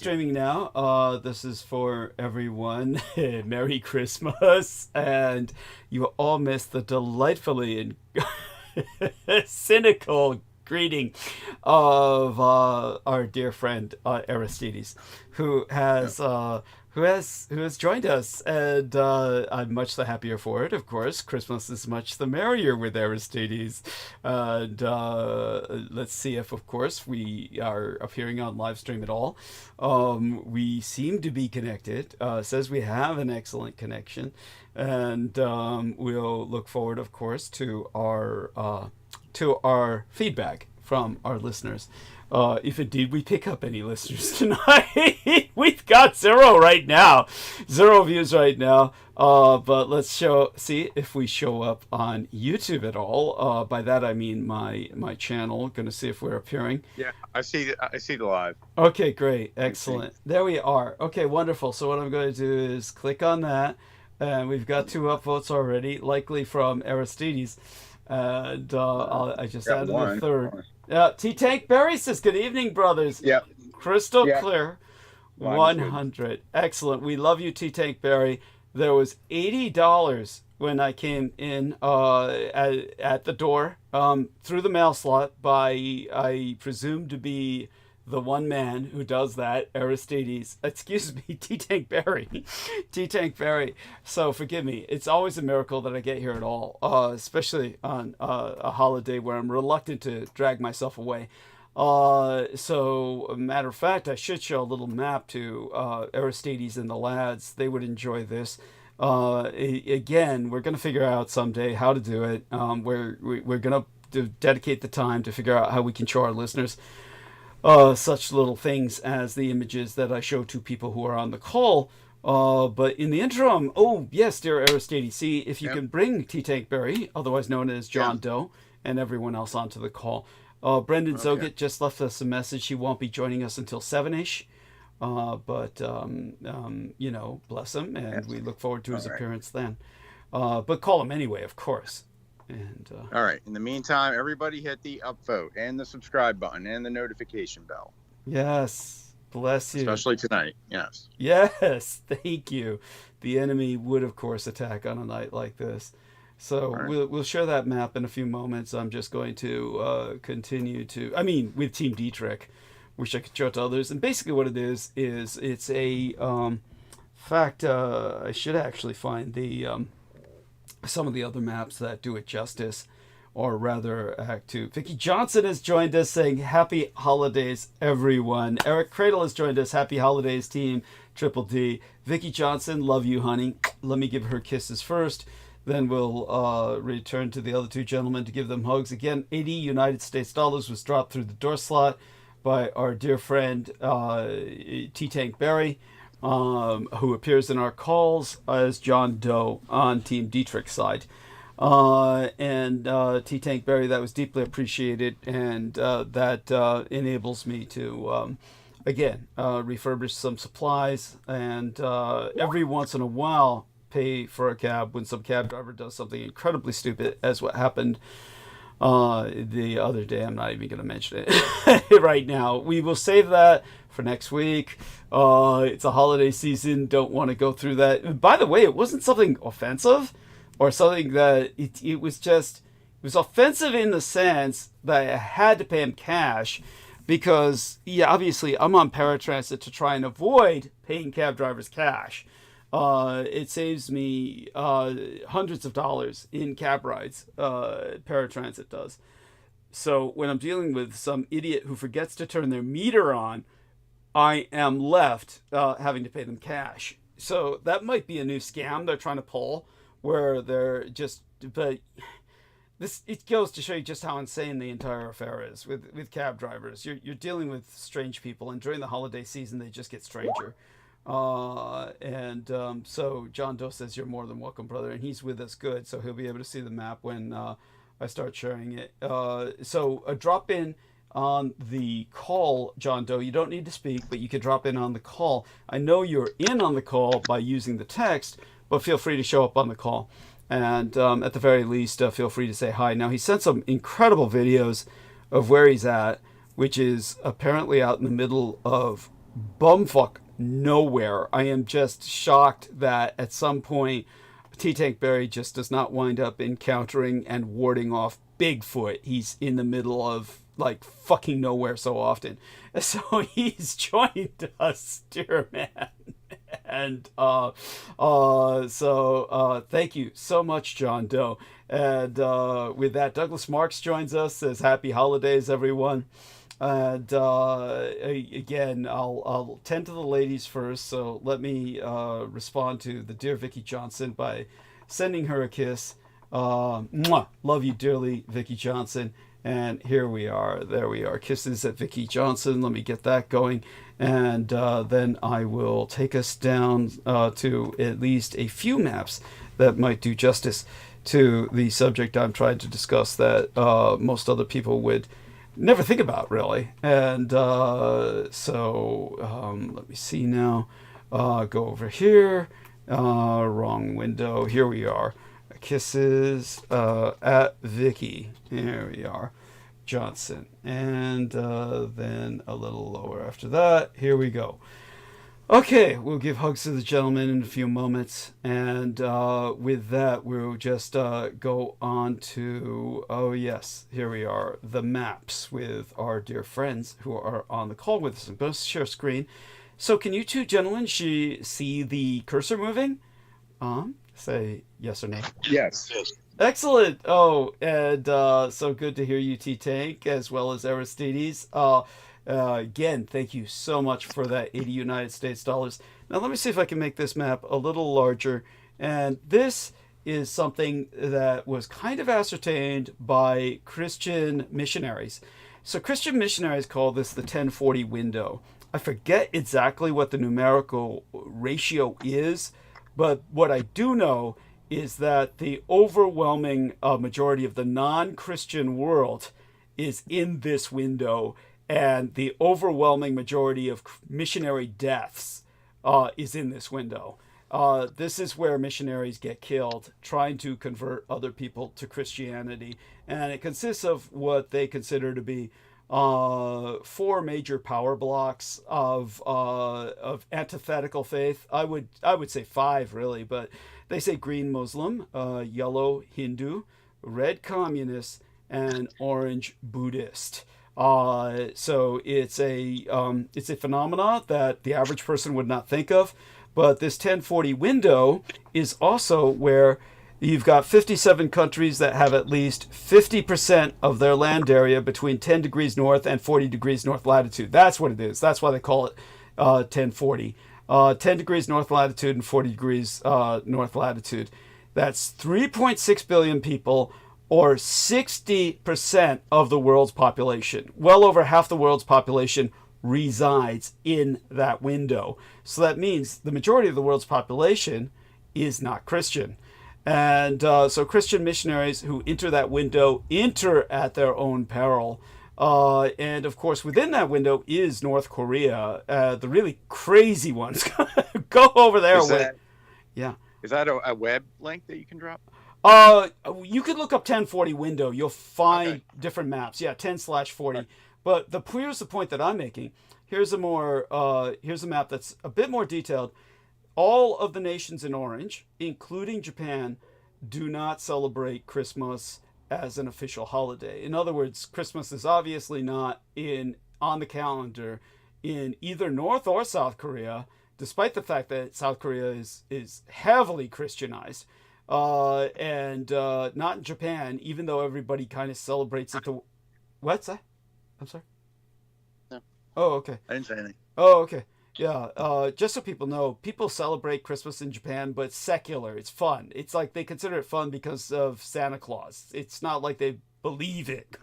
streaming now. This is for everyone. Merry Christmas. And you all missed the delightfully cynical greeting of our dear friend Aristides, who has joined us, and I'm much the happier for it. Of course, Christmas is much the merrier with Aristides, and let's see if, of course, we are appearing on live stream at all. We seem to be connected. Says we have an excellent connection, and we'll look forward, of course, to our feedback from our listeners. If indeed we pick up any listeners tonight. We've got 0 right now. 0 views right now. But let's see if we show up on YouTube at all. By that I mean my channel. Going to see if we're appearing. Yeah, I see the live. Okay, great. Excellent. There we are. Okay, wonderful. So what I'm going to do is click on that. And we've got 2 upvotes already, likely from Aristides. And I just added a third. T-Tank Berry says, good evening, brothers. Yep. Crystal clear. 100. Excellent. We love you, T-Tank Berry. There was $80 when I came in at the door through the mail slot by, I presume to be the one man who does that, Aristides. Excuse me, T-Tank Berry. T-Tank Berry. So forgive me. It's always a miracle that I get here at all, especially on a holiday where I'm reluctant to drag myself away. So, a matter of fact, I should show a little map to Aristides and the lads. They would enjoy this. Again, we're going to figure out someday how to do it. We're going to dedicate the time to figure out how we can show our listeners such little things as the images that I show to people who are on the call. But in the interim, oh, yes, dear Aristides, see if you can bring T-Tank Berry, otherwise known as John Doe, and everyone else onto the call. Brendan Zoget just left us a message. He won't be joining us until 7-ish. But, you know, bless him, and we look forward to his appearance then. But call him anyway, of course. And all right. In the meantime, everybody hit the upvote and the subscribe button and the notification bell. Yes. Bless you. Especially tonight. Yes. Yes. Thank you. The enemy would, of course, attack on a night like this. So we'll share that map in a few moments. I'm just going to continue to, with Team Dietrich, which I could show to others. And basically what it is it's a, fact, I should actually find the, some of the other maps that do it justice, or rather Act 2. Vicky Johnson has joined us saying, happy holidays, everyone. Eric Cradle has joined us. Happy holidays, team Triple D. Vicky Johnson, love you, honey. Let me give her kisses first. Then we'll return to the other 2 gentlemen to give them hugs. Again, 80 United States dollars was dropped through the door slot by our dear friend T-Tank Berry, who appears in our calls as John Doe on Team Dietrich's side. And T-Tank Berry, that was deeply appreciated, and that enables me to, again, refurbish some supplies, and every once in a while pay for a cab when some cab driver does something incredibly stupid, as what happened the other day. I'm not even going to mention it right now. We will save that for next week. It's a holiday season. Don't want to go through that. And by the way, it wasn't something offensive or something that it was offensive in the sense that I had to pay him cash because, yeah, obviously I'm on paratransit to try and avoid paying cab drivers cash. It saves me hundreds of dollars in cab rides, paratransit does. So when I'm dealing with some idiot who forgets to turn their meter on, I am left having to pay them cash. So that might be a new scam they're trying to pull, where they're just, but it goes to show you just how insane the entire affair is with cab drivers. You're dealing with strange people, and during the holiday season, they just get stranger. So John Doe says, you're more than welcome, brother, and he's with us. Good. So he'll be able to see the map when I start sharing it. So a drop in on the call, John Doe. You don't need to speak, but you can drop in on the call. I know you're in on the call by using the text, but feel free to show up on the call. And at the very least, feel free to say hi. Now, he sent some incredible videos of where he's at, which is apparently out in the middle of bumfuck nowhere. I am just shocked that at some point T-Tank Barry just does not wind up encountering and warding off Bigfoot. He's in the middle of like fucking nowhere so often. So he's joined us, dear man. And thank you so much, John Doe. And with that, Douglas Marks joins us, says happy holidays, everyone. And again, I'll tend to the ladies first. So let me respond to the dear Vicki Johnson by sending her a kiss. Mwah! Love you dearly, Vicki Johnson. And here we are. There we are. Kisses at Vicki Johnson. Let me get that going. And then I will take us down to at least a few maps that might do justice to the subject I'm trying to discuss that most other people would never think about, really. And let me see now. Go over here. Wrong window. Here we are. Kisses at Vicki. Here we are. Johnson. And then a little lower after that. Here we go. Okay, we'll give hugs to the gentleman in a few moments. And with that, we'll just go on to, oh yes, here we are, the maps with our dear friends who are on the call with us. I'm going to share screen. So can you two gentlemen see the cursor moving? Say yes or no. Yes. Excellent. Oh, and so good to hear you, T-Tank, as well as Aristides. Again, thank you so much for that 80 United States dollars. Now let me see if I can make this map a little larger. And this is something that was kind of ascertained by Christian missionaries. So Christian missionaries call this the 1040 window. I forget exactly what the numerical ratio is, but what I do know is that the overwhelming majority of the non-Christian world is in this window, and the overwhelming majority of missionary deaths is in this window. This is where missionaries get killed trying to convert other people to Christianity, and it consists of what they consider to be 4 major power blocks of antithetical faith. I would say 5 really, but they say green Muslim, yellow Hindu, red communist, and orange Buddhist. So it's a phenomena that the average person would not think of, but this 1040 window is also where you've got 57 countries that have at least 50% of their land area between 10 degrees north and 40 degrees north latitude. That's what it is. That's why they call it 1040. 10 degrees north latitude and 40 degrees north latitude. That's 3.6 billion people, or 60% of the world's population. Well over half the world's population resides in that window. So that means the majority of the world's population is not Christian. And so Christian missionaries who enter that window enter at their own peril. And of course, within that window is North Korea. The really crazy ones. Go over there. Yeah. Is that a web link that you can drop? You could look up 1040 window. You'll find different maps. Yeah, 10/40. Right. But here's the point that I'm making. Here's a map that's a bit more detailed. All of the nations in orange, including Japan, do not celebrate Christmas as an official holiday. In other words, Christmas is obviously not on the calendar in either North or South Korea, despite the fact that South Korea is heavily Christianized. And not in Japan, even though everybody kind of celebrates it. What's that? I'm sorry? No. Oh, okay. I didn't say anything. Oh, okay. Yeah, just so people know, people celebrate Christmas in Japan, but it's secular. It's fun. It's like they consider it fun because of Santa Claus. It's not like they believe it.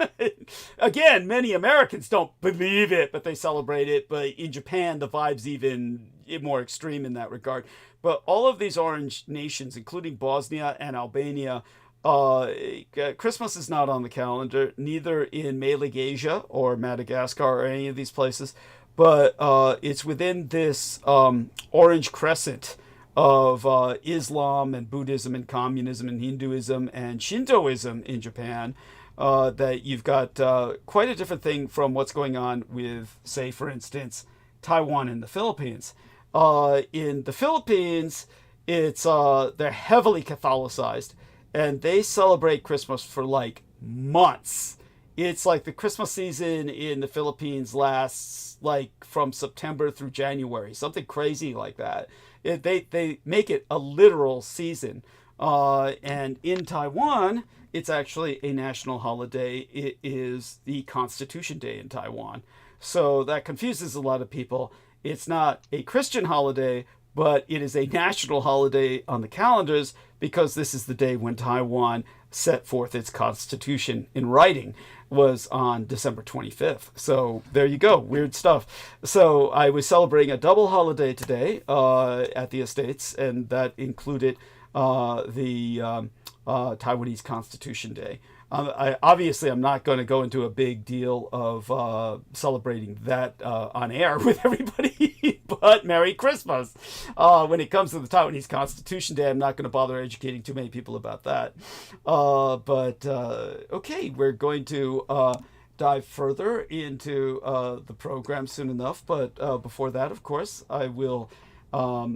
Again, many Americans don't believe it, but they celebrate it. But in Japan, the vibe's even more extreme in that regard. But all of these orange nations, including Bosnia and Albania, Christmas is not on the calendar, neither in Malaysia or Madagascar or any of these places. But it's within this orange crescent of Islam and Buddhism and communism and Hinduism and Shintoism in Japan that you've got quite a different thing from what's going on with, say, for instance, Taiwan and the Philippines. In the Philippines, it's they're heavily Catholicized, and they celebrate Christmas for like months. It's like the Christmas season in the Philippines lasts like from September through January, something crazy like that. They make it a literal season. And in Taiwan, it's actually a national holiday. It is the Constitution Day in Taiwan. So that confuses a lot of people. It's not a Christian holiday, but it is a national holiday on the calendars because this is the day when Taiwan set forth its constitution in writing, was on December 25th. So there you go, weird stuff. So I was celebrating a double holiday today at the Estates, and that included the Taiwanese Constitution Day. I'm not going to go into a big deal of celebrating that on air with everybody, but Merry Christmas. When it comes to the Taiwanese Constitution Day, I'm not going to bother educating too many people about that. Okay, we're going to dive further into the program soon enough, but before that, of course, I will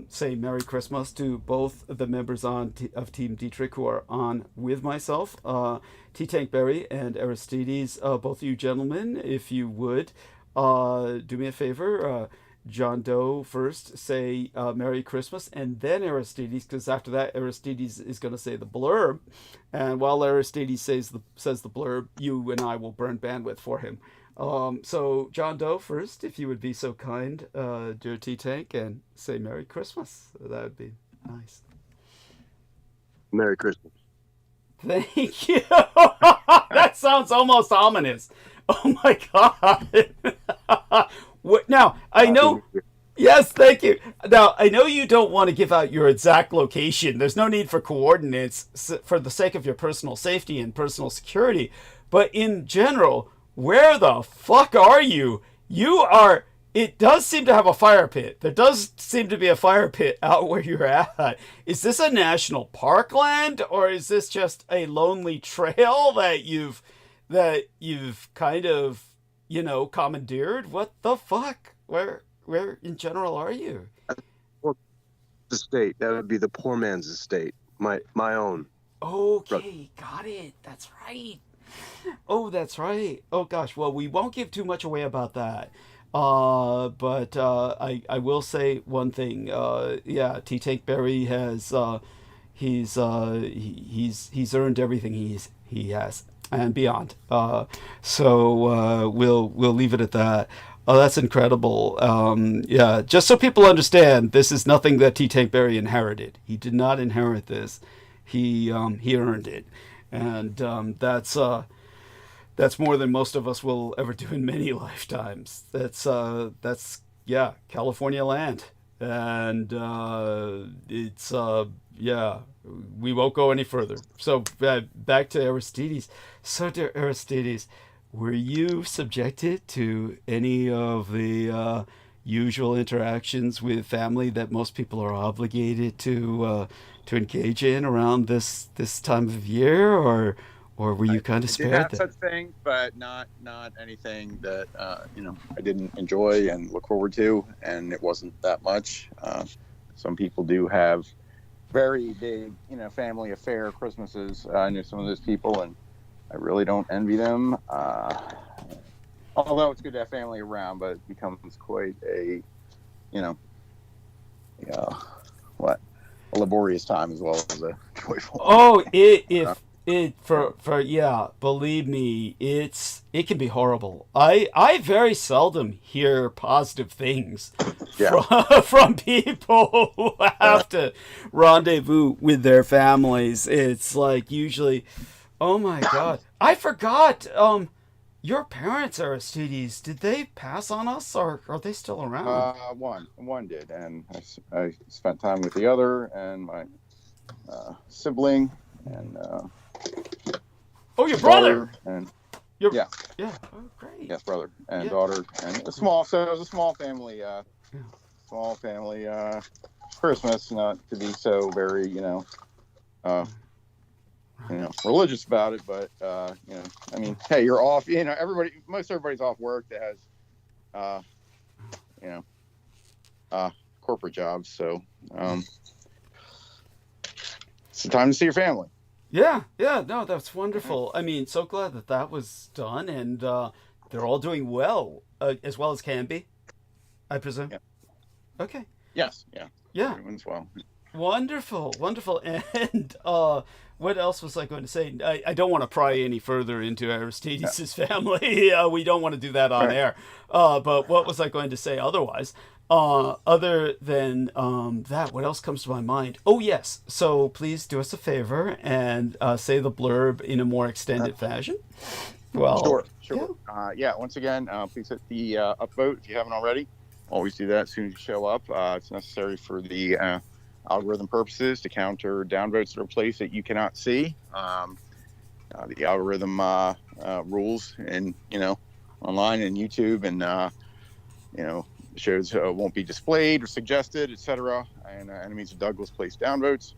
say Merry Christmas to both the members of Team Dietrich who are on with myself, T. Tank Berry and Aristides. Both of you gentlemen, if you would, do me a favor. John Doe first, say Merry Christmas, and then Aristides, because after that Aristides is going to say the blurb, and while Aristides says the blurb, you and I will burn bandwidth for him. So John Doe first, if you would be so kind, dear T-Tank, and say Merry Christmas. That would be nice. Merry Christmas. Thank you. That sounds almost ominous. Oh my God. Now, I know... Yes, thank you. Now, I know you don't want to give out your exact location. There's no need for coordinates for the sake of your personal safety and personal security. But in general, where the fuck are you? You are... It does seem to have a fire pit. There does seem to be a fire pit out where you're at. Is this a national parkland, or is this just a lonely trail that you've kind of, commandeered? What the fuck? Where in general are you? Well, the state. That would be the poor man's estate. My own. Okay, got it. That's right. Oh, that's right. Oh gosh. Well, we won't give too much away about that. But I will say one thing. Yeah, T. Tank Berry has he's earned everything he has and beyond. So we'll leave it at that. Oh, that's incredible. Yeah, just so people understand, this is nothing that T. Tank Berry inherited. He did not inherit this. He earned it, and that's more than most of us will ever do in many lifetimes. That's California land, and it's we won't go any further. So back to Aristides. So, dear Aristides, were you subjected to any of the usual interactions with family that most people are obligated to engage in around this time of year, or were you kind of spared? I did have such things, but not anything that I didn't enjoy and look forward to, and it wasn't that much. Some people do have very big, family affair Christmases. I know some of those people, and I really don't envy them. Although it's good to have family around, but it becomes quite a, a laborious time as well as a joyful. Oh, believe me, it can be horrible. I very seldom hear positive things from people who have to rendezvous with their families. It's like usually, oh my God, I forgot. Your parents, Aristides, did they pass on us, or are they still around? One did, and I spent time with the other, and my sibling, and your brother, and yeah, oh great, yes, brother and daughter, and it was a small family, Christmas, not to be so very religious about it, but I mean, hey, you're off. Most everybody's off work that has corporate jobs. So it's the time to see your family. Yeah, no, that's wonderful. I mean, so glad that that was done, and they're all doing as well as can be, I presume. Yeah. Okay. Yes. Yeah. Yeah. Everyone's well. Wonderful. And what else was I going to say? I don't want to pry any further into Aristides' family. We don't want to do that on air. But what was I going to say otherwise? Other than that, what else comes to my mind? Oh, yes. So please do us a favor and say the blurb in a more extended fashion. Well, Sure. Yeah. Once again, please hit the upvote if you haven't already. Always do that as soon as you show up. It's necessary for the algorithm purposes to counter downvotes that are placed that you cannot see. The algorithm rules, and online and YouTube, and shows won't be displayed or suggested, etc. And enemies of Douglas place downvotes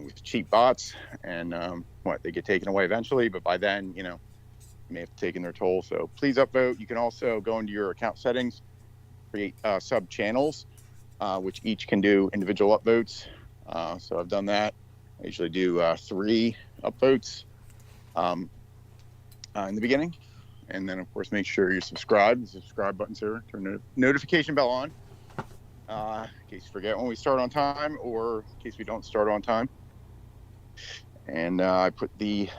with cheap bots, and they get taken away eventually, but by then you may have taken their toll. So please upvote. You can also go into your account settings, create sub channels, which each can do individual upvotes. So I've done that. I usually do 3 upvotes in the beginning, and then of course make sure you're subscribed. The subscribe button's here. Turn the notification bell on in case you forget when we start on time, or in case we don't start on time. And I put the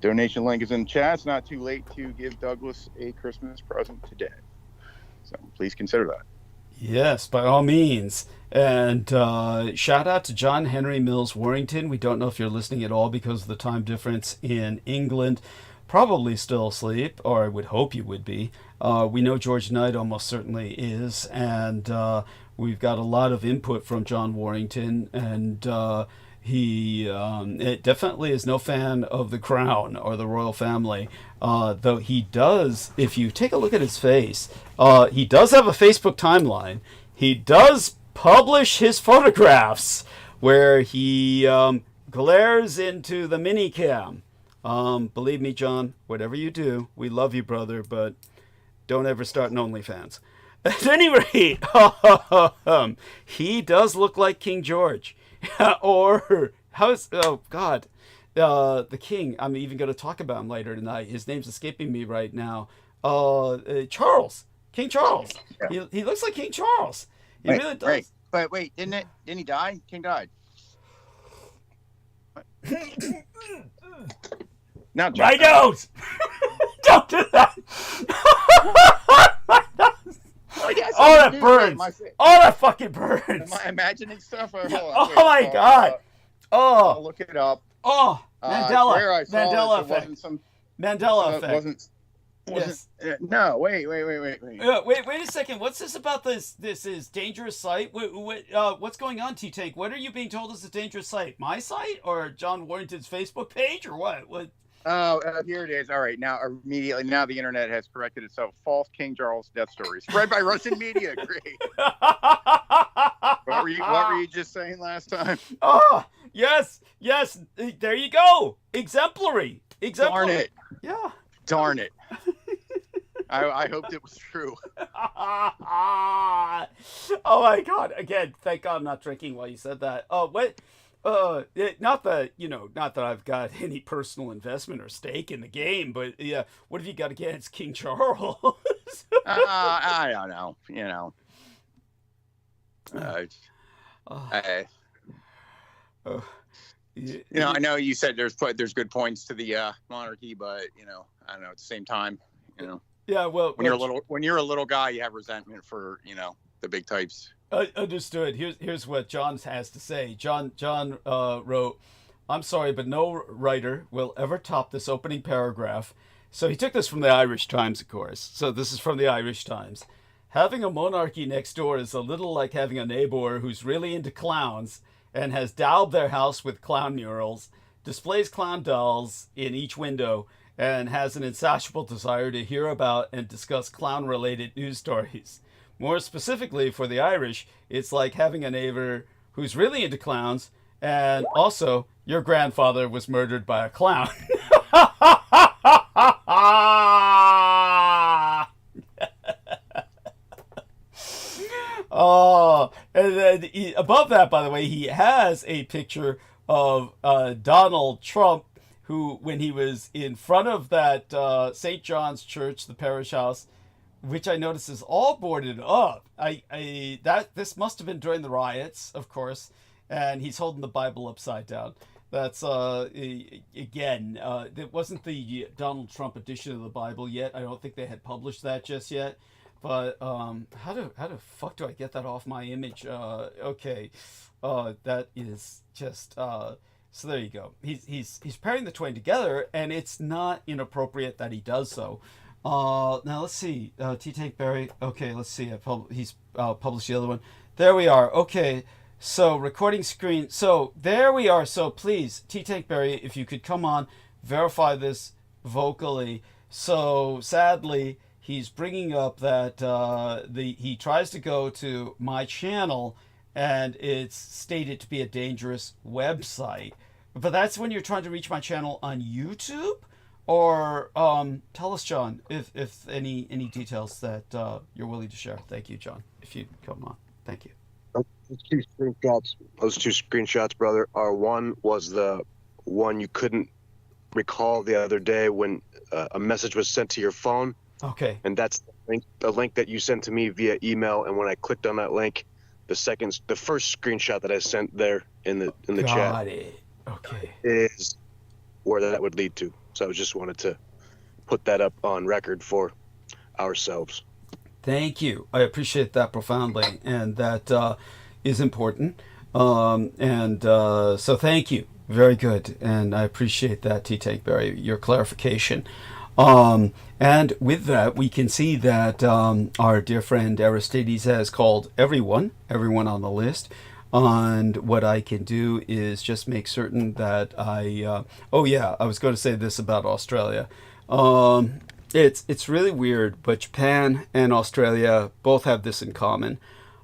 donation link is in the chat. It's not too late to give Douglas a Christmas present today, so please consider that. Yes, by all means. And shout out to John Henry Mills Warrington. We don't know if you're listening at all because of the time difference in England. Probably still asleep, or I would hope you would be. We know George Knight almost certainly is. And we've got a lot of input from John Warrington. And he definitely is no fan of the crown or the royal family. Though he does, if you take a look at his face, he does have a Facebook timeline. He does publish his photographs where he glares into the mini cam. Believe me, John, whatever you do, we love you, brother, but don't ever start an OnlyFans. At any rate, he does look like King George. Or, the king. I'm even going to talk about him later tonight. His name's escaping me right now. Charles. King Charles. Yeah. He looks like King Charles. He really does. Right. But wait, didn't he die? King died. Now, my nose! Don't do that! Oh, that burns! Oh, that fucking burns! Am I imagining stuff? Oh my god! I'll look it up. Oh, Mandela. Mandela effect. Mandela effect. Yes. No, wait. Wait a second. What's this about this is dangerous site? What's going on, T-Tank? What are you being told is a dangerous site? My site or John Warrington's Facebook page or what? What? Oh, here it is. All right, now the internet has corrected itself. False King Charles death story spread by Russian media. Great. What were you just saying last time? Oh, yes. There you go. Exemplary. Darn it. Yeah. Darn it. I hoped it was true. Oh my god! Again, thank God I'm not drinking while you said that. Oh, what? Not that I've got any personal investment or stake in the game, but yeah, what have you got against King Charles? I don't know. I know you said there's good points to the monarchy, but I don't know. At the same time, Yeah, well, when you're a little guy, you have resentment for the big types. Understood. Here's what John has to say. John wrote, "I'm sorry, but no writer will ever top this opening paragraph." So he took this from the Irish Times, of course. So this is from the Irish Times. "Having a monarchy next door is a little like having a neighbor who's really into clowns and has daubed their house with clown murals, displays clown dolls in each window, and has an insatiable desire to hear about and discuss clown-related news stories. More specifically, for the Irish, it's like having a neighbor who's really into clowns, and also your grandfather was murdered by a clown." Oh, And then above that, by the way, he has a picture of Donald Trump, who, when he was in front of that St. John's Church, the parish house, which I notice is all boarded up. This must have been during the riots, of course, and he's holding the Bible upside down. That's again, it wasn't the Donald Trump edition of the Bible yet. I don't think they had published that just yet. But how the fuck do I get that off my image? Okay, that is just so there you go. He's pairing the twain together, and it's not inappropriate that he does so. Now let's see. T. Tank Berry. Okay, let's see. He's published the other one. There we are. Okay. So recording screen. So there we are. So please, T. Tank Berry, if you could come on, verify this vocally. So sadly, he's bringing up that he tries to go to my channel, and it's stated to be a dangerous website. But that's when you're trying to reach my channel on YouTube. Or tell us, John, if any details that you're willing to share. Thank you, John. If you come on, thank you. Those two screenshots, brother, are one was the one you couldn't recall the other day when a message was sent to your phone. Okay. And that's the link that you sent to me via email. And when I clicked on that link, the first screenshot that I sent there in the chat. Got it. Okay. Is where that would lead to. So I just wanted to put that up on record for ourselves. Thank you. I appreciate that profoundly, and that is important. So thank you. Very good, and I appreciate that, T. Takeberry, your clarification. And with that, we can see that our dear friend Aristides has called everyone on the list. And what I can do is just make certain that I was going to say this about Australia. It's really weird, but Japan and Australia both have this in common.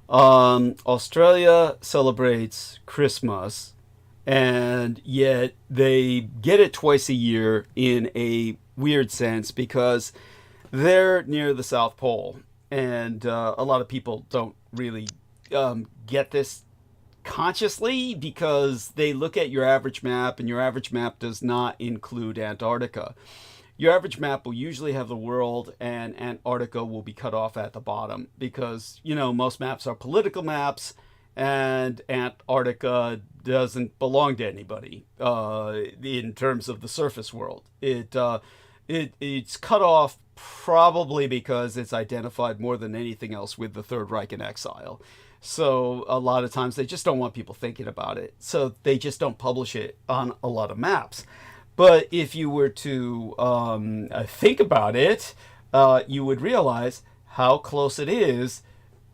Australia celebrates Christmas, and yet they get it twice a year in a weird sense because they're near the South Pole, and a lot of people don't really get this consciously because they look at your average map, and your average map does not include Antarctica. Your average map will usually have the world, and Antarctica will be cut off at the bottom because, most maps are political maps, and Antarctica doesn't belong to anybody in terms of the surface world. It's cut off probably because it's identified more than anything else with the Third Reich in exile. So a lot of times they just don't want people thinking about it. So they just don't publish it on a lot of maps. But if you were to think about it, you would realize how close it is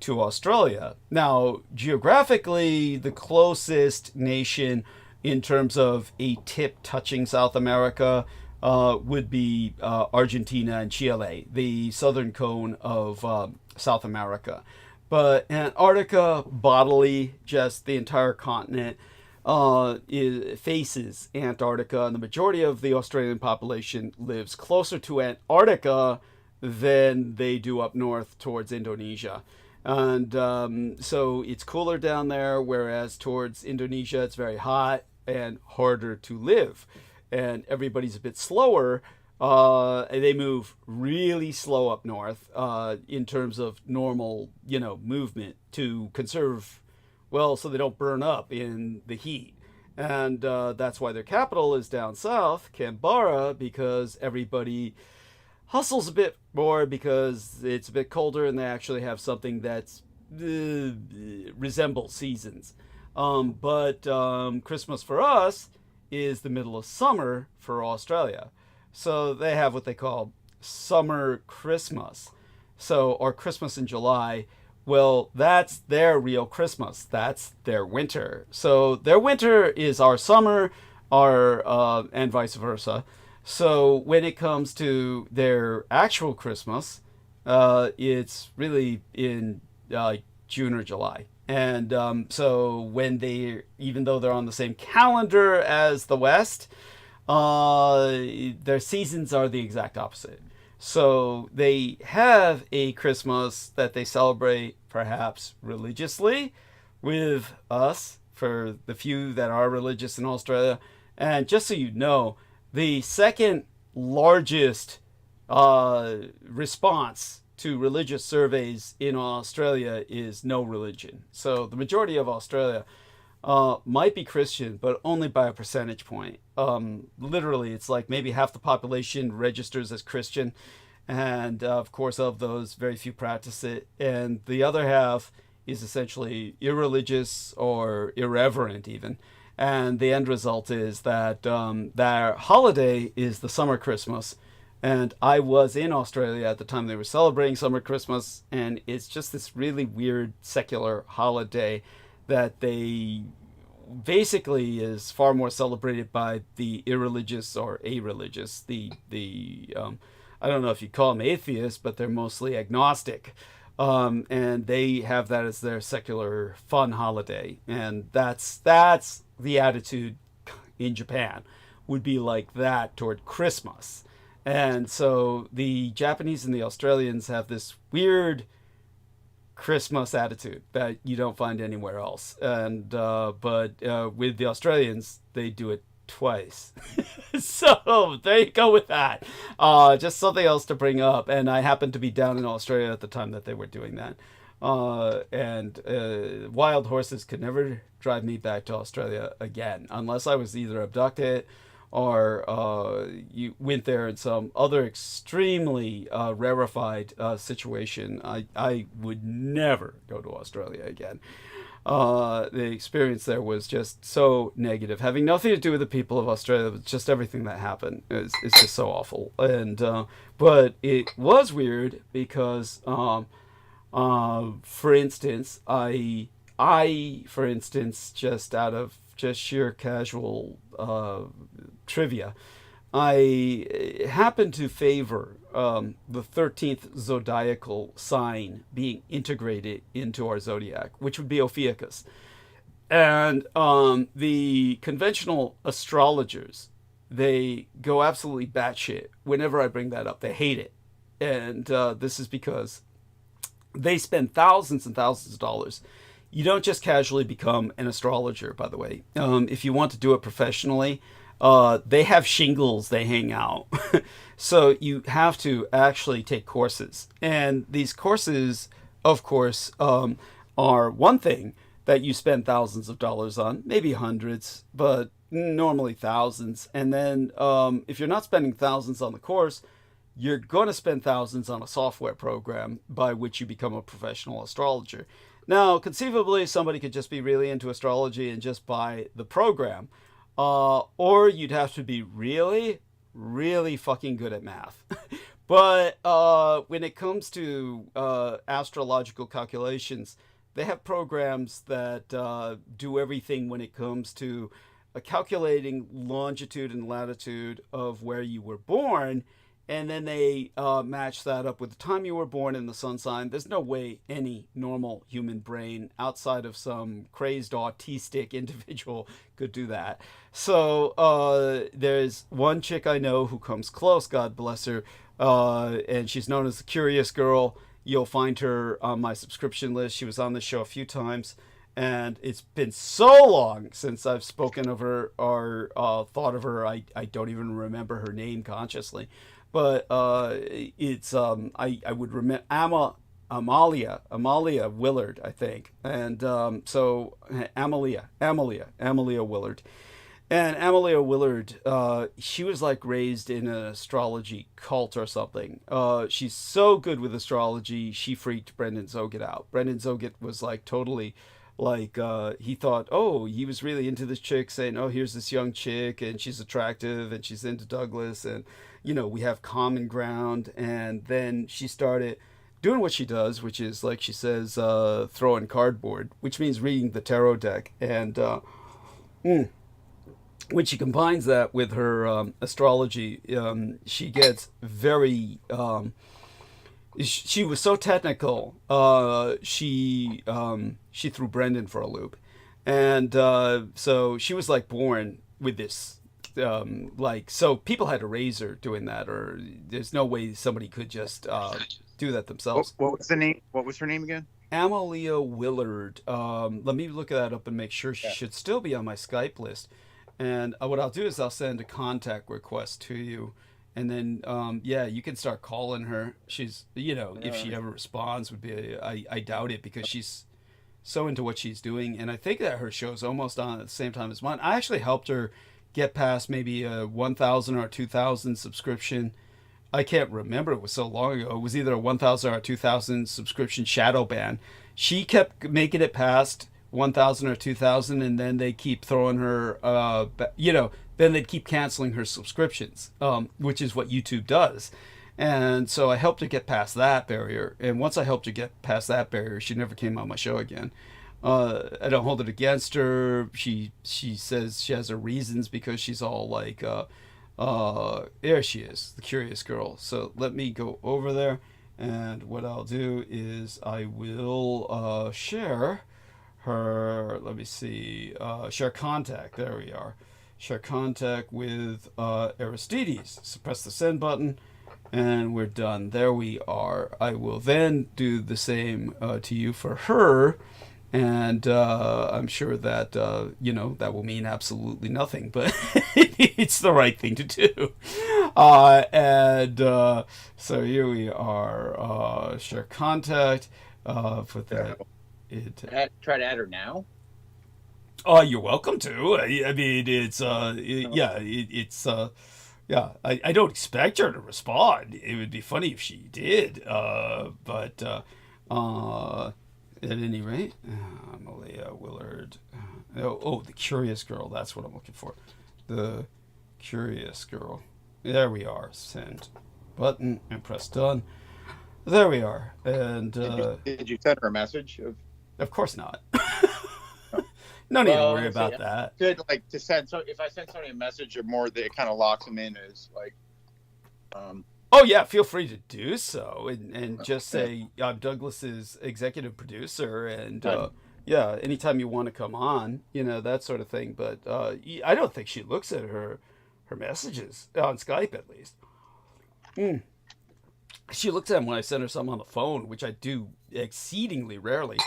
to Australia. Now, geographically, the closest nation in terms of a tip touching South America would be Argentina and Chile, the southern cone of South America. But Antarctica, bodily, just the entire continent, faces Antarctica, and the majority of the Australian population lives closer to Antarctica than they do up north towards Indonesia. And so it's cooler down there, whereas towards Indonesia it's very hot and harder to live. And everybody's a bit slower. They move really slow up north in terms of normal, movement to conserve, so they don't burn up in the heat. And that's why their capital is down south, Canberra, because everybody hustles a bit more because it's a bit colder and they actually have something that's resembles seasons. But Christmas for us is the middle of summer for Australia. So they have what they call summer Christmas. So, or Christmas in July. Well, that's their real Christmas. That's their winter. So their winter is our summer, and vice versa. So when it comes to their actual Christmas, it's really in June or July. And so when even though they're on the same calendar as the West, their seasons are the exact opposite. So they have a Christmas that they celebrate perhaps religiously, with us, for the few that are religious in Australia. And just so you know, the second largest response to religious surveys in Australia is no religion. So the majority of Australia might be Christian, but only by a percentage point. Literally, it's like maybe half the population registers as Christian, and of course, of those, very few practice it, and the other half is essentially irreligious or irreverent even. And the end result is that their holiday is the summer Christmas. And I was in Australia at the time they were celebrating summer Christmas, and it's just this really weird secular holiday that they basically is far more celebrated by the irreligious or a-religious. I don't know if you call them atheists, but they're mostly agnostic. And they have that as their secular fun holiday. And that's the attitude in Japan, would be like that toward Christmas. And so the Japanese and the Australians have this weird Christmas attitude that you don't find anywhere else. And but with the Australians, they do it twice. So there you go with that. Just something else to bring up. And I happened to be down in Australia at the time that they were doing that. And wild horses could never drive me back to Australia again, unless I was either abducted or you went there in some other extremely rarefied situation. I would never go to Australia again. The experience there was just so negative, having nothing to do with the people of Australia, but just everything that happened is just so awful. And but it was weird because for instance, I for instance, just out of just sheer casual trivia, I happen to favor the 13th zodiacal sign being integrated into our zodiac, which would be Ophiuchus. And the conventional astrologers, they go absolutely batshit whenever I bring that up. They hate it. And this is because they spend thousands and thousands of dollars. You don't just casually become an astrologer, by the way. If you want to do it professionally, they have shingles they hang out. So you have to actually take courses. And these courses, of course, are one thing that you spend thousands of dollars on, maybe hundreds, but normally thousands. And then if you're not spending thousands on the course, you're going to spend thousands on a software program by which you become a professional astrologer. Now, conceivably, somebody could just be really into astrology and just buy the program. Or you'd have to be really, really fucking good at math. But when it comes to astrological calculations, they have programs that do everything when it comes to calculating longitude and latitude of where you were born. And then they match that up with the time you were born and the sun sign. There's no way any normal human brain outside of some crazed autistic individual could do that. So there's one chick I know who comes close, God bless her, and she's known as the Curious Girl. You'll find her on my subscription list. She was on the show a few times, and it's been so long since I've spoken of her or thought of her. I don't even remember her name consciously. But it's I would remember Amalia Willard, I think, and so Amalia Willard, and Amalia Willard, she was like raised in an astrology cult or something. She's so good with astrology, she freaked Brendan Zoget out. Brendan Zoget was like totally. Like, he thought, oh, he was really into this chick, saying, oh, here's this young chick, and she's attractive, and she's into Douglas, and, you know, we have common ground. And then she started doing what she does, which is, like she says, throwing cardboard, which means reading the tarot deck. And when she combines that with her astrology, she gets very... she was so technical. She threw Brendan for a loop, and so she was like born with this. So people had to raise her doing that, or there's no way somebody could just do that themselves. What was the name? What was her name again? Amalia Willard. Let me look that up and make sure she Yeah. should still be on my Skype list. And what I'll do is I'll send a contact request to you. And then, yeah, you can start calling her. She's, if she ever responds, would be, I doubt it because she's so into what she's doing. And I think that her show's almost on at the same time as mine. I actually helped her get past maybe a 1,000 or 2,000 subscription. I can't remember. It was so long ago. It was either a 1,000 or 2,000 subscription shadow ban. She kept making it past 1,000 or 2,000, and then they keep throwing her, then they'd keep canceling her subscriptions, which is what YouTube does. And so I helped her get past that barrier. And once I helped her get past that barrier, she never came on my show again. I don't hold it against her. She says she has her reasons because she's all like, there she is, the curious girl. So let me go over there, and what I'll do is I will share her. Let me see. Share contact. There we are. Share contact with Aristides. So press the send button, and we're done. There we are. I will then do the same to you for her. And I'm sure that, that will mean absolutely nothing, but it's the right thing to do. So here we are, share contact, put that. Try to add her now? You're welcome to. I mean, it's, I don't expect her to respond. It would be funny if she did, but at any rate, Amalia Willard. The curious girl. That's what I'm looking for. The curious girl. There we are. Send button and press done. There we are. And did you send her a message? Of course not. No need to worry about that. Good, like to send. So if I send somebody a message or more, that it kind of locks them in as like. Oh yeah, feel free to do so, and just say I'm Douglas's executive producer, and anytime you want to come on, that sort of thing. But I don't think she looks at her messages on Skype, at least. She looks at them when I send her something on the phone, which I do exceedingly rarely.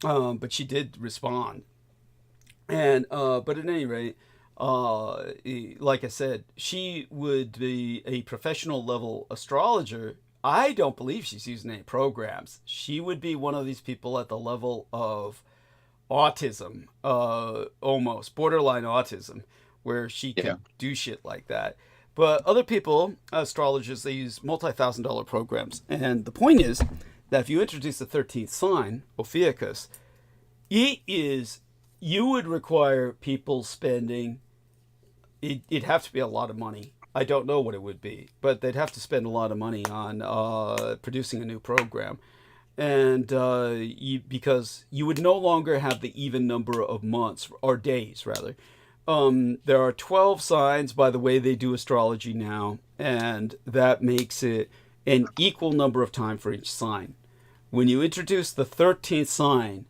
But she did respond, and but at any rate. Like I said, she would be a professional level astrologer. I don't believe she's using any programs. She would be one of these people at the level of autism, almost borderline autism, where she could do shit like that. But other people, astrologers, they use multi-$1,000 programs. And the point is that if you introduce the 13th sign, Ophiuchus, you would require people spending, it'd have to be a lot of money. I don't know what it would be, but they'd have to spend a lot of money on producing a new program. And because you would no longer have the even number of months, or days rather. There are 12 signs by the way they do astrology now, and that makes it an equal number of time for each sign. When you introduce the 13th sign,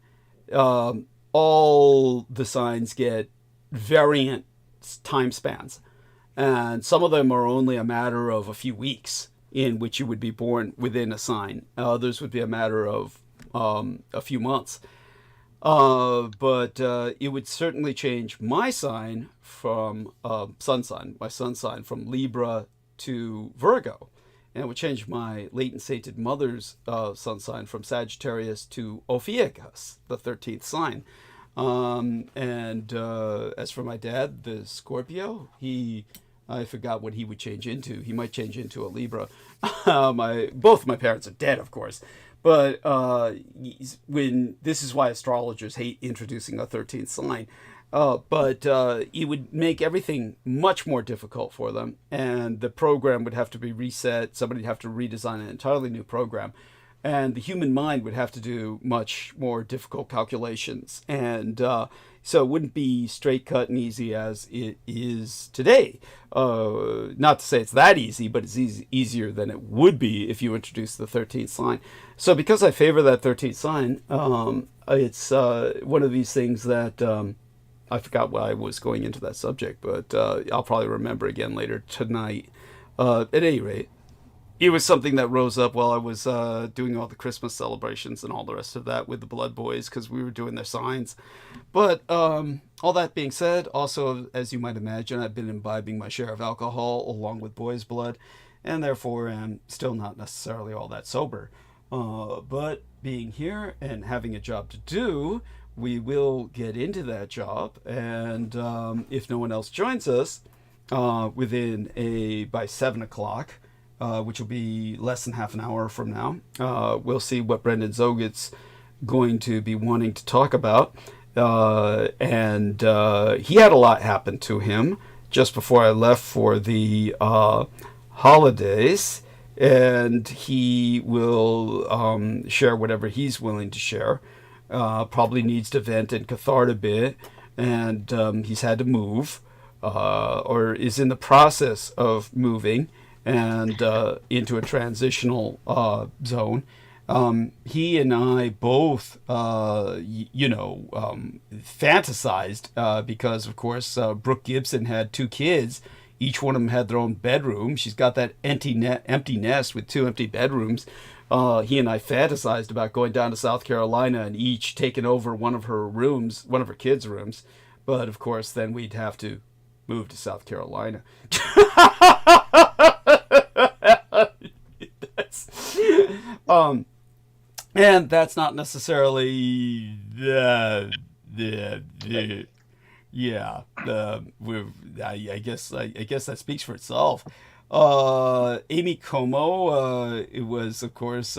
all the signs get variant time spans, and some of them are only a matter of a few weeks in which you would be born within a sign. Others would be a matter of a few months. But it would certainly change my sign from my sun sign from Libra to Virgo. And it would change my late and sainted mother's sun sign from Sagittarius to Ophiuchus, the 13th sign. As for my dad, the Scorpio, I forgot what he would change into. He might change into a Libra. Both my parents are dead, of course. But this is why astrologers hate introducing a 13th sign. But it would make everything much more difficult for them, and the program would have to be reset. Somebody would have to redesign an entirely new program, and the human mind would have to do much more difficult calculations. And so it wouldn't be straight cut and easy as it is today. Not to say it's that easy, but it's easier than it would be if you introduced the 13th sign. So because I favor that 13th sign, it's one of these things that I forgot why I was going into that subject, but I'll probably remember again later tonight. At any rate, it was something that rose up while I was doing all the Christmas celebrations and all the rest of that with the Blood Boys, because we were doing their signs. But all that being said, also, as you might imagine, I've been imbibing my share of alcohol along with boys' blood, and therefore am still not necessarily all that sober. But being here and having a job to do, we will get into that job. And if no one else joins us by 7 o'clock, which will be less than half an hour from now, we'll see what Brendan Zogut's going to be wanting to talk about. And he had a lot happen to him just before I left for the holidays, and he will share whatever he's willing to share. Probably needs to vent and cathart a bit, and he's had to move, or is in the process of moving, and into a transitional zone. He and I both, fantasized because, of course, Brooke Gibson had 2 kids. Each one of them had their own bedroom. She's got that empty nest with 2 empty bedrooms. He and I fantasized about going down to South Carolina and each taking over one of her kids' rooms. But, of course, then we'd have to move to South Carolina. And that's not necessarily I guess that speaks for itself. Amy Como, it was, of course,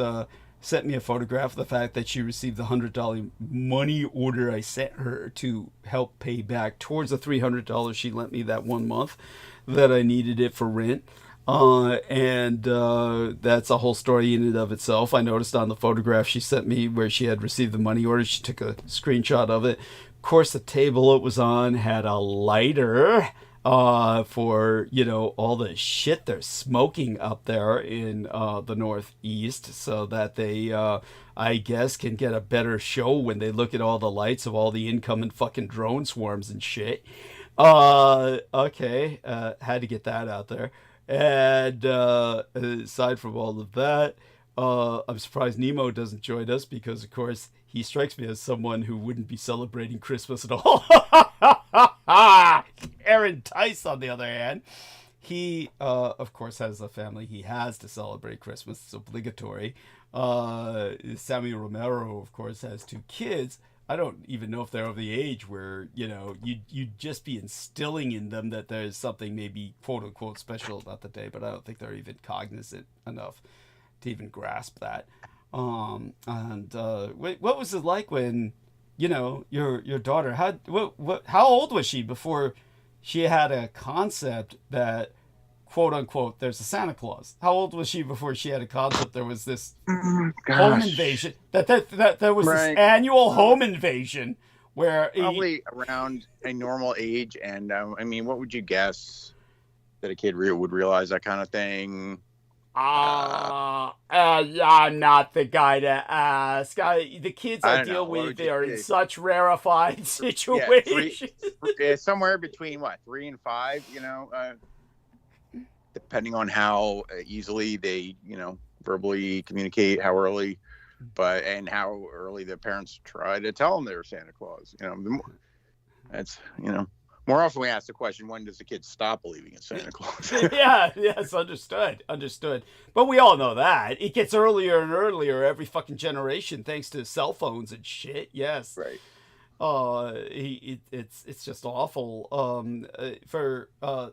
sent me a photograph of the fact that she received the $100 money order I sent her to help pay back towards the $300 she lent me that 1 month that I needed it for rent. And that's a whole story in and of itself. I noticed on the photograph she sent me where she had received the money order, she took a screenshot of it. Of course, the table it was on had a lighter for, all the shit they're smoking up there in the Northeast, so that they, I guess, can get a better show when they look at all the lights of all the incoming fucking drone swarms and shit. Okay, had to get that out there. And aside from all of that, I'm surprised Nemo doesn't join us because, of course, he strikes me as someone who wouldn't be celebrating Christmas at all. Aaron Tice, on the other hand, he, of course, has a family. He has to celebrate Christmas. It's obligatory. Sammy Romero, of course, has 2 kids. I don't even know if they're of the age where, you'd just be instilling in them that there's something maybe quote-unquote special about the day, but I don't think they're even cognizant enough to even grasp that. What was it like when, your daughter, how old was she before she had a concept that, quote-unquote, there's a Santa Claus? How old was she before she had a concept there was this home invasion? That there was this annual home invasion where... Probably around a normal age, and, what would you guess that a kid would realize that kind of thing? I'm not the guy to ask. The kids I deal with, they are in such rarefied situations. Somewhere between, 3 and 5, depending on how easily they, verbally communicate, how early, and how early the parents try to tell them they're Santa Claus. That's, more often we ask the question, when does the kid stop believing in Santa Claus? Yes, understood. But we all know that. It gets earlier and earlier every fucking generation thanks to cell phones and shit, yes. Right. It's just awful. For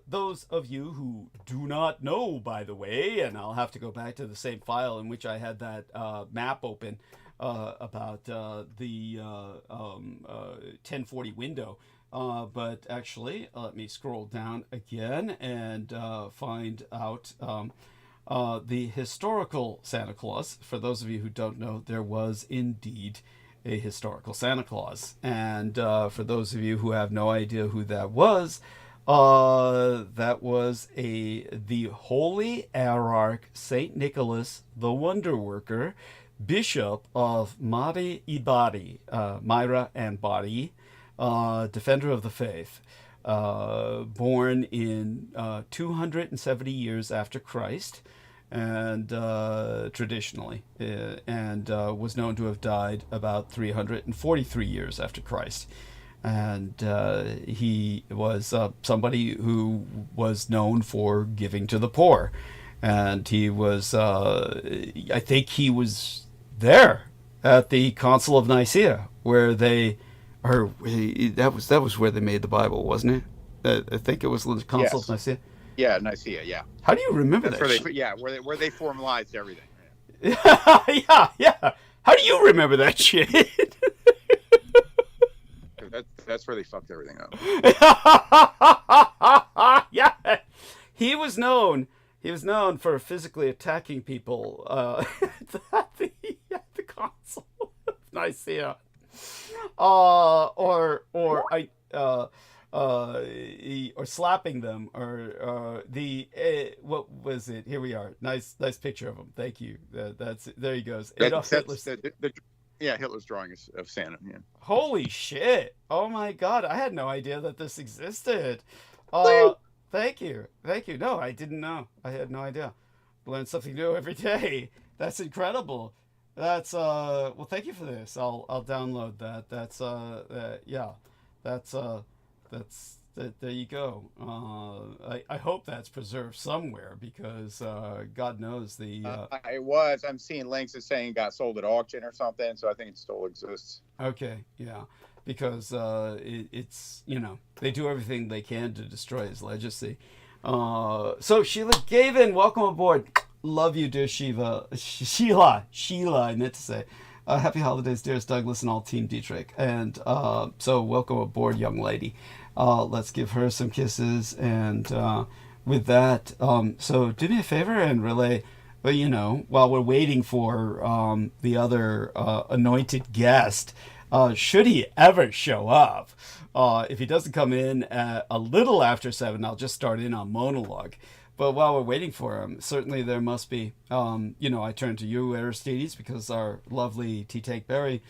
those of you who do not know, by the way, and I'll have to go back to the same file in which I had that map open about the 1040 window. But actually, let me scroll down again and find out the historical Santa Claus. For those of you who don't know, there was indeed a historical Santa Claus. And for those of you who have no idea who that was the Holy Hierarch Saint Nicholas the Wonder Worker, Bishop of Myra and Bari, defender of the faith, born in 270 years after Christ, and traditionally, and was known to have died about 343 years after Christ. And he was somebody who was known for giving to the poor. And he was, I think he was there at the Council of Nicaea, where that was where they made the Bible, wasn't it? I think it was the Council of Nicaea. Yeah, Nicaea. Yeah. How do you remember That's that? where they formalized everything. Yeah. Yeah. How do you remember that shit? That's where they fucked everything up. Yeah. He was known for physically attacking people at the Council of Nicaea. Or slapping them, or what was it? Here we are. Nice picture of him. Thank you. There he goes. Hitler's drawing of Santa. Yeah. Holy shit! Oh my god! I had no idea that this existed. Thank you. No, I didn't know. I had no idea. Learn something new every day. That's incredible. That's well, thank you for this. I'll download that. There you go. I hope that's preserved somewhere, because God knows I'm seeing links that saying it got sold at auction or something, so I think it still exists. Okay, yeah, because it's they do everything they can to destroy his legacy. So Sheila Gavin, welcome aboard. Love you, dear Sheila, I meant to say. Happy holidays, dearest Douglas and all Team Dietrich. And so welcome aboard, young lady. Let's give her some kisses. And with that, so do me a favor and relay, while we're waiting for the other anointed guest, should he ever show up, if he doesn't come in at a little after 7, I'll just start in on monologue. But while we're waiting for him, certainly there must be, I turn to you, Aristides, because our lovely T-Tank Berry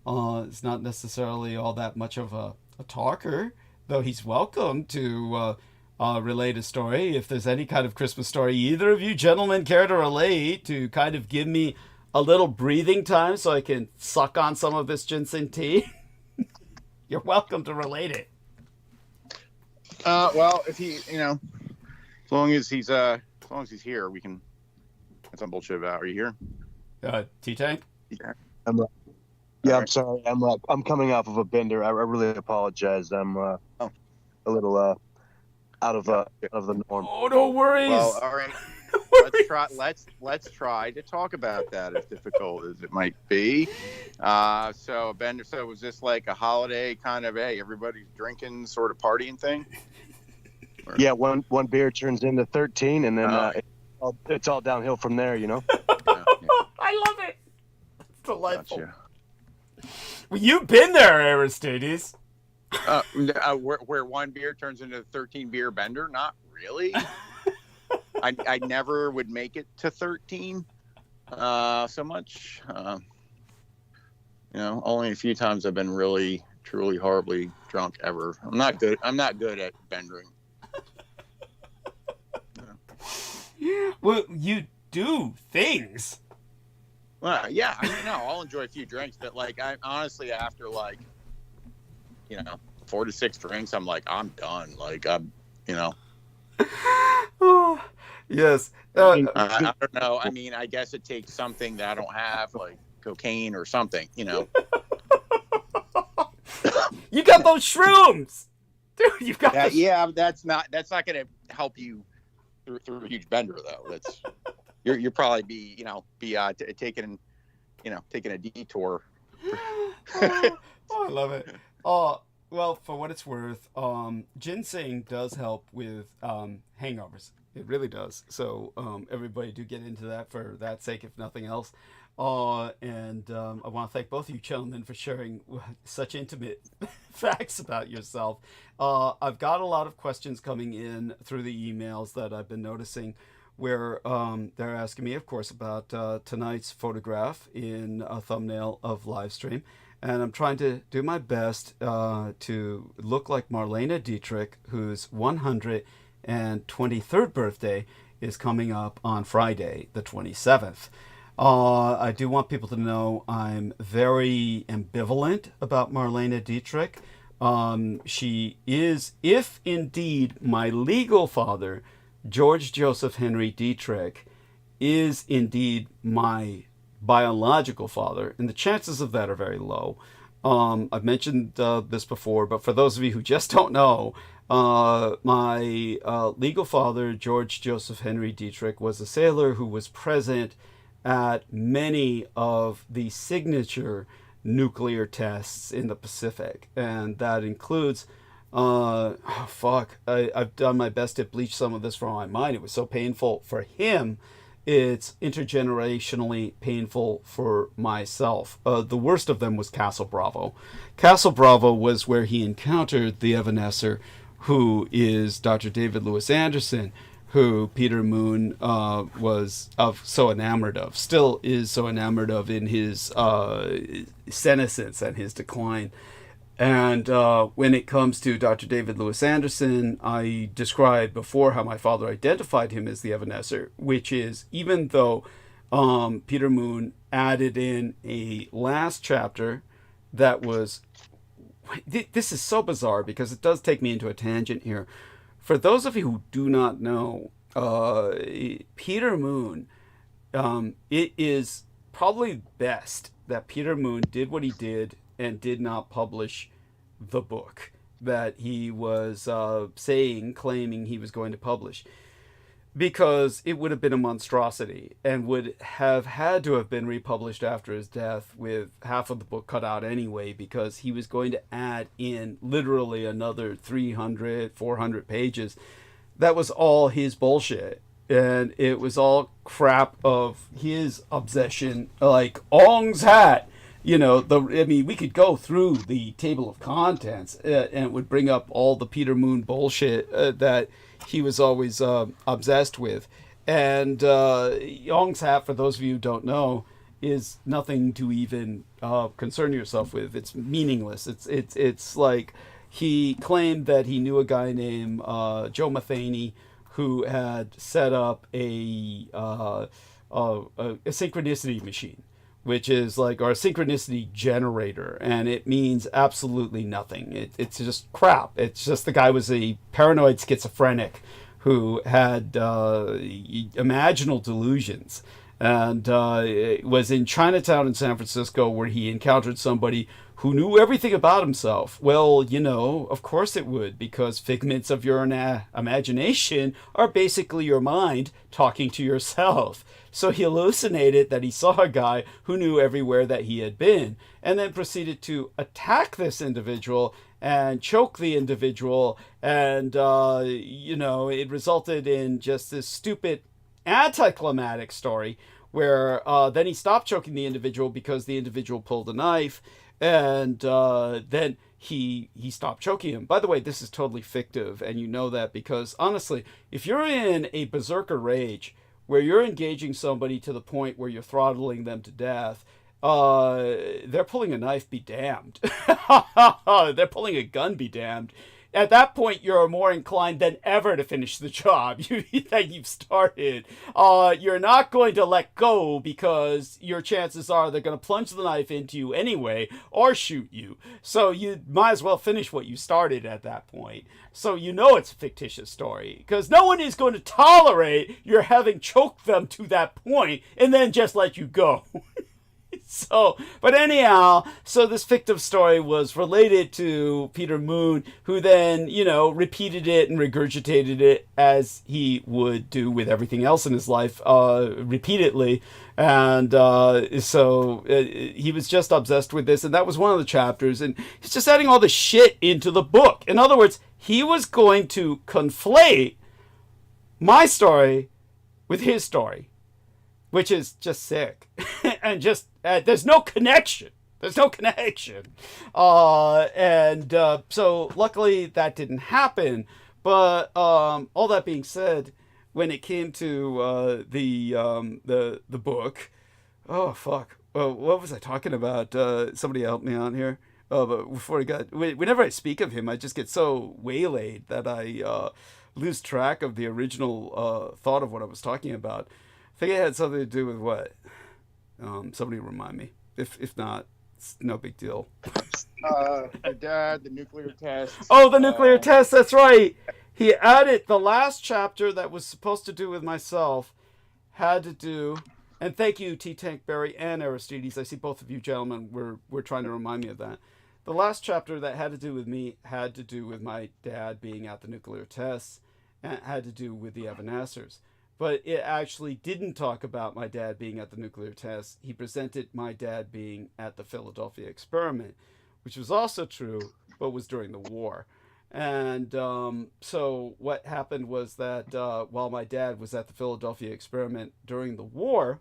is not necessarily all that much of a talker, though he's welcome to relate a story. If there's any kind of Christmas story either of you gentlemen care to relate, to kind of give me a little breathing time so I can suck on some of this ginseng tea, you're welcome to relate it. Well, if he, as long as he's here, we can have some bullshit about. Are you here? T-Tank? Yeah. Yeah, I'm sorry. I'm coming off of a bender. I really apologize. I'm a little out of the norm. Oh, no worries. Well, all right. Let's try to talk about that, as difficult as it might be. So bender. So was this like a holiday kind of, hey, everybody's drinking sort of partying thing? Or? Yeah, one beer turns into 13, and then it's all downhill from there. I love it. It's delightful. Gotcha. Well, you've been there, Aristides. Where one beer turns into a 13 beer bender? Not really. I never would make it to 13 so much. Only a few times I've been really, truly, horribly drunk ever. I'm not good at bendering. Well, you do things. Well, yeah, I'll enjoy a few drinks, but I honestly, after 4 to 6 drinks, I'm like, I'm done. Oh, yes. I don't know. I mean, I guess it takes something that I don't have, like cocaine or something. You got those shrooms, dude. You got that. Yeah, that's not going to help you through a huge bender, though. That's you're probably taking a detour. I love it. Well, for what it's worth, ginseng does help with hangovers. It really does. So everybody do get into that for that sake, if nothing else. And I want to thank both of you gentlemen for sharing such intimate facts about yourself. I've got a lot of questions coming in through the emails that I've been noticing, where they're asking me, of course, about tonight's photograph in a thumbnail of Livestream. And I'm trying to do my best to look like Marlene Dietrich, whose 123rd birthday is coming up on Friday, the 27th. I do want people to know I'm very ambivalent about Marlene Dietrich. She is, if indeed my legal father, George Joseph Henry Dietrich, is indeed my biological father, and the chances of that are very low. I've mentioned this before, but for those of you who just don't know, my legal father, George Joseph Henry Dietrich, was a sailor who was present at many of the signature nuclear tests in the Pacific, and that includes I've done my best to bleach some of this from my mind. It was so painful for him, it's intergenerationally painful for myself. The worst of them was Castle Bravo. Castle Bravo was where he encountered the Evanescer, who is Dr. David Lewis Anderson, who Peter Moon was so enamored of, still is so enamored of in his senescence and his decline. And when it comes to Dr. David Lewis Anderson, I described before how my father identified him as the Evanescer, which is, even though Peter Moon added in a last chapter that was... This is so bizarre because it does take me into a tangent here. For those of you who do not know, Peter Moon, it is probably best that Peter Moon did what he did and did not publish the book that he was claiming he was going to publish, because it would have been a monstrosity and would have had to have been republished after his death with half of the book cut out anyway, because he was going to add in literally another 300, 400 pages. That was all his bullshit. And it was all crap of his obsession, like Ong's hat. You know, we could go through the table of contents and it would bring up all the Peter Moon bullshit that he was always obsessed with. And Ong's hat, for those of you who don't know, is nothing to even concern yourself with. It's meaningless. It's like he claimed that he knew a guy named Joe Matheny who had set up a synchronicity machine, which is like our synchronicity generator, and it means absolutely nothing. It's just crap. It's just the guy was a paranoid schizophrenic who had imaginal delusions, and was in Chinatown in San Francisco, where he encountered somebody who knew everything about himself. Well, you know, of course it would, because figments of your imagination are basically your mind talking to yourself. So he hallucinated that he saw a guy who knew everywhere that he had been, and then proceeded to attack this individual and choke the individual. And, it resulted in just this stupid anticlimactic story where then he stopped choking the individual because the individual pulled a knife, and then he stopped choking him. By the way, this is totally fictive, and you know that because, honestly, if you're in a berserker rage where you're engaging somebody to the point where you're throttling them to death, they're pulling a knife, be damned. They're pulling a gun, be damned. At that point, you're more inclined than ever to finish the job that you've started. You're not going to let go, because your chances are they're going to plunge the knife into you anyway or shoot you. So you might as well finish what you started at that point. So you know it's a fictitious story, because no one is going to tolerate your having choked them to that point and then just let you go. So, but anyhow, so this fictive story was related to Peter Moon, who then, repeated it and regurgitated it as he would do with everything else in his life, repeatedly. And so he was just obsessed with this, and that was one of the chapters, and he's just adding all the shit into the book. In other words, he was going to conflate my story with his story, which is just sick. And just, there's no connection. There's no connection. So luckily that didn't happen. But all that being said, when it came to the book, oh, fuck. What was I talking about? Somebody help me out here. But before whenever I speak of him, I just get so waylaid that I lose track of the original thought of what I was talking about. I think it had something to do with what? Somebody remind me. If not, it's no big deal. Your dad, the nuclear test. Oh, the nuclear test, that's right. He added the last chapter that was supposed to do with myself had to do, and thank you, T. Tankberry and Aristides. I see both of you gentlemen were trying to remind me of that. The last chapter that had to do with me had to do with my dad being at the nuclear tests, and it had to do with the Evanescers. But it actually didn't talk about my dad being at the nuclear tests. He presented my dad being at the Philadelphia experiment, which was also true, but was during the war. And so what happened was that while my dad was at the Philadelphia experiment during the war,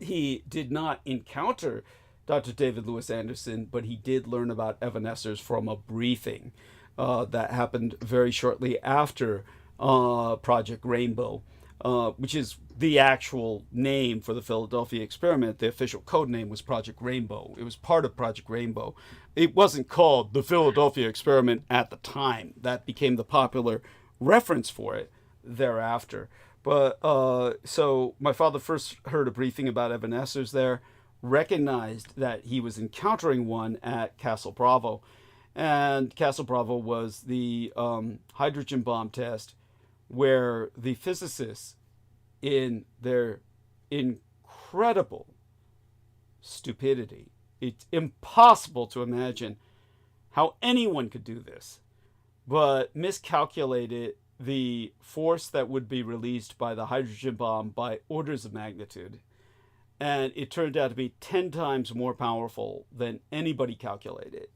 he did not encounter Dr. David Lewis Anderson, but he did learn about Evanescers from a briefing that happened very shortly after Project Rainbow, which is the actual name for the Philadelphia experiment. The official code name was Project Rainbow. It was part of Project Rainbow. It wasn't called the Philadelphia experiment at the time. That became the popular reference for it thereafter. But so my father first heard a briefing about Evanescers there, recognized that he was encountering one at Castle Bravo. And Castle Bravo was the hydrogen bomb test where the physicists, in their incredible stupidity, it's impossible to imagine how anyone could do this, but miscalculated the force that would be released by the hydrogen bomb by orders of magnitude. And it turned out to be 10 times more powerful than anybody calculated.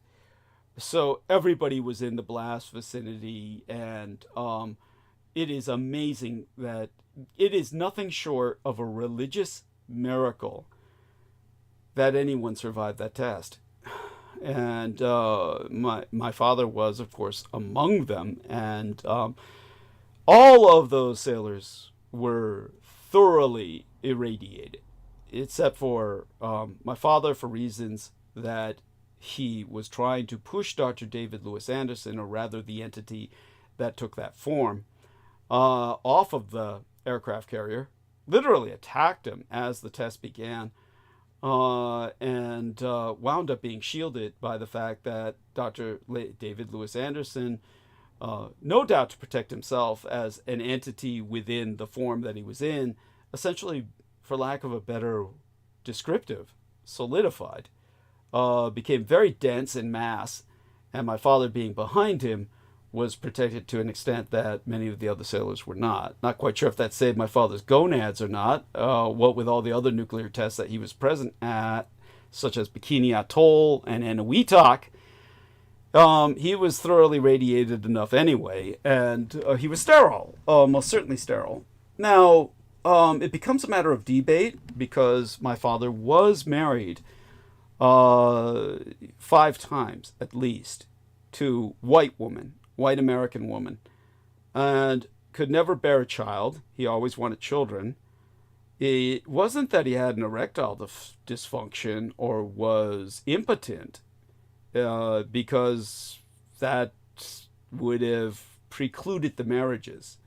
So everybody was in the blast vicinity, and it is amazing that it is nothing short of a religious miracle that anyone survived that test. And my father was, of course, among them. And all of those sailors were thoroughly irradiated, except for my father, for reasons that he was trying to push Dr. David Lewis Anderson, or rather the entity that took that form, off of the aircraft carrier, literally attacked him as the test began, and wound up being shielded by the fact that Dr. David Lewis Anderson, no doubt to protect himself as an entity within the form that he was in, essentially, for lack of a better descriptive, solidified, became very dense in mass, and my father being behind him was protected to an extent that many of the other sailors were not. Not quite sure if that saved my father's gonads or not, what with all the other nuclear tests that he was present at, such as Bikini Atoll and Eniwetok. He was thoroughly radiated enough anyway, and he was sterile, most certainly sterile. Now, it becomes a matter of debate, because my father was married 5 times at least to white American woman, and could never bear a child. He always wanted children. It wasn't that he had an erectile dysfunction or was impotent, because that would have precluded the marriages.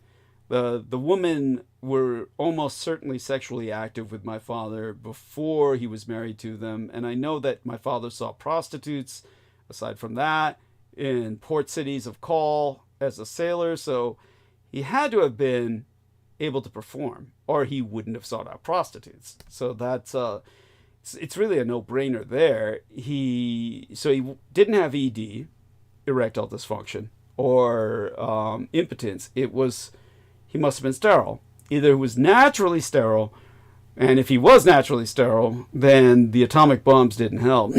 The women were almost certainly sexually active with my father before he was married to them, and I know that my father saw prostitutes, aside from that, in port cities of call as a sailor, so he had to have been able to perform, or he wouldn't have sought out prostitutes. So that's it's really a no-brainer there. So he didn't have ED, erectile dysfunction, or impotence. He must have been sterile. Either he was naturally sterile, and if he was naturally sterile, then the atomic bombs didn't help.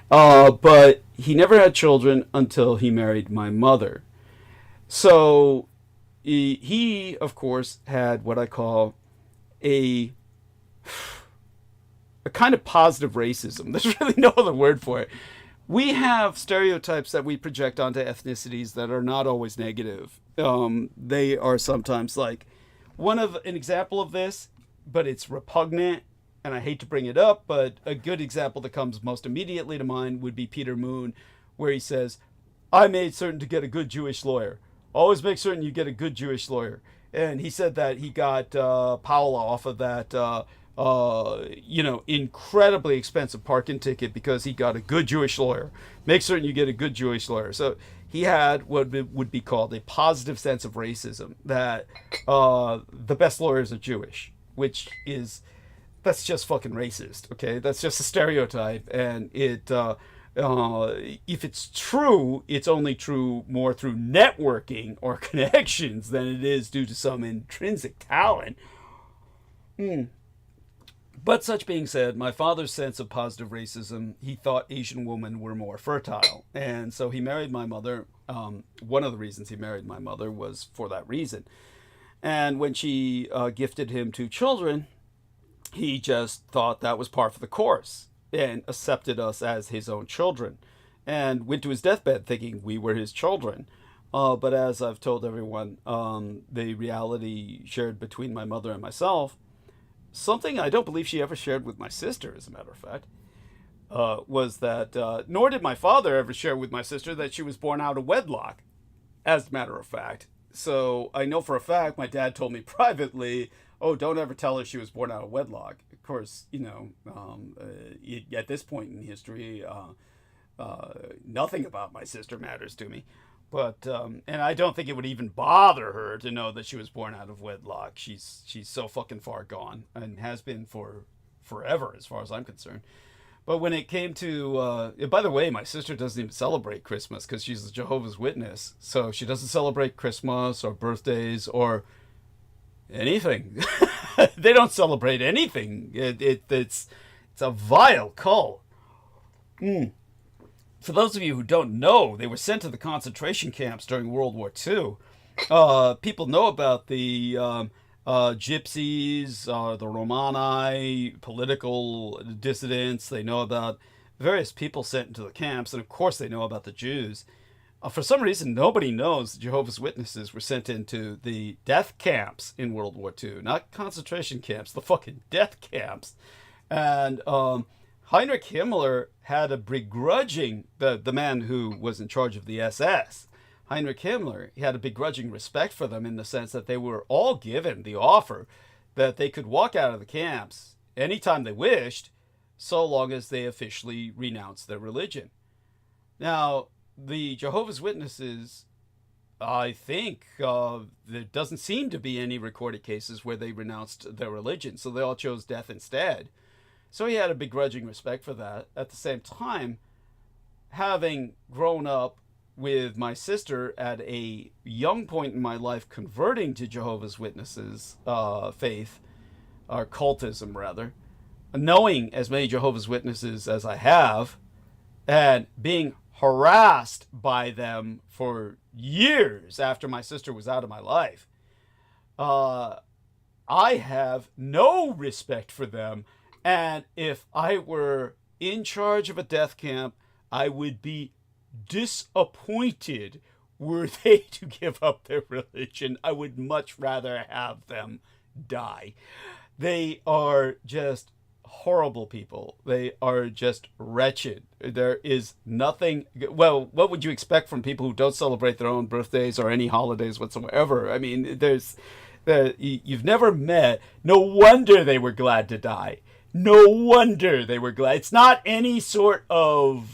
But he never had children until he married my mother. So he, of course, had what I call a kind of positive racism. There's really no other word for it. We have stereotypes that we project onto ethnicities that are not always negative. They are sometimes like, an example of this, but it's repugnant, and I hate to bring it up, but a good example that comes most immediately to mind would be Peter Moon, where he says, "I made certain to get a good Jewish lawyer." always make certain you get a good Jewish lawyer. And he said that he got Paula off of that, incredibly expensive parking ticket because he got a good Jewish lawyer. Make certain you get a good Jewish lawyer. So he had what would be called a positive sense of racism, that the best lawyers are Jewish, which is, that's just fucking racist, okay? That's just a stereotype, and it, if it's true, it's only true more through networking or connections than it is due to some intrinsic talent. But such being said, my father's sense of positive racism, he thought Asian women were more fertile. And so he married my mother. One of the reasons he married my mother was for that reason. And when she gifted him 2 children, he just thought that was par for the course and accepted us as his own children and went to his deathbed thinking we were his children. But as I've told everyone, the reality shared between my mother and myself, something I don't believe she ever shared with my sister, as a matter of fact, was that, nor did my father ever share with my sister that she was born out of wedlock, as a matter of fact. So I know for a fact my dad told me privately, oh, don't ever tell her she was born out of wedlock. Of course, at this point in history, nothing about my sister matters to me. But, and I don't think it would even bother her to know that she was born out of wedlock. She's so fucking far gone and has been for forever, as far as I'm concerned. But when it came to, by the way, my sister doesn't even celebrate Christmas because she's a Jehovah's Witness. So she doesn't celebrate Christmas or birthdays or anything. They don't celebrate anything. It's a vile cult. For those of you who don't know, they were sent to the concentration camps during World War II. People know about the gypsies, the Romani, political dissidents. They know about various people sent into the camps, and of course they know about the Jews. For some reason, nobody knows Jehovah's Witnesses were sent into the death camps in World War II. Not concentration camps, the fucking death camps. And Heinrich Himmler had a begrudging, the man who was in charge of the SS, Heinrich Himmler, he had a begrudging respect for them in the sense that they were all given the offer that they could walk out of the camps anytime they wished, so long as they officially renounced their religion. Now, the Jehovah's Witnesses, I think there doesn't seem to be any recorded cases where they renounced their religion, so they all chose death instead. So he had a begrudging respect for that. At the same time, having grown up with my sister at a young point in my life converting to Jehovah's Witnesses faith, or cultism rather, knowing as many Jehovah's Witnesses as I have, and being harassed by them for years after my sister was out of my life, I have no respect for them. And if I were in charge of a death camp, I would be disappointed were they to give up their religion. I would much rather have them die. They are just horrible people. They are just wretched. There is nothing, well, what would you expect from people who don't celebrate their own birthdays or any holidays whatsoever? I mean, you've never met, no wonder they were glad to die. No wonder they were glad. It's not any sort of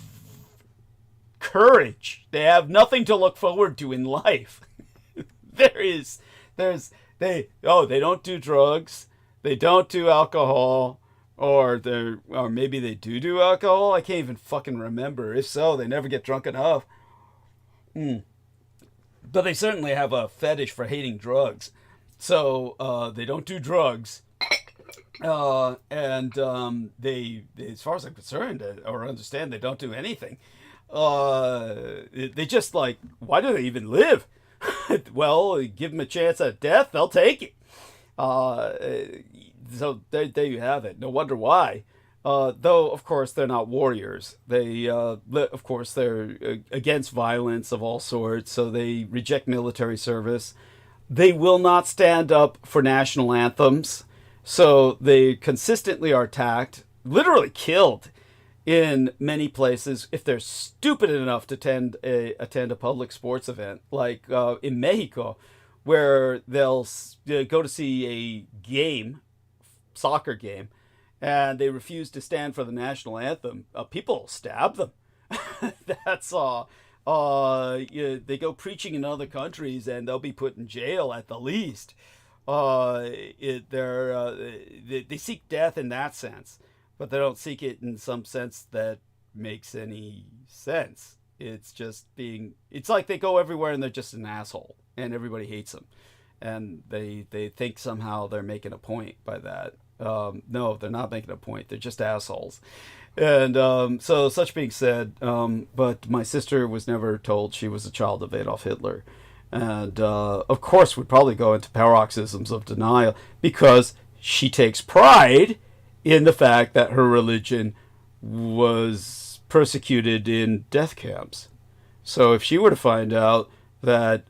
courage. They have nothing to look forward to in life. They don't do drugs. They don't do alcohol. Or maybe they do alcohol. I can't even fucking remember. If so, they never get drunk enough. But they certainly have a fetish for hating drugs. So they don't do drugs. They, as far as I'm concerned or understand, they don't do anything. They just like, why do they even live? Well, give them a chance at death, they'll take it. So there you have it. No wonder why. Though, of course, they're not warriors. They, of course, they're against violence of all sorts, so they reject military service. They will not stand up for national anthems. So they consistently are attacked, literally killed in many places, if they're stupid enough to attend a public sports event, like in Mexico, where they'll go to see a game, soccer game, and they refuse to stand for the national anthem, people will stab them. That's they go preaching in other countries, and they'll be put in jail at the least. They seek death in that sense, but they don't seek it in some sense that makes any sense. It's just it's like they go everywhere and they're just an asshole, and everybody hates them, and they think somehow they're making a point by that. No, they're not making a point. They're just assholes. And so, such being said, but my sister was never told she was a child of Adolf Hitler. And, of course, would probably go into paroxysms of denial because she takes pride in the fact that her religion was persecuted in death camps. So if she were to find out that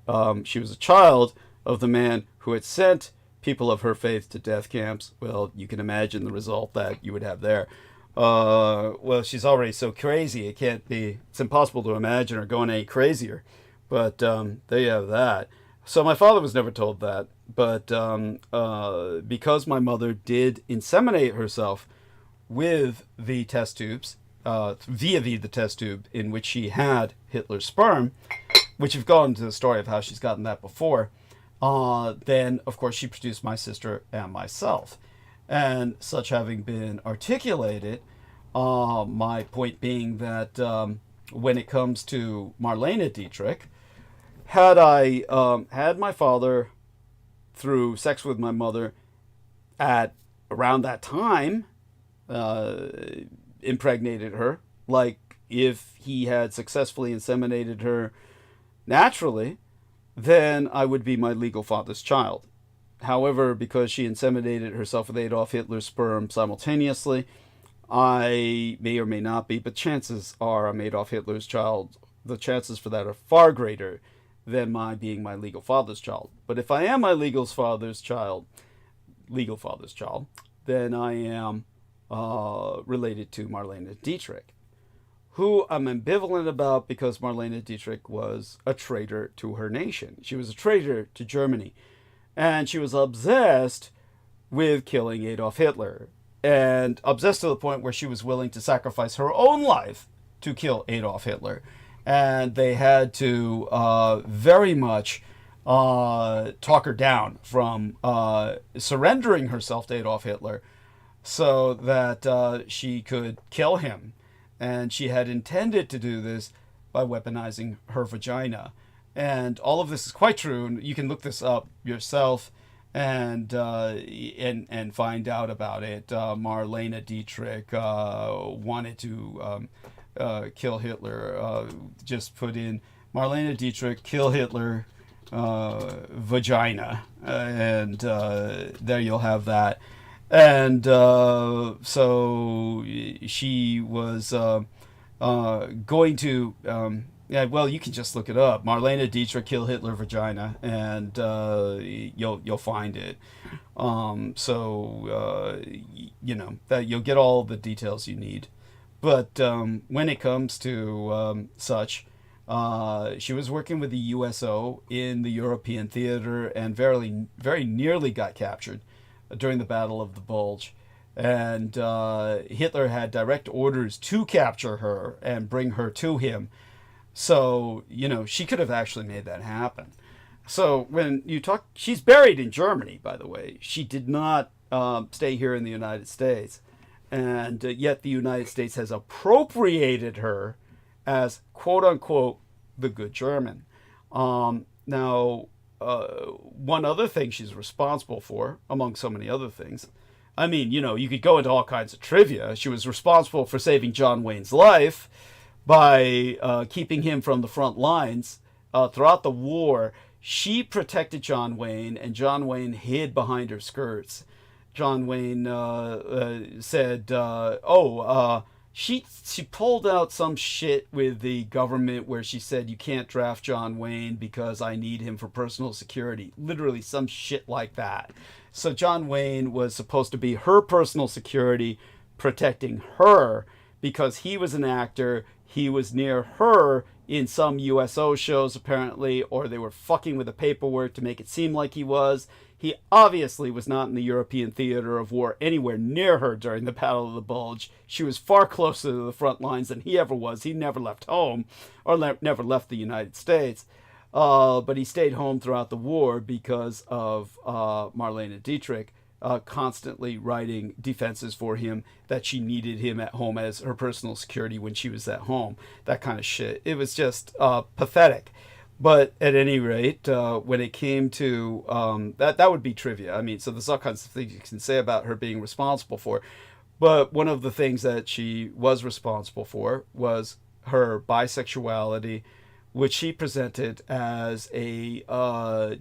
she was a child of the man who had sent people of her faith to death camps, well, you can imagine the result that you would have there. Well, she's already so crazy, it's impossible to imagine her going any crazier. But there you have that. So my father was never told that. But because my mother did inseminate herself with the test tubes, via the test tube in which she had Hitler's sperm, which have gone into the story of how she's gotten that before, then, of course, she produced my sister and myself. And such having been articulated, my point being that when it comes to Marlene Dietrich, had I had my father, through sex with my mother, at around that time, impregnated her, like if he had successfully inseminated her naturally, then I would be my legal father's child. However, because she inseminated herself with Adolf Hitler's sperm simultaneously, I may or may not be, but chances are I'm Adolf Hitler's child. The chances for that are far greater than my being my legal father's child. But if I am my legal father's child, then I am related to Marlene Dietrich, who I'm ambivalent about because Marlene Dietrich was a traitor to her nation. She was a traitor to Germany. And she was obsessed with killing Adolf Hitler. And obsessed to the point where she was willing to sacrifice her own life to kill Adolf Hitler. And they had to very much talk her down from surrendering herself to Adolf Hitler so that she could kill him. And she had intended to do this by weaponizing her vagina. And all of this is quite true. You can look this up yourself and find out about it. Marlene Dietrich wanted to kill Hitler. Just put in Marlene Dietrich kill Hitler vagina, and there you'll have that. And so she was going to. Yeah, well, you can just look it up. Marlene Dietrich kill Hitler vagina, and you'll find it. You know that you'll get all the details you need. But when it comes to such, she was working with the USO in the European theater, and very nearly got captured during the Battle of the Bulge. And Hitler had direct orders to capture her and bring her to him. So, you know, she could have actually made that happen. So when you talk, she's buried in Germany, by the way. She did not stay here in the United States. And yet the United States has appropriated her as, quote unquote, the good German. Now, one other thing she's responsible for, among so many other things, I mean, you know, you could go into all kinds of trivia. She was responsible for saving John Wayne's life by keeping him from the front lines throughout the war. She protected John Wayne, and John Wayne hid behind her skirts. John Wayne said, she pulled out some shit with the government where she said, you can't draft John Wayne because I need him for personal security. Literally some shit like that. So John Wayne was supposed to be her personal security, protecting her, because he was an actor. He was near her in some USO shows, apparently, or they were fucking with the paperwork to make it seem like he was. He obviously was not in the European theater of war anywhere near her during the Battle of the Bulge. She was far closer to the front lines than he ever was. He never left home, or never left the United States. But he stayed home throughout the war because of Marlene Dietrich constantly writing defenses for him that she needed him at home as her personal security when she was at home. That kind of shit. It was just pathetic. But at any rate, when it came to that would be trivia. I mean, so there's all kinds of things you can say about her being responsible for. But one of the things that she was responsible for was her bisexuality, which she presented as a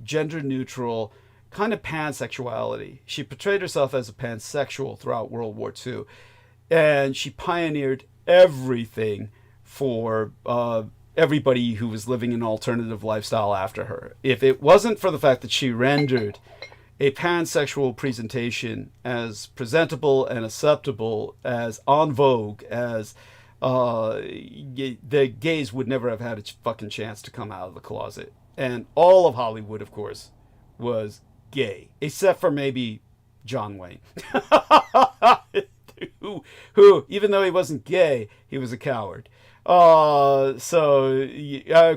gender-neutral kind of pansexuality. She portrayed herself as a pansexual throughout World War II. And she pioneered everything for everybody who was living an alternative lifestyle after her. If it wasn't for the fact that she rendered a pansexual presentation as presentable and acceptable, as en vogue, as the gays would never have had a fucking chance to come out of the closet. And all of Hollywood, of course, was gay, except for maybe John Wayne, who, even though he wasn't gay, he was a coward. Of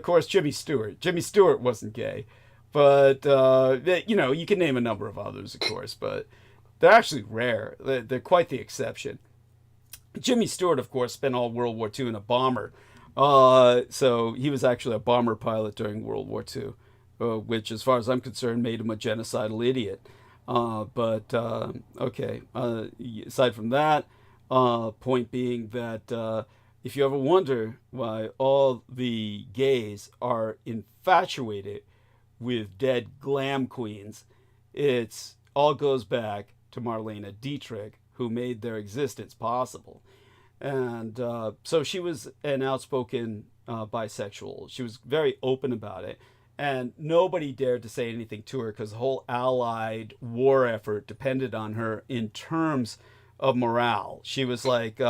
course, Jimmy Stewart wasn't gay, but you can name a number of others, of course, but they're actually rare. They're quite the exception. Jimmy Stewart, of course, spent all World War II in a bomber, so he was actually a bomber pilot during World War II. Which, as far as I'm concerned, made him a genocidal idiot. Okay. Aside from that, point being that if you ever wonder why all the gays are infatuated with dead glam queens, it all goes back to Marlene Dietrich, who made their existence possible. And so she was an outspoken bisexual. She was very open about it. And nobody dared to say anything to her because the whole Allied war effort depended on her in terms of morale. She was like,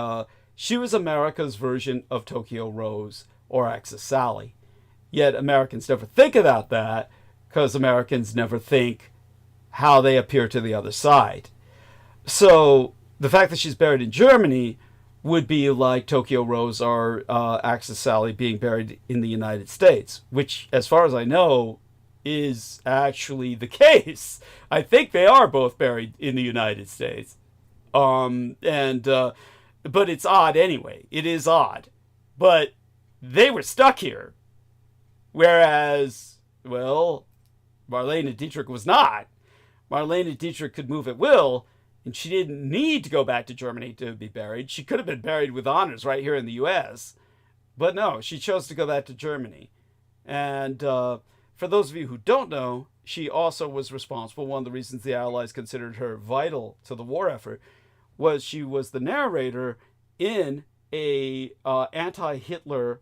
she was America's version of Tokyo Rose or Axis Sally. Yet Americans never think about that because Americans never think how they appear to the other side. So the fact that she's buried in Germany would be like Tokyo Rose or Axis Sally being buried in the United States, which, as far as I know, is actually the case. I think they are both buried in the United States. But it's odd anyway. It is odd. But they were stuck here. Whereas, well, Marlene Dietrich was not. Marlene Dietrich could move at will, and she didn't need to go back to Germany to be buried. She could have been buried with honors right here in the U.S. But no, she chose to go back to Germany. And for those of you who don't know, she also was responsible. One of the reasons the Allies considered her vital to the war effort was she was the narrator in a anti-Hitler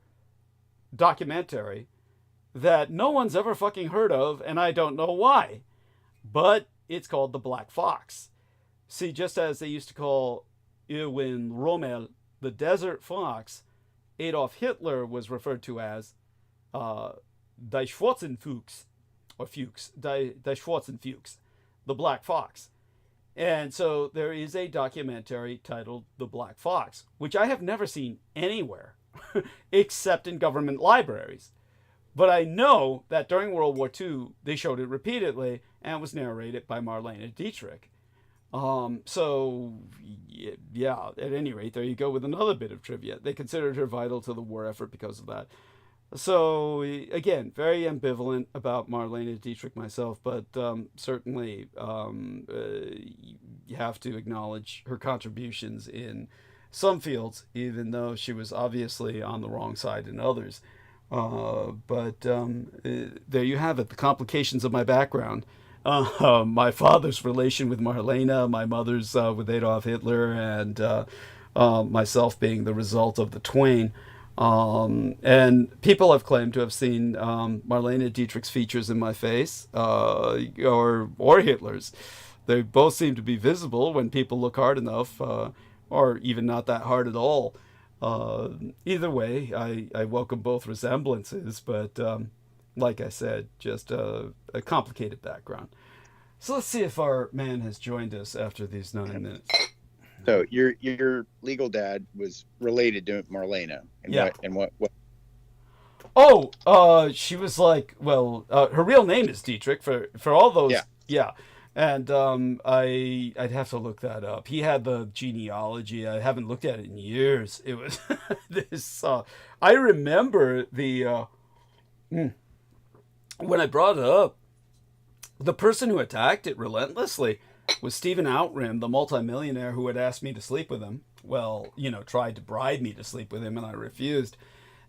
documentary that no one's ever fucking heard of, and I don't know why. But it's called The Black Fox. See, just as they used to call Erwin Rommel the Desert Fox, Adolf Hitler was referred to as Die Schwarzenfuchs, or Fuchs, Die Schwarzenfuchs, the Black Fox. And so there is a documentary titled The Black Fox, which I have never seen anywhere except in government libraries. But I know that during World War II, they showed it repeatedly and was narrated by Marlene Dietrich. So, yeah, at any rate, there you go with another bit of trivia. They considered her vital to the war effort because of that. So, again, very ambivalent about Marlene Dietrich myself, but certainly you have to acknowledge her contributions in some fields, even though she was obviously on the wrong side in others. But there you have it, the complications of my background. My father's relation with Marlene, my mother's with Adolf Hitler, and myself being the result of the twain. And people have claimed to have seen Marlene Dietrich's features in my face, or Hitler's. They both seem to be visible when people look hard enough, or even not that hard at all. Either way, I welcome both resemblances, but like I said, just a complicated background. So let's see if our man has joined us after these 9 minutes. So your legal dad was related to Marlena. Yeah. What? Oh, she was like, well, her real name is Dietrich for all those. Yeah. Yeah. And I'd have to look that up. He had the genealogy. I haven't looked at it in years. It was this. I remember the when I brought it up, the person who attacked it relentlessly was Stephen Outram, the multimillionaire who had asked me to sleep with him. Well, tried to bribe me to sleep with him, and I refused.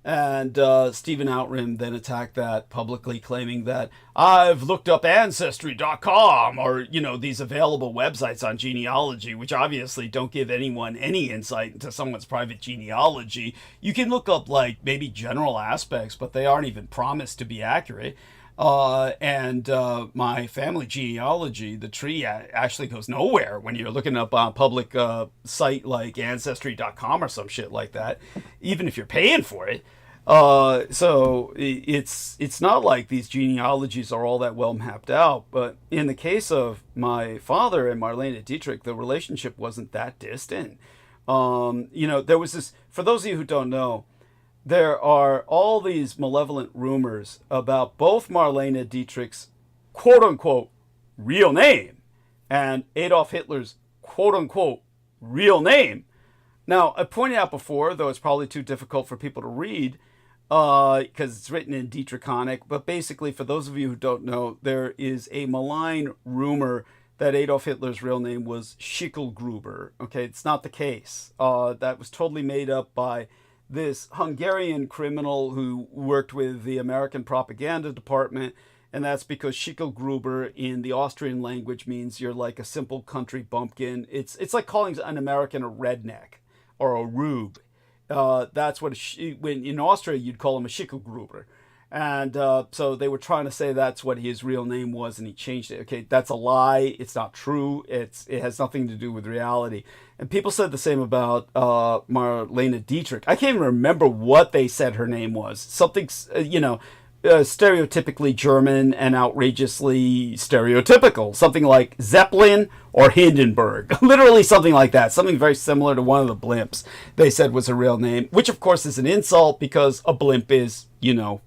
And Stephen Outram then attacked that publicly, claiming that I've looked up Ancestry.com or, these available websites on genealogy, which obviously don't give anyone any insight into someone's private genealogy. You can look up, maybe general aspects, but they aren't even promised to be accurate. And my family genealogy, the tree actually goes nowhere when you're looking up on a public site like Ancestry.com or some shit like that, even if you're paying for it. So it's not like these genealogies are all that well mapped out. But in the case of my father and Marlene Dietrich, the relationship wasn't that distant. There was this, for those of you who don't know, there are all these malevolent rumors about both Marlene Dietrich's quote-unquote real name and Adolf Hitler's quote-unquote real name. Now, I pointed out before, though it's probably too difficult for people to read because it's written in Dietrichonic, but basically, for those of you who don't know, there is a malign rumor that Adolf Hitler's real name was Schicklgruber. Okay, it's not the case. That was totally made up by this Hungarian criminal who worked with the American propaganda department, and that's because Schicklgruber in the Austrian language means you're like a simple country bumpkin. It's like calling an American a redneck or a rube. That's what when in Austria you'd call him a Schicklgruber. And so they were trying to say that's what his real name was, and he changed it. Okay, that's a lie. It's not true. It has nothing to do with reality. And people said the same about Marlene Dietrich. I can't even remember what they said her name was. Something, stereotypically German and outrageously stereotypical. Something like Zeppelin or Hindenburg. Literally something like that. Something very similar to one of the blimps they said was her real name, which of course is an insult because a blimp is,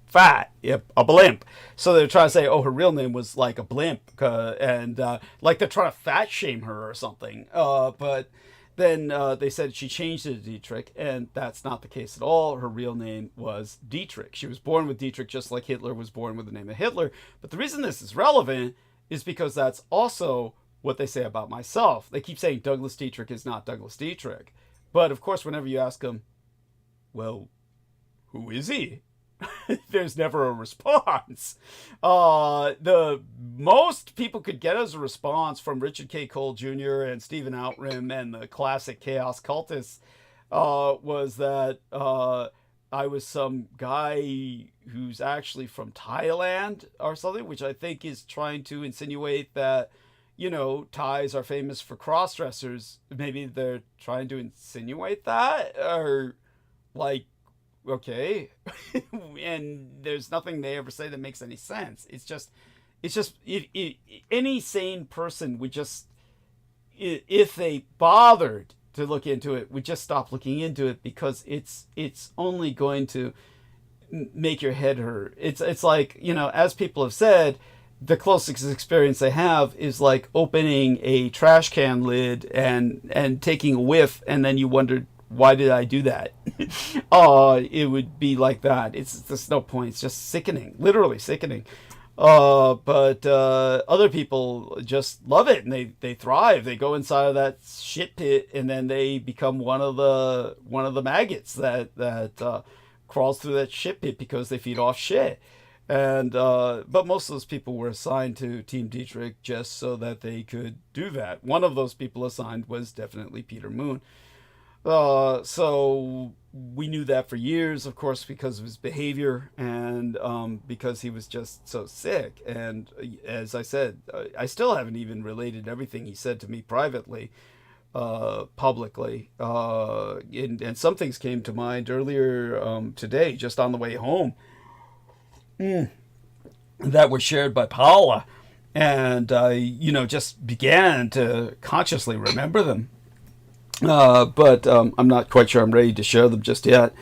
fat. Yep, a blimp. So they're trying to say, her real name was like a blimp. And like they're trying to fat shame her or something. But then they said she changed it to Dietrich, and that's not the case at all. Her real name was Dietrich. She was born with Dietrich just like Hitler was born with the name of Hitler. But the reason this is relevant is because that's also what they say about myself. They keep saying Douglas Dietrich is not Douglas Dietrich. But of course, whenever you ask them, well, who is he? There's never a response. The most people could get as a response from Richard K. Cole Jr. and Stephen Outram and the classic Chaos Cultists was that I was some guy who's actually from Thailand or something, which I think is trying to insinuate that, Thais are famous for cross-dressers. Maybe they're trying to insinuate that, or okay. And there's nothing they ever say that makes any sense. It's just any sane person would just, if they bothered to look into it, would just stop looking into it, because it's only going to make your head hurt. It's like, as people have said, the closest experience they have is like opening a trash can lid and taking a whiff, and then you wonder, why did I do that? It would be like that. There's no point. It's just sickening, literally sickening. But other people just love it, and they thrive. They go inside of that shit pit, and then they become one of the maggots that crawls through that shit pit because they feed off shit. And but most of those people were assigned to Team Dietrich just so that they could do that. One of those people assigned was definitely Peter Moon. So we knew that for years, of course, because of his behavior and because he was just so sick. And as I said, I still haven't even related everything he said to me privately. publicly. And some things came to mind earlier today, just on the way home, that were shared by Paula. And I, just began to consciously remember them. But I'm not quite sure I'm ready to share them just yet.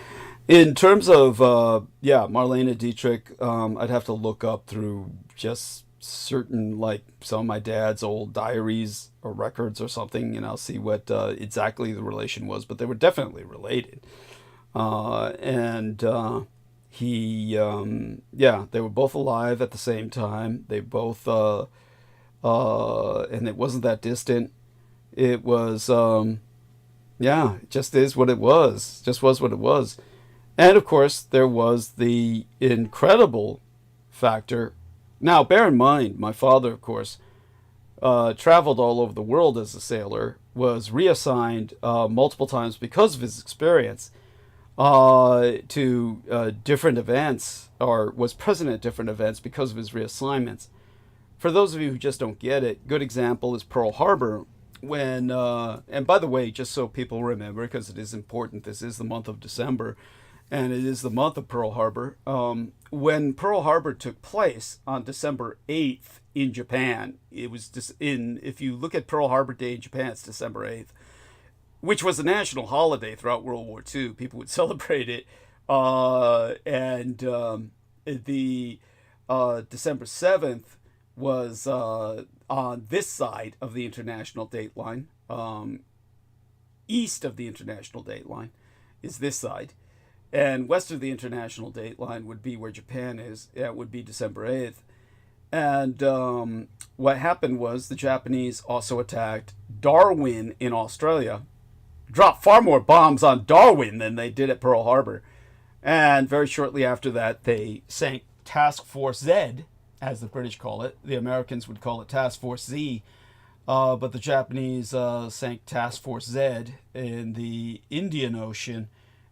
In terms of, Marlene Dietrich, I'd have to look up through just certain, like some of my dad's old diaries or records or something, and I'll see what exactly the relation was, but they were definitely related. He, they were both alive at the same time. They both, and it wasn't that distant. It was, it just is what it was. Just was what it was. And of course, there was the incredible factor. Now, bear in mind, my father, of course, traveled all over the world as a sailor, was reassigned multiple times because of his experience to different events, or was present at different events because of his reassignments. For those of you who just don't get it, good example is Pearl Harbor. When, and by the way, just so people remember, because it is important, this is the month of December, and it is the month of Pearl Harbor. When Pearl Harbor took place on December 8th in Japan, it was if you look at Pearl Harbor Day in Japan, it's December 8th, which was a national holiday throughout World War II. People would celebrate it. The December 7th was on this side of the international date line. East of the international date line is this side. And west of the international date line would be where Japan is. That would be December 8th. And what happened was the Japanese also attacked Darwin in Australia, dropped far more bombs on Darwin than they did at Pearl Harbor. And very shortly after that, they sank Task Force Z, as the British call it. The Americans would call it Task Force Z. But the Japanese sank Task Force Z in the Indian Ocean.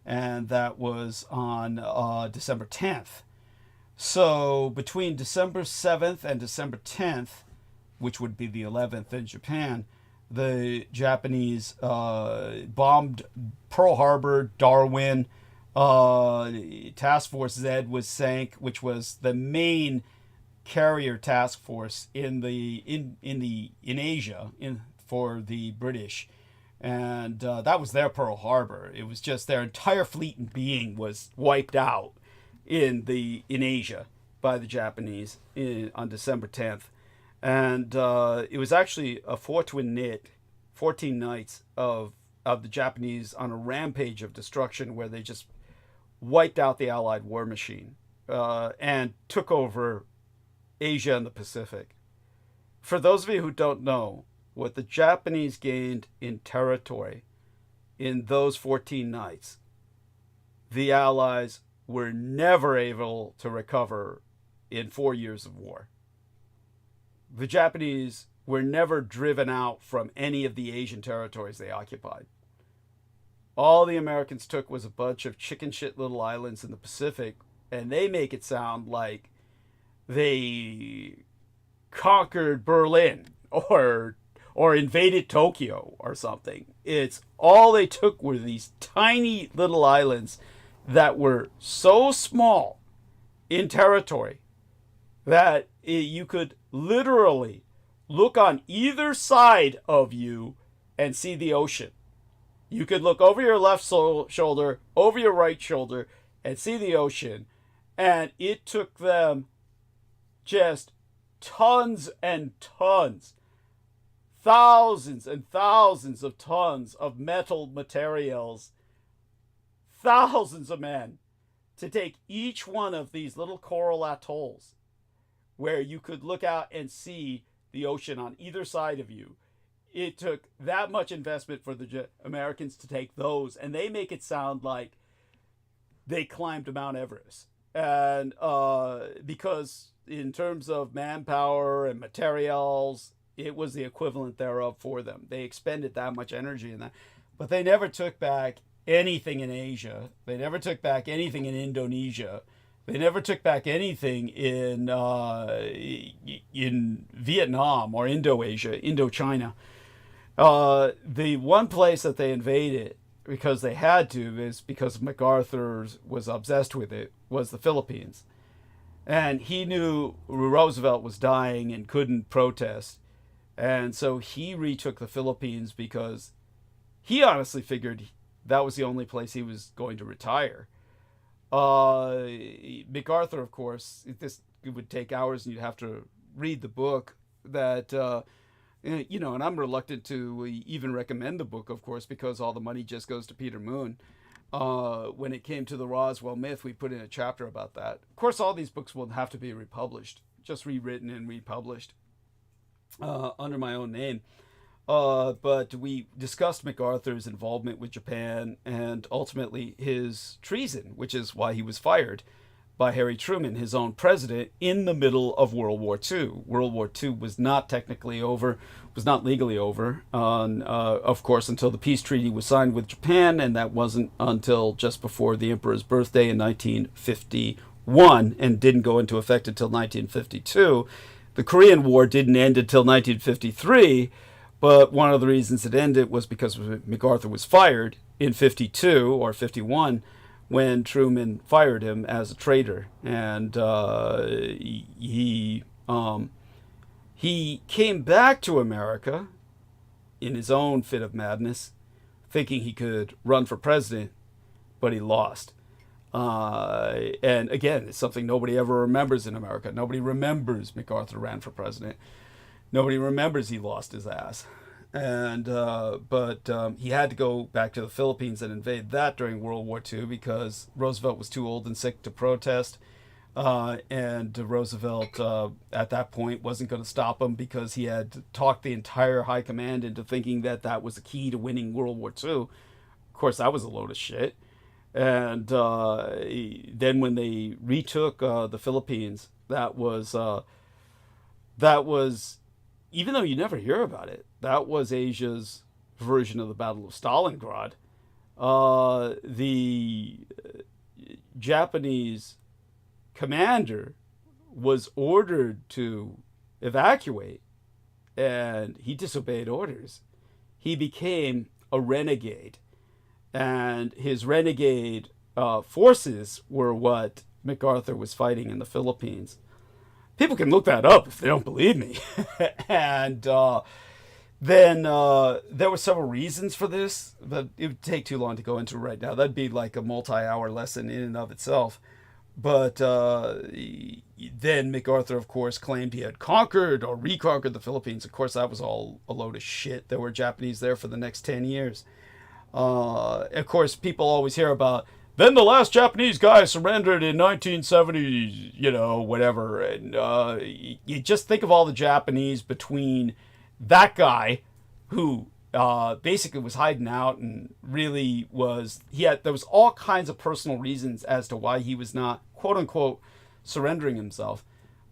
And that was on December 10th. So between December 7th and December 10th, which would be the 11th in Japan, the Japanese bombed Pearl Harbor, Darwin. Task Force Z was sank, which was the main carrier task force in Asia for the British. And that was their Pearl Harbor. It was just their entire fleet and being was wiped out in Asia by the Japanese on December 10th. And it was actually a 14 nights of the Japanese on a rampage of destruction where they just wiped out the Allied war machine and took over Asia and the Pacific. For those of you who don't know, what the Japanese gained in territory in those 14 nights, the Allies were never able to recover in 4 years of war. The Japanese were never driven out from any of the Asian territories they occupied. All the Americans took was a bunch of chicken shit little islands in the Pacific, and they make it sound like they conquered Berlin or invaded Tokyo or something. It's all they took were these tiny little islands that were so small in territory that you could literally look on either side of you and see the ocean. You could look over your left shoulder, over your right shoulder, and see the ocean. And it took them just tons and tons, thousands and thousands of tons of metal materials, thousands of men, to take each one of these little coral atolls where you could look out and see the ocean on either side of you. It took that much investment for the Americans to take those, and they make it sound like they climbed Mount Everest. And because in terms of manpower and materials, it was the equivalent thereof for them. They expended that much energy in that. But they never took back anything in Asia. They never took back anything in Indonesia. They never took back anything in Vietnam or Indochina. The one place that they invaded, because they had to, is because MacArthur was obsessed with it, was the Philippines. And he knew Roosevelt was dying and couldn't protest. And so he retook the Philippines because he honestly figured that was the only place he was going to retire. MacArthur, of course, it would take hours and you'd have to read the book that, and I'm reluctant to even recommend the book, of course, because all the money just goes to Peter Moon. When it came to the Roswell myth, we put in a chapter about that. Of course, all these books will have to be republished, just rewritten and republished under my own name. But we discussed MacArthur's involvement with Japan and ultimately his treason, which is why he was fired by Harry Truman, his own president, in the middle of World War II. World War II was not technically over, was not legally over, of course, until the peace treaty was signed with Japan, and that wasn't until just before the Emperor's birthday in 1951, and didn't go into effect until 1952. The Korean War didn't end until 1953, but one of the reasons it ended was because MacArthur was fired in 52 or 51 when Truman fired him as a traitor. And he came back to America in his own fit of madness, thinking he could run for president, but he lost. And again, it's something nobody ever remembers in America. Nobody remembers MacArthur ran for president. Nobody remembers he lost his ass. And but he had to go back to the Philippines and invade that during World War II because Roosevelt was too old and sick to protest. And Roosevelt at that point wasn't going to stop him because he had talked the entire high command into thinking that that was the key to winning World War II. Of course, that was a load of shit. And then when they retook the Philippines, that was, even though you never hear about it, that was Asia's version of the Battle of Stalingrad. The Japanese commander was ordered to evacuate, and he disobeyed orders. He became a renegade. And his renegade forces were what MacArthur was fighting in the Philippines. People can look that up if they don't believe me. And then there were several reasons for this, but it would take too long to go into right now. That'd be like a multi-hour lesson in and of itself. But then MacArthur, of course, claimed he had conquered or reconquered the Philippines. Of course, that was all a load of shit. There were Japanese there for the next 10 years. Of course, people always hear about, then the last Japanese guy surrendered in 1970, whatever. And you just think of all the Japanese between that guy who basically was hiding out and really was, there was all kinds of personal reasons as to why he was not, quote unquote, surrendering himself.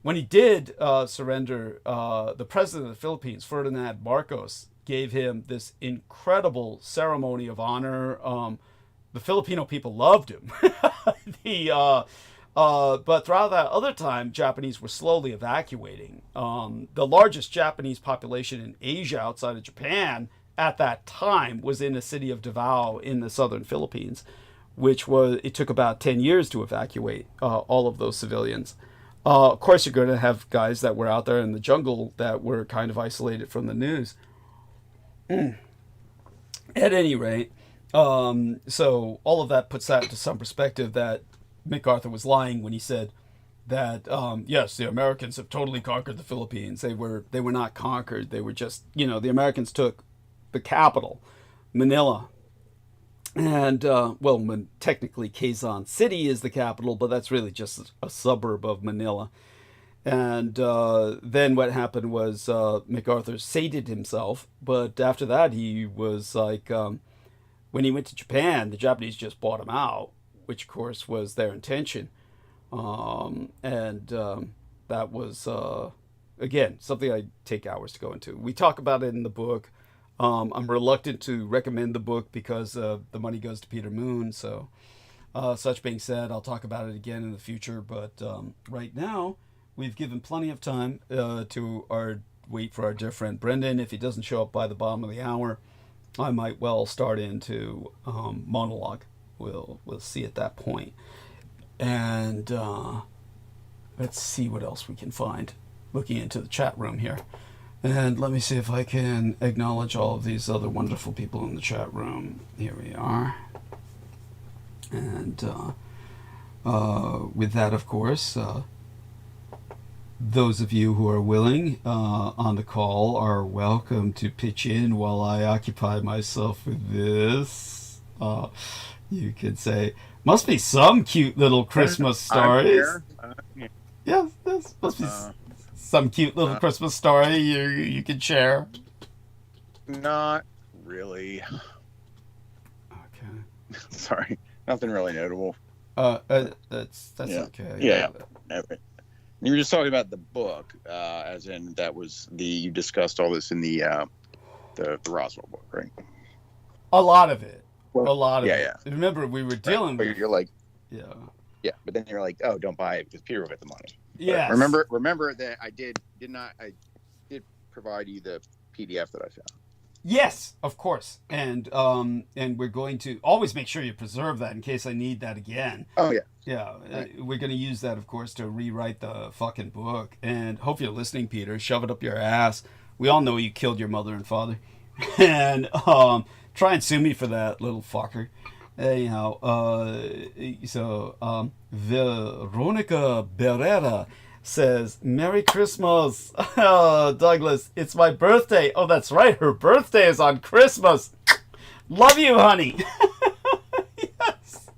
When he did surrender, the president of the Philippines, Ferdinand Marcos, gave him this incredible ceremony of honor. The Filipino people loved him. But throughout that other time, Japanese were slowly evacuating. The largest Japanese population in Asia outside of Japan at that time was in the city of Davao in the southern Philippines, it took about 10 years to evacuate all of those civilians. Of course, you're going to have guys that were out there in the jungle that were kind of isolated from the news. At any rate, so all of that puts that into some perspective that MacArthur was lying when he said that, yes, the Americans have totally conquered the Philippines. They were not conquered. They were just, the Americans took the capital, Manila. And, technically Quezon City is the capital, but that's really just a suburb of Manila. And then what happened was MacArthur sated himself, but after that he was like, when he went to Japan, the Japanese just bought him out, which of course was their intention. That was, again, something I take hours to go into. We talk about it in the book. I'm reluctant to recommend the book because the money goes to Peter Moon. So such being said, I'll talk about it again in the future. But right now, we've given plenty of time to our wait for our dear friend Brendan. If he doesn't show up by the bottom of the hour, I might well start into monologue. We'll see at that point. And let's see what else we can find. Looking into the chat room here. And let me see if I can acknowledge all of these other wonderful people in the chat room. Here we are. And with that, of course, those of you who are willing on the call are welcome to pitch in while I occupy myself with this. You could say, must be some cute little Christmas stories. Yes, this must be some cute little Christmas story you could share. Not really. Okay. Sorry, nothing really notable. That's okay. Yeah. You were just talking about the book, as in that was you discussed all this in the Roswell book, right? A lot of it. Well, a lot of it. Yeah. Remember, we were dealing with. You're like, yeah, but then you're like, oh, don't buy it because Peter will get the money. Yeah. Remember that I did provide you the PDF that I found. Yes, of course, and we're going to always make sure you preserve that in case I need that again. Oh yeah. Yeah, we're going to use that, of course, to rewrite the fucking book. And hope you're listening, Peter. Shove it up your ass. We all know you killed your mother and father. And try and sue me for that, little fucker. Anyhow, Veronica Berrera says, Merry Christmas. Douglas, it's my birthday. Oh, that's right. Her birthday is on Christmas. Love you, honey. Yes.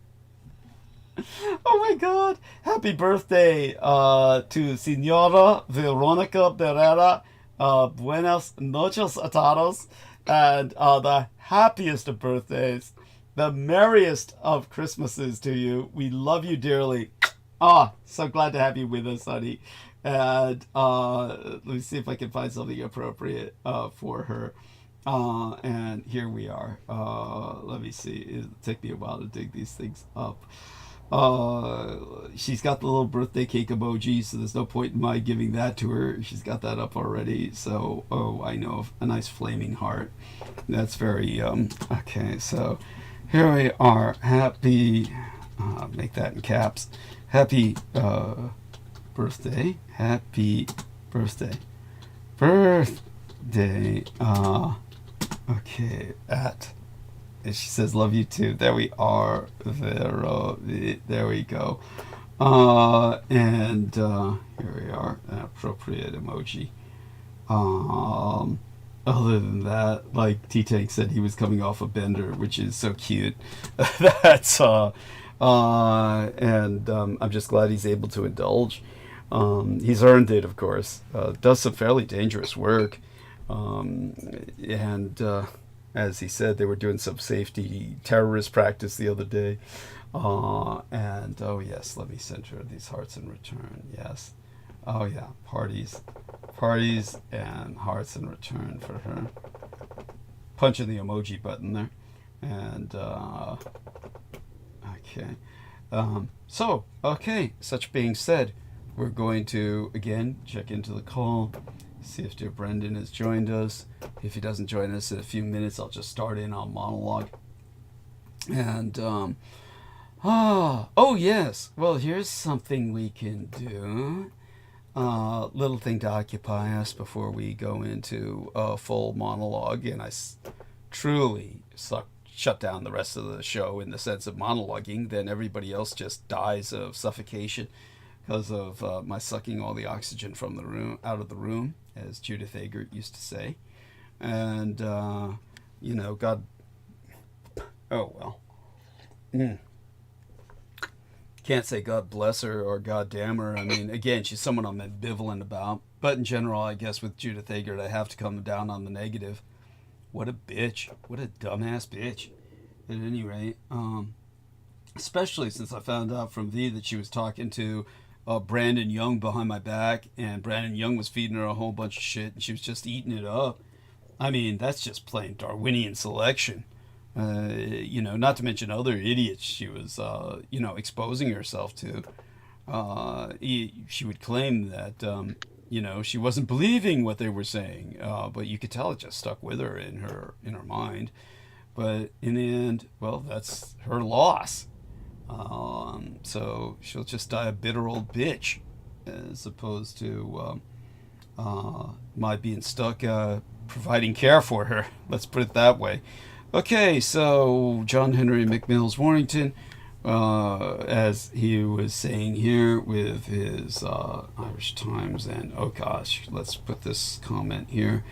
Oh my God. Happy birthday to Senora Veronica Berrera. Buenas noches a todos. And the happiest of birthdays. The merriest of Christmases to you. We love you dearly. So glad to have you with us, honey. And let me see if I can find something appropriate for her. And here we are. Let me see. It'll take me a while to dig these things up. She's got the little birthday cake emoji, so there's no point in my giving that to her. She's got that up already. So, I know, a nice flaming heart. That's very, okay, so here we are. Happy, make that in caps. Happy birthday. Happy birthday. Birthday. Okay, and she says, love you too. There we are. There we go. And here we are. An appropriate emoji. Other than that, like T-Tank said, he was coming off a bender, which is so cute. That's and I'm just glad he's able to indulge. He's earned it, of course. Does some fairly dangerous work. And as he said, they were doing some safety terrorist practice the other day. And oh yes, let me send her these hearts in return. Yes. Oh yeah, parties and hearts in return for her. Punching the emoji button there. And okay. Such being said, we're going to again check into the call, see if dear Brendan has joined us. If he doesn't join us in a few minutes, I'll just start in on monologue. And oh yes, well, here's something we can do. Little thing to occupy us before we go into a full monologue, and I truly shut down the rest of the show in the sense of monologuing. Then everybody else just dies of suffocation because of my sucking all the oxygen from the room out of the room, as Judith Eggert used to say. And God, oh well. Can't say God bless her or God damn her. I mean, again, she's someone I'm ambivalent about. But in general, I guess with Judith Eggert, I have to come down on the negative. What a bitch. What a dumbass bitch. At any rate, especially since I found out from V that she was talking to Brandon Young behind my back, and Brandon Young was feeding her a whole bunch of shit, and she was just eating it up. I mean, that's just plain Darwinian selection. Not to mention other idiots she was, exposing herself to. She would claim that you know, she wasn't believing what they were saying, but you could tell it just stuck with her in her mind. But in the end, well, that's her loss. So she'll just die a bitter old bitch, as opposed to my being stuck providing care for her. Let's put it that way. Okay, so John Henry McMills Warrington, as he was saying here with his Irish Times, and oh gosh, let's put this comment here.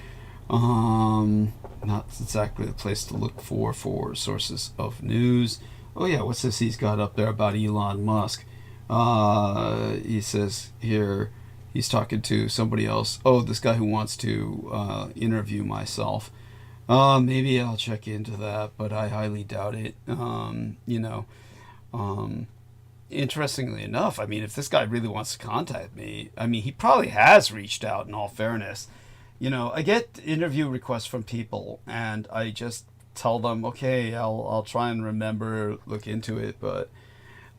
Not exactly the place to look for sources of news. Oh yeah, what's this he's got up there about Elon Musk? He says here, he's talking to somebody else. Oh, this guy who wants to interview myself. Maybe I'll check into that, but I highly doubt it. You know, interestingly enough, I mean, if this guy really wants to contact me, I mean, he probably has reached out, in all fairness. You know, I get interview requests from people, and I just tell them, okay, I'll try and remember, look into it, but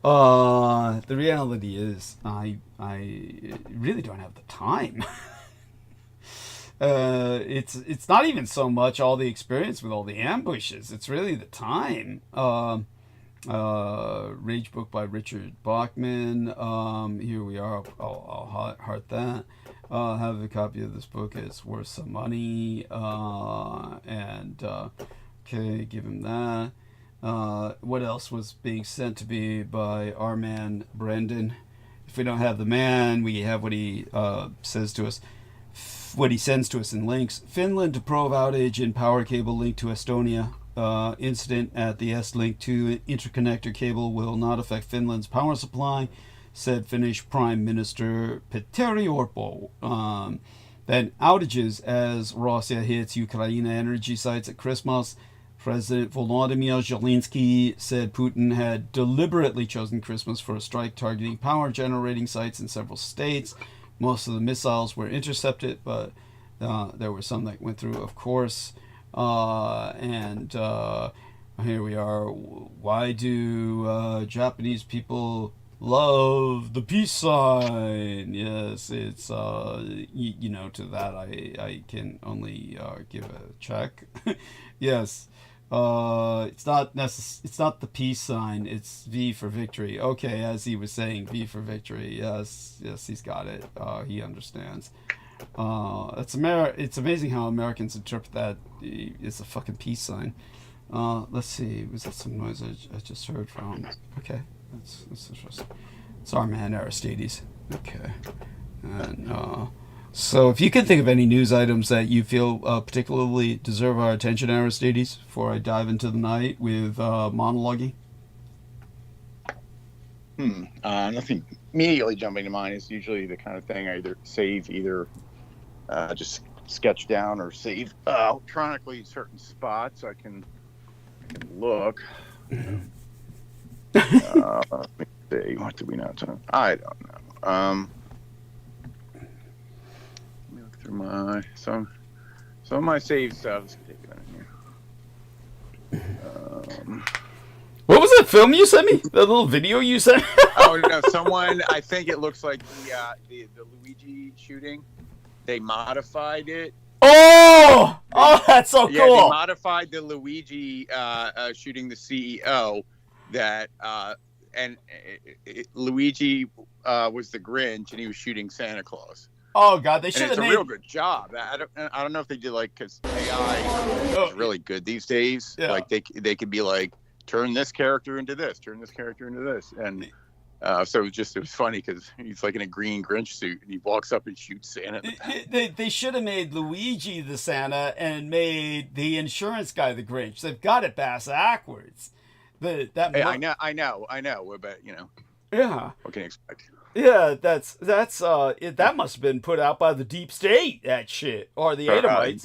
the reality is I really don't have the time. It's not even so much all the experience with all the ambushes. It's really the time. Rage book by Richard Bachman. Here we are. I'll heart that. Have a copy of this book. It's worth some money. Okay, give him that. What else was being sent to me by our man Brendan? If we don't have the man, we have what he says to us. What he sends to us in links. Finland to probe outage in power cable linked to Estonia. Incident at the S-Link 2 interconnector cable will not affect Finland's power supply, said Finnish Prime Minister Petteri Orpo. Then outages as Russia hits Ukraine energy sites at Christmas. President Volodymyr Zelensky said Putin had deliberately chosen Christmas for a strike targeting power generating sites in several states. Most of the missiles were intercepted, but there were some that went through, of course. And here we are. Why do Japanese people love the peace sign? Yes, it's you know, to that I can only give a check. Yes. It's not the peace sign. It's V for victory. Okay, as he was saying, V for victory. Yes, he's got it. He understands. It's amazing how Americans interpret that as a fucking peace sign. Let's see. Was that some noise I just heard from? Okay, that's interesting. It's our man Aristides. Okay, and so if you can think of any news items that you feel particularly deserve our attention, Aristides, before I dive into the night with monologuing. Nothing immediately jumping to mind. Is usually the kind of thing I either just sketch down or save electronically certain spots. I can look. Let me see. What did we not talk? I don't know. Let me look through my some of my saved stuff. Let's take it out here. What was that film you sent me? The little video you sent? Oh no! Someone, I think it looks like the Luigi shooting. They modified it. Oh, that's so cool. Yeah, they modified the Luigi shooting the CEO. That and Luigi was the Grinch, and he was shooting Santa Claus. Oh God, they should have made a real good job. I don't know if they did, like, because AI is really good these days. Yeah. Like they could be like, turn this character into this, turn this character into this, and so it was funny because he's like in a green Grinch suit and he walks up and shoots Santa. They should have made Luigi the Santa and made the insurance guy the Grinch. They've got it backwards. I know, but you know. Yeah. What can you expect? Yeah, that must have been put out by the deep state. That shit, or the Edomites.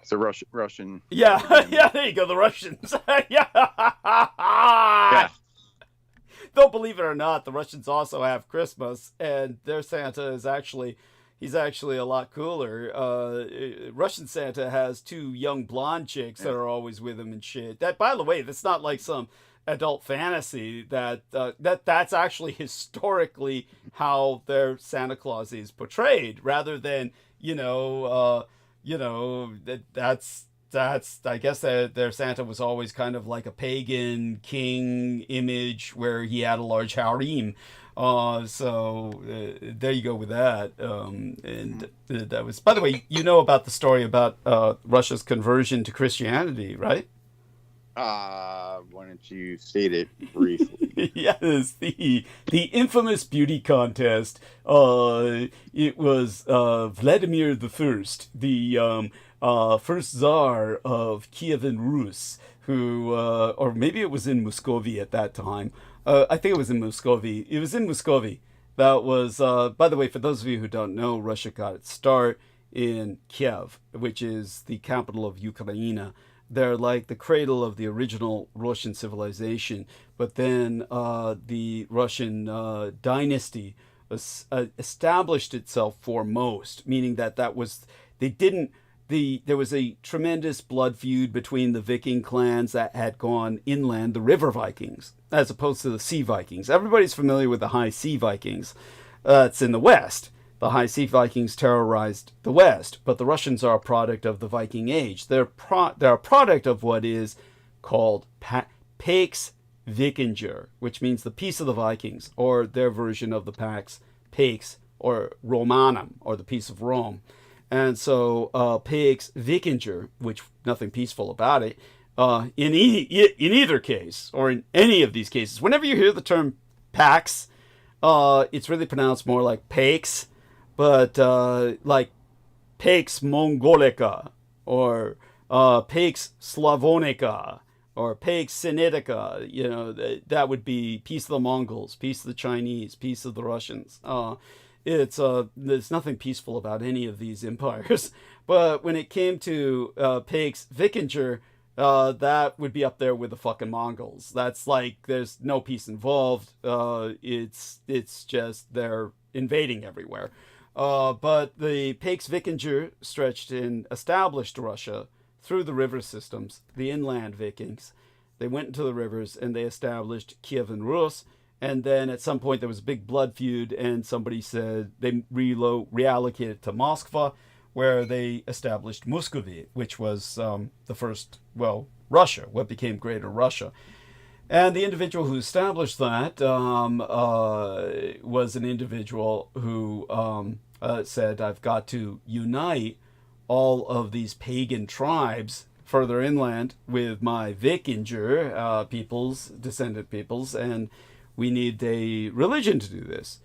It's a Russian. Yeah, yeah. There you go, the Russians. Yeah. Don't believe it or not, the Russians also have Christmas, and their Santa is he's actually a lot cooler. Russian Santa has two young blonde chicks that are always with him and shit. That, by the way, that's not like some adult fantasy that's actually historically how their Santa Claus is portrayed, rather than that's I guess their Santa was always kind of like a pagan king image where he had a large harem. There you go with that. And that was, by the way, about the story about Russia's conversion to Christianity, right? Why don't you state it briefly? Yes, the infamous beauty contest. It was Vladimir the First, the first Tsar of Kievan Rus, who, or maybe it was in Muscovy at that time. I think it was in Muscovy. It was in Muscovy. That was, by the way, for those of you who don't know, Russia got its start in Kiev, which is the capital of Ukraine. They're like the cradle of the original Russian civilization. But then the Russian dynasty established itself foremost, meaning that was, they didn't, there was a tremendous blood feud between the Viking clans that had gone inland, the river Vikings, as opposed to the sea Vikings. Everybody's familiar with the high sea Vikings. It's in the West. The high sea Vikings terrorized the West, but the Russians are a product of the Viking Age. They're a product of what is called Pax Vikinger, which means the peace of the Vikings, or their version of the Pax or Romanum, or the peace of Rome. And so Pax Vikinger, which nothing peaceful about it, in either case, or in any of these cases, whenever you hear the term Pax, it's really pronounced more like Pax, but like Pax Mongolica, or Pax Slavonica, or Pax Sinitica, that would be peace of the Mongols, peace of the Chinese, peace of the Russians. There's nothing peaceful about any of these empires. But when it came to Pax Vikinger, that would be up there with the fucking Mongols. That's like, there's no peace involved. It's just they're invading everywhere. But the Pax Vikinger stretched and established Russia through the river systems, the inland Vikings. They went into the rivers and they established Kievan Rus. And then at some point there was a big blood feud, and somebody said they reallocated to Moscow, where they established Muscovy, which was the first, Russia, what became Greater Russia. And the individual who established that was an individual who said, I've got to unite all of these pagan tribes further inland with my Vikinger descendant peoples, and we need a religion to do this.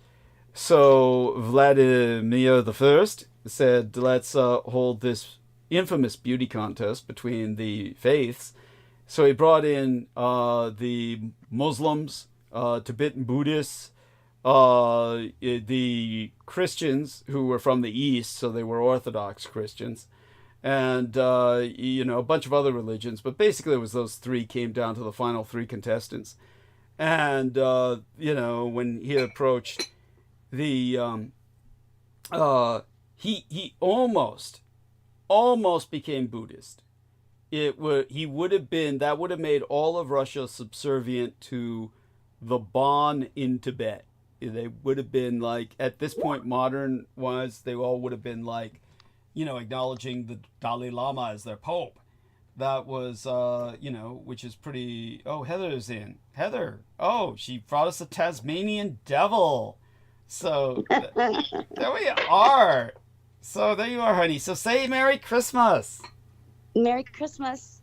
So Vladimir the First said, let's hold this infamous beauty contest between the faiths. So he brought in the Muslims, Tibetan Buddhists, the Christians who were from the East, so they were Orthodox Christians, and a bunch of other religions. But basically it was those three came down to the final three contestants. And, when he approached the, he almost became Buddhist. That would have made all of Russia subservient to the Bon in Tibet. They would have been like, at this point, modern wise, they all would have been like, acknowledging the Dalai Lama as their Pope. That was, which is pretty... Oh, Heather's in. Heather. Oh, she brought us a Tasmanian devil. So, there we are. So, there you are, honey. So, say Merry Christmas. Merry Christmas.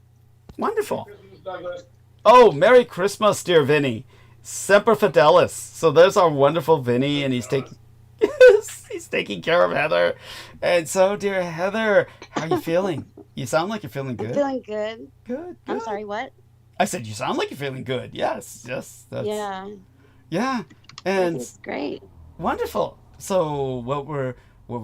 Wonderful. Merry Christmas, Douglas. Oh, Merry Christmas, dear Vinny. Semper Fidelis. So, there's our wonderful Vinny, and he's taking... he's taking care of Heather. And so, dear Heather, how are you feeling? You sound like you're feeling good. I'm feeling good. Good. I'm sorry, what? I said you sound like you're feeling good. Yes. That's, yeah. And it's great. Wonderful. So what were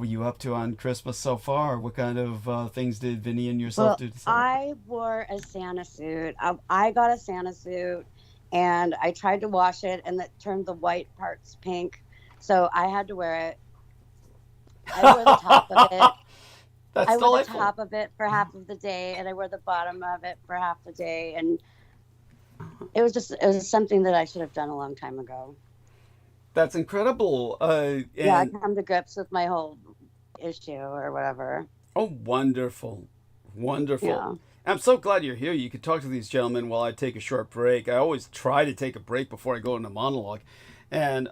you up to on Christmas so far? What kind of things did Vinny and yourself do? I wore a Santa suit. I got a Santa suit, and I tried to wash it, and it turned the white parts pink. So I had to wear it. I wore the top of it. I wore the top of it for half of the day, and I wore the bottom of it for half the day. And It was something that I should have done a long time ago. That's incredible. Yeah, I come to grips with my whole issue or whatever. Oh, wonderful. Wonderful. Yeah. I'm so glad you're here. You can talk to these gentlemen while I take a short break. I always try to take a break before I go into monologue. And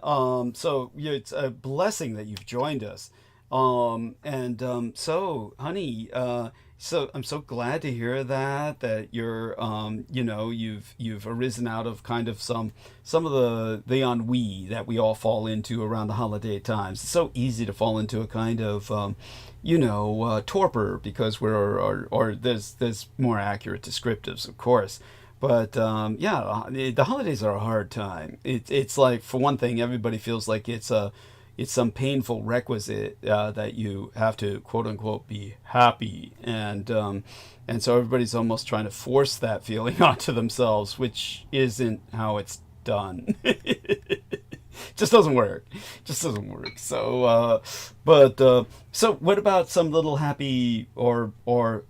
so yeah, it's a blessing that you've joined us. So, honey, so I'm so glad to hear that you're, you've arisen out of kind of some of the ennui that we all fall into around the holiday times. It's so easy to fall into a kind of, torpor because or there's more accurate descriptives, of course. But the holidays are a hard time. It's like, for one thing, everybody feels like it's some painful requisite that you have to, quote unquote, be happy, and so everybody's almost trying to force that feeling onto themselves, which isn't how it's done. Just doesn't work. So, so what about some little happy or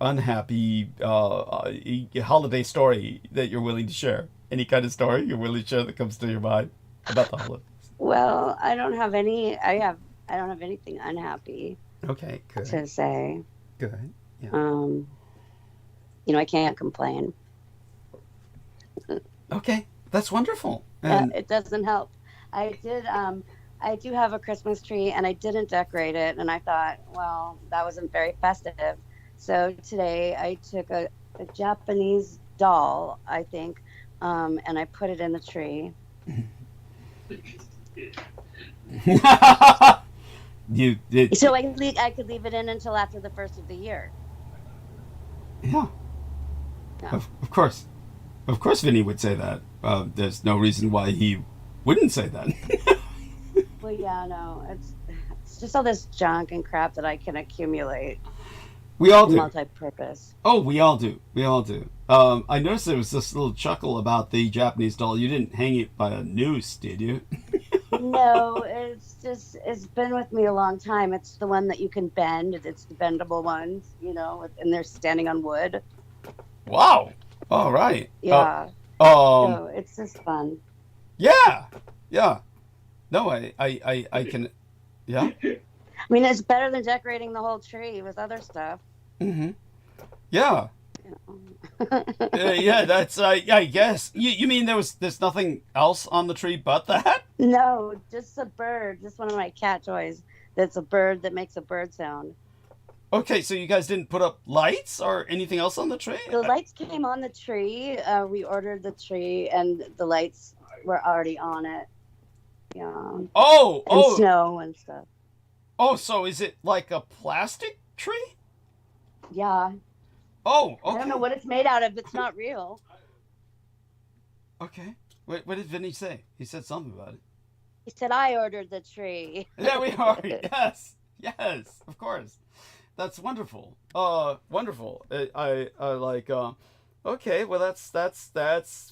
unhappy holiday story that you're willing to share? Any kind of story you're willing to share that comes to your mind about the holiday? Well, I don't have any. I don't have anything unhappy. Okay, good. To say. Good. Yeah. I can't complain. Okay, that's wonderful. And it doesn't help. I do have a Christmas tree, and I didn't decorate it, and I thought, well, that wasn't very festive. So today I took a Japanese doll, I think, and I put it in the tree. So I could leave it in until after the first of the year. Yeah. Of course, Vinny would say that. There's no reason why he wouldn't say that. Well, yeah, no, it's just all this junk and crap that I can accumulate. We all do. Multi-purpose. Oh, we all do. I noticed there was this little chuckle about the Japanese doll. You didn't hang it by a noose, did you? No, it's been with me a long time. It's the one that you can bend. It's the bendable ones, and they're standing on wood. Wow. All right. Yeah. So it's just fun. Yeah. No, I can. Yeah. I mean, it's better than decorating the whole tree with other stuff. Mm-hmm. Yeah. Yeah, that's. I guess. You mean there's nothing else on the tree but that? No, just a bird. Just one of my cat toys. That's a bird that makes a bird sound. Okay, so you guys didn't put up lights or anything else on the tree? The lights came on the tree. We ordered the tree, and the lights were already on it. Yeah. And snow and stuff. Oh, so is it like a plastic tree? Yeah. Oh, okay. I don't know what it's made out of. It's not real. Okay. What did Vinny say? He said something about it. He said, I ordered the tree. There we are. Yes, of course. That's wonderful. Wonderful. I like. Okay, well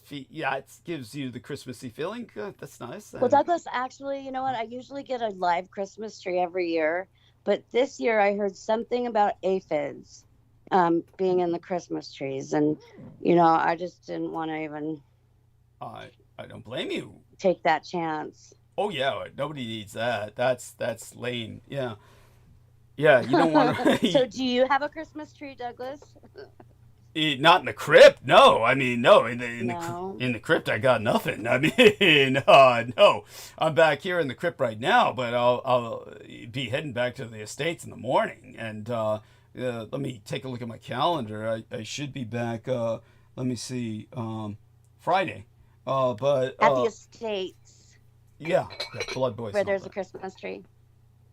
yeah. It gives you the Christmassy feeling. Good. That's nice. Well, Douglas, actually, you know what? I usually get a live Christmas tree every year, but this year I heard something about aphids being in the Christmas trees, and I just didn't want to even. I don't blame you. Take that chance. Oh yeah, nobody needs that. That's lame. Yeah. Yeah, you don't want to. So, do you have a Christmas tree, Douglas? Not in the crypt, no. I mean, no. In the crypt, I got nothing. I mean, no. I'm back here in the crypt right now, but I'll be heading back to the estates in the morning. And let me take a look at my calendar. I should be back. Let me see, Friday. But at the estates. Yeah, Blood Boys. Where there's a Christmas tree.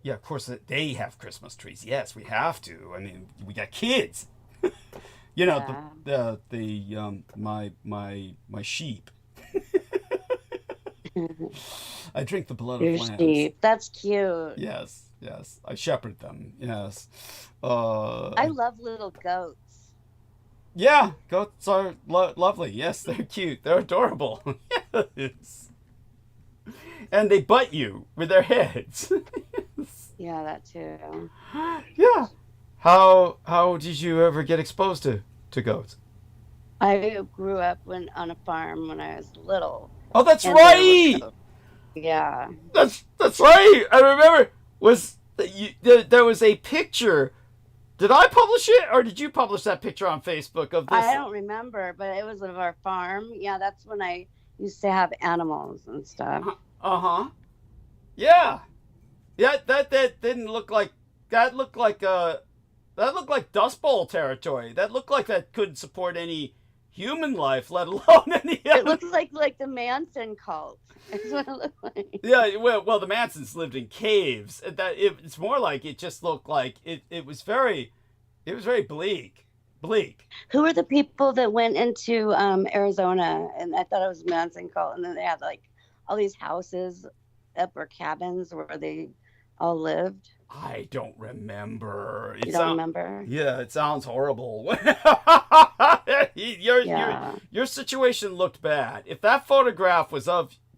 Yeah, of course they have Christmas trees. Yes, we have to. I mean, we got kids. My sheep. I drink the blood of lambs. Sheep. That's cute. Yes. I shepherd them. Yes. I love little goats. Yeah, goats are lovely. Yes, they're cute. They're adorable. Yes. And they butt you with their heads. Yeah, that too. Yeah. How did you ever get exposed to goats? I grew up on a farm when I was little. Oh, that's And right. Yeah. That's right. I remember. There was a picture. Did I publish it, or did you publish that picture on Facebook of this? I don't remember, but it was of our farm. Yeah, that's when I used to have animals and stuff. Uh-huh. Yeah. Yeah, that didn't look like that looked like Dust Bowl territory. That looked like that couldn't support any human life, let alone any It looked like the Manson cult. That's what it looked like. Yeah, well, the Mansons lived in caves. It's more like it just looked like it was very bleak. Who were the people that went into Arizona? And I thought it was Manson cult, and then they had like all these houses up or cabins where they all lived. I don't remember. You don't remember? Yeah, it sounds horrible. Your situation looked bad. If that photograph was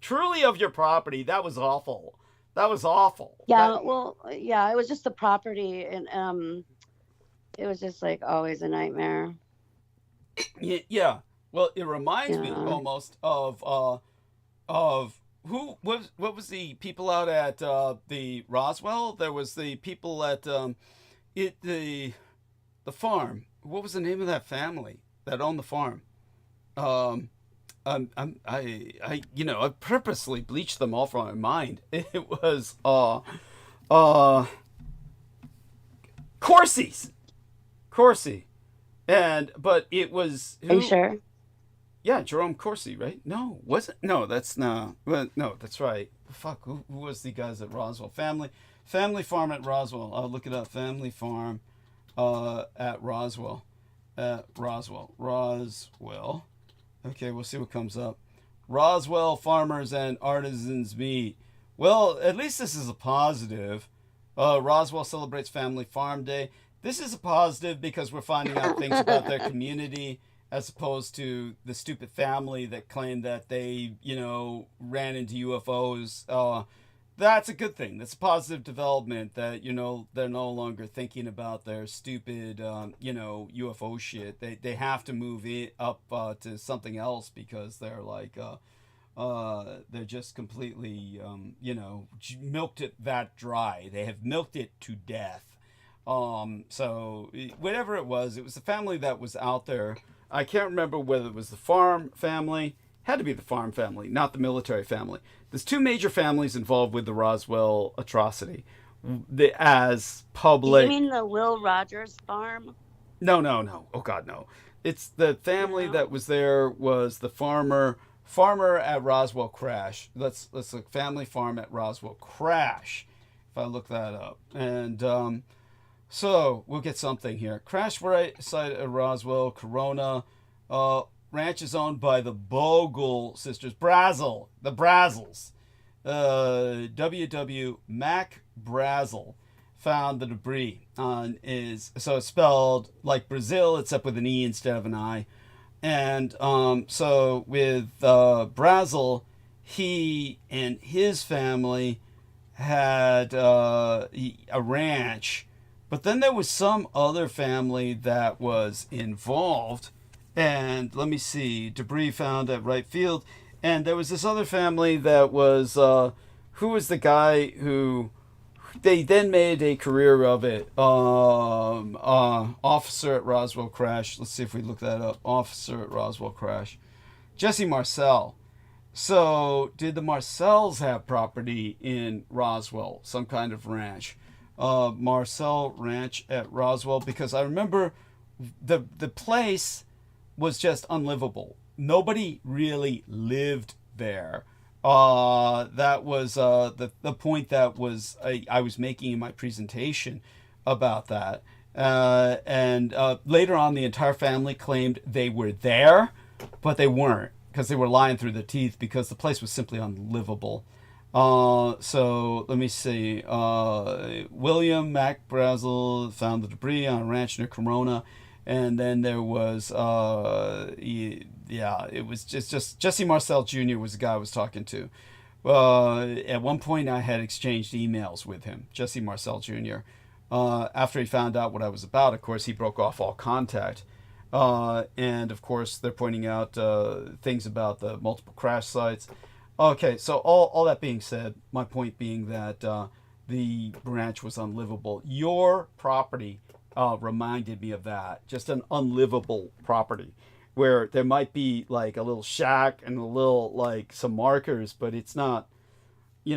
truly of your property, that was awful. That was awful. Yeah, it was just the property, and it was just like always a nightmare. Yeah. Well, it reminds me almost of what was the people out at the Roswell? There was the people at the farm. What was the name of that family that owned the farm? I purposely bleached them all from my mind. It was Corsi, but it was. Are you sure? Yeah, Jerome Corsi, right? No, was it? No, that's not. Well, no, that's right. Fuck, who was the guys at Roswell? Family Farm at Roswell. I'll look it up. Family Farm at Roswell. Roswell. Okay, we'll see what comes up. Roswell Farmers and Artisans Meet. Well, at least this is a positive. Roswell celebrates Family Farm Day. This is a positive because we're finding out things about their community, as opposed to the stupid family that claimed that they, ran into UFOs. That's a good thing. That's a positive development that, they're no longer thinking about their stupid, UFO shit. They have to move it up to something else because they're like, they're just completely, milked it that dry. They have milked it to death. So whatever it was the family that was out there. I can't remember whether it was the farm family. Had to be the farm family, not the military family. There's two major families involved with the Roswell atrocity. As public. You mean the Will Rogers farm? No. Oh God, no. It's the family that was there was the farmer at Roswell crash. Let's look. Family farm at Roswell crash. If I look that up, and so we'll get something here. Crash site at Roswell, Corona. Ranch is owned by the Bogle sisters. The Brazzels. W.W. Mac Brazel found the debris so it's spelled like Brazil, except with an E instead of an I. And so with Brazel, he and his family had a ranch. But then there was some other family that was involved. And let me see, debris found at right field. And there was this other family that was, who was the guy who, they then made a career of it. Officer at Roswell crash. Let's see if we look that up. Officer at Roswell crash. Jesse Marcel. So did the Marcels have property in Roswell? Some kind of ranch? Marcel Ranch at Roswell, because I remember the place was just unlivable. Nobody really lived there. That was the point that was I was making in my presentation about that. And later on, the entire family claimed they were there, but they weren't, because they were lying through their teeth, because the place was simply unlivable. So let me see. William Mac Brazel found the debris on a ranch near Corona, and then there was it was just Jesse Marcel Jr. was the guy I was talking to. At one point, I had exchanged emails with him, Jesse Marcel Jr. After he found out what I was about, of course, he broke off all contact. And of course, they're pointing out things about the multiple crash sites. Okay, so all that being said, my point being that the ranch was unlivable. Your property reminded me of that, just an unlivable property where there might be like a little shack and a little like some markers, but it's not, so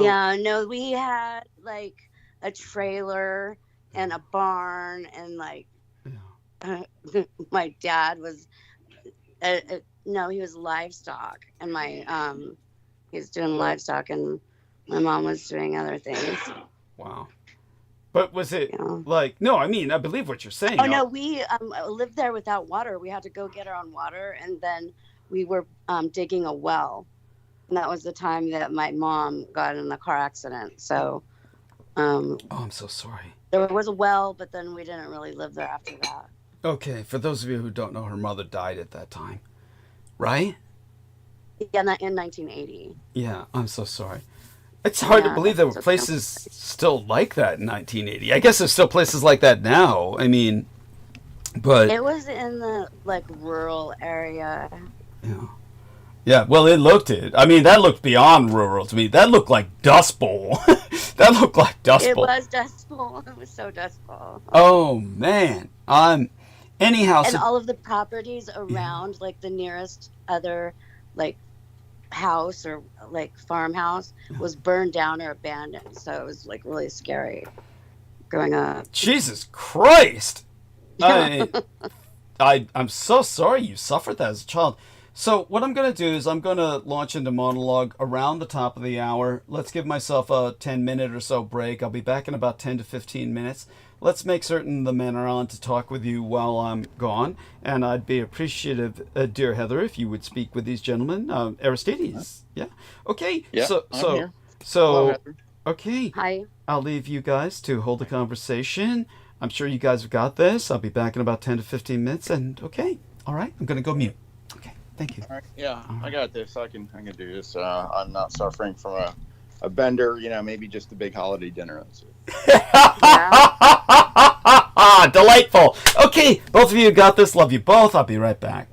Yeah, no, we had like a trailer and a barn, and like my dad was no, he was livestock, and he was doing livestock, and my mom was doing other things. Wow. But was it Yeah. like, no, I mean, I believe what you're saying. Oh no, we lived there without water. We had to go get our own water, and then we were digging a well, and that was the time that my mom got in a car accident. So Oh, I'm so sorry. there was a well, but then we didn't really live there after that. Okay, for those of you who don't know, her mother died at that time, right? Yeah, in 1980. Yeah, I'm so sorry. It's hard to believe there were places still like that in 1980. I guess there's still places like that now. I mean, but it was in the like rural area. Yeah. Yeah, well, it looked it. I mean, that looked beyond rural to me. That looked like Dust Bowl. That looked like Dust Bowl. It was Dust Bowl. It was so Dust Bowl. Oh man. Anyhow. And all of the properties around, like the nearest other, like house or like farmhouse was burned down or abandoned. So it was like really scary growing up. Jesus Christ. I'm so sorry you suffered that as a child. So what I'm going to do is I'm going to launch into monologue around the top of the hour. Let's give myself a 10-minute or so break. I'll be back in about 10 to 15 minutes. Let's make certain the men are on to talk with you while I'm gone. And I'd be appreciative, dear Heather, if you would speak with these gentlemen. Aristides, yeah? Okay. Yeah, I'm here. So, Hello, Heather. Okay. Hi. I'll leave you guys to hold the conversation. I'm sure you guys have got this. I'll be back in about 10 to 15 minutes. And okay. All right. I'm going to go mute. Okay. Thank you. All right. Yeah, I got this. I can do this. I'm not suffering from a bender. Maybe just a big holiday dinner. That's it. Delightful. Okay, both of you got this. Love you both. I'll be right back.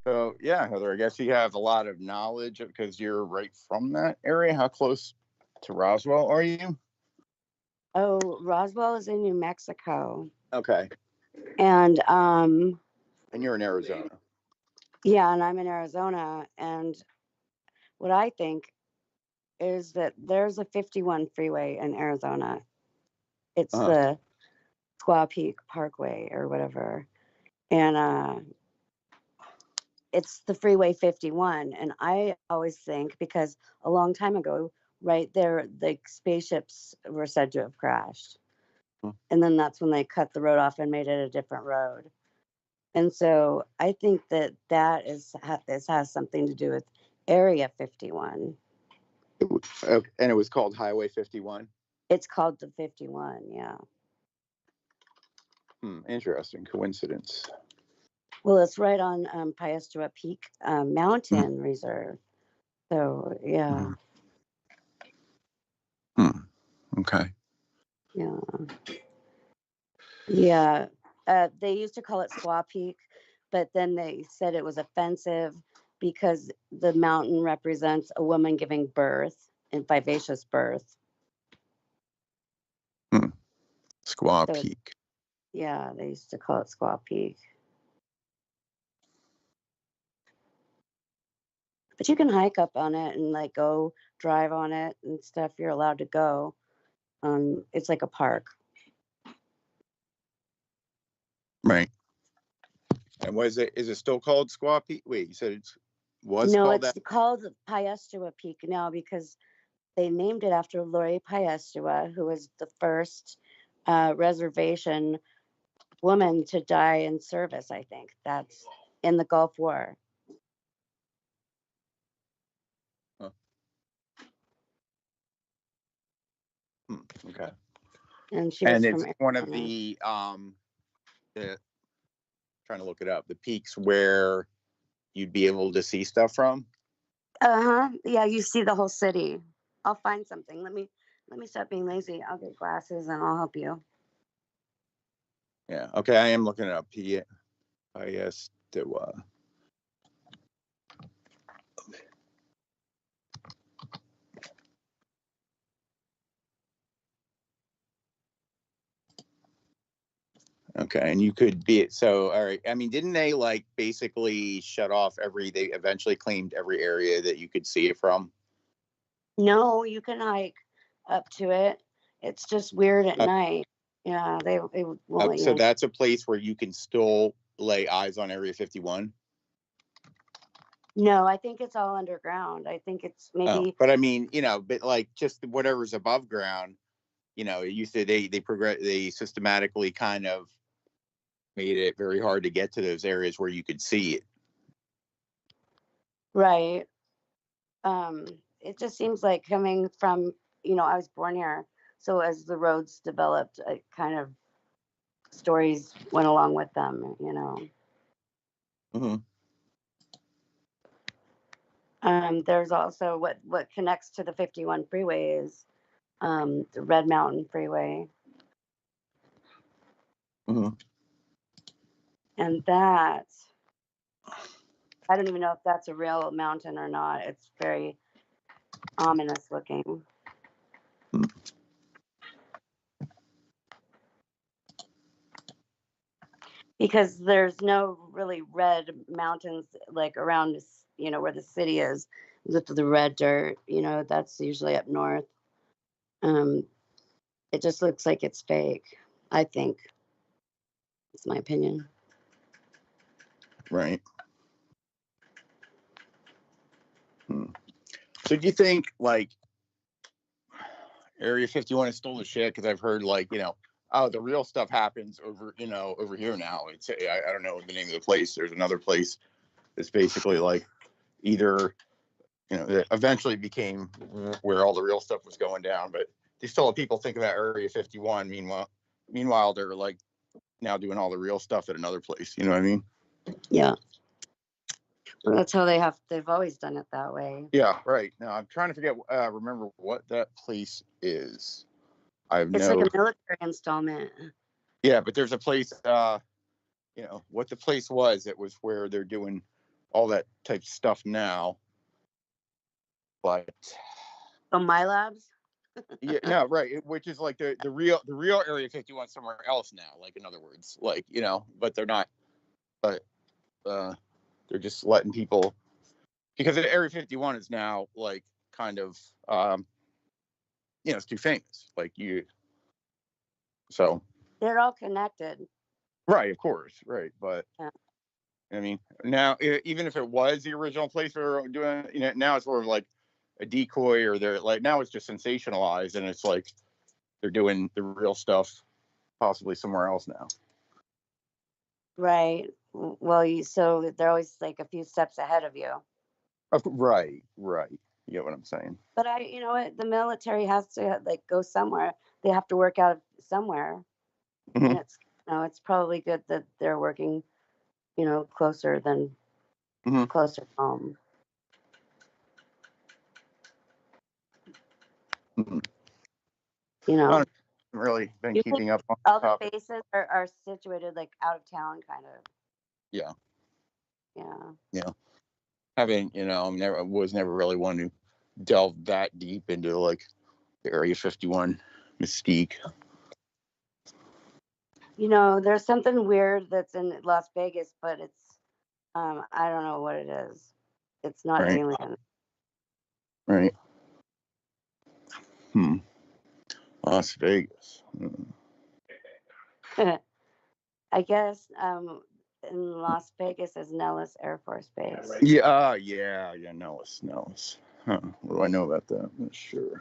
So yeah, Heather, I guess you have a lot of knowledge because you're right from that area. How close to Roswell are you? Oh, Roswell is in New Mexico. Okay. And you're in Arizona. Yeah, and I'm in Arizona, and what I think is that there's a 51 freeway in Arizona. It's the Squaw Peak Parkway or whatever. And it's the Freeway 51. And I always think, because a long time ago, right there, the spaceships were said to have crashed. And then that's when they cut the road off and made it a different road. And so I think that this has something to do with Area 51. And it was called Highway 51? It's called the 51, yeah. Interesting coincidence. Well, it's right on Piestewa Peak Mountain Reserve. So, yeah. Okay. Yeah. Yeah. They used to call it Squaw Peak, but then they said it was offensive because the mountain represents a woman giving birth and vivacious birth. Squaw Peak. Yeah, they used to call it Squaw Peak. But you can hike up on it and like go drive on it and stuff. You're allowed to go. It's like a park. Right. And is it still called Squaw Peak? Wait, you said it's called Piestewa Peak now because they named it after Lori Piestewa, who was the first reservation woman to die in service, I think. That's in the Gulf War. Okay. And it's one of the trying to look it up, the peaks where you'd be able to see stuff from? Yeah, you see the whole city. I'll find something. Let me stop being lazy. I'll get glasses and I'll help you. Yeah. Okay. I am looking it up. PIS to. Okay, and you could be so. All right. I mean, didn't they like basically shut off they eventually claimed every area that you could see it from? No, you can hike up to it. It's just weird at night. Yeah, they won't let you So in. that's a place where you can still lay eyes on Area 51. No, I think it's all underground. I think it's maybe. But I mean, but like just whatever's above ground, it used to they systematically kind of made it very hard to get to those areas where you could see it. Right. It just seems like coming from, I was born here. So as the roads developed, kind of stories went along with them, Mm-hmm. There's also what connects to the 51 freeway is the Red Mountain Freeway. Mm-hmm. And that, I don't even know if that's a real mountain or not. It's very ominous looking. Because there's no really red mountains like around, where the city is, with the red dirt, that's usually up north. It just looks like it's fake, I think. It's my opinion. Right. So do you think like Area 51 is still the shit? Because I've heard like, the real stuff happens over here now. It's I don't know the name of the place. There's another place that's basically like either, that eventually became where all the real stuff was going down, but they still have people think about Area 51. Meanwhile, they're like now doing all the real stuff at another place. You know what I mean? Yeah. Well, that's how they've always done it that way. Yeah, right. Now I'm trying to remember what that place is. It's like a military installment. Yeah, but there's a place, what the place was. It was where they're doing all that type of stuff now. But my labs. Yeah, no, right. Which is like the real Area 51 somewhere else now. Like in other words, like but they're not. But they're just letting people, because the Area 51 is now like kind of it's too famous. Like so they're all connected. Right, of course, right, but yeah. I mean, now even if it was the original place we were doing, now it's sort of like a decoy, or they're like now it's just sensationalized, and it's like they're doing the real stuff possibly somewhere else now. Right. Well, so they're always like a few steps ahead of you. Right. You get what I'm saying? But the military has to like go somewhere. They have to work out somewhere, Mm-hmm. and it's probably good that they're working, closer than closer home. Mm-hmm. I haven't really been keeping up on all the bases are situated like out of town, kind of. Yeah. Yeah. Was never really one to delve that deep into like the Area 51 mystique. There's something weird that's in Las Vegas, but it's I don't know what it is. It's not alien. Right. Las Vegas. I guess in Las Vegas is Nellis Air Force Base. Yeah, Nellis. Huh. What do I know about that? I'm not sure.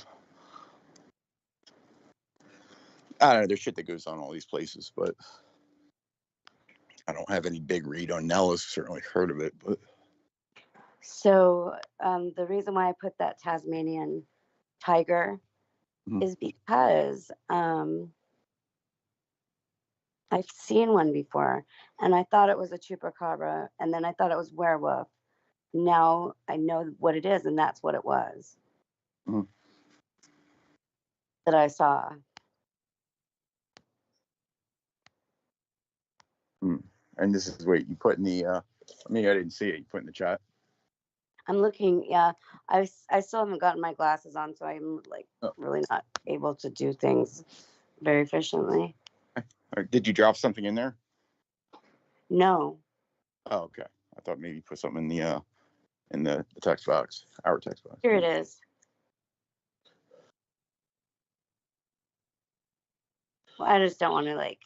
I don't know. There's shit that goes on all these places, but I don't have any big read on Nellis. Certainly heard of it, but. So the reason why I put that Tasmanian tiger is because I've seen one before, and I thought it was a chupacabra, and then I thought it was werewolf. Now I know what it is, and that's what it was that I saw. And this is what you put in the, I didn't see it. You put in the chat. I'm looking. Yeah, I still haven't gotten my glasses on, so I'm like really not able to do things very efficiently. Did you drop something in there? No. Oh, okay. I thought maybe you put something in the text box, our text box. Here it is. Well, I just don't want to like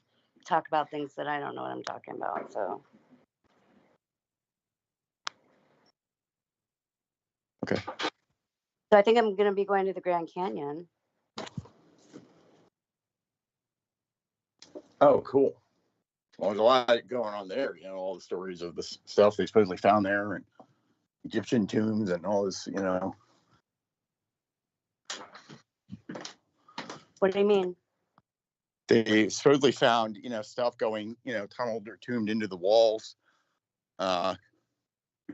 talk about things that I don't know what I'm talking about. So. Okay. So I think I'm going to be going to the Grand Canyon. Oh, cool. Well, there's a lot going on there. You know, all the stories of the stuff they supposedly found there, and Egyptian tombs, and all this. You know. What do you mean? They supposedly found, stuff going, tunneled or tombed into the walls. I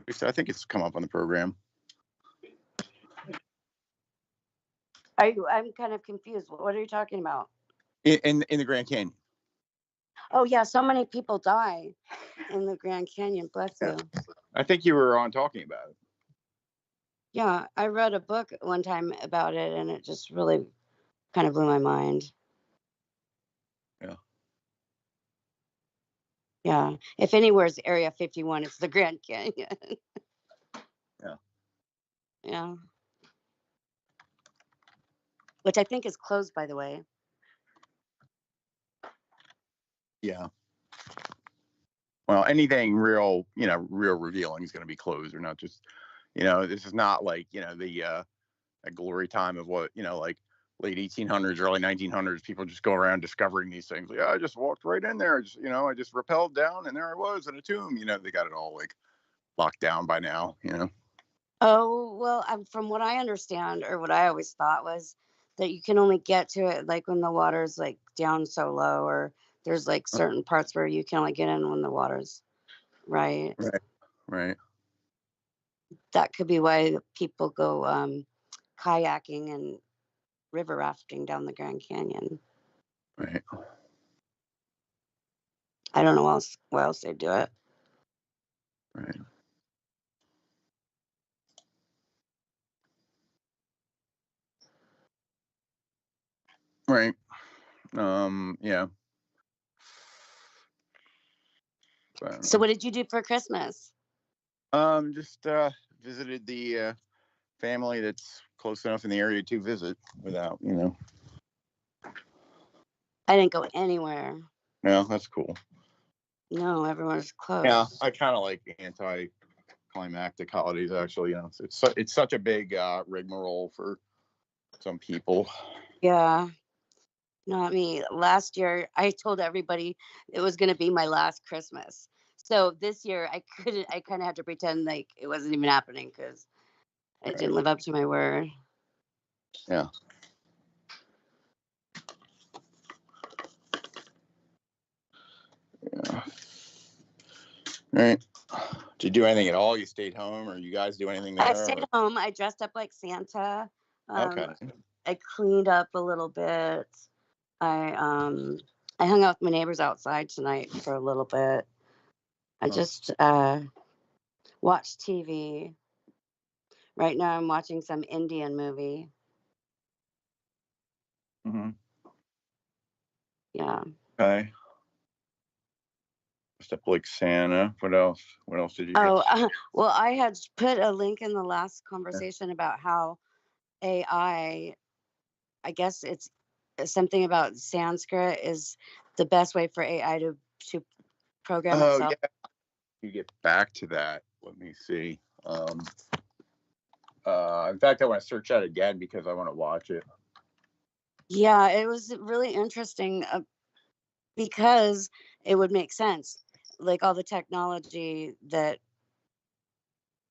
think it's come up on the program. I'm kind of confused. What are you talking about? In the Grand Canyon. Oh yeah, so many people die in the Grand Canyon. Bless you. I think you were on talking about it. Yeah, I read a book one time about it, and it just really kind of blew my mind. Yeah. Yeah. If anywhere's Area 51, it's the Grand Canyon. Yeah. Yeah. Which I think is closed, by the way. Yeah. Well, anything real revealing is going to be closed, or not just, this is not like, the glory time of what, like late 1800s, early 1900s, people just go around discovering these things. Like, I just walked right in there. I just rappelled down and there I was in a tomb. They got it all like locked down by now, Oh, well, from what I understand, or what I always thought was that you can only get to it like when the water's like down so low, or there's like certain parts where you can only get in when the water's right. Right. That could be why people go kayaking and river rafting down the Grand Canyon. Right. I don't know why else they do it. Right. Right. Yeah. So what did you do for Christmas? Just visited the family that's close enough in the area to visit without, I didn't go anywhere. No, that's cool. No, everyone's closed. Yeah, I kind of like anti-climactic holidays, actually. It's such a big rigmarole for some people. Yeah. Not me. Last year, I told everybody it was going to be my last Christmas. So this year, I kind of had to pretend like it wasn't even happening because I didn't live up to my word. Yeah. Yeah. Right. Did you do anything at all? You stayed home, or you guys do anything there? I stayed home. I dressed up like Santa. Okay. I cleaned up a little bit. I hung out with my neighbors outside tonight for a little bit. I just watched TV. Right now I'm watching some Indian movie. Mm-hmm. Yeah. Okay. Dressed up like Santa. What else? What else did you do? Oh, well, I had put a link in the last conversation about how AI, I guess it's something about Sanskrit is the best way for AI to program itself. Yeah. You get back to that. Let me see. In fact, I want to search that again because I want to watch it. Yeah, it was really interesting because it would make sense. Like all the technology that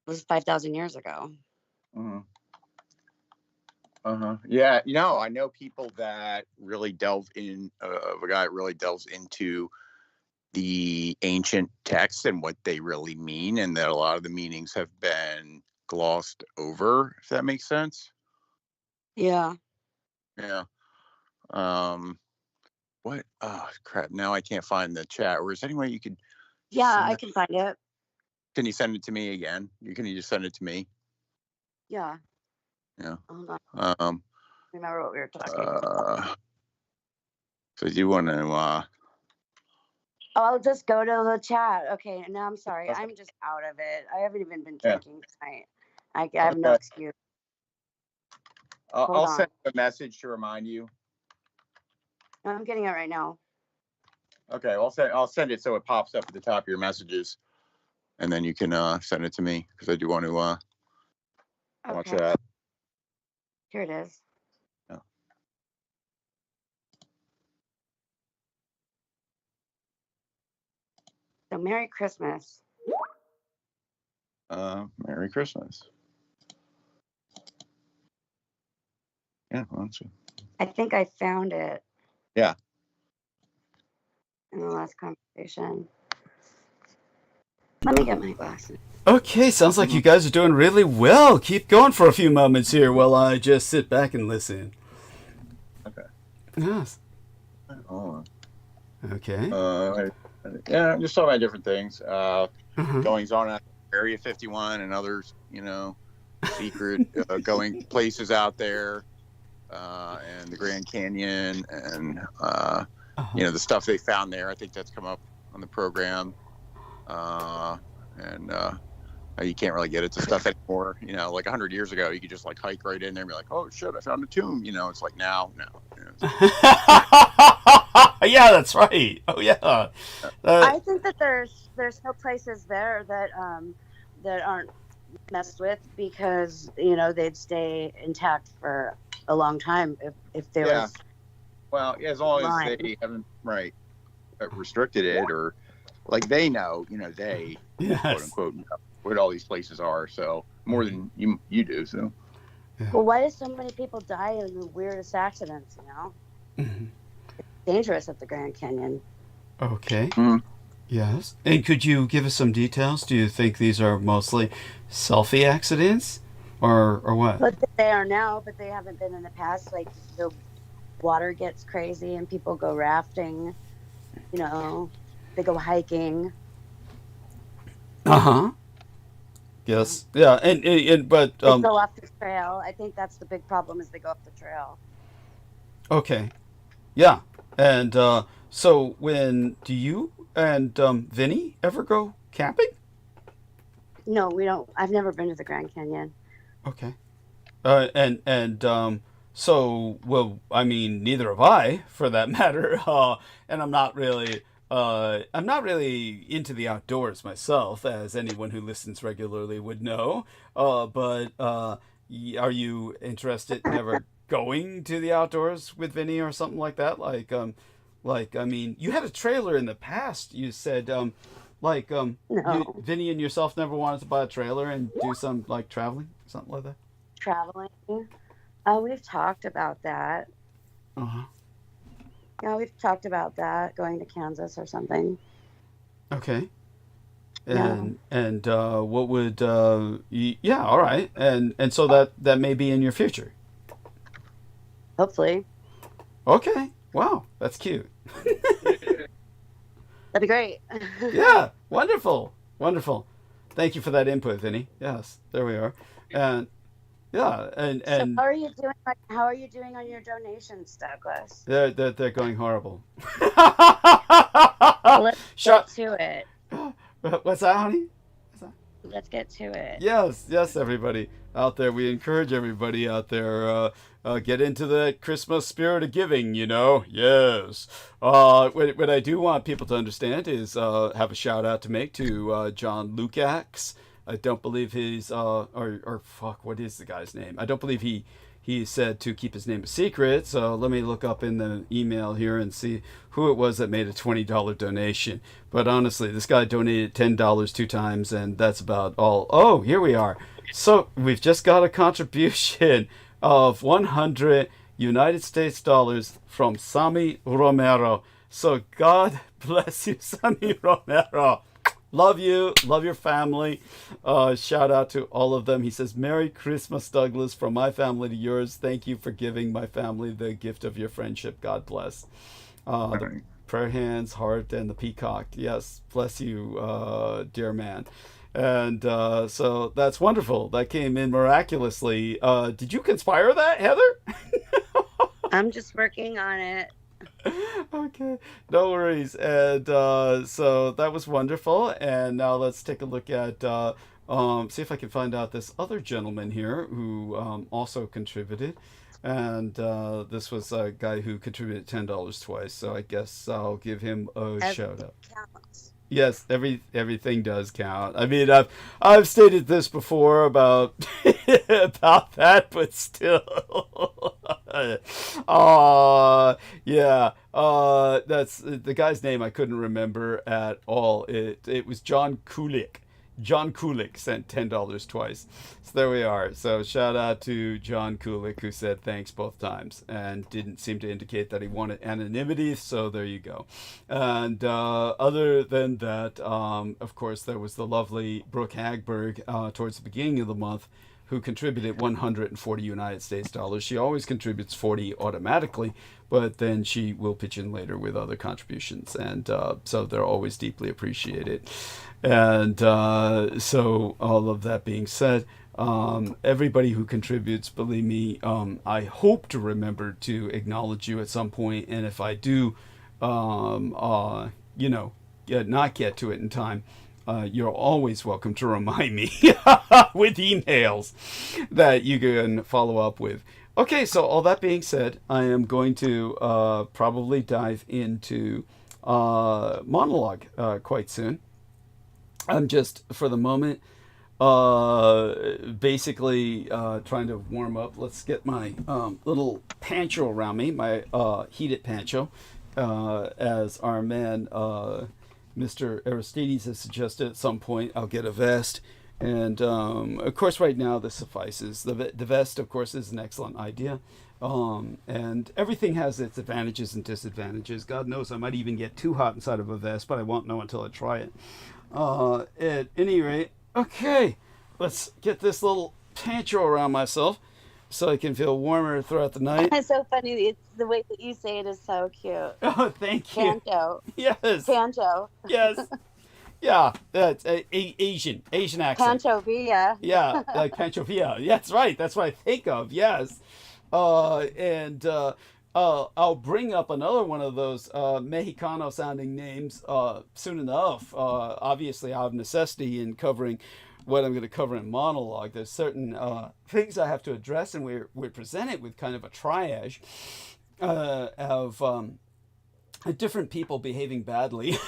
was 5,000 years ago. Mm-hmm. Uh-huh. Yeah, I know people that really delve in, a guy that really delves into the ancient texts and what they really mean, and that a lot of the meanings have been glossed over, if that makes sense. Yeah. Yeah. What? Oh, crap. Now I can't find the chat. Or is there any way you could Yeah, send I it? can find it. Can you send it to me again? Can you just send it to me? Yeah. Yeah. Hold on. Um, Remember what we were talking about. so you want to, Oh, I'll just go to the chat. Okay, now I'm sorry. Okay. I'm just out of it. I haven't even been Yeah. drinking tonight. I have no Okay. excuse. I'll on. send a message to remind you. I'm getting it right now. Okay, I'll send it so it pops up at the top of your messages, and then you can send it to me because I do want to watch Okay. that. Here it is. Yeah. So Merry Christmas. Merry Christmas. Yeah, well, that's it. I think I found it. Yeah. In the last conversation. Let me get my glasses. Okay, sounds like you guys are doing really well. Keep going for a few moments here while I just sit back and listen. Okay. Yes. Hold on. Okay. Yeah, just talking about different things. Uh-huh. Goings on at Area 51 and others, secret going places out there, and the Grand Canyon, and the stuff they found there. I think that's come up on the program, and you can't really get into stuff anymore. Like 100 years ago, you could just like hike right in there and be like, "Oh shit, I found a tomb." It's like now. Yeah, that's right. Oh yeah. I think that there's no places there that aren't messed with because they'd stay intact for a long time if there was. Well, as long as they haven't restricted it, or like they know, they quote unquote know what all these places are. So more than you do. So. Well, why do so many people die in the weirdest accidents? Mm-hmm. It's dangerous at the Grand Canyon. Okay. Mm-hmm. Yes. And could you give us some details? Do you think these are mostly selfie accidents, or what? But they are now, but they haven't been in the past. Like the water gets crazy and people go rafting. They go hiking. Yes. Yeah. But they go off the trail. I think that's the big problem is they go off the trail. Okay. Yeah. And so when do you and Vinny ever go camping? No, we don't. I've never been to the Grand Canyon. Okay. So, well, I mean, neither have I, for that matter. And I'm not really into the outdoors myself, as anyone who listens regularly would know. But are you interested in ever going to the outdoors with Vinny or something like that? I mean, you had a trailer in the past. You said, No. Vinny and yourself never wanted to buy a trailer and do some traveling, something like that. Traveling. We've talked about that. Yeah, we've talked about that, going to Kansas or something. Okay. And what would yeah, all right. And so that may be in your future. Hopefully. Okay. Wow, that's cute. That'd be great. Yeah, wonderful. Wonderful. Thank you for that input, Vinny. Yes, there we are. And yeah, and so how are you doing? How are you doing on your donations, Douglas? They're going horrible. Let's get to it. What's that, honey? Let's get to it. Yes, everybody out there. We encourage everybody out there get into the Christmas spirit of giving. Yes. What I do want people to understand is have a shout out to make to John Lukács. I don't believe he's what is the guy's name? I don't believe he said to keep his name a secret. So let me look up in the email here and see who it was that made a $20 donation. But honestly, this guy donated $10 two times, and that's about all. Oh, here we are. So we've just got a contribution of 100 United States dollars from Sammy Romero. So God bless you, Sammy Romero. Love you. Love your family. Shout out to all of them. He says, Merry Christmas, Douglas, from my family to yours. Thank you for giving my family the gift of your friendship. God bless. The prayer hands, heart, and the peacock. Yes, bless you, dear man. And so that's wonderful. That came in miraculously. Did you conspire that, Heather? I'm just working on it. Okay, no worries. And so that was wonderful. And now let's take a look at, see if I can find out this other gentleman here who also contributed. And this was a guy who contributed $10 twice. So I guess I'll give him a shout out. Counts. Yes, everything does count. I mean, I've stated this before about about that, but still, yeah. That's the guy's name I couldn't remember at all. It was John Kulik. John Kulik sent $10 twice. So there we are. So shout out to John Kulik, who said thanks both times and didn't seem to indicate that he wanted anonymity. So there you go. And other than that, of course, there was the lovely Brooke Hagberg towards the beginning of the month, who contributed 140 United States dollars. She always contributes 40 automatically, but then she will pitch in later with other contributions. And so they're always deeply appreciated. And so all of that being said, everybody who contributes, believe me, I hope to remember to acknowledge you at some point. And if I do, not get to it in time, you're always welcome to remind me with emails that you can follow up with. Okay, so all that being said, I am going to probably dive into monologue quite soon. I'm just, for the moment, basically trying to warm up. Let's get my little pancho around me, my heated pancho, as our man Mr. Aristides has suggested at some point. I'll get a vest. And of course, right now, this suffices. The vest, of course, is an excellent idea. And everything has its advantages and disadvantages. God knows I might even get too hot inside of a vest, but I won't know until I try it. At any rate, okay, let's get this little pancho around myself so I can feel warmer throughout the night. It's so funny. It's the way that you say it is so cute. Oh, thank you. Pancho. Yes. Pancho. Yes. Yeah, that's Asian accent. Pancho Villa. Yeah, like Pancho Villa. Yeah, that's right. That's what I think of. Yes. And I'll bring up another one of those Mexicano-sounding names soon enough. Obviously, out of necessity in covering what I'm going to cover in monologue. There's certain things I have to address, and we're presented with kind of a triage of different people behaving badly.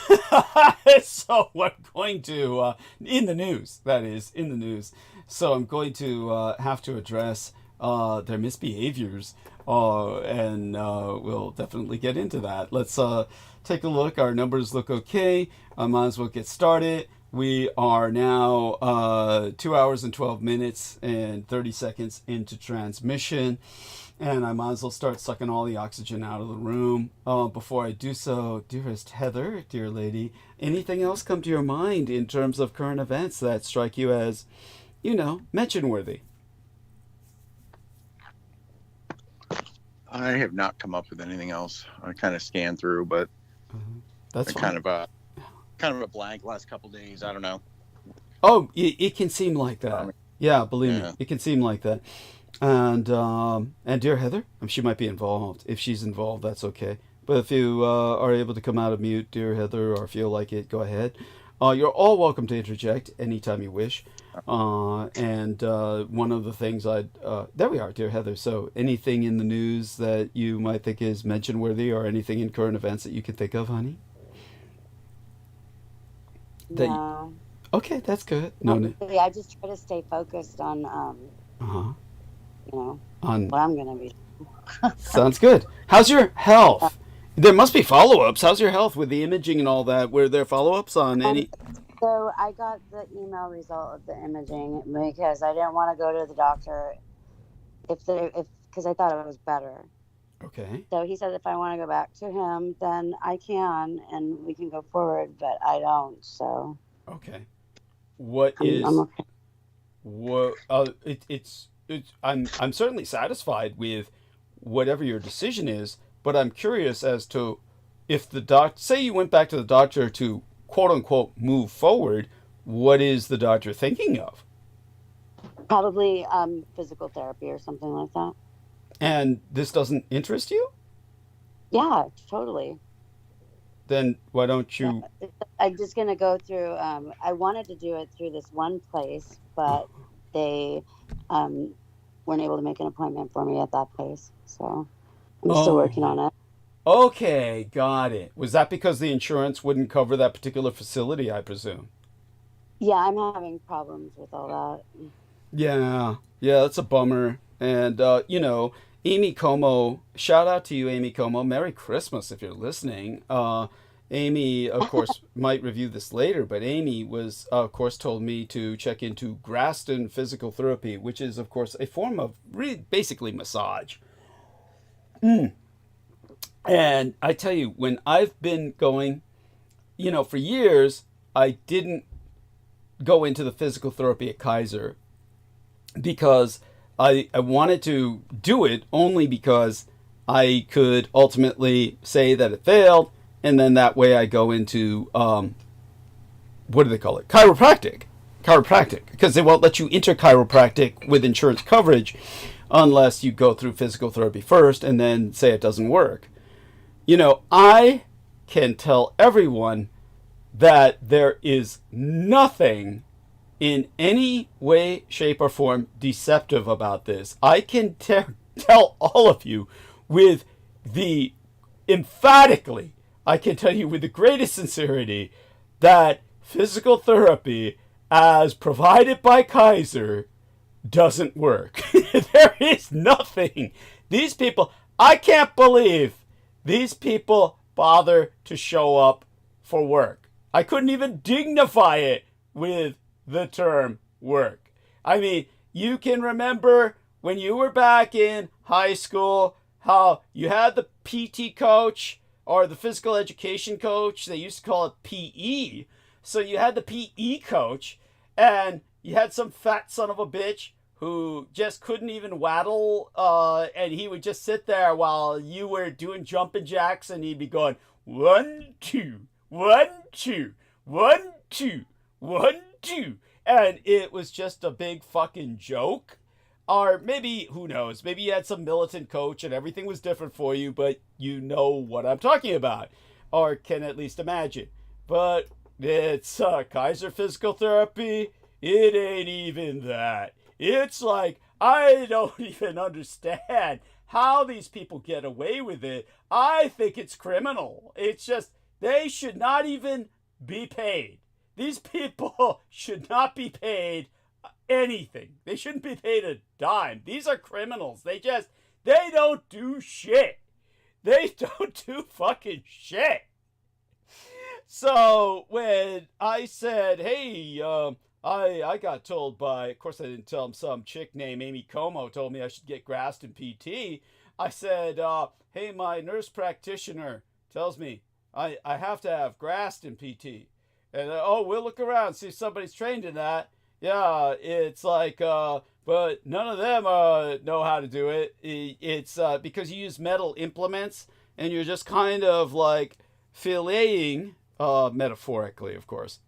So I'm going to, in the news, that is, in the news. So I'm going to have to address their misbehaviors, and we'll definitely get into that. Let's take a look. Our numbers look okay. I might as well get started. We are now 2 hours and 12 minutes and 30 seconds into transmission. And I might as well start sucking all the oxygen out of the room. Before I do so, dearest Heather, dear lady, anything else come to your mind in terms of current events that strike you as, mention worthy? I have not come up with anything else. I kind of scanned through, but that's kind of a blank last couple days. I don't know. Oh, it can seem like that. Yeah, believe me, it can seem like that. And dear Heather, she might be involved. If she's involved, that's okay. But if you are able to come out of mute, dear Heather, or feel like it, go ahead. You're all welcome to interject anytime you wish. And one of the things there we are, dear Heather. So anything in the news that you might think is mention worthy, or anything in current events that you can think of, honey? No. Okay, that's good. No. I just try to stay focused on, on what I'm going to be. Sounds good. How's your health? There must be follow-ups. How's your health with the imaging and all that? Were there follow-ups on any? So I got the email result of the imaging because I didn't want to go to the doctor because I thought it was better. Okay. So he said if I want to go back to him, then I can, and we can go forward. But I don't. So. Okay. I'm okay. What? I'm certainly satisfied with whatever your decision is, but I'm curious as to if the doc, say you went back to the doctor to quote unquote move forward, what is the doctor thinking of? Probably physical therapy or something like that. And this doesn't interest you? Yeah, totally. Then why don't you? Yeah. I'm just going to go through, I wanted to do it through this one place, but they weren't able to make an appointment for me at that place. So I'm still working on it. Okay, got it. Was that because the insurance wouldn't cover that particular facility, I presume? Yeah, I'm having problems with all that. Yeah, that's a bummer. And, you know, Amy Como, shout out to you, Amy Como. Merry Christmas if you're listening. Amy, of course, might review this later, but Amy was, of course, told me to check into Graston Physical Therapy, which is, of course, a form of basically massage. And I tell you, when I've been going, you know, for years, I didn't go into the physical therapy at Kaiser because I wanted to do it only because I could ultimately say that it failed, and then that way I go into, what do they call it? Chiropractic, because they won't let you enter chiropractic with insurance coverage unless you go through physical therapy first and then say it doesn't work. You know, I can tell everyone that there is nothing in any way, shape, or form deceptive about this. I can tell all of you with the emphatically, I can tell you with the greatest sincerity that physical therapy as provided by Kaiser doesn't work. There is nothing. These people, I can't believe these people bother to show up for work. I couldn't even dignify it with the term work. I mean, you can remember when you were back in high school how you had the PT coach or the physical education coach. They used to call it PE. So you had the PE coach and you had some fat son of a bitch who just couldn't even waddle, and he would just sit there while you were doing jumping jacks, and he'd be going 1, 2, 1, 2, 1, 2, 1, 2, and it was just a big fucking joke. Or maybe, who knows, maybe you had some militant coach and everything was different for you, but you know what I'm talking about, or can at least imagine. But it's Kaiser Physical Therapy. It ain't even that. It's like, I don't even understand how these people get away with it. I think it's criminal. It's just, they should not even be paid. These people should not be paid anything. They shouldn't be paid a dime. These are criminals. They don't do shit. They don't do fucking shit. So when I said, hey, I got told by, of course I didn't tell him, some chick named Amy Como told me I should get Graston PT. I said, hey, my nurse practitioner tells me I have to have Graston PT. And, we'll look around, see if somebody's trained in that. Yeah, it's like, but none of them know how to do it. It's because you use metal implements and you're just kind of like filleting, metaphorically, of course,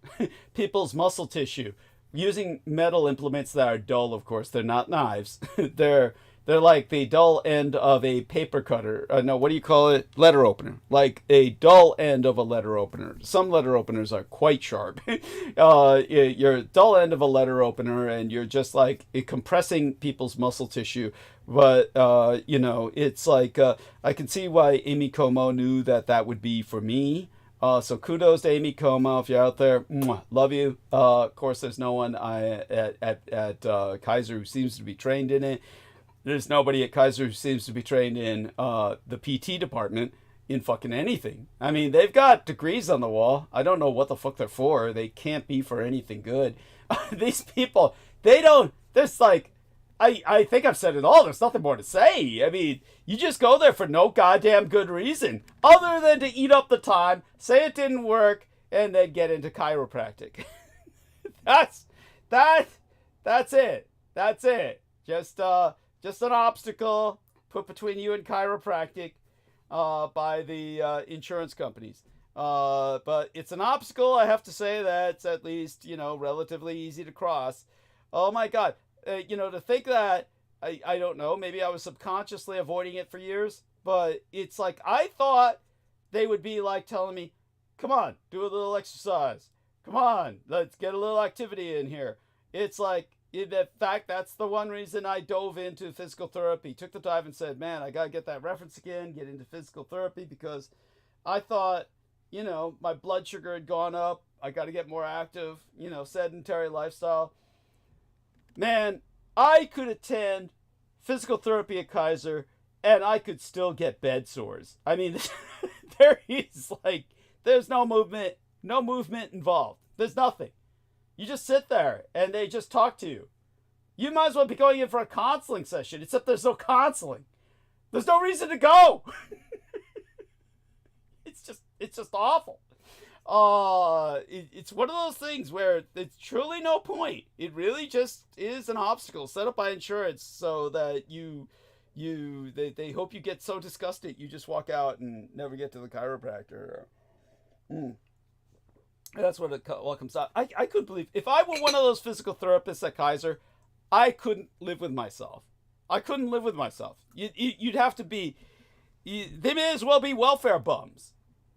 people's muscle tissue. Using metal implements that are dull, of course, they're not knives. They're like the dull end of a paper cutter. No, what do you call it? Letter opener. Like a dull end of a letter opener. Some letter openers are quite sharp. You're dull end of a letter opener, and you're just like compressing people's muscle tissue. But, you know, it's like, I can see why Amy Como knew that would be for me. So kudos to Amy Como if you're out there. Mwah, love you. Of course, there's no one at Kaiser who seems to be trained in it. There's nobody at Kaiser who seems to be trained in the PT department in fucking anything. I mean, they've got degrees on the wall. I don't know what the fuck they're for. They can't be for anything good. These people, they don't, there's like, I think I've said it all. There's nothing more to say. I mean, you just go there for no goddamn good reason other than to eat up the time, say it didn't work, and then get into chiropractic. That's it. That's it. Just an obstacle put between you and chiropractic. by the insurance companies. But it's an obstacle, I have to say, that's at least, relatively easy to cross. Oh my God. To think that, I don't know, maybe I was subconsciously avoiding it for years, but it's like I thought they would be like telling me, come on, do a little exercise. Come on, let's get a little activity in here. It's like, in fact, that's the one reason I dove into physical therapy. Took the dive and said, man, I got to get that reference again, get into physical therapy, because I thought, my blood sugar had gone up. I got to get more active, sedentary lifestyle. Man, I could attend physical therapy at Kaiser and I could still get bed sores. I mean, there's no movement involved. There's nothing. You just sit there and they just talk to you. You might as well be going in for a counseling session, except there's no counseling. There's no reason to go. It's just awful. It's one of those things where it's truly no point. It really just is an obstacle set up by insurance so that they hope you get so disgusted you just walk out and never get to the chiropractor. That's what it all comes out. I couldn't believe, if I were one of those physical therapists at Kaiser, I couldn't live with myself. You'd have to be, they may as well be welfare bums.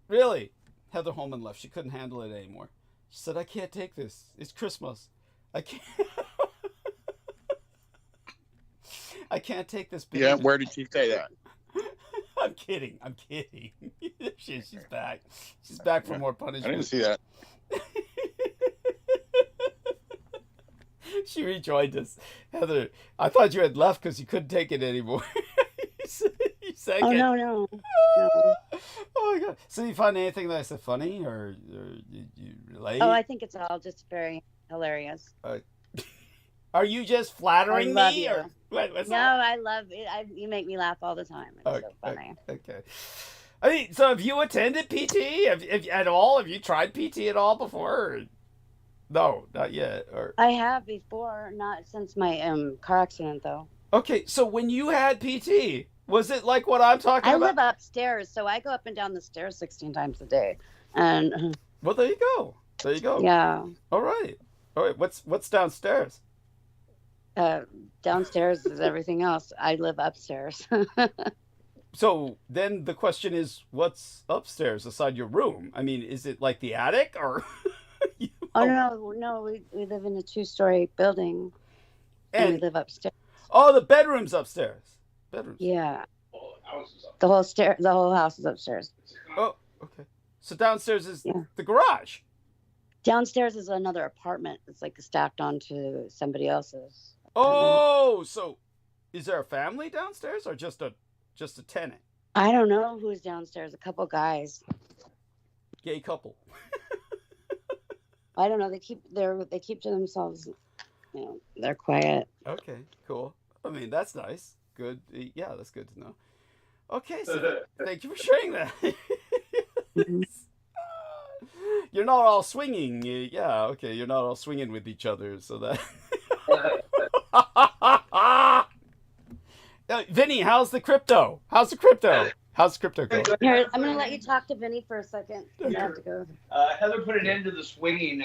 Really. Heather Holman left. She couldn't handle it anymore. She said, I can't take this. It's Christmas. I can't take this. Yeah, where did she say that? I'm kidding. She's back. She's back for more punishment. I didn't see that. She rejoined us. Heather, I thought you had left because you couldn't take it anymore. You sang it. No. Oh my God. So you find anything that I said funny or you relate? Oh, I think it's all just very hilarious. Are you just flattering I love me? you. Or what's No, that? I love it. You make me laugh all the time. It's so funny. Okay. I mean, so have you attended PT? At all? Have you tried PT at all before? Or? No, not yet. Or I have before, not since my car accident though. okay, so when you had PT, was it like what I'm talking I about? live upstairs, so I go up and down the stairs 16 times a day. And Well, there you go. yeah. All right. What's downstairs? Downstairs is everything else. I live upstairs. So then the question is, what's upstairs aside your room? I mean, is it like the attic or? Oh no, we live in a 2-story building, and we live upstairs. Oh, the bedroom's upstairs. Bedrooms. Yeah. The whole house is upstairs. Oh, okay. So downstairs is the garage. Downstairs is another apartment. It's like stacked onto somebody else's. Oh, so is there a family downstairs or just a tenant? I don't know who's downstairs. A couple guys. Gay couple. I don't know. They keep to themselves. They're quiet. Okay, cool. I mean, that's nice. Good. Yeah, that's good to know. Okay, so thank you for sharing that. You're not all swinging. Yeah, okay. You're not all swinging with each other, so that. Vinny, how's the crypto? How's the crypto going? Here, I'm going to let you talk to Vinny for a second. I have to go. Heather put an end to the swinging.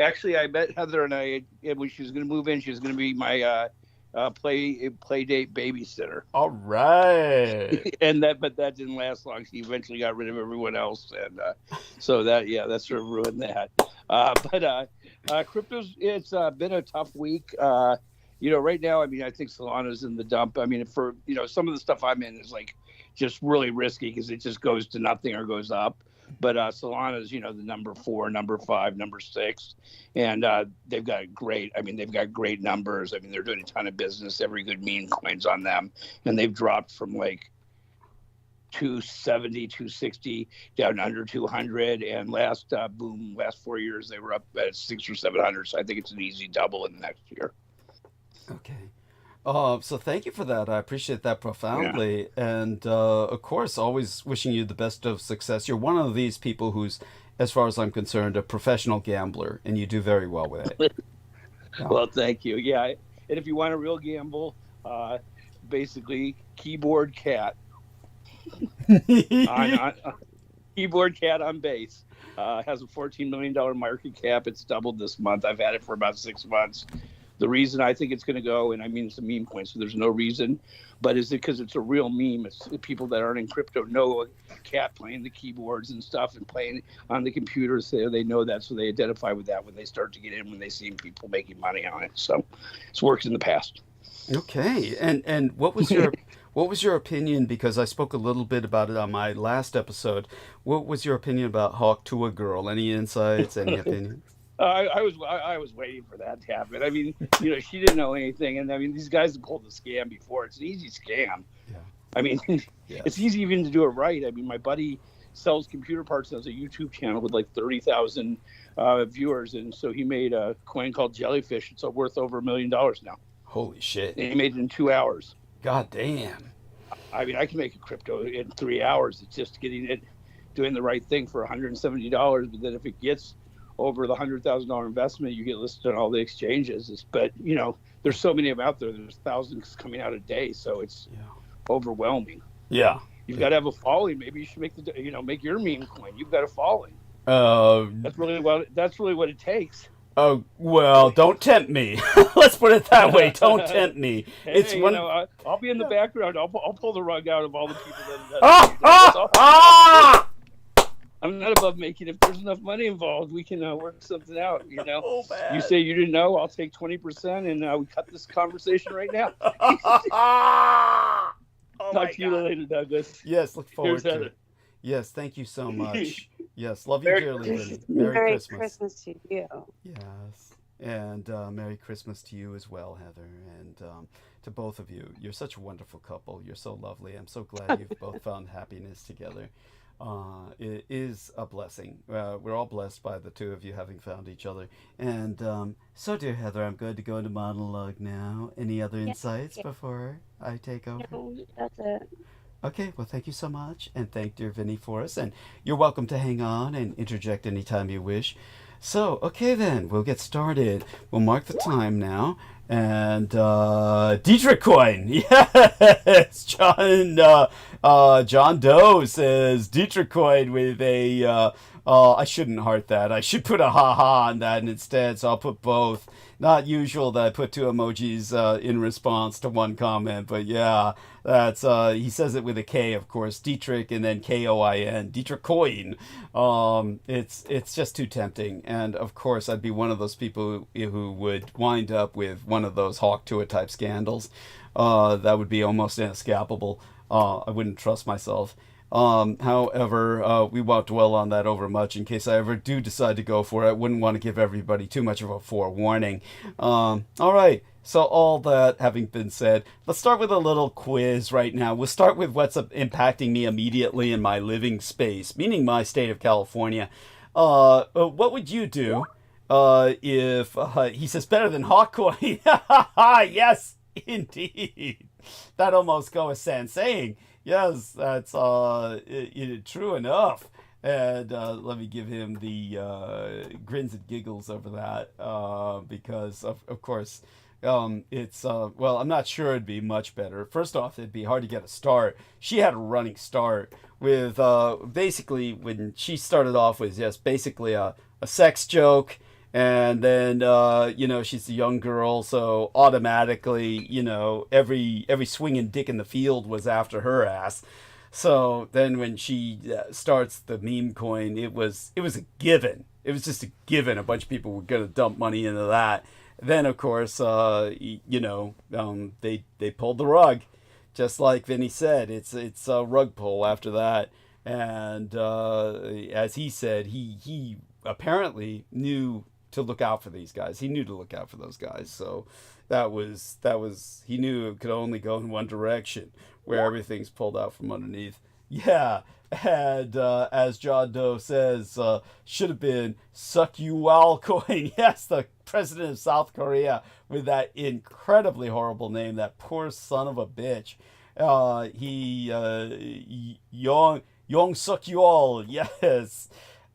Actually, I met Heather and when she was going to move in, she was going to be my play date babysitter. All right. But that didn't last long. She eventually got rid of everyone else, and so that sort of ruined that. But crypto's it's been a tough week. Right now, I mean, I think Solana's in the dump. I mean, for some of the stuff I'm in is like just really risky because it just goes to nothing or goes up. But Solana's, the number 4, number 5, number 6, and they've got great numbers. I mean, they're doing a ton of business. Every good meme coins on them, and they've dropped from like 270, 260 down under 200. And last 4 years they were up at 600 or 700. So I think it's an easy double in the next year. Okay. So thank you for that. I appreciate that profoundly. Yeah. And of course, always wishing you the best of success. You're one of these people who's, as far as I'm concerned, a professional gambler, and you do very well with it. Yeah. Well, thank you. Yeah. And if you want a real gamble, basically keyboard cat. on keyboard cat on bass. Has a $14 million market cap. It's doubled this month. I've had it for about 6 months. The reason I think it's going to go, and I mean it's a meme coin, so there's no reason, but is it because it's a real meme? It's people that aren't in crypto know a cat playing the keyboards and stuff and playing on the computers. They know that, so they identify with that when they start to get in, when they see people making money on it. So it's worked in the past. Okay, and what was your opinion? Because I spoke a little bit about it on my last episode. What was your opinion about Hawk Tuah Girl? Any insights? Any opinions? I was waiting for that to happen. I mean, she didn't know anything, and I mean, these guys have pulled the scam before. It's an easy scam. Yeah. I mean, yes. It's easy even to do it right. I mean, my buddy sells computer parts and has a YouTube channel with like 30,000 viewers, and so he made a coin called Jellyfish. It's worth over $1 million now. Holy shit! And he made it in 2 hours. God damn. I mean, I can make a crypto in 3 hours. It's just doing the right thing for $170. But then if it gets over the $100,000 investment, you get listed on all the exchanges. But there's so many of them out there. There's thousands coming out a day, so it's overwhelming. Yeah, you've got to have a following. Maybe you should make your meme coin. You've got a following. That's really what it takes. Oh, well, don't tempt me. Let's put it that way. Don't tempt me. Hey, I'll be in the background. I'll pull the rug out of all the people that I'm not above making. If there's enough money involved, we can work something out. Oh, you say you didn't know, I'll take 20%, and we cut this conversation right now. Talk to you later, Douglas. Yes, look forward to Heather. it. Yes, thank you so much. Yes, love you dearly, Vinny. Merry Christmas to you. Yes, and Merry Christmas to you as well, Heather, and to both of you. You're such a wonderful couple. You're so lovely. I'm so glad you've both found happiness together. It is a blessing. We're all blessed by the two of you having found each other. And so, dear Heather, I'm going to go into monologue now. Any other insights before I take over? No, that's it. Okay, well, thank you so much, and thank dear Vinny for us, and you're welcome to hang on and interject anytime you wish. So, okay then, we'll get started. We'll mark the time now, and Dietrich coin, yes, John Doe says Dietrich coin with a, I shouldn't heart that, I should put a ha-ha on that instead, so I'll put both. Not usual that I put two emojis in response to one comment, but yeah, that's he says it with a K, of course, Dietrich, and then Koin, Dietrich coin. It's just too tempting, and of course I'd be one of those people who would wind up with one of those Hawk Tuah type scandals. That would be almost inescapable. I wouldn't trust myself. However, we won't dwell on that over much in case I ever do decide to go for it. I wouldn't want to give everybody too much of a forewarning. All right. So all that having been said, let's start with a little quiz right now. We'll start with what's impacting me immediately in my living space, meaning my state of California. What would you do if, he says, better than Hawkcoin? Yes, indeed. That almost goes sans saying. Yes, that's true enough. And let me give him the grins and giggles over that because, of course, it's, well, I'm not sure it'd be much better. First off, it'd be hard to get a start. She had a running start with basically when she started off with just basically a sex joke. And then, she's a young girl, so automatically, every swinging dick in the field was after her ass. So then when she starts the meme coin, it was a given. It was just a given. A bunch of people were going to dump money into that. Then, of course, they pulled the rug. Just like Vinny said, it's a rug pull after that. And as he said, he apparently knew to look out for these guys. He knew to look out for those guys. So that was he knew it could only go in one direction, where everything's pulled out from underneath. Yeah, and as John Doe says, should have been Suck You All coin. Yes, the president of South Korea with that incredibly horrible name, that poor son of a bitch. Yong Suck You All. Yes.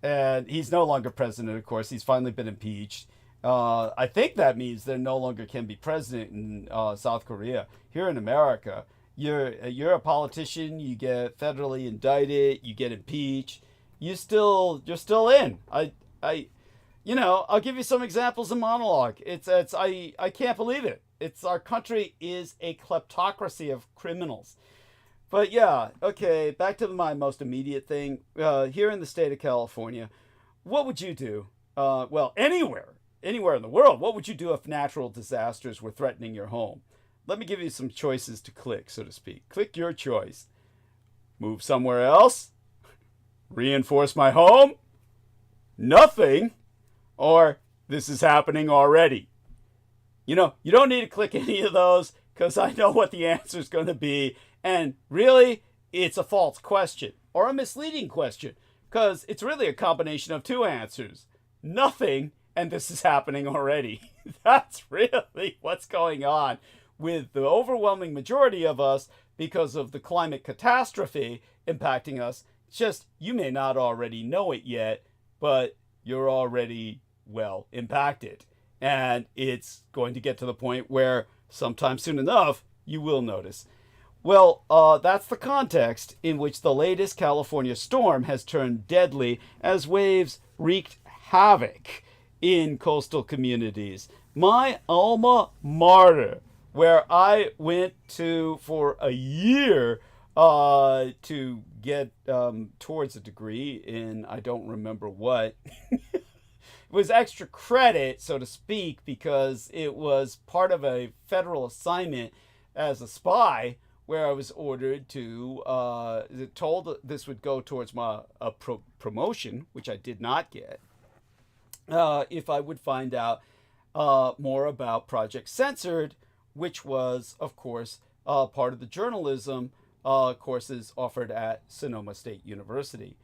And he's no longer president, of course. He's finally been impeached. I think that means there no longer can be president in South Korea. Here in America, you're a politician, you get federally indicted, you get impeached, you're still in. I'll give you some examples of monologue. I can't believe it. Our country is a kleptocracy of criminals. But yeah, okay, back to my most immediate thing. Here in the state of California, what would you do? Well, anywhere in the world, what would you do if natural disasters were threatening your home? Let me give you some choices to click, so to speak. Click your choice. Move somewhere else? Reinforce my home? Nothing? Or this is happening already? You don't need to click any of those because I know what the answer is going to be. And really, it's a false question or a misleading question because it's really a combination of two answers. Nothing, and this is happening already. That's really what's going on with the overwhelming majority of us because of the climate catastrophe impacting us. It's just, you may not already know it yet, but you're already, well, impacted. And it's going to get to the point where sometime soon enough, you will notice. Well, that's the context in which the latest California storm has turned deadly as waves wreaked havoc in coastal communities. My alma mater, where I went to for a year to get towards a degree in I don't remember what. It was extra credit, so to speak, because it was part of a federal assignment as a spy where I was ordered to, told this would go towards my promotion, which I did not get, if I would find out more about Project Censored, which was, of course, part of the journalism courses offered at Sonoma State University.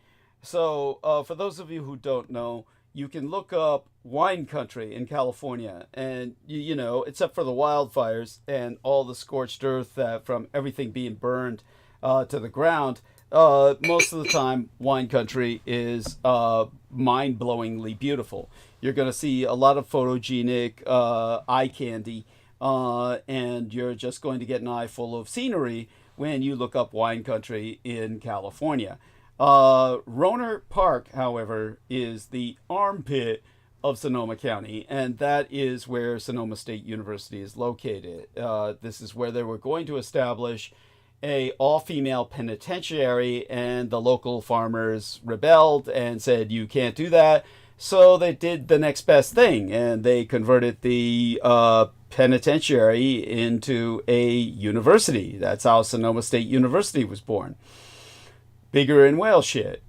So for those of you who don't know, you can look up wine country in California, and except for the wildfires and all the scorched earth that from everything being burned to the ground, most of the time wine country is mind-blowingly beautiful. You're going to see a lot of photogenic eye candy, and you're just going to get an eye full of scenery when you look up wine country in California. Rohnert Park, however, is the armpit of Sonoma County, and that is where Sonoma State University is located. This is where they were going to establish a all-female penitentiary, and the local farmers rebelled and said, you can't do that. So they did the next best thing, and they converted the penitentiary into a university. That's how Sonoma State University was born. Bigger in whale shit.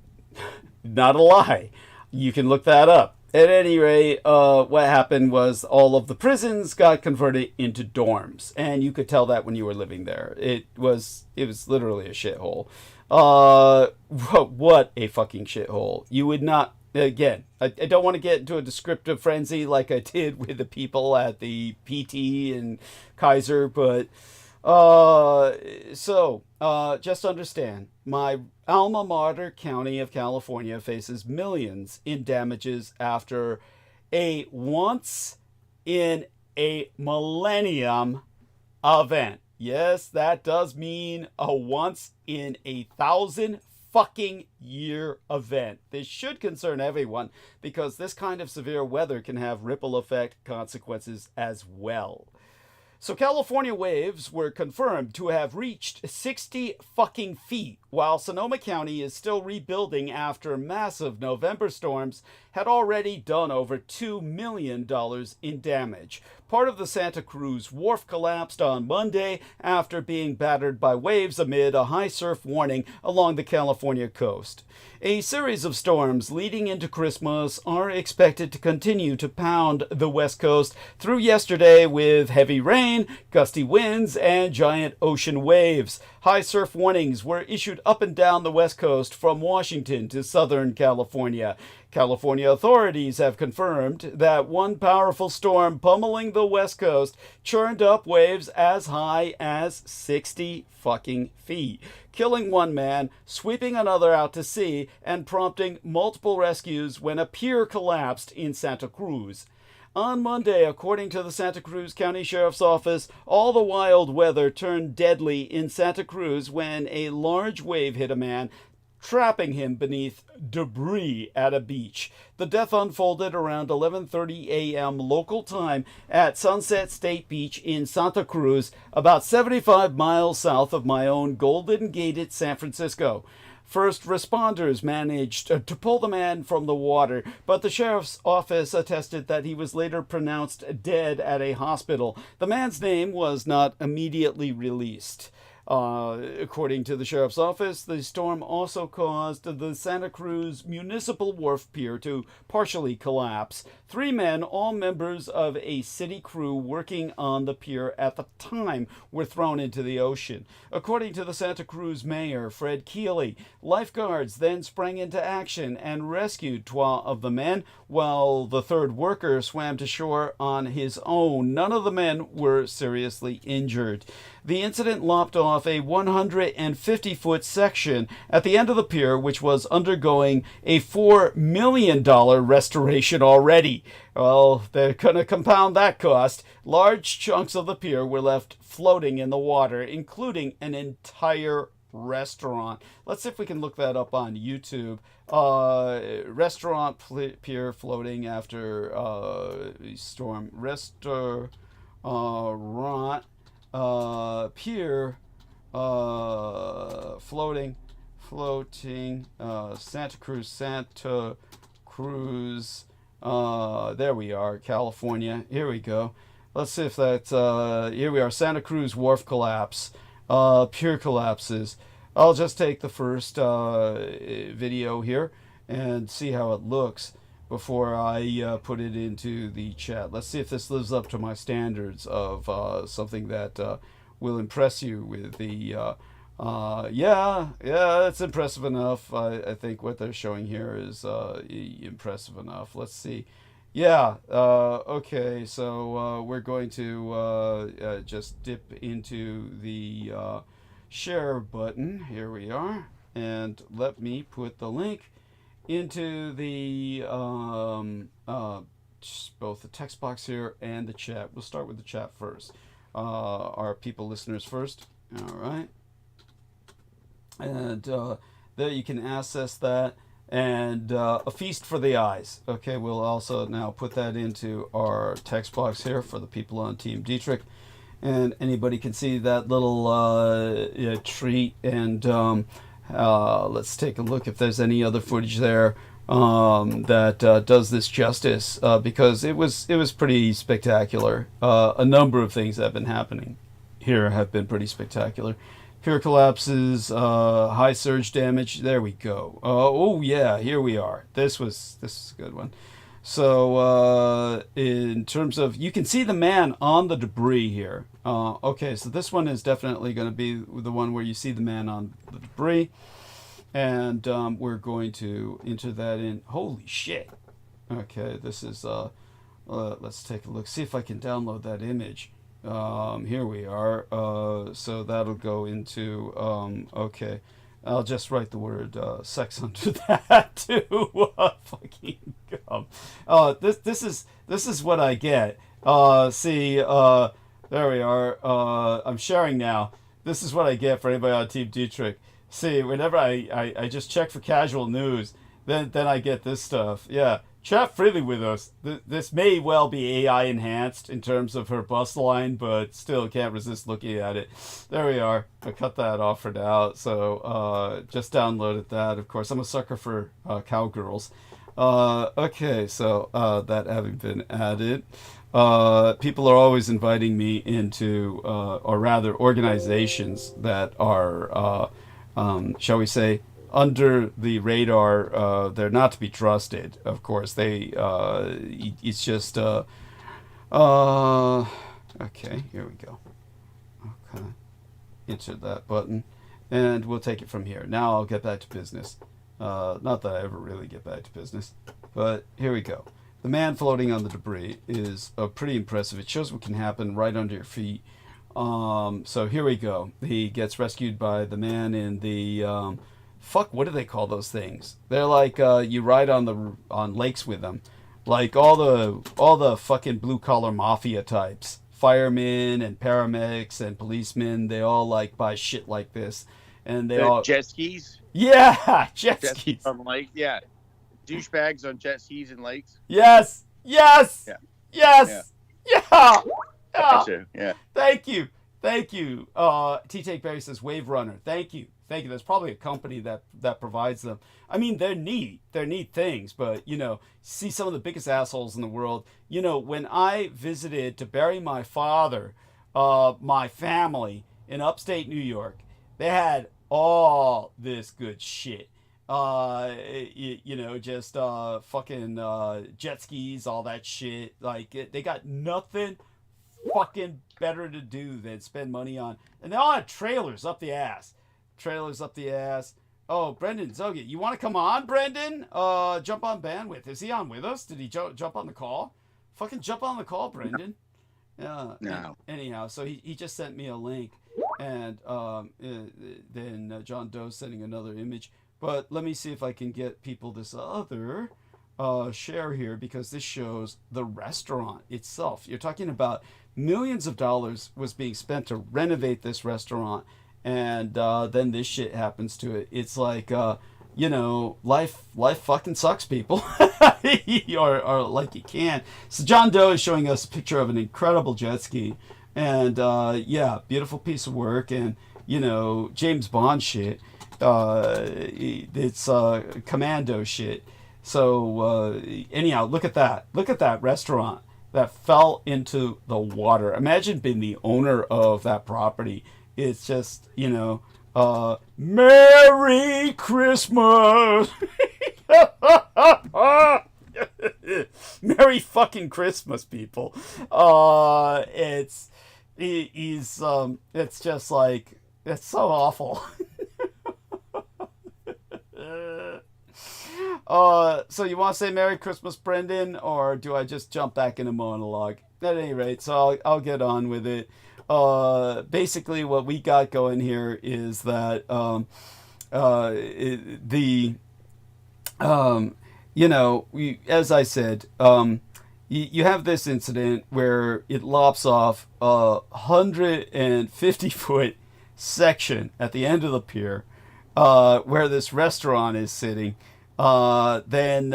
Not a lie. You can look that up. At any rate, what happened was all of the prisons got converted into dorms, and you could tell that when you were living there. It was literally a shithole. What a fucking shithole. You would not. Again, I don't want to get into a descriptive frenzy like I did with the people at the PT and Kaiser, but just understand, my alma mater county of California faces millions in damages after a once in a millennium event. Yes, that does mean a once in 1,000 fucking year event. This should concern everyone because this kind of severe weather can have ripple effect consequences as well. So California waves were confirmed to have reached 60 fucking feet, while Sonoma County is still rebuilding after massive November storms had already done over $2 million in damage. Part of the Santa Cruz Wharf collapsed on Monday after being battered by waves amid a high surf warning along the California coast. A series of storms leading into Christmas are expected to continue to pound the West Coast through yesterday with heavy rain, gusty winds, and giant ocean waves. High surf warnings were issued up and down the West Coast from Washington to Southern California. California authorities have confirmed that one powerful storm pummeling the West Coast churned up waves as high as 60 fucking feet, killing one man, sweeping another out to sea, and prompting multiple rescues when a pier collapsed in Santa Cruz. On Monday, according to the Santa Cruz County Sheriff's Office, all the wild weather turned deadly in Santa Cruz when a large wave hit a man, trapping him beneath debris at a beach. The death unfolded around 11:30 a.m. local time at Sunset State Beach in Santa Cruz, about 75 miles south of my own Golden Gated San Francisco. First responders managed to pull the man from the water, but the sheriff's office attested that he was later pronounced dead at a hospital. The man's name was not immediately released. According to the sheriff's office, the storm also caused the Santa Cruz Municipal Wharf Pier to partially collapse. 3 men, all members of a city crew working on the pier at the time, were thrown into the ocean. According to the Santa Cruz mayor, Fred Keeley, lifeguards then sprang into action and rescued 2 of the men, while the 3rd worker swam to shore on his own. None of the men were seriously injured. The incident lopped off a 150-foot section at the end of the pier, which was undergoing a $4 million restoration already. Well, they're going to compound that cost. Large chunks of the pier were left floating in the water, including an entire restaurant. Let's see if we can look that up on YouTube. Restaurant pier floating after storm. Restaurant pier floating Santa Cruz, there we are, California. Here we go. Let's see if that's here we are. Santa Cruz wharf collapse, pier collapses. I'll just take the first video here and see how it looks before I put it into the chat. Let's see if this lives up to my standards of something that will impress you with the yeah, it's impressive enough. I think what they're showing here is impressive enough. Let's see. Yeah, okay, so we're going to just dip into the share button. Here we are, and let me put the link into the both the text box here and the chat. We'll start with the chat first. Our people listeners first. All right, and there you can access that, and a feast for the eyes. Okay, we'll also now put that into our text box here for the people on Team Dietrich, and anybody can see that little treat. And let's take a look if there's any other footage there that does this justice, because it was pretty spectacular. A number of things that have been happening here have been pretty spectacular. Pier collapses, high surge damage. There we go. Oh yeah, here we are. This is a good one. So in terms of, you can see the man on the debris here. Okay, so this one is definitely going to be the one where you see the man on the debris, and we're going to enter that in. Holy shit. Okay, this is let's take a look, see if I can download that image. Here we are. So that'll go into okay, I'll just write the word sex under that too. Fucking gum. This is what I get. See, there we are. I'm sharing now. This is what I get for anybody on Team Dietrich. See, whenever I just check for casual news, then I get this stuff. Yeah. Chat freely with us. This may well be AI enhanced in terms of her bust line, but still can't resist looking at it. There we are. I cut that off for now. So just downloaded that. Of course, I'm a sucker for cowgirls. Okay, so that having been added, people are always inviting me into, or rather organizations that are, shall we say, under the radar. They're not to be trusted, of course. They it's just okay, here we go. Okay, enter that button, and we'll take it from here. Now I'll get back to business. Not that I ever really get back to business, but here we go. The man floating on the debris is pretty impressive. It shows what can happen right under your feet. So here we go. He gets rescued by the man in the fuck, what do they call those things? They're like you ride on lakes with them. Like all the fucking blue collar mafia types, firemen and paramedics and policemen, they all like buy shit like this, and they all jet skis. Yeah, jet skis on lake. Yeah, douchebags on jet skis and lakes. Yes, yes, yeah. Yes, yeah. Gotcha. Yeah. Thank you. T-Take Barry says Wave Runner. Thank you. There's probably a company that provides them. I mean, they're neat things, but see some of the biggest assholes in the world. When I visited to bury my father, my family in upstate New York, they had all this good shit. Just fucking jet skis, all that shit. Like they got nothing fucking better to do than spend money on, and they all had trailers up the ass. Oh, Brendan Zoget, you want to come on, Brendan? Jump on bandwidth. Is he on with us? Did he jump on the call? Fucking jump on the call, Brendan. No. Anyhow, so he just sent me a link, and then John Doe's sending another image. But let me see if I can get people this other share here, because this shows the restaurant itself. You're talking about millions of dollars was being spent to renovate this restaurant, and then this shit happens to it. It's like, life fucking sucks, people. or like you can. So John Doe is showing us a picture of an incredible jet ski, and beautiful piece of work, and James Bond shit. It's commando shit. So anyhow, look at that restaurant that fell into the water. Imagine being the owner of that property. It's just, Merry Christmas. Merry fucking Christmas, people. It's just like, it's so awful. So you want to say Merry Christmas, Brendan, or do I just jump back into monologue? At any rate, so I'll get on with it. Basically, what we got going here is that as I said, you have this incident where it lops off a 150-foot section at the end of the pier, where this restaurant is sitting. Then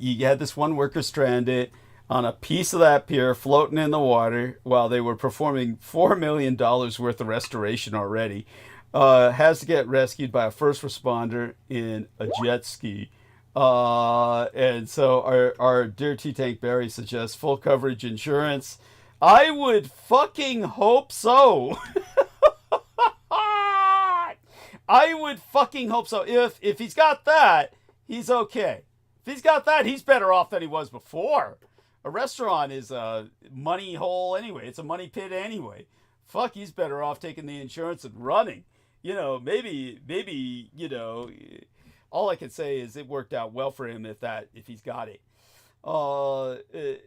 you had this one worker stranded on a piece of that pier floating in the water while they were performing $4 million worth of restoration already. Has to get rescued by a first responder in a jet ski. And so our dear T-Tank Barry suggests full coverage insurance. I would fucking hope so. I would fucking hope so. If he's got that, he's okay. If he's got that, he's better off than he was before. A restaurant is a money hole anyway. It's a money pit anyway. Fuck, he's better off taking the insurance and running. Maybe, all I can say is it worked out well for him if he's got it. The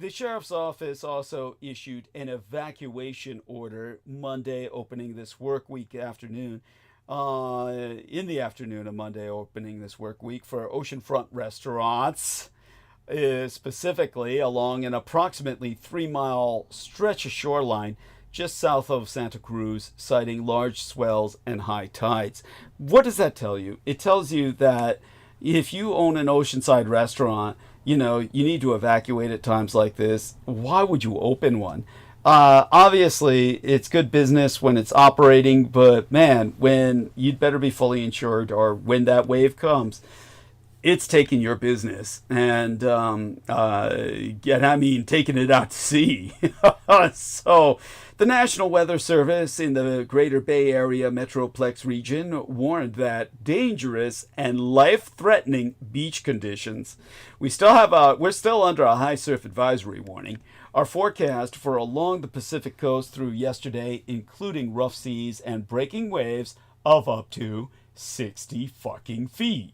sheriff's office also issued an evacuation order Monday, opening this work week afternoon. In the afternoon of Monday, opening this work week for oceanfront restaurants, specifically along an approximately 3-mile stretch of shoreline just south of Santa Cruz, citing large swells and high tides. What does that tell you? It tells you that if you own an oceanside restaurant, you need to evacuate at times like this. Why would you open one? Obviously, it's good business when it's operating, but man, when you'd better be fully insured, or when that wave comes, it's taking your business, and I mean taking it out to sea. So, the National Weather Service in the Greater Bay Area Metroplex region warned that dangerous and life-threatening beach conditions. We're still under a high surf advisory warning. Our forecast for along the Pacific coast through yesterday, including rough seas and breaking waves of up to 60 fucking feet.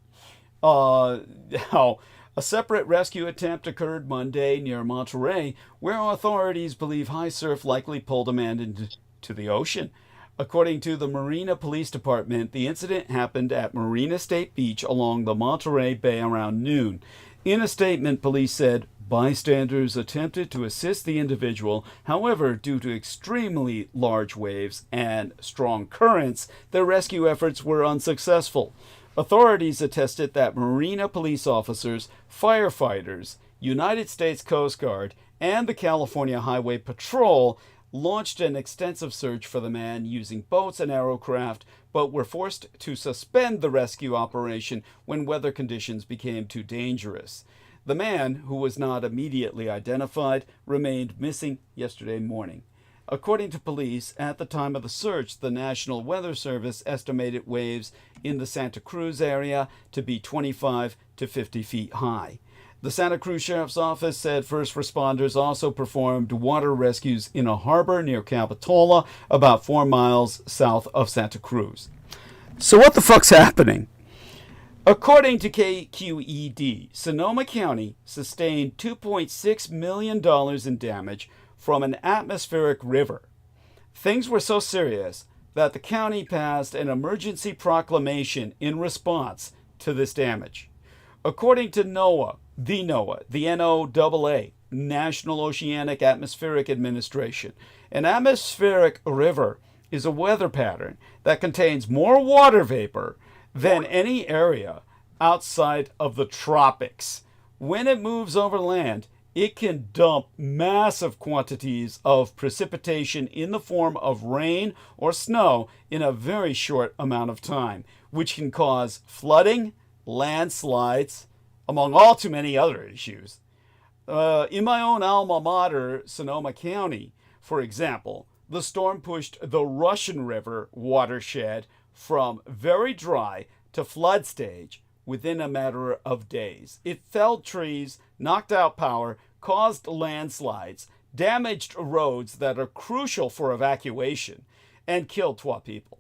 Now, a separate rescue attempt occurred Monday near Monterey, where authorities believe high surf likely pulled a man into the ocean. According to the Marina Police Department, the incident happened at Marina State Beach along the Monterey Bay around noon. In a statement, police said Bystanders attempted to assist the individual. However, due to extremely large waves and strong currents, their rescue efforts were unsuccessful. Authorities attested that Marina police officers, firefighters, United States Coast Guard, and the California Highway Patrol launched an extensive search for the man using boats and aerocraft, but were forced to suspend the rescue operation when weather conditions became too dangerous. The man, who was not immediately identified, remained missing yesterday morning. According to police, at the time of the search, the National Weather Service estimated waves in the Santa Cruz area to be 25 to 50 feet high. The Santa Cruz Sheriff's Office said first responders also performed water rescues in a harbor near Capitola, about 4 miles south of Santa Cruz. So what the fuck's happening? According to KQED, Sonoma County sustained $2.6 million in damage from an atmospheric river. Things were so serious that the county passed an emergency proclamation in response to this damage. According to NOAA, the NOAA, National Oceanic Atmospheric Administration, an atmospheric river is a weather pattern that contains more water vapor than any area outside of the tropics. When it moves over land, it can dump massive quantities of precipitation in the form of rain or snow in a very short amount of time, which can cause flooding, landslides, among all too many other issues. In my own alma mater, Sonoma County, for example, the storm pushed the Russian River watershed from very dry to flood stage within a matter of days. It felled trees, knocked out power, caused landslides, damaged roads that are crucial for evacuation, and killed 12 people.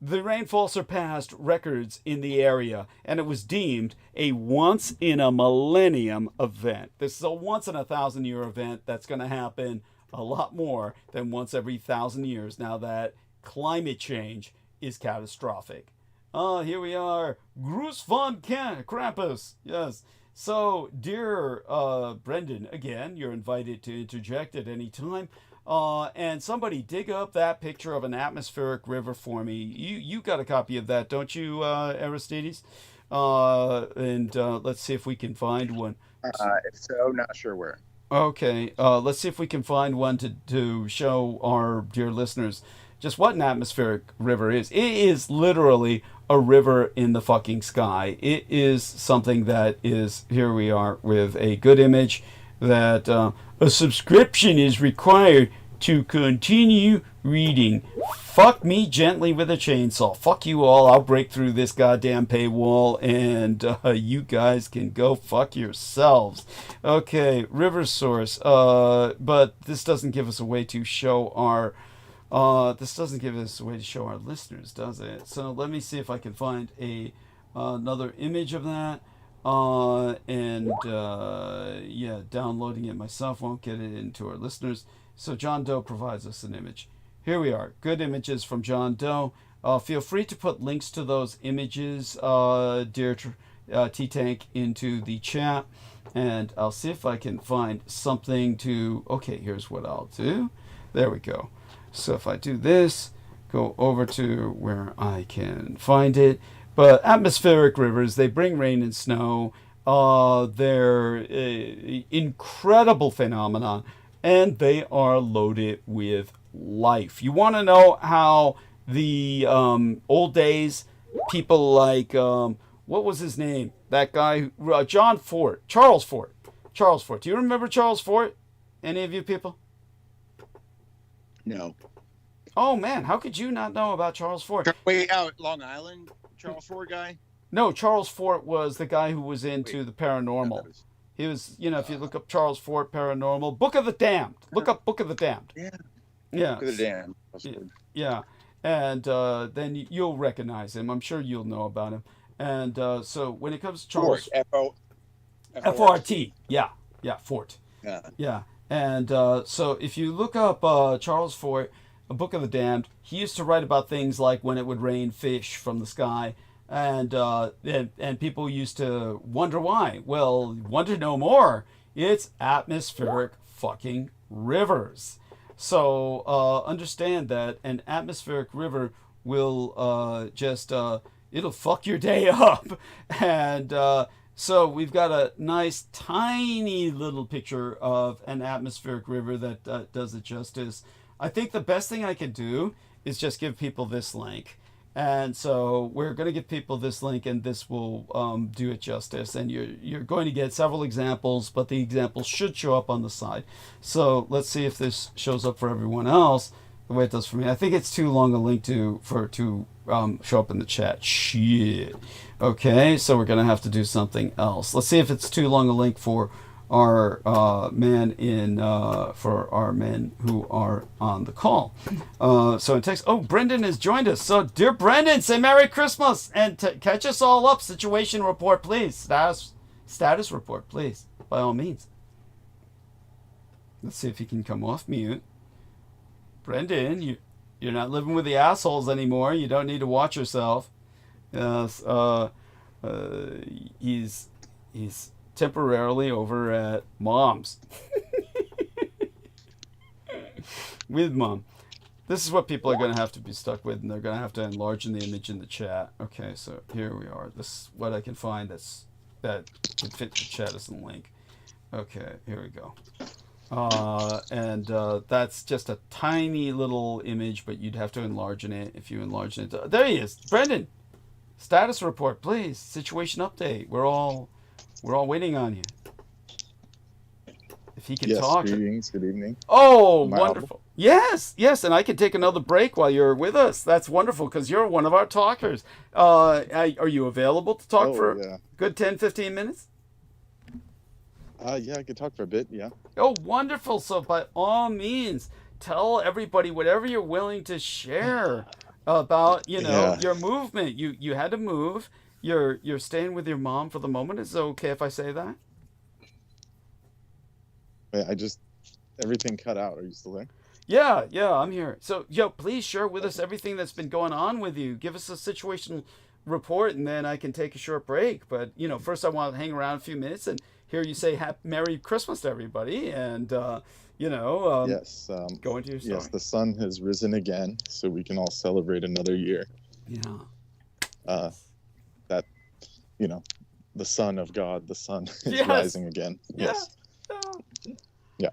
The rainfall surpassed records in the area, and it was deemed a once-in-a-millennium event. This is a once-in-a-thousand-year event that's going to happen a lot more than once every 1,000 years now that climate change is catastrophic. Here we are. Gruß von Krampus. Yes. So, dear Brendan, again, you're invited to interject at any time. And somebody dig up that picture of an atmospheric river for me. You got a copy of that, don't you, Aristides? And let's see if we can find one. If so, not sure where. Okay, let's see if we can find one to show our dear listeners just what an atmospheric river is. It is literally a river in the fucking sky. It is something that is, here we are with a good image, that a subscription is required to continue reading. Fuck me gently with a chainsaw. Fuck you all. I'll break through this goddamn paywall and you guys can go fuck yourselves. Okay, river source. But this doesn't give us a way to show our listeners, does it? So let me see if I can find another image of that. Yeah, downloading it myself won't get it into our listeners. So John Doe provides us an image. Here we are. Good images from John Doe. Feel free to put links to those images, dear T-Tank, into the chat. And I'll see if I can find something to... Okay, here's what I'll do. There we go. So if I do this, go over to where I can find it. But atmospheric rivers, they bring rain and snow. They're incredible phenomenon, and they are loaded with life. You want to know how the old days, people like, what was his name? That guy, Charles Fort. Do you remember Charles Fort? Any of you people? No. Oh, man, how could you not know about Charles Fort? Wait, out Long Island? Charles Fort guy? No, Charles Fort was the guy who was into the paranormal. He was, if you look up Charles Fort paranormal, Book of the Damned. Look up Book of the Damned. Yeah. Book of the Damned. Yeah. And then you'll recognize him. I'm sure you'll know about him. And so when it comes to Charles... F-O-R-T. Yeah, Fort. Yeah. And so if you look up Charles Fort, A Book of the Damned, he used to write about things like when it would rain fish from the sky, and people used to wonder why. Well, wonder no more. It's atmospheric fucking rivers. So understand that an atmospheric river will it'll fuck your day up. And so we've got a nice tiny little picture of an atmospheric river that does it justice. I think the best thing I can do is just give people this link. And so we're going to give people this link, and this will do it justice. And you're going to get several examples, but the examples should show up on the side. So let's see if this shows up for everyone else the way it does for me. I think it's too long a link to show up in the chat. Shit. Okay, so we're going to have to do something else. Let's see if it's too long a link for our men who are on the call. So in text, Brendan has joined us. So dear Brendan, say Merry Christmas and catch us all up. Situation report, please. Status report, please, by all means. Let's see if he can come off mute. Brendan, you're not living with the assholes anymore. You don't need to watch yourself. Yes, he's temporarily over at Mom's with Mom. This is what people are going to have to be stuck with, and they're going to have to enlarge the image in the chat. Okay, so here we are. This is what I can find that can fit the chat as a link. Okay, here we go. That's just a tiny little image, but you'd have to enlarge it if you enlarge it. There he is, Brendan. Status report, please. Situation update. We're all waiting on you. If he can talk. Greetings. Good evening. Oh, wonderful. Yes, and I can take another break while you're with us. That's wonderful because you're one of our talkers. Are you available to talk for a good 10, 15 minutes? Yeah, I could talk for a bit, yeah. Oh, wonderful. So by all means, tell everybody whatever you're willing to share about, your movement. You had to move. You're staying with your mom for the moment. Is it okay if I say that? Wait, everything cut out. Are you still there? Yeah, I'm here. So, please share with us everything that's been going on with you. Give us a situation report, and then I can take a short break. But, first I want to hang around a few minutes and hear you say Merry Christmas to everybody, and, yes, go into your story. Yes, the sun has risen again, so we can all celebrate another year. Yeah. The Son of God, the sun is rising again. Yes. Yeah.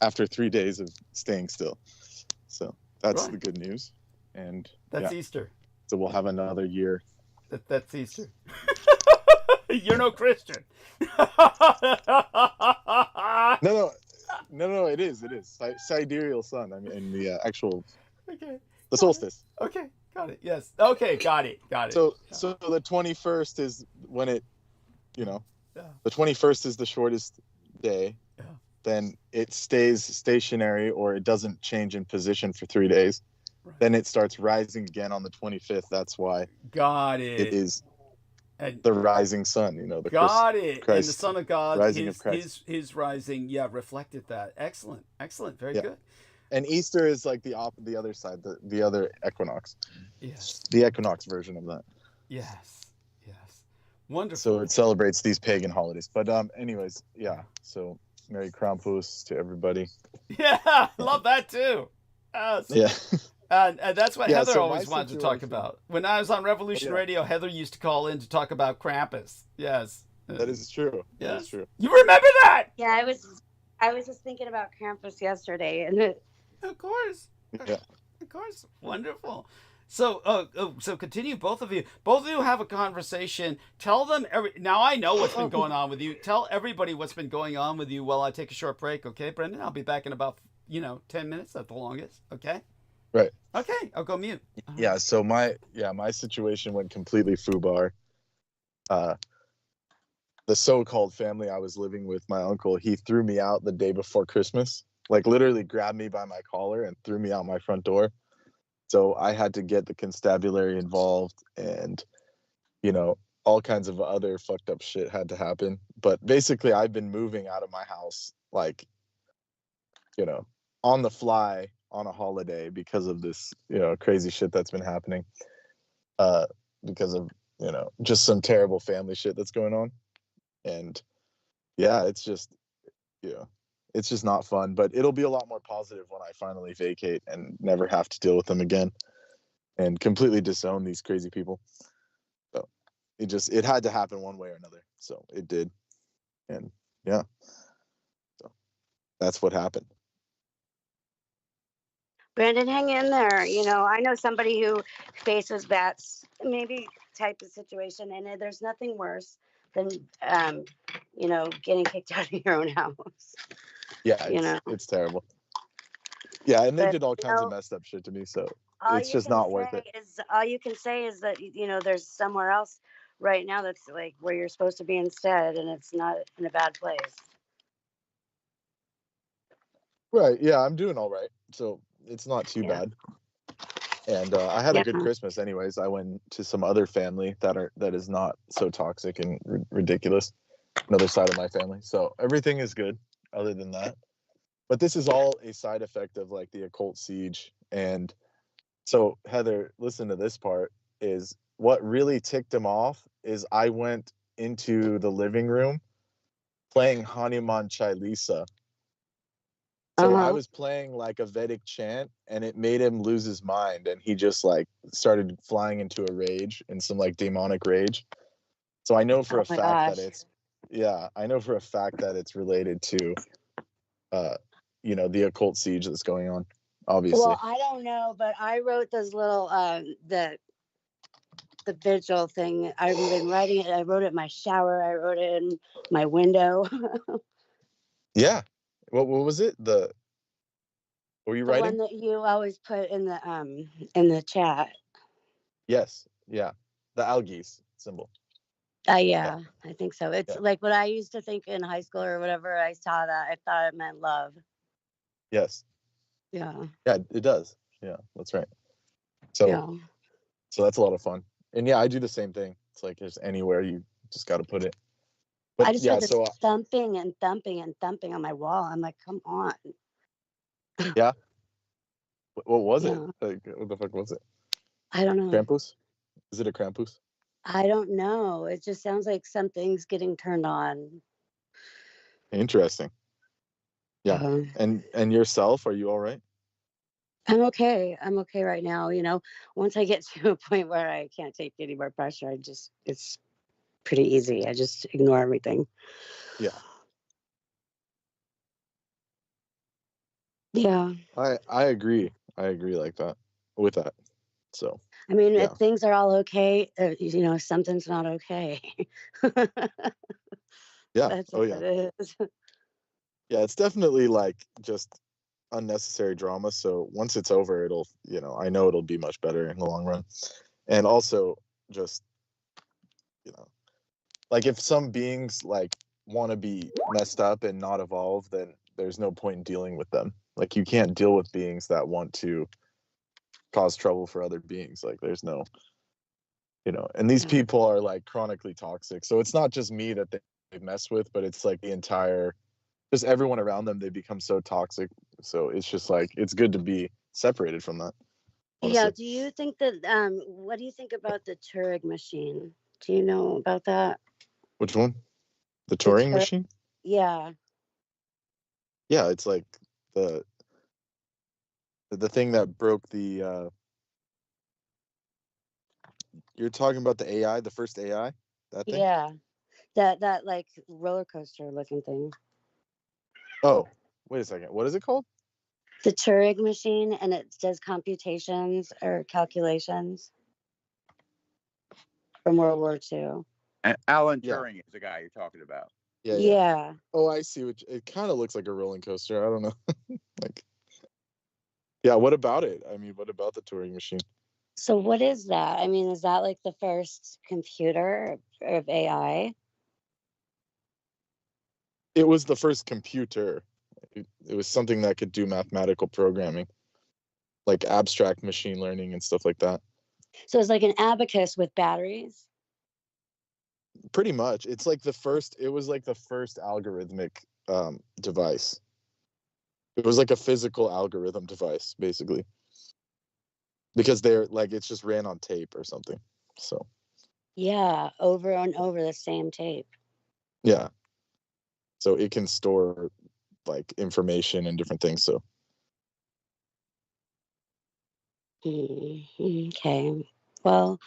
After 3 days of staying still. So that's the good news. And that's Easter. So we'll have another year. That's Easter. You're no Christian. No, it is. Sidereal sun. I mean, the actual, the solstice. Okay, got it. Yes. Okay, got it. So the 21st is when it, the 21st is the shortest day. Yeah. Then it stays stationary, or it doesn't change in position for 3 days. Right. Then it starts rising again on the 25th. That's why. Got it. It is the rising sun. The got it. Christ, and the Son of God, rising of Christ. His rising, reflected that. Excellent. Very good. And Easter is like the other side, the other equinox. Yes. The equinox version of that. Yes. Wonderful. So it celebrates these pagan holidays. But anyways, so Merry Krampus to everybody. Yeah, love that too. Yeah. And that's what Heather so always wanted to talk about. When I was on Revolution Radio, Heather used to call in to talk about Krampus. Yes. That is true. Yes. That is true. You remember that? Yeah, I was just thinking about Krampus yesterday, and of course. Yeah. Of course. Wonderful. So, so continue, both of you. Both of you have a conversation. Tell them now I know what's been going on with you. Tell everybody what's been going on with you while I take a short break, okay, Brendan? I'll be back in about, 10 minutes at the longest, okay? Right. Okay, I'll go mute. Yeah, so my situation went completely foobar. The so-called family I was living with, my uncle, he threw me out the day before Christmas. Like literally grabbed me by my collar and threw me out my front door. So I had to get the constabulary involved, and, all kinds of other fucked up shit had to happen. But basically I've been moving out of my house, like, on the fly on a holiday because of this, crazy shit that's been happening. Because of, just some terrible family shit that's going on. And it's just, Yeah, it's just not fun, but it'll be a lot more positive when I finally vacate and never have to deal with them again and completely disown these crazy people. So it had to happen one way or another. So it did. And yeah, so that's what happened. Brandon, hang in there. You know, I know somebody who faces that maybe type of situation, and there's nothing worse than, you know, getting kicked out of your own house. Yeah, it's terrible. Yeah, and they did all kinds of messed up shit to me, so it's just not worth it. All you can say is that, you know, there's somewhere else right now that's like where you're supposed to be instead, and it's not in a bad place. Right. Yeah, I'm doing all right, so it's not too bad. And I had a good Christmas, anyways. I went to some other family that is not so toxic and ridiculous. Another side of my family, so everything is good. Other than that, but this is all a side effect of like the occult siege. And so Heather, listen to this part. Is what really ticked him off is I went into the living room playing Hanuman Chalisa. So I was playing like a Vedic chant, and it made him lose his mind, and he just like started flying into a rage and some like demonic rage. So I know for a fact that it's related to you know, the occult siege that's going on, obviously. Well, I don't know, but I wrote this little the vigil thing. I've been writing it. I wrote it in my shower. I wrote it in my window. Yeah. What was it? What were you writing? The one that you always put in the chat. Yes. Yeah. The algaes symbol. Yeah, I think so. It's like what I used to think in high school or whatever. I saw that. I thought it meant love. Yes. Yeah. Yeah, it does. Yeah, that's right. So that's a lot of fun. And yeah, I do the same thing. It's like there's anywhere you just got to put it. But I just heard this thumping and thumping and thumping on my wall. I'm like, come on. Yeah. What was it? Like, what the fuck was it? I don't know. Krampus? Is it a Krampus? I don't know. It just sounds like something's getting turned on. Interesting. Yeah. And yourself, are you all right? I'm okay. I'm okay right now. You know, once I get to a point where I can't take any more pressure, it's pretty easy. I just ignore everything. Yeah. Yeah. I agree. I agree like that with that. So. I mean, if things are all okay, you know, something's not okay. Yeah. That's what it is. Yeah, it's definitely like just unnecessary drama. So once it's over, it'll, you know, I know it'll be much better in the long run. And also just, you know, like if some beings like want to be messed up and not evolve, then there's no point in dealing with them. Like you can't deal with beings that want to cause trouble for other beings. Like there's no, you know, and these people are like chronically toxic. So it's not just me that they mess with, but it's like the entire, just everyone around them, they become so toxic. So it's just like, it's good to be separated from that. Honestly. Yeah. Do you think that, what do you think about the Turing machine? Do you know about that? Which one? The Turing machine? Yeah. Yeah, it's like the thing that broke the, you're talking about the AI, the first AI? That thing? Yeah. That like roller coaster looking thing. Oh, wait a second. What is it called? The Turing machine, and it does computations or calculations from World War II. And Alan Turing is the guy you're talking about. Yeah. Oh, I see. It kind of looks like a rolling coaster. I don't know. Like, yeah. What about it? I mean, what about the Turing machine? So what is that? I mean, is that like the first computer of AI? It was the first computer. It was something that could do mathematical programming, like abstract machine learning and stuff like that. So it's like an abacus with batteries? Pretty much. It's like it was like the first algorithmic device. It was like a physical algorithm device, basically. Because they're like, it's just ran on tape or something. So. Yeah, over and over the same tape. Yeah. So it can store like information and different things. So Okay. Well,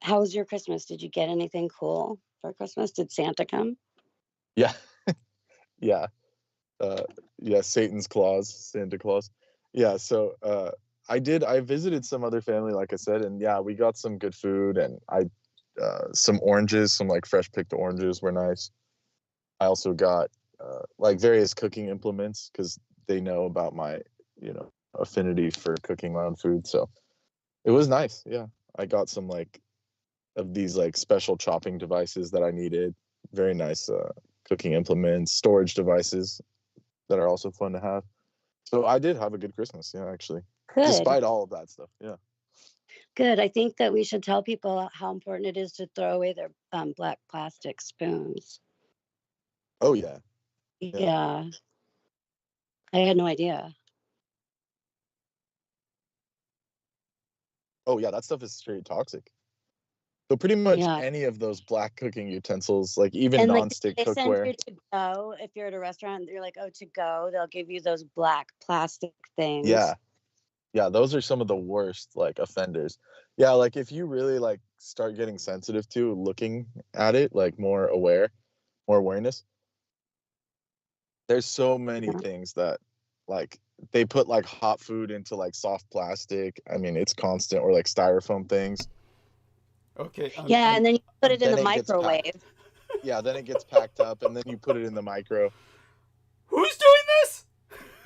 how was your Christmas? Did you get anything cool for Christmas? Did Santa come? yeah, yeah, uh, yeah. Santa Claus. Yeah. So I visited some other family, like I said, and yeah, we got some good food, and some oranges, some like fresh picked oranges were nice. I also got like various cooking implements because they know about my, affinity for cooking my own food. So it was nice. Yeah. I got some like of these like special chopping devices that I needed. Very nice cooking implements, storage devices that are also fun to have. So I did have a good Christmas. Yeah, actually. Good. Despite all of that stuff. Yeah. Good. I think that we should tell people how important it is to throw away their black plastic spoons. Oh, yeah. Yeah. I had no idea. Oh, yeah. That stuff is straight toxic. So pretty much any of those black cooking utensils, like even and nonstick they cookware. Send you to go if you're at a restaurant. You're like, oh, to go. They'll give you those black plastic things. Yeah. Yeah, those are some of the worst like offenders. Yeah, like if you really like start getting sensitive to looking at it, like more awareness. There's so many things that like they put like hot food into like soft plastic. I mean, it's constant, or like styrofoam things. Okay. Yeah, and then you put it in the microwave. Yeah, then it gets packed up, and then you put it in the micro. Who's doing this?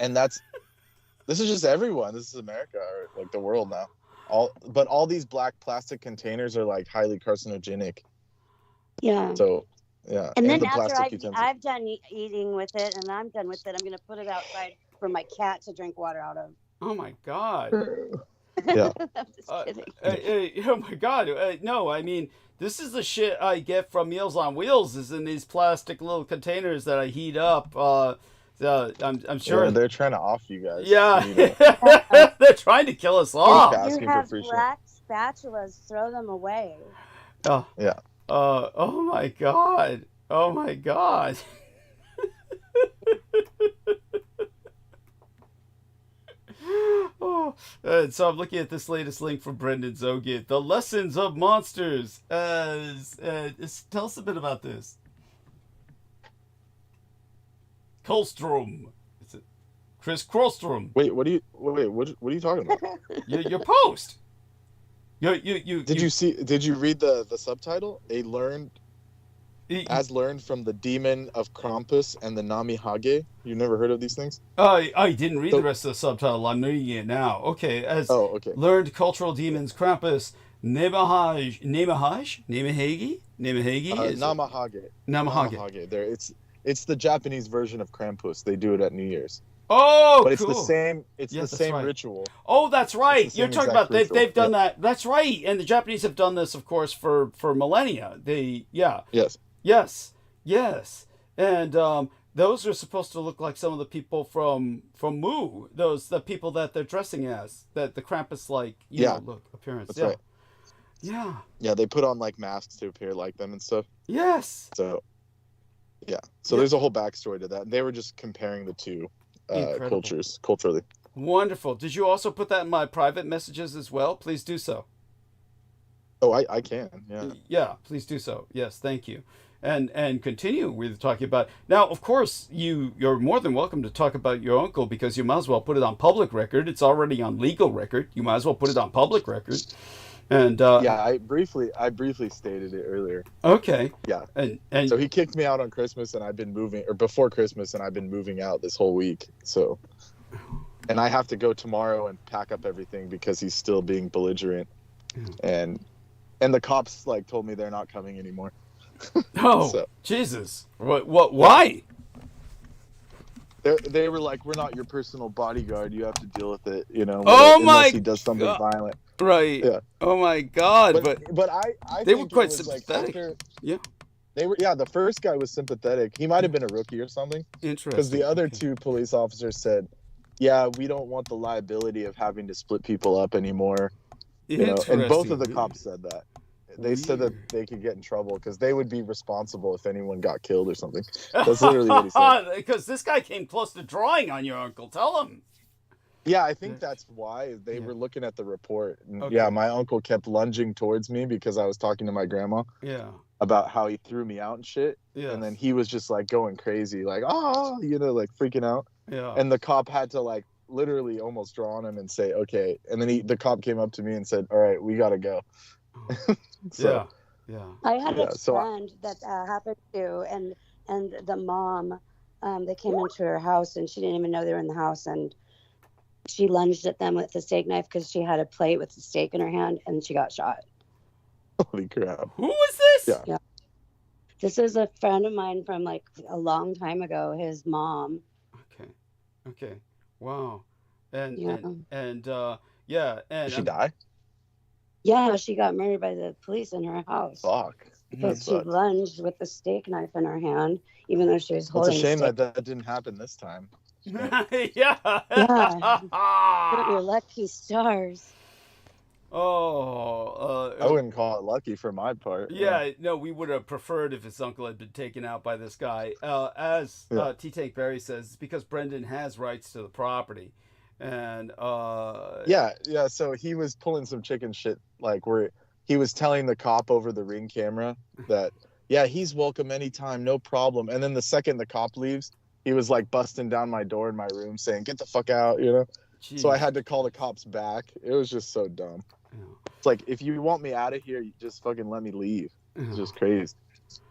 And this is just everyone. This is America, or like the world now. All these black plastic containers are like highly carcinogenic. Yeah. So, yeah. And then after I've done eating with it, and I'm done with it, I'm going to put it outside for my cat to drink water out of. Oh my God. Yeah. I'm just kidding. Oh my God. No, I mean, this is the shit I get from Meals on Wheels, is in these plastic little containers that I heat up. I'm sure they're trying to off you guys. Yeah. They're trying to kill us all. If you have black spatulas, throw them away. Oh. Yeah. Oh my God. Oh my God. So I'm looking at this latest link from Brendan Zogit. The Lessons of Monsters. Tell us a bit about this. Kolstrom. Is it Chris Kolstrom? Wait, what are you talking about? Your post. Did you read the subtitle? As learned from the demon of Krampus and the Namihage. You never heard of these things? I didn't read the rest of the subtitle. I'm reading it now. Okay. Learned cultural demons Krampus, Namahage. There, it's the Japanese version of Krampus. They do it at New Year's. Oh, but it's cool. the same. It's the same ritual. Oh, that's right. You're talking about they've done that. That's right. And the Japanese have done this, of course, for millennia. Yes. And those are supposed to look like some of the people from Mu. The people that they're dressing as, that the Krampus look appearance. That's right. Yeah. Yeah, they put on like masks to appear like them and stuff. Yes. So. Yeah. So there's a whole backstory to that. They were just comparing the two cultures culturally. Wonderful. Did you also put that in my private messages as well? Please do so. Oh, I can. Yeah. Yeah, please do so. Yes, thank you. And continue with talking about. Now, of course, you're more than welcome to talk about your uncle, because you might as well put it on public record. It's already on legal record. You might as well put it on public record. And yeah, I briefly stated it earlier. Okay. Yeah. And so he kicked me out on Christmas, and I've been before Christmas, and I've been moving out this whole week. So, and I have to go tomorrow and pack up everything because he's still being belligerent, and the cops like told me they're not coming anymore. Oh, so. Jesus! What? Why? They were like, "We're not your personal bodyguard. You have to deal with it. Unless he does something violent." Right. Yeah. Oh my God! But I they think were quite it was sympathetic. Yeah. They were. Yeah. The first guy was sympathetic. He might have been a rookie or something. Interesting. Because the other two police officers said, "Yeah, we don't want the liability of having to split people up anymore." And both of the cops said that. they said that they could get in trouble because they would be responsible if anyone got killed or something. That's literally what he said. Because this guy came close to drawing on your uncle. Tell him. Yeah, I think that's why they were looking at the report. And Okay. yeah, my uncle kept lunging towards me because I was talking to my grandma about how he threw me out and shit. Yeah. And then he was just like going crazy, like, oh, you know, like freaking out. Yeah. And the cop had to like literally almost draw on him and say, okay. And then the cop came up to me and said, all right, we got to go. So, yeah. I had a so friend that happened to, and the mom, they came into her house and she didn't even know they were in the house, and she lunged at them with a steak knife because she had a plate with a steak in her hand, and she got shot. holy crap. Who was this? Yeah. This is a friend of mine from like a long time ago. His mom. Okay. Wow. And Yeah. and Did she die? Yeah, she got murdered by the police in her house Fuck. because she sucks. lunged with the steak knife in her hand, even though she was It's holding. a shame the steak. that didn't happen this time. yeah. Not your lucky stars. I wouldn't call it lucky for my part. Yeah, no, we would have preferred if his uncle had been taken out by this guy. As T-Tank Barry says, it's because Brendan has rights to the property. And yeah, so he was pulling some chicken shit, like where he was telling the cop over the Ring camera that, yeah, he's welcome anytime, no problem. And then the second the cop leaves, he was like busting down my door in my room saying, get the fuck out, you know? Jeez. So I had to call the cops back. It was just so dumb. Yeah. It's like, if you want me out of here, you just fucking let me leave. It's Yeah. just crazed.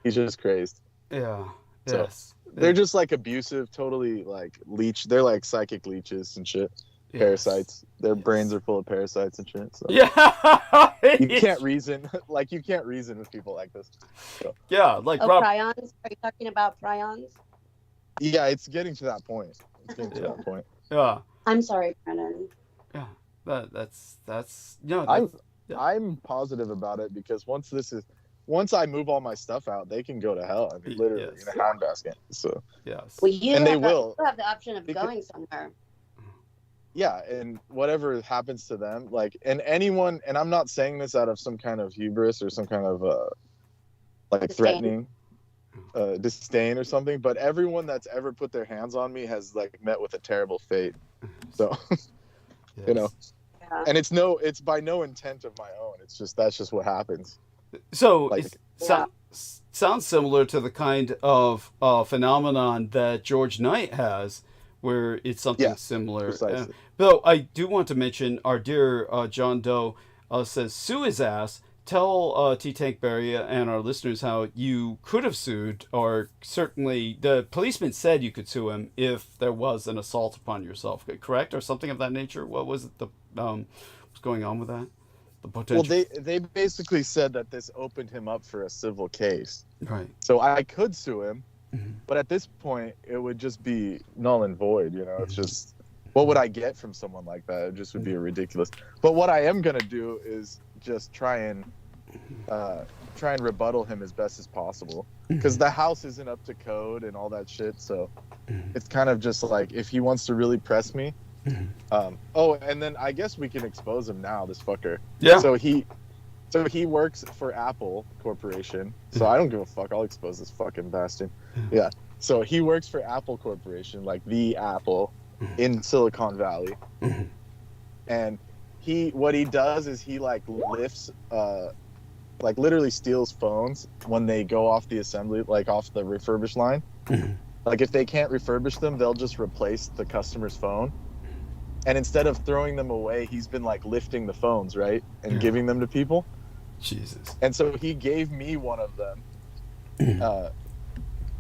He's just crazed. Yeah. So, Yes. They're just like abusive, totally like leech. They're like psychic leeches and shit. Yes. Parasites. Their brains are full of parasites and shit. So. Yeah. You can't reason. Like, you can't reason with people like this. So. Yeah, like Oh, Rob. prions? Are you talking about prions? Yeah, it's getting to that point. It's getting to that point. Yeah. I'm sorry, Brennan. Yeah. That's no. I'm positive about it because once I move all my stuff out, they can go to hell. I mean, literally Yes. in a handbasket. So Yes. Well, you And they have will. you have the option of Because- going somewhere. yeah, and whatever happens to them, like, and anyone, and I'm not saying this out of some kind of hubris or some kind of like Disdain. threatening disdain or something, but everyone that's ever put their hands on me has like met with a terrible fate. So you know, Yeah. and it's by no intent of my own. It's just that's just what happens. So Like- it sounds similar to the kind of phenomenon that George Knight has, where it's something Yeah, similar. precisely. Though I do want to mention our dear John Doe says, sue his ass. Tell T-Tank Barry and our listeners how you could have sued, or certainly the policeman said you could sue him if there was an assault upon yourself, correct? Or something of that nature? What was it? What's going on with that? The potential. Well, they basically said that this opened him up for a civil case. Right. So I could sue him, Mhm. but at this point, it would just be null and void. You know, it's just, what would I get from someone like that? It just would be ridiculous. But what I am gonna do is just try and rebuttal him as best as possible, because the house isn't up to code and all that shit. So it's kind of just like, if he wants to really press me. And then I guess we can expose him now. This fucker. Yeah. So he works for Apple Corporation. So I don't give a fuck. I'll expose this fucking bastard. Yeah. So he works for Apple Corporation, like the Apple in Silicon Valley. And what he does is he like lifts, like literally steals phones when they go off the assembly, like off the refurbished line. Like if they can't refurbish them, they'll just replace the customer's phone. And instead of throwing them away, he's been like lifting the phones, right? And giving them to people. Jesus. And so he gave me one of them.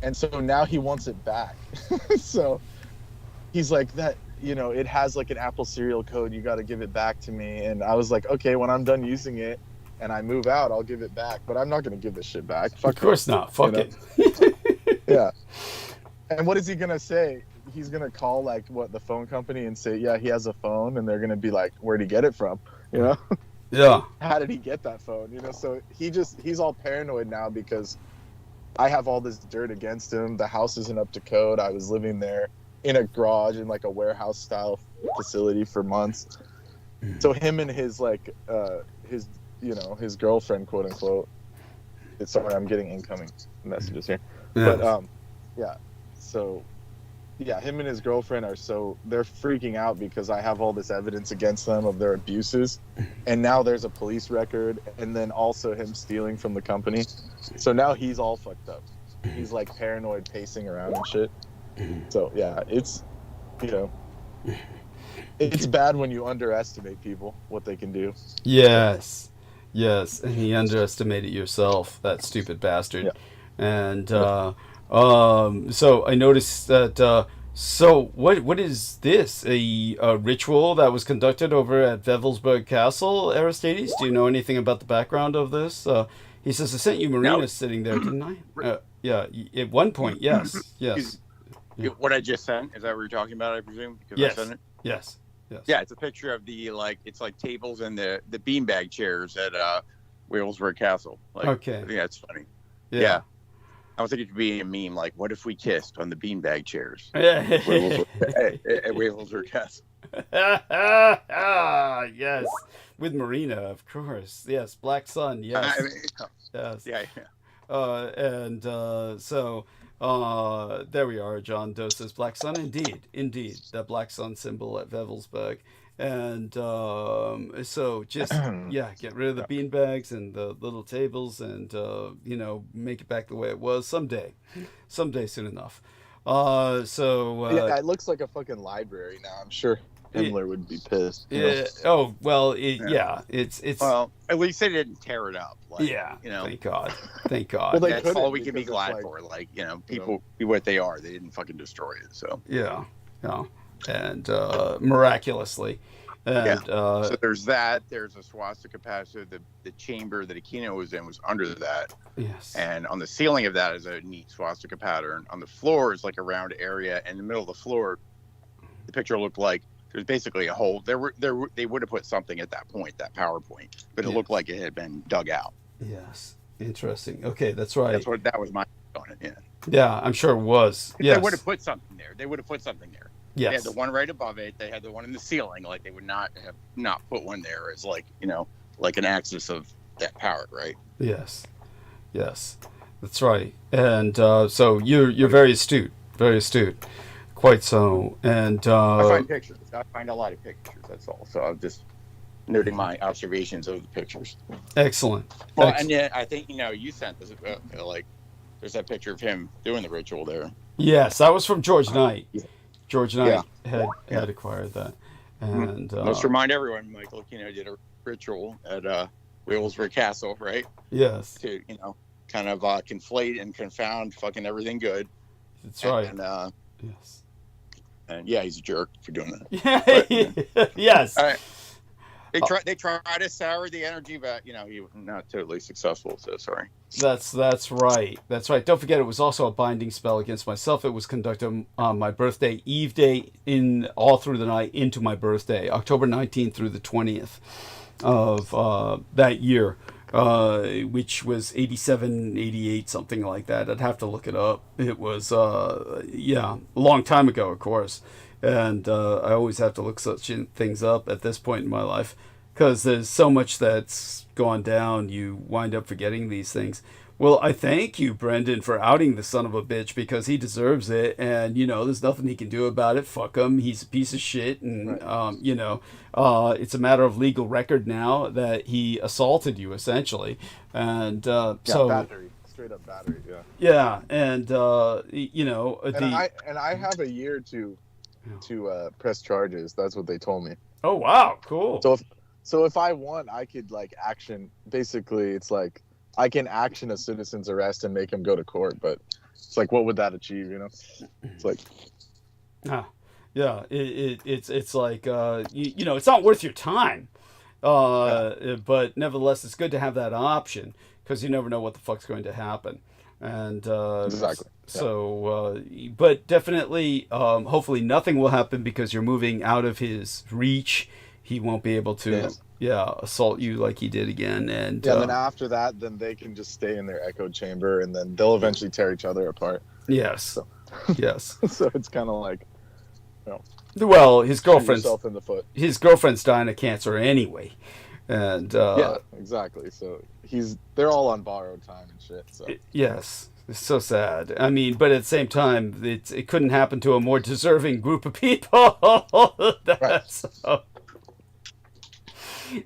And so now he wants it back. So he's like, that, you know, it has like an Apple serial code. You got to give it back to me. And I was like, okay, when I'm done using it and I move out, I'll give it back. But I'm not going to give this shit back. Fuck Of course it. not. Fuck You know? it. Yeah. And what is he going to say? He's going to call like the phone company and say, yeah, he has a phone. And they're going to be like, where'd he get it from? You know? Yeah. How did he get that phone? You know, so he's all paranoid now because I have all this dirt against him. The house isn't up to code. I was living there in a garage in like a warehouse style facility for months. So him and his like his his girlfriend, quote unquote. Sorry, I'm getting incoming messages here. Yeah. But yeah. So yeah, him and his girlfriend they're freaking out because I have all this evidence against them of their abuses, and now there's a police record, and then also him stealing from the company. So now he's all fucked up. He's like paranoid, pacing around and shit. So yeah, it's it's bad when you underestimate people, what they can do. Yes, and he underestimated yourself, that stupid bastard. Yeah. And so I noticed that. So what is this? A ritual that was conducted over at Wewelsburg Castle, Aristides? Do you know anything about the background of this? He says, I sent you Marina sitting there, didn't I? Yeah, at one point, yes. Yeah. What I just sent, is that what you're talking about, I presume? Because Yes. I sent it? Yes. Yeah, it's a picture of it's like tables and the beanbag chairs at Wewelsburg Castle. Like, Okay. I think that's funny. Yeah. Yeah. I was thinking it could be a meme, like, what if we kissed on the beanbag chairs Yeah. at Wewelsburg Castle? Yes. With Marina, of course. Yes. Black Sun. Yes. I mean, Yes. yeah. So there we are. John Doe says Black Sun. Indeed, that Black Sun symbol at Wewelsburg. And so just get rid of the beanbags and the little tables, and make it back the way it was someday soon enough. Yeah, it looks like a fucking library now. I'm sure Himmler would be pissed. Yeah. Oh well. It's Well, at least they didn't tear it up. Like, Thank God. Thank God. Well, they that's couldn't, all we can be because glad it's for. Like, people be what they are. They didn't fucking destroy it. So Yeah. And miraculously. And, so there's that. There's a swastika patch. The chamber that Aquino was in was under that. Yes. And on the ceiling of that is a neat swastika pattern. On the floor is like a round area. In the middle of the floor, the picture looked like there's basically a hole. They would have put something at that point, that power point, but it looked like it had been dug out. Yes. Interesting. Okay, that's right. That was my on it. Yeah. Yeah, I'm sure it was. Yes. They would have put something there. Yes. They had the one right above it. They had the one in the ceiling. Like, they would not have not put one there as like an axis of that power, right? Yes. That's right. And so you're very astute. Quite so. And I find pictures. I find a lot of pictures. That's all. So I'm just noting my observations of the pictures. Excellent. Well, and yeah, I think you sent this. There's that picture of him doing the ritual there. Yes, that was from George Knight. Yeah. George Knight had acquired that. And let's remind everyone, Michael Aquino did a ritual at Wewelsburg Castle, right? Yes. To kind of conflate and confound fucking everything good. That's right. And yes. And yeah, he's a jerk for doing that. But, yes. They try to sour the energy, but he was not totally successful. So sorry. That's right. Don't forget, it was also a binding spell against myself. It was conducted on my birthday, Eve Day, all through the night into my birthday, October 19th through the 20th of that year, which was 87, 88, something like that. I'd have to look it up. It was a long time ago, of course. And I always have to look such things up at this point in my life, because there's so much that's gone down, you wind up forgetting these things. Well, I thank you, Brendan, for outing the son of a bitch, because he deserves it, and, there's nothing he can do about it. Fuck him. He's a piece of shit, and, right. It's a matter of legal record now that he assaulted you, essentially. And so... battery. Straight up battery, yeah. Yeah, and, And I have a year to press charges. That's what they told me. Oh wow, cool. So if I won, I could action. Basically, it's like I can action a citizen's arrest and make him go to court. But it's like, what would that achieve? It's like, yeah, it's like it's not worth your time. But nevertheless, it's good to have that option, because you never know what the fuck's going to happen. And exactly. So, but definitely, hopefully nothing will happen, because you're moving out of his reach. He won't be able to, assault you like he did again. And then after that, then they can just stay in their echo chamber, and then they'll eventually tear each other apart. Yes. So. Yes. So it's kind of like, well, his girlfriend's yourself in the foot. His girlfriend's dying of cancer anyway. And yeah, exactly. So they're all on borrowed time and shit. So yes, it's so sad. I mean, but at the same time, it couldn't happen to a more deserving group of people. right.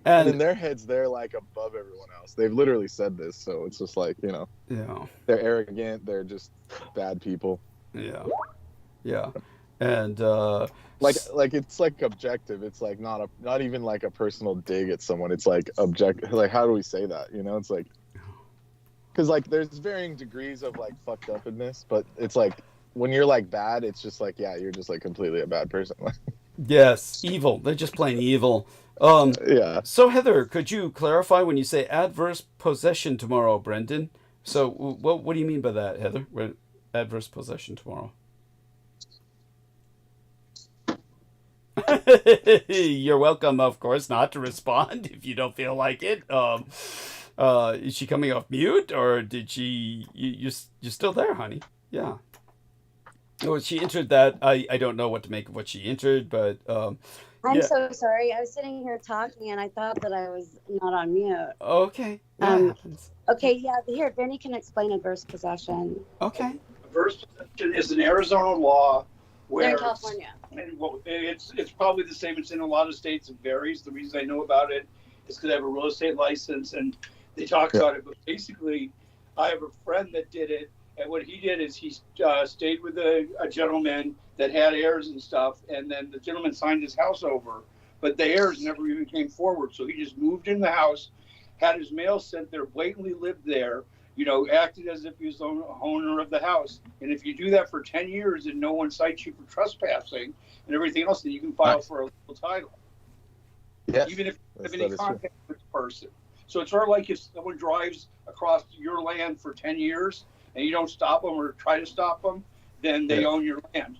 And in their heads, they're like above everyone else. They've literally said this, so it's just like, you know, yeah, they're arrogant. They're just bad people. Yeah, yeah, and like it's like objective. It's like not even like a personal dig at someone. It's like objective. Like, how do we say that? You know, it's like, because like there's varying degrees of like fucked upness, but it's like when you're like bad, it's just like, yeah, you're just like completely a bad person. yes, evil. They're just plain evil. Yeah. So Heather, could you clarify when you say adverse possession tomorrow, Brendan? So what do you mean by that, Heather? Adverse possession tomorrow. You're welcome, of course, not to respond if you don't feel like it. Is she coming off mute, or did she? You're still there, honey? Yeah. Oh, she entered that. I don't know what to make of what she entered, but I'm so sorry. I was sitting here talking, and I thought that I was not on mute. Okay. Okay, yeah. Here, Benny can explain adverse possession. Okay. Adverse possession is an Arizona law where They're in California. And it's probably the same. It's in a lot of states. It varies. The reason I know about it is because I have a real estate license, and they talk about it. But basically, I have a friend that did it, and what he did is he stayed with a gentleman that had heirs and stuff, and then the gentleman signed his house over, but the heirs never even came forward. So he just moved in the house, had his mail sent there, blatantly lived there, you know, acted as if he was the owner of the house. And if you do that for 10 years and no one cites you for trespassing and everything else, then you can file for a legal title. Yes, even if you have any contact with the person. So it's sort of like if someone drives across your land for 10 years and you don't stop them or try to stop them, then they own your land.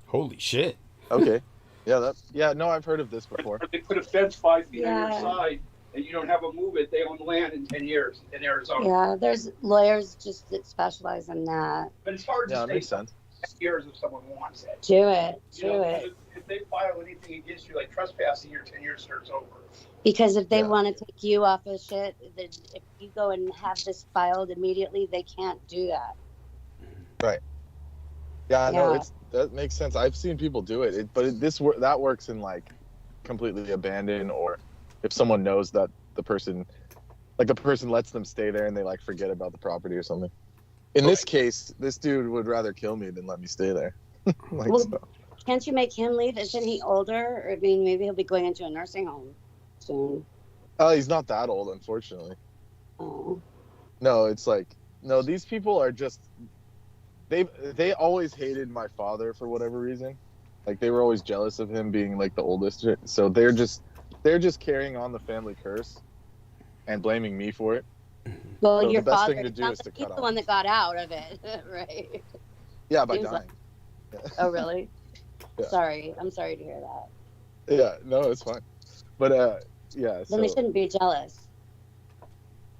Holy shit. Okay. Yeah, no, I've heard of this before. Or they put a fence 5 feet on your side and you don't have to move it, they own the land in 10 years in Arizona. Yeah, there's lawyers just that specialize in that. But it's hard to it makes sense. 10 years if someone wants it. Do it. If they file anything against you, like trespassing, your 10 years starts over. Because if they want to take you off of shit, then if you go and have this filed immediately, they can't do that. Right. Yeah, no, that makes sense. I've seen people do it, but that works in like completely abandoned, or if someone knows that the person lets them stay there and they like forget about the property or something. In this case, this dude would rather kill me than let me stay there. Can't you make him leave? Isn't he older? I mean, maybe he'll be going into a nursing home soon. He's not that old, unfortunately. Oh. No, it's like, no, these people are just, they always hated my father for whatever reason. Like, they were always jealous of him being like the oldest. So they're just carrying on the family curse and blaming me for it. Well, so your the best father, thing to do is to cut off. the one that got out of it, right? Yeah, by dying. Oh, really? Yeah. Sorry. I'm sorry to hear that. Yeah, no, it's fine. But, yeah. Then they shouldn't be jealous.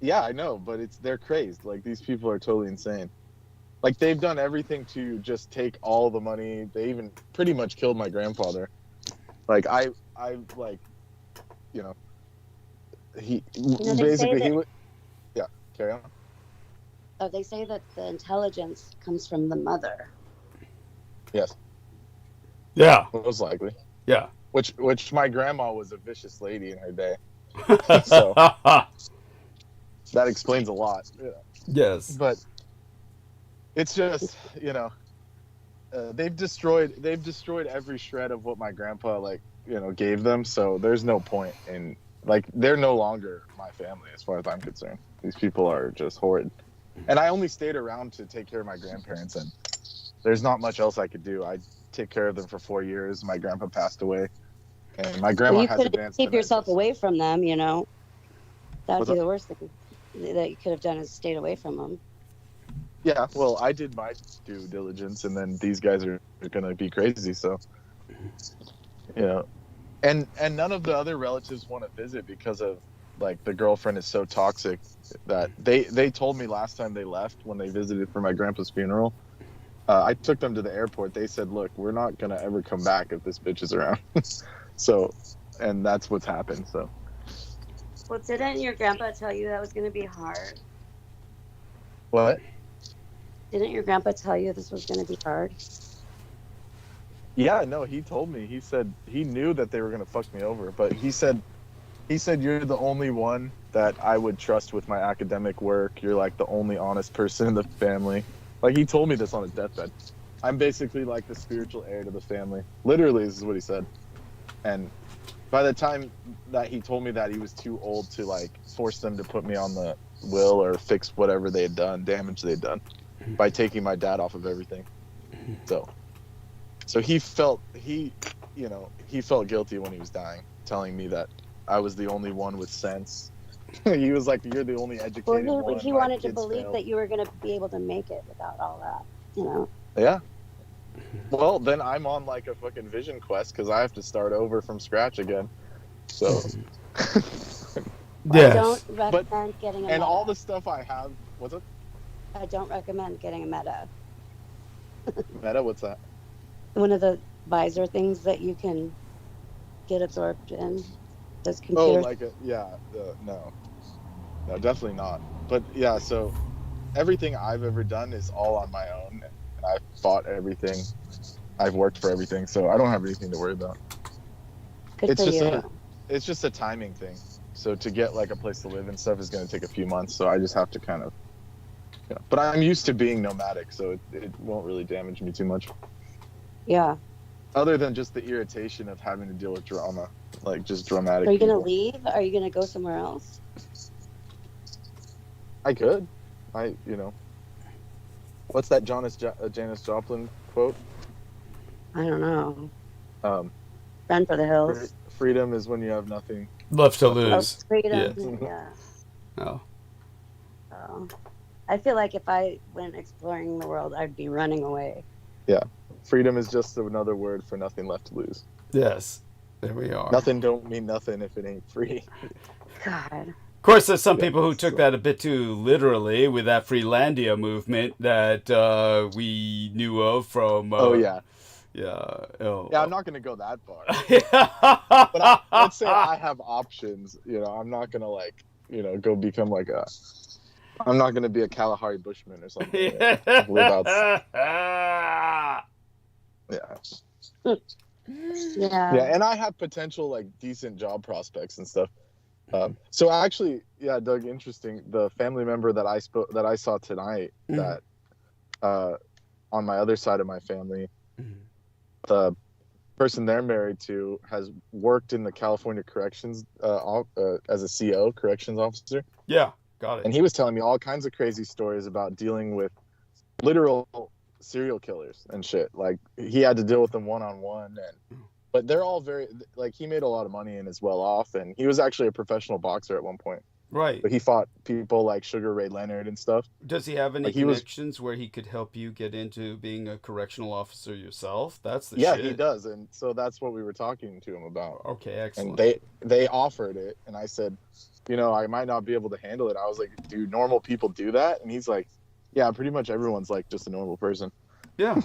Yeah, I know, but they're crazed. Like, these people are totally insane. Like, they've done everything to just take all the money. They even pretty much killed my grandfather. Like, I like, you know, basically, yeah, carry on. Oh, they say that the intelligence comes from the mother. Yes. Yeah. Most likely. Yeah. Which my grandma was a vicious lady in her day. So that explains a lot. Yeah. Yes. But it's just, you know, they've destroyed every shred of what my grandpa, like, you know, gave them. So there's no point in, like, they're no longer my family as far as I'm concerned. These people are just horrid. And I only stayed around to take care of my grandparents, and there's not much else I could do. I took care of them for 4 years. My grandpa passed away, and my grandma has advanced dementia. You could keep yourself away from them, you know. That would be the worst thing that you could have done, is stayed away from them. Yeah, well, I did my due diligence, and then these guys are going to be crazy, so, you know. And none of the other relatives want to visit because of, like, the girlfriend is so toxic that they told me last time they left, when they visited for my grandpa's funeral, I took them to the airport. They said, look, we're not going to ever come back if this bitch is around. So, and that's what's happened. So, Well, didn't your grandpa tell you that was going to be hard? What? Didn't your grandpa tell you this was going to be hard? Yeah, no, he told me. He said he knew that they were gonna fuck me over, but he said you're the only one that I would trust with my academic work. You're like the only honest person in the family. Like, he told me this on his deathbed. I'm basically like the spiritual heir to the family. Literally, this is what he said. And by the time that he told me that, he was too old to like force them to put me on the will or fix whatever they had done, damage they'd done, by taking my dad off of everything. So he felt guilty when he was dying, telling me that I was the only one with sense. He was like, "You're the only educated Well, one." he My wanted to kids believe failed. that you were going to be able to make it without all that, you know? Yeah. Well, then I'm on like a fucking vision quest because I have to start over from scratch again. So. I don't recommend getting a And meta. all the stuff I have. What's it? I don't recommend getting a meta. Meta? What's that? One of the visor things that you can get absorbed in. Does Oh, computer. like no, definitely not. But yeah, so everything I've ever done is all on my own, and I've fought everything. I've worked for everything, so I don't have anything to worry about. Good It's for just you. it's just a timing thing. So to get like a place to live and stuff is going to take a few months. So I just have to kind of, but I'm used to being nomadic, so it won't really damage me too much. Yeah. Other than just the irritation of having to deal with drama, like just dramatic. Are you going to people. leave? Are you going to go somewhere else? I could. What's that Janis Joplin quote? I don't know. Run for the hills. Freedom is when you have nothing left to Oh, lose. freedom. Yeah. Oh. Oh. I feel like if I went exploring the world, I'd be running away. Yeah. Freedom is just another word for nothing left to lose. Yes. There we are. Nothing don't mean nothing if it ain't free. God. Of course, there's some people who took that a bit too literally with that Freelandia movement that we knew of from. Yeah. Yeah. Yeah, I'm not going to go that far. But But let's say I have options. I'm not going to go become like a. I'm not going to be a Kalahari Bushman or something. Live outside. Yeah. Yeah, and I have potential like decent job prospects and stuff. So actually, yeah, Doug, interesting. The family member that I saw tonight, that on my other side of my family, the person they're married to has worked in the California corrections as a CO, corrections officer. Yeah, got it. And he was telling me all kinds of crazy stories about dealing with literal serial killers and shit. Like he had to deal with them one-on-one, but they're all very like, he made a lot of money and is well off, and he was actually a professional boxer at one point. Right. But he fought people like Sugar Ray Leonard and stuff. Does he have any Like, connections where he could help you get into being a correctional officer yourself? That's the shit. Yeah, he does, and so that's what we were talking to him about. Okay, excellent. And they offered it, and I said, I might not be able to handle it. I was like, do normal people do that? And he's like, yeah, pretty much everyone's like just a normal person. Yeah,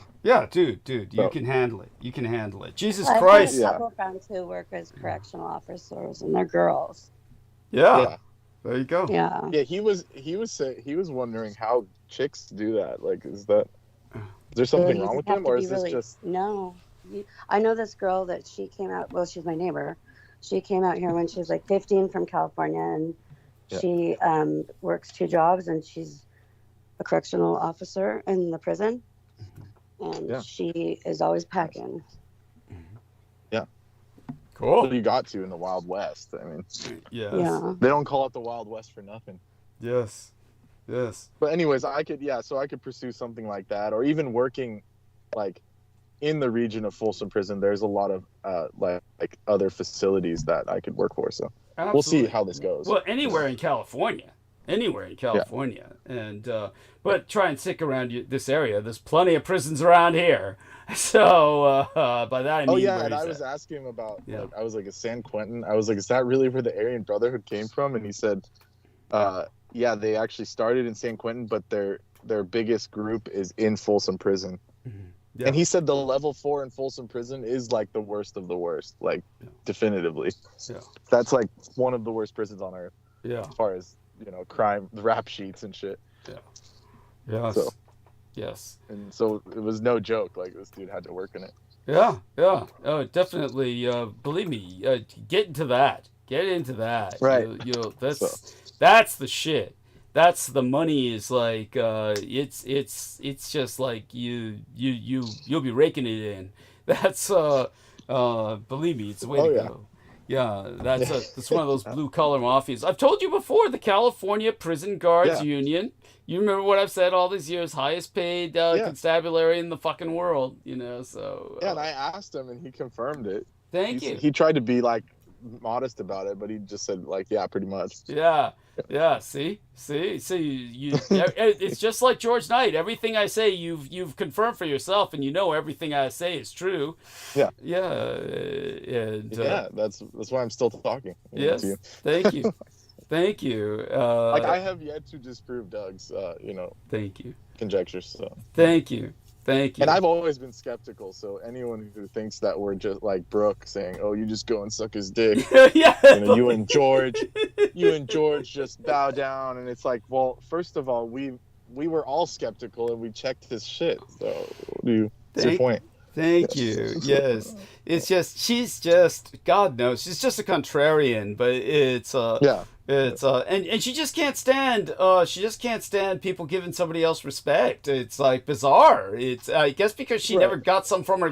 dude, you can handle it. You can handle it. Jesus I've Christ. got a couple of friends who work as correctional officers, and they're girls. Yeah. There you go. Yeah. Yeah, he was wondering how chicks do that. Like, is there something wrong with them, or is this just? No, I know this girl that she came out. Well, she's my neighbor. She came out here when she was like 15 from California, and she works 2 jobs, and she's a correctional officer in the prison, and she is always packing. Yeah. Cool. What you got to in the Wild West? I mean, yes. Yeah. They don't call it the Wild West for nothing. Yes. But anyways, I could pursue something like that, or even working, like, in the region of Folsom Prison. There's a lot of like other facilities that I could work for. So Absolutely. We'll see how this goes. Well, anywhere in California, and but try and stick around this area. There's plenty of prisons around here. So by that I mean. Oh yeah, and I was asking him about. Like, I was like, is San Quentin? I was like, is that really where the Aryan Brotherhood came from? And he said, yeah, they actually started in San Quentin, but their biggest group is in Folsom Prison. Yeah. And he said the level 4 in Folsom Prison is like the worst of the worst, like definitively. Yeah. That's like one of the worst prisons on earth. Yeah. As far as, you know, crime, the rap sheets and shit. Yeah. Yes. So, yes. And so it was no joke. Like, this dude had to work in it. Yeah. Yeah. Oh, definitely. Believe me. Get into that. Get into that. Right. That's the shit. That's the money is like it's just like you'll be raking it in. That's believe me, it's the way to go. Yeah, that's one of those blue collar mafias. I've told you before, the California Prison Guards Union. You remember what I've said all these years? Highest paid constabulary in the fucking world. You know, so and I asked him, and he confirmed it. Thank you. He tried to be like modest about it, but he just said like, yeah, pretty much. Yeah. See, you it's just like George Knight. Everything I say, you've confirmed for yourself, and you know everything I say is true. Yeah. And, that's why I'm still talking. Yes. Thank you. Thank you. Like, I have yet to disprove Doug's, thank you. conjectures. So. Thank you. Thank you. And I've always been skeptical. So anyone who thinks that we're just like Brooke saying, "Oh, you just go and suck his dick," you and George just bow down, and it's like, well, first of all, we were all skeptical and we checked his shit. So, what's your point? Thank you. Yes. It's just, she's just, God knows, she's just a contrarian, but it's, and she just can't stand people giving somebody else respect. It's like bizarre. It's, I guess because she never got some from her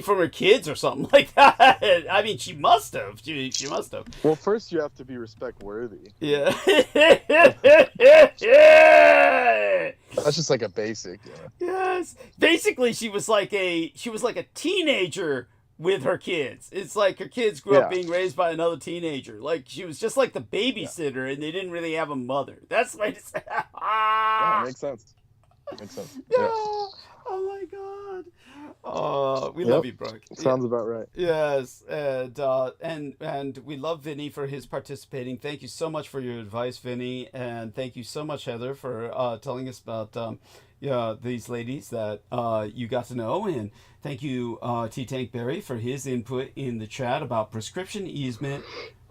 from her kids or something like that. I mean, she must have. She must have. Well, first you have to be respect worthy. Yeah. That's just like a basic. Yes. Basically, she was like a teenager with her kids. It's like her kids grew up being raised by another teenager. Like, she was just like the babysitter, and they didn't really have a mother. That's the way to say. Yeah, makes sense. Yeah. Oh my God. We love you, Brooke. Sounds about right. Yes, and we love Vinny for his participating. Thank you so much for your advice, Vinny, and thank you so much, Heather, for telling us about these ladies that you got to know, and thank you, T. Tank Berry, for his input in the chat about prescription easement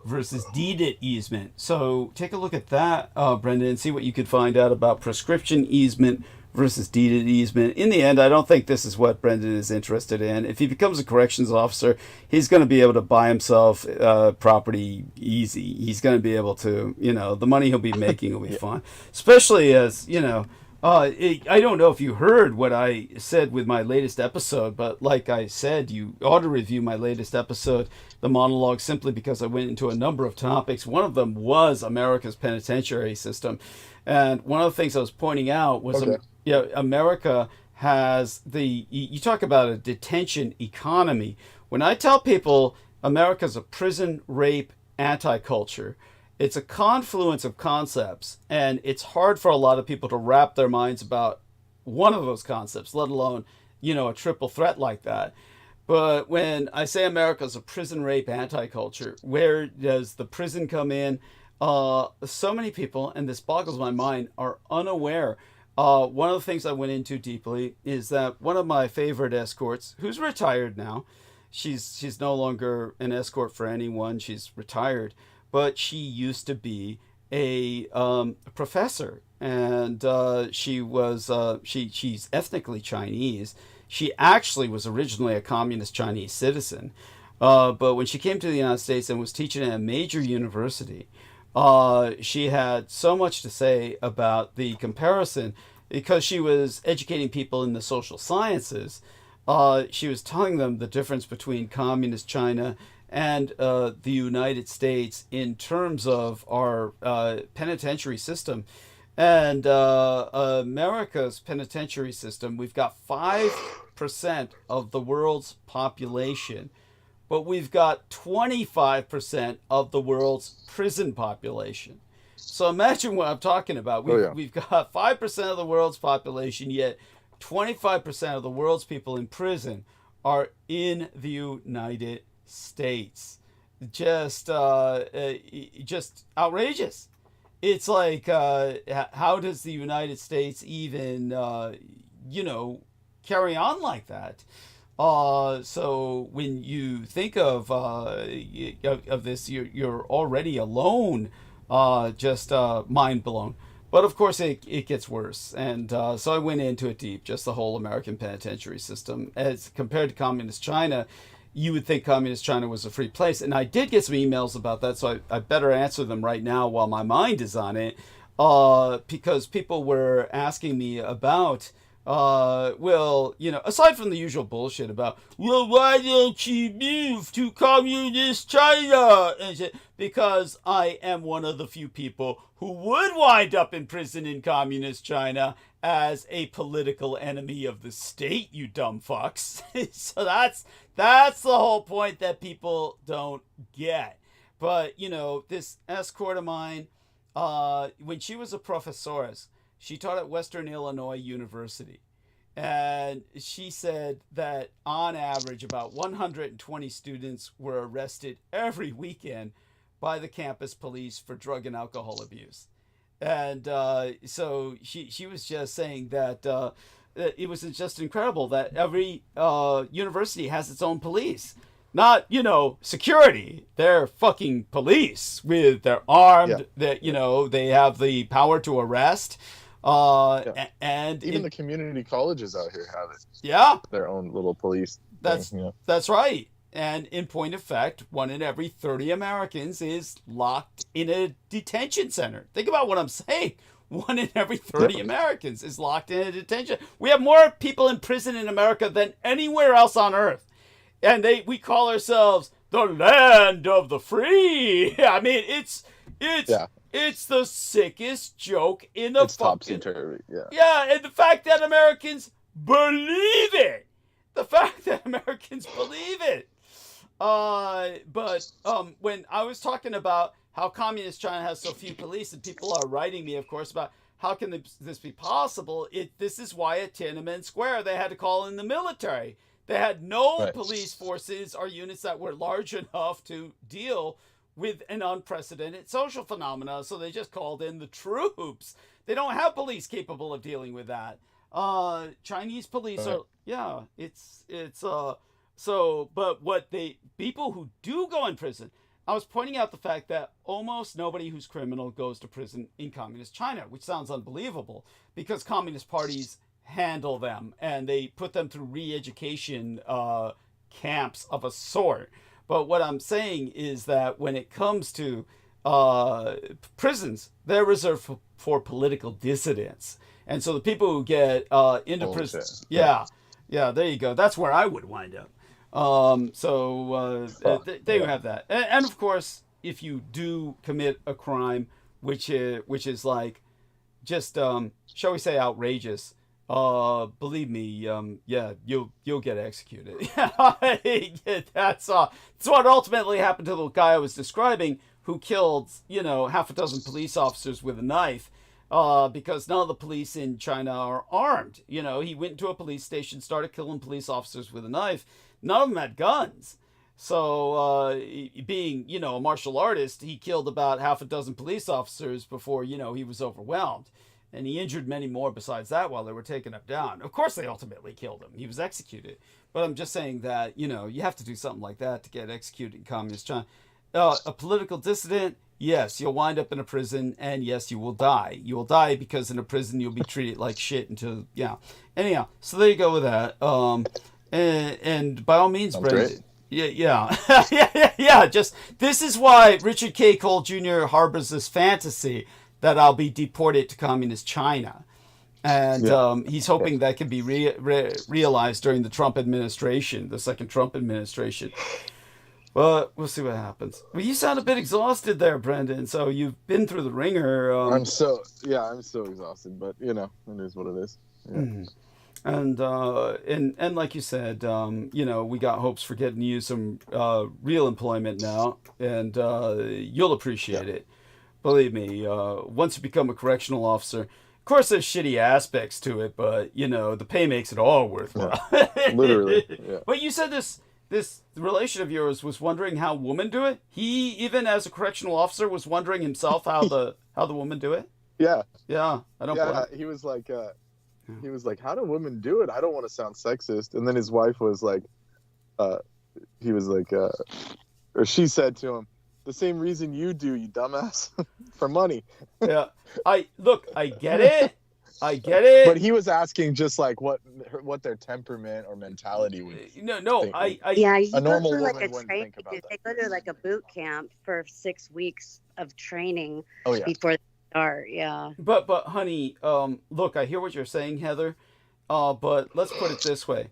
versus deeded easement. So take a look at that, Brendan, and see what you could find out about prescription easement versus deeded easement. In the end, I don't think this is what Brendan is interested in. If he becomes a corrections officer, he's going to be able to buy himself property easy. He's going to be able to, the money he'll be making will be fine. Especially as, I don't know if you heard what I said with my latest episode, but like I said, you ought to review my latest episode, the monologue, simply because I went into a number of topics. One of them was America's penitentiary system. And one of the things I was pointing out was, America has you talk about a detention economy. When I tell people America's a prison rape anti-culture, it's a confluence of concepts, and it's hard for a lot of people to wrap their minds about one of those concepts, let alone, a triple threat like that. But when I say America's a prison rape anti-culture, where does the prison come in? So many people, and this boggles my mind, are unaware. One of the things I went into deeply is that one of my favorite escorts, who's retired now, she's no longer an escort for anyone, she's retired, but she used to be a professor, and she's ethnically Chinese. She actually was originally a communist Chinese citizen, but when she came to the United States and was teaching at a major university, she had so much to say about the comparison, because she was educating people in the social sciences. She was telling them the difference between communist China and the United States in terms of our penitentiary system. And America's penitentiary system, we've got 5% of the world's population, but we've got 25% of the world's prison population. So imagine what I'm talking about. We've got 5% of the world's population, yet 25% of the world's people in prison are in the United States. Just outrageous. It's like, how does the United States even, carry on like that. So when you think of this, you're already alone, just mind blown. But of course, it gets worse. And so I went into it deep, just the whole American penitentiary system. As compared to communist China, you would think communist China was a free place. And I did get some emails about that, so I better answer them right now while my mind is on it. Because people were asking me about, well, you know, aside from the usual bullshit about, well, why don't you move to communist China? And shit, because I am one of the few people who would wind up in prison in communist China as a political enemy of the state, you dumb fucks. So that's the whole point that people don't get. But, you know, this escort of mine, when she was a professoress, she taught at Western Illinois University. And she said that on average, about 120 students were arrested every weekend by the campus police for drug and alcohol abuse. And so she was just saying that it was just incredible that every university has its own police. Not, you know, security. They're fucking police. They're armed. That, you know, they have the power to arrest. And even the community colleges out here have it. Yeah, their own little police. That's right. And in point of fact, 1 in every 30 Americans is locked in a detention center. Think about what I'm saying. 1 in every 30 Americans is locked in a detention. We have more people in prison in America than anywhere else on earth. And we call ourselves the land of the free. I mean, it's the sickest joke in the fucking... topsy-turvy, Yeah, and the fact that Americans believe it. The fact that Americans believe it. But when I was talking about how communist China has so few police, and people are writing me, of course, about how can this be possible, this is why at Tiananmen Square they had to call in the military. They had no police forces or units that were large enough to deal with an unprecedented social phenomena, so they just called in the troops. They don't have police capable of dealing with that. Chinese police are, but people who do go in prison, I was pointing out the fact that almost nobody who's criminal goes to prison in communist China, which sounds unbelievable because communist parties handle them and they put them through re-education camps of a sort. But what I'm saying is that when it comes to prisons, they're reserved for political dissidents. And so the people who get into prison, there you go. That's where I would wind up. There you have that. And of course, if you do commit a crime, which is like just, shall we say, outrageous, believe me, you'll get executed. That's what ultimately happened to the guy I was describing who killed, half a dozen police officers with a knife, because none of the police in China are armed. He went into a police station, started killing police officers with a knife. None of them had guns. So, being, a martial artist, he killed about half a dozen police officers before, he was overwhelmed. And he injured many more besides that while they were taking him down. Of course, they ultimately killed him. He was executed. But I'm just saying that, you have to do something like that to get executed in communist China. A political dissident, yes, you'll wind up in a prison, and yes, you will die. You will die because in a prison you'll be treated like shit until, Anyhow, so there you go with that. And by all means, Brendan. Just, this is why Richard K. Cole Jr. harbors this fantasy that I'll be deported to communist China. And he's hoping that can be realized during the Trump administration, the second Trump administration. But we'll see what happens. Well, you sound a bit exhausted there, Brendan. So you've been through the ringer. I'm so exhausted, but it is what it is. Yeah. Mm-hmm. And like you said, we got hopes for getting you some real employment now, and you'll appreciate it. Believe me, once you become a correctional officer, of course there's shitty aspects to it, but the pay makes it all worthwhile. Yeah. Literally. Yeah. But you said this relation of yours was wondering how women do it. He, even as a correctional officer, was wondering himself how the women do it. Yeah. Yeah. I don't. Yeah. He was like. he was like, how do women do it? I don't want to sound sexist. And then his wife was like, he was like, or she said to him, the same reason you do, you dumbass, for money. Yeah. I get it. I get it. But he was asking just like what their temperament or mentality would. No. Yeah, you a go normal through like woman a wouldn't training. think about They that. go to like a boot camp for 6 weeks of training Oh yeah. before they start. Yeah. But honey, look, I hear what you're saying, Heather. But let's put it this way.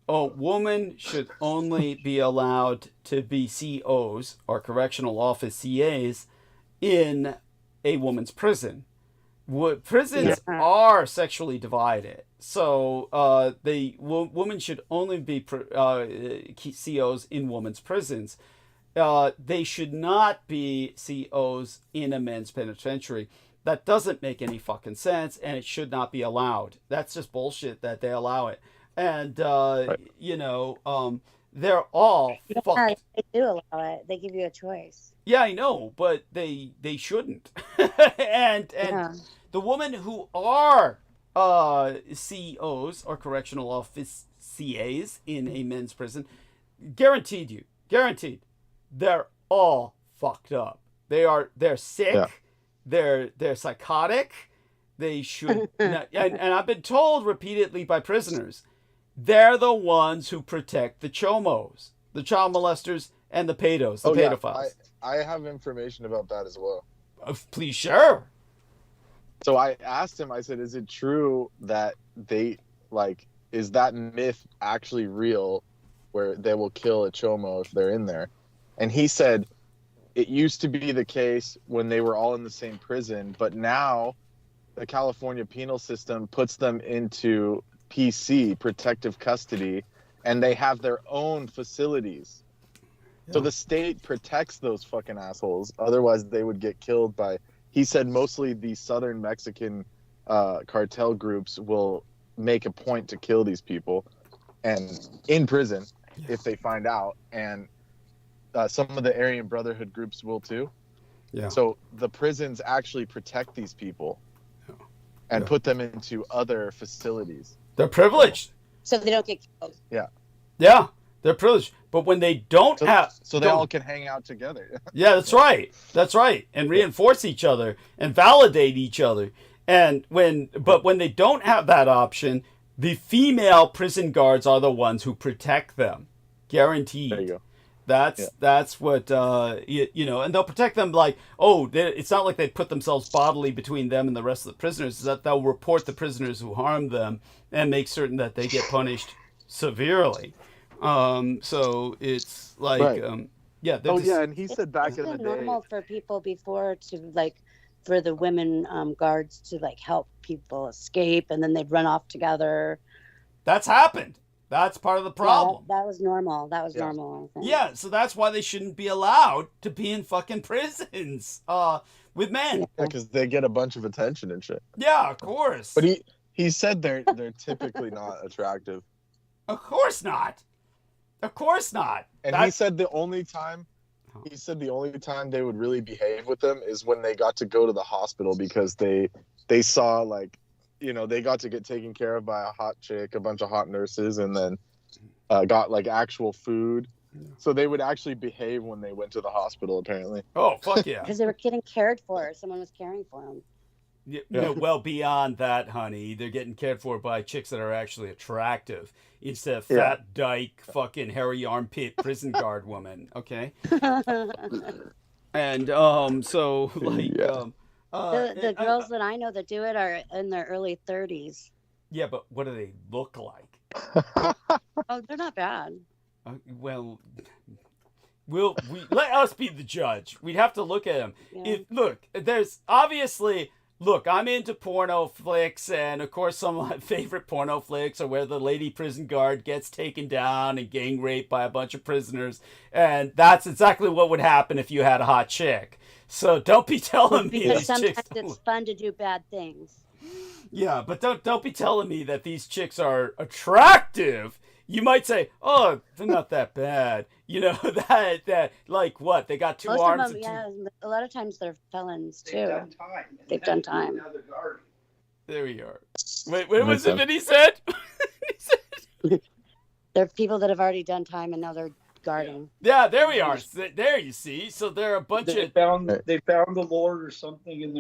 A woman should only be allowed to be COs or correctional office CAs in a woman's prison. Prisons are sexually divided, so women should only be COs in women's prisons. They should not be COs in a men's penitentiary. That doesn't make any fucking sense, and it should not be allowed. That's just bullshit that they allow it. And they're all fucked. Yeah, they do allow it. They give you a choice. Yeah, I know, but they shouldn't. and the women who are COs or correctional office CAs in a men's prison, guaranteed, they're all fucked up. They're sick. Yeah. They're psychotic. They should not, and I've been told repeatedly by prisoners, they're the ones who protect the chomos, the child molesters, and the pedos, the pedophiles. I have information about that as well. Please share. So I asked him, I said, is it true that is that myth actually real where they will kill a chomo if they're in there? And he said, it used to be the case when they were all in the same prison, but now the California penal system puts them into PC, protective custody, and they have their own facilities. Yeah. So the state protects those fucking assholes. Otherwise, they would get killed by, he said, mostly the southern Mexican cartel groups will make a point to kill these people and in prison if they find out. And some of the Aryan Brotherhood groups will too. Yeah. So the prisons actually protect these people and put them into other facilities. They're privileged. So they don't get killed. Yeah. Yeah, they're privileged. But when they don't So they all can hang out together. Yeah, that's right. That's right. And reinforce each other and validate each other. And when they don't have that option, the female prison guards are the ones who protect them. Guaranteed. There you go. That's what and they'll protect them like, it's not like they put themselves bodily between them and the rest of the prisoners. It's that they'll report the prisoners who harm them and make certain that they get punished severely. So it's like, right. And he said back in the day, normal for people before to for the women guards to help people escape, and then they'd run off together. That's happened. That's part of the problem. Yeah, that was normal. That was normal, I think. Yeah, so that's why they shouldn't be allowed to be in fucking prisons with men. Yeah, because they get a bunch of attention and shit. Yeah, of course. But he said they're typically not attractive. Of course not. Of course not. And he said the only time they would really behave with them is when they got to go to the hospital, because they saw they got to get taken care of by a hot chick, a bunch of hot nurses, and then got actual food. So they would actually behave when they went to the hospital, apparently. Oh, fuck yeah. Because they were getting cared for. Someone was caring for them. Yeah. Well, beyond that, honey, they're getting cared for by chicks that are actually attractive instead of fat dyke, fucking hairy armpit prison guard woman. Okay. And so the girls that I know that do it are in their early 30s. Yeah, but what do they look like? Oh, they're not bad. Well, let us be the judge. We'd have to look at them. Yeah. There's obviously. Look, I'm into porno flicks, and of course some of my favorite porno flicks are where the lady prison guard gets taken down and gang raped by a bunch of prisoners, and that's exactly what would happen if you had a hot chick. So don't be telling me because sometimes it's fun to do bad things. Yeah, but don't be telling me that these chicks are attractive. You might say, "Oh, they're not that bad." That like what? They got two Most arms. Of them, a lot of times they're felons too. They've done time. There we are. Wait, what was it that he said? There are people that have already done time and now they're guarding. Yeah, there we are. There you see. So there are a bunch They of found the Lord or something, and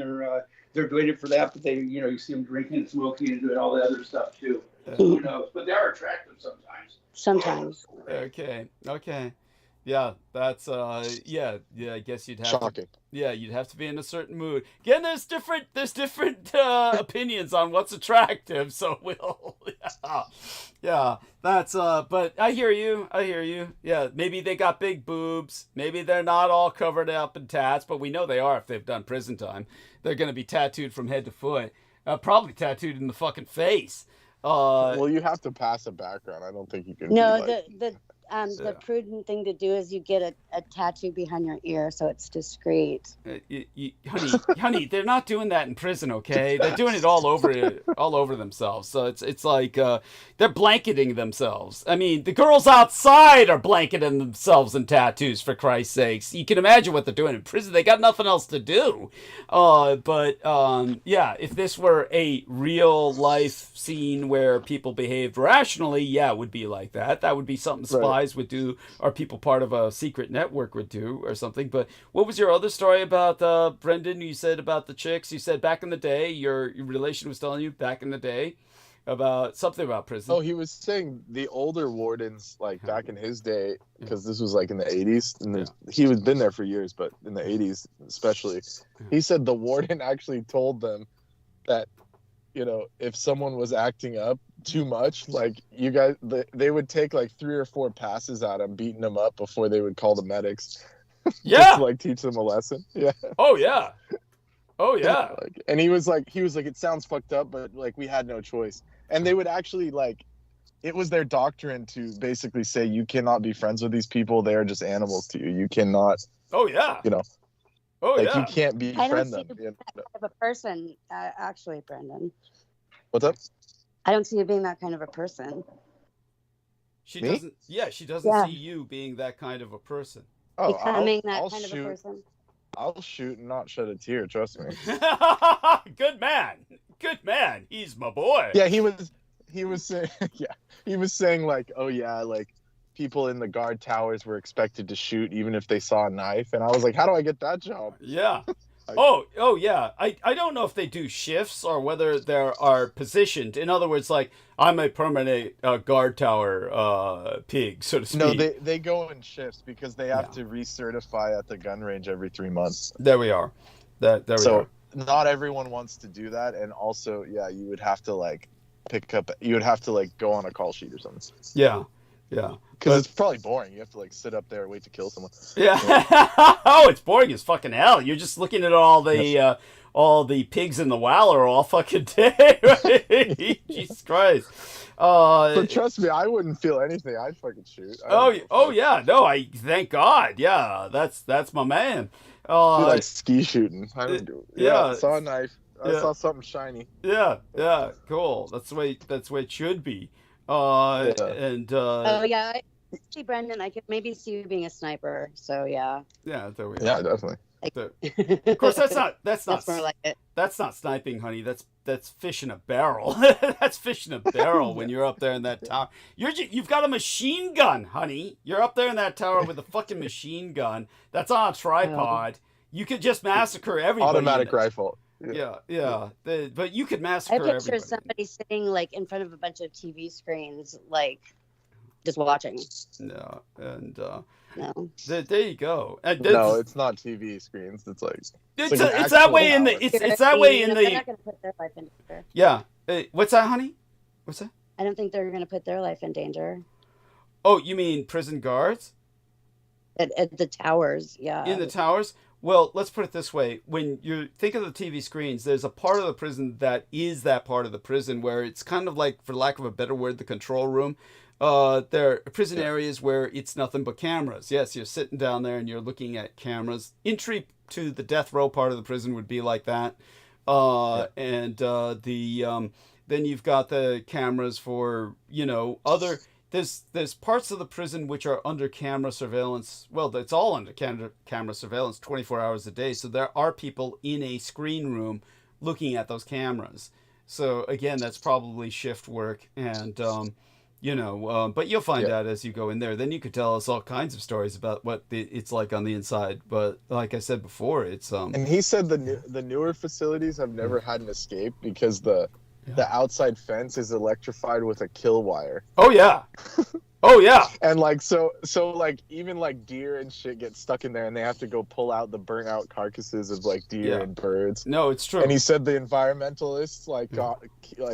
they're doing it for that. But they, you see them drinking and smoking and doing all the other stuff too. Who knows? But they are attractive sometimes. Sometimes. Okay. Yeah, that's yeah. I guess you'd have Shocking. you'd have to be in a certain mood. Again, there's different opinions on what's attractive, so yeah, that's but I hear you. Yeah, maybe they got big boobs. Maybe they're not all covered up in tats, but we know they are if they've done prison time. They're going to be tattooed from head to foot. Probably tattooed in the fucking face. Well, you have to pass a background. I don't think you can. No, So- the prudent thing to do is you get a tattoo behind your ear so it's discreet. Honey, they're not doing that in prison, okay? They're doing it all over themselves. So it's like they're blanketing themselves. I mean, the girls outside are blanketing themselves in tattoos, for Christ's sakes. You can imagine what they're doing in prison. They got nothing else to do. But yeah, if this were a real life scene where people behaved rationally, yeah, it would be like that. That would be something spies would do, or people part of a secret network would do, or something. But what was your other story about, Brendan? You said about the chicks. You said back in the day, your relation was telling you back in the day about something about prison. Oh, he was saying the older wardens, like back in his day, because this was like in the 80s, and he was been there for years, but in the 80s especially, he said the warden actually told them that, if someone was acting up too much, like you guys, they would take like 3 or 4 passes at him, beating him up before they would call the medics. Yeah. Just to, like, teach them a lesson. Yeah. Oh yeah. And he was like, it sounds fucked up, but like we had no choice. And they would actually it was their doctrine to basically say you cannot be friends with these people. They are just animals to you. You cannot. Oh yeah. Oh you yeah. can't befriend them. That kind of a person, actually, Brendan. What's up? I don't see you being that kind of a person. She Me? doesn't. Yeah, she doesn't see you being that kind of a person. Oh, Becoming I'll that kind shoot. of a person. I'll shoot and not shed a tear. Trust me. Good man. He's my boy. Yeah, he was saying. Yeah, he was saying like, oh yeah, like people in the guard towers were expected to shoot even if they saw a knife, and I was like, how do I get that job? Yeah. Oh yeah. I don't know if they do shifts or whether they are positioned. In other words, like I'm a permanent guard tower pig, so to speak. No, they go in shifts because they have to recertify at the gun range every 3 months. There we are. There we are. So not everyone wants to do that, and also, yeah, you would have to like you would have to like go on a call sheet or something. Yeah. Because it's probably boring. You have to like sit up there and wait to kill someone. Yeah. Oh, it's boring as fucking hell. You're just looking at all the pigs in the Waller all fucking day. Right? Jesus Christ. But trust me, I wouldn't feel anything. I'd fucking shoot. Yeah. No, I thank God. Yeah, that's my man. Dude, like ski shooting. I don't do it. Yeah, I saw a knife. I saw something shiny. Yeah, cool. That's the way it should be. And oh yeah, see, Brendan, I could maybe see you being a sniper. So yeah. Yeah, there we are. Yeah, definitely. Of course, that's not That's more like it. That's not sniping, honey. That's fish in a barrel. That's fish in a barrel when you're up there in that tower. You've got a machine gun, honey. You're up there in that tower with a fucking machine gun that's on a tripod. You could just massacre everybody. Automatic rifle. Yeah. But you could I massacre picture everybody. somebody sitting like in front of a bunch of TV screens, like just watching. No, and No. there you go. And No, it's not TV screens. It's like it's that way in the it's that way in They're the not going to put their life in danger. yeah. What's that, honey? What's that? I don't think they're going to put their life in danger. Oh, you mean prison guards At the towers, yeah. in the towers? Well, let's put it this way. When you think of the TV screens, there's a part of the prison that is that part of the prison where it's kind of like, for lack of a better word, the control room. There are prison areas where it's nothing but cameras. Yes, you're sitting down there and you're looking at cameras. Entry to the death row part of the prison would be like that. And then you've got the cameras for, other... There's parts of the prison which are under camera surveillance. Well, it's all under camera surveillance 24 hours a day. So there are people in a screen room looking at those cameras. So again, that's probably shift work, and but you'll find out as you go in there. Then you could tell us all kinds of stories about what it's like on the inside. But like I said before, it's And he said the newer facilities have never had an escape because the outside fence is electrified with a kill wire. Oh yeah. Oh yeah. And like so like even like deer and shit get stuck in there, and they have to go pull out the burnt out carcasses of like deer and birds. No, it's true. And he said the environmentalists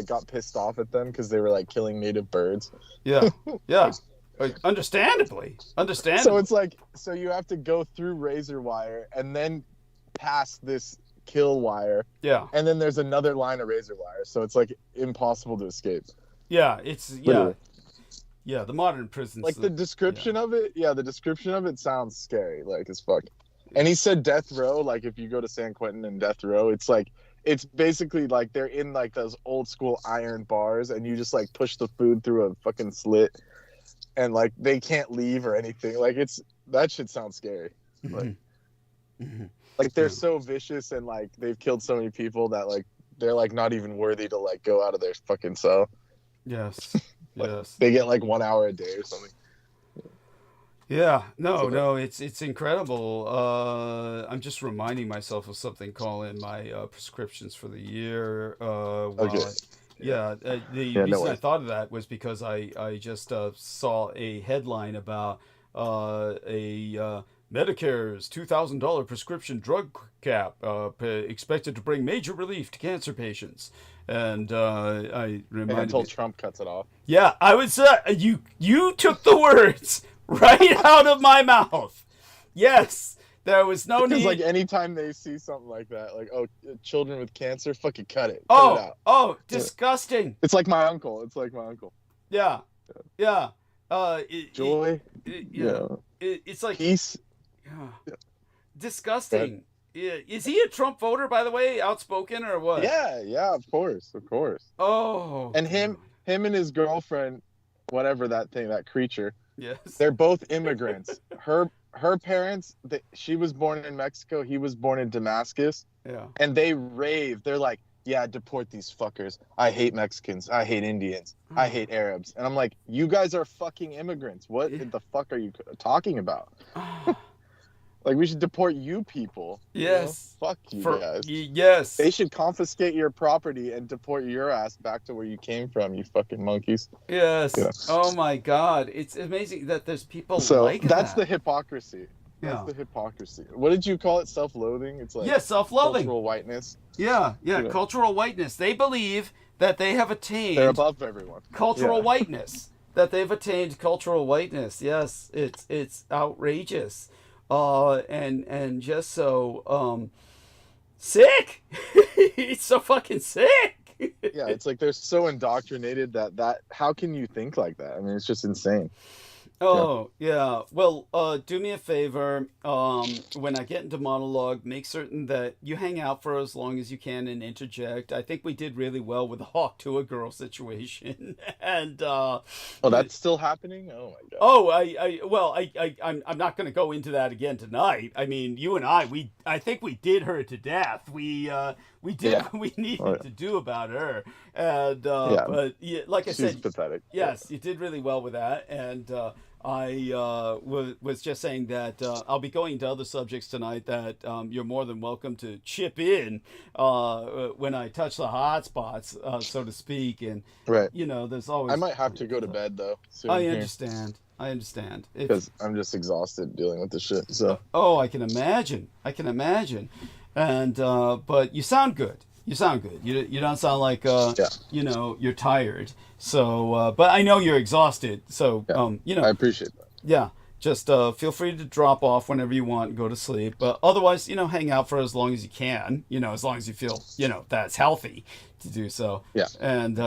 got pissed off at them because they were like killing native birds. Yeah. Yeah. Understandably. So it's like, so you have to go through razor wire and then past this kill wire. Yeah. And then there's another line of razor wire. So it's like impossible to escape. Yeah. It's Literally. Yeah, the modern prisons. Like the description of it, the description of it sounds scary, like as fuck. And he said death row, like if you go to San Quentin and death row, it's like, it's basically like they're in like those old school iron bars, and you just like push the food through a fucking slit, and like they can't leave or anything. Like that shit sounds scary. Like, like they're so vicious, and like they've killed so many people that like they're like not even worthy to like go out of their fucking cell. Yes. Like, yes. They get like 1 hour a day or something. Yeah, no, it's incredible. I'm just reminding myself of something calling my prescriptions for the year. The reason I thought of that was because I just saw a headline about Medicare's $2,000 prescription drug cap expected to bring major relief to cancer patients. And I reminded until Trump cuts it off. Yeah, I would say you took the words right out of my mouth. Yes, there was no need. Because like anytime they see something like that, like children with cancer, fucking cut it. Cut it out. Oh, disgusting. It's like my uncle. Yeah. Joy. It's like peace. Disgusting. Is he a Trump voter, by the way? Outspoken or what? Yeah, of course. Oh. And him and his girlfriend, whatever that creature. Yes. They're both immigrants. Her parents, she was born in Mexico. He was born in Damascus. Yeah. And they rave. They're like, yeah, deport these fuckers. I hate Mexicans. I hate Indians. I hate Arabs. And I'm like, you guys are fucking immigrants. What the fuck are you talking about? Like, we should deport you people. Yes. You know? Fuck you guys. Yes. They should confiscate your property and deport your ass back to where you came from, you fucking monkeys. Yes. Yeah. Oh, my God. It's amazing that there's people like that. So that's the hypocrisy. That's the hypocrisy. What did you call it? Self-loathing? It's like self-loathing. Cultural whiteness. Yeah, cultural whiteness. They believe that they have attained... They're above everyone. Cultural whiteness. That they've attained cultural whiteness. Yes, it's outrageous. And just so sick. It's so fucking sick. Yeah, it's like they're so indoctrinated that how can you think like that? I mean, it's just insane. Oh, yeah. Well, do me a favor. When I get into monologue, make certain that you hang out for as long as you can and interject. I think we did really well with the hawk to a girl situation. And that's still happening? Oh my God. Oh, I'm not going to go into that again tonight. I mean, you and I think we did her to death. We did what we needed to do about her. And but like I said, she's pathetic. Yes, you did really well with that. And I was just saying that I'll be going to other subjects tonight that you're more than welcome to chip in when I touch the hot spots, so to speak. And there's always... I might have to go to bed though soon. I understand. Because I'm just exhausted dealing with this shit. So. Oh, I can imagine. And but you sound good. You don't sound like you're tired. So, but I know you're exhausted. So, I appreciate that. Yeah, just feel free to drop off whenever you want and go to sleep. But otherwise, hang out for as long as you can. As long as you feel that's healthy to do so. Yeah. And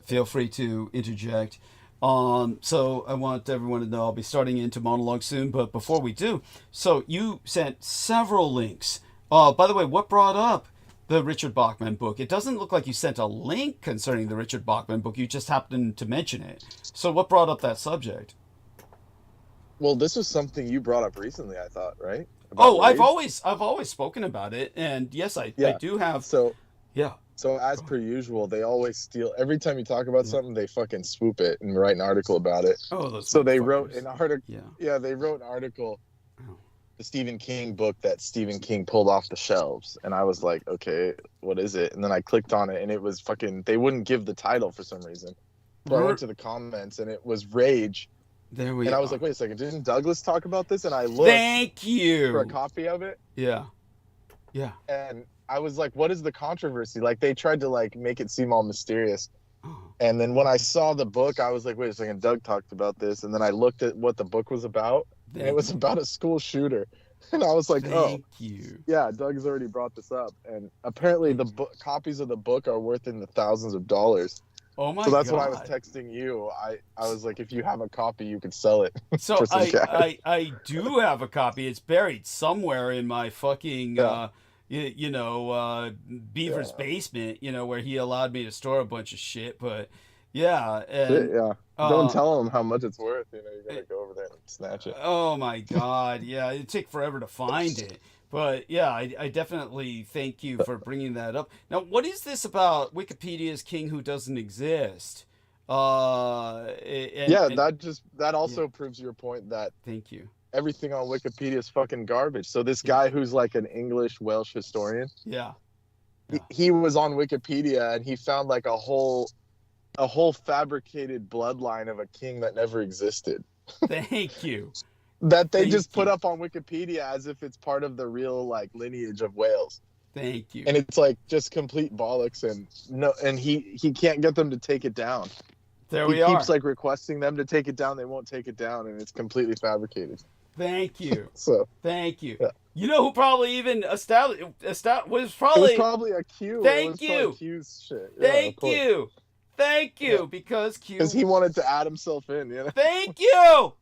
feel free to interject. So I want everyone to know I'll be starting into monologue soon. But before we do, so you sent several links. By the way, what brought up the Richard Bachman book? It doesn't look like you sent a link concerning the Richard Bachman book. You just happened to mention it. So what brought up that subject? Well, this was something you brought up recently, I thought, right? I've always spoken about it, and yes, I do have. So So as per usual, they always steal. Every time you talk about something, they fucking swoop it and write an article about it. Oh, those so they wrote an article. Yeah. Yeah, they wrote an article, the Stephen King book that Stephen King pulled off the shelves, and I was like, okay, what is it? And then I clicked on it, and it was fucking. They wouldn't give the title for some reason. So I went to the comments, and it was Rage. There we And are. I was like, wait a second, didn't Douglas talk about this? And I looked Thank you for a copy of it. Yeah. Yeah. And I was like, what is the controversy? Like, they tried to like make it seem all mysterious. Oh. And then when I saw the book, I was like, wait a second, Doug talked about this. And then I looked at what the book was about, and it was about a school shooter. And I was like, Thank you. Yeah, Doug's already brought this up. And apparently the copies of the book are worth in the thousands of dollars. Oh my god. So that's what I was texting you. I was like, if you have a copy, you could sell it. So for some cash. I do have a copy. It's buried somewhere in my fucking Beaver's basement, where he allowed me to store a bunch of shit. But yeah, and, don't tell him how much it's worth. You gotta go over there and snatch it. Oh my god, yeah, it'd take forever to find it. But yeah, I definitely thank you for bringing that up. Now, what is this about Wikipedia's king who doesn't exist? That also proves your point that thank you. Everything on Wikipedia is fucking garbage. So this guy who's like an English Welsh historian, he was on Wikipedia and he found like a whole fabricated bloodline of a king that never existed. Thank you. That they just put up on Wikipedia as if it's part of the real like lineage of Wales. Thank you. And it's like just complete bollocks, and he can't get them to take it down. There he keeps like requesting them to take it down, they won't take it down, and it's completely fabricated. Thank you. Thank you. Yeah. You know who probably even was probably a Q. Thank you. Q's shit. Thank you. Thank you. Because he wanted to add himself in. Thank you.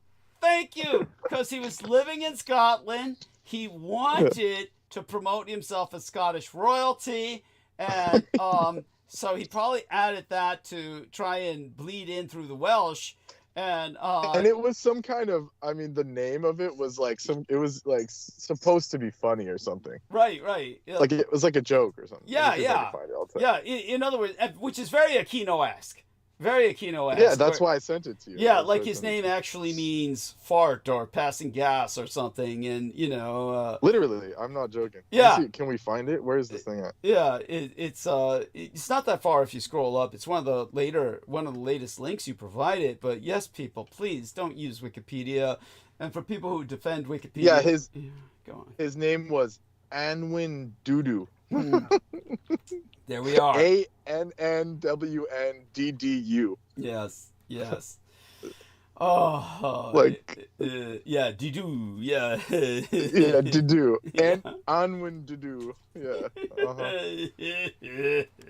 Thank you. Because he was living in Scotland. He wanted to promote himself as Scottish royalty. And so he probably added that to try and bleed in through the Welsh. And it was some kind of, the name of it was like it was like supposed to be funny or something. Right. Yeah. Like it was like a joke or something. Yeah. In other words, which is very Aquino-esque. Very Aquino-esque. Yeah, that's why I sent it to you. Yeah, like his name actually means fart or passing gas or something, and literally, I'm not joking. Yeah. Can we find it? Where is this thing at? Yeah, it's not that far if you scroll up. It's one of the latest links you provided. But yes, people, please don't use Wikipedia. And for people who defend Wikipedia, go on. His name was Anwin Dudu. There we are. ANNWNDDU. Yes. Oh, Didu, yeah. Yeah, Didu. And Anwin Didu.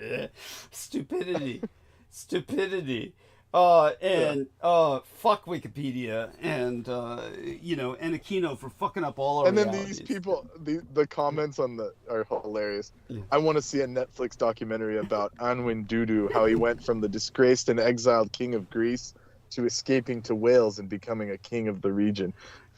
Yeah. Stupidity. Fuck Wikipedia and Aquino for fucking up all our And then realities. these people, the comments are hilarious. Yeah. I want to see a Netflix documentary about Anwin Dudu, how he went from the disgraced and exiled king of Greece to escaping to Wales and becoming a king of the region.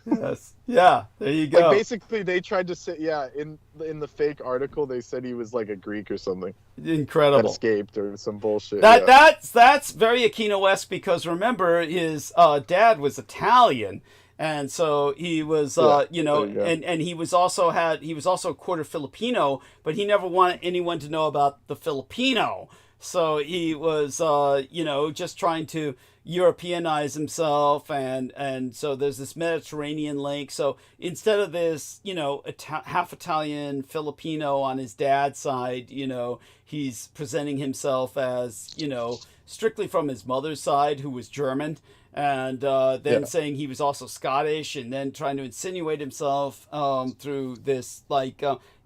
Yes. Yeah, there you go. Like basically, they tried to say, in the fake article, they said he was like a Greek or something. Incredible. That escaped or some bullshit. That's very Aquino-esque because remember his dad was Italian, and so he was and he was also quarter Filipino, but he never wanted anyone to know about the Filipino. So he was just trying to Europeanize himself, and so there's this Mediterranean link. So instead of this, half Italian Filipino on his dad's side, he's presenting himself as, strictly from his mother's side, who was German, and then saying he was also Scottish, and then trying to insinuate himself through this,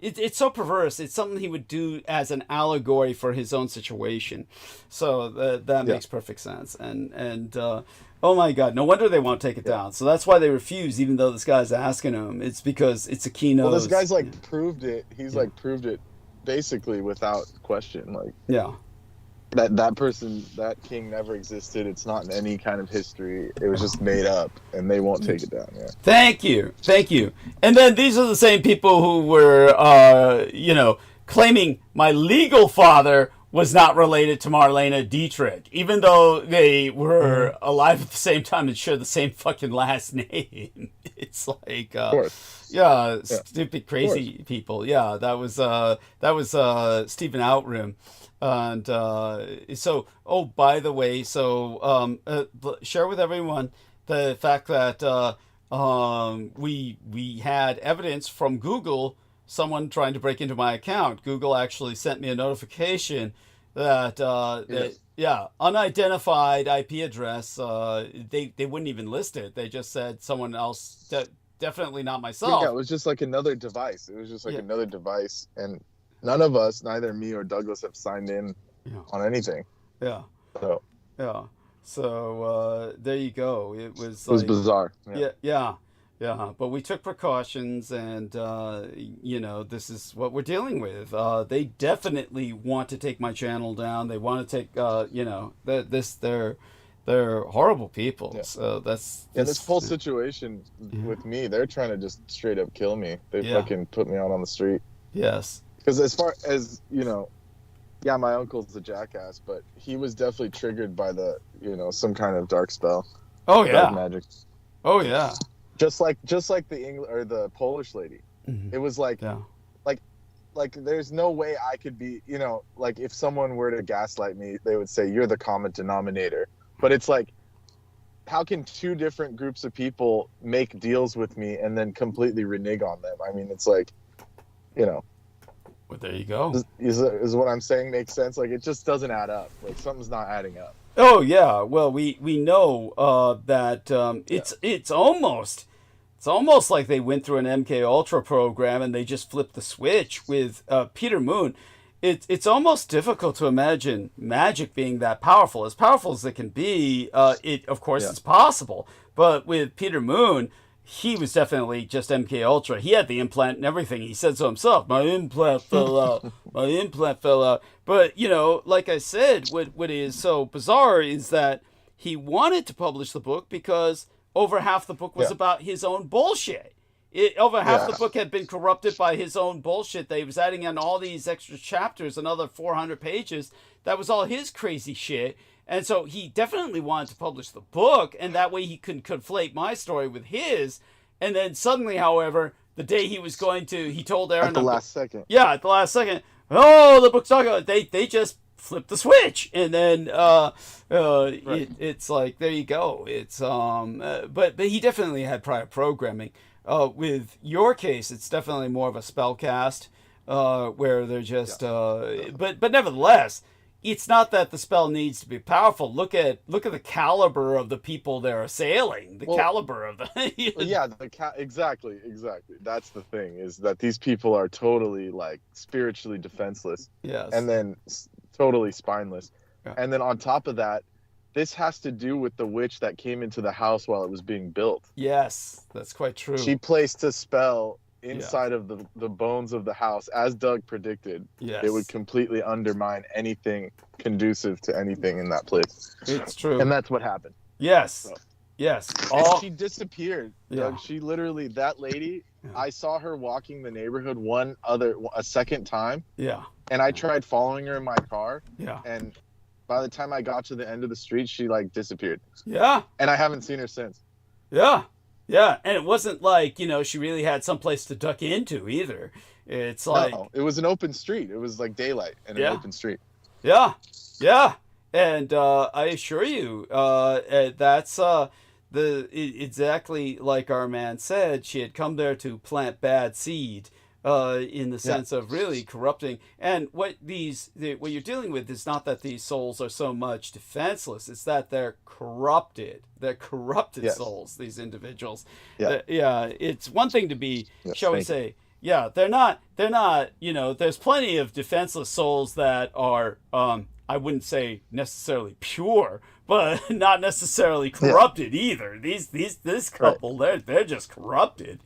it's so perverse. It's something he would do as an allegory for his own situation. So that makes perfect sense. And oh my God, no wonder they won't take it down. So that's why they refuse, even though this guy's asking them. It's because it's Aquino. Well, this guy's proved it. He's proved it basically without question. That king never existed. It's not in any kind of history. It was just made up, and they won't take it down. Yeah. Thank you. And then these are the same people who were, claiming my legal father was not related to Marlene Dietrich, even though they were alive at the same time and share the same fucking last name. It's like, stupid, crazy people. Yeah, that was Stephen Outram. And so, oh, by the way, so share with everyone the fact that we had evidence from Google, someone trying to break into my account. Google actually sent me a notification that unidentified IP address. They wouldn't even list it. They just said someone else. Definitely not myself. Yeah, it was just like another device. It was just like another device, and none of us, neither me or Douglas, have signed in on anything. Yeah. So. Yeah. So there you go. It was bizarre. Yeah. But we took precautions, and this is what we're dealing with. They definitely want to take my channel down. They want to take they're horrible people. Yeah. So that's this whole situation with me. They're trying to just straight up kill me. They fucking put me out on the street. Yes. Because as far as my uncle's a jackass, but he was definitely triggered by the some kind of dark spell. Oh yeah. Dark magic. Oh yeah. Just like the Polish lady. Mm-hmm. It was like there's no way I could be, like if someone were to gaslight me, they would say you're the common denominator. But it's like, how can two different groups of people make deals with me and then completely renege on them? I mean, it's like, Well, there you go. Is what I'm saying makes sense? Like, it just doesn't add up. Like, something's not adding up. Oh yeah. Well, we know that it's almost like they went through an MK Ultra program and they just flipped the switch with Peter Moon. It's almost difficult to imagine magic being that powerful. As powerful as it can be, it's possible. But with Peter Moon, he was definitely just MK Ultra. He had the implant and everything. He said so himself. My implant fell out. My implant fell out. But, like I said, what is so bizarre is that he wanted to publish the book because over half the book was about his own bullshit. Over half the book had been corrupted by his own bullshit. They was adding in all these extra chapters, another 400 pages. That was all his crazy shit. And so he definitely wanted to publish the book, and that way he could conflate my story with his. And then suddenly, however, the day he was going to, he told Aaron... At the last second. Yeah, at the last second. Oh, the book's not going... They just flipped the switch. And then it's like, there you go. It's but he definitely had prior programming. With your case, it's definitely more of a spell cast, where they're just, but nevertheless, it's not that the spell needs to be powerful. Look at the caliber of the people they're assailing. Caliber of the exactly. That's the thing, is that these people are totally like spiritually defenseless. Yes. And then totally spineless. Yeah. And then on top of that, this has to do with the witch that came into the house while it was being built. Yes, that's quite true. She placed a spell inside of the bones of the house, as Doug predicted. Yes. It would completely undermine anything conducive to anything in that place. It's true. And that's what happened. Yes. So. Yes. And she disappeared. Yeah. Doug, she literally, that lady, I saw her walking the neighborhood a second time. Yeah. And I tried following her in my car. Yeah. And by the time I got to the end of the street, she like disappeared. Yeah. And I haven't seen her since. Yeah. Yeah. And it wasn't like, she really had some place to duck into either. It's like... No, it was an open street. It was like daylight and an open street. Yeah. Yeah. And I assure you, that's exactly like our man said. She had come there to plant bad seed. In the sense of really corrupting. And what you're dealing with is not that these souls are so much defenseless, it's that they're corrupted. They're corrupted souls, these individuals. It's one thing to be, shall we say, they're not, there's plenty of defenseless souls that are, I wouldn't say necessarily pure, but not necessarily corrupted either. This couple, they're just corrupted.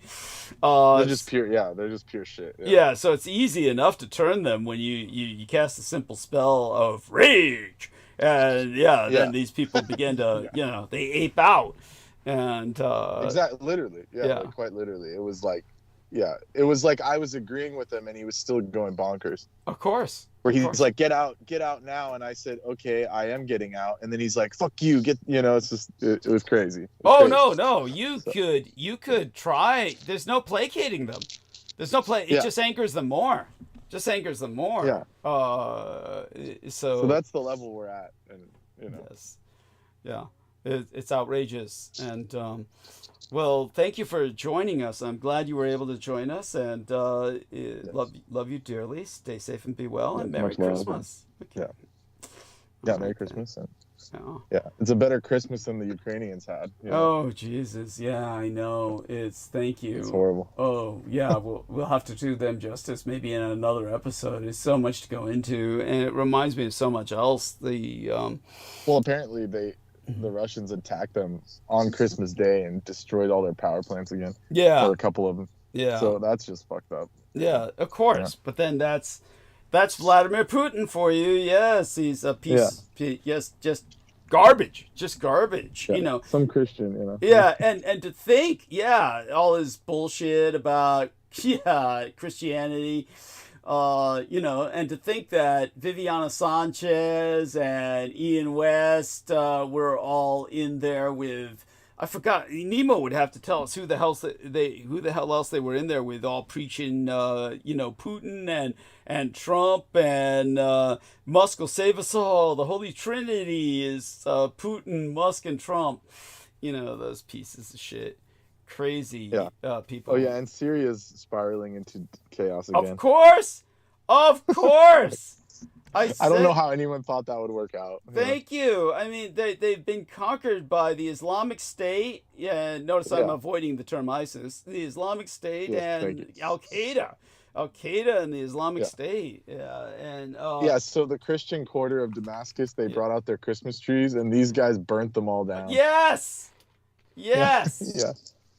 They're just pure. Yeah, they're just pure shit. Yeah. So it's easy enough to turn them when you cast a simple spell of rage, and then these people begin to they ape out, and exactly, literally, like, quite literally, it was like, yeah, it was like I was agreeing with him and he was still going bonkers. Of course. Where he's like, get out now. And I said, okay, I am getting out. And then he's like, fuck you, it's just, it was crazy. No. You could try. There's no placating them. It just angers them more. Yeah. So that's the level we're at. And, Yes. Yeah. It's outrageous. And, well, thank you for joining us. I'm glad you were able to join us, and love you dearly. Stay safe and be well, and Merry Christmas. Okay. Yeah, Merry Christmas. And, it's a better Christmas than the Ukrainians had. Oh, Jesus. Yeah, I know. Thank you. It's horrible. Oh, yeah, we'll have to do them justice maybe in another episode. There's so much to go into, and it reminds me of so much else. Well, apparently the Russians attacked them on Christmas Day and destroyed all their power plants again. Yeah. Or a couple of them. Yeah. So that's just fucked up. Yeah, of course. Yeah. But then that's Vladimir Putin for you. Yes, he's a piece. Yeah. Yes, just garbage. Just garbage. Yeah, some Christian. Yeah, and to think, all his bullshit about Christianity. And to think that Viviana Sanchez and Ian West were all in there with, I forgot, Nemo would have to tell us who the hell else they were in there with, all preaching, Putin and Trump and Musk will save us all. The Holy Trinity is Putin, Musk, and Trump. Those pieces of shit. Crazy people. Oh yeah, and Syria's spiraling into chaos again. Of course. I don't know how anyone thought that would work out. Thank you. I mean, they've been conquered by the Islamic State. Yeah, notice I'm avoiding the term ISIS. The Islamic State and Al-Qaeda. Al-Qaeda and the Islamic State. Yeah, and so the Christian quarter of Damascus, they brought out their Christmas trees, and these guys burnt them all down. Yes. Yeah.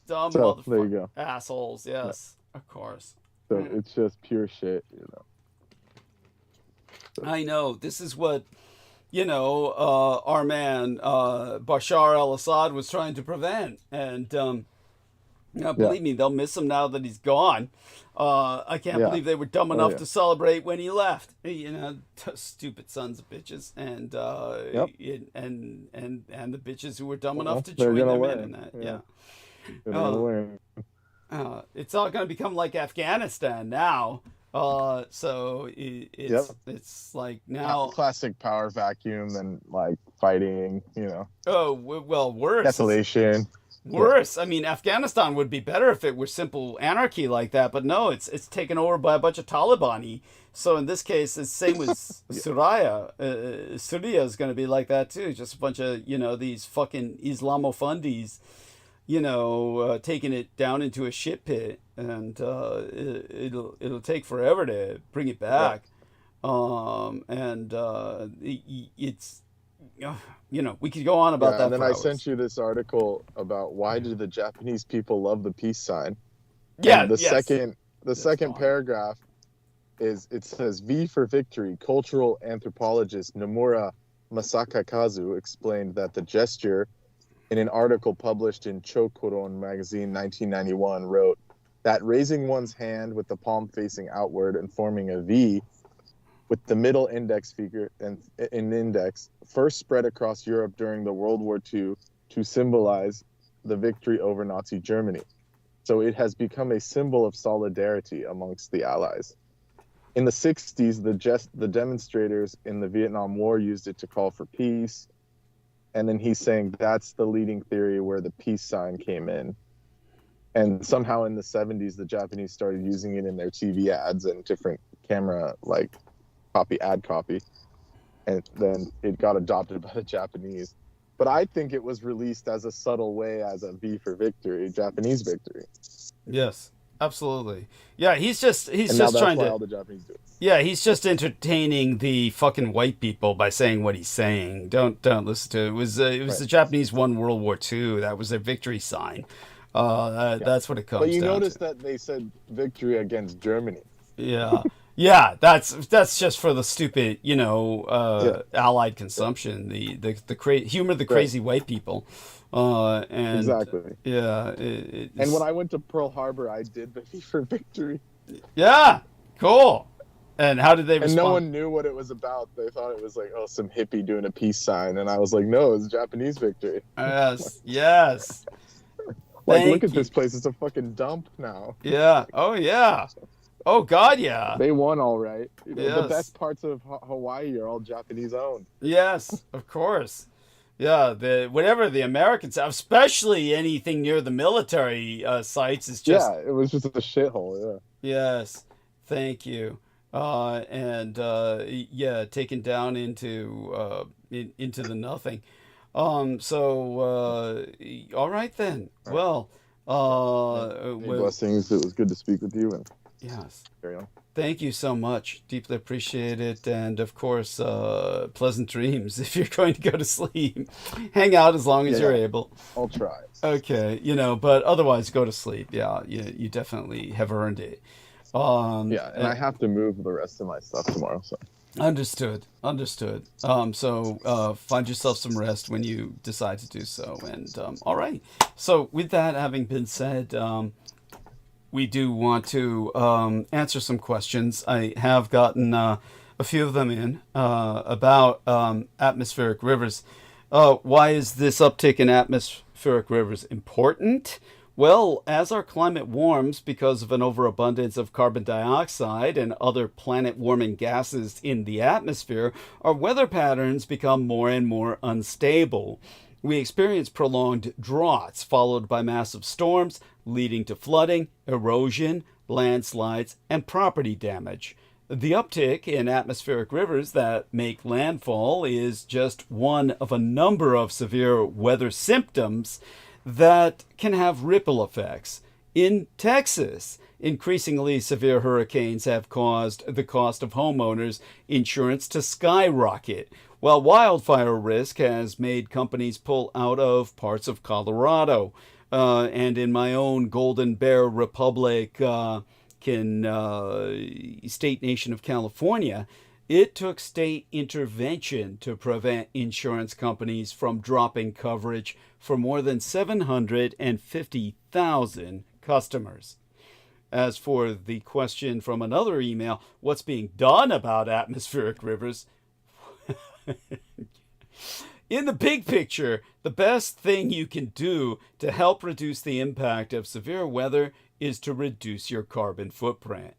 Dumb so, there you go. Assholes. Yes, of course. So it's just pure shit, I know. This is what, our man Bashar al-Assad was trying to prevent. And believe me, they'll miss him now that he's gone. I can't believe they were dumb enough to celebrate when he left. Stupid sons of bitches, and and the bitches who were dumb enough to join them in that. It's all going to become like Afghanistan now. So it's like now classic power vacuum and like fighting, Oh, well, worse. Desolation. Worse. I mean, Afghanistan would be better if it were simple anarchy like that, but no, it's taken over by a bunch of Taliban-y. So in this case, it's the same with Syria. Syria is going to be like that too. Just a bunch of these fucking Islamofundis. Taking it down into a shit pit, and it'll take forever to bring it back. It's we could go on about that. And then for hours. I sent you this article about why do the Japanese people love the peace sign. Yeah. And the second paragraph says V for victory. Cultural anthropologist Nomura Masakakazu explained that the gesture, in an article published in Chokoron magazine 1991, wrote that raising one's hand with the palm facing outward and forming a V with the middle index finger and an index first spread across Europe during the World War II to symbolize the victory over Nazi Germany. So it has become a symbol of solidarity amongst the Allies. In the 60s, the demonstrators in the Vietnam War used it to call for peace. And then he's saying that's the leading theory where the peace sign came in. And somehow in the 70s, the Japanese started using it in their TV ads and different camera, ad copy. And then it got adopted by the Japanese. But I think it was released as a subtle way as a V for victory, Japanese victory. Yes, absolutely. Yeah, he's just trying to. All the Japanese do it. Yeah, he's just entertaining the fucking white people by saying what he's saying. Don't listen to it. It was the Japanese won World War II. That was their victory sign. That's what it comes down to. But you notice that they said victory against Germany. Yeah. Yeah, that's just for the stupid, Allied consumption. The humor the crazy white people. And Exactly. yeah, And when I went to Pearl Harbor, I did the V for Victory. yeah, cool. And how did they respond? And no one knew what it was about. They thought it was like, oh, some hippie doing a peace sign. And I was like, no, it's Japanese victory. Yes, yes. Like, Thank look at you. this place. It's a fucking dump now. Yeah. Oh, yeah. Oh, God, yeah. They won all right. You know, Yes. The best parts of Hawaii are all Japanese owned. Yes, of course. Yeah, whatever the Americans have, especially anything near the military sites, is just... Yeah, it was just a shithole, yeah. Yes, thank you. Yeah, taken down into the nothing. All right then. Well, blessings. It was good to speak with you. And yes. carry on. Thank you so much. Deeply appreciate it. And of course, pleasant dreams if you're going to go to sleep. Hang out as long as you're able. I'll try. Okay, but otherwise go to sleep. Yeah, you definitely have earned it. And I have to move the rest of my stuff tomorrow. So Understood. So find yourself some rest when you decide to do so. And all right. So with that having been said, we do want to answer some questions. I have gotten a few of them in about atmospheric rivers. Why is this uptick in atmospheric rivers important? Well, as our climate warms because of an overabundance of carbon dioxide and other planet-warming gases in the atmosphere, our weather patterns become more and more unstable. We experience prolonged droughts followed by massive storms, leading to flooding, erosion, landslides, and property damage. The uptick in atmospheric rivers that make landfall is just one of a number of severe weather symptoms that can have ripple effects. In Texas, increasingly severe hurricanes have caused the cost of homeowners insurance to skyrocket, while wildfire risk has made companies pull out of parts of Colorado. And in my own Golden Bear Republic, state nation of California, it took state intervention to prevent insurance companies from dropping coverage for more than 750,000 customers. As for the question from another email, what's being done about atmospheric rivers? In the big picture, the best thing you can do to help reduce the impact of severe weather is to reduce your carbon footprint.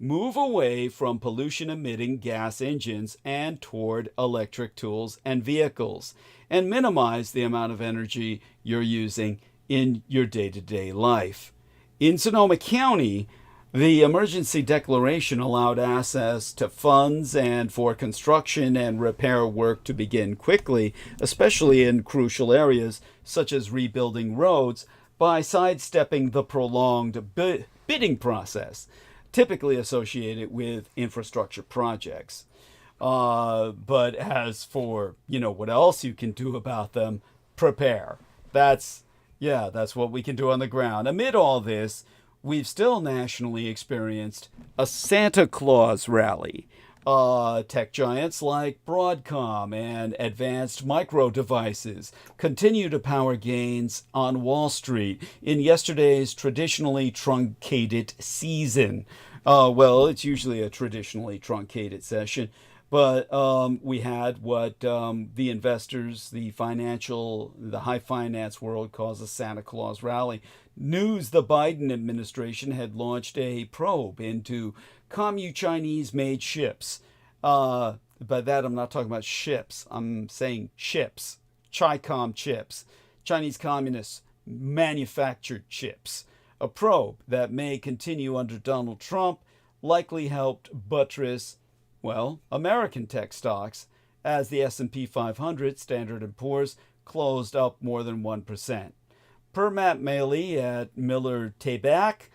Move away from pollution-emitting gas engines and toward electric tools and vehicles, and minimize the amount of energy you're using in your day-to-day life. In Sonoma County, the emergency declaration allowed access to funds and for construction and repair work to begin quickly, especially in crucial areas such as rebuilding roads, by sidestepping the prolonged bidding process, typically associated with infrastructure projects. But as for, what else you can do about them, prepare. That's what we can do on the ground. Amid all this, we've still nationally experienced a Santa Claus rally. Tech giants like Broadcom and Advanced Micro Devices continue to power gains on Wall Street in yesterday's traditionally truncated season. Well, it's usually a traditionally truncated session, but we had what the investors, the high finance world calls a Santa Claus rally. News the Biden administration had launched a probe into Chinese-made ships. By that, I'm not talking about ships. I'm saying chips. Chi-Com chips. Chinese communists manufactured chips. A probe that may continue under Donald Trump likely helped buttress, American tech stocks, as the S&P 500 Standard & Poor's closed up more than 1%. Per Matt Maley at Miller Tabak,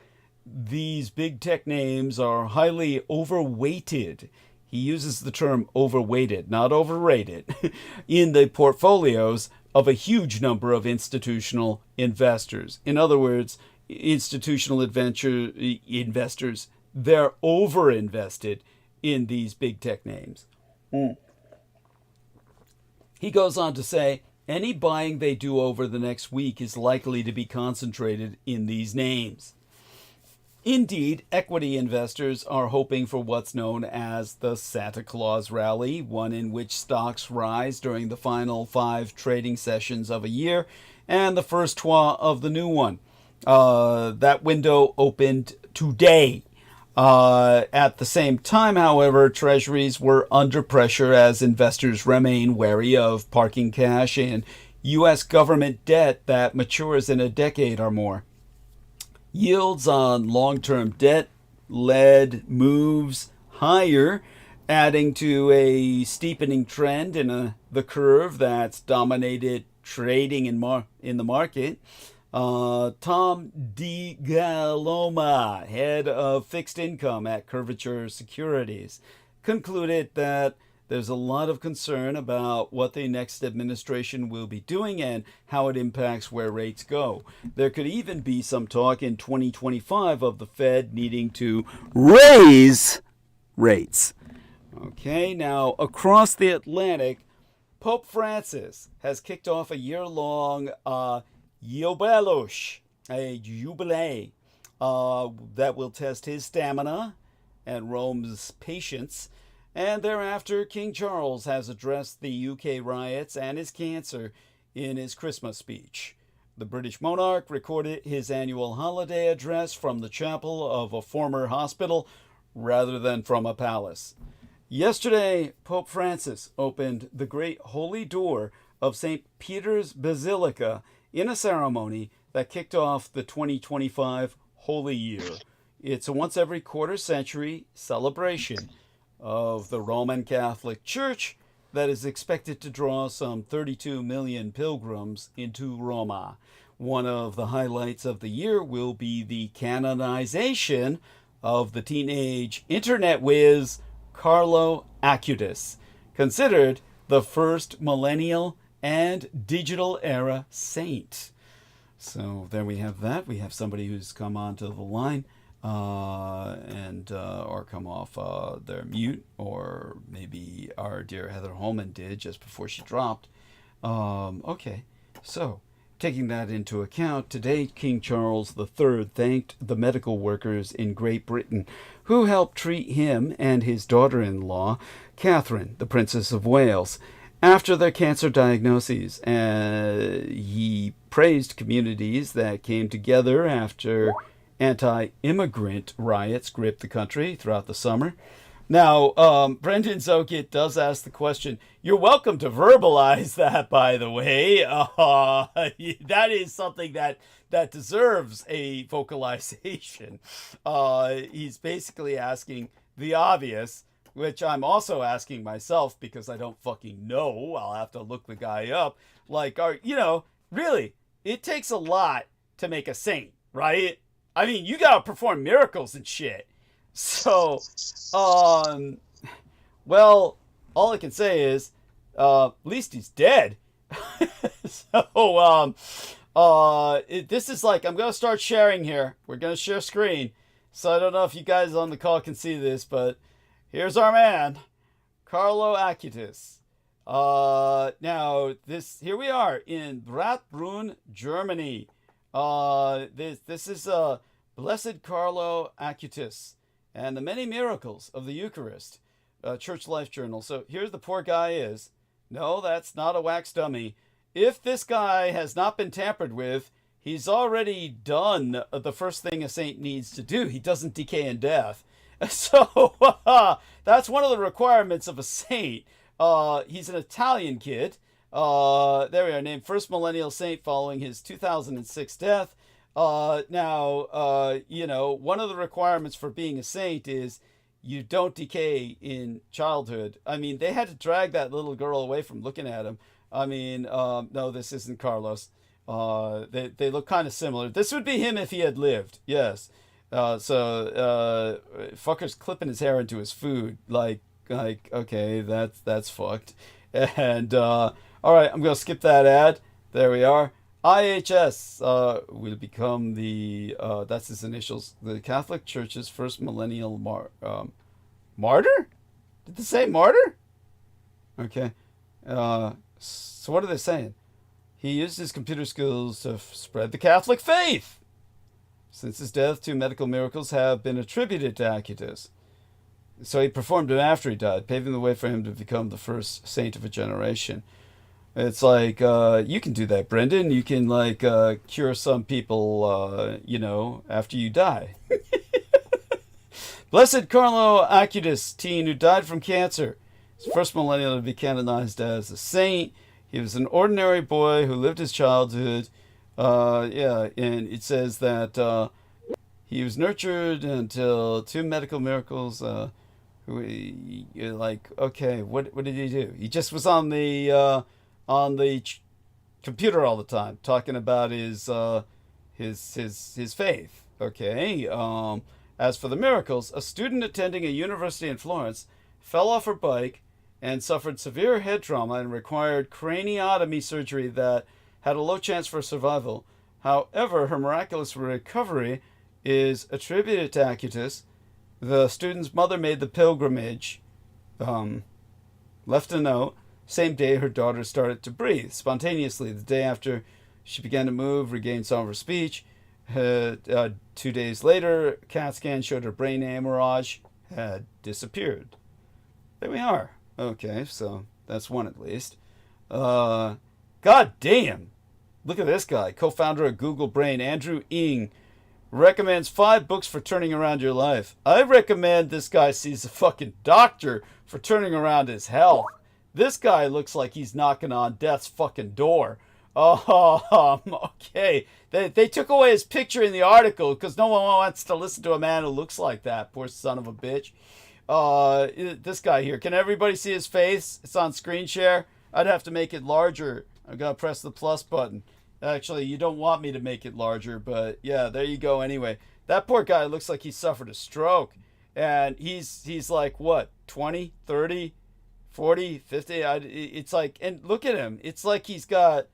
these big tech names are highly overweighted. He uses the term overweighted, not overrated, in the portfolios of a huge number of institutional investors. In other words, institutional investors, they're overinvested in these big tech names. He goes on to say, Any buying they do over the next week is likely to be concentrated in these names. Indeed, equity investors are hoping for what's known as the Santa Claus rally, one in which stocks rise during the final 5 trading sessions of a year and the first twa of the new one. That window opened today. At the same time, however, treasuries were under pressure as investors remain wary of parking cash in U.S. government debt that matures in a decade or more. Yields on long-term debt led moves higher, adding to a steepening trend in the curve that's dominated trading in the market. Tom DeGaloma, head of fixed income at Curvature Securities, concluded that there's a lot of concern about what the next administration will be doing and how it impacts where rates go. There could even be some talk in 2025 of the Fed needing to raise rates. Okay, now across the Atlantic, Pope Francis has kicked off a year-long Jubileus, a jubilee that will test his stamina and Rome's patience. And thereafter, King Charles has addressed the UK riots and his cancer in his Christmas speech. The British monarch recorded his annual holiday address from the chapel of a former hospital rather than from a palace. Yesterday, Pope Francis opened the great holy door of St. Peter's Basilica in a ceremony that kicked off the 2025 Holy Year. It's a once every quarter century celebration of the Roman Catholic Church that is expected to draw some 32 million pilgrims into Roma. One of the highlights of the year will be the canonization of the teenage internet whiz Carlo Acutis, considered the first millennial and digital era saint. So there we have that. We have somebody who's come onto the line or come off their mute, or maybe our dear Heather Holman did just before she dropped. Okay, so taking that into account, today King Charles III thanked the medical workers in Great Britain who helped treat him and his daughter-in-law, Catherine, the Princess of Wales, after their cancer diagnoses. He praised communities that came together after anti-immigrant riots gripped the country throughout the summer. Now, Brendan Zokit does ask the question. You're welcome to verbalize that, by the way. That is something that deserves a vocalization. He's basically asking the obvious, which I'm also asking myself because I don't fucking know. I'll have to look the guy up. Like, really, it takes a lot to make a saint, right? I mean, you gotta perform miracles and shit. So, well, all I can say is, at least he's dead. So, this is like, I'm gonna start sharing here. We're gonna share screen. So I don't know if you guys on the call can see this, but here's our man, Carlo Acutis. Now, here we are in Braunbrunn, Germany. This is Blessed Carlo Acutis and the Many Miracles of the Eucharist, Church Life Journal. So here the poor guy is. No, that's not a wax dummy. If this guy has not been tampered with, he's already done the first thing a saint needs to do. He doesn't decay in death. So that's one of the requirements of a saint. He's an Italian kid. There we are, named first millennial saint following his 2006 death. Now, one of the requirements for being a saint is you don't decay in childhood. I mean, they had to drag that little girl away from looking at him. I mean, no, this isn't Carlos. They look kind of similar. This would be him if he had lived. Yes. Fucker's clipping his hair into his food. Like, okay, that's fucked. And, all right, I'm going to skip that ad. There we are. IHS will become that's his initials, the Catholic Church's first millennial martyr? Did they say martyr? Okay. So what are they saying? he used his computer skills to spread the Catholic faith. Since his death, 2 medical miracles have been attributed to Acutus. So he performed them after he died, paving the way for him to become the first saint of a generation. It's like, you can do that, Brendan. You can, like, cure some people, you know, after you die. Blessed Carlo Acutis, teen who died from cancer. His first millennial to be canonized as a saint. He was an ordinary boy who lived his childhood. Yeah, and it says that he was nurtured until 2 medical miracles. You're like, okay, what did he do? He just was on the computer all the time, talking about his faith. Okay. As for the miracles, a student attending a university in Florence fell off her bike and suffered severe head trauma and required craniotomy surgery that had a low chance for survival. However, her miraculous recovery is attributed to Acutus. The student's mother made the pilgrimage, left a note. Same day, her daughter started to breathe spontaneously. The day after she began to move, regained some of her speech. 2 days later, CAT scan showed her brain hemorrhage had disappeared. There we are. Okay, so that's one at least. God damn. Look at this guy, co-founder of Google Brain, Andrew Ng, recommends 5 books for turning around your life. I recommend this guy sees a fucking doctor for turning around his health. This guy looks like he's knocking on death's fucking door. Okay. They took away his picture in the article because no one wants to listen to a man who looks like that. Poor son of a bitch. This guy here. Can everybody see his face? It's on screen share. I'd have to make it larger. I'm going to press the plus button. Actually, you don't want me to make it larger, but yeah, there you go anyway. That poor guy looks like he suffered a stroke. And he's like, what, 20, 30, 40, 50? It's like, and look at him. It's like he's got,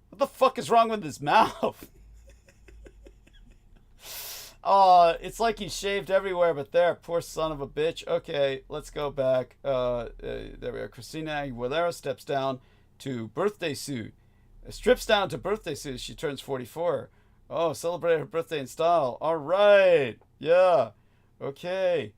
what the fuck is wrong with his mouth? It's like he's shaved everywhere but there. Poor son of a bitch. Okay, let's go back. There we are. Christina Aguilera steps down to birthday suit. Strips down to birthday suit. She turns 44. Oh, celebrate her birthday in style. All right. Yeah. Okay.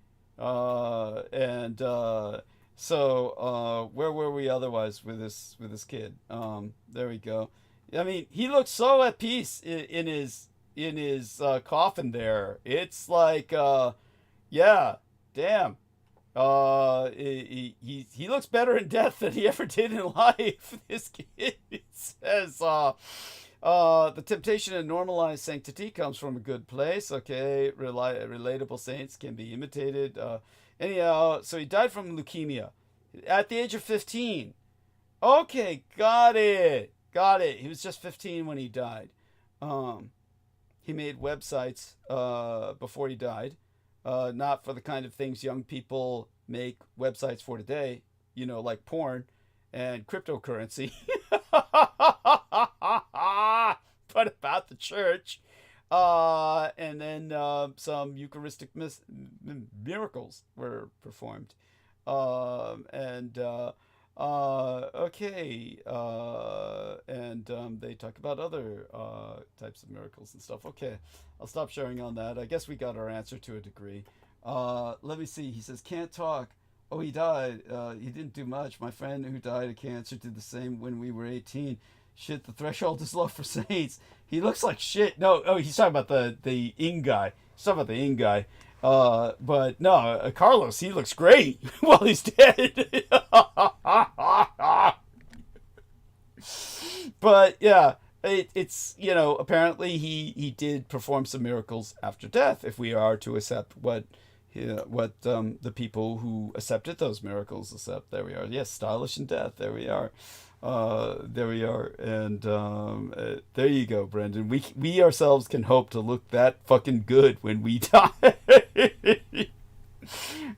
So where were we otherwise with this kid? There we go. I mean, he looks so at peace in his coffin there. It's like, yeah, damn. He looks better in death than he ever did in life. This kid, it says, the temptation to normalize sanctity comes from a good place. Okay, relatable saints can be imitated. Anyhow, so he died from leukemia at the age of 15. Okay, got it. He was just 15 when he died. He made websites before he died. Not for the kind of things young people make websites for today, you know, like porn and cryptocurrency. But about the church. And then some Eucharistic miracles were performed. Okay. They talk about other types of miracles and stuff. Okay, I'll stop sharing on that. I guess we got our answer to a degree. Let me see. He says, can't talk. Oh, he died. He didn't do much. My friend who died of cancer did the same when we were 18. Shit, the threshold is low for saints. He looks like shit. No, oh, he's talking about the Ng guy. He's talking about the Ng guy. But no, Carlos, he looks great while he's dead. But yeah, it's, you know, apparently he did perform some miracles after death, if we are to accept what the people who accepted those miracles accept. There we are. Yes, stylish in death. There we are. There we are. And there you go, Brendan. We ourselves can hope to look that fucking good when we die.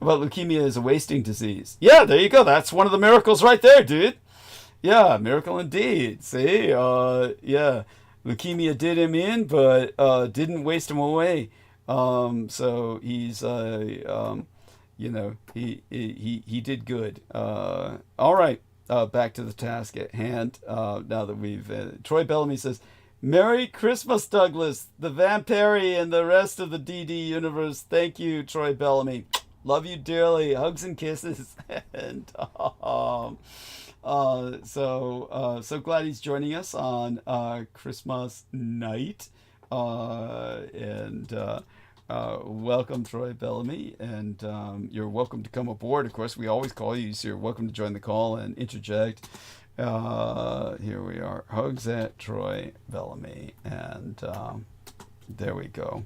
But leukemia is a wasting disease. Yeah, there you go. That's one of the miracles right there, dude. Yeah, miracle indeed. See? Yeah. Leukemia did him in, but didn't waste him away. So he's you know, he did good. All right. back to the task at hand. Now that we've... Troy Bellamy says, Merry Christmas, Douglas, the Vampire, and the rest of the DD universe. Thank you, Troy Bellamy. Love you dearly. Hugs and kisses. And so glad he's joining us on Christmas night. Welcome, Troy Bellamy. And you're welcome to come aboard. Of course, we always call you, so you're welcome to join the call and interject. Here we are. Hugs at Troy Bellamy. And there we go.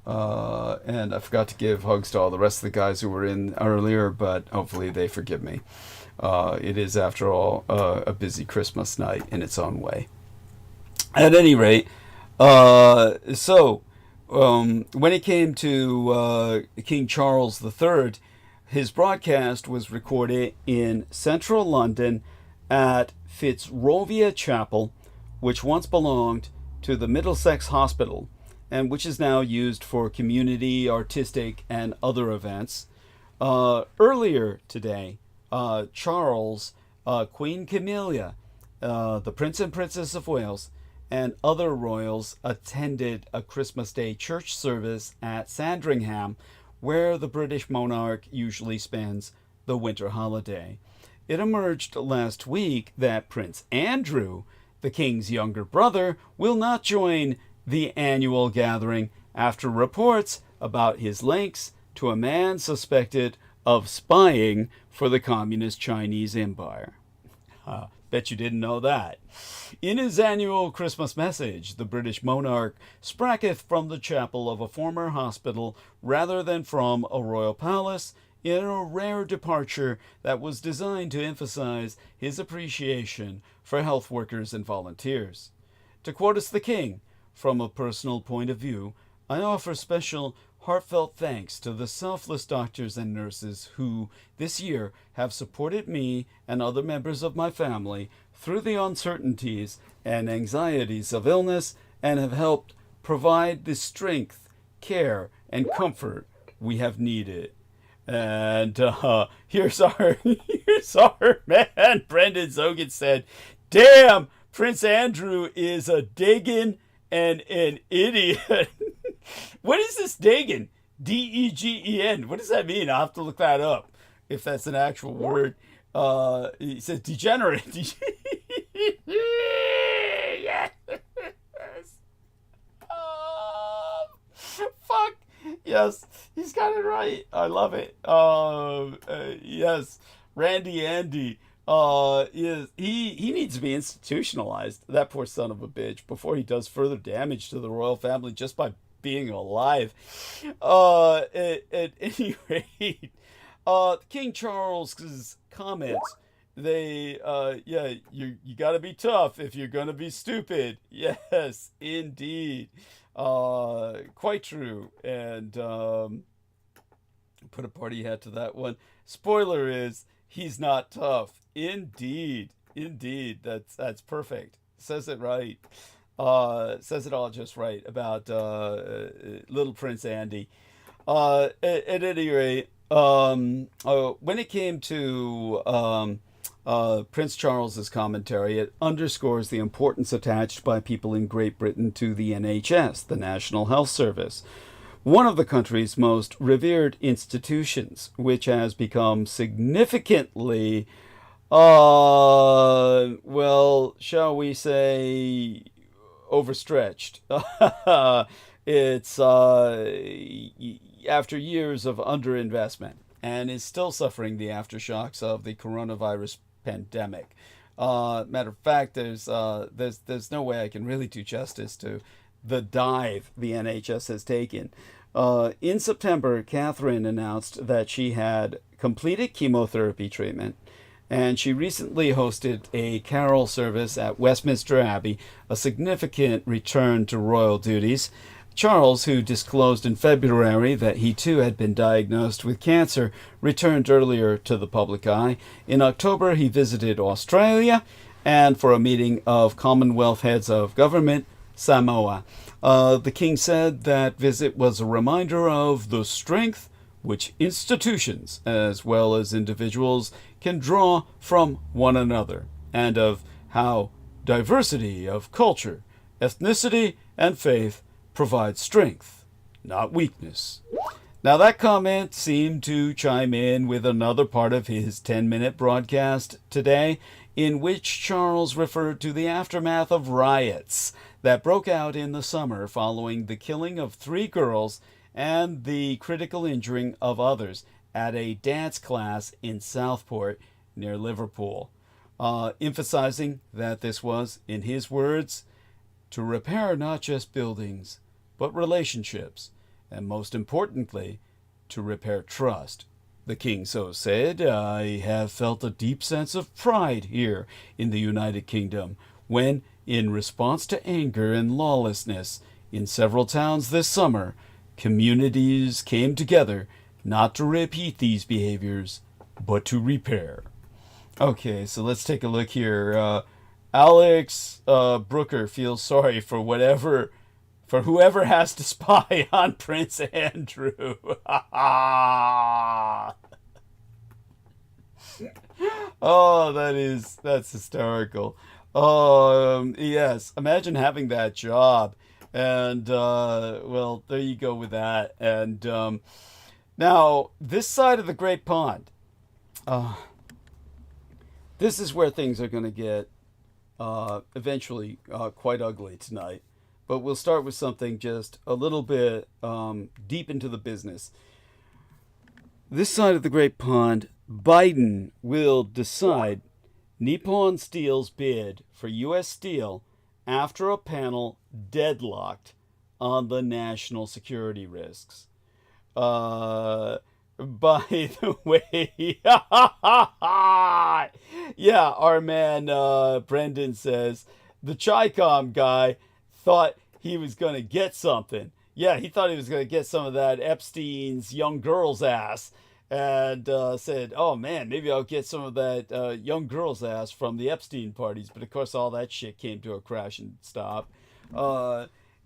And I forgot to give hugs to all the rest of the guys who were in earlier, but hopefully they forgive me. It is, after all, a busy Christmas night in its own way. At any rate, when it came to King Charles III, his broadcast was recorded in central London at Fitzrovia Chapel, which once belonged to the Middlesex Hospital, and which is now used for community, artistic, and other events. Earlier today, Charles, Queen Camilla, the Prince and Princess of Wales, and other royals attended a Christmas Day church service at Sandringham, where the British monarch usually spends the winter holiday. It emerged last week that Prince Andrew, the king's younger brother, will not join the annual gathering after reports about his links to a man suspected of spying for the Communist Chinese Empire. Bet you didn't know that. In his annual Christmas message, the British monarch spracketh from the chapel of a former hospital rather than from a royal palace, in a rare departure that was designed to emphasize his appreciation for health workers and volunteers. To quote us the king, from a personal point of view, I offer special heartfelt thanks to the selfless doctors and nurses who, this year, have supported me and other members of my family through the uncertainties and anxieties of illness and have helped provide the strength, care, and comfort we have needed. And here's our man, Brendan Zogan said, damn, Prince Andrew is a Dagan and an idiot. What is this Dagan? D-E-G-E-N. What does that mean? I'll have to look that up, if that's an actual word. He says degenerate. Yes. Fuck. Yes, he's got it right. I love it. Yes, Randy Andy. He needs to be institutionalized, that poor son of a bitch, before he does further damage to the royal family just by being alive. At any rate, King Charles's comments, you got to be tough if you're going to be stupid. Yes, indeed. Quite true. And put a party hat to that one. Spoiler is, he's not tough. Indeed. That's perfect. Says it right. Says it all just right about little Prince Andy. At any rate, when it came to Prince Charles's commentary, it underscores the importance attached by people in Great Britain to the NHS, the National Health Service, one of the country's most revered institutions, which has become significantly, shall we say, overstretched. It's after years of underinvestment and is still suffering the aftershocks of the coronavirus pandemic. Matter of fact, there's no way I can really do justice to the dive the NHS has taken. In September, Catherine announced that she had completed chemotherapy treatment, and she recently hosted a carol service at Westminster Abbey, a significant return to royal duties. Charles, who disclosed in February that he too had been diagnosed with cancer, returned earlier to the public eye. In October, he visited Australia and for a meeting of Commonwealth heads of government, Samoa. The king said that visit was a reminder of the strength which institutions, as well as individuals, can draw from one another, and of how diversity of culture, ethnicity, and faith provides strength, not weakness. Now that comment seemed to chime in with another part of his 10-minute broadcast today, in which Charles referred to the aftermath of riots that broke out in the summer following the killing of 3 girls and the critical injuring of others at a dance class in Southport near Liverpool, emphasizing that this was, in his words, to repair not just buildings, but relationships, and most importantly, to repair trust. The king so said, "I have felt a deep sense of pride here in the United Kingdom when, in response to anger and lawlessness in several towns this summer, communities came together not to repeat these behaviors, but to repair." Okay, so let's take a look here. Alex Brooker feels sorry for whoever has to spy on Prince Andrew. Oh, that's hysterical. Yes, imagine having that job. And, well, there you go with that. And now, this side of the Great Pond, this is where things are going to get eventually quite ugly tonight. But we'll start with something just a little bit deep into the business. This side of the Great Pond, Biden will decide Nippon Steel's bid for U.S. Steel after a panel deadlocked on the national security risks. By the way, yeah, our man Brendan says, the Chi-Com guy thought he was going to get something. Yeah, he thought he was going to get some of that Epstein's young girl's ass, and said, oh man, maybe I'll get some of that young girl's ass from the Epstein parties. But of course, all that shit came to a crash and stop.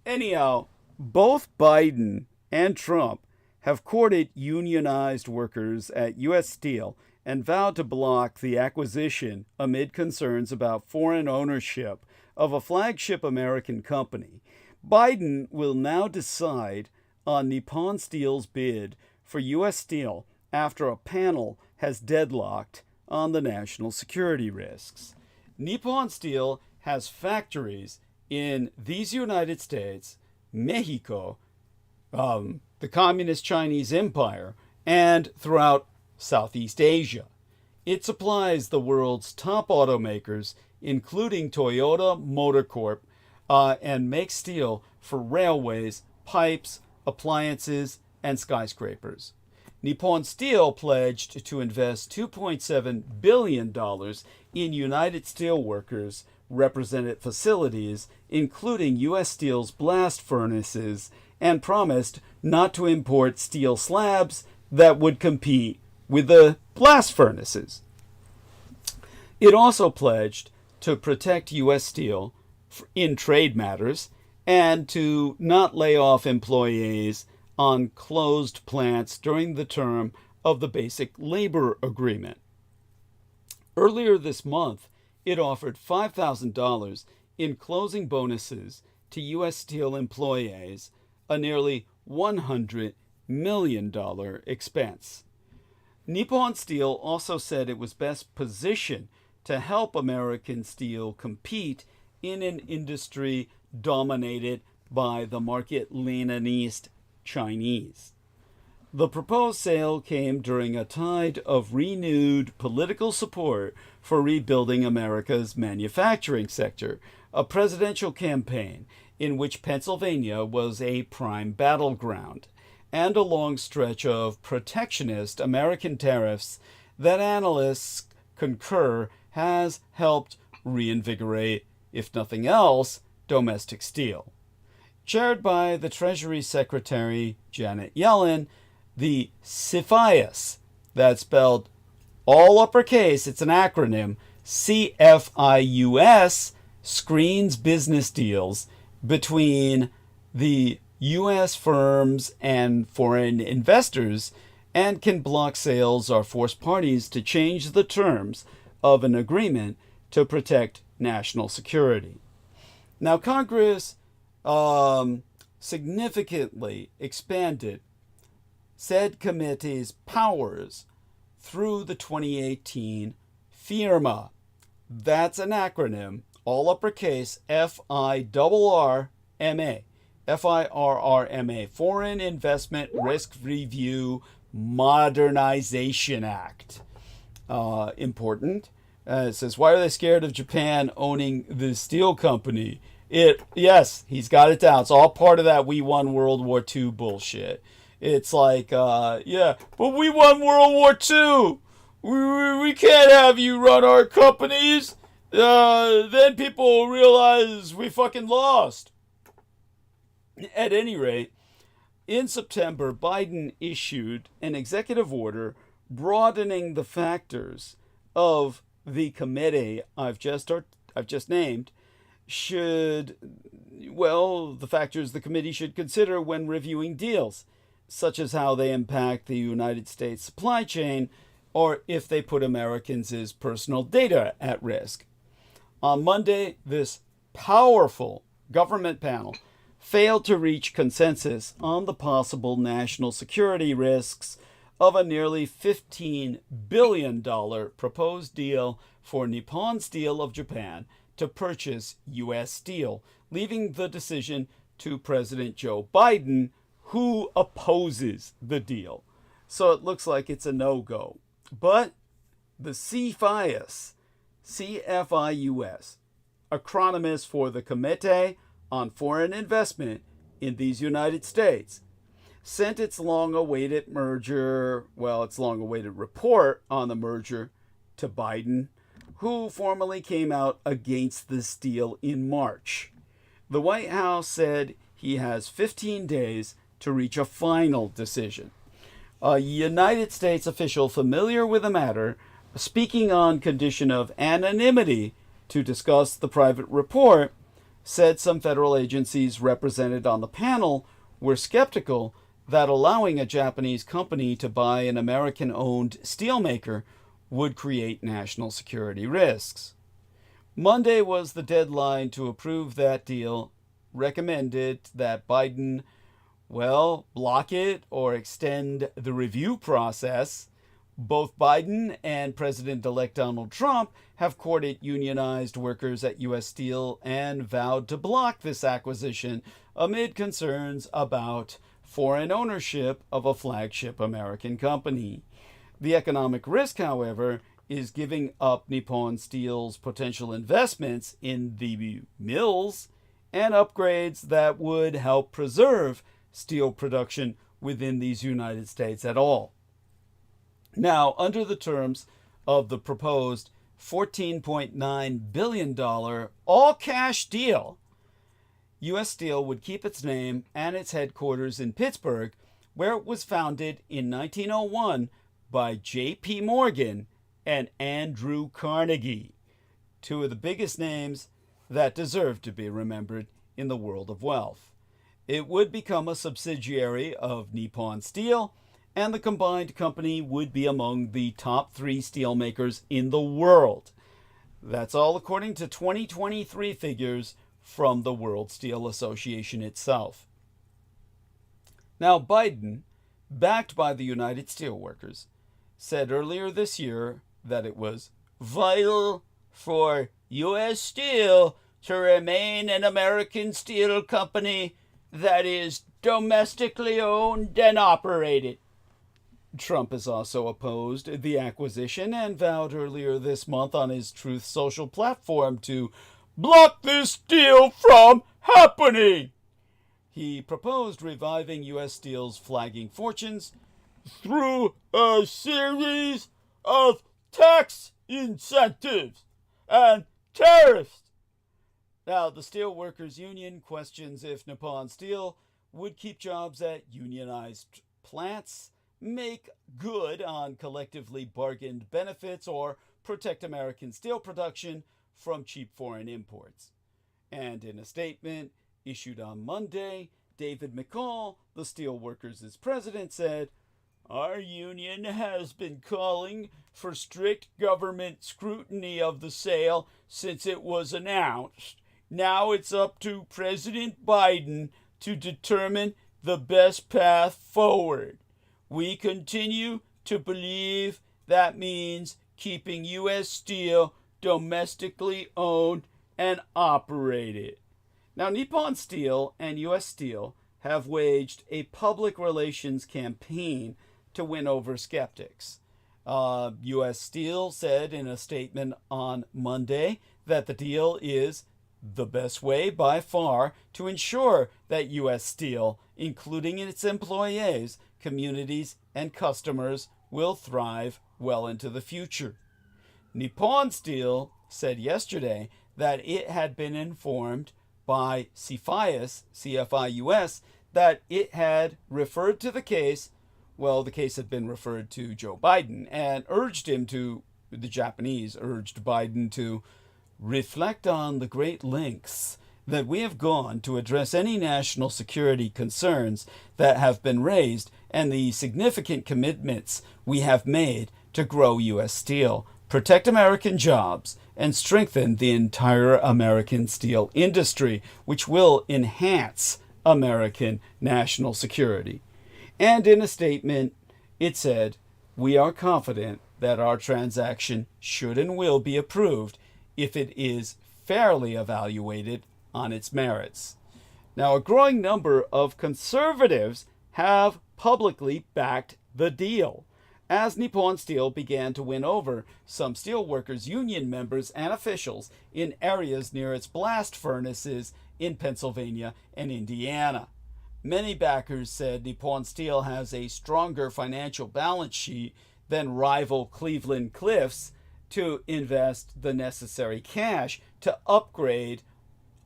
Anyhow, both Biden and Trump have courted unionized workers at U.S. Steel and vowed to block the acquisition amid concerns about foreign ownership of a flagship American company. Biden will now decide on Nippon Steel's bid for U.S. Steel after a panel has deadlocked on the national security risks. Nippon Steel has factories in these United States, Mexico, the Communist Chinese Empire, and throughout Southeast Asia. It supplies the world's top automakers, including Toyota Motor Corp, and makes steel for railways, pipes, appliances, and skyscrapers. Nippon Steel pledged to invest $2.7 billion in United Steelworkers represented facilities, including U.S. Steel's blast furnaces, and promised not to import steel slabs that would compete with the blast furnaces. It also pledged to protect U.S. Steel in trade matters and to not lay off employees on closed plants during the term of the Basic Labor Agreement. Earlier this month, it offered $5,000 in closing bonuses to U.S. Steel employees, a nearly $100 million expense. Nippon Steel also said it was best positioned to help American steel compete in an industry dominated by the market-Leninist Chinese. The proposed sale came during a tide of renewed political support for rebuilding America's manufacturing sector, a presidential campaign in which Pennsylvania was a prime battleground, and a long stretch of protectionist American tariffs that analysts concur has helped reinvigorate, if nothing else, domestic steel. Chaired by the Treasury Secretary Janet Yellen, the CFIUS, that's spelled all uppercase, it's an acronym, CFIUS, screens business deals between the U.S. firms and foreign investors and can block sales or force parties to change the terms of an agreement to protect national security. Now, Congress significantly expanded said committee's powers through the 2018 FIRRMA. That's an acronym, all uppercase, FIRRMA. FIRRMA, Foreign Investment Risk Review Modernization Act. Important. It says, why are they scared of Japan owning the steel company? Yes, he's got it down. It's all part of that we won World War II bullshit. It's like, yeah, but we won World War II. We can't have you run our companies. Then people will realize we fucking lost. At any rate, in September, Biden issued an executive order broadening the factors of the committee I've just named the factors the committee should consider when reviewing deals, such as how they impact the United States supply chain or if they put Americans' personal data at risk. On Monday, this powerful government panel failed to reach consensus on the possible national security risks of a nearly $15 billion proposed deal for Nippon Steel of Japan to purchase U.S. steel, leaving the decision to President Joe Biden, who opposes the deal. So it looks like it's a no-go. But the CFIUS, acronyms for the Committee on Foreign Investment in these United States, sent its long-awaited report on the merger to Biden, who formally came out against this deal in March. The White House said he has 15 days to reach a final decision. A United States official familiar with the matter, speaking on condition of anonymity to discuss the private report, said some federal agencies represented on the panel were skeptical that allowing a Japanese company to buy an American-owned steelmaker would create national security risks. Monday was the deadline to approve that deal, recommended that Biden, block it or extend the review process. Both Biden and President-elect Donald Trump have courted unionized workers at U.S. Steel and vowed to block this acquisition amid concerns about foreign ownership of a flagship American company. The economic risk, however, is giving up Nippon Steel's potential investments in the mills and upgrades that would help preserve steel production within these United States at all. Now, under the terms of the proposed $14.9 billion all-cash deal, U.S. Steel would keep its name and its headquarters in Pittsburgh, where it was founded in 1901 by J.P. Morgan and Andrew Carnegie, two of the biggest names that deserve to be remembered in the world of wealth. It would become a subsidiary of Nippon Steel, and the combined company would be among the top 3 steelmakers in the world. That's all according to 2023 figures from the World Steel Association itself. Now, Biden, backed by the United Steelworkers, said earlier this year that it was vital for U.S. Steel to remain an American steel company that is domestically owned and operated. Trump has also opposed the acquisition and vowed earlier this month on his Truth Social platform to block this deal from happening. He proposed reviving U.S. Steel's flagging fortunes through a series of tax incentives and tariffs. Now, the Steelworkers Union questions if Nippon Steel would keep jobs at unionized plants, make good on collectively bargained benefits, or protect American steel production from cheap foreign imports. And in a statement issued on Monday, David McCall, the Steelworkers' president, said, Our union has been calling for strict government scrutiny of the sale since it was announced. Now it's up to President Biden to determine the best path forward. We continue to believe that means keeping U.S. steel domestically owned and operated. Now, Nippon Steel and U.S. Steel have waged a public relations campaign to win over skeptics. U.S. Steel said in a statement on Monday that the deal is the best way by far to ensure that U.S. Steel, including its employees, communities, and customers, will thrive well into the future. Nippon Steel said yesterday that it had been informed by CFIUS, CFIUS, that it had referred to the case, the case had been referred to Joe Biden, and the Japanese urged Biden to reflect on the great lengths that we have gone to address any national security concerns that have been raised and the significant commitments we have made to grow U.S. steel, protect American jobs, and strengthen the entire American steel industry, which will enhance American national security. And in a statement, it said, "We are confident that our transaction should and will be approved if it is fairly evaluated on its merits." Now, a growing number of conservatives have publicly backed the deal, as Nippon Steel began to win over some steelworkers union members and officials in areas near its blast furnaces in Pennsylvania and Indiana. Many backers said Nippon Steel has a stronger financial balance sheet than rival Cleveland Cliffs to invest the necessary cash to upgrade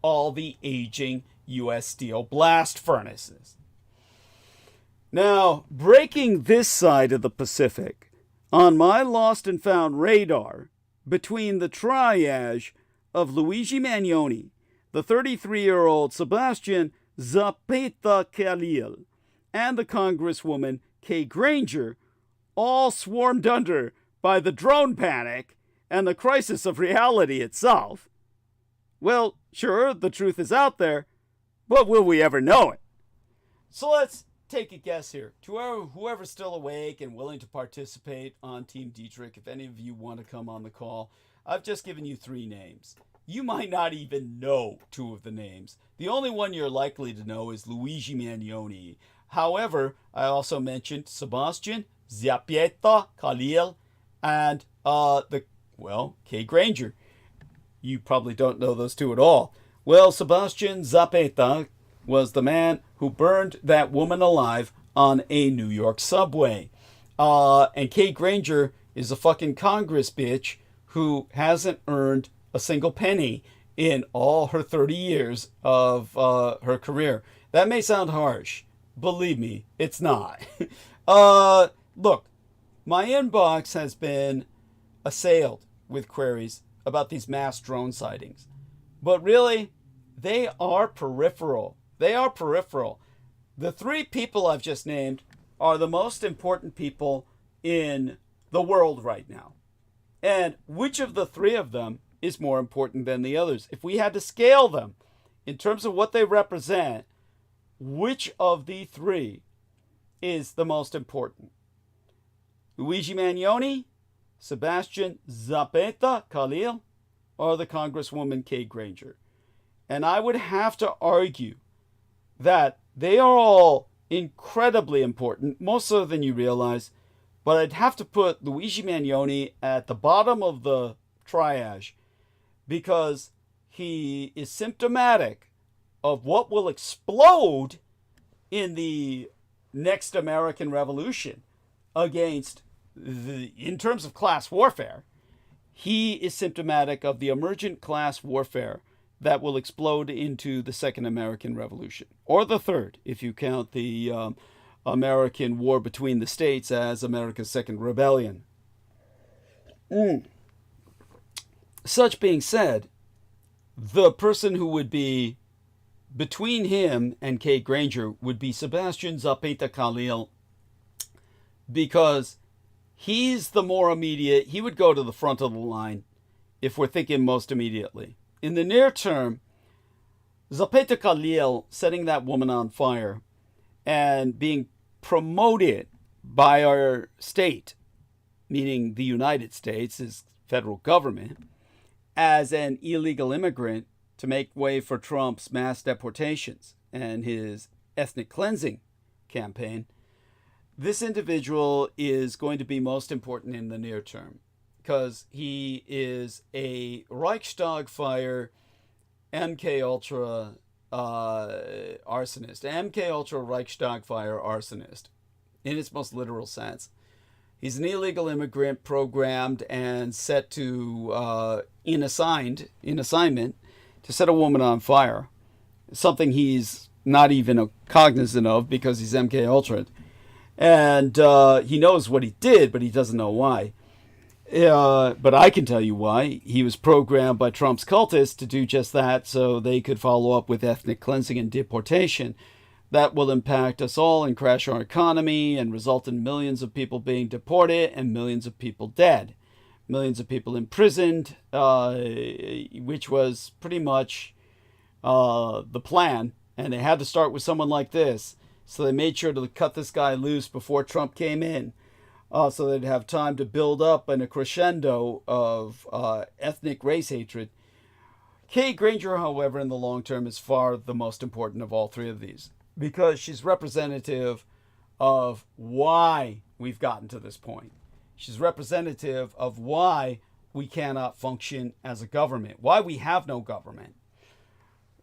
all the aging U.S. Steel blast furnaces. Now, breaking this side of the Pacific, on my lost and found radar, between the triage of Luigi Mangione, the 33-year-old Sebastian ̔APETA-CALIL, and the Congresswoman Kay Granger, all swarmed under by the drone panic and the crisis of reality itself. Well, sure, the truth is out there, but will we ever know it? So let's take a guess here. To whoever's still awake and willing to participate on Team Dietrich, if any of you want to come on the call, I've just given you 3 names. You might not even know 2 of the names. The only one you're likely to know is Luigi Mangione. However, I also mentioned Sebastian ̔APETA-CALIL and Kay Granger. You probably don't know those 2 at all. Well, Sebastian ̔APETA was the man who burned that woman alive on a New York subway. And Kay Granger is a fucking Congress bitch who hasn't earned a single penny in all her 30 years of her career. That may sound harsh. Believe me, it's not. Look, my inbox has been assailed with queries about these mass drone sightings. But really, they are peripheral. They are peripheral. The 3 people I've just named are the most important people in the world right now. And which of the 3 of them is more important than the others? If we had to scale them in terms of what they represent, which of the 3 is the most important? Luigi Mangione, Sebastian ̔APETA-CALIL, or the Congresswoman Kay Granger? And I would have to argue that they are all incredibly important, more so than you realize, but I'd have to put Luigi Mangione at the bottom of the triage because he is symptomatic of what will explode in the next American Revolution in terms of class warfare. He is symptomatic of the emergent class warfare that will explode into the Second American Revolution, or the third, if you count the American War between the states as America's second rebellion. Such being said, the person who would be between him and Kay Granger would be Sebastian ̔APETA-CALIL, because he's the more immediate. He would go to the front of the line if we're thinking most immediately. In the near term, ̔APETA-CALIL setting that woman on fire and being promoted by our state, meaning the United States, his federal government, as an illegal immigrant to make way for Trump's mass deportations and his ethnic cleansing campaign, this individual is going to be most important in the near term because he is a Reichstag fire MK Ultra arsonist, MK Ultra Reichstag fire arsonist in its most literal sense. He's an illegal immigrant programmed and set to in assignment to set a woman on fire, something he's not even cognizant of because he's MK Ultra, and he knows what he did, but he doesn't know why. But I can tell you why. He was programmed by Trump's cultists to do just that so they could follow up with ethnic cleansing and deportation. That will impact us all and crash our economy and result in millions of people being deported and millions of people dead. Millions of people imprisoned, which was pretty much the plan. And they had to start with someone like this. So they made sure to cut this guy loose before Trump came in. So they'd have time to build up in a crescendo of ethnic race hatred. Kay Granger, however, in the long term is far the most important of all three of these because she's representative of why we've gotten to this point. She's representative of why we cannot function as a government, why we have no government.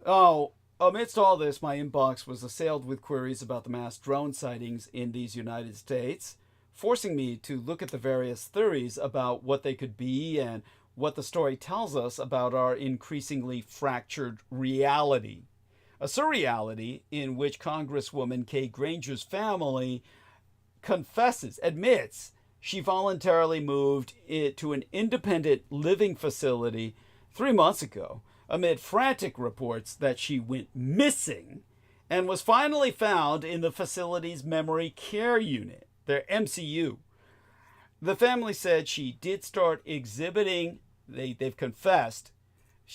Oh, amidst all this, my inbox was assailed with queries about the mass drone sightings in these United States, forcing me to look at the various theories about what they could be and what the story tells us about our increasingly fractured reality. A surreality in which Congresswoman Kay Granger's family admits she voluntarily moved to an independent living facility 3 months ago amid frantic reports that she went missing and was finally found in the facility's memory care unit, their MCU. The family said she did start exhibiting, they've confessed,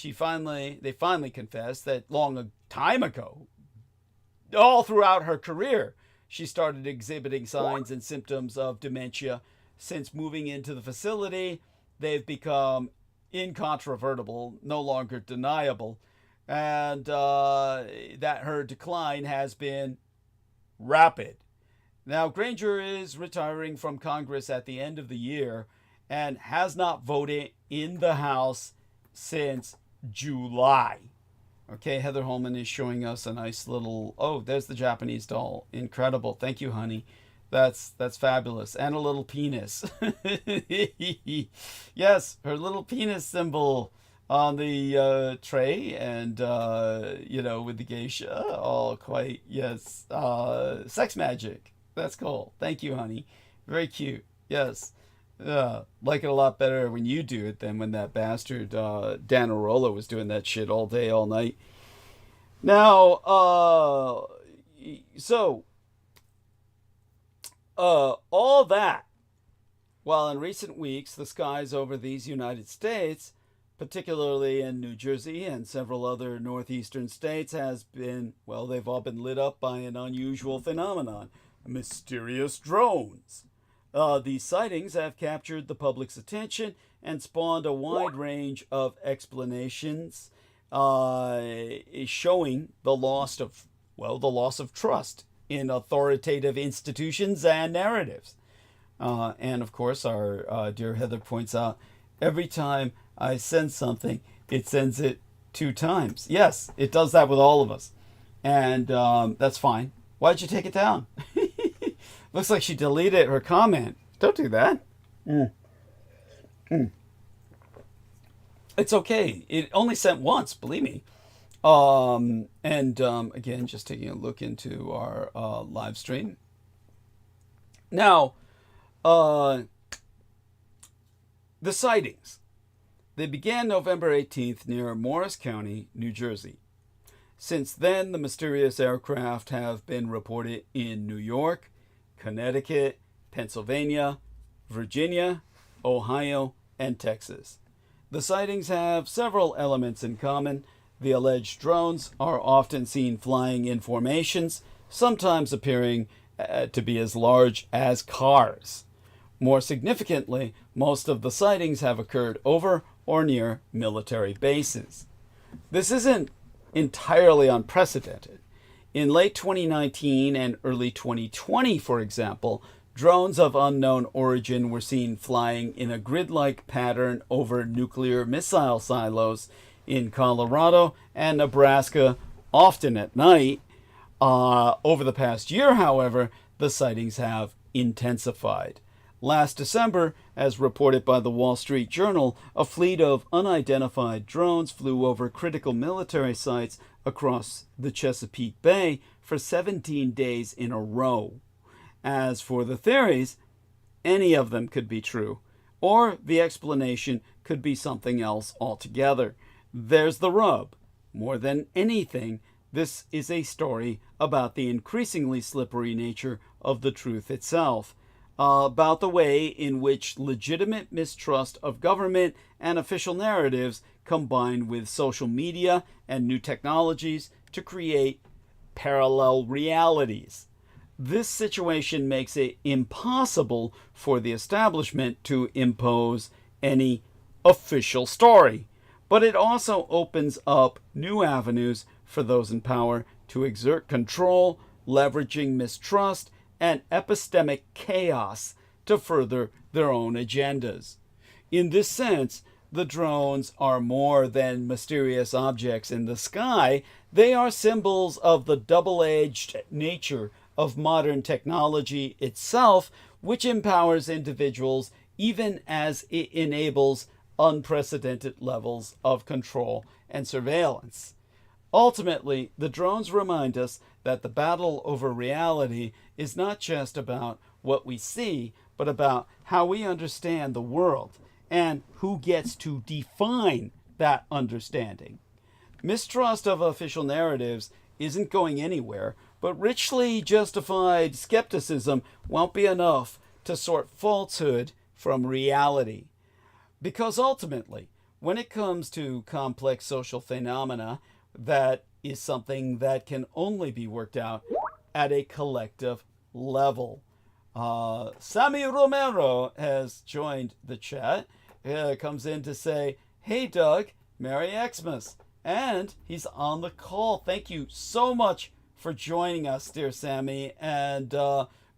they finally confessed that a time ago, all throughout her career, she started exhibiting signs and symptoms of dementia. Since moving into the facility, they've become incontrovertible, no longer deniable, and that her decline has been rapid. Now, Granger is retiring from Congress at the end of the year and has not voted in the House since July. Okay, Heather Holman is showing us a nice little, oh, there's the Japanese doll. Incredible. Thank you, honey. That's fabulous. And a little penis. Yes, her little penis symbol on the tray and, with the geisha. Oh, quite, yes. Sex magic. That's cool. Thank you, honey. Very cute. Yes. Like it a lot better when you do it than when that bastard Dan Arola was doing that shit all day, all night. Now, all that, while in recent weeks the skies over these United States, particularly in New Jersey and several other northeastern states, they've all been lit up by an unusual phenomenon, mysterious drones. These sightings have captured the public's attention and spawned a wide range of explanations, showing the loss of trust in authoritative institutions and narratives. And of course, our dear Heather points out, every time I send something, it sends it 2 times. Yes, it does that with all of us. And that's fine. Why'd you take it down? Looks like she deleted her comment. Don't do that. It's okay. It only sent once, believe me. Again, just taking a look into our live stream. Now, the sightings. They began November 18th near Morris County, New Jersey. Since then, the mysterious aircraft have been reported in New York, Connecticut, Pennsylvania, Virginia, Ohio, and Texas. The sightings have several elements in common. The alleged drones are often seen flying in formations, sometimes appearing to be as large as cars. More significantly, most of the sightings have occurred over or near military bases. This isn't entirely unprecedented. In late 2019 and early 2020, for example, drones of unknown origin were seen flying in a grid-like pattern over nuclear missile silos in Colorado and Nebraska, often at night. Over the past year, however, the sightings have intensified. Last December, as reported by the Wall Street Journal, a fleet of unidentified drones flew over critical military sites across the Chesapeake Bay for 17 days in a row. As for the theories, any of them could be true, or the explanation could be something else altogether. There's the rub. More than anything, this is a story about the increasingly slippery nature of the truth itself, about the way in which legitimate mistrust of government and official narratives combine with social media and new technologies to create parallel realities. This situation makes it impossible for the establishment to impose any official story, but it also opens up new avenues for those in power to exert control, leveraging mistrust and epistemic chaos to further their own agendas. In this sense, the drones are more than mysterious objects in the sky. They are symbols of the double-edged nature of modern technology itself, which empowers individuals even as it enables unprecedented levels of control and surveillance. Ultimately, the drones remind us that the battle over reality is not just about what we see, but about how we understand the world and who gets to define that understanding. Mistrust of official narratives isn't going anywhere, but richly justified skepticism won't be enough to sort falsehood from reality. Because ultimately, when it comes to complex social phenomena, that is something that can only be worked out at a collective level. Sammy Romero has joined the chat. Comes in to say, hey Doug, Merry Xmas. And he's on the call. Thank you so much for joining us, dear Sammy. And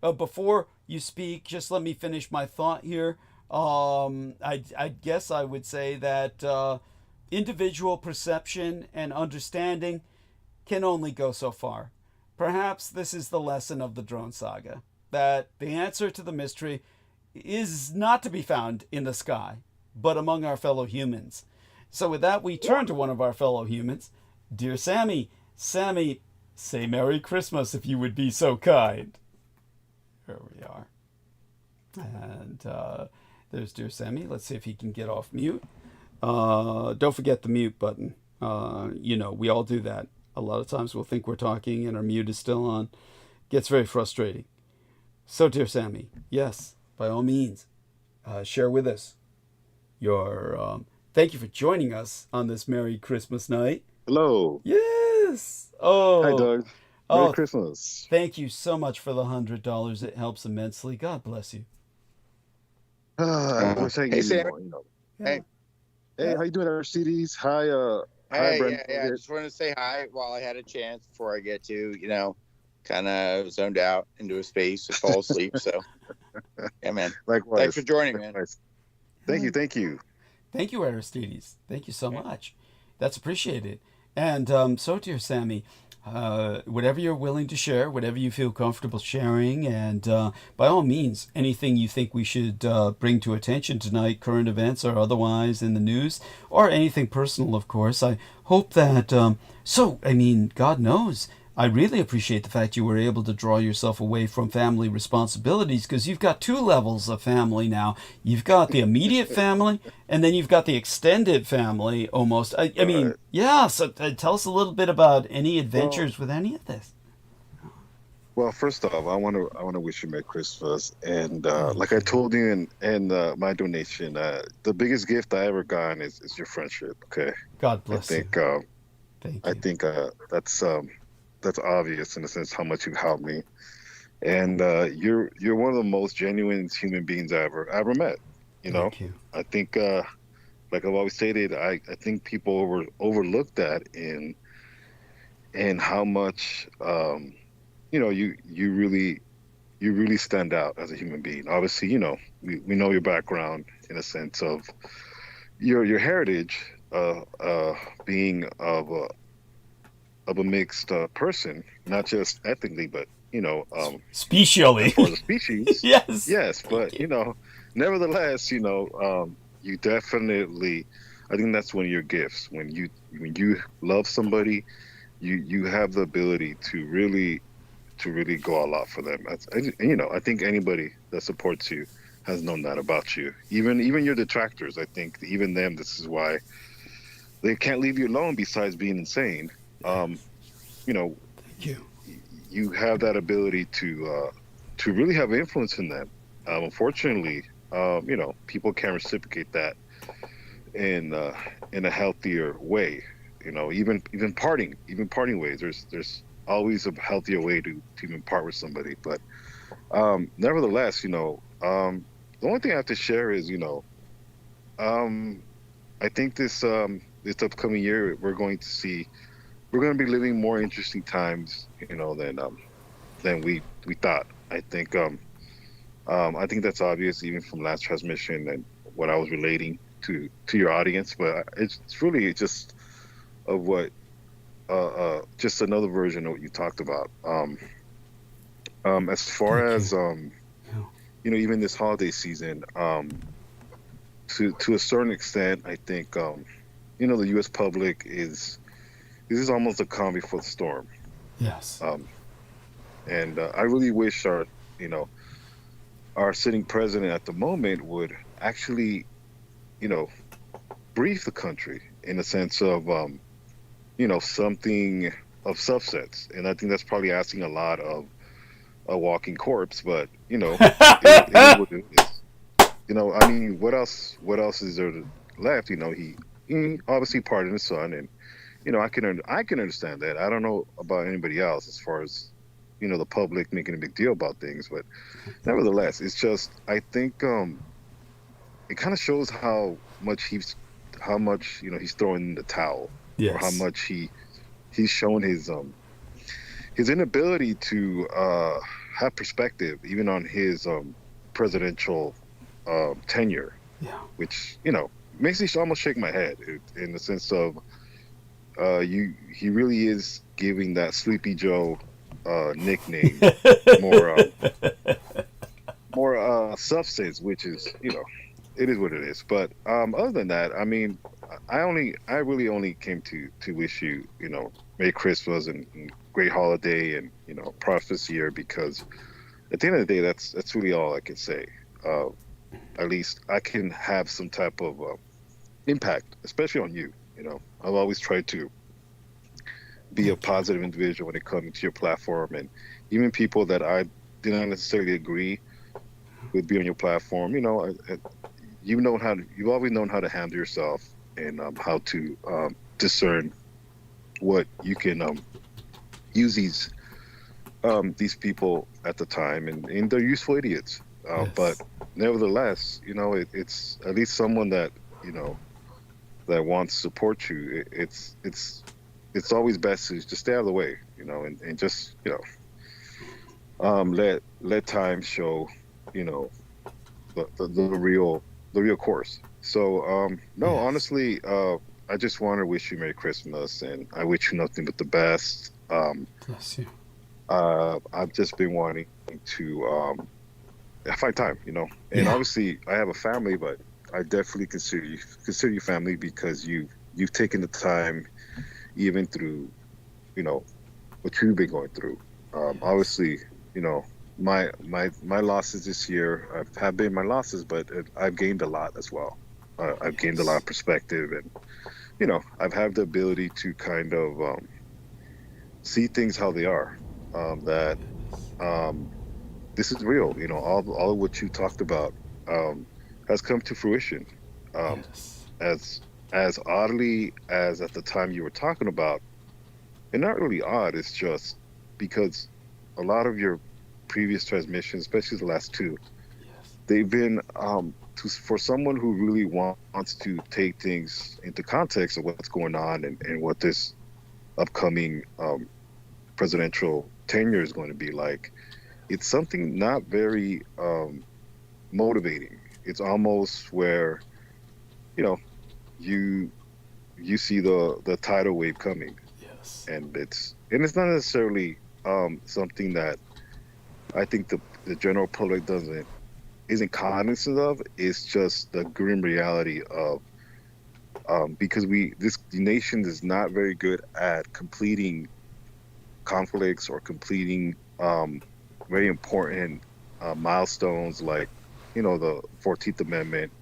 before you speak, just let me finish my thought here. I guess I would say that individual perception and understanding can only go so far. Perhaps this is the lesson of the drone saga, that the answer to the mystery is not to be found in the sky, but among our fellow humans. So with that, we turn to one of our fellow humans. Dear Sammy, say Merry Christmas if you would be so kind. Here we are. And there's dear Sammy. Let's see if he can get off mute. Don't forget the mute button. We all do that. A lot of times we'll think we're talking and our mute is still on. Gets very frustrating. So, dear Sammy, yes, by all means, share with us your... thank you for joining us on this Merry Christmas night. Hello. Yes. Oh. Hi, Doug. Merry Christmas. Thank you so much for the $100. It helps immensely. God bless you. I wish I could Hey, give you Sam. more, Yeah. Hey, how you doing, Aristides? Hi, Hey, Brent. I just wanted to say hi while I had a chance before I get to, kind of zoned out into a space to fall asleep. So, yeah, man. Likewise. Thanks for joining, man. Likewise. Thank you. Thank you, Aristides. Thank you so much. That's appreciated. And so, dear Sammy, whatever you're willing to share, whatever you feel comfortable sharing, and by all means, anything you think we should bring to attention tonight, current events or otherwise in the news, or anything personal, of course. I hope that, God knows, I really appreciate the fact you were able to draw yourself away from family responsibilities, because you've got two levels of family now. You've got the immediate family, and then you've got the extended family almost. I mean, yeah, so tell us a little bit about any adventures with any of this. Well, first off, I want to wish you Merry Christmas, and like I you. told you in my donation, the biggest gift I ever gotten is your friendship. Okay, God I bless you. think Thank I you. think that's obvious in a sense how much you've helped me, and you're one of the most genuine human beings I ever met. You know, Thank you. I think like I've always stated, I think people overlook that in how much you really stand out as a human being. Obviously, we know your background in a sense of your heritage, being of a mixed person, not just ethnically, but as Specially. far as a species. Yes. Yes, but Thank you. nevertheless, you definitely. I think that's one of your gifts. When you love somebody, you have the ability to really go all out for them. I think anybody that supports you has known that about you. Even your detractors, I think even them. This is why they can't leave you alone. Besides being insane, you know, Thank you. you have that ability to really have influence in them. Unfortunately, people can't reciprocate that in a healthier way. Even parting ways. There's always a healthier way to even part with somebody. But nevertheless, the only thing I have to share is, I think this upcoming year we're going to be living more interesting times, than we thought. I think that's obvious even from last transmission and what I was relating to your audience, but it's really just of what just another version of what you talked about. As far Thank as even this holiday season, to a certain extent, I think the U.S. public this is almost a calm before the storm. Yes. And I really wish our sitting president at the moment would actually, brief the country in a sense of, something of substance. And I think that's probably asking a lot of a walking corpse, but, it is what it is. I mean, what else is there left? He obviously pardoned his son, and, I can understand that. I don't know about anybody else as far as, the public making a big deal about things, but nevertheless, it's just, I think it kind of shows how much he's throwing in the towel. Yes. Or how much he's shown his inability to have perspective even on his presidential tenure. Yeah. Which makes me almost shake my head in the sense of he really is giving that Sleepy Joe nickname more substance, which is it is what it is. But other than that, I mean, I really only came to wish you Merry Christmas and great holiday and prosperous year, because at the end of the day, that's really all I can say. At least I can have some type of impact, especially on you. I've always tried to be a positive individual when it comes to your platform, and even people that I did not necessarily agree with be on your platform. You've always known how to handle yourself and how to discern what you can use these people at the time, and they're useful idiots. Yes. But nevertheless, it's at least someone that that wants to support you. It's always best to just stay out of the way, and just let time show the real course. So no, Yes. honestly, I just want to wish you Merry Christmas, and I wish you nothing but the best. Bless you. I've just been wanting to find time, and obviously I have a family, but I definitely consider you family, because you've taken the time even through what you've been going through. Obviously, my losses this year have been my losses, but I've gained a lot as well. I've gained a lot of perspective, and I've had the ability to kind of see things how they are. That this is real. You know, all of what you talked about has come to fruition. Yes. As oddly as at the time you were talking about, and not really odd, it's just because a lot of your previous transmissions, especially the last two, Yes. they've been for someone who really wants to take things into context of what's going on and what this upcoming presidential tenure is going to be like. It's something not very motivating. It's almost where, you know, you see the tidal wave coming, Yes. and it's not necessarily something that I think the general public isn't cognizant of. It's just the grim reality of because the nation is not very good at completing conflicts or completing very important milestones like, you know, the 14th Amendment,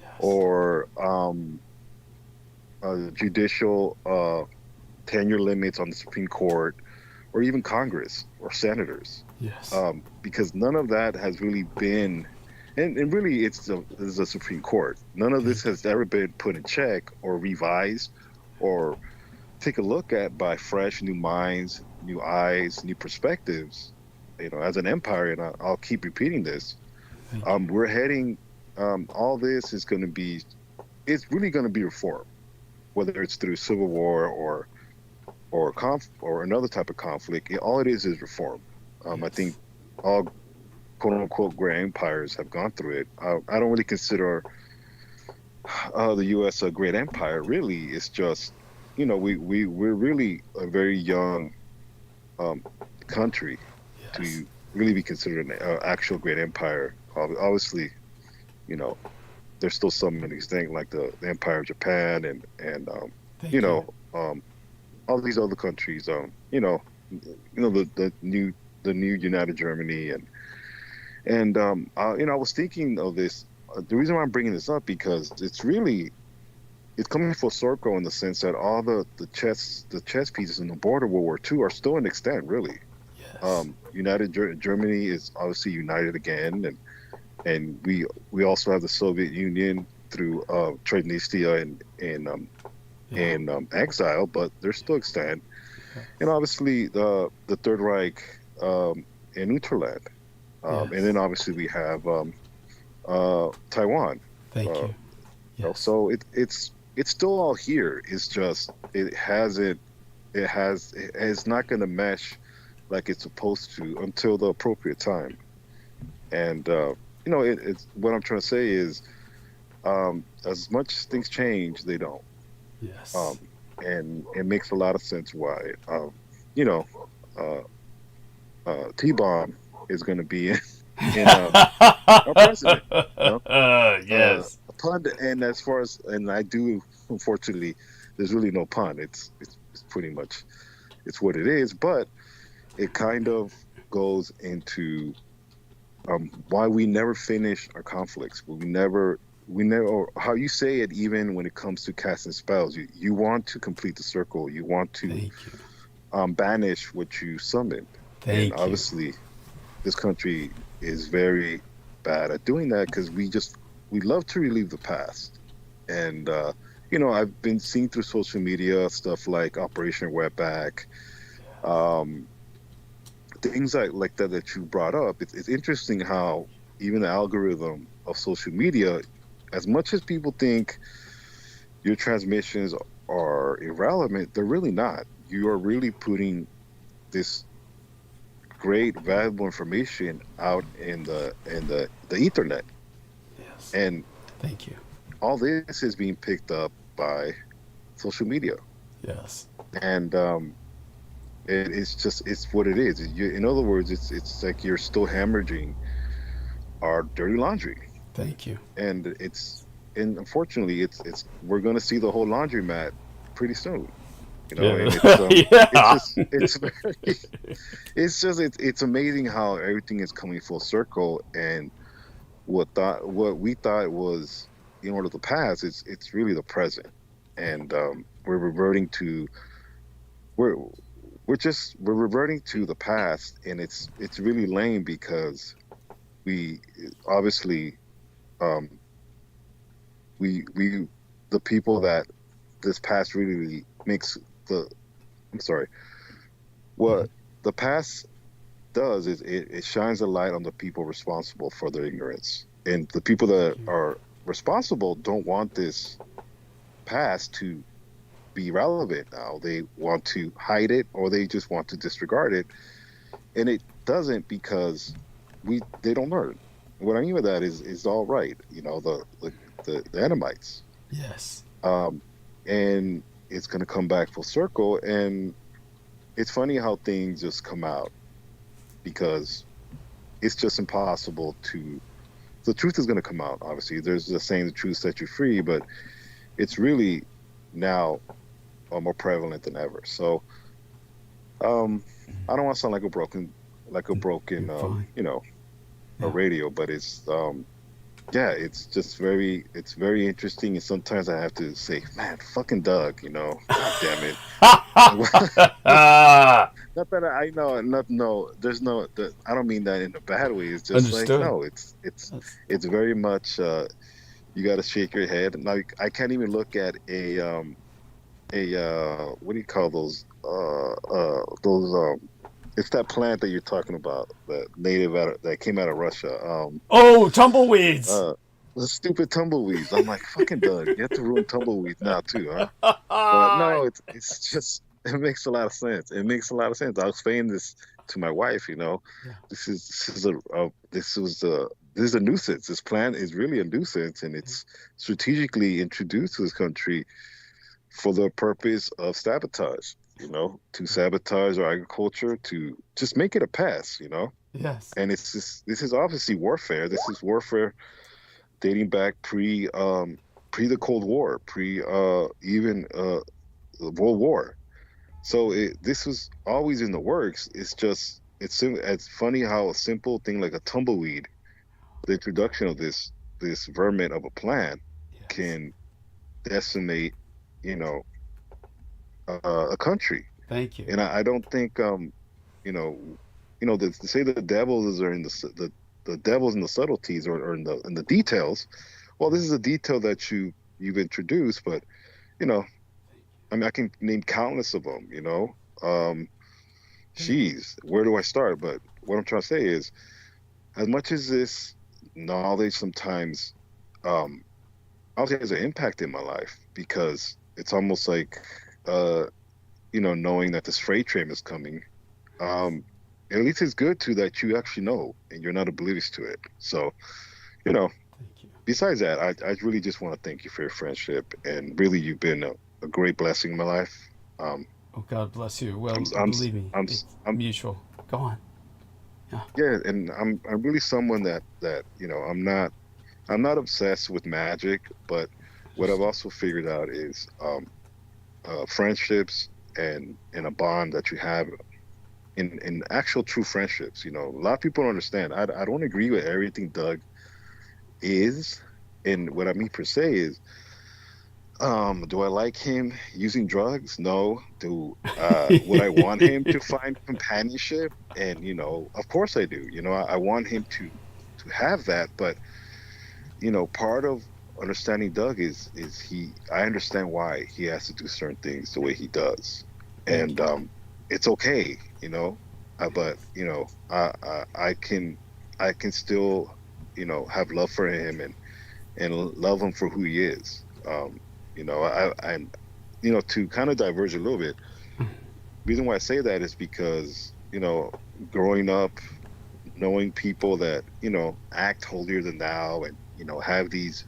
Yes. or judicial tenure limits on the Supreme Court, or even Congress or senators. Yes. Because none of that has really been, and really it's the Supreme Court. None of this has ever been put in check or revised or take a look at by fresh new minds, new eyes, new perspectives. You know, as an empire, and I'll keep repeating this, we're heading, all this is going to be, it's really going to be reform, whether it's through civil war or another type of conflict. All it is reform. I think all quote unquote grand empires have gone through it. I don't really consider the U.S. a great empire. Really, it's just, you know, we're really a very young country to really be considered an actual great empire. Obviously, you know, there's still some of these things like the Empire of Japan and you know, all these other countries. You know, the new United Germany and you know, I was thinking of this. The reason why I'm bringing this up, because it's coming full circle in the sense that all the chess pieces in the board of World War II are still in extent, really. Yes. United Germany is obviously united again, and we also have the Soviet Union through Transnistria and exile, but they're still extant. Yes. And obviously the Third Reich in Unterland, and then obviously we have Taiwan. Thank you. Yes. So it's still all here. It's just it's not going to mesh like it's supposed to until the appropriate time. And you know, it's what I'm trying to say is, as much as things change, they don't. Yes. And it makes a lot of sense why, you know, T-Bomb is going to be in our president. You know? Yes. A pun, and as far as, and I do, unfortunately, there's really no pun. It's pretty much, it's what it is, but it kind of goes into why we never finish our conflicts. We never, or how you say it, even when it comes to casting spells, you want to complete the circle. You want to banish what you summoned. And obviously, this country is very bad at doing that because we love to relive the past. And you know, I've been seeing through social media stuff like Operation Wetback, things like that you brought up. It's interesting how even the algorithm of social media, as much as people think your transmissions are irrelevant, they're really not. You are really putting this great, valuable information out in the Ethernet. Yes. And thank you. All this is being picked up by social media. Yes. And it's what it is. In other words, it's like you're still hemorrhaging our dirty laundry. Thank you. And unfortunately, we're going to see the whole laundromat pretty soon. You know, and it's amazing how everything is coming full circle, and what we thought was in order to pass, it's really the present, and we're reverting to we're we're reverting to the past, and it's really lame because we obviously we the people that this past really makes what the past does is it shines a light on the people responsible for their ignorance, and the people that are responsible don't want this past to be relevant now. They want to hide it, or they just want to disregard it, and it doesn't, because they don't learn. What I mean by that is all right, the Edomites. Yes. And it's going to come back full circle, and it's funny how things just come out, because it's just impossible to. The truth is going to come out. Obviously, there's the saying, "The truth set you free," but it's really now more prevalent than ever. So, I don't want to sound like a broken, a radio, but it's it's just very interesting, and sometimes I have to say, man, fucking Doug, God damn it. Not that I know, there's no, I don't mean that in a bad way. It's just Understood. like, no, it's very much, you got to shake your head. Now, I can't even look at a what do you call those, it's that plant that you're talking about, that came out of Russia. Tumbleweeds. The stupid tumbleweeds. I'm like, fucking Doug, you have to ruin tumbleweeds now too, huh? But no, it's just, it makes a lot of sense. It makes a lot of sense. I was saying this to my wife. This is a nuisance. This plant is really a nuisance, and it's strategically introduced to this country for the purpose of sabotage. To sabotage our agriculture, to just make it a pest. Yes. And this is obviously warfare. This is warfare dating back pre the Cold War, pre even the World War. So this was always in the works. It's funny how a simple thing like a tumbleweed, the introduction of this vermin of a plant, can decimate, a country. Thank you. And I don't think to say the devils are in the devil's in the subtleties, or in the details. Well, this is a detail that you've introduced, but I mean, I can name countless of them. Geez, where do I start? But what I'm trying to say is, as much as this knowledge sometimes obviously has an impact in my life, because it's almost like knowing that this freight train is coming, at least it's good too that you actually know and you're not oblivious to it. So, Thank you. Besides that, I really just want to thank you for your friendship, and really you've been a great blessing in my life. God bless you. Well, believe me, it's mutual. Go on. Yeah, and I'm really someone that I'm not obsessed with magic, but what I've also figured out is friendships and a bond that you have in actual true friendships. A lot of people don't understand. I don't agree with everything Doug is, and what I mean per se is, do I like him using drugs? No. Would I want him to find companionship? And of course I do. I want him to have that, but part of understanding Doug is I understand why he has to do certain things the way he does, and it's okay, but I can still have love for him and love him for who he is. I'm to kind of diverge a little bit. Reason why I say that is because growing up, knowing people that act holier than thou, and have these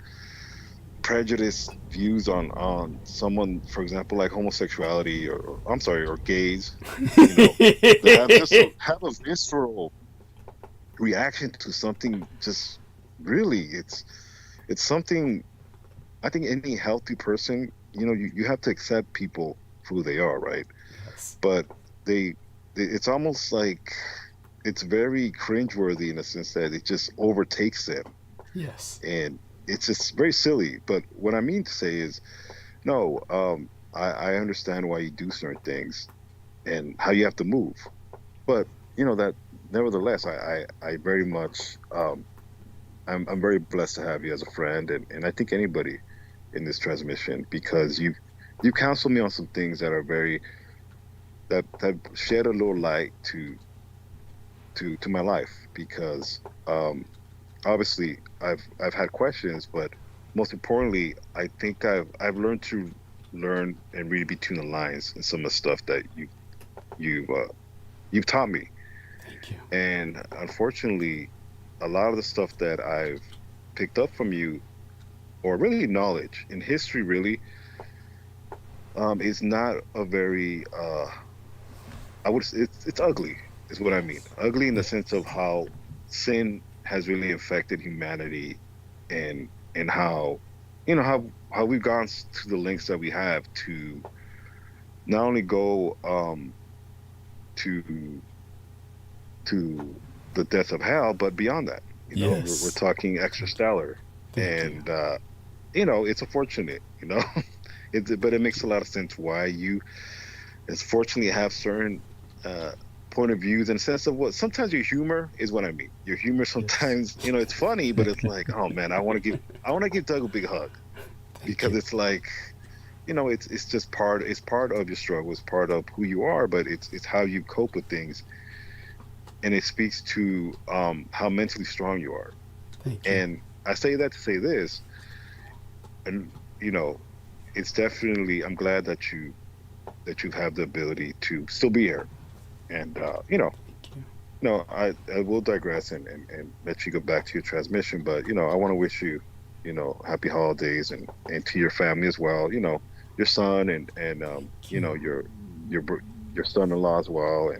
prejudiced views on someone, for example, like homosexuality, or gays, that have a visceral reaction to something. Just really, it's something. I think any healthy person, you have to accept people for who they are, right? Yes. But it's almost like it's very cringeworthy in a sense that it just overtakes them. Yes. And it's just very silly. But what I mean to say is, no, I understand why you do certain things, and how you have to move. But that nevertheless, I very much I'm very blessed to have you as a friend, and I think anybody in this transmission, because you counsel me on some things that are that shed a little light to my life, because obviously I've had questions, but most importantly, I think I've learned to learn and read between the lines in some of the stuff that you've taught me. Thank you. And unfortunately, a lot of the stuff that I've picked up from you, or really knowledge in history, really, is not a very it's ugly, is what I mean. Ugly in the sense of how sin has really affected humanity, and how how we've gone to the lengths that we have to not only go to the death of hell, but beyond that. Yes. We're talking extrastellar. Thank And it's unfortunate, but it makes a lot of sense why you, as fortunately, have certain point of views, in a sense of what sometimes your humor is what I mean. Your humor sometimes, it's funny, but it's like, oh man, I want to give Doug a big hug, because it's like, it's just it's part of your struggle, it's part of who you are, but it's how you cope with things, and it speaks to how mentally strong you are. Thank you. And I say that to say this, and it's definitely, I'm glad that you have the ability to still be here. And Thank you. no, I will digress and let you go back to your transmission, but I want to wish you, happy holidays, and to your family as well. Your son and your son-in-law as well.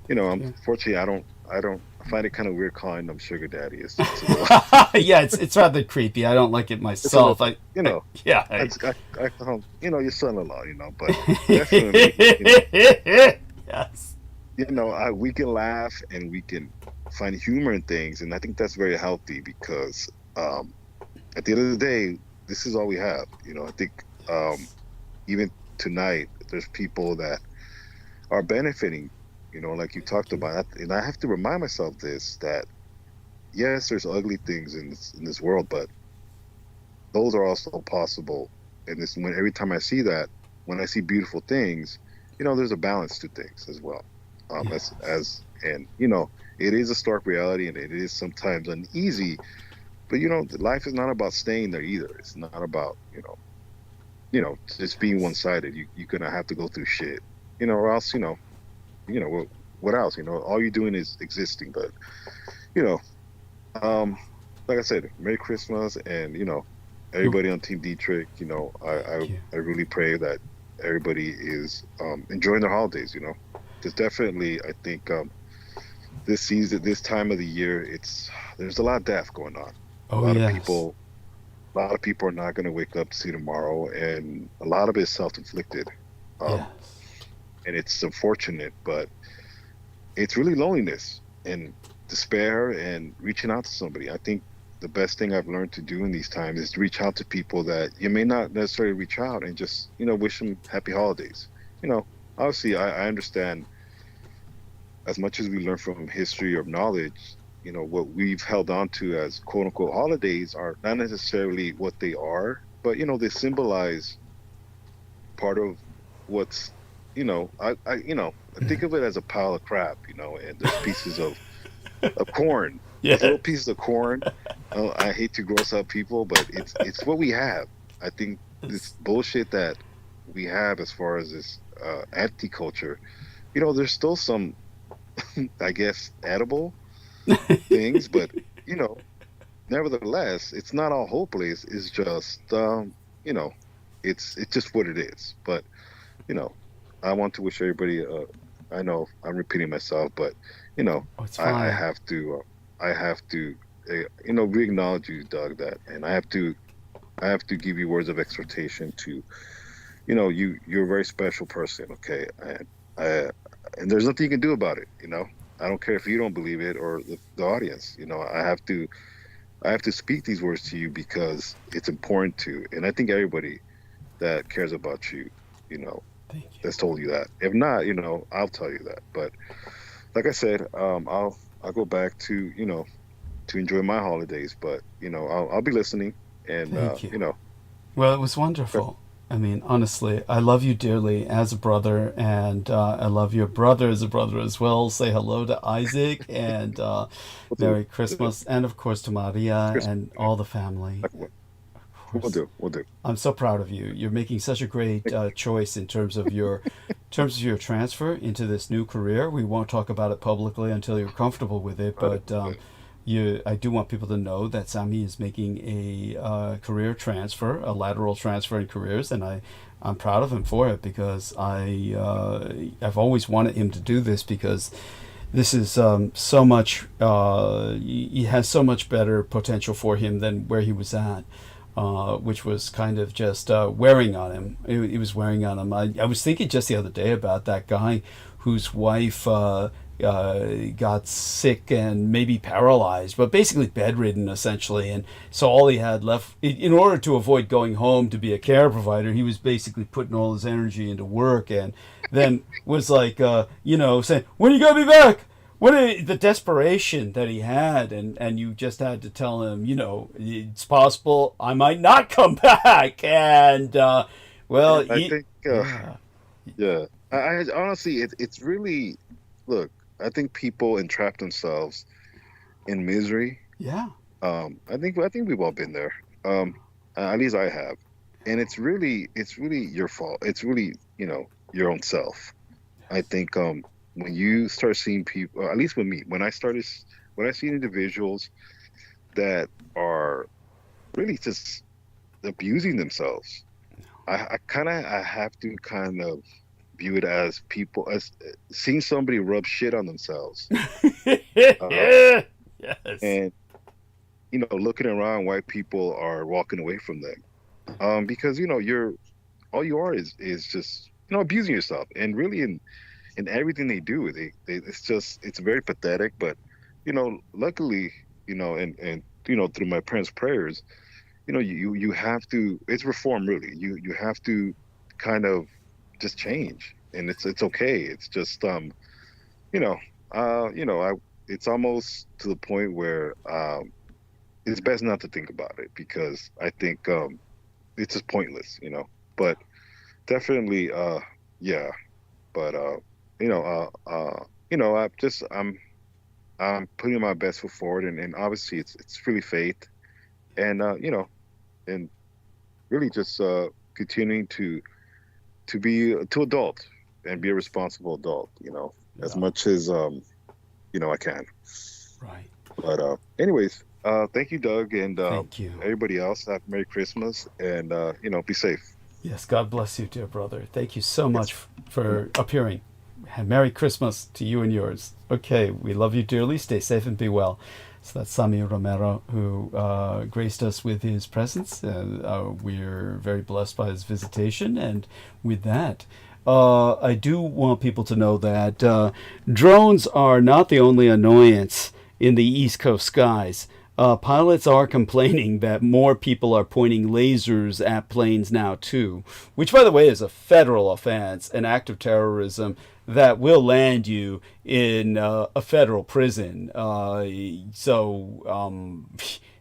And unfortunately, I find it kind of weird calling them sugar daddy. It's a little, Yeah, it's rather creepy. I don't like it myself. I call him, your son-in-law. But definitely, yes. we can laugh and we can find humor in things, and I think that's very healthy, because at the end of the day, this is all we have. I think even tonight, there's people that are benefiting, like you talked about, and I have to remind myself that yes, there's ugly things in this world, but those are also possible. And every time I see that, when I see beautiful things, there's a balance to things as well. And it is a stark reality, and it is sometimes uneasy, but life is not about staying there either. It's not about just being one-sided. You're gonna have to go through shit, or else what else? All you're doing is existing. But like I said, Merry Christmas, and everybody on Team Dietrich. I really pray that everybody is enjoying their holidays. Because definitely, I think this season, this time of the year, there's a lot of death going on. Oh, a lot yes. of people are not going to wake up to see tomorrow, and a lot of it is self-inflicted. Yes. And it's unfortunate, but it's really loneliness and despair and reaching out to somebody. I think the best thing I've learned to do in these times is to reach out to people that you may not necessarily reach out, and just wish them happy holidays. Obviously, I understand, as much as we learn from history or knowledge, what we've held on to as quote unquote holidays are not necessarily what they are, but they symbolize part of what's I think of it as a pile of crap, and there's pieces of corn. Yeah. Little pieces of corn. I hate to gross out people, but it's what we have. I think this bullshit that we have as far as this anti-culture, there's still some I guess edible things, but nevertheless, it's not all hopeless. It's just it's just what it is. But I want to wish everybody I know I'm repeating myself, but It's fine. I have to re-acknowledge you, Doug, that, and I have to give you words of exhortation to you're a very special person, okay? And there's nothing you can do about it. I don't care if you don't believe it, or the audience. I have to speak these words to you because it's important to, and I think everybody that cares about you, that's told you that. If not, I'll tell you that. But like I said, I'll go back to to enjoy my holidays. But I'll be listening, and Thank you. Well, it was wonderful. I mean, honestly, I love you dearly as a brother, and I love your brother as a brother as well. Say hello to Isaac, and Merry Christmas, and of course to Maria and all the family. We'll do. I'm so proud of you. You're making such a great choice in terms of your transfer into this new career. We won't talk about it publicly until you're comfortable with it, but I do want people to know that Sami is making a career transfer, a lateral transfer in careers, and I'm proud of him for it, because I've always wanted him to do this, because this is so much. He has so much better potential for him than where he was at. Which was kind of just wearing on him. It was wearing on him. I was thinking just the other day about that guy whose wife got sick and maybe paralyzed, but basically bedridden essentially. And so all he had left, in order to avoid going home to be a care provider, he was basically putting all his energy into work, and then was like, saying, "When are you going to be back?" The desperation that he had, and you just had to tell him, it's possible I might not come back. And, I think, I honestly, it's really, look, I think people entrap themselves in misery. Yeah. I think we've all been there. At least I have. And it's really your fault. It's really, your own self. I think, when you start seeing people, at least with me, when I see individuals that are really just abusing themselves, I have to kind of view it as people, as seeing somebody rub shit on themselves. Yes. And, looking around while people are walking away from them. Because, all you are is just, abusing yourself. And really in everything they do, it's very pathetic. But luckily, and through my parents' prayers, you have to, it's reform, really. You have to kind of just change, and it's okay. It's just it's almost to the point where it's best not to think about it, because I think it's just pointless, but definitely yeah. But I'm putting my best foot forward, and obviously it's really faith, and and really just continuing to adult and be a responsible adult, as much as I can. Right. But anyways, thank you, Doug, and thank you, everybody else. Have Merry Christmas, and be safe. Yes, God bless you, dear brother. Thank you so much for appearing. And Merry Christmas to you and yours. Okay, we love you dearly. Stay safe and be well. So that's Sami Romero, who graced us with his presence. We're very blessed by his visitation. And with that, I do want people to know that drones are not the only annoyance in the East Coast skies. Pilots are complaining that more people are pointing lasers at planes now, too, which, by the way, is a federal offense, an act of terrorism that will land you in a federal prison. So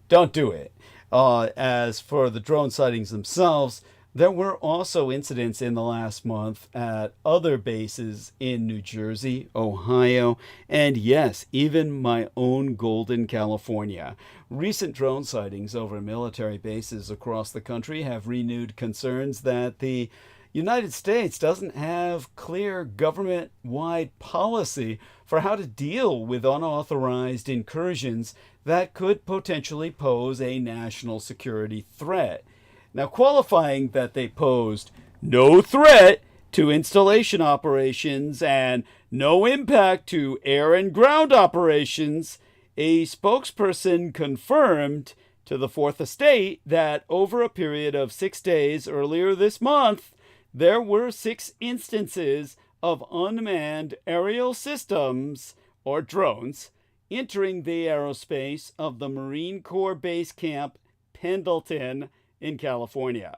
don't do it. As for the drone sightings themselves, there were also incidents in the last month at other bases in New Jersey, Ohio, and yes, even my own Golden, California. Recent drone sightings over military bases across the country have renewed concerns that the United States doesn't have clear government-wide policy for how to deal with unauthorized incursions that could potentially pose a national security threat. Now, qualifying that they posed no threat to installation operations and no impact to air and ground operations, a spokesperson confirmed to the Fourth Estate that over a period of 6 days earlier this month, there were 6 instances of unmanned aerial systems, or drones, entering the aerospace of the Marine Corps Base Camp Pendleton in California.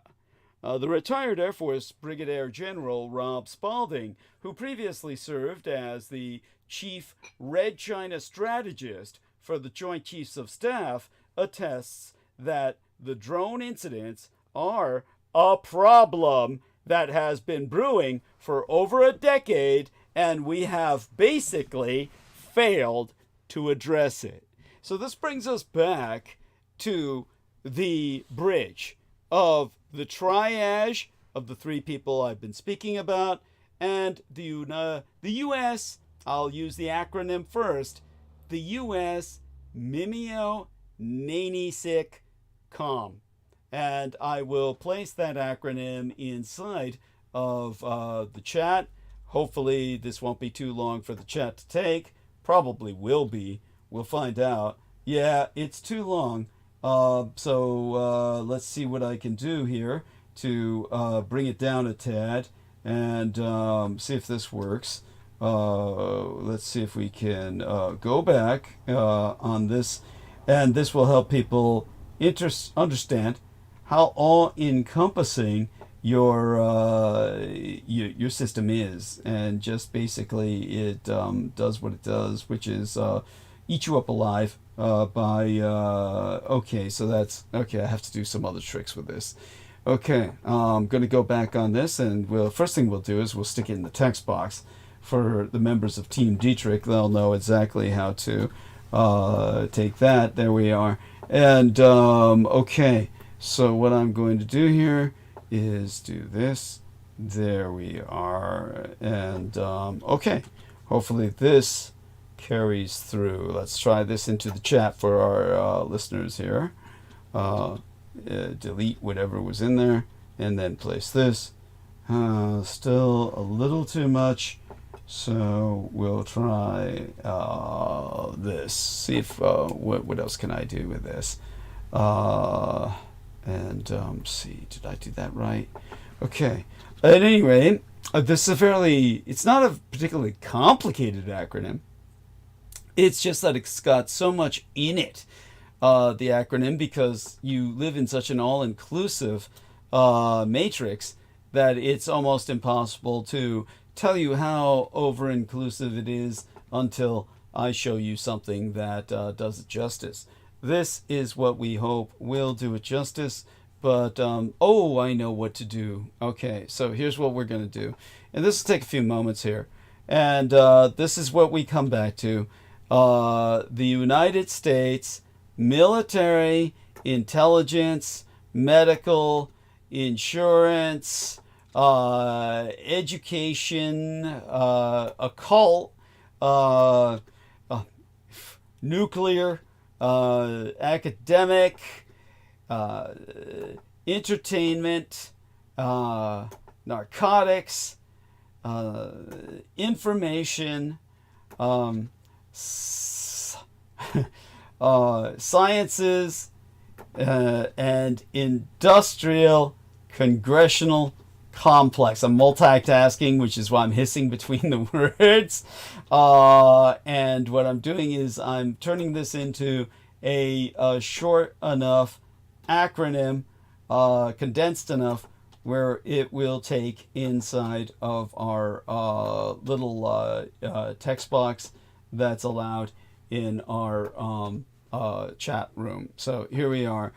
The retired Air Force Brigadier General Rob Spalding, who previously served as the Chief Red China Strategist for the Joint Chiefs of Staff, attests that the drone incidents are a problem that has been brewing for over a decade, and we have basically failed to address it. So this brings us back to the bridge of the triage of the three people I've been speaking about, and the U.S., I'll use the acronym first, the U.S. MIMIO-NANISIC-COM. And I will place that acronym inside of the chat. Hopefully this won't be too long for the chat to take. Probably will be. We'll find out. Yeah, it's too long. So let's see what I can do here to bring it down a tad and see if this works. Let's see if we can go back on this, and this will help people understand how all-encompassing your system is, and just basically it does what it does, which is eat you up alive by okay, so that's okay. I have to do some other tricks with this. Okay, I'm gonna go back on this, and first thing we'll do is we'll stick it in the text box for the members of Team Dietrich. They'll know exactly how to take that. There we are. And okay, so what I'm going to do here is do this. There we are. And okay, hopefully this carries through. Let's try this into the chat for our listeners here. Delete whatever was in there and then place this. Still a little too much, so we'll try this. See if what else can I do with this. And see, did I do that right? Okay. At any rate, this is it's not a particularly complicated acronym. It's just that it's got so much in it, the acronym, because you live in such an all-inclusive matrix that it's almost impossible to tell you how over-inclusive it is until I show you something that does it justice. This is what we hope will do it justice, but oh, I know what to do. Okay, so here's what we're going to do. And this will take a few moments here. And this is what we come back to. The United States military, intelligence, medical, insurance, education, occult, nuclear, academic, entertainment, narcotics, information, sciences, and industrial congressional complex. I'm multitasking, which is why I'm hissing between the words. And what I'm doing is I'm turning this into a short enough acronym, condensed enough, where it will take inside of our little text box that's allowed in our chat room. So here we are.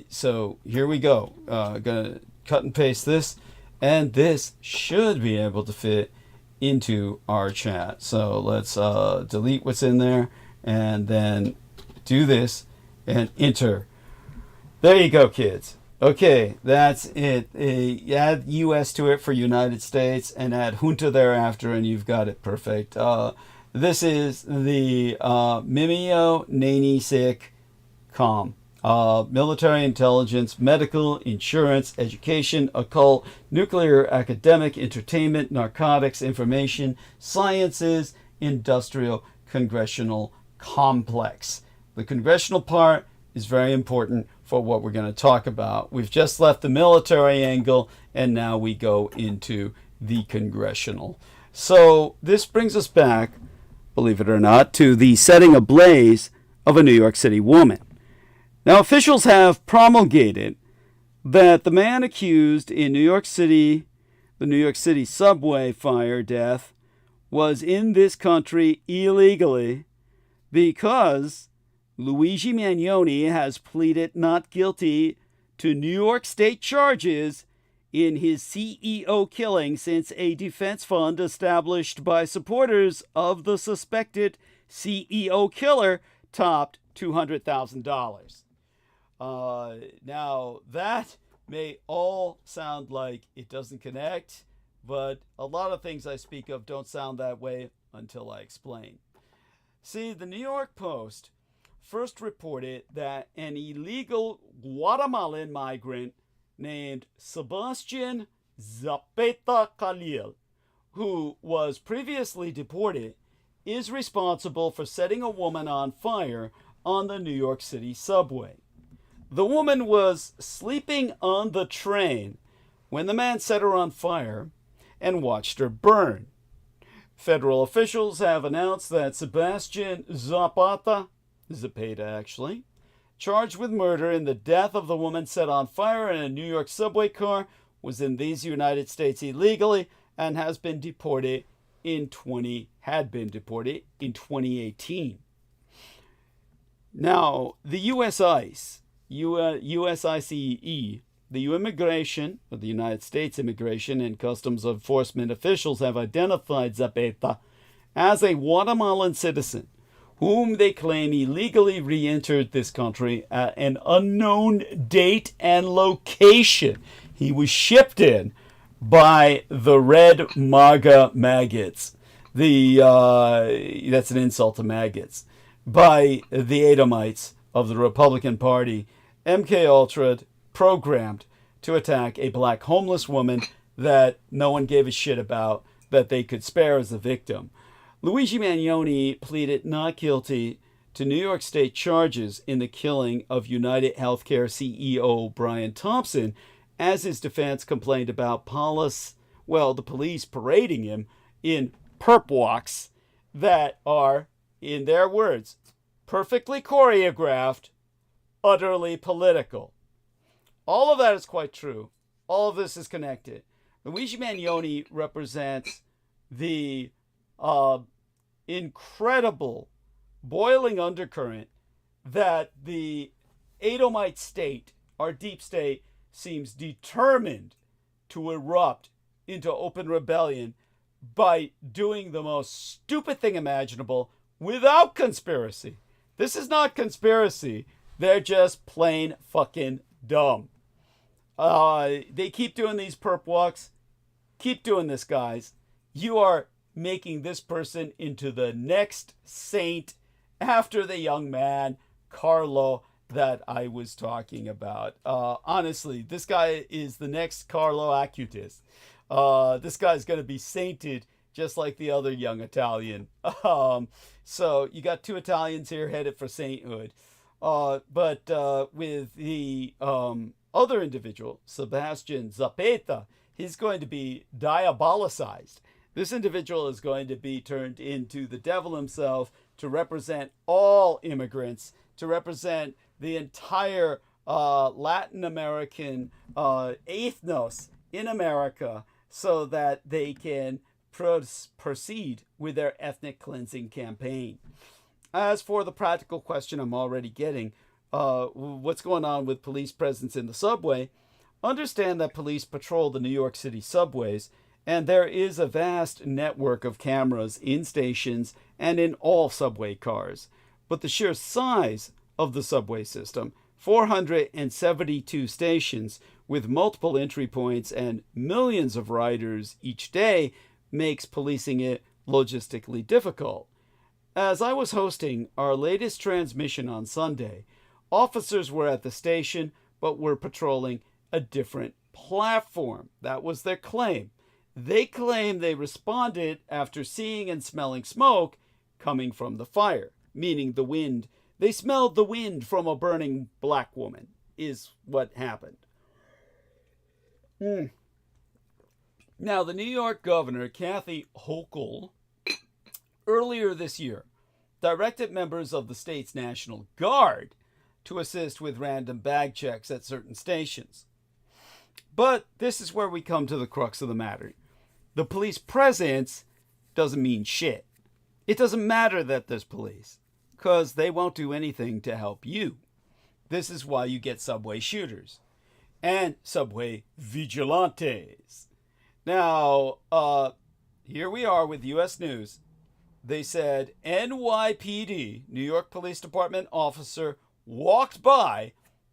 So here we go. Gonna cut and paste this, and this should be able to fit into our chat. So let's delete what's in there and then do this and enter. There you go, kids. Okay, that's it. Add US to it for United States and add junta thereafter, and you've got it perfect. This is the MIMIO-NANISIC-COM. Military intelligence, medical, insurance, education, occult, nuclear, academic, entertainment, narcotics, information, sciences, industrial, congressional complex. The congressional part is very important for what we're going to talk about. We've just left the military angle, and now we go into the congressional. So this brings us back, believe it or not, to the setting ablaze of a New York City woman. Now, officials have promulgated that the man accused in New York City, the New York City subway fire death, was in this country illegally because Luigi Mangione has pleaded not guilty to New York State charges in his CEO killing since a defense fund established by supporters of the suspected CEO killer topped $200,000. Now, that may all sound like it doesn't connect, but a lot of things I speak of don't sound that way until I explain. See, the New York Post first reported that an illegal Guatemalan migrant named Sebastian ̔APETA-CALIL, who was previously deported, is responsible for setting a woman on fire on the New York City subway. The woman was sleeping on the train when the man set her on fire and watched her burn. Federal officials have announced that Sebastian ̔APETA, actually, charged with murder in the death of the woman set on fire in a New York subway car, was in these United States illegally and has been deported had been deported in 2018. Now, the U.S. ICE, USICE, the the United States Immigration and Customs Enforcement officials have identified ̔APETA as a Guatemalan citizen whom they claim illegally re-entered this country at an unknown date and location. He was shipped in by the red MAGA maggots. That's an insult to maggots. By the Edomites of the Republican Party, MK Ultra programmed to attack a black homeless woman that no one gave a shit about, that they could spare as a victim. Luigi Mangione pleaded not guilty to New York State charges in the killing of United Healthcare CEO Brian Thompson, as his defense complained about the police parading him in perp walks that are, in their words, perfectly choreographed, utterly political. All of that is quite true. All of this is connected. Luigi Mangione represents the incredible boiling undercurrent that the Edomite state, our deep state, seems determined to erupt into open rebellion by doing the most stupid thing imaginable without conspiracy. This is not conspiracy. They're just plain fucking dumb. They keep doing these perp walks. Keep doing this, guys. You are making this person into the next saint after the young man, Carlo, that I was talking about. Honestly, this guy is the next Carlo Acutis. This guy's going to be sainted just like the other young Italian. So you got two Italians here headed for sainthood. But with the other individual, Sebastian ̔APETA, he's going to be diabolicized. This individual is going to be turned into the devil himself to represent all immigrants, to represent the entire Latin American ethnos in America, so that they can proceed with their ethnic cleansing campaign. As for the practical question I'm already getting, what's going on with police presence in the subway? Understand that police patrol the New York City subways, and there is a vast network of cameras in stations and in all subway cars. But the sheer size of the subway system, 472 stations with multiple entry points and millions of riders each day, makes policing it logistically difficult. As I was hosting our latest transmission on Sunday, officers were at the station but were patrolling a different platform. That was their claim. They claim they responded after seeing and smelling smoke coming from the fire, meaning the wind. They smelled the wind from a burning black woman, is what happened. Now, the New York governor, Kathy Hochul, earlier this year, directed members of the state's National Guard to assist with random bag checks at certain stations. But this is where we come to the crux of the matter. The police presence doesn't mean shit. It doesn't matter that there's police, because they won't do anything to help you. This is why you get subway shooters and subway vigilantes. Now, here we are with U.S. News. They said NYPD, New York Police Department officer, walked by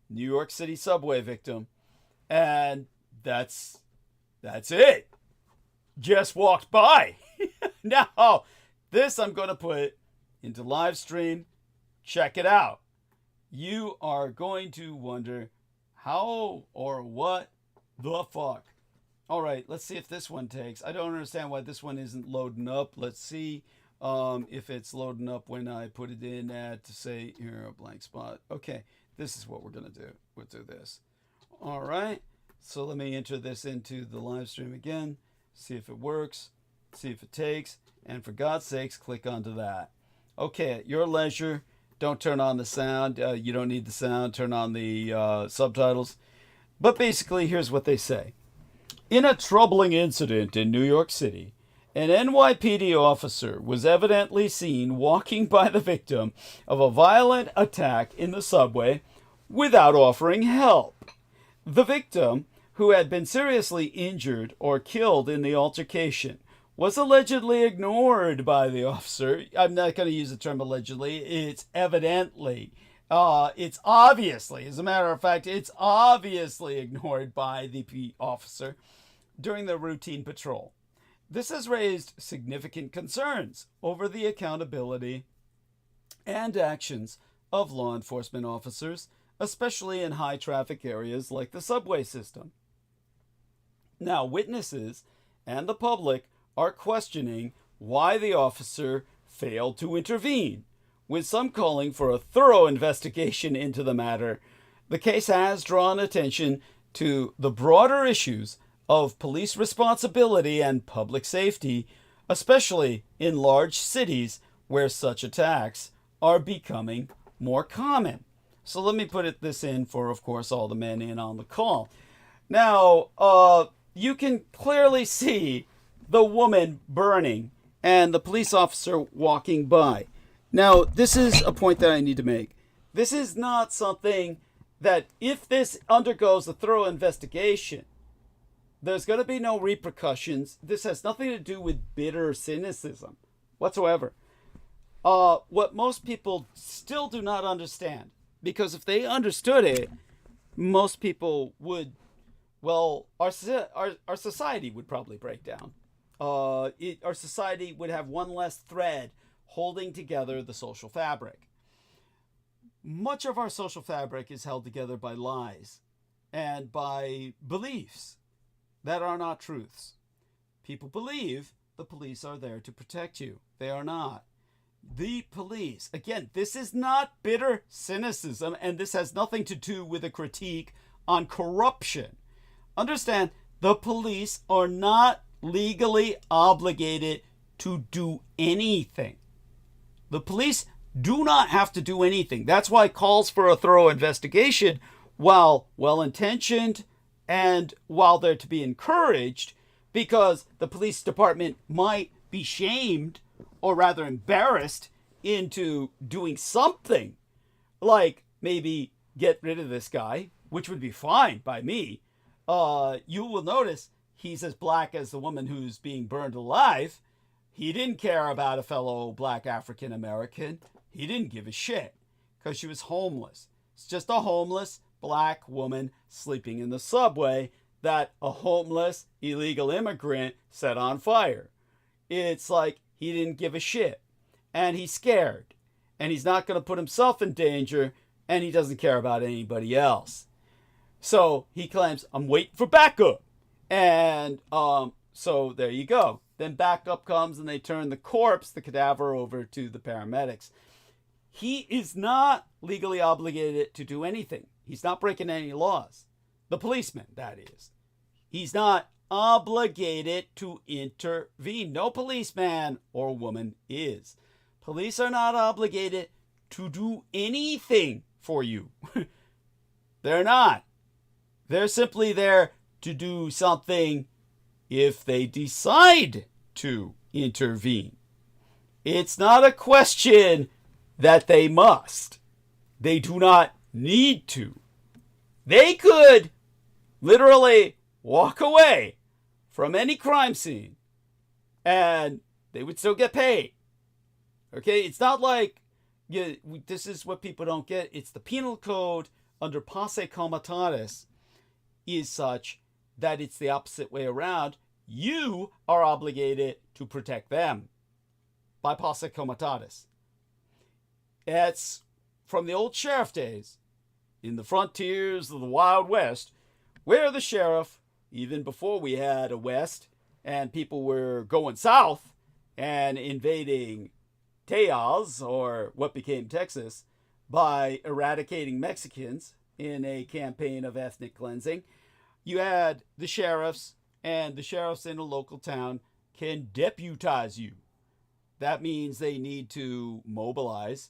New York City subway victim, and that's it. Just walked by. Now, this I'm going to put into live stream. Check it out. You are going to wonder how or what the fuck. All right, let's see if this one takes. I don't understand why this one isn't loading up. Let's see if it's loading up when I put it in at, say, here, a blank spot. Okay, this is what we're going to do. We'll do this. All right, so let me enter this into the live stream again, see if it works, see if it takes, and for God's sakes, click onto that. Okay, at your leisure, don't turn on the sound. You don't need the sound. Turn on the subtitles. But basically, here's what they say. In a troubling incident in New York City, an NYPD officer was evidently seen walking by the victim of a violent attack in the subway without offering help. The victim, who had been seriously injured or killed in the altercation, was allegedly ignored by the officer. I'm not going to use the term allegedly. It's evidently. It's obviously, as a matter of fact, it's obviously ignored by the officer during the routine patrol. This has raised significant concerns over the accountability and actions of law enforcement officers, especially in high traffic areas like the subway system. Now, witnesses and the public are questioning why the officer failed to intervene, with some calling for a thorough investigation into the matter. The case has drawn attention to the broader issues of police responsibility and public safety, especially in large cities where such attacks are becoming more common. So let me put this in for, of course, all the men in on the call. Now, you can clearly see the woman burning and the police officer walking by. Now, this is a point that I need to make. This is not something that, if this undergoes a thorough investigation, there's going to be no repercussions. This has nothing to do with bitter cynicism whatsoever. What most people still do not understand, because if they understood it, most people would, well, our society would probably break down. Our society would have one less thread holding together the social fabric. Much of our social fabric is held together by lies and by beliefs that are not truths. People believe the police are there to protect you. They are not. The police, again, this is not bitter cynicism, and this has nothing to do with a critique on corruption. Understand, the police are not legally obligated to do anything. The police do not have to do anything. That's why calls for a thorough investigation, while well-intentioned and while they're to be encouraged, because the police department might be shamed, or rather embarrassed, into doing something, like maybe get rid of this guy, which would be fine by me. You will notice he's as black as the woman who's being burned alive. He didn't care about a fellow black African American. He didn't give a shit, because she was homeless. It's just a homeless black woman sleeping in the subway that a homeless illegal immigrant set on fire. It's like he didn't give a shit, and he's scared, and he's not going to put himself in danger, and he doesn't care about anybody else. So he claims, I'm waiting for backup. And so there you go. Then backup comes and they turn the corpse, the cadaver, over to the paramedics. He is not legally obligated to do anything. He's not breaking any laws. The policeman, that is. He's not obligated to intervene. No policeman or woman is. Police are not obligated to do anything for you. They're not. They're simply there to do something if they decide to intervene. It's not a question that they must. They do not need to. They could literally walk away from any crime scene and they would still get paid. Okay, it's not like, this is what people don't get. It's the penal code under posse comitatus is such that it's the opposite way around. You are obligated to protect them by posse comitatus. It's from the old sheriff days in the frontiers of the Wild West, where the sheriff, even before we had a West and people were going south and invading Tejas, or what became Texas, by eradicating Mexicans in a campaign of ethnic cleansing, you had the sheriffs, and the sheriffs in a local town can deputize you. That means they need to mobilize,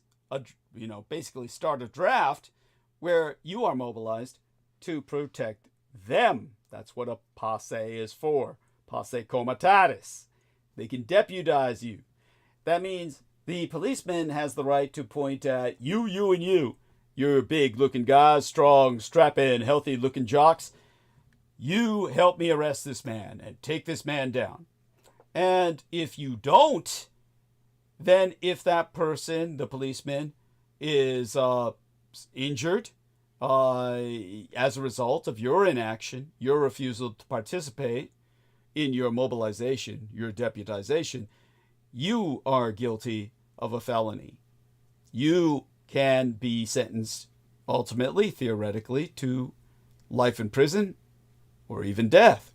basically start a draft where you are mobilized to protect them. That's what a posse is for. Posse comitatus. They can deputize you. That means the policeman has the right to point at you, and you. You're big-looking guys, strong, strapping, healthy-looking jocks. You help me arrest this man and take this man down. And if you don't, then if that person, the policeman, is injured as a result of your inaction, your refusal to participate in your mobilization, your deputization, you are guilty of a felony. You can be sentenced, ultimately, theoretically, to life in prison or even death.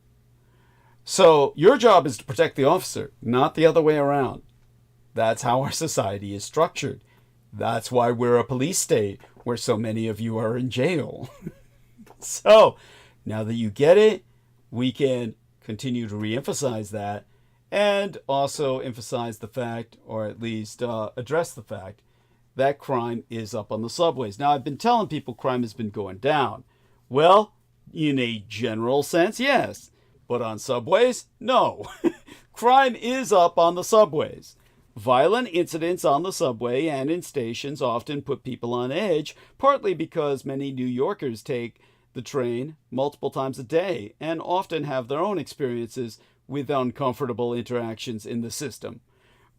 So your job is to protect the officer, not the other way around. That's how our society is structured. That's why we're a police state where so many of you are in jail. So now that you get it, we can continue to reemphasize that, and also emphasize the fact, or at least address the fact, that crime is up on the subways. Now, I've been telling people crime has been going down. Well, in a general sense, yes. But on subways, no. Crime is up on the subways. Violent incidents on the subway and in stations often put people on edge, partly because many New Yorkers take the train multiple times a day and often have their own experiences with uncomfortable interactions in the system.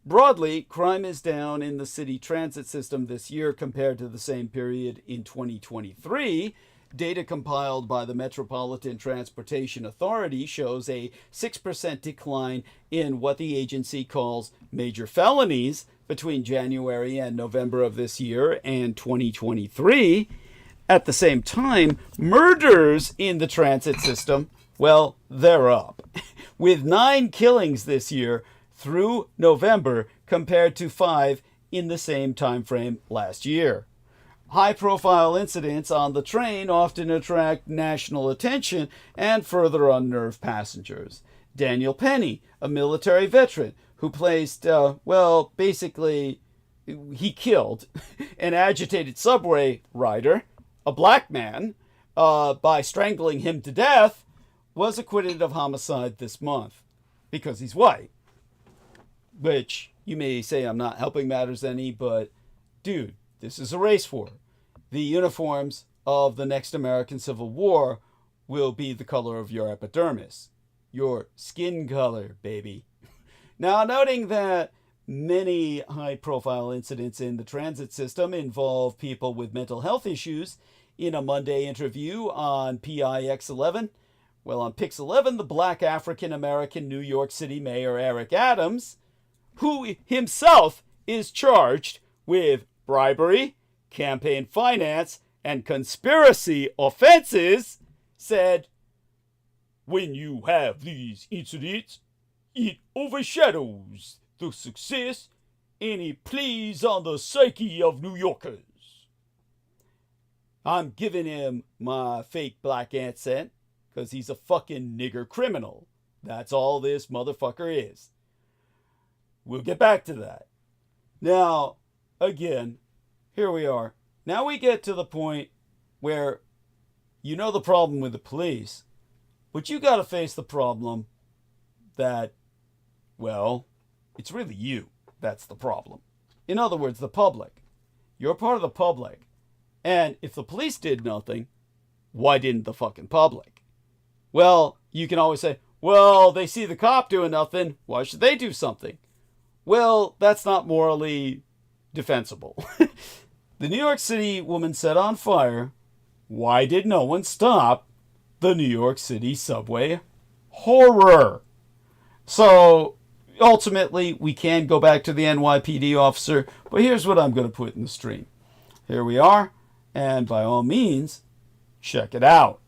Broadly, crime is down in the city transit system this year compared to the same period in 2023. Data compiled by the Metropolitan Transportation Authority shows a 6% decline in what the agency calls major felonies between January and November of this year and 2023. At the same time, murders in the transit system, well, they're up, with 9 killings this year through November compared to 5 in the same time frame last year. High-profile incidents on the train often attract national attention and further unnerve passengers. Daniel Penny, a military veteran who placed, basically, he killed an agitated subway rider, a black man, by strangling him to death, was acquitted of homicide this month because he's white. Which, you may say I'm not helping matters any, but dude, this is a race war. The uniforms of the next American Civil War will be the color of your epidermis. Your skin color, baby. Now, noting that many high-profile incidents in the transit system involve people with mental health issues, in a Monday interview on PIX11, on PIX11, the black African-American New York City Mayor Eric Adams, who himself is charged with bribery, campaign finance, and conspiracy offenses, said, "When you have these incidents, it overshadows the success and it plays on the psyche of New Yorkers. I'm giving him my fake black accent because he's a fucking nigger criminal. That's all this motherfucker is." We'll get back to that. Now, again, here we are Now we get to the point where you know the problem with the police, but you got to face the problem that, well, it's really you that's the problem. In other words, the public. You're part of the public. And if the police did nothing, why didn't the fucking public? Well, you can always say, well, they see the cop doing nothing. Why should they do something? Well, that's not morally defensible. The New York City woman set on fire. Why did no one stop the New York City subway horror? So, ultimately, we can go back to the NYPD officer, but here's what I'm going to put in the stream. Here we are, and by all means, check it out.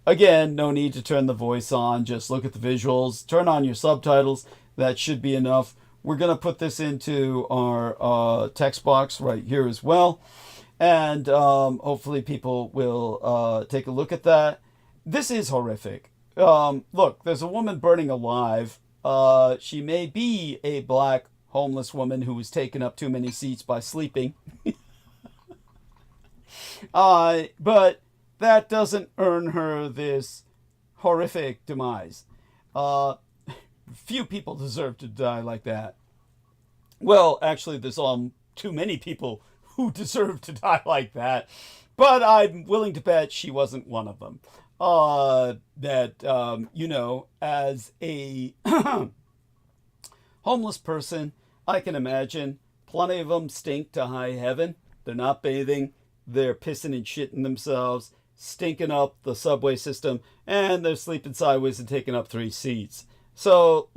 Again, no need to turn the voice on, just look at the visuals, turn on your subtitles, that should be enough. We're going to put this into our text box right here as well, and hopefully people will take a look at that. This is horrific. Look, there's a woman burning alive. She may be a black homeless woman who was taking up too many seats by sleeping. But that doesn't earn her this horrific demise. Few people deserve to die like that. Well, actually, there's too many people who deserve to die like that. But I'm willing to bet she wasn't one of them. As a homeless person, I can imagine plenty of them stink to high heaven. They're not bathing. They're pissing and shitting themselves, stinking up the subway system, and they're sleeping sideways and taking up 3 seats. So,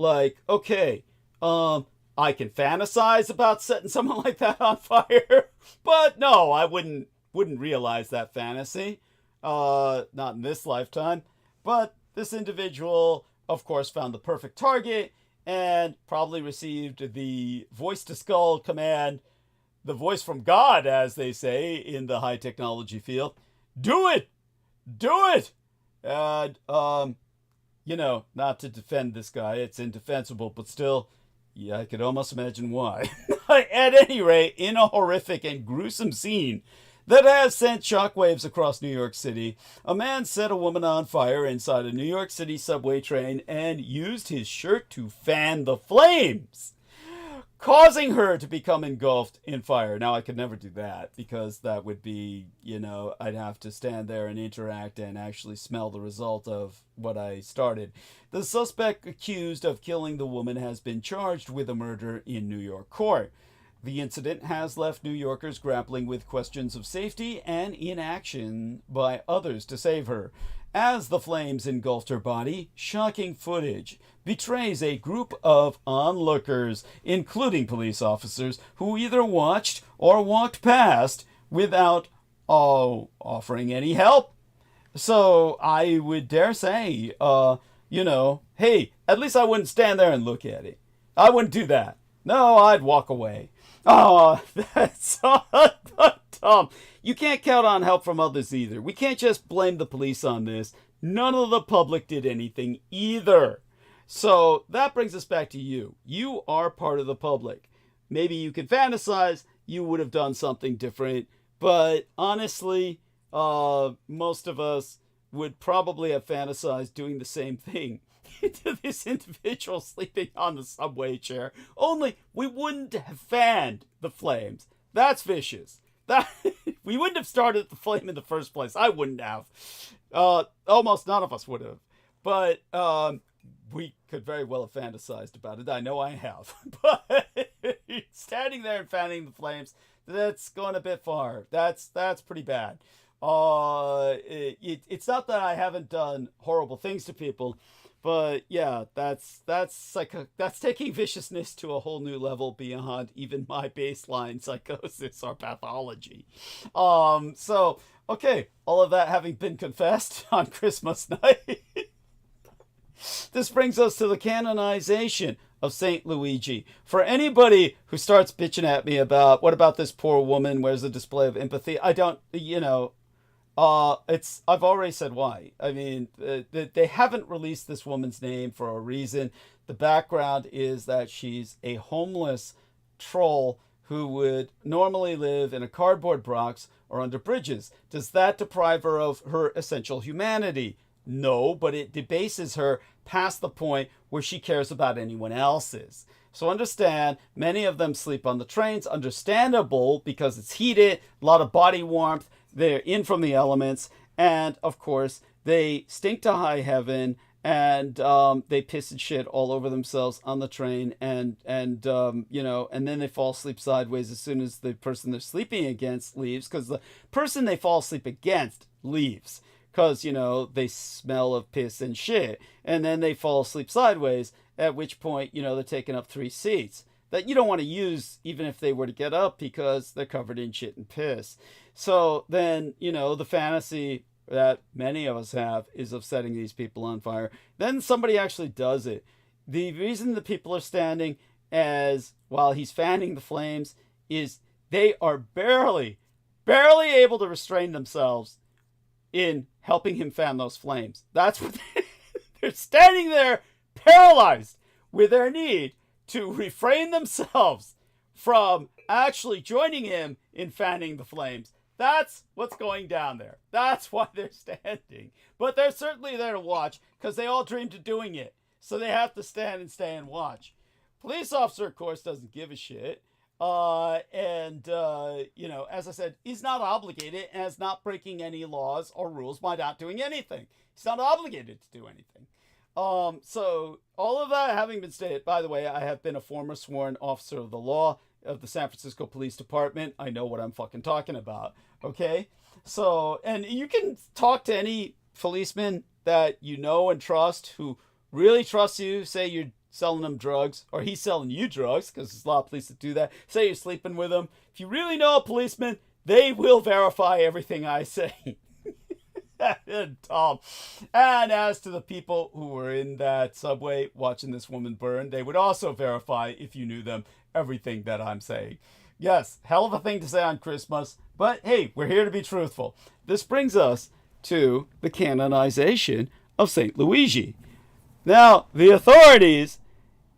okay, I can fantasize about setting someone like that on fire, but no, I wouldn't realize that fantasy. Not in this lifetime. But this individual, of course, found the perfect target and probably received the voice to skull command, the voice from God, as they say in the high technology field. Do it! Do it! And, not to defend this guy, it's indefensible, but still, yeah, I could almost imagine why. At any rate, in a horrific and gruesome scene that has sent shockwaves across New York City, a man set a woman on fire inside a New York City subway train and used his shirt to fan the flames, causing her to become engulfed in fire. Now, I could never do that because that would be, I'd have to stand there and interact and actually smell the result of what I started. The suspect accused of killing the woman has been charged with a murder in New York court. The incident has left New Yorkers grappling with questions of safety and inaction by others to save her. As the flames engulfed her body, shocking footage betrays a group of onlookers, including police officers, who either watched or walked past without offering any help. So I would dare say, hey, at least I wouldn't stand there and look at it. I wouldn't do that. No, I'd walk away. Oh, that's so dumb. You can't count on help from others either. We can't just blame the police on this. None of the public did anything either. So that brings us back to you. You are part of the public. Maybe you can fantasize you would have done something different, but honestly, most of us would probably have fantasized doing the same thing to this individual sleeping on the subway chair, only we wouldn't have fanned the flames. That's vicious. We wouldn't have started the flame in the first place. I wouldn't have. Almost none of us would have. But we could very well have fantasized about it. I know I have. But standing there and fanning the flames, that's going a bit far. That's pretty bad. It's not that I haven't done horrible things to people, but yeah, that's taking viciousness to a whole new level beyond even my baseline psychosis or pathology. So okay, all of that having been confessed on Christmas night, this brings us to the canonization of Saint Luigi. For anybody who starts bitching at me about what about this poor woman? Where's the display of empathy? I don't, I've already said why. I mean, they haven't released this woman's name for a reason. The background is that she's a homeless troll who would normally live in a cardboard box or under bridges. Does that deprive her of her essential humanity? No, but it debases her past the point where she cares about anyone else's. So understand, many of them sleep on the trains. Understandable, because it's heated, a lot of body warmth, they're in from the elements, and of course, they stink to high heaven, and they piss and shit all over themselves on the train, and you know, and then they fall asleep sideways as soon as the person they're sleeping against leaves, because the person they fall asleep against leaves, because, you know, they smell of piss and shit, and then they fall asleep sideways, at which point, you know, they're taking up 3 seats that you don't want to use even if they were to get up, because they're covered in shit and piss. So then, you know, the fantasy that many of us have is of setting these people on fire. Then somebody actually does it. The reason the people are standing as while he's fanning the flames is they are barely able to restrain themselves in helping him fan those flames. That's what they're standing there paralyzed with their need to refrain themselves from actually joining him in fanning the flames. That's what's going down there. That's why they're standing. But they're certainly there to watch, because they all dreamed of doing it. So they have to stand and stay and watch. Police officer, of course, doesn't give a shit. You know, as I said, he's not obligated and is not breaking any laws or rules by not doing anything. He's not obligated to do anything. So all of that having been stated, by the way, I have been a former sworn officer of the law of the San Francisco Police Department. I know what I'm fucking talking about. Okay. So, and you can talk to any policeman that you know and trust who really trusts you. Say you're selling him drugs, or he's selling you drugs, because there's a lot of police that do that. Say you're sleeping with him. If you really know a policeman, they will verify everything I say. And as to the people who were in that subway watching this woman burn, they would also verify, if you knew them, everything that I'm saying. Yes, hell of a thing to say on Christmas, but hey, we're here to be truthful. This brings us to the canonization of St. Luigi. Now, the authorities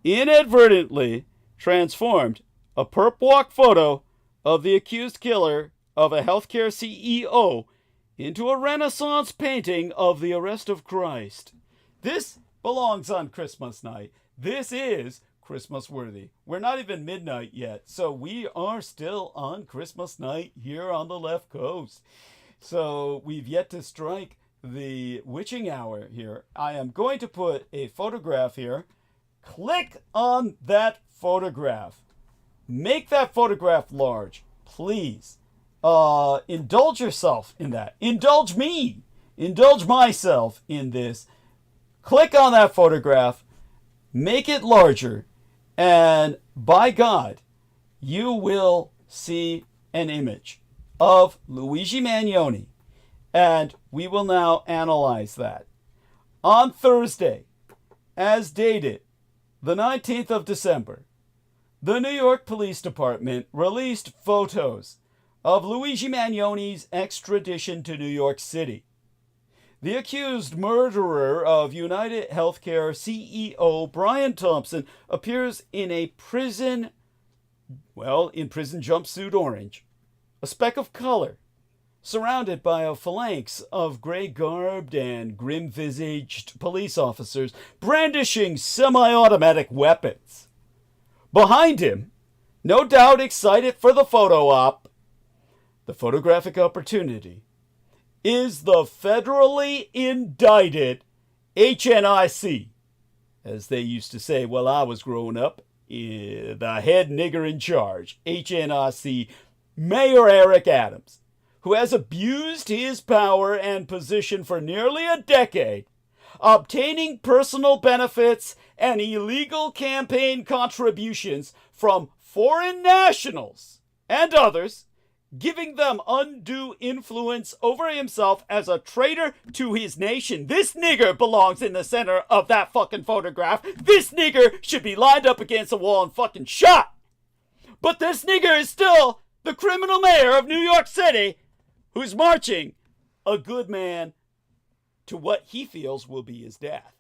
inadvertently transformed a perp walk photo of the accused killer of a healthcare CEO into a Renaissance painting of the arrest of Christ. This belongs on Christmas night. This is Christmas worthy. We're not even midnight yet, so we are still on Christmas night here on the left coast. So we've yet to strike the witching hour here. I am going to put a photograph here. Click on that photograph. Make that photograph large, please. Indulge yourself in that. Indulge me. Indulge myself in this. Click on that photograph. Make it larger. And by God, you will see an image of Luigi Mangione. And we will now analyze that. On Thursday, as dated, the 19th of December, the New York Police Department released photos of Luigi Mangione's extradition to New York City. The accused murderer of United Healthcare CEO Brian Thompson appears in a prison jumpsuit orange, a speck of color, surrounded by a phalanx of gray-garbed and grim-visaged police officers brandishing semi-automatic weapons. Behind him, no doubt excited for the photo op, the photographic opportunity, is the federally indicted HNIC, as they used to say while I was growing up, the head nigger in charge, HNIC Mayor Eric Adams, who has abused his power and position for nearly a decade, obtaining personal benefits and illegal campaign contributions from foreign nationals and others, giving them undue influence over himself as a traitor to his nation. This nigger belongs in the center of that fucking photograph. This nigger should be lined up against a wall and fucking shot. But this nigger is still the criminal mayor of New York City, who's marching a good man to what he feels will be his death.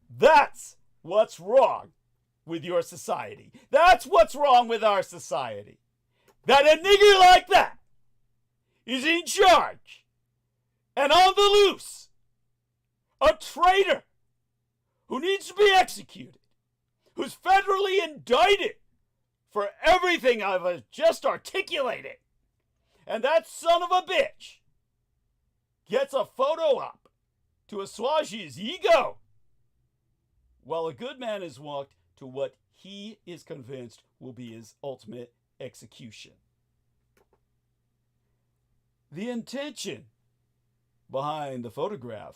That's what's wrong with your society. That's what's wrong with our society. That a nigger like that is in charge and on the loose. A traitor who needs to be executed, who's federally indicted for everything I've just articulated. And that son of a bitch gets a photo op to assuage his ego, while a good man is walked to what he is convinced will be his ultimate execution. The intention behind the photograph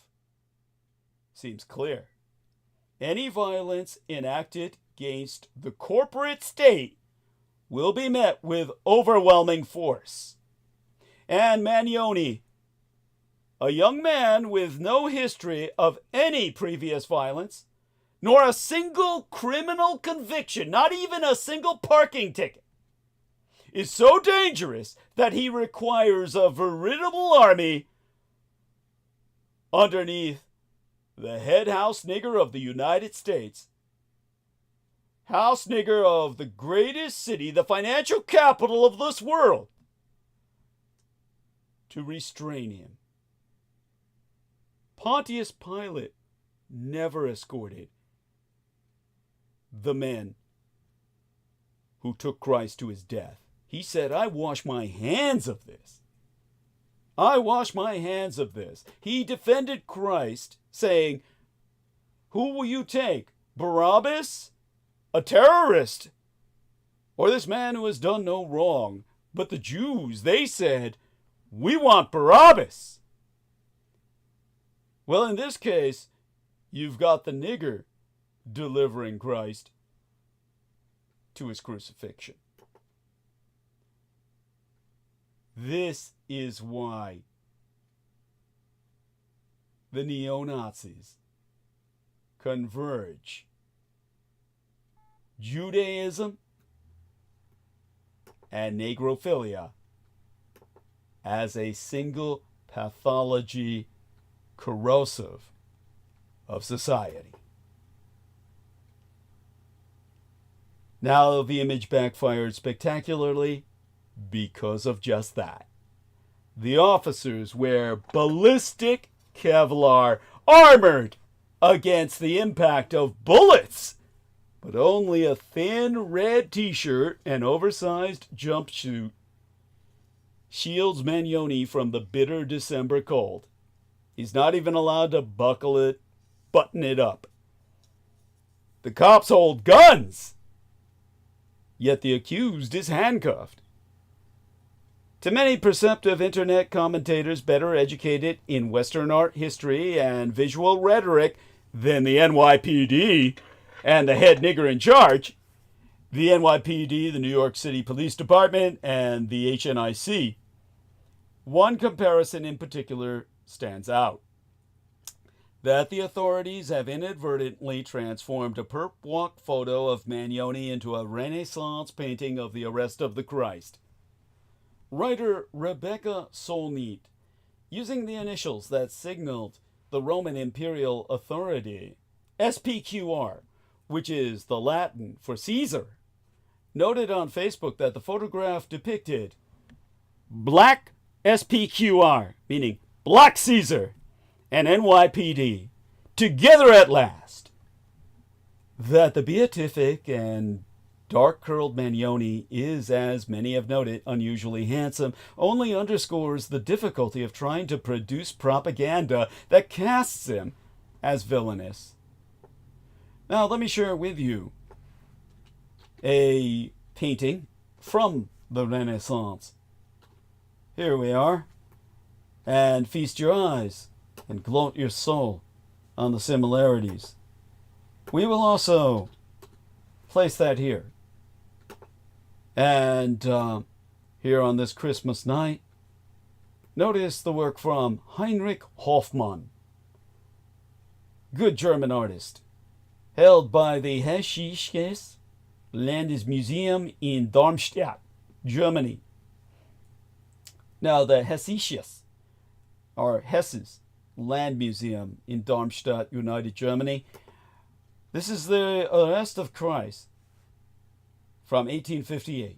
seems clear. Any violence enacted against the corporate state will be met with overwhelming force. And Mangione, a young man with no history of any previous violence, nor a single criminal conviction, not even a single parking ticket, is so dangerous that he requires a veritable army underneath the head house nigger of the United States, house nigger of the greatest city, the financial capital of this world, to restrain him. Pontius Pilate never escorted the men who took Christ to his death. He said, I wash my hands of this. I wash my hands of this. He defended Christ, saying, who will you take? Barabbas, a terrorist, or this man who has done no wrong? But the Jews, they said, we want Barabbas. Well, in this case, you've got the nigger delivering Christ to his crucifixion. This is why the neo-Nazis converge Judaism and negrophilia as a single pathology corrosive of society. Now the image backfired spectacularly because of just that. The officers wear ballistic Kevlar, armored against the impact of bullets, but only a thin red t-shirt and oversized jumpsuit shields Mangione from the bitter December cold. He's not even allowed to buckle it, button it up. The cops hold guns, yet the accused is handcuffed. To many perceptive internet commentators better educated in Western art history and visual rhetoric than the NYPD and the head nigger in charge, the NYPD, the New York City Police Department, and the HNIC, one comparison in particular stands out. That the authorities have inadvertently transformed a perp walk photo of Mangione into a Renaissance painting of the arrest of the Christ. Writer Rebecca Solnit, using the initials that signaled the Roman imperial authority, SPQR, which is the Latin for Caesar, noted on Facebook that the photograph depicted Black SPQR, meaning Black Caesar, and NYPD, together at last. That the beatific and dark-curled Mangione is, as many have noted, unusually handsome, only underscores the difficulty of trying to produce propaganda that casts him as villainous. Now, let me share with you a painting from the Renaissance. Here we are. And feast your eyes and gloat your soul on the similarities. We will also place that here. And here on this Christmas night, notice the work from Heinrich Hoffmann, good German artist, held by the Hessisches Landesmuseum in Darmstadt, Germany. Now, the Hessisches, or Hesse's Land Museum in Darmstadt, United Germany, This is the arrest of Christ from 1858.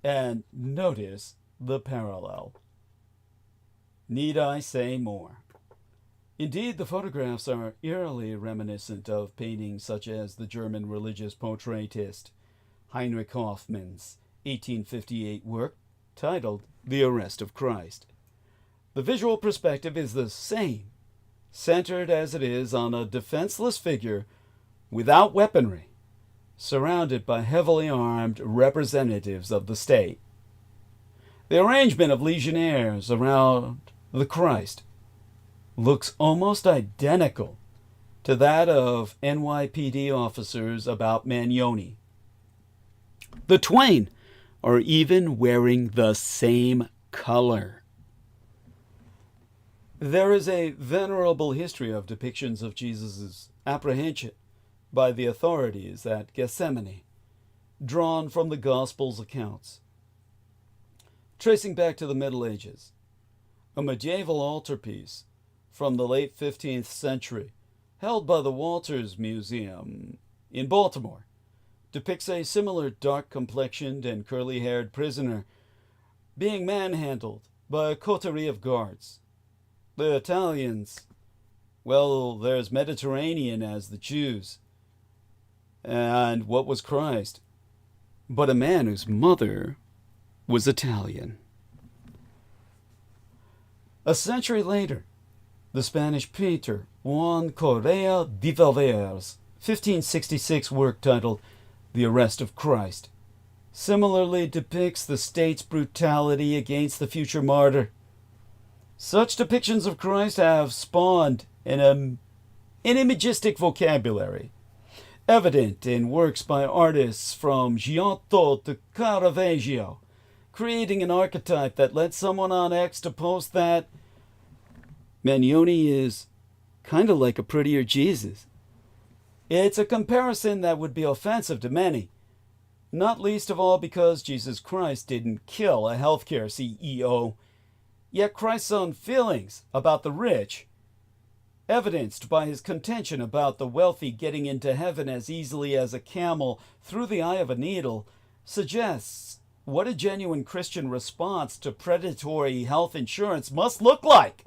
And notice the parallel. Need I say more? Indeed, the photographs are eerily reminiscent of paintings such as the German religious portraitist Heinrich Hoffmann's 1858 work titled The Arrest of Christ. The visual perspective is the same, centered as it is on a defenseless figure without weaponry, surrounded by heavily armed representatives of the state. The arrangement of legionnaires around the Christ looks almost identical to that of NYPD officers about Mangione. The twain are even wearing the same color. There is a venerable history of depictions of Jesus' apprehension by the authorities at Gethsemane, drawn from the Gospels' accounts. Tracing back to the Middle Ages, a medieval altarpiece from the late 15th century, held by the Walters Museum in Baltimore, depicts a similar dark-complexioned and curly-haired prisoner being manhandled by a coterie of guards. The Italians, well, they're as Mediterranean as the Jews. And what was Christ but a man whose mother was Italian? A century later, the Spanish painter Juan Correa de Valverde 1566 work titled The Arrest of Christ similarly depicts the state's brutality against the future martyr. Such depictions of Christ have spawned an imagistic vocabulary, evident in works by artists from Giotto to Caravaggio, creating an archetype that led someone on X to post that Mangione is kind of like a prettier Jesus. It's a comparison that would be offensive to many, not least of all because Jesus Christ didn't kill a healthcare CEO, yet Christ's own feelings about the rich, evidenced by his contention about the wealthy getting into heaven as easily as a camel through the eye of a needle, suggests what a genuine Christian response to predatory health insurance must look like.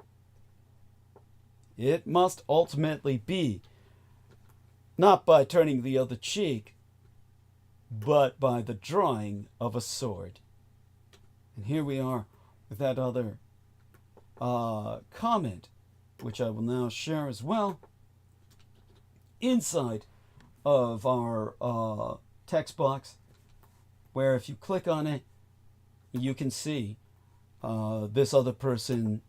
It must ultimately be not by turning the other cheek, but by the drawing of a sword. And here we are with that other comment, which I will now share as well, inside of our text box, where if you click on it, you can see this other person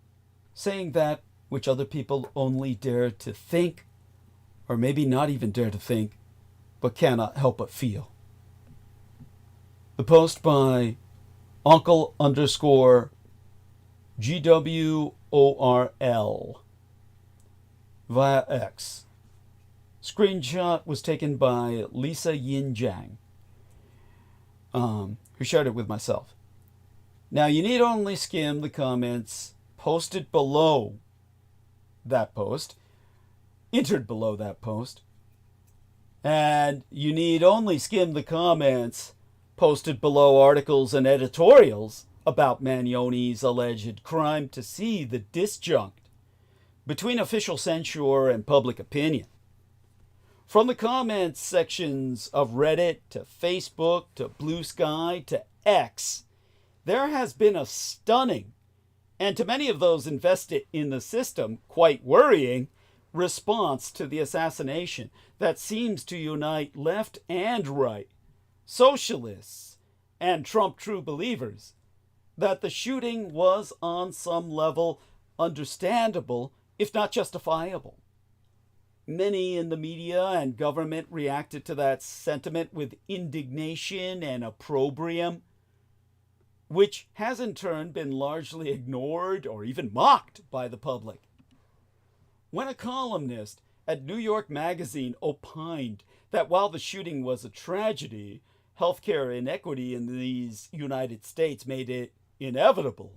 saying that which other people only dare to think, or maybe not even dare to think, but cannot help but feel. The post by uncle_GWORL via X. Screenshot was taken by Lisa Yin Jiang, who shared it with myself. Now, you need only skim the comments posted below that post, entered below that post, and you need only skim the comments posted below articles and editorials about Mangione's alleged crime to see the disjunct between official censure and public opinion. From the comments sections of Reddit to Facebook to Blue Sky to X, there has been a stunning, and to many of those invested in the system, quite worrying, response to the assassination that seems to unite left and right, socialists and Trump true believers, that the shooting was on some level understandable, if not justifiable. Many in the media and government reacted to that sentiment with indignation and opprobrium, which has in turn been largely ignored or even mocked by the public. When a columnist at New York Magazine opined that while the shooting was a tragedy, healthcare inequity in these United States made it inevitable,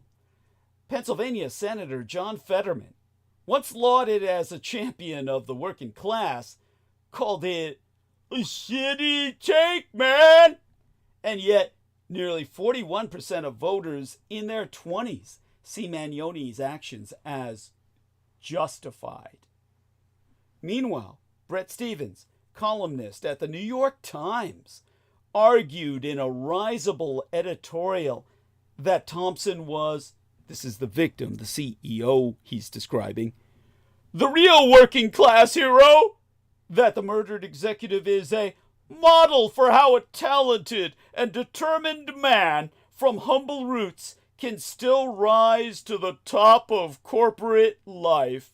Pennsylvania Senator John Fetterman, once lauded as a champion of the working class, called it a shitty take, man. And yet, nearly 41% of voters in their 20s see Mangione's actions as justified. Meanwhile, Bret Stephens, columnist at the New York Times, argued in a risible editorial that Thompson was, this is the victim, the CEO he's describing, the real working class hero, that the murdered executive is a model for how a talented and determined man from humble roots can still rise to the top of corporate life.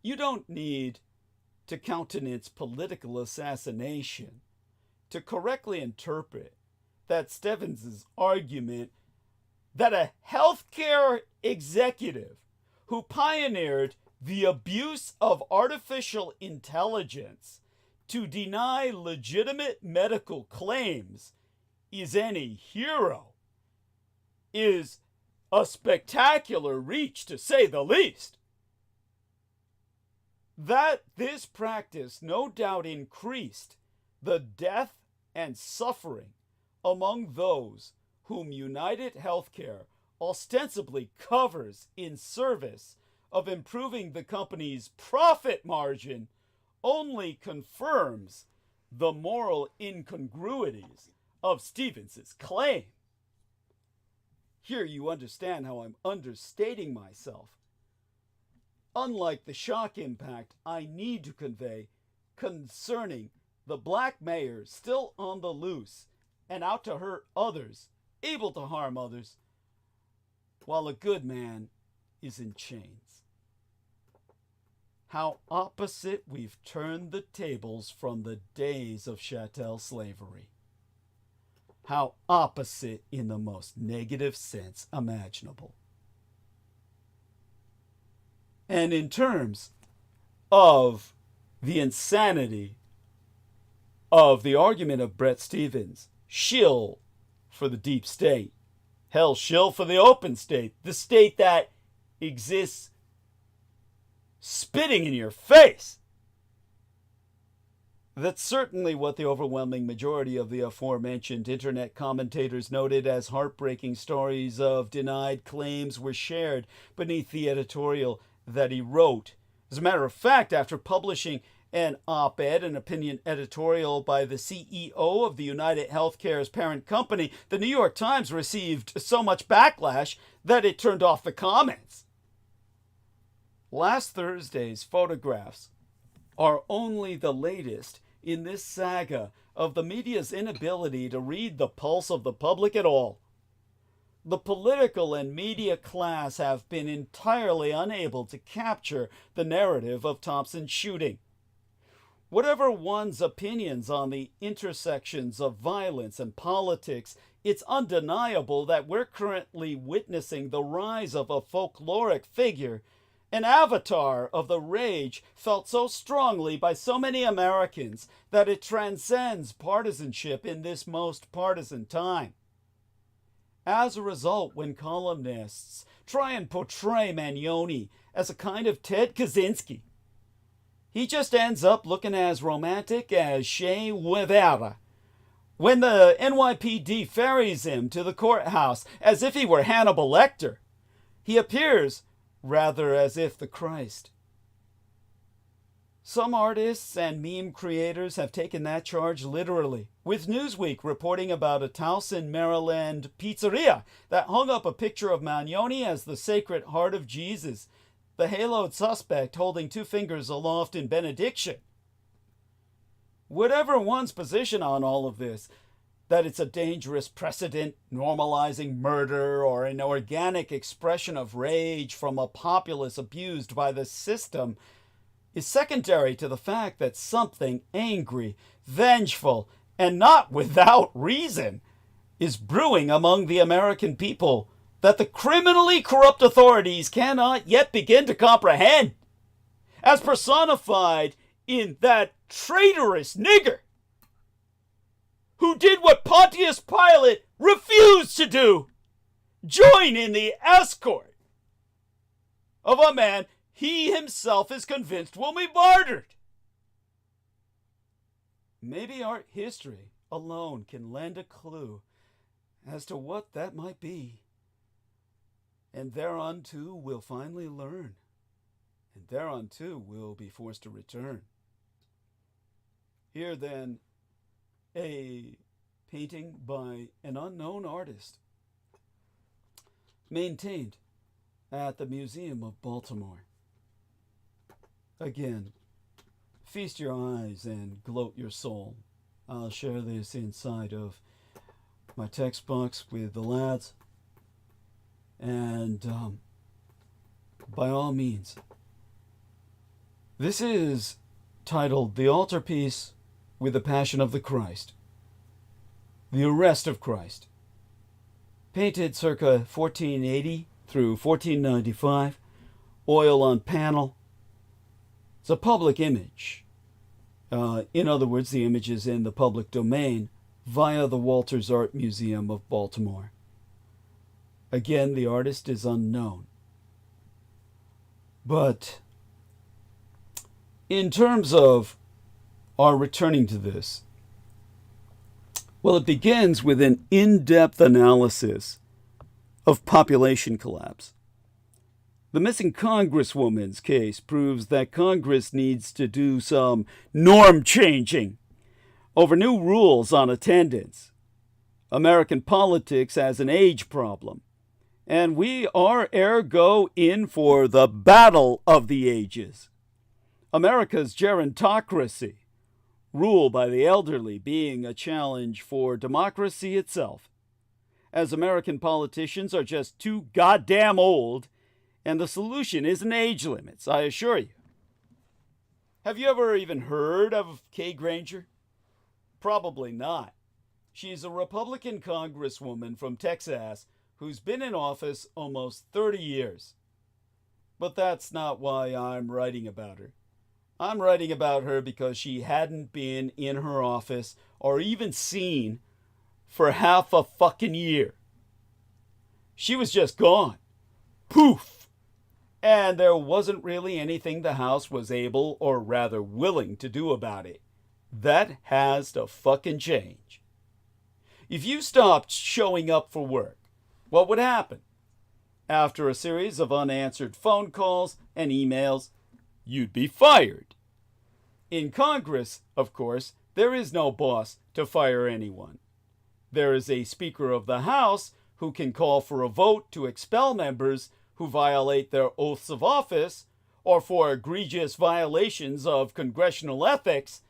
You don't need to countenance political assassination to correctly interpret that Stephens' argument that a healthcare executive who pioneered the abuse of artificial intelligence to deny legitimate medical claims is any hero is a spectacular reach, to say the least. That this practice no doubt increased the death and suffering among those whom United Healthcare ostensibly covers in service of improving the company's profit margin only confirms the moral incongruities of Stephens' claim. Here you understand how I'm understating myself. Unlike the shock impact I need to convey concerning the black mayor still on the loose and out to hurt others, able to harm others, while a good man is in chains. How opposite we've turned the tables from the days of chattel slavery. How opposite in the most negative sense imaginable. And in terms of the insanity of the argument of Bret Stephens, shill for the deep state, hell, shill for the open state, the state that exists spitting in your face. That's certainly what the overwhelming majority of the aforementioned internet commentators noted as heartbreaking stories of denied claims were shared beneath the editorial that he wrote. As a matter of fact, after publishing an op-ed, an opinion editorial by the CEO of the United Healthcare's parent company, the New York Times received so much backlash that it turned off the comments. Last Thursday's photographs are only the latest in this saga of the media's inability to read the pulse of the public at all. The political and media class have been entirely unable to capture the narrative of Thompson's shooting. Whatever one's opinions on the intersections of violence and politics, it's undeniable that we're currently witnessing the rise of a folkloric figure, an avatar of the rage felt so strongly by so many Americans that it transcends partisanship in this most partisan time. As a result, when columnists try and portray Mangione as a kind of Ted Kaczynski, he just ends up looking as romantic as Che Guevara. When the NYPD ferries him to the courthouse as if he were Hannibal Lecter, he appears rather as if the Christ. Some artists and meme creators have taken that charge literally, with Newsweek reporting about a Towson, Maryland pizzeria that hung up a picture of Mangione as the Sacred Heart of Jesus, the haloed suspect holding two fingers aloft in benediction. Whatever one's position on all of this, that it's a dangerous precedent normalizing murder or an organic expression of rage from a populace abused by the system, is secondary to the fact that something angry, vengeful, and not without reason is brewing among the American people that the criminally corrupt authorities cannot yet begin to comprehend, as personified in that traitorous nigger who did what Pontius Pilate refused to do, join in the escort of a man he himself is convinced will be martyred. Maybe art history alone can lend a clue as to what that might be. And thereunto we'll finally learn, and thereunto we'll be forced to return. Here then, a painting by an unknown artist, maintained at the Museum of Baltimore. Again, feast your eyes and gloat your soul. I'll share this inside of my text box with the lads. And by all means, this is titled The Altarpiece with the Passion of the Christ. The Arrest of Christ. Painted circa 1480 through 1495. Oil on panel. It's a public image. In other words, the image is in the public domain via the Walters Art Museum of Baltimore. Again, the artist is unknown. But in terms of our returning to this, well, it begins with an in-depth analysis of population collapse. The missing Congresswoman's case proves that Congress needs to do some norm changing over new rules on attendance. American politics has an age problem, and we are ergo in for the battle of the ages. America's gerontocracy, rule by the elderly, being a challenge for democracy itself, as American politicians are just too goddamn old, and the solution isn't age limits, I assure you. Have you ever even heard of Kay Granger? Probably not. She's a Republican congresswoman from Texas who's been in office almost 30 years. But that's not why I'm writing about her. I'm writing about her because she hadn't been in her office or even seen for half a fucking year. She was just gone. Poof! And there wasn't really anything the House was able, or rather willing, to do about it. That has to fucking change. If you stopped showing up for work, what would happen? After a series of unanswered phone calls and emails, you'd be fired. In Congress, of course, there is no boss to fire anyone. There is a Speaker of the House who can call for a vote to expel members who violate their oaths of office or for egregious violations of congressional ethics,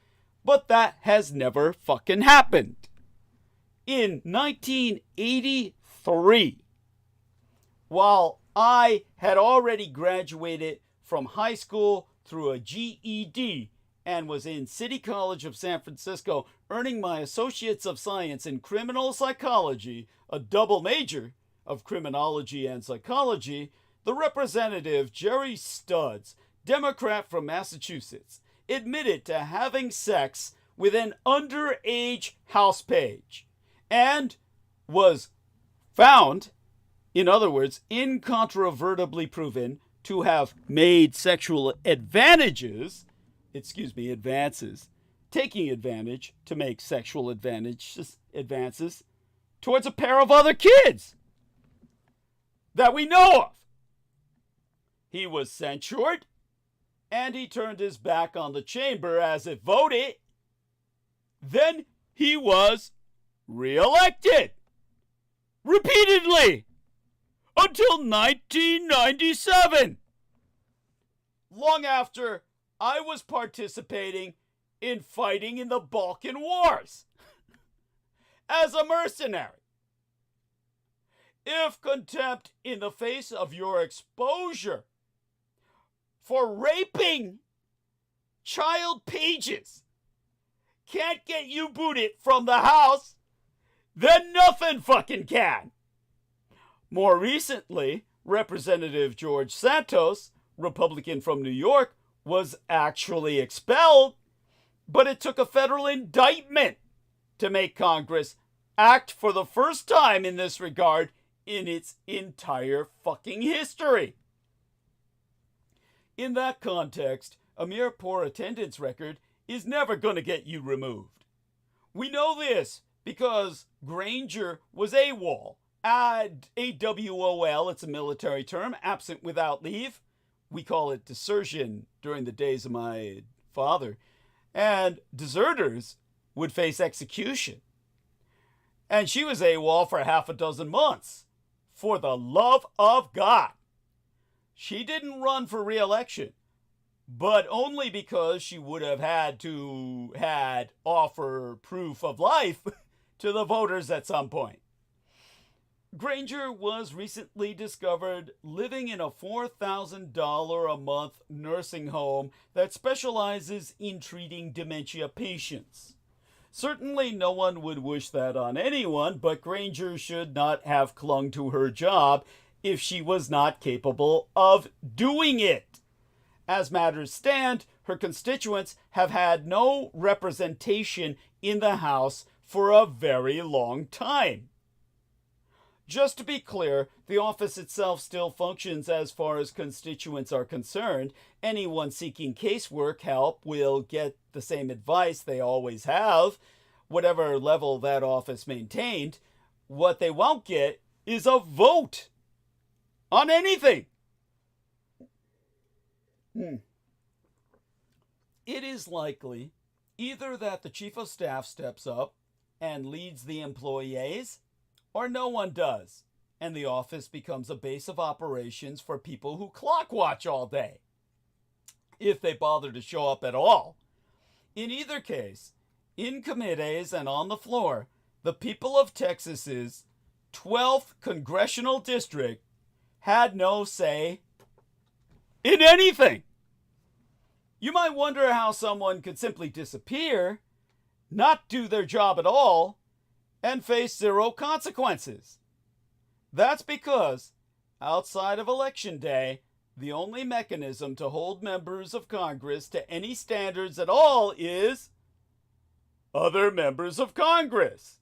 but that has never fucking happened. In 1983, while I had already graduated from high school through a GED and was in City College of San Francisco earning my Associates of Science in Criminal Psychology, a double major of Criminology and Psychology, the Representative Jerry Studs, Democrat from Massachusetts, admitted to having sex with an underage house page and was found, in other words, incontrovertibly proven to have made sexual advances, taking advantage to make sexual advances towards a pair of other kids that we know of. He was censured, and he turned his back on the chamber as it voted. Then he was reelected repeatedly until 1997, long after I was participating in fighting in the Balkan Wars as a mercenary. If contempt in the face of your exposure for raping child pages can't get you booted from the House, then nothing fucking can. More recently, Representative George Santos, Republican from New York, was actually expelled, but it took a federal indictment to make Congress act for the first time in this regard in its entire fucking history. In that context, a mere poor attendance record is never going to get you removed. We know this because Granger was AWOL. AWOL, it's a military term, absent without leave. We call it desertion during the days of my father. And deserters would face execution. And she was AWOL for half a dozen months. For the love of God. She didn't run for re-election, but only because she would have had to offer proof of life to the voters at some point. Granger was recently discovered living in a $4,000 a month nursing home that specializes in treating dementia patients. Certainly no one would wish that on anyone, but Granger should not have clung to her job if she was not capable of doing it. As matters stand, her constituents have had no representation in the House for a very long time. Just to be clear, the office itself still functions as far as constituents are concerned. Anyone seeking casework help will get the same advice they always have, whatever level that office maintained. What they won't get is a vote on anything. It is likely either that the chief of staff steps up and leads the employees, or no one does, and the office becomes a base of operations for people who clock watch all day, if they bother to show up at all. In either case, in committees and on the floor, the people of Texas's 12th congressional district had no say in anything. You might wonder how someone could simply disappear, not do their job at all, and face zero consequences. That's because, outside of Election Day, the only mechanism to hold members of Congress to any standards at all is other members of Congress.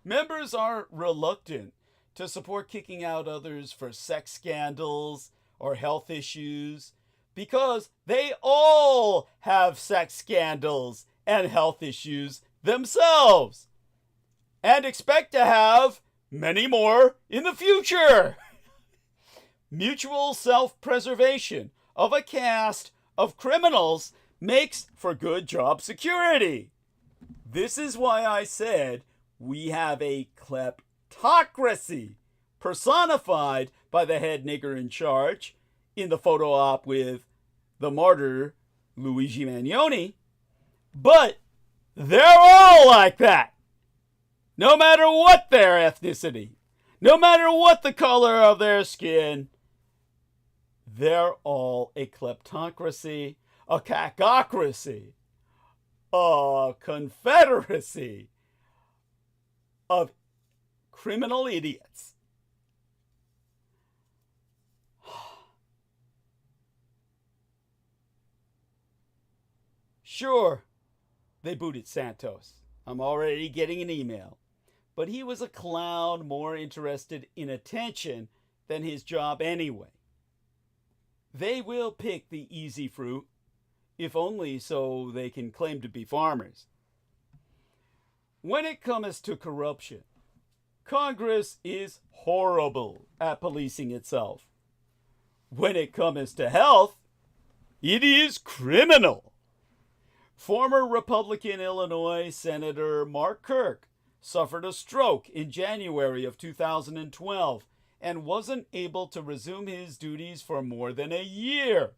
Members are reluctant to support kicking out others for sex scandals or health issues because they all have sex scandals and health issues themselves and expect to have many more in the future. Mutual self-preservation of a caste of criminals makes for good job security. This is why I said we have a kleptocracy personified by the head nigger in charge in the photo op with the martyr Luigi Mangione. But they're all like that. No matter what their ethnicity, no matter what the color of their skin, they're all a kleptocracy, a cacocracy, a confederacy of criminal idiots. Sure, they booted Santos. I'm already getting an email. But he was a clown more interested in attention than his job anyway. They will pick the easy fruit, if only so they can claim to be farmers. When it comes to corruption, Congress is horrible at policing itself. When it comes to health, it is criminal. Former Republican Illinois Senator Mark Kirk suffered a stroke in January of 2012 and wasn't able to resume his duties for more than a year.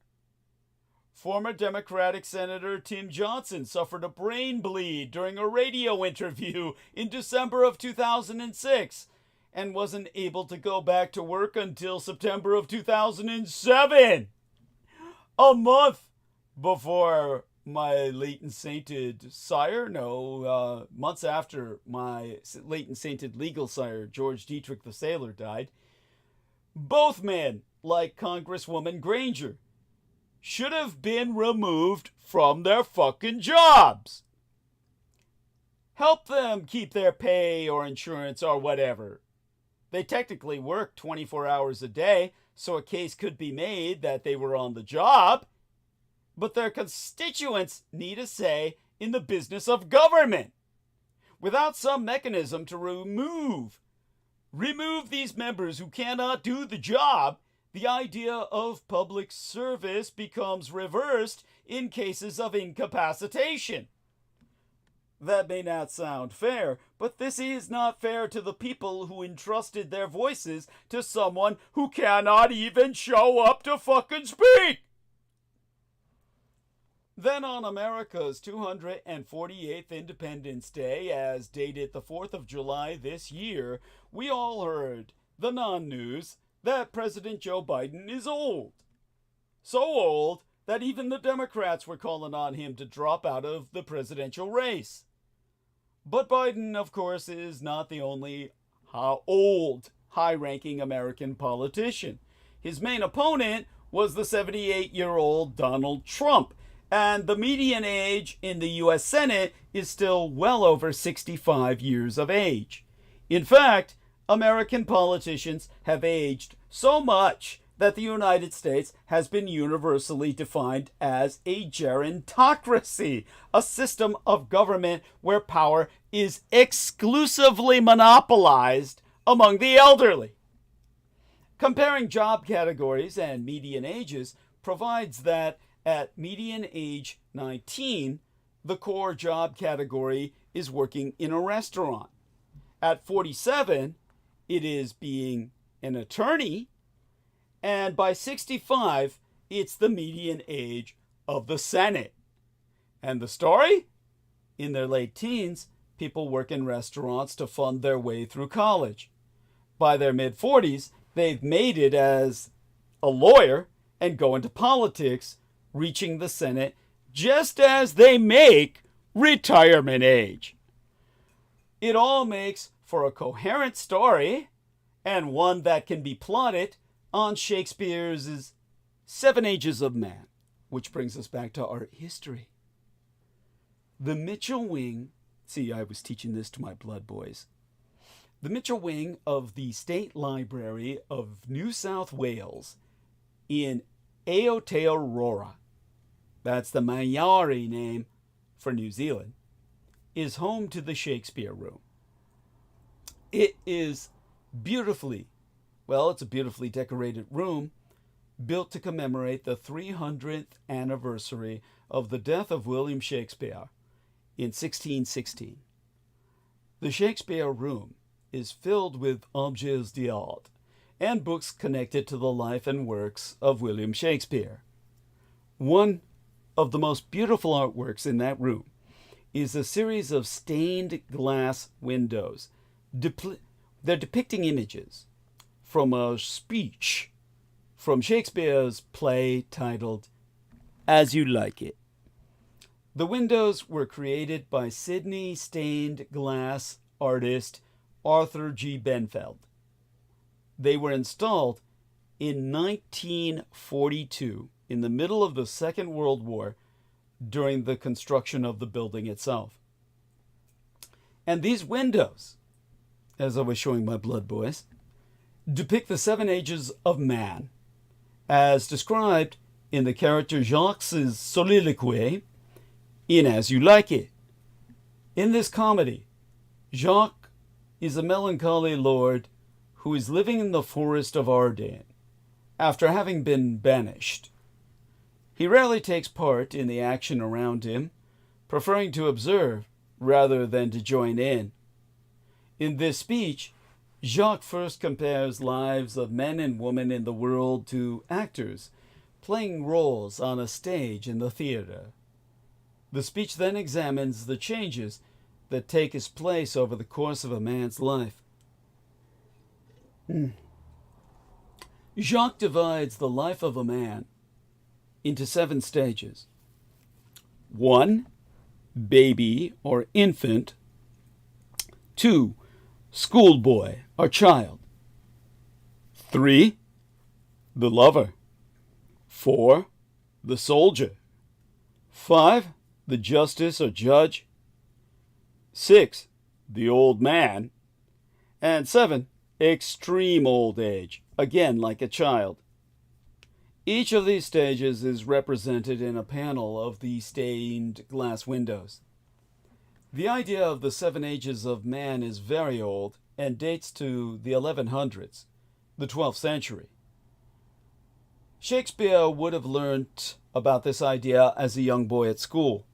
Former Democratic Senator Tim Johnson suffered a brain bleed during a radio interview in December of 2006 and wasn't able to go back to work until September of 2007. A month before my late and sainted sire, months after my late and sainted legal sire, George Dietrich the Sailor, died. Both men, like Congresswoman Granger, should have been removed from their fucking jobs. Help them keep their pay or insurance or whatever. They technically work 24 hours a day, so a case could be made that they were on the job. But their constituents need a say in the business of government. Without some mechanism to remove these members who cannot do the job, the idea of public service becomes reversed in cases of incapacitation. That may not sound fair, but this is not fair to the people who entrusted their voices to someone who cannot even show up to fucking speak. Then on America's 248th Independence Day, as dated the 4th of July this year, we all heard the non-news that President Joe Biden is old. So old that even the Democrats were calling on him to drop out of the presidential race. But Biden, of course, is not the only old, high-ranking American politician. His main opponent was the 78-year-old Donald Trump, and the median age in the U.S. Senate is still well over 65 years of age. In fact, American politicians have aged so much that the United States has been universally defined as a gerontocracy, a system of government where power is exclusively monopolized among the elderly. Comparing job categories and median ages provides that at median age 19, the core job category is working in a restaurant. At 47, it is being an attorney. And by 65, it's the median age of the Senate. And the story? In their late teens, people work in restaurants to fund their way through college. By their mid-40s, they've made it as a lawyer and go into politics, reaching the Senate just as they make retirement age. It all makes for a coherent story, and one that can be plotted on Shakespeare's 7 Ages of Man, which brings us back to art history. The Mitchell Wing, see, I was teaching this to my blood boys. The Mitchell Wing of the State Library of New South Wales in Aotearoa, that's the Maori name for New Zealand, is home to the Shakespeare Room. It is it's a beautifully decorated room built to commemorate the 300th anniversary of the death of William Shakespeare in 1616. The Shakespeare Room is filled with objets d'art and books connected to the life and works of William Shakespeare. One of the most beautiful artworks in that room is a series of stained glass windows. They're depicting images from a speech from Shakespeare's play titled As You Like It. The windows were created by Sydney stained glass artist Arthur G. Benfeld. They were installed in 1942 in the middle of the Second World War during the construction of the building itself. And these windows, as I was showing my blood boys, depict the 7 ages of man, as described in the character Jacques' soliloquy in As You Like It. In this comedy, Jacques is a melancholy lord who is living in the forest of Ardennes after having been banished. He rarely takes part in the action around him, preferring to observe rather than to join in. In this speech, Jacques first compares lives of men and women in the world to actors playing roles on a stage in the theater. The speech then examines the changes that take its place over the course of a man's life. Jacques divides the life of a man into 7 stages. 1, baby or infant. 2, schoolboy or child. 3, the lover. 4, the soldier. 5, the justice or judge. 6, the old man. And 7, extreme old age, again like a child. Each of these stages is represented in a panel of the stained glass windows. The idea of the 7 ages of man is very old and dates to the 1100s, the 12th century. Shakespeare would have learnt about this idea as a young boy at school.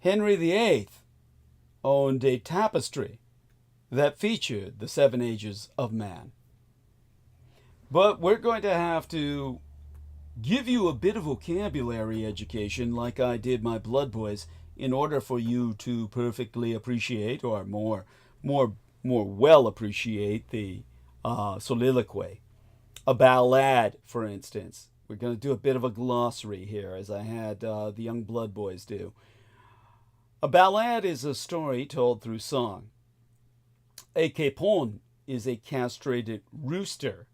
Henry VIII owned a tapestry that featured the 7 ages of man. But we're going to have to give you a bit of vocabulary education like I did my Blood Boys in order for you to perfectly appreciate or more well appreciate the soliloquy. A ballad, for instance. We're going to do a bit of a glossary here, as I had the young Blood Boys do. A ballad is a story told through song. A capon is a castrated rooster,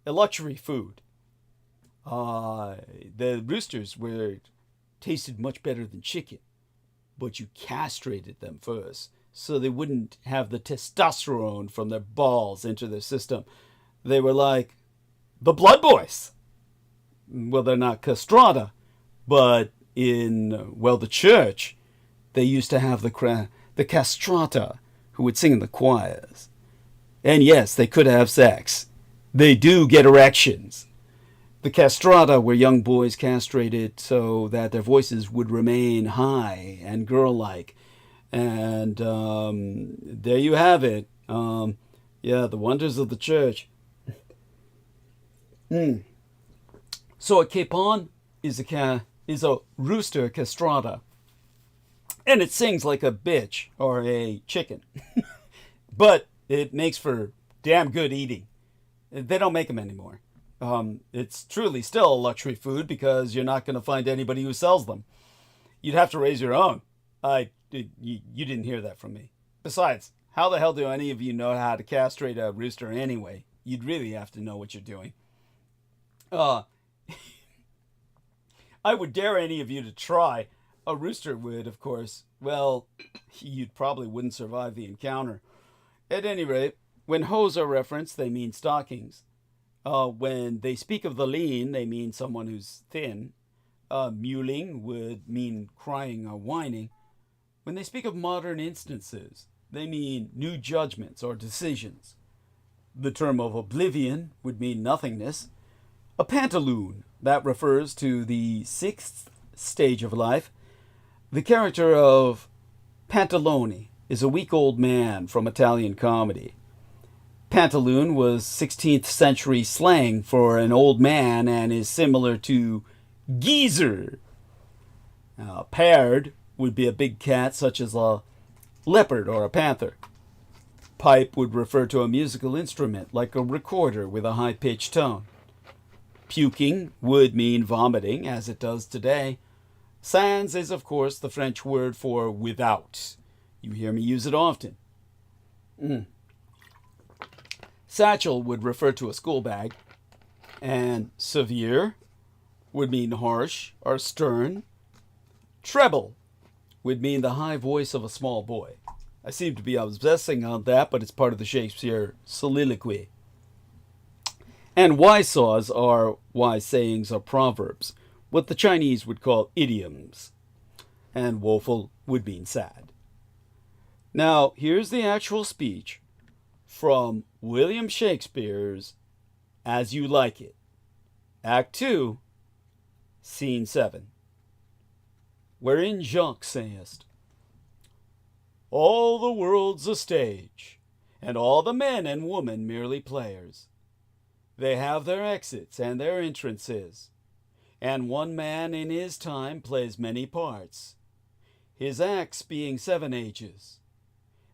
a luxury food. The roosters tasted much better than chicken, but you castrated them first so they wouldn't have the testosterone from their balls into their system. They were like the Blood Boys. Well, they're not castrata, but in, the church, they used to have the castrata who would sing in the choirs. And yes, they could have sex. They do get erections. The castrata were young boys castrated so that their voices would remain high and girl-like. And there you have it. The wonders of the church. So a capon is a rooster castrata. And it sings like a bitch or a chicken. But it makes for damn good eating. They don't make them anymore. It's truly still a luxury food because you're not going to find anybody who sells them. You'd have to raise your own. You didn't hear that from me. Besides, how the hell do any of you know how to castrate a rooster anyway? You'd really have to know what you're doing. I would dare any of you to try. A rooster would, of course. Well, you probably wouldn't survive the encounter. At any rate, when hose are referenced, they mean stockings. When they speak of the lean, they mean someone who's thin. Mewling would mean crying or whining. When they speak of modern instances, they mean new judgments or decisions. The term of oblivion would mean nothingness. A pantaloon, that refers to the 6th stage of life. The character of Pantalone is a weak old man from Italian comedy. Pantaloon was 16th century slang for an old man and is similar to geezer. Paired would be a big cat such as a leopard or a panther. Pipe would refer to a musical instrument like a recorder with a high-pitched tone. Puking would mean vomiting, as it does today. Sans is, of course, the French word for without. You hear me use it often. Satchel would refer to a school bag. And severe would mean harsh or stern. Treble would mean the high voice of a small boy. I seem to be obsessing on that, but it's part of the Shakespeare soliloquy. And wise saws are wise sayings or proverbs, what the Chinese would call idioms. And woeful would mean sad. Now, here's the actual speech from William Shakespeare's As You Like It, Act 2, Scene 7, wherein Jacques sayest, all the world's a stage, and all the men and women merely players. They have their exits and their entrances, and one man in his time plays many parts, his acts being 7 ages.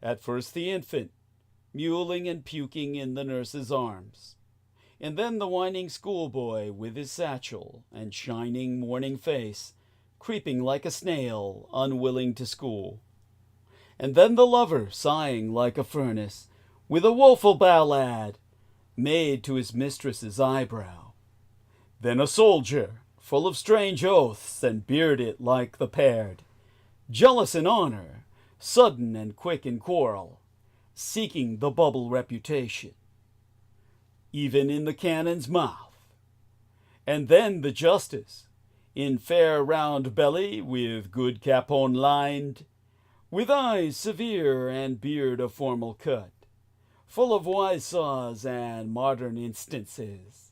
At first the infant, mewling and puking in the nurse's arms, and then the whining schoolboy with his satchel and shining morning face, creeping like a snail, unwilling to school. And then the lover, sighing like a furnace, with a woeful ballad, made to his mistress's eyebrow. Then a soldier, full of strange oaths, and bearded like the paired, jealous in honor, sudden and quick in quarrel, seeking the bubble reputation, even in the cannon's mouth. And then the justice, in fair round belly, with good capon lined, with eyes severe and beard of formal cut, full of wise saws and modern instances.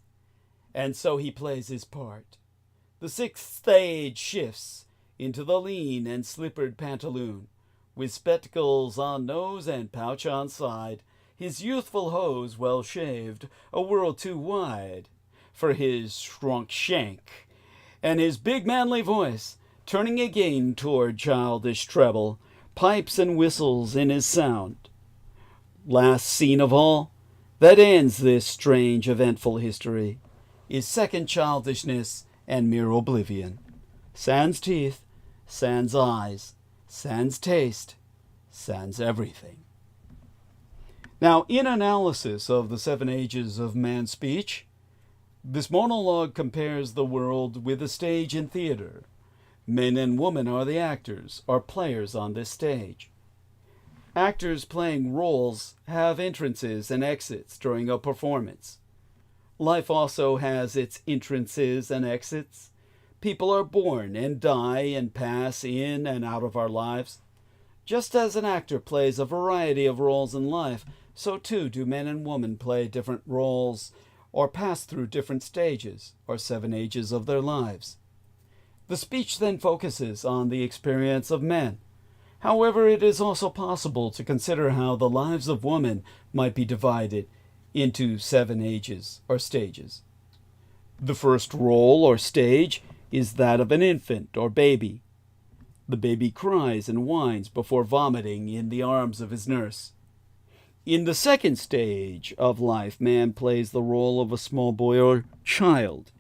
And so he plays his part. The sixth stage shifts into the lean and slippered pantaloon, with spectacles on nose and pouch on side, his youthful hose well shaved, a world too wide for his shrunk shank, and his big manly voice, turning again toward childish treble, pipes and whistles in his sound. Last scene of all, that ends this strange eventful history, is second childishness and mere oblivion. Sans teeth, sans eyes, sans taste, sans everything. Now, in analysis of the 7 ages of man's speech, this monologue compares the world with a stage in theater. Men and women are the actors, or players on this stage. Actors playing roles have entrances and exits during a performance. Life also has its entrances and exits. People are born and die and pass in and out of our lives. Just as an actor plays a variety of roles in life, so too do men and women play different roles or pass through different stages or 7 ages of their lives. The speech then focuses on the experience of men. However, it is also possible to consider how the lives of women might be divided into 7 ages or stages. The first role or stage is that of an infant or baby. The baby cries and whines before vomiting in the arms of his nurse. In the second stage of life, man plays the role of a small boy or child.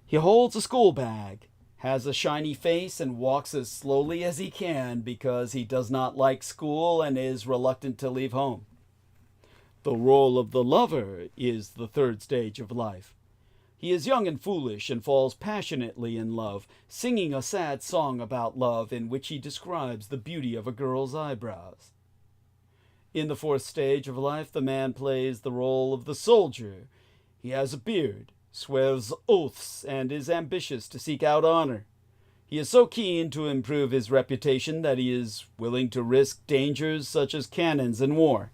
He holds a school bag, has a shiny face, and walks as slowly as he can because he does not like school and is reluctant to leave home. The role of the lover is the third stage of life. He is young and foolish and falls passionately in love, singing a sad song about love in which he describes the beauty of a girl's eyebrows. In the fourth stage of life, the man plays the role of the soldier. He has a beard, swears oaths, and is ambitious to seek out honor. He is so keen to improve his reputation that he is willing to risk dangers such as cannons in war.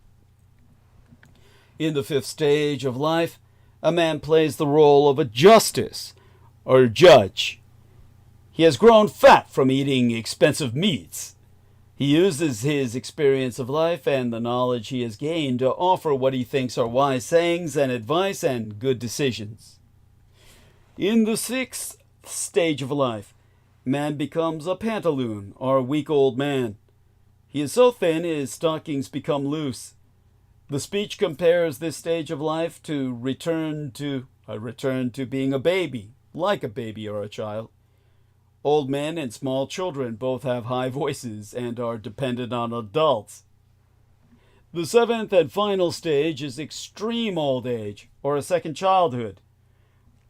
In the fifth stage of life, a man plays the role of a justice or judge. He has grown fat from eating expensive meats. He uses his experience of life and the knowledge he has gained to offer what he thinks are wise sayings and advice and good decisions. In the sixth stage of life, man becomes a pantaloon or weak old man. He is so thin his stockings become loose. The speech compares this stage of life to a return to being a baby, like a baby or a child. Old men and small children both have high voices and are dependent on adults. The seventh and final stage is extreme old age, or a second childhood.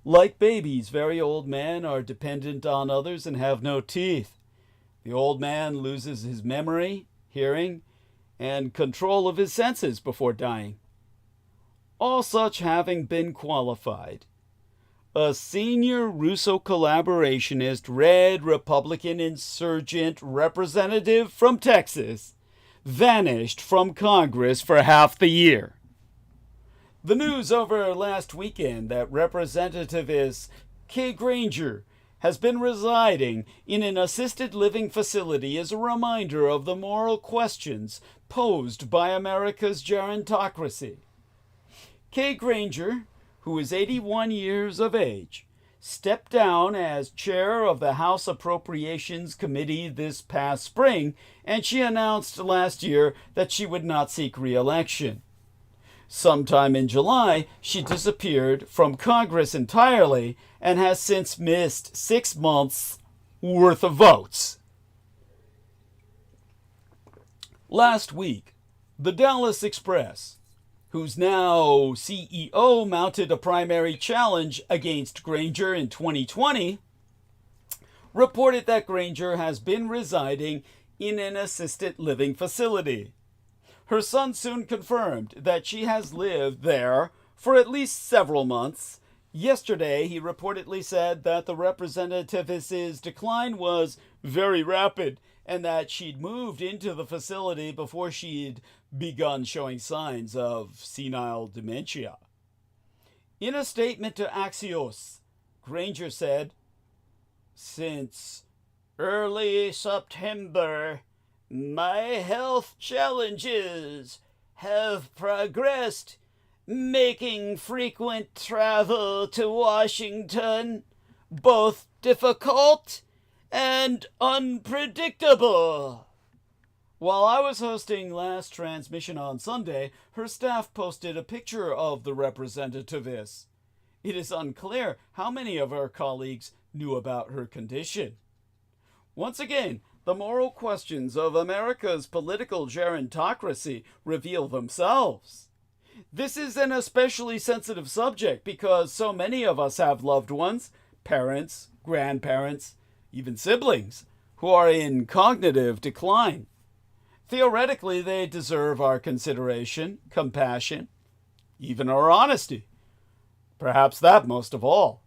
Like babies, very old men are dependent on others and have no teeth. The old man loses his memory, hearing, and control of his senses before dying. All such having been qualified, a senior Russo collaborationist, red Republican insurgent representative from Texas vanished from Congress for half the year. The news over last weekend that Representative Kay Granger has been residing in an assisted living facility is a reminder of the moral questions posed by America's gerontocracy. Kay Granger, who is 81 years of age, stepped down as chair of the House Appropriations Committee this past spring, and she announced last year that she would not seek re-election. Sometime in July, she disappeared from Congress entirely and has since missed 6 months' worth of votes. Last week, the Dallas Express, whose now CEO mounted a primary challenge against Granger in 2020, reported that Granger has been residing in an assisted living facility. Her son soon confirmed that she has lived there for at least several months. Yesterday, he reportedly said that the representative's decline was very rapid and that she'd moved into the facility before she'd begun showing signs of senile dementia. In a statement to Axios, Granger said, "Since early September, my health challenges have progressed, making frequent travel to Washington both difficult and unpredictable." While I was hosting last transmission on Sunday, her staff posted a picture of the representativess. It is unclear how many of our colleagues knew about her condition. Once again, the moral questions of America's political gerontocracy reveal themselves. This is an especially sensitive subject because so many of us have loved ones, parents, grandparents, even siblings, who are in cognitive decline. Theoretically, they deserve our consideration, compassion, even our honesty. Perhaps that most of all.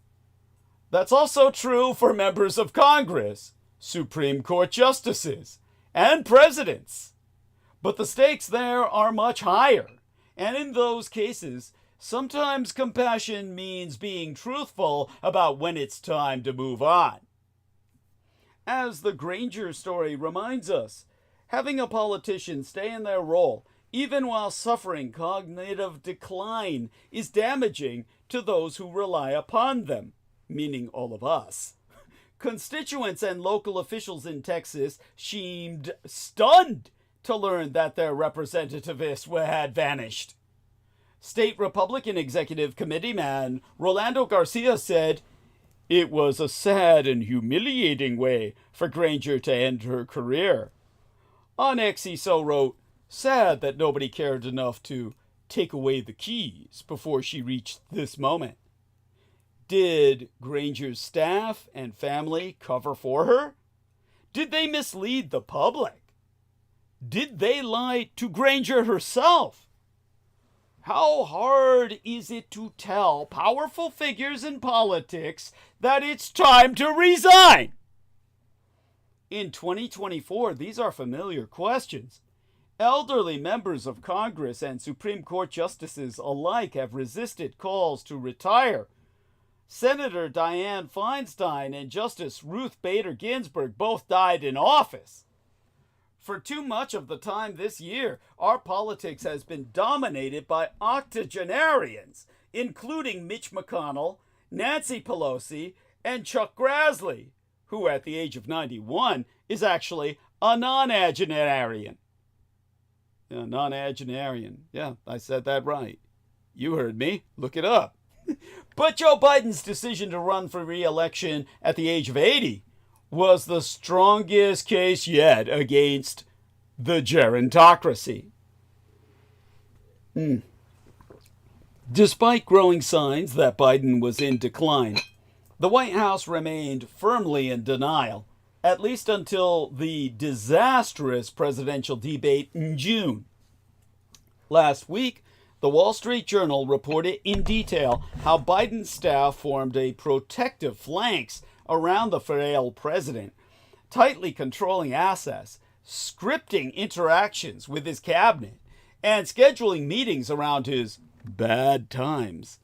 That's also true for members of Congress, Supreme Court justices, and presidents. But the stakes there are much higher, and in those cases, sometimes compassion means being truthful about when it's time to move on. As the Granger story reminds us, having a politician stay in their role, even while suffering cognitive decline, is damaging to those who rely upon them, meaning all of us. Constituents and local officials in Texas seemed stunned to learn that their representativess had vanished. State Republican Executive Committeeman Rolando Garcia said, "It was a sad and humiliating way for Granger to end her career." On X, he so wrote, "Sad that nobody cared enough to take away the keys before she reached this moment." Did Granger's staff and family cover for her? Did they mislead the public? Did they lie to Granger herself? How hard is it to tell powerful figures in politics that it's time to resign? In 2024, these are familiar questions. Elderly members of Congress and Supreme Court justices alike have resisted calls to retire. Senator Dianne Feinstein and Justice Ruth Bader Ginsburg both died in office. For too much of the time this year, our politics has been dominated by octogenarians, including Mitch McConnell, Nancy Pelosi, and Chuck Grassley, who at the age of 91 is actually a nonagenarian. Nonagenarian. Yeah, I said that right. You heard me. Look it up. But Joe Biden's decision to run for re-election at the age of 80 was the strongest case yet against the gerontocracy. Despite growing signs that Biden was in decline, the White House remained firmly in denial, at least until the disastrous presidential debate in June. Last week, the Wall Street Journal reported in detail how Biden's staff formed a protective phalanx around the frail president, tightly controlling access, scripting interactions with his cabinet, and scheduling meetings around his bad times.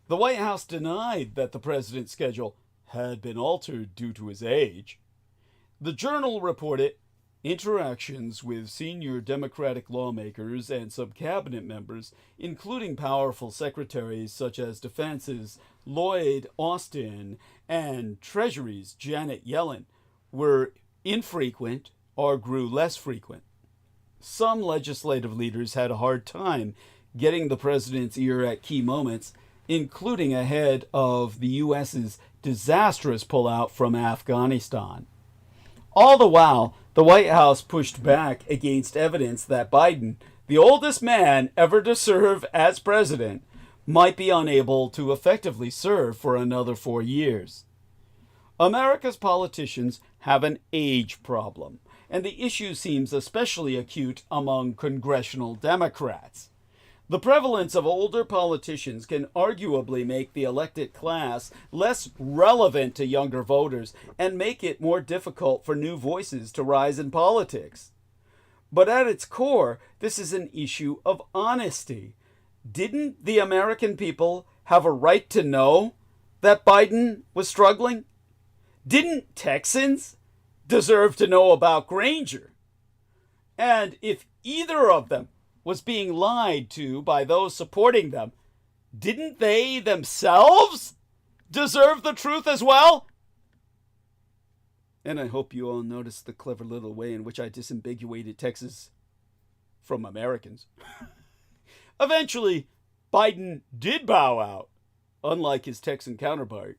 The White House denied that the president's schedule had been altered due to his age. The Journal reported interactions with senior Democratic lawmakers and sub-cabinet members, including powerful secretaries such as Defense's Lloyd Austin and Treasury's Janet Yellen, were infrequent or grew less frequent. Some legislative leaders had a hard time getting the president's ear at key moments, including ahead of the U.S.'s disastrous pullout from Afghanistan. All the while, the White House pushed back against evidence that Biden, the oldest man ever to serve as president, might be unable to effectively serve for another 4 years. America's politicians have an age problem, and the issue seems especially acute among congressional Democrats. The prevalence of older politicians can arguably make the elected class less relevant to younger voters and make it more difficult for new voices to rise in politics. But at its core, this is an issue of honesty. Didn't the American people have a right to know that Biden was struggling? Didn't Texans deserve to know about Granger? And if either of them was being lied to by those supporting them, didn't they themselves deserve the truth as well? And I hope you all noticed the clever little way in which I disambiguated Texas from Americans. Eventually, Biden did bow out, unlike his Texan counterpart.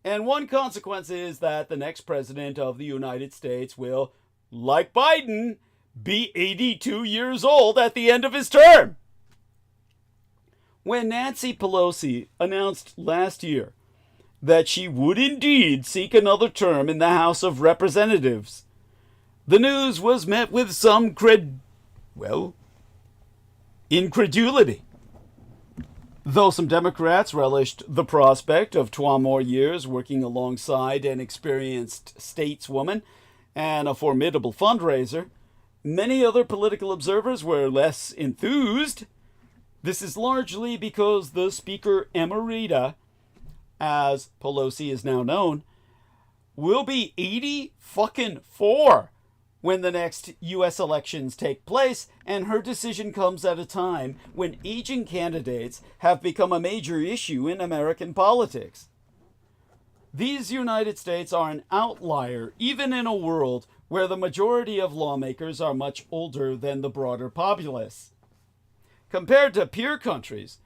And one consequence is that the next president of the United States will, like Biden, be 82 years old at the end of his term. When Nancy Pelosi announced last year that she would indeed seek another term in the House of Representatives, the news was met with some incredulity. Though some Democrats relished the prospect of 12 more years working alongside an experienced stateswoman and a formidable fundraiser, many other political observers were less enthused. This is largely because the Speaker Emerita, as Pelosi is now known, will be 84 when the next U.S. elections take place, and her decision comes at a time when aging candidates have become a major issue in American politics. These United States are an outlier, even in a world where the majority of lawmakers are much older than the broader populace. Compared to peer countries,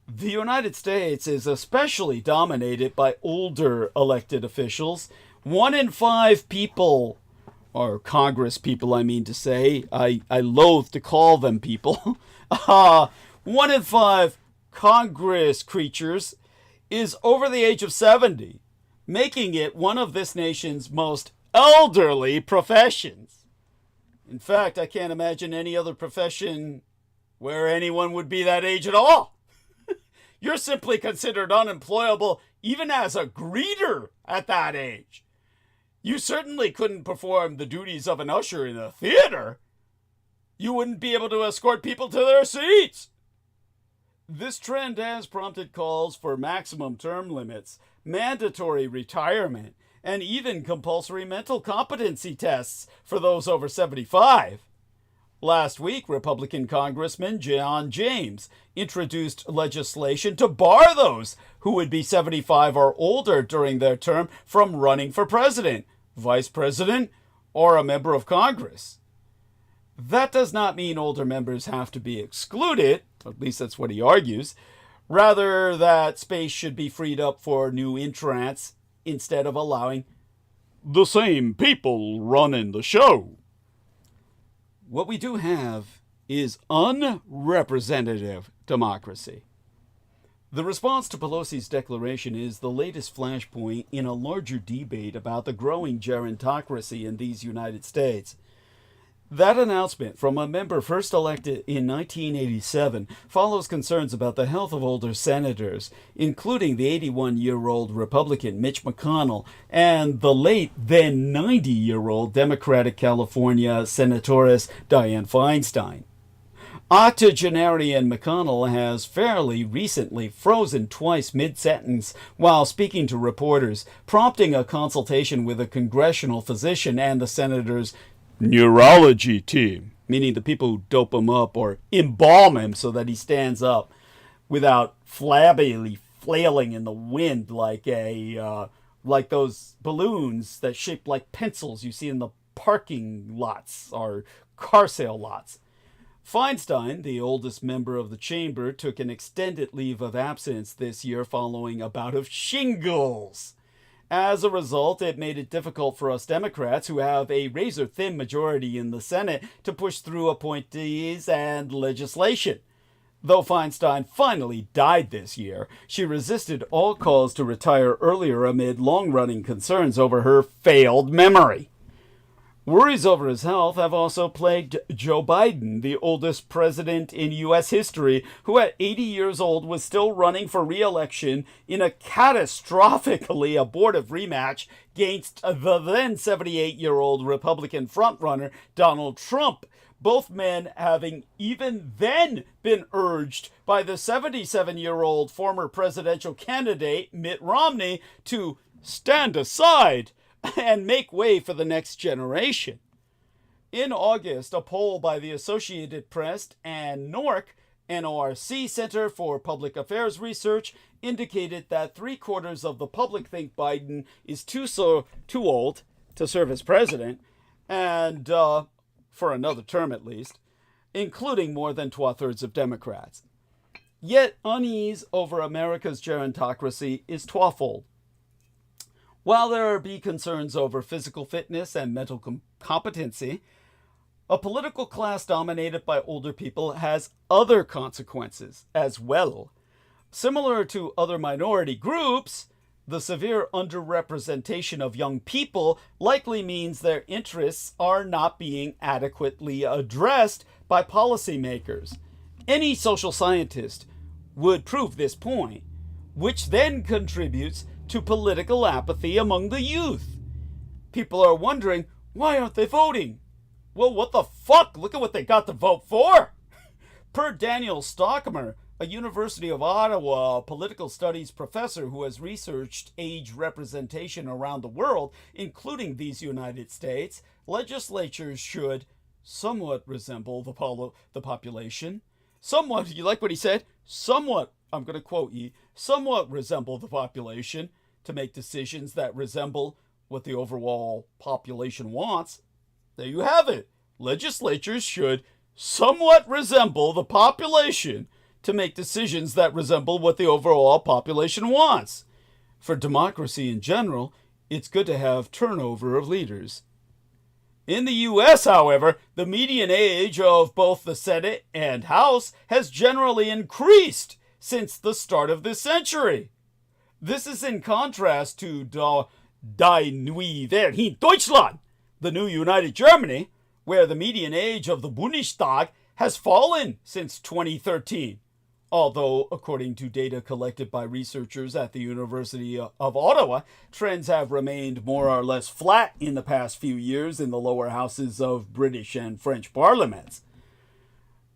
the United States is especially dominated by older elected officials. 1 in 5 people, or Congress people, I mean to say, I loathe to call them people, 1 in 5 Congress creatures is over the age of 70, making it one of this nation's most elderly professions. In fact, I can't imagine any other profession where anyone would be that age at all. You're simply considered unemployable even as a greeter at that age. You certainly couldn't perform the duties of an usher in a theater. You wouldn't be able to escort people to their seats. This trend has prompted calls for maximum term limits, mandatory retirement, and even compulsory mental competency tests for those over 75. Last week, Republican Congressman John James introduced legislation to bar those who would be 75 or older during their term from running for president, vice president, or a member of Congress. That does not mean older members have to be excluded, at least that's what he argues. Rather, that space should be freed up for new entrants instead of allowing the same people running the show. What we do have is unrepresentative democracy. The response to Pelosi's declaration is the latest flashpoint in a larger debate about the growing gerontocracy in these United States. That announcement from a member first elected in 1987 follows concerns about the health of older senators, including the 81-year-old Republican Mitch McConnell and the late then 90-year-old Democratic California Senatoress Dianne Feinstein. Octogenarian McConnell has fairly recently frozen twice mid-sentence while speaking to reporters, prompting a consultation with a congressional physician and the senator's neurology team, meaning the people who dope him up or embalm him so that he stands up without flabbily flailing in the wind like those balloons that shaped like pencils you see in the parking lots or car sale lots. Feinstein, the oldest member of the chamber, took an extended leave of absence this year following a bout of shingles. As a result, it made it difficult for us Democrats, who have a razor-thin majority in the Senate, to push through appointees and legislation. Though Feinstein finally died this year, she resisted all calls to retire earlier amid long-running concerns over her failed memory. Worries over his health have also plagued Joe Biden, the oldest president in U.S. history, who at 80 years old was still running for re-election in a catastrophically abortive rematch against the then 78-year-old Republican frontrunner Donald Trump, both men having even then been urged by the 77-year-old former presidential candidate Mitt Romney to stand aside and make way for the next generation. In August, a poll by the Associated Press and NORC Center for Public Affairs Research indicated that 3/4 of the public think Biden is too old to serve as president, and for another term at least, including more than 2/3 of Democrats. Yet unease over America's gerontocracy is twofold. While there be concerns over physical fitness and mental competency, a political class dominated by older people has other consequences as well. Similar to other minority groups, the severe underrepresentation of young people likely means their interests are not being adequately addressed by policymakers. Any social scientist would prove this point, which then contributes to political apathy among the youth. People are wondering, why aren't they voting? Well, what the fuck? Look at what they got to vote for! Per Daniel Stockmer, a University of Ottawa political studies professor who has researched age representation around the world, including these United States, legislatures should somewhat resemble the population. Somewhat, you like what he said? Somewhat, I'm going to quote you, somewhat resemble the population to make decisions that resemble what the overall population wants. There you have it. Legislatures should somewhat resemble the population to make decisions that resemble what the overall population wants. For democracy in general, it's good to have turnover of leaders. In the U.S., however, the median age of both the Senate and House has generally increased since the start of this century. This is in contrast to Deutschland, the new United Germany, where the median age of the Bundestag has fallen since 2013. Although, according to data collected by researchers at the University of Ottawa, trends have remained more or less flat in the past few years in the lower houses of British and French parliaments.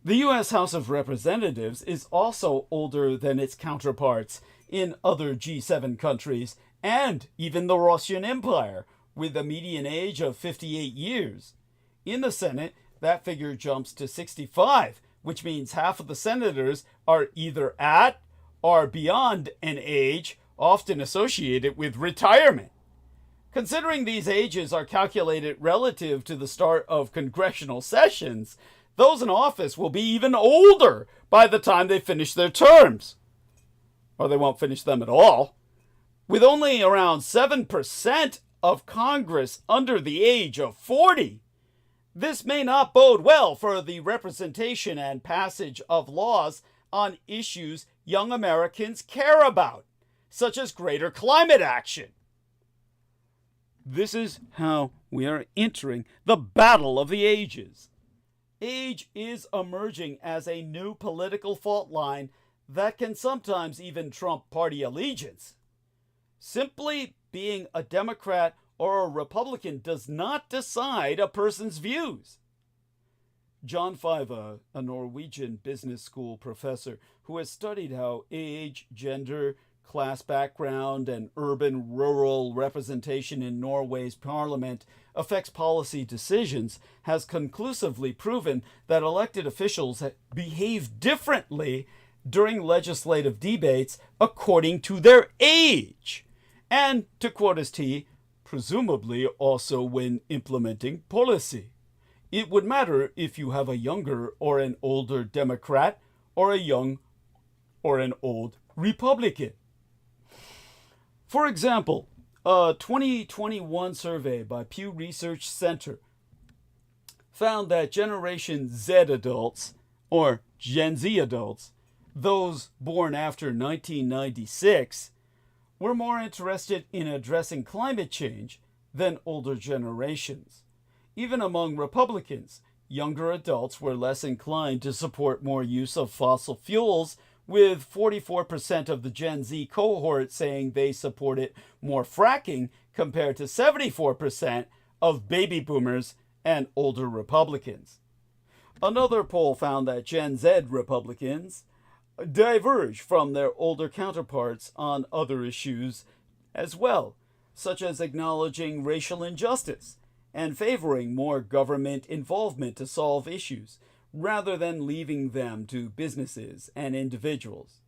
The U.S. House of Representatives is also older than its counterparts in other G7 countries and even the Russian Empire, with a median age of 58 years. In the Senate, that figure jumps to 65, which means half of the senators are either at or beyond an age often associated with retirement. Considering these ages are calculated relative to the start of congressional sessions, those in office will be even older by the time they finish their terms. Or they won't finish them at all. With only around 7% of Congress under the age of 40, this may not bode well for the representation and passage of laws on issues young Americans care about, such as greater climate action. This is how we are entering the battle of the ages. Age is emerging as a new political fault line that can sometimes even trump party allegiance. Simply being a Democrat or a Republican does not decide a person's views. John Five, a Norwegian business school professor who has studied how age, gender, class background, and urban-rural representation in Norway's parliament affects policy decisions, has conclusively proven that elected officials behave differently during legislative debates according to their age. And, to quote his T, presumably also when implementing policy. It would matter if you have a younger or an older Democrat or a young or an old Republican. For example, a 2021 survey by Pew Research Center found that Generation Z adults, or Gen Z adults, those born after 1996, were more interested in addressing climate change than older generations. Even among Republicans, younger adults were less inclined to support more use of fossil fuels, with 44% of the Gen Z cohort saying they supported more fracking compared to 74% of baby boomers and older Republicans. Another poll found that Gen Z Republicans diverge from their older counterparts on other issues as well, such as acknowledging racial injustice and favoring more government involvement to solve issues, rather than leaving them to businesses and individuals.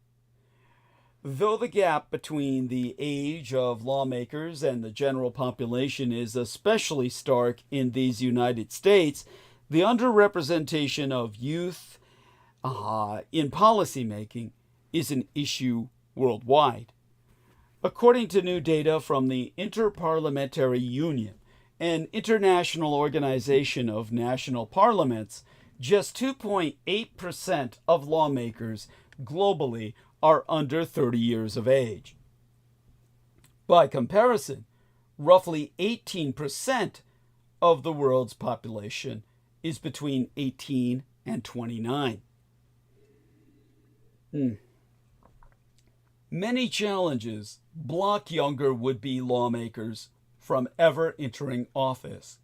Though the gap between the age of lawmakers and the general population is especially stark in these United States, the underrepresentation of youth in policymaking is an issue worldwide. According to new data from the Interparliamentary Union, an international organization of national parliaments, just 2.8% of lawmakers globally are under 30 years of age. By comparison, roughly 18% of the world's population is between 18 and 29. Many challenges block younger would-be lawmakers from ever entering office.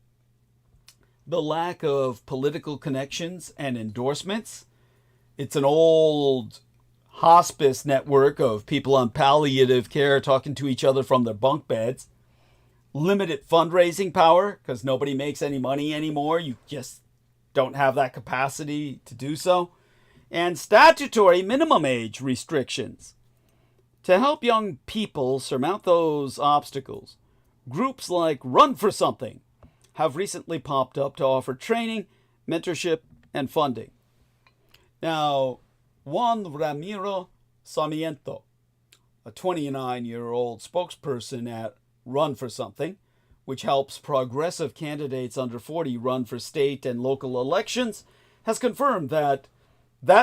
The lack of political connections and endorsements. It's an old hospice network of people on palliative care talking to each other from their bunk beds. Limited fundraising power, because nobody makes any money anymore. You just don't have that capacity to do so. And statutory minimum age restrictions. To help young people surmount those obstacles, groups like Run for Something have recently popped up to offer training, mentorship, and funding. Now, Juan Ramiro Sarmiento, a 29-year-old spokesperson at Run for Something, which helps progressive candidates under 40 run for state and local elections, has confirmed that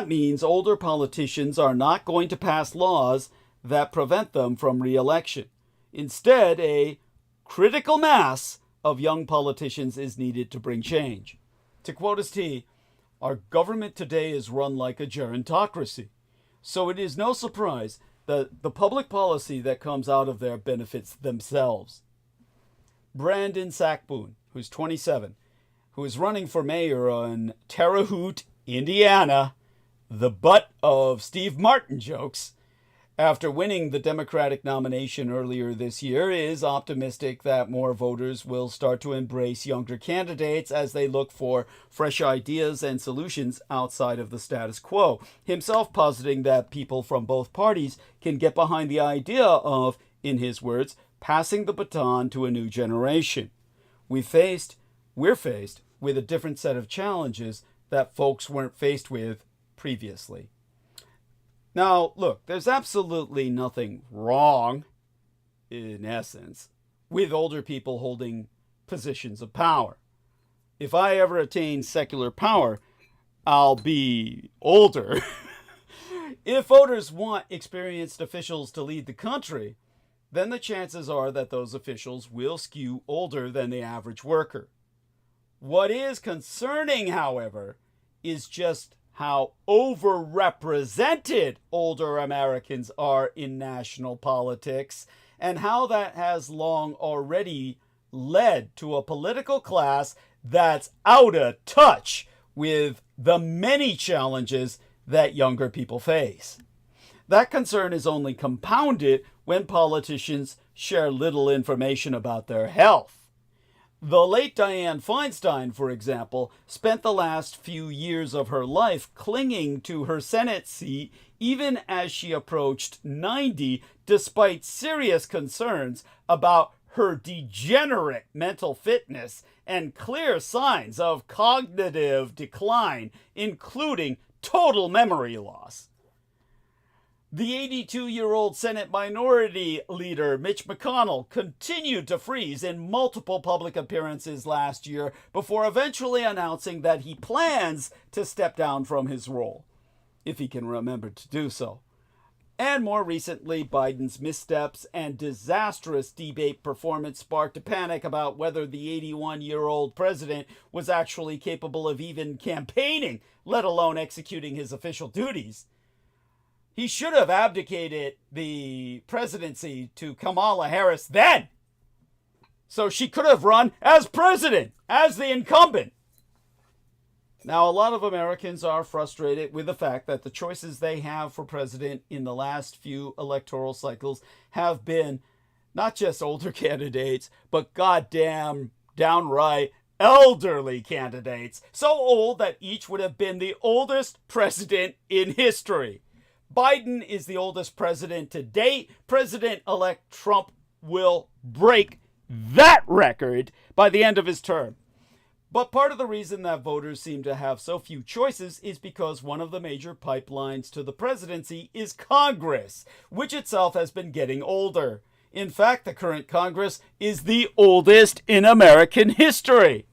means older politicians are not going to pass laws that prevent them from re-election. Instead, a critical mass of young politicians is needed to bring change. To quote his T, our government today is run like a gerontocracy. So it is no surprise that the public policy that comes out of there benefits themselves. Brandon Sackboon, who's 27, who is running for mayor in Terre Haute, Indiana, the butt of Steve Martin jokes, after winning the Democratic nomination earlier this year, is optimistic that more voters will start to embrace younger candidates as they look for fresh ideas and solutions outside of the status quo, himself positing that people from both parties can get behind the idea of, in his words, passing the baton to a new generation. We're faced with a different set of challenges that folks weren't faced with previously. Now, look, there's absolutely nothing wrong, in essence, with older people holding positions of power. If I ever attain secular power, I'll be older. If voters want experienced officials to lead the country, then the chances are that those officials will skew older than the average worker. What is concerning, however, is just how overrepresented older Americans are in national politics, and how that has long already led to a political class that's out of touch with the many challenges that younger people face. That concern is only compounded when politicians share little information about their health. The late Dianne Feinstein, for example, spent the last few years of her life clinging to her Senate seat even as she approached 90, despite serious concerns about her degenerate mental fitness and clear signs of cognitive decline, including total memory loss. The 82-year-old Senate Minority Leader Mitch McConnell continued to freeze in multiple public appearances last year before eventually announcing that he plans to step down from his role, if he can remember to do so. And more recently, Biden's missteps and disastrous debate performance sparked a panic about whether the 81-year-old president was actually capable of even campaigning, let alone executing his official duties. He should have abdicated the presidency to Kamala Harris then, so she could have run as president, as the incumbent. Now, a lot of Americans are frustrated with the fact that the choices they have for president in the last few electoral cycles have been not just older candidates, but goddamn downright elderly candidates, so old that each would have been the oldest president in history. Biden is the oldest president to date. President-elect Trump will break that record by the end of his term. But part of the reason that voters seem to have so few choices is because one of the major pipelines to the presidency is Congress, which itself has been getting older. In fact, the current Congress is the oldest in American history.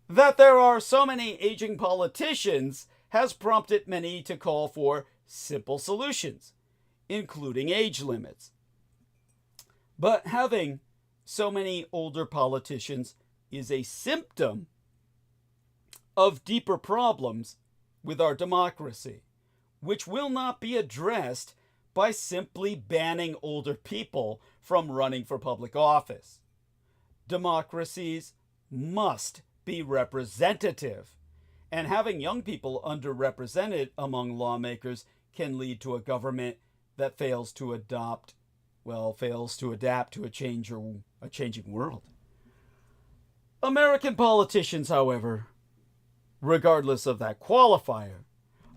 That there are so many aging politicians has prompted many to call for simple solutions, including age limits. But having so many older politicians is a symptom of deeper problems with our democracy, which will not be addressed by simply banning older people from running for public office. Democracies must be representative, and having young people underrepresented among lawmakers can lead to a government that fails to adapt to a changing world. American politicians, however, regardless of that qualifier,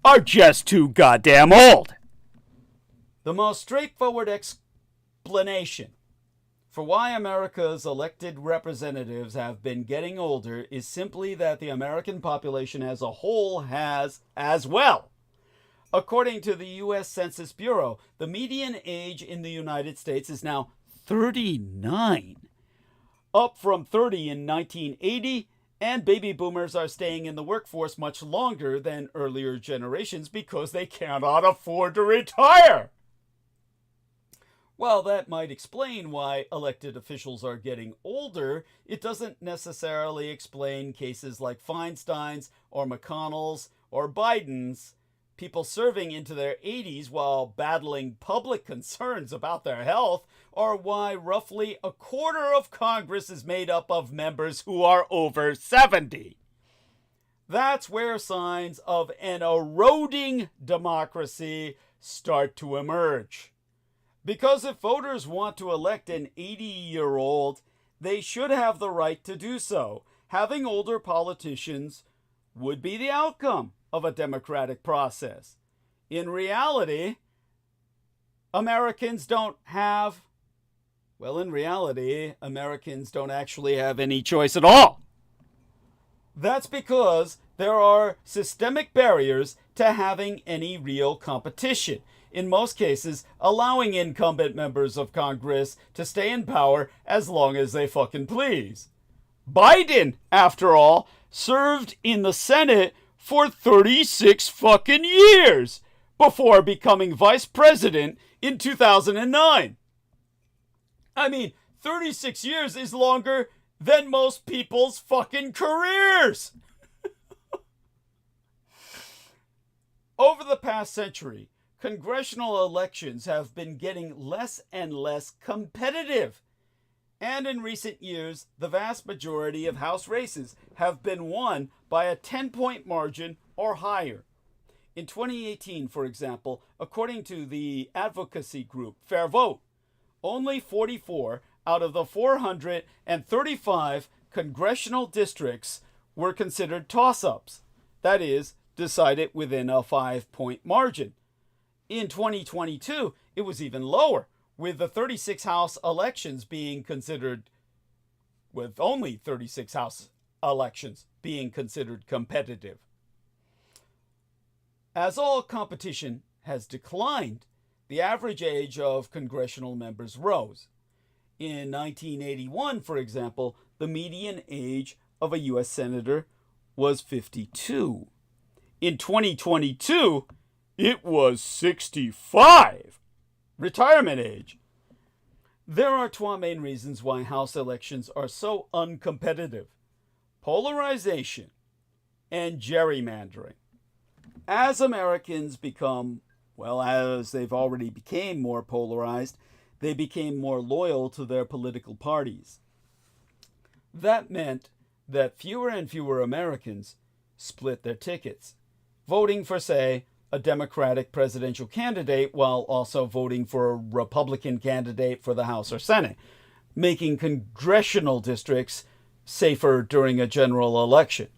are just too goddamn old. The most straightforward explanation for why America's elected representatives have been getting older is simply that the American population as a whole has as well. According to the U.S. Census Bureau, the median age in the United States is now 39. Up from 30 in 1980, and baby boomers are staying in the workforce much longer than earlier generations because they cannot afford to retire. While that might explain why elected officials are getting older, it doesn't necessarily explain cases like Feinstein's or McConnell's or Biden's, people serving into their 80s while battling public concerns about their health, or why roughly a quarter of Congress is made up of members who are over 70. That's where signs of an eroding democracy start to emerge. Because if voters want to elect an 80-year-old, they should have the right to do so. Having older politicians would be the outcome of a democratic process. In reality, Americans don't actually have any choice at all. That's because there are systemic barriers to having any real competition. In most cases, allowing incumbent members of Congress to stay in power as long as they fucking please. Biden, after all, served in the Senate for 36 fucking years before becoming vice president in 2009. I mean, 36 years is longer than most people's fucking careers. Over the past century, congressional elections have been getting less and less competitive. And in recent years, the vast majority of House races have been won by a 10-point margin or higher. In 2018, for example, according to the advocacy group Fair Vote, only 44 out of the 435 congressional districts were considered toss-ups, that is, decided within a 5-point margin. In 2022, it was even lower, with the 36 House elections being considered, with only 36 House elections being considered competitive. As all competition has declined, the average age of congressional members rose. In 1981, for example, the median age of a U.S. Senator was 52. In 2022, It was 65. Retirement age. There are two main reasons why House elections are so uncompetitive: polarization and gerrymandering. As Americans become, well, as they've already became more polarized, they became more loyal to their political parties. That meant that fewer and fewer Americans split their tickets, voting for, say, a Democratic presidential candidate while also voting for a Republican candidate for the House or Senate, making congressional districts safer during a general election.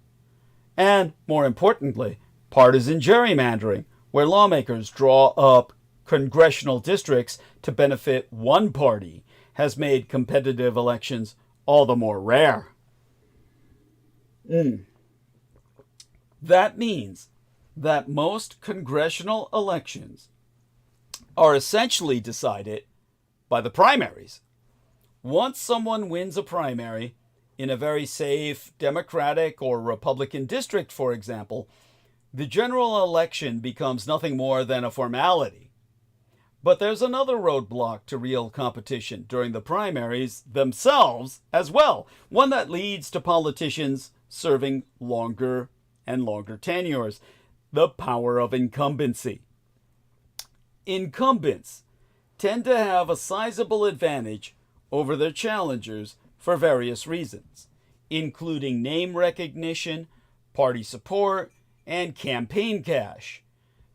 And, more importantly, partisan gerrymandering, where lawmakers draw up congressional districts to benefit one party, has made competitive elections all the more rare. That means that most congressional elections are essentially decided by the primaries. Once someone wins a primary in a very safe Democratic or Republican district, for example, the general election becomes nothing more than a formality. But there's another roadblock to real competition during the primaries themselves as well, one that leads to politicians serving longer and longer tenures: the power of incumbency. Incumbents tend to have a sizable advantage over their challengers for various reasons, including name recognition, party support, and campaign cash.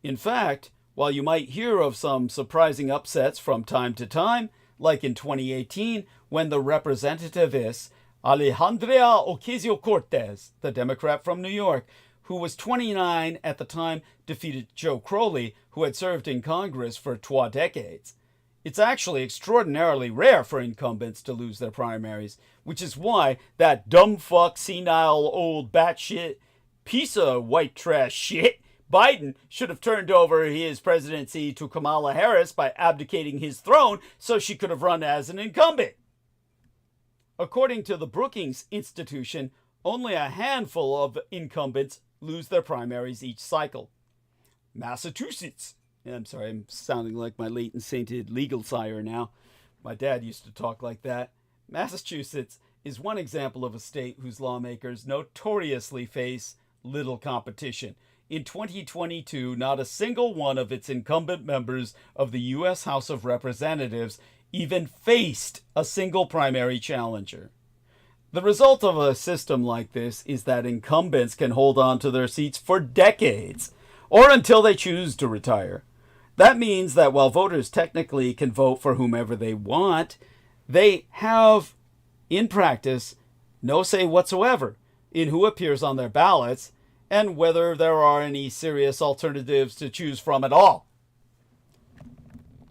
In fact, while you might hear of some surprising upsets from time to time, like in 2018 when the representativess Alejandra Ocasio-Cortez, the Democrat from New York, who was 29 at the time, defeated Joe Crowley, who had served in Congress for 2 decades. It's actually extraordinarily rare for incumbents to lose their primaries, which is why that dumb fuck, senile, old batshit piece of white trash shit Biden should have turned over his presidency to Kamala Harris by abdicating his throne so she could have run as an incumbent. According to the Brookings Institution, only a handful of incumbents lose their primaries each cycle. Massachusetts. I'm sorry, I'm sounding like my late and sainted legal sire now. My dad used to talk like that. Massachusetts is one example of a state whose lawmakers notoriously face little competition. In 2022, not a single one of its incumbent members of the U.S. House of Representatives even faced a single primary challenger. The result of a system like this is that incumbents can hold on to their seats for decades, or until they choose to retire. That means that while voters technically can vote for whomever they want, they have, in practice, no say whatsoever in who appears on their ballots and whether there are any serious alternatives to choose from at all.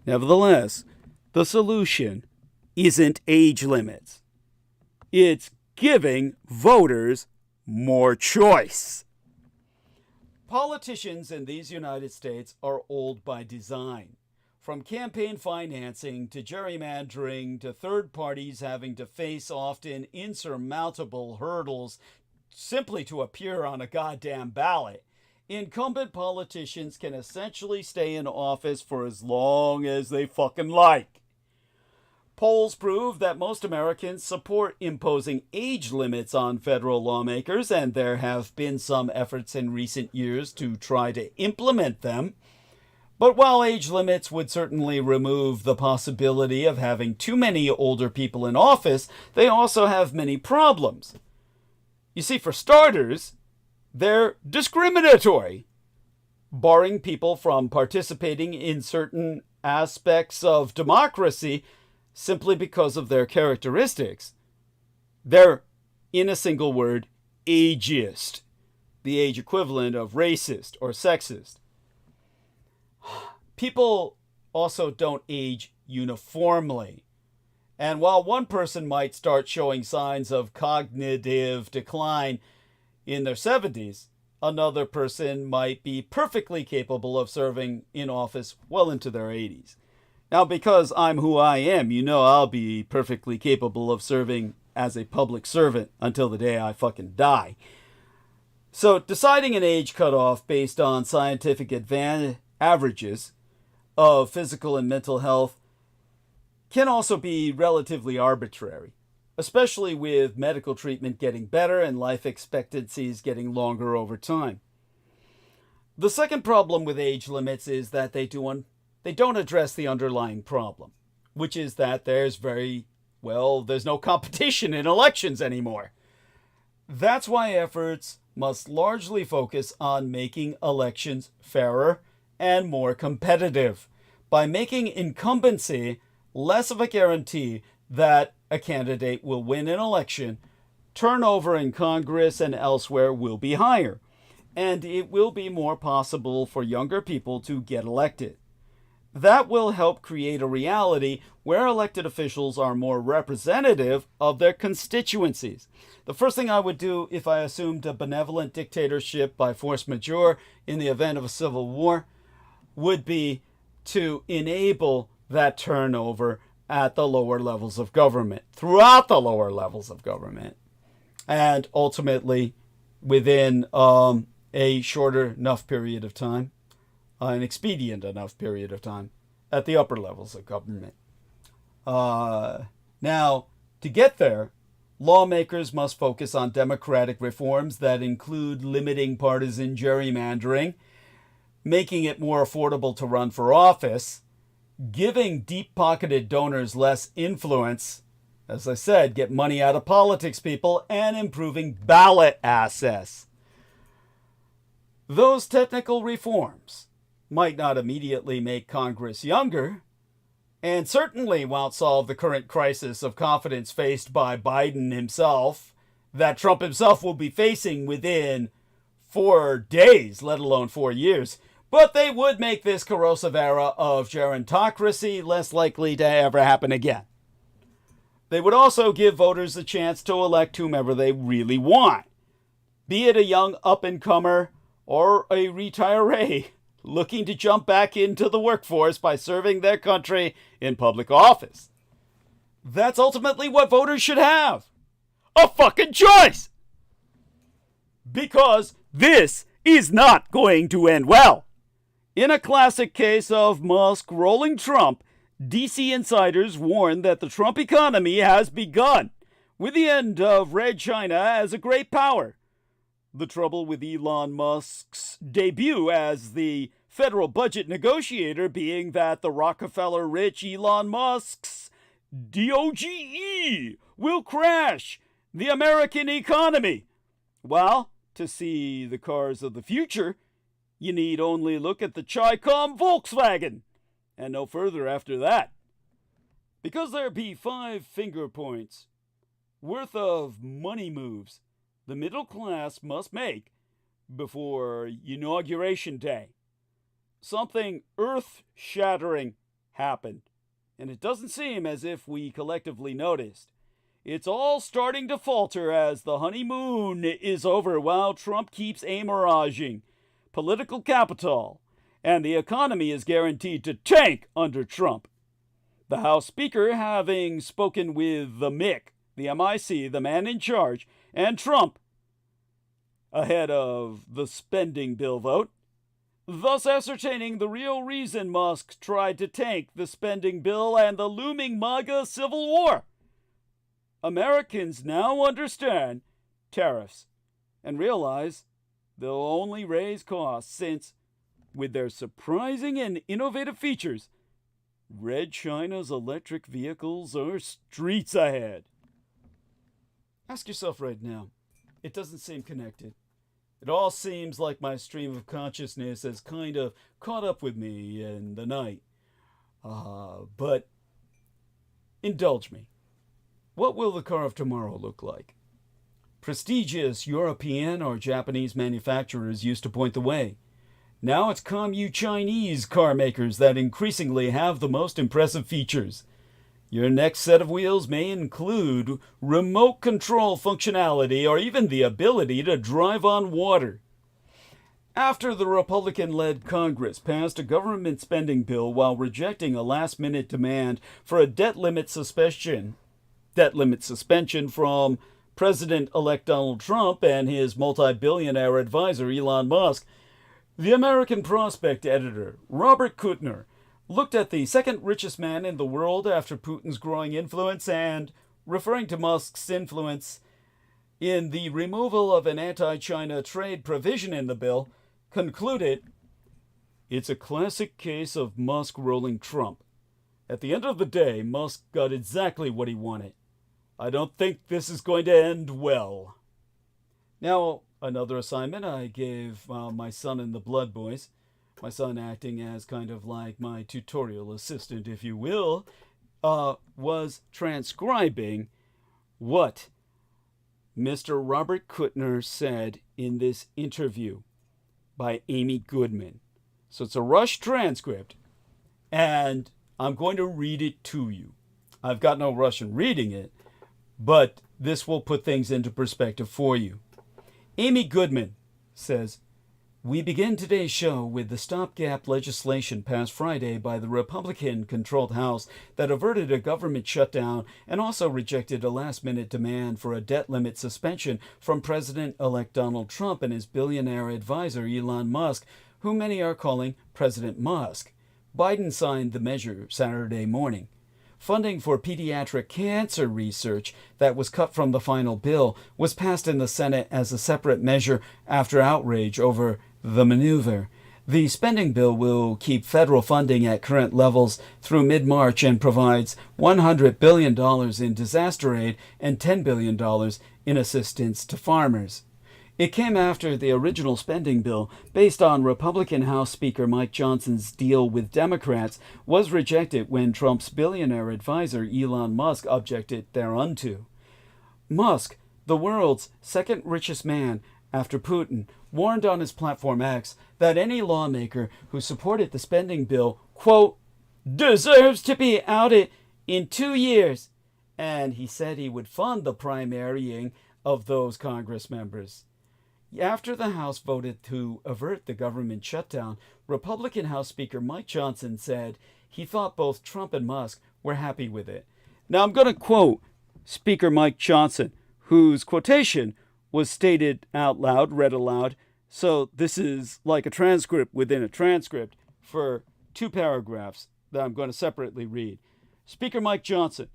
Nevertheless, the solution isn't age limits. It's giving voters more choice. Politicians in these United States are old by design. From campaign financing to gerrymandering to third parties having to face often insurmountable hurdles simply to appear on a goddamn ballot, incumbent politicians can essentially stay in office for as long as they fucking like. Polls prove that most Americans support imposing age limits on federal lawmakers, and there have been some efforts in recent years to try to implement them. But while age limits would certainly remove the possibility of having too many older people in office, they also have many problems. You see, for starters, they're discriminatory, barring people from participating in certain aspects of democracy simply because of their characteristics. They're, in a single word, ageist, the age equivalent of racist or sexist. People also don't age uniformly. And while one person might start showing signs of cognitive decline in their 70s, another person might be perfectly capable of serving in office well into their 80s. Now, because I'm who I am, you know I'll be perfectly capable of serving as a public servant until the day I fucking die. So deciding an age cutoff based on scientific averages of physical and mental health can also be relatively arbitrary, especially with medical treatment getting better and life expectancies getting longer over time. The second problem with age limits is that they don't address the underlying problem, which is that there's no competition in elections anymore. That's why efforts must largely focus on making elections fairer and more competitive by making incumbency less of a guarantee that a candidate will win an election. Turnover in Congress and elsewhere will be higher, and it will be more possible for younger people to get elected. That will help create a reality where elected officials are more representative of their constituencies. The first thing I would do if I assumed a benevolent dictatorship by force majeure in the event of a civil war would be to enable that turnover at the lower levels of government, throughout the lower levels of government, and ultimately within a shorter enough period of time, an expedient enough period of time at the upper levels of government. Now, to get there, lawmakers must focus on democratic reforms that include limiting partisan gerrymandering, making it more affordable to run for office, giving deep-pocketed donors less influence, as I said, get money out of politics, people, and improving ballot access. Those technical reforms might not immediately make Congress younger, and certainly won't solve the current crisis of confidence faced by Biden himself, that Trump himself will be facing within 4 days, let alone 4 years. But they would make this corrosive era of gerontocracy less likely to ever happen again. They would also give voters a chance to elect whomever they really want, be it a young up-and-comer or a retiree looking to jump back into the workforce by serving their country in public office. That's ultimately what voters should have. A fucking choice! Because this is not going to end well. In a classic case of Musk rolling Trump, DC insiders warn that the Trump economy has begun with the end of Red China as a great power. The trouble with Elon Musk's debut as the federal budget negotiator being that the Rockefeller-rich Elon Musk's DOGE will crash the American economy. Well, to see the cars of the future, you need only look at the Chi-Com Volkswagen, and no further after that. Because there be 5 finger points worth of money moves the middle class must make before Inauguration Day. Something earth-shattering happened, and it doesn't seem as if we collectively noticed. It's all starting to falter as the honeymoon is over while Trump keeps amoraging political capital, and the economy is guaranteed to tank under Trump. The House Speaker, having spoken with the MIC, the MIC, the man in charge, and Trump ahead of the spending bill vote, thus ascertaining the real reason Musk tried to tank the spending bill and the looming MAGA civil war. Americans now understand tariffs and realize they'll only raise costs since, with their surprising and innovative features, Red China's electric vehicles are streets ahead. Ask yourself right now, it doesn't seem connected. It all seems like my stream of consciousness has kind of caught up with me in the night. But indulge me. What will the car of tomorrow look like? Prestigious European or Japanese manufacturers used to point the way. Now it's commune Chinese car makers that increasingly have the most impressive features. Your next set of wheels may include remote control functionality or even the ability to drive on water. After the Republican-led Congress passed a government spending bill while rejecting a last-minute demand for a debt limit suspension from President-elect Donald Trump and his multi-billionaire advisor Elon Musk, The American Prospect editor, Robert Kuttner, looked at the second richest man in the world after Putin's growing influence and, referring to Musk's influence in the removal of an anti-China trade provision in the bill, concluded, "It's a classic case of Musk rolling Trump. At the end of the day, Musk got exactly what he wanted. I don't think this is going to end well." Now, another assignment I gave my son in the Blood Boys, my son acting as kind of like my tutorial assistant, if you will, was transcribing what Mr. Robert Kuttner said in this interview by Amy Goodman. So it's a rush transcript, and I'm going to read it to you. I've got no rush in reading it, but this will put things into perspective for you. Amy Goodman says, "We begin today's show with the stopgap legislation passed Friday by the Republican-controlled House that averted a government shutdown and also rejected a last-minute demand for a debt limit suspension from President-elect Donald Trump and his billionaire advisor Elon Musk, who many are calling President Musk. Biden signed the measure Saturday morning. Funding for pediatric cancer research that was cut from the final bill was passed in the Senate as a separate measure after outrage over the maneuver. The spending bill will keep federal funding at current levels through mid-March and provides $100 billion in disaster aid and $10 billion in assistance to farmers. It came after the original spending bill, based on Republican House Speaker Mike Johnson's deal with Democrats, was rejected when Trump's billionaire advisor Elon Musk objected thereunto. Musk, the world's second richest man after Putin, warned on his platform X that any lawmaker who supported the spending bill, quote, deserves to be outed in 2 years, and he said he would fund the primarying of those Congress members. After the House voted to avert the government shutdown, Republican House Speaker Mike Johnson said he thought both Trump and Musk were happy with it. Now I'm going to quote Speaker Mike Johnson, whose quotation was stated out loud, read aloud. So this is like a transcript within a transcript for 2 paragraphs that I'm going to separately read. Speaker Mike Johnson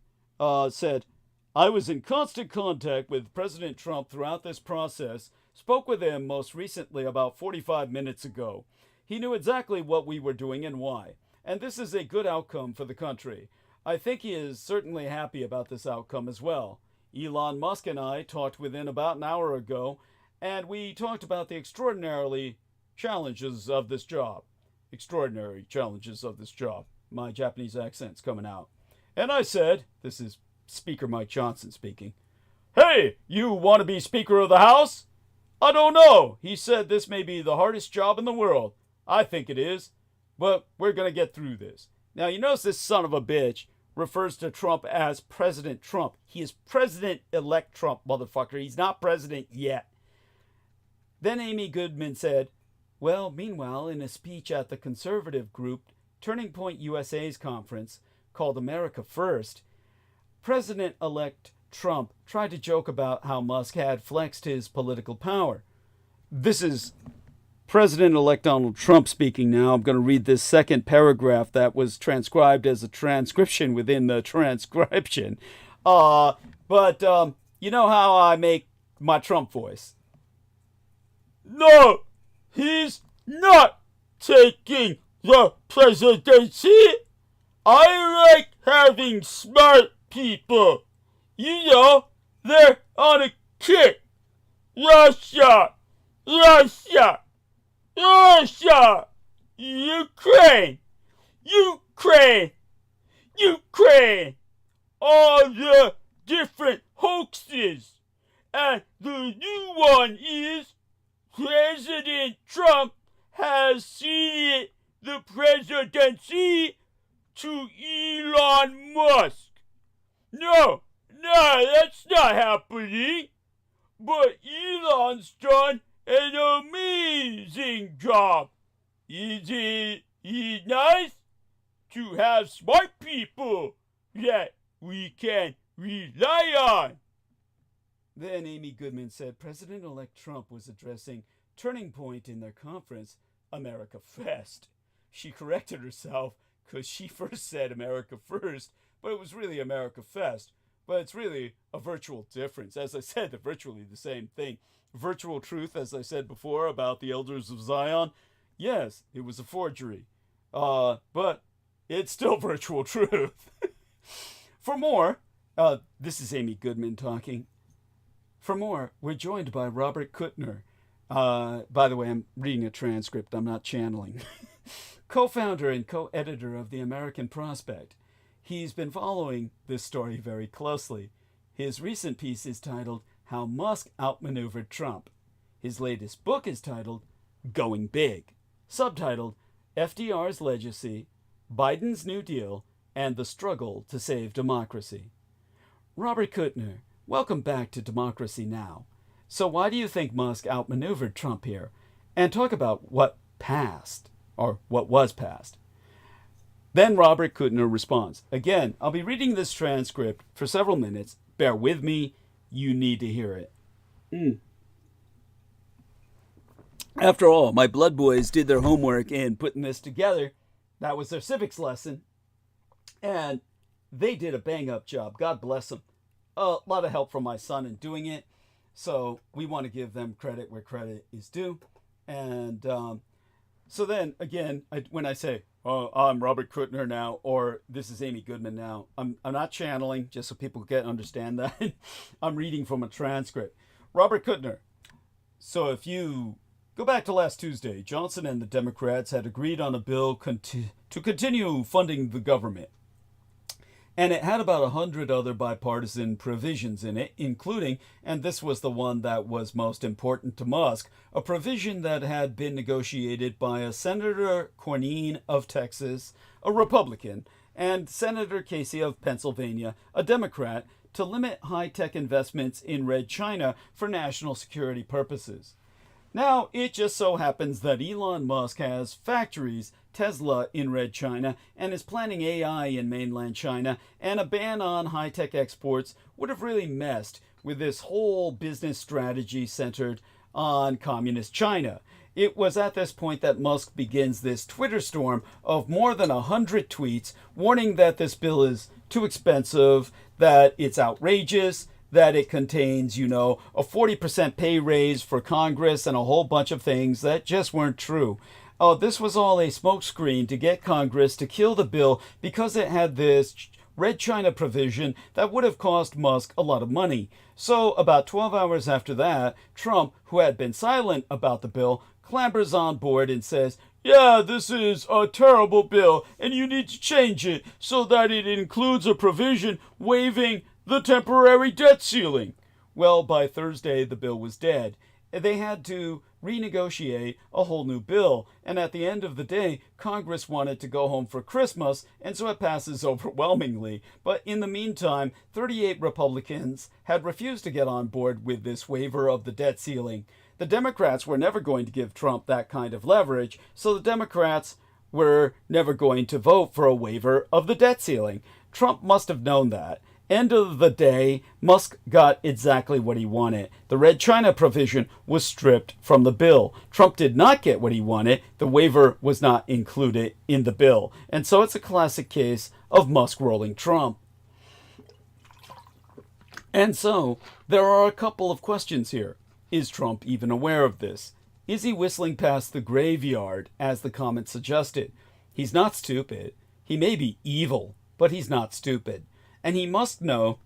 said, "I was in constant contact with President Trump throughout this process. Spoke with him most recently about 45 minutes ago. He knew exactly what we were doing and why. And this is a good outcome for the country. I think he is certainly happy about this outcome as well. Elon Musk and I talked within about an hour ago, and we talked about the extraordinary challenges of this job. Extraordinary challenges of this job." My Japanese accent's coming out. "And I said," this is Speaker Mike Johnson speaking, "Hey, you want to be Speaker of the House? I don't know. He said this may be the hardest job in the world. I think it is. But we're going to get through this." Now, you notice this son of a bitch refers to Trump as President Trump. He is President-elect Trump, motherfucker. He's not president yet. Then Amy Goodman said, "Well, meanwhile, in a speech at the conservative group Turning Point USA's conference called America First, President-elect Trump tried to joke about how Musk had flexed his political power." This is President-elect Donald Trump speaking now. I'm going to read this second paragraph that was transcribed as a transcription within the transcription. But you know how I make my Trump voice. "No, he's not taking the presidency. I like having smart people. You know, they're on a kick. Russia, Russia, Russia, Ukraine, Ukraine, Ukraine. All the different hoaxes. And the new one is President Trump has ceded the presidency to Elon Musk. No, that's not happening. But Elon's done an amazing job. Isn't it nice to have smart people that we can rely on?" Then Amy Goodman said President-elect Trump was addressing Turning Point in their conference America Fest. She corrected herself because she first said America First, but it was really America Fest. But it's really a virtual difference. As I said, they're virtually the same thing. Virtual truth, as I said before about the Elders of Zion, yes, it was a forgery. But it's still virtual truth. For more, this is Amy Goodman talking. For more, we're joined by Robert Kuttner. By the way, I'm reading a transcript. I'm not channeling. Co-founder and co-editor of The American Prospect. He's been following this story very closely. His recent piece is titled How Musk Outmaneuvered Trump. His latest book is titled Going Big, subtitled FDR's Legacy, Biden's New Deal, and the Struggle to Save Democracy. Robert Kuttner, welcome back to Democracy Now! So why do you think Musk outmaneuvered Trump here? And talk about what passed, or what was passed. Then Robert Kuttner responds. Again, I'll be reading this transcript for several minutes. Bear with me. You need to hear it. After all, my blood boys did their homework in putting this together. That was their civics lesson. And they did a bang-up job. God bless them. A lot of help from my son in doing it. So we want to give them credit where credit is due. And so then, again, when I say, oh, I'm Robert Kuttner now, or this is Amy Goodman now, I'm not channeling, just so people understand that. I'm reading from a transcript. Robert Kuttner. So if you go back to last Tuesday, Johnson and the Democrats had agreed on a bill to continue funding the government. And it had about 100 other bipartisan provisions in it, including, and this was the one that was most important to Musk, a provision that had been negotiated by a Senator Cornyn of Texas, a Republican, and Senator Casey of Pennsylvania, a Democrat, to limit high-tech investments in Red China for national security purposes. Now, it just so happens that Elon Musk has factories, Tesla in Red China, and is planning AI in mainland China, and a ban on high-tech exports would have really messed with this whole business strategy centered on communist China. It was at this point that Musk begins this Twitter storm of more than 100 tweets warning that this bill is too expensive, that it's outrageous, that it contains, a 40% pay raise for Congress and a whole bunch of things that just weren't true. Oh, this was all a smokescreen to get Congress to kill the bill because it had this Red China provision that would have cost Musk a lot of money. So about 12 hours after that, Trump, who had been silent about the bill, clambers on board and says, yeah, this is a terrible bill and you need to change it so that it includes a provision waiving the temporary debt ceiling. Well, by Thursday, the bill was dead. They had to renegotiate a whole new bill. And at the end of the day, Congress wanted to go home for Christmas, and so it passes overwhelmingly. But in the meantime, 38 Republicans had refused to get on board with this waiver of the debt ceiling. The Democrats were never going to give Trump that kind of leverage, so the Democrats were never going to vote for a waiver of the debt ceiling. Trump must have known that. End of the day, Musk got exactly what he wanted. The Red China provision was stripped from the bill. Trump did not get what he wanted. The waiver was not included in the bill. And so it's a classic case of Musk rolling Trump. And so there are a couple of questions here. Is Trump even aware of this? Is he whistling past the graveyard, as the comment suggested? He's not stupid. He may be evil, but he's not stupid. And he must know,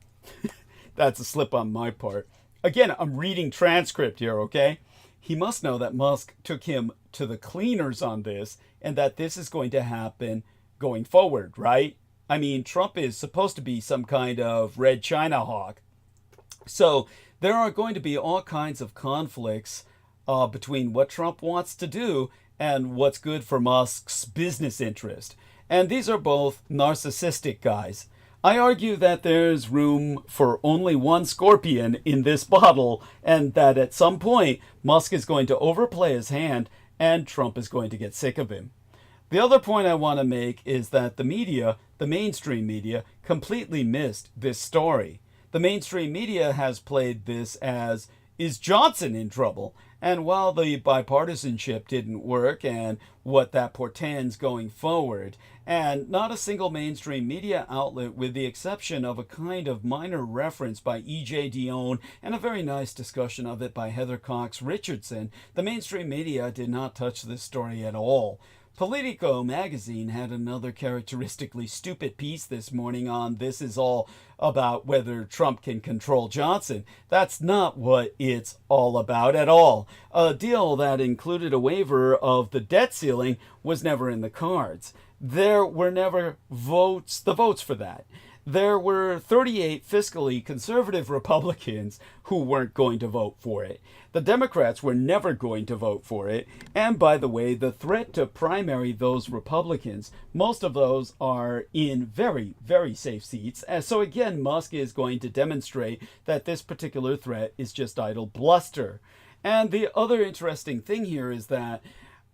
that's a slip on my part. Again, I'm reading transcript here, okay? He must know that Musk took him to the cleaners on this and that this is going to happen going forward, right? I mean, Trump is supposed to be some kind of Red China hawk. So there are going to be all kinds of conflicts between what Trump wants to do and what's good for Musk's business interest. And these are both narcissistic guys. I argue that there's room for only one scorpion in this bottle, and that at some point, Musk is going to overplay his hand, and Trump is going to get sick of him. The other point I want to make is that the media, the mainstream media, completely missed this story. The mainstream media has played this as, is Johnson in trouble? And while the bipartisanship didn't work and what that portends going forward, and not a single mainstream media outlet, with the exception of a kind of minor reference by E.J. Dionne and a very nice discussion of it by Heather Cox Richardson, the mainstream media did not touch this story at all. Politico magazine had another characteristically stupid piece this morning on "This is all about whether Trump can control Johnson." That's not what it's all about at all. A deal that included a waiver of the debt ceiling was never in the cards. There were never the votes for that. There were 38 fiscally conservative Republicans who weren't going to vote for it. The Democrats were never going to vote for it. And by the way, the threat to primary those Republicans, most of those are in very, very safe seats. And so again, Musk is going to demonstrate that this particular threat is just idle bluster. And the other interesting thing here is that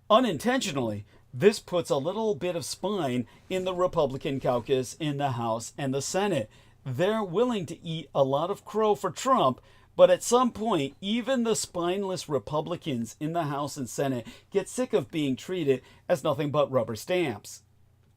unintentionally, this puts a little bit of spine in the Republican caucus in the House and the Senate. They're willing to eat a lot of crow for Trump, but at some point, even the spineless Republicans in the House and Senate get sick of being treated as nothing but rubber stamps.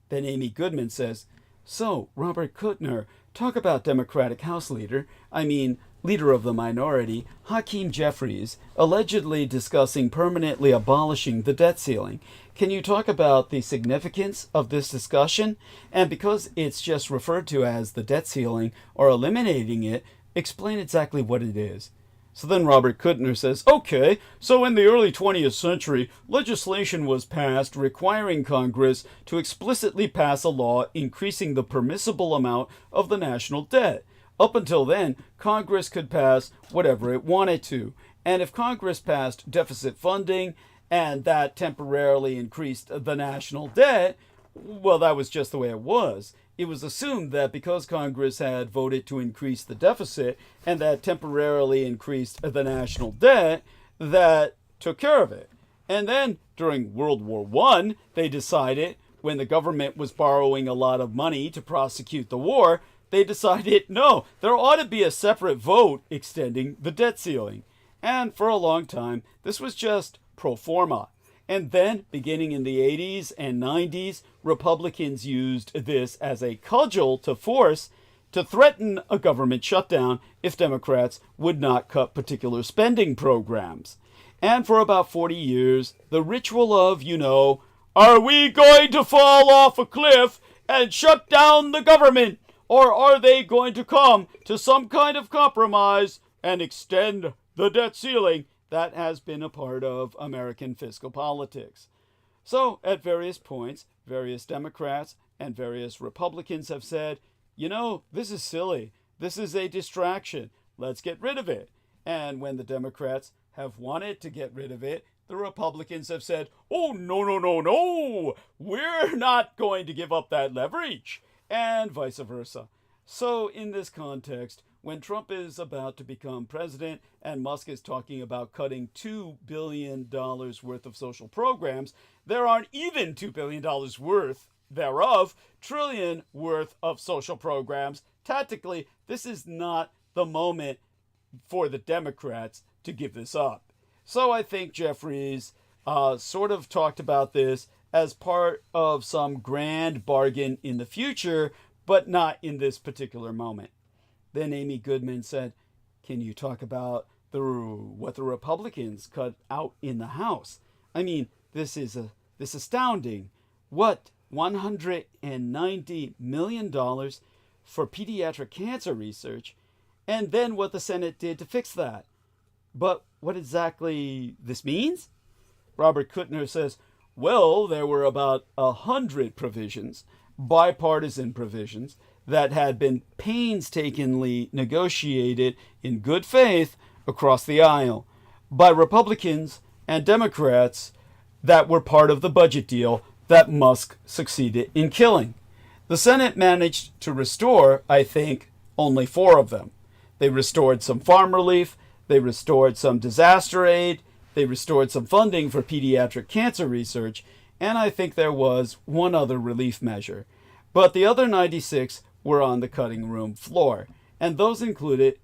Then Amy Goodman says, "So, Robert Kuttner, talk about Democratic House leader of the minority, Hakeem Jeffries, allegedly discussing permanently abolishing the debt ceiling. Can you talk about the significance of this discussion? And because it's just referred to as the debt ceiling or eliminating it, explain exactly what it is." So then Robert Kuttner says, "Okay, so in the early 20th century, legislation was passed requiring Congress to explicitly pass a law increasing the permissible amount of the national debt. Up until then, Congress could pass whatever it wanted to. And if Congress passed deficit funding and that temporarily increased the national debt, well, that was just the way it was. It was assumed that because Congress had voted to increase the deficit and that temporarily increased the national debt, that took care of it. And then during World War I, they decided, when the government was borrowing a lot of money to prosecute the war, they decided, no, there ought to be a separate vote extending the debt ceiling. And for a long time, this was just pro forma. And then, beginning in the 80s and 90s, Republicans used this as a cudgel to force to threaten a government shutdown if Democrats would not cut particular spending programs. And for about 40 years, the ritual of, are we going to fall off a cliff and shut down the government? Or are they going to come to some kind of compromise and extend the debt ceiling? That has been a part of American fiscal politics. So, at various points, various Democrats and various Republicans have said, this is silly. This is a distraction. Let's get rid of it. And when the Democrats have wanted to get rid of it, the Republicans have said, oh, no. We're not going to give up that leverage. And vice versa. So, in this context, when Trump is about to become president and Musk is talking about cutting $2 billion worth of social programs, there aren't even $2 billion worth thereof, trillion worth of social programs. Tactically, this is not the moment for the Democrats to give this up. So I think Jeffries sort of talked about this as part of some grand bargain in the future, but not in this particular moment. Then Amy Goodman said, can you talk about what the Republicans cut out in the House? This is astounding. What, $190 million for pediatric cancer research, and then what the Senate did to fix that. But what exactly this means? Robert Kuttner says, well, there were about 100 provisions, bipartisan provisions, that had been painstakingly negotiated in good faith across the aisle by Republicans and Democrats that were part of the budget deal that Musk succeeded in killing. The Senate managed to restore, I think, only 4 of them. They restored some farm relief, they restored some disaster aid, they restored some funding for pediatric cancer research, and I think there was one other relief measure. But the other 96 were on the cutting room floor. And those included,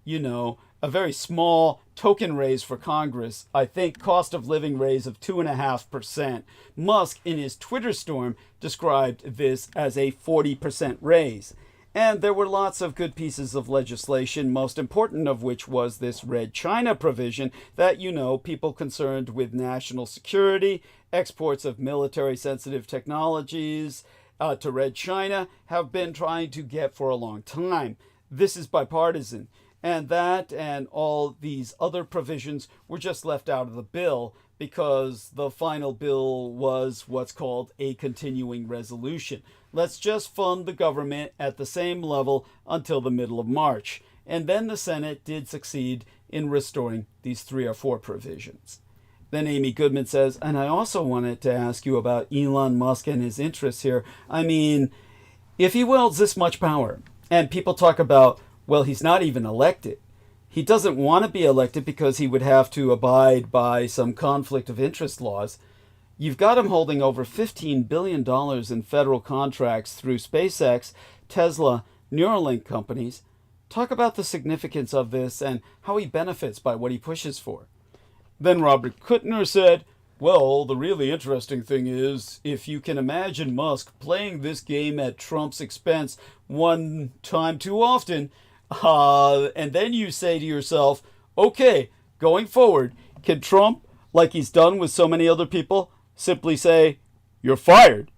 a very small token raise for Congress. I think cost of living raise of 2.5%. Musk, in his Twitter storm, described this as a 40% raise. And there were lots of good pieces of legislation, most important of which was this Red China provision that, people concerned with national security, exports of military-sensitive technologies to Red China have been trying to get for a long time. This is bipartisan. And that and all these other provisions were just left out of the bill because the final bill was what's called a continuing resolution. Let's just fund the government at the same level until the middle of March. And then the Senate did succeed in restoring these 3 or 4 provisions. Then Amy Goodman says, and I also wanted to ask you about Elon Musk and his interests here. I mean, if he wields this much power, and people talk about, well, he's not even elected. He doesn't want to be elected because he would have to abide by some conflict of interest laws. You've got him holding over $15 billion in federal contracts through SpaceX, Tesla, Neuralink companies. Talk about the significance of this and how he benefits by what he pushes for. Then Robert Kuttner said, well, the really interesting thing is, if you can imagine Musk playing this game at Trump's expense one time too often, and then you say to yourself, okay, going forward, can Trump, like he's done with so many other people, simply say, you're fired?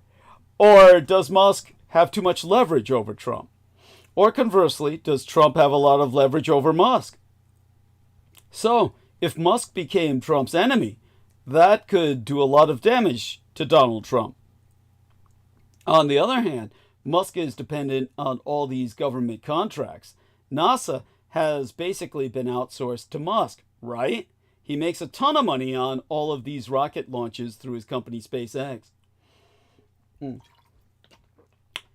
Or does Musk have too much leverage over Trump? Or conversely, does Trump have a lot of leverage over Musk? So, if Musk became Trump's enemy, that could do a lot of damage to Donald Trump. On the other hand, Musk is dependent on all these government contracts. NASA has basically been outsourced to Musk, right? He makes a ton of money on all of these rocket launches through his company SpaceX.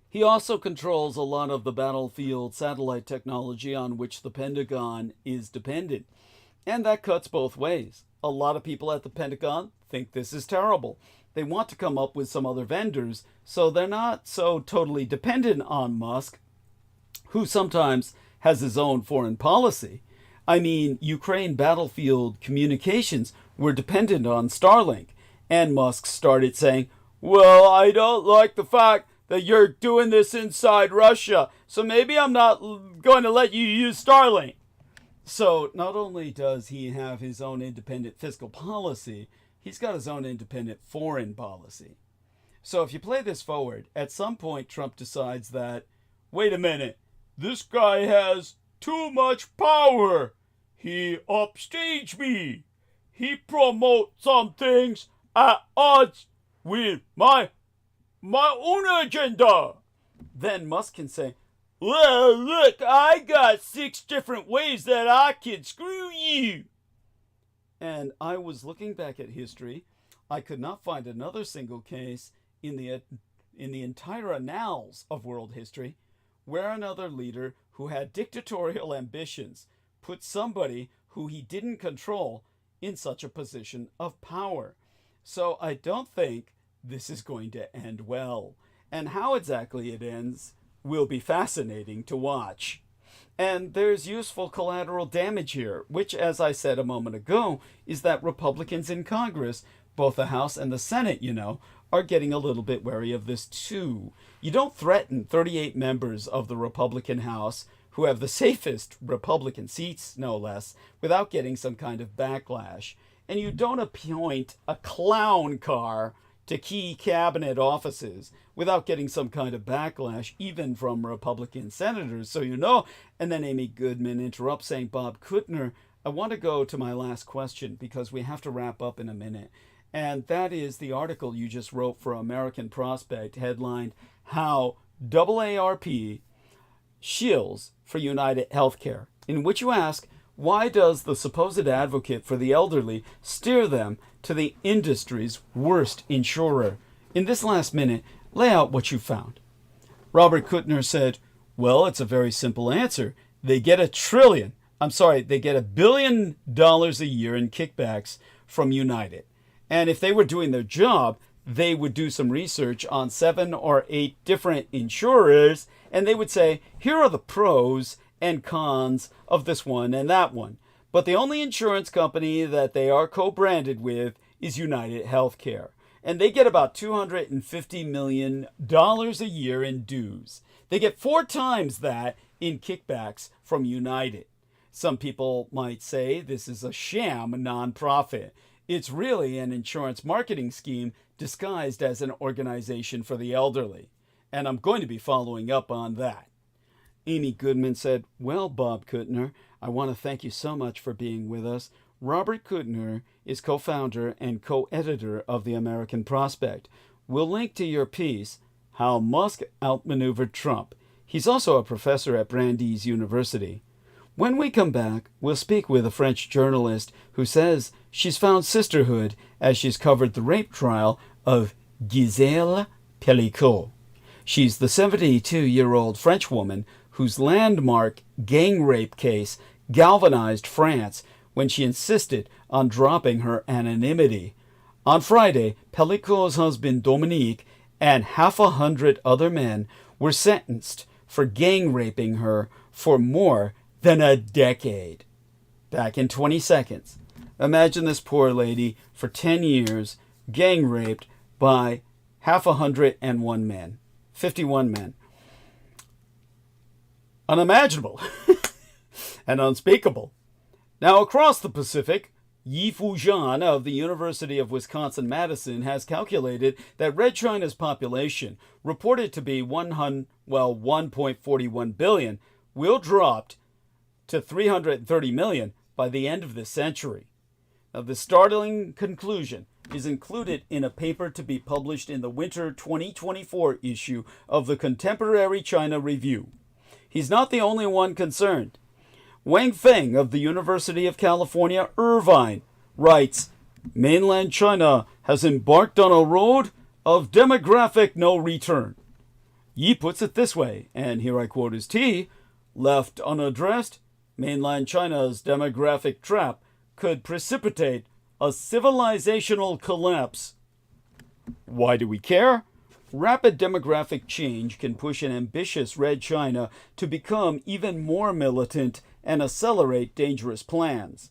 He also controls a lot of the battlefield satellite technology on which the Pentagon is dependent. And that cuts both ways. A lot of people at the Pentagon think this is terrible. They want to come up with some other vendors, so they're not so totally dependent on Musk, who sometimes has his own foreign policy. I mean, Ukraine battlefield communications were dependent on Starlink, and Musk started saying, well, I don't like the fact that you're doing this inside Russia, so maybe I'm not going to let you use Starlink. So not only does he have his own independent fiscal policy, he's got his own independent foreign policy. So if you play this forward, at some point Trump decides that, wait a minute, this guy has too much power. He upstage me. He promotes some things at odds with my own agenda. Then Musk can say, well, look, I got 6 different ways that I can screw you. And I was looking back at history. I could not find another single case in the entire annals of world history where another leader who had dictatorial ambitions put somebody who he didn't control in such a position of power. So I don't think this is going to end well. And how exactly it ends will be fascinating to watch. And there's useful collateral damage here, which, as I said a moment ago, is that Republicans in Congress, both the House and the Senate, are getting a little bit wary of this too. You don't threaten 38 members of the Republican House, who have the safest Republican seats, no less, without getting some kind of backlash. And you don't appoint a clown car to key cabinet offices without getting some kind of backlash, even from Republican senators. So and then Amy Goodman interrupts saying, Bob Kuttner, I want to go to my last question because we have to wrap up in a minute. And that is the article you just wrote for American Prospect, headlined, How AARP Shills for United Healthcare, in which you ask, why does the supposed advocate for the elderly steer them to the industry's worst insurer? In this last minute, lay out what you found. Robert Kuttner said, well, it's a very simple answer. They get $1 billion a year in kickbacks from United. And if they were doing their job, they would do some research on 7 or 8 different insurers, and they would say, here are the pros and cons of this one and that one. But the only insurance company that they are co-branded with is United Healthcare. And they get about $250 million a year in dues. They get 4 times that in kickbacks from United. Some people might say this is a sham nonprofit. It's really an insurance marketing scheme disguised as an organization for the elderly. And I'm going to be following up on that. Amy Goodman said, "Well, Bob Kuttner, I want to thank you so much for being with us. Robert Kuttner is co-founder and co-editor of the American Prospect. We'll link to your piece, How Musk Outmaneuvered Trump. He's also a professor at Brandeis University. When we come back, we'll speak with a French journalist who says she's found sisterhood as she's covered the rape trial of Gisèle Pelicot. She's the 72-year-old French woman whose landmark gang rape case galvanized France when she insisted on dropping her anonymity. On Friday, Pelicot's husband Dominique and half a hundred other men were sentenced for gang raping her for more than a decade. Back in 20 seconds. Imagine this poor lady for 10 years gang raped by half a hundred and one men. 51 men. Unimaginable and unspeakable. Now, across the Pacific, Yi-Fu Zhan of the University of Wisconsin-Madison has calculated that Red China's population, reported to be 1.41 billion, will drop to 330 million by the end of this century. Now, the startling conclusion is included in a paper to be published in the winter 2024 issue of the Contemporary China Review. He's not the only one concerned. Wang Feng of the University of California, Irvine, writes, "Mainland China has embarked on a road of demographic no return." Yi puts it this way, and here I quote his T, "Left unaddressed, mainland China's demographic trap could precipitate a civilizational collapse." Why do we care? Rapid demographic change can push an ambitious Red China to become even more militant and accelerate dangerous plans.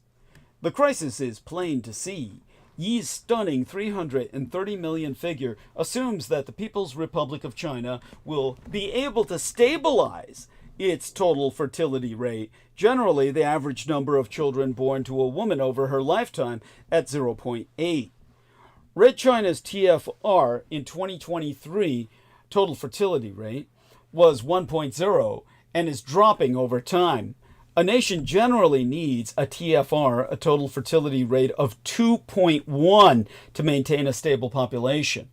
The crisis is plain to see. Yi's stunning 330 million figure assumes that the People's Republic of China will be able to stabilize its total fertility rate, generally the average number of children born to a woman over her lifetime, at 0.8. Red China's TFR in 2023 total fertility rate was 1.0 and is dropping over time. A nation generally needs a TFR, a total fertility rate of 2.1 to maintain a stable population.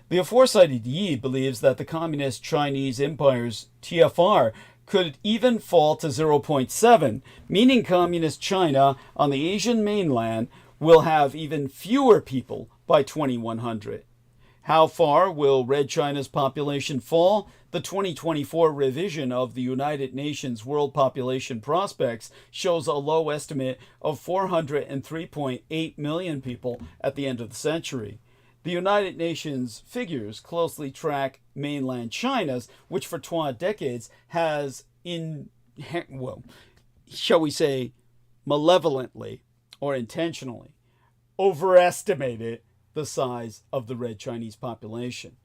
The aforecited Yi believes that the Communist Chinese Empire's TFR could even fall to 0.7, meaning Communist China on the Asian mainland will have even fewer people by 2100. How far will Red China's population fall? The 2024 revision of the United Nations World Population Prospects shows a low estimate of 403.8 million people at the end of the century. The United Nations figures closely track mainland China's, which for 20 decades has, shall we say, malevolently or intentionally overestimated the size of the Red Chinese population.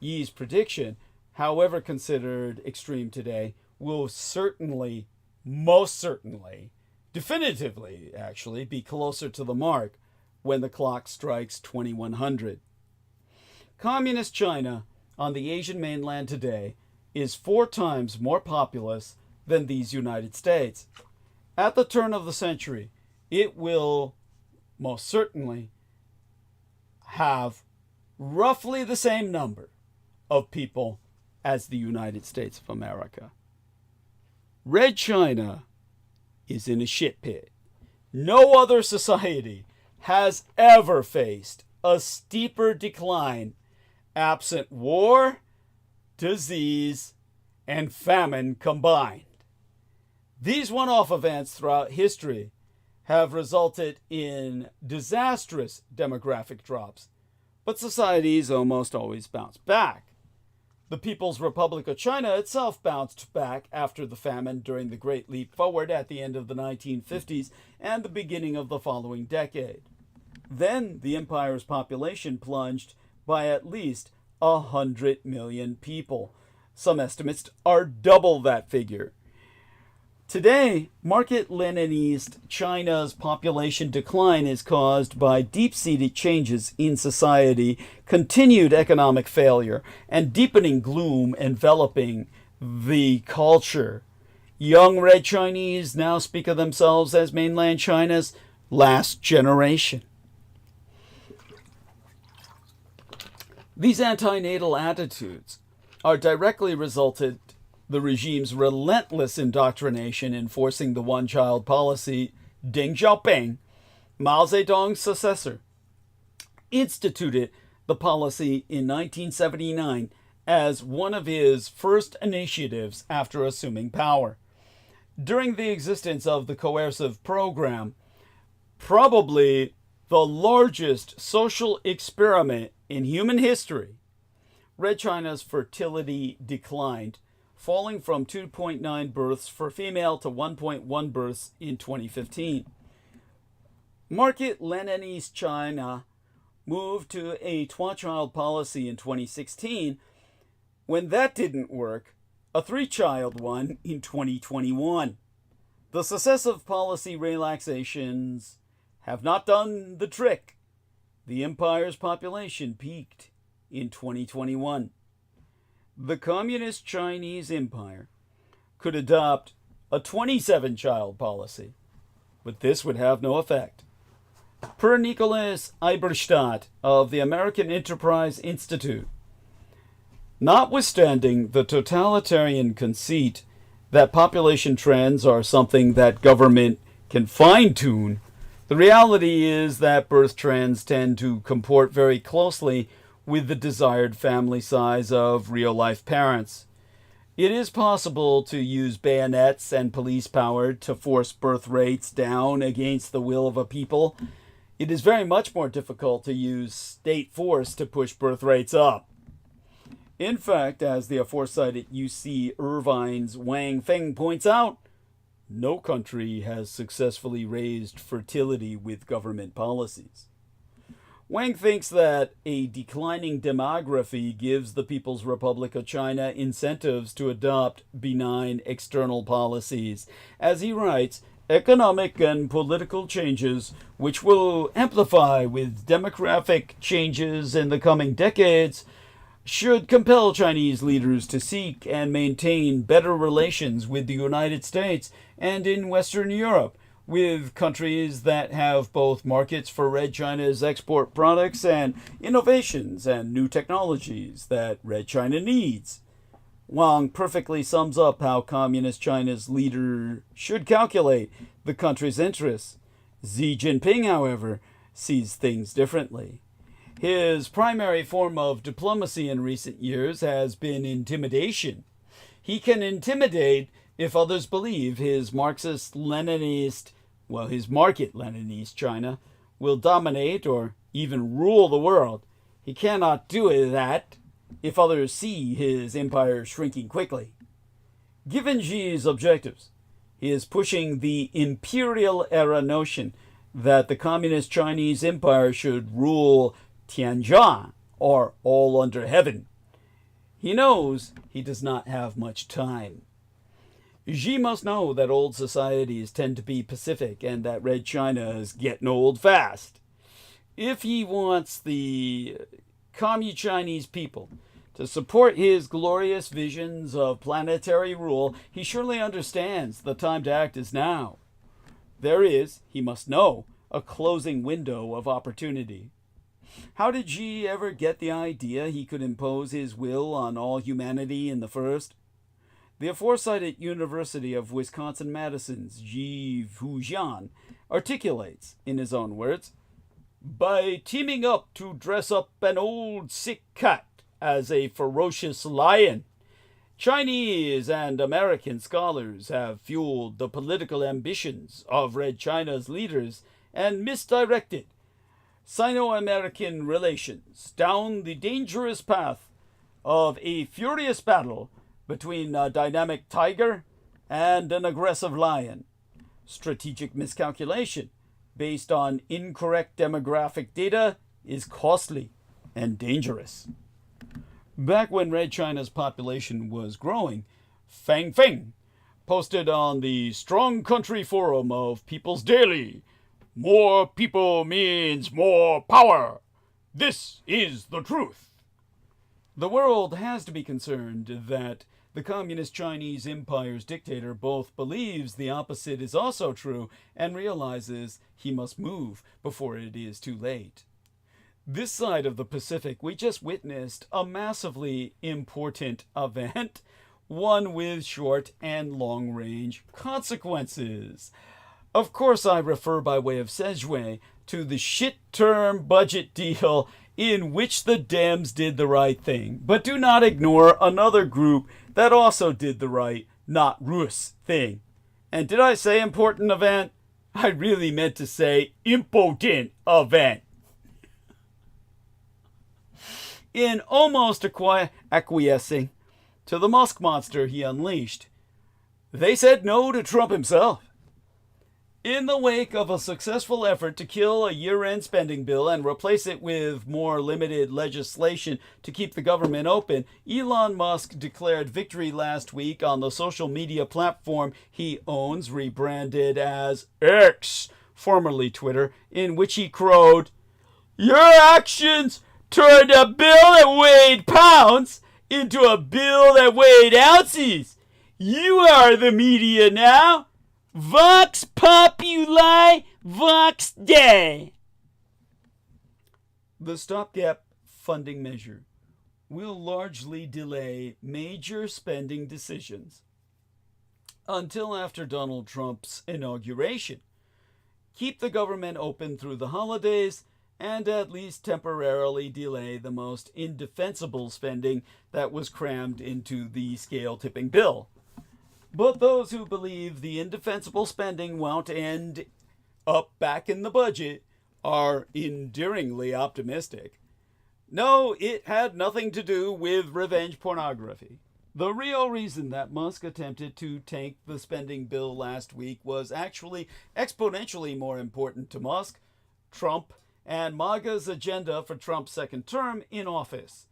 Yi's prediction, however considered extreme today, will certainly, most certainly, definitively actually, be closer to the mark when the clock strikes 2100. Communist China on the Asian mainland today is 4 times more populous than these United States. At the turn of the century, it will most certainly have roughly the same number of people as the United States of America. Red China is in a shit pit. No other society has ever faced a steeper decline absent war, disease, and famine combined. These one-off events throughout history have resulted in disastrous demographic drops, but societies almost always bounce back. The People's Republic of China itself bounced back after the famine during the Great Leap Forward at the end of the 1950s and the beginning of the following decade. Then the empire's population plunged by at least 100 million people. Some estimates are double that figure. Today, Market-Leninist China's population decline is caused by deep-seated changes in society, continued economic failure, and deepening gloom enveloping the culture. Young Red Chinese now speak of themselves as mainland China's last generation. These antinatal attitudes are directly resulted the regime's relentless indoctrination enforcing the one-child policy. Deng Xiaoping, Mao Zedong's successor, instituted the policy in 1979 as one of his first initiatives after assuming power. During the existence of the coercive program, probably the largest social experiment in human history, Red China's fertility declined, falling from 2.9 births for female to 1.1 births in 2015. Market-Leninist China moved to a two-child policy in 2016. When that didn't work, a three-child one in 2021. The successive policy relaxations have not done the trick. The empire's population peaked in 2021. The Communist Chinese Empire could adopt a 27-child policy, but this would have no effect. Per Nicholas Eiberstadt of the American Enterprise Institute, notwithstanding the totalitarian conceit that population trends are something that government can fine-tune, the reality is that birth trends tend to comport very closely with the desired family size of real-life parents. It is possible to use bayonets and police power to force birth rates down against the will of a people. It is very much more difficult to use state force to push birth rates up. In fact, as the aforementioned UC Irvine's Wang Feng points out, no country has successfully raised fertility with government policies. Wang thinks that a declining demography gives the People's Republic of China incentives to adopt benign external policies. As he writes, economic and political changes, which will amplify with demographic changes in the coming decades, should compel Chinese leaders to seek and maintain better relations with the United States and in Western Europe, with countries that have both markets for Red China's export products and innovations and new technologies that Red China needs. Wang perfectly sums up how Communist China's leader should calculate the country's interests. Xi Jinping, however, sees things differently. His primary form of diplomacy in recent years has been intimidation. He can intimidate if others believe his Marxist-Leninist, his Market-Leninist China will dominate or even rule the world. He cannot do that if others see his empire shrinking quickly. Given Xi's objectives, he is pushing the imperial era notion that the Communist Chinese Empire should rule Tianjin, or all under heaven. He knows he does not have much time. Xi must know that old societies tend to be pacific and that Red China is getting old fast. If he wants the Communist Chinese people to support his glorious visions of planetary rule, he surely understands the time to act is now. There is, he must know, a closing window of opportunity. How did Xi ever get the idea he could impose his will on all humanity in the first? The aforementioned University of Wisconsin-Madison's Ji Fujian articulates, in his own words, by teaming up to dress up an old sick cat as a ferocious lion, Chinese and American scholars have fueled the political ambitions of Red China's leaders and misdirected Sino-American relations down the dangerous path of a furious battle between a dynamic tiger and an aggressive lion. Strategic miscalculation based on incorrect demographic data is costly and dangerous. Back when Red China's population was growing, Fang Feng posted on the Strong Country forum of People's Daily, "More people means more power. This is the truth." The world has to be concerned that the Communist Chinese Empire's dictator both believes the opposite is also true and realizes he must move before it is too late. This side of the Pacific, we just witnessed a massively important event, one with short and long-range consequences. Of course, I refer by way of segue to the shit-term budget deal in which the Dems did the right thing, but do not ignore another group that also did the right, not Rus thing. And did I say important event? I really meant to say impotent event. In almost acquiescing to the Musk monster he unleashed, they said no to Trump himself. In the wake of a successful effort to kill a year-end spending bill and replace it with more limited legislation to keep the government open, Elon Musk declared victory last week on the social media platform he owns, rebranded as X, formerly Twitter, in which he crowed, "Your actions turned a bill that weighed pounds into a bill that weighed ounces. You are the media now. Vox populi, vox Dei." The stopgap funding measure will largely delay major spending decisions until after Donald Trump's inauguration, keep the government open through the holidays, and at least temporarily delay the most indefensible spending that was crammed into the scale-tipping bill. But those who believe the indefensible spending won't end up back in the budget are endearingly optimistic. No, it had nothing to do with revenge pornography. The real reason that Musk attempted to tank the spending bill last week was actually exponentially more important to Musk, Trump, and MAGA's agenda for Trump's second term in office.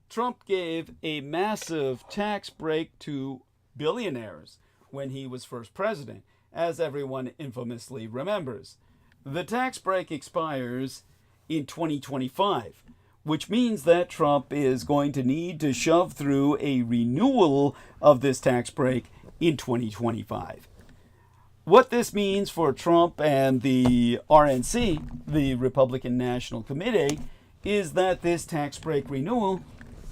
Trump gave a massive tax break to billionaires when he was first president, as everyone infamously remembers. The tax break expires in 2025, which means that Trump is going to need to shove through a renewal of this tax break in 2025. What this means for Trump and the RNC, the Republican National Committee, is that this tax break renewal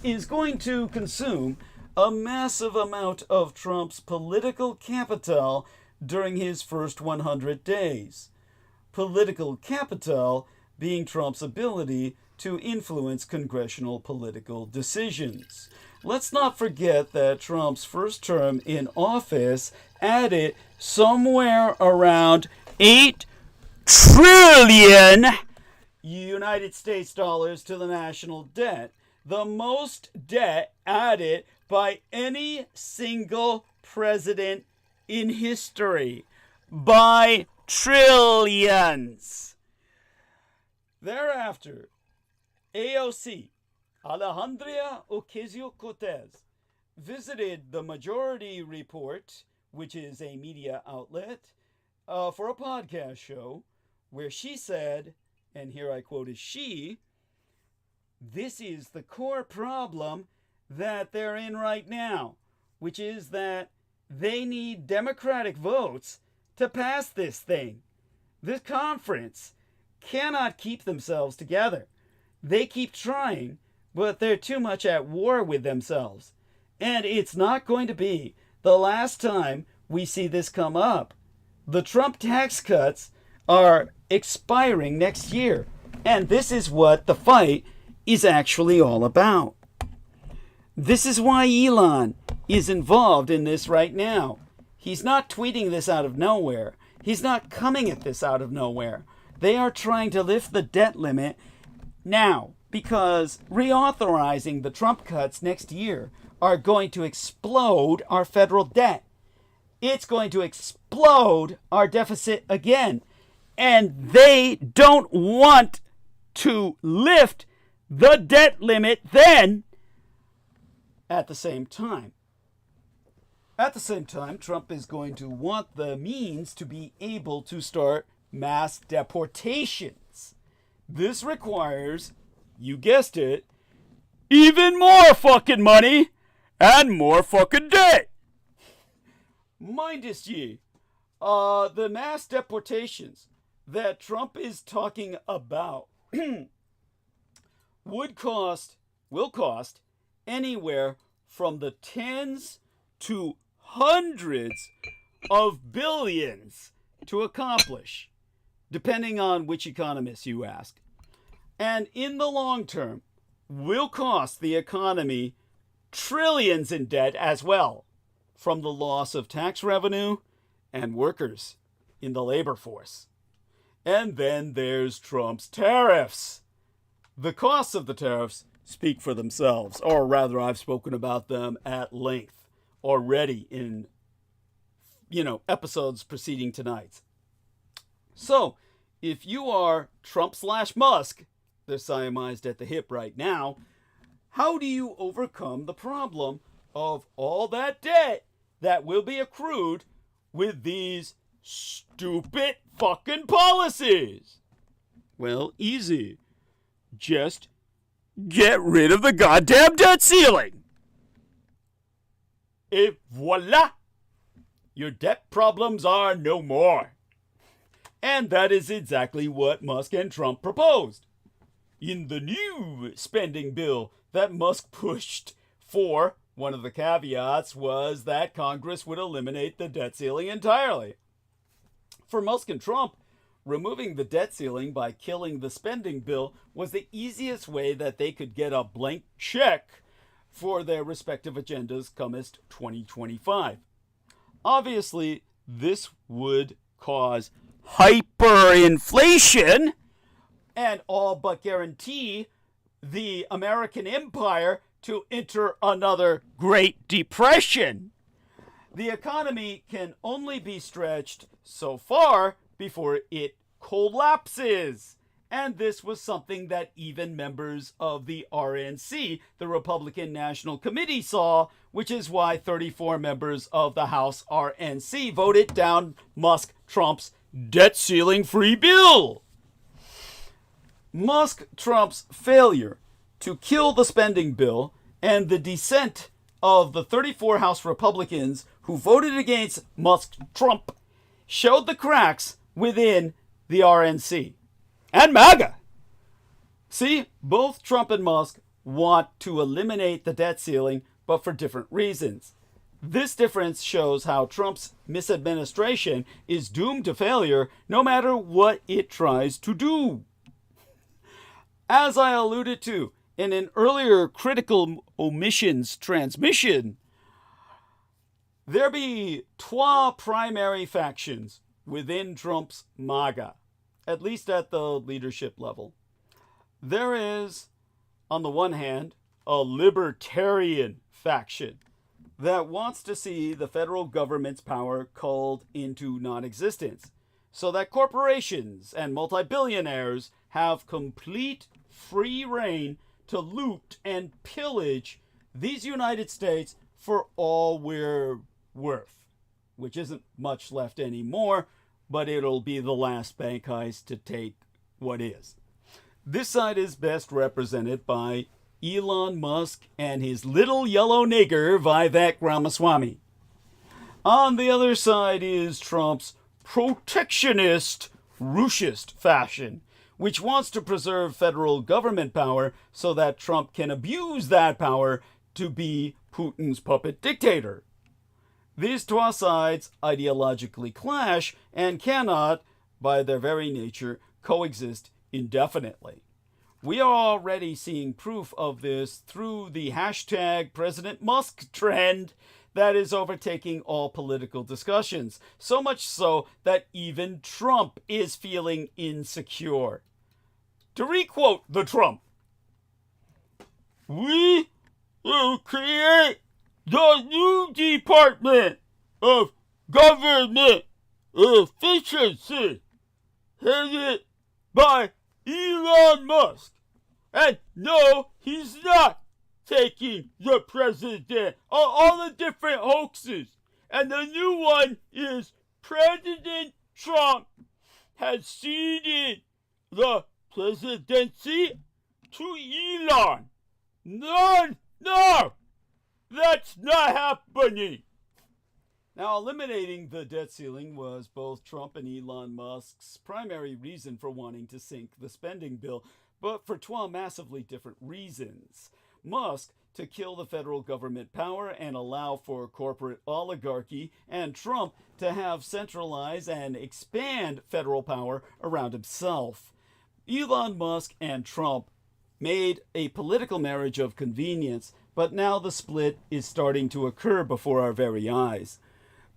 is going to consume a massive amount of Trump's political capital during his first 100 days. Political capital being Trump's ability to influence congressional political decisions. Let's not forget that Trump's first term in office added somewhere around 8 trillion United States dollars to the national debt, the most debt added by any single president in history, by trillions. Thereafter, AOC, Alejandra Ocasio-Cortez, visited the Majority Report, which is a media outlet, for a podcast show where she said, and here I quote as she, "This is the core problem that they're in right now, which is that they need Democratic votes to pass this thing. This conference cannot keep themselves together. They keep trying, but they're too much at war with themselves. And it's not going to be the last time we see this come up. The Trump tax cuts are expiring next year, and this is what the fight is actually all about." This is why Elon is involved in this right now. He's not tweeting this out of nowhere. He's not coming at this out of nowhere. They are trying to lift the debt limit now, because reauthorizing the Trump cuts next year are going to explode our federal debt. It's going to explode our deficit again. And they don't want to lift the debt limit then at the same time. At the same time, Trump is going to want the means to be able to start mass deportations. This requires, you guessed it, even more fucking money and more fucking debt. Mindest ye, the mass deportations that Trump is talking about will cost anywhere from the tens to hundreds of billions to accomplish, depending on which economist you ask. And in the long term, will cost the economy trillions in debt as well, from the loss of tax revenue and workers in the labor force. And then there's Trump's tariffs. The costs of the tariffs speak for themselves, or rather, I've spoken about them at length already in, episodes preceding tonight's. So, if you are Trump/Musk, they're siamized at the hip right now, how do you overcome the problem of all that debt that will be accrued with these stupid fucking policies? Well, easy. Just get rid of the goddamn debt ceiling. Et voila! Your debt problems are no more. And that is exactly what Musk and Trump proposed in the new spending bill that Musk pushed for. One of the caveats was that Congress would eliminate the debt ceiling entirely. For Musk and Trump, removing the debt ceiling by killing the spending bill was the easiest way that they could get a blank check for their respective agendas comest 2025. Obviously, this would cause hyperinflation and all but guarantee the American empire to enter another Great Depression. The economy can only be stretched so far before it collapses. And this was something that even members of the RNC, the Republican National Committee, saw, which is why 34 members of the House RNC voted down Musk-Trump's debt ceiling-free bill. Musk-Trump's failure to kill the spending bill and the dissent of the 34 House Republicans who voted against Musk-Trump showed the cracks within the RNC. And MAGA. See, both Trump and Musk want to eliminate the debt ceiling, but for different reasons. This difference shows how Trump's misadministration is doomed to failure no matter what it tries to do. As I alluded to in an earlier critical omissions transmission, there be two primary factions within Trump's MAGA, at least at the leadership level. There is, on the one hand, a libertarian faction that wants to see the federal government's power called into non-existence so that corporations and multi-billionaires have complete free reign to loot and pillage these United States for all we're worth, which isn't much left anymore, but it'll be the last bank heist to take what is. This side is best represented by Elon Musk and his little yellow nigger, Vivek Ramaswamy. On the other side is Trump's protectionist, Russian faction, which wants to preserve federal government power so that Trump can abuse that power to be Putin's puppet dictator. These two sides ideologically clash and cannot, by their very nature, coexist indefinitely. We are already seeing proof of this through the hashtag President Musk trend that is overtaking all political discussions, so much so that even Trump is feeling insecure. To requote the Trump, we will create the new Department of Government Efficiency, headed by Elon Musk. And no, he's not taking the president. All the different hoaxes. And the new one is President Trump has ceded the presidency to Elon. No, that's not happening. Now, eliminating the debt ceiling was both Trump and Elon Musk's primary reason for wanting to sink the spending bill, but for 12 massively different reasons. Musk to kill the federal government power and allow for corporate oligarchy, and Trump to have centralized and expand federal power around himself. Elon Musk and Trump made a political marriage of convenience, but now the split is starting to occur before our very eyes.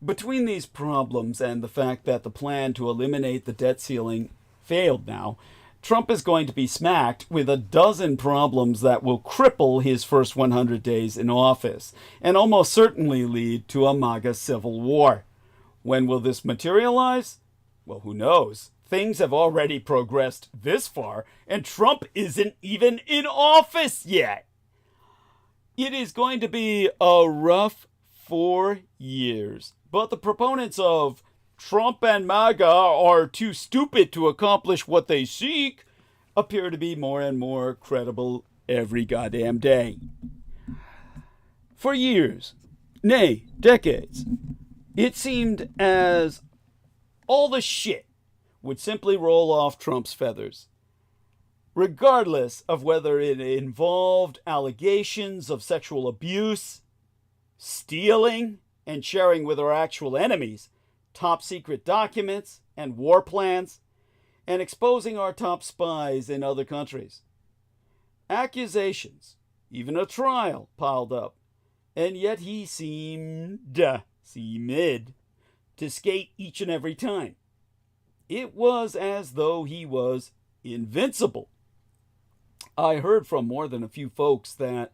Between these problems and the fact that the plan to eliminate the debt ceiling failed now, Trump is going to be smacked with a dozen problems that will cripple his first 100 days in office, and almost certainly lead to a MAGA civil war. When will this materialize? Well, who knows? Things have already progressed this far, and Trump isn't even in office yet. It is going to be a rough 4 years, but the proponents of Trump and MAGA are too stupid to accomplish what they seek appear to be more and more credible every goddamn day. For years, nay, decades, it seemed as all the shit would simply roll off Trump's feathers, regardless of whether it involved allegations of sexual abuse, stealing, and sharing with our actual enemies top secret documents and war plans, and exposing our top spies in other countries. Accusations, even a trial, piled up, and yet he seemed to skate each and every time. It was as though he was invincible. I heard from more than a few folks that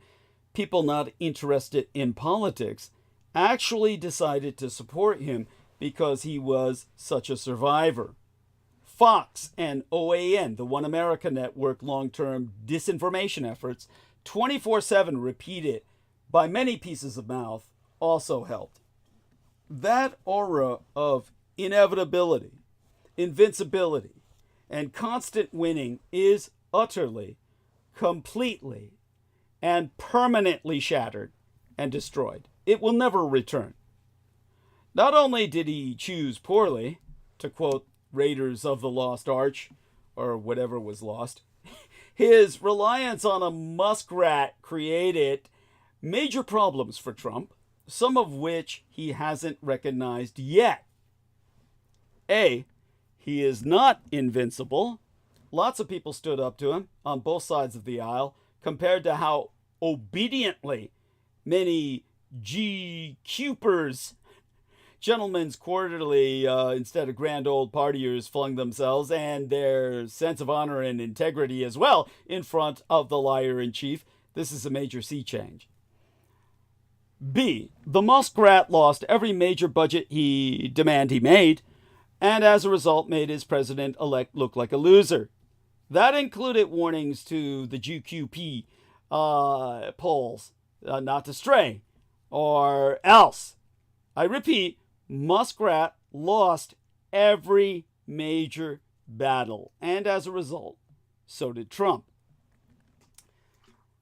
people not interested in politics actually decided to support him because he was such a survivor. Fox and OAN, the One America Network long-term disinformation efforts, 24/7 repeated by many pieces of mouth, also helped. That aura of inevitability, invincibility, and constant winning is utterly, completely, and permanently shattered and destroyed. It will never return. Not only did he choose poorly, to quote Raiders of the Lost Arch, or whatever was lost, his reliance on a muskrat created major problems for Trump, some of which he hasn't recognized yet. A, he is not invincible. Lots of people stood up to him on both sides of the aisle, compared to how obediently many G-Cupers, Gentlemen's Quarterly, instead of grand old partiers, flung themselves and their sense of honor and integrity as well in front of the liar-in-chief. This is a major sea change. B, the muskrat lost every major budget demand he made, and as a result made his president-elect look like a loser. That included warnings to the GQP polls not to stray, or else. I repeat, Muskrat lost every major battle, and as a result, so did Trump.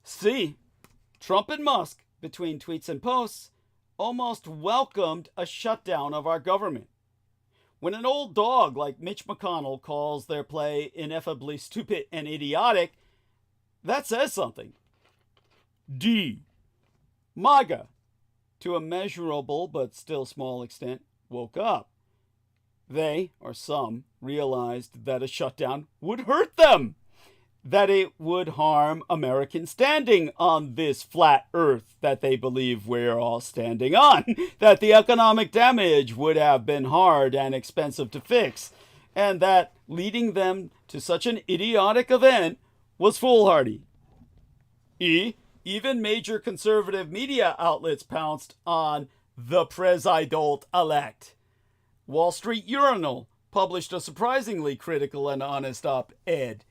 C, Trump and Musk, between tweets and posts, almost welcomed a shutdown of our government. When an old dog like Mitch McConnell calls their play ineffably stupid and idiotic, that says something. D, MAGA, to a measurable but still small extent, woke up. They, or some, realized that a shutdown would hurt them, that it would harm American standing on this flat earth that they believe we're all standing on, that the economic damage would have been hard and expensive to fix, and that leading them to such an idiotic event was foolhardy. E, Even major conservative media outlets pounced on the president-elect. Wall Street Journal published a surprisingly critical and honest op-ed,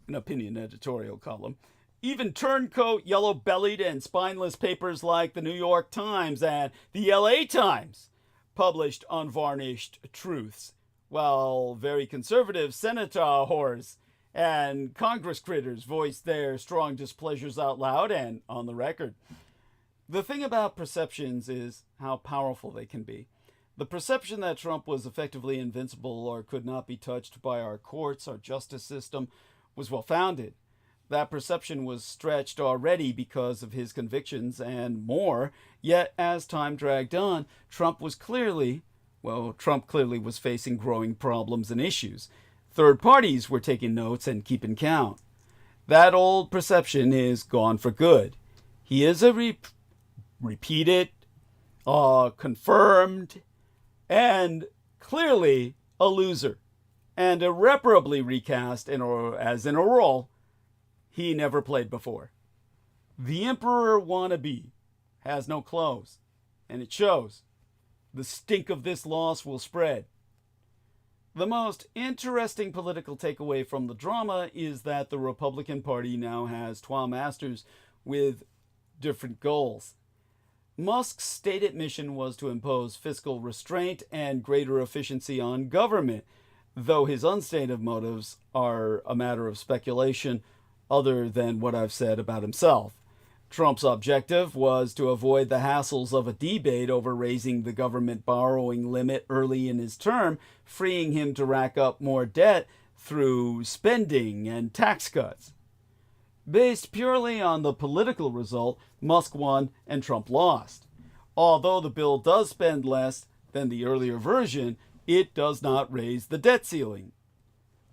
an opinion editorial column. Even turncoat, yellow-bellied, and spineless papers like the New York Times and the LA Times published unvarnished truths, while very conservative senators and Congress critters voiced their strong displeasures out loud and on the record. The thing about perceptions is how powerful they can be. The perception that Trump was effectively invincible or could not be touched by our courts, our justice system, was well-founded. That perception was stretched already because of his convictions and more, yet as time dragged on, Trump clearly was facing growing problems and issues. Third parties were taking notes and keeping count. That old perception is gone for good. He is a repeated, confirmed, and clearly a loser, and irreparably recast as in a role he never played before. The emperor wannabe has no clothes, and it shows. The stink of this loss will spread. The most interesting political takeaway from the drama is that the Republican Party now has 12 masters with different goals. Musk's stated mission was to impose fiscal restraint and greater efficiency on government, though his unstated motives are a matter of speculation other than what I've said about himself. Trump's objective was to avoid the hassles of a debate over raising the government borrowing limit early in his term, freeing him to rack up more debt through spending and tax cuts. Based purely on the political result, Musk won and Trump lost. Although the bill does spend less than the earlier version, it does not raise the debt ceiling.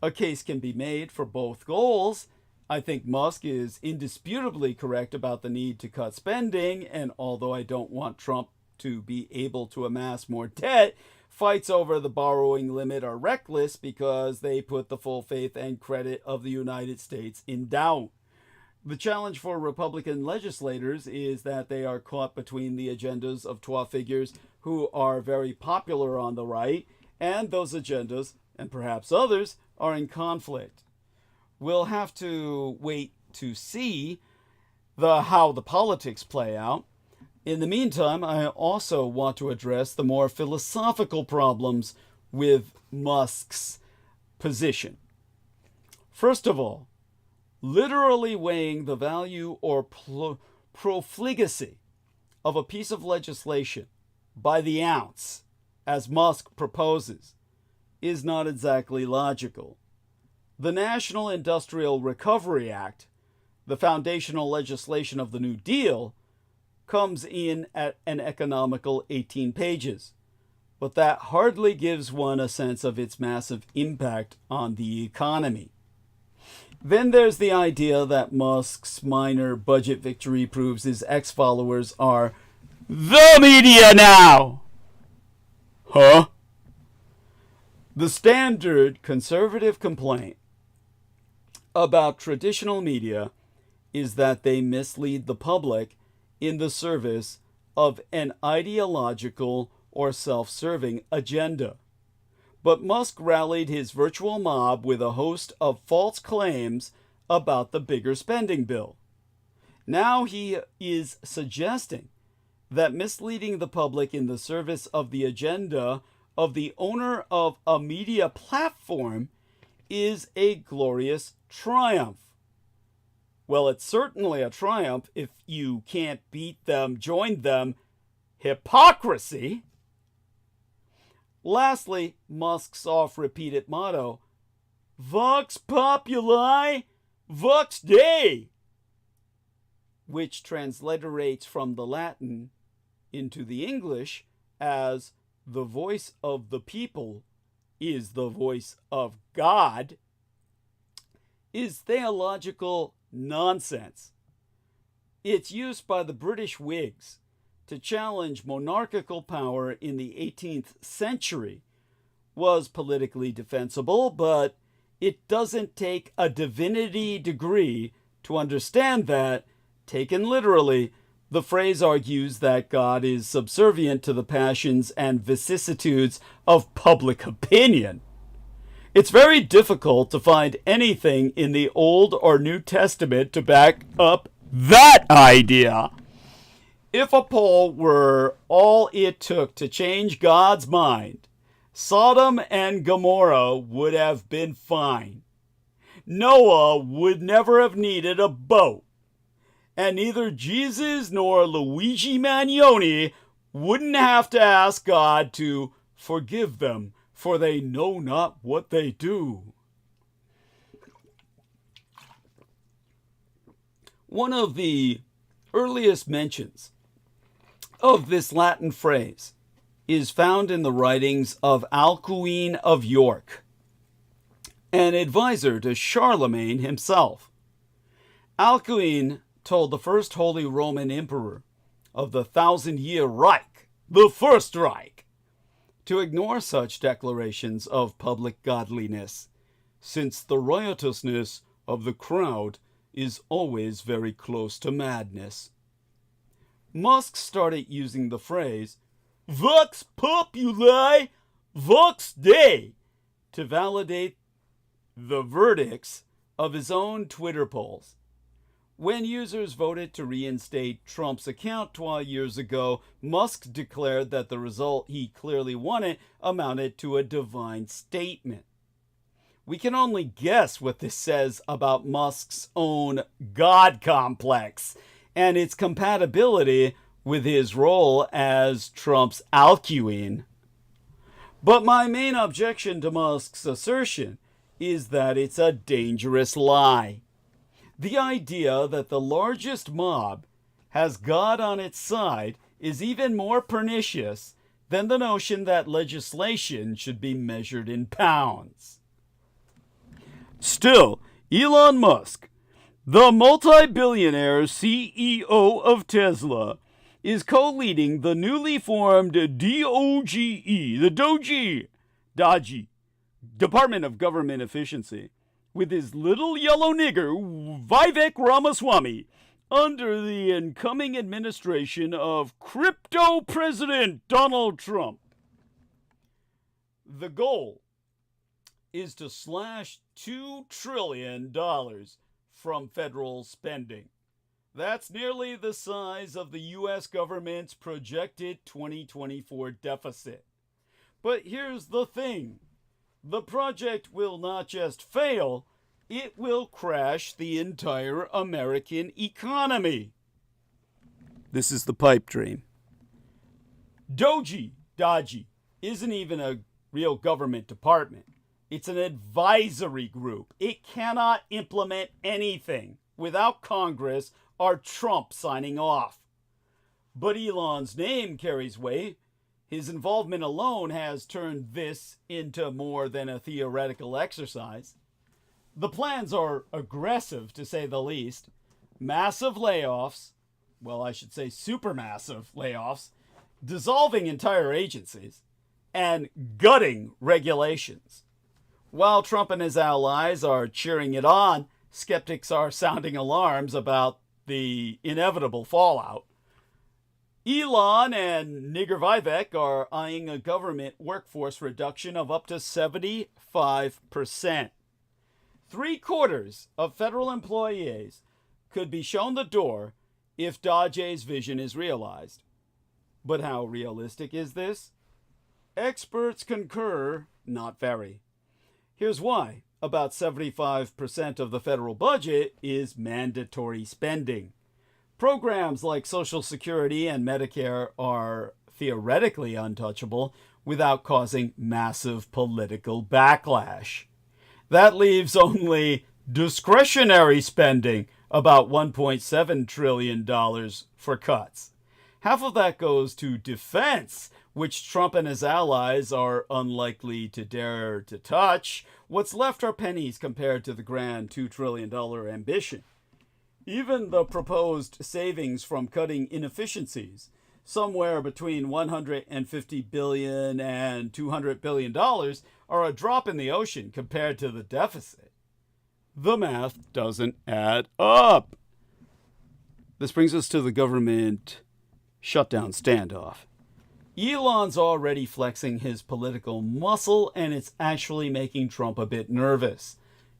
A case can be made for both goals. I think Musk is indisputably correct about the need to cut spending, and although I don't want Trump to be able to amass more debt, fights over the borrowing limit are reckless because they put the full faith and credit of the United States in doubt. The challenge for Republican legislators is that they are caught between the agendas of 12 figures who are very popular on the right, and those agendas, and perhaps others, are in conflict. We'll have to wait to see how the politics play out. In the meantime, I also want to address the more philosophical problems with Musk's position. First of all, literally weighing the value or profligacy of a piece of legislation by the ounce, as Musk proposes, is not exactly logical. The National Industrial Recovery Act, the foundational legislation of the New Deal, comes in at an economical 18 pages, but that hardly gives one a sense of its massive impact on the economy. Then there's the idea that Musk's minor budget victory proves his ex-followers are the media now. Huh? The standard conservative complaint about traditional media is that they mislead the public in the service of an ideological or self-serving agenda. But Musk rallied his virtual mob with a host of false claims about the bigger spending bill. Now he is suggesting that misleading the public in the service of the agenda of the owner of a media platform is a glorious triumph. Well, it's certainly a triumph if you can't beat them, join them. Hypocrisy! Lastly, Musk's oft-repeated motto, Vox Populi, Vox Dei, which transliterates from the Latin into the English as the voice of the people is the voice of God, is theological nonsense. It's used by the British Whigs to challenge monarchical power in the 18th century, was politically defensible, but it doesn't take a divinity degree to understand that Taken literally, the phrase argues that God is subservient to the passions and vicissitudes of public opinion. It's very difficult to find anything in the Old or New Testament to back up that idea. If a poll were all it took to change God's mind, Sodom and Gomorrah would have been fine. Noah would never have needed a boat. And neither Jesus nor Luigi Mangione wouldn't have to ask God to forgive them, for they know not what they do. One of the earliest mentions of this Latin phrase is found in the writings of Alcuin of York, an advisor to Charlemagne himself. Alcuin told the first Holy Roman Emperor of the 1,000-year Reich, the First Reich, to ignore such declarations of public godliness, since the riotousness of the crowd is always very close to madness. Musk started using the phrase Vox Populi, Vox Dei to validate the verdicts of his own Twitter polls. When users voted to reinstate Trump's account 12 years ago, Musk declared that the result he clearly wanted amounted to a divine statement. We can only guess what this says about Musk's own God complex and its compatibility with his role as Trump's Alcuin. But my main objection to Musk's assertion is that it's a dangerous lie. The idea that the largest mob has God on its side is even more pernicious than the notion that legislation should be measured in pounds. Still, Elon Musk, the multi-billionaire CEO of Tesla, is co-leading the newly formed DOGE, the DOGE, Department of Government Efficiency, with his little yellow nigger, Vivek Ramaswamy, under the incoming administration of crypto President Donald Trump. The goal is to slash $2 trillion from federal spending. That's nearly the size of the U.S. government's projected 2024 deficit. But here's the thing. The project will not just fail, it will crash the entire American economy. This is the pipe dream. DOGE isn't even a real government department. It's an advisory group. It cannot implement anything without Congress or Trump signing off. But Elon's name carries weight. His involvement alone has turned this into more than a theoretical exercise. The plans are aggressive, to say the least. Massive layoffs, well, I should say supermassive layoffs, dissolving entire agencies, and gutting regulations. While Trump and his allies are cheering it on, skeptics are sounding alarms about the inevitable fallout. Elon and Nigger Vivek are eyeing a government workforce reduction of up to 75%. 3/4 of federal employees could be shown the door if DOGE's vision is realized. But how realistic is this? Experts concur, not very. Here's why. About 75% of the federal budget is mandatory spending. Programs like Social Security and Medicare are theoretically untouchable without causing massive political backlash. That leaves only discretionary spending, about $1.7 trillion for cuts. Half of that goes to defense, which Trump and his allies are unlikely to dare to touch. What's left are pennies compared to the grand $2 trillion ambition. Even the proposed savings from cutting inefficiencies, somewhere between $150 billion and $200 billion, are a drop in the ocean compared to the deficit. The math doesn't add up. This brings us to the government shutdown standoff. Elon's already flexing his political muscle, and it's actually making Trump a bit nervous.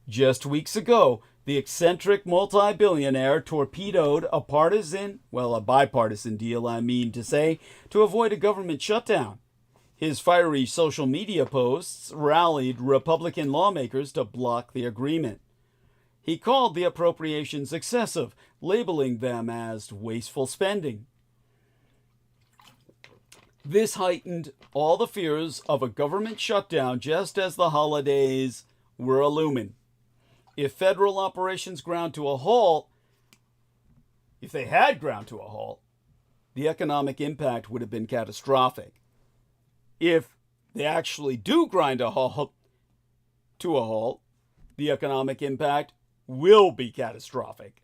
Just weeks ago, the eccentric multi-billionaire torpedoed a bipartisan deal, I mean to say, to avoid a government shutdown. His fiery social media posts rallied Republican lawmakers to block the agreement. He called the appropriations excessive, labeling them as wasteful spending. This heightened all the fears of a government shutdown just as the holidays were looming. If federal operations ground to a halt, if they had ground to a halt, the economic impact would have been catastrophic. If they actually do grind a halt to a halt, the economic impact will be catastrophic.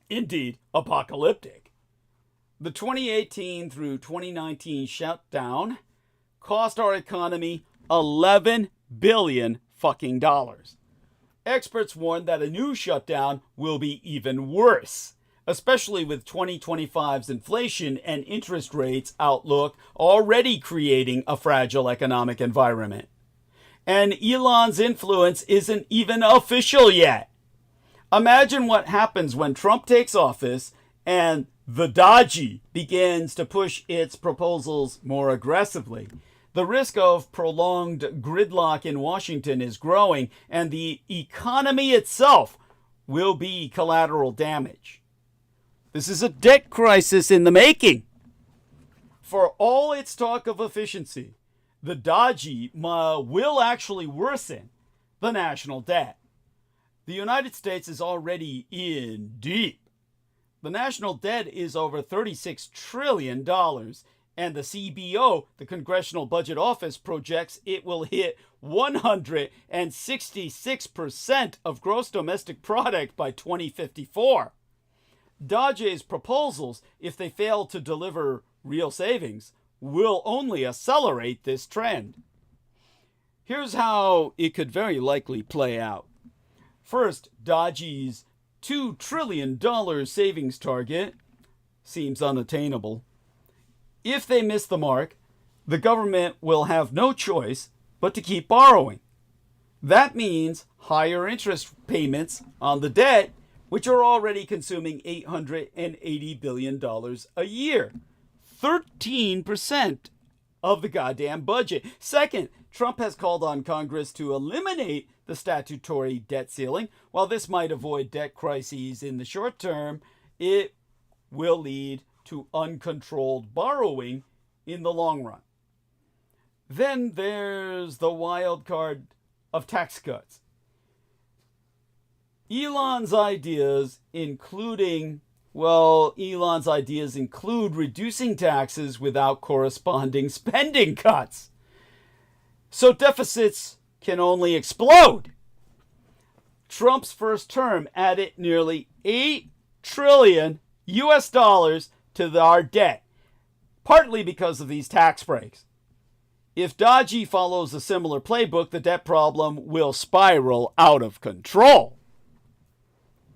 Indeed, apocalyptic. The 2018 through 2019 shutdown cost our economy $11 billion fucking dollars. Experts warn that a new shutdown will be even worse, especially with 2025's inflation and interest rates outlook already creating a fragile economic environment. And Elon's influence isn't even official yet. Imagine what happens when Trump takes office and the DAJI begins to push its proposals more aggressively. The risk of prolonged gridlock in Washington is growing, and the economy itself will be collateral damage. This is a debt crisis in the making. For all its talk of efficiency, the DAJI will actually worsen the national debt. The United States is already in deep. The national debt is over $36 trillion, and the CBO, the Congressional Budget Office, projects it will hit 166% of gross domestic product by 2054. DAJI's proposals, if they fail to deliver real savings, will only accelerate this trend. Here's how it could very likely play out. First, DAJI's $2 trillion savings target seems unattainable. If they miss the mark, the government will have no choice but to keep borrowing. That means higher interest payments on the debt, which are already consuming $880 billion a year. 13% of the goddamn budget. Second, Trump has called on Congress to eliminate the statutory debt ceiling. While this might avoid debt crises in the short term, it will lead to uncontrolled borrowing in the long run. Then there's the wild card of tax cuts. Elon's ideas include reducing taxes without corresponding spending cuts. So deficits can only explode. Trump's first term added nearly $8 trillion to our debt, partly because of these tax breaks. If DAJI follows a similar playbook, the debt problem will spiral out of control.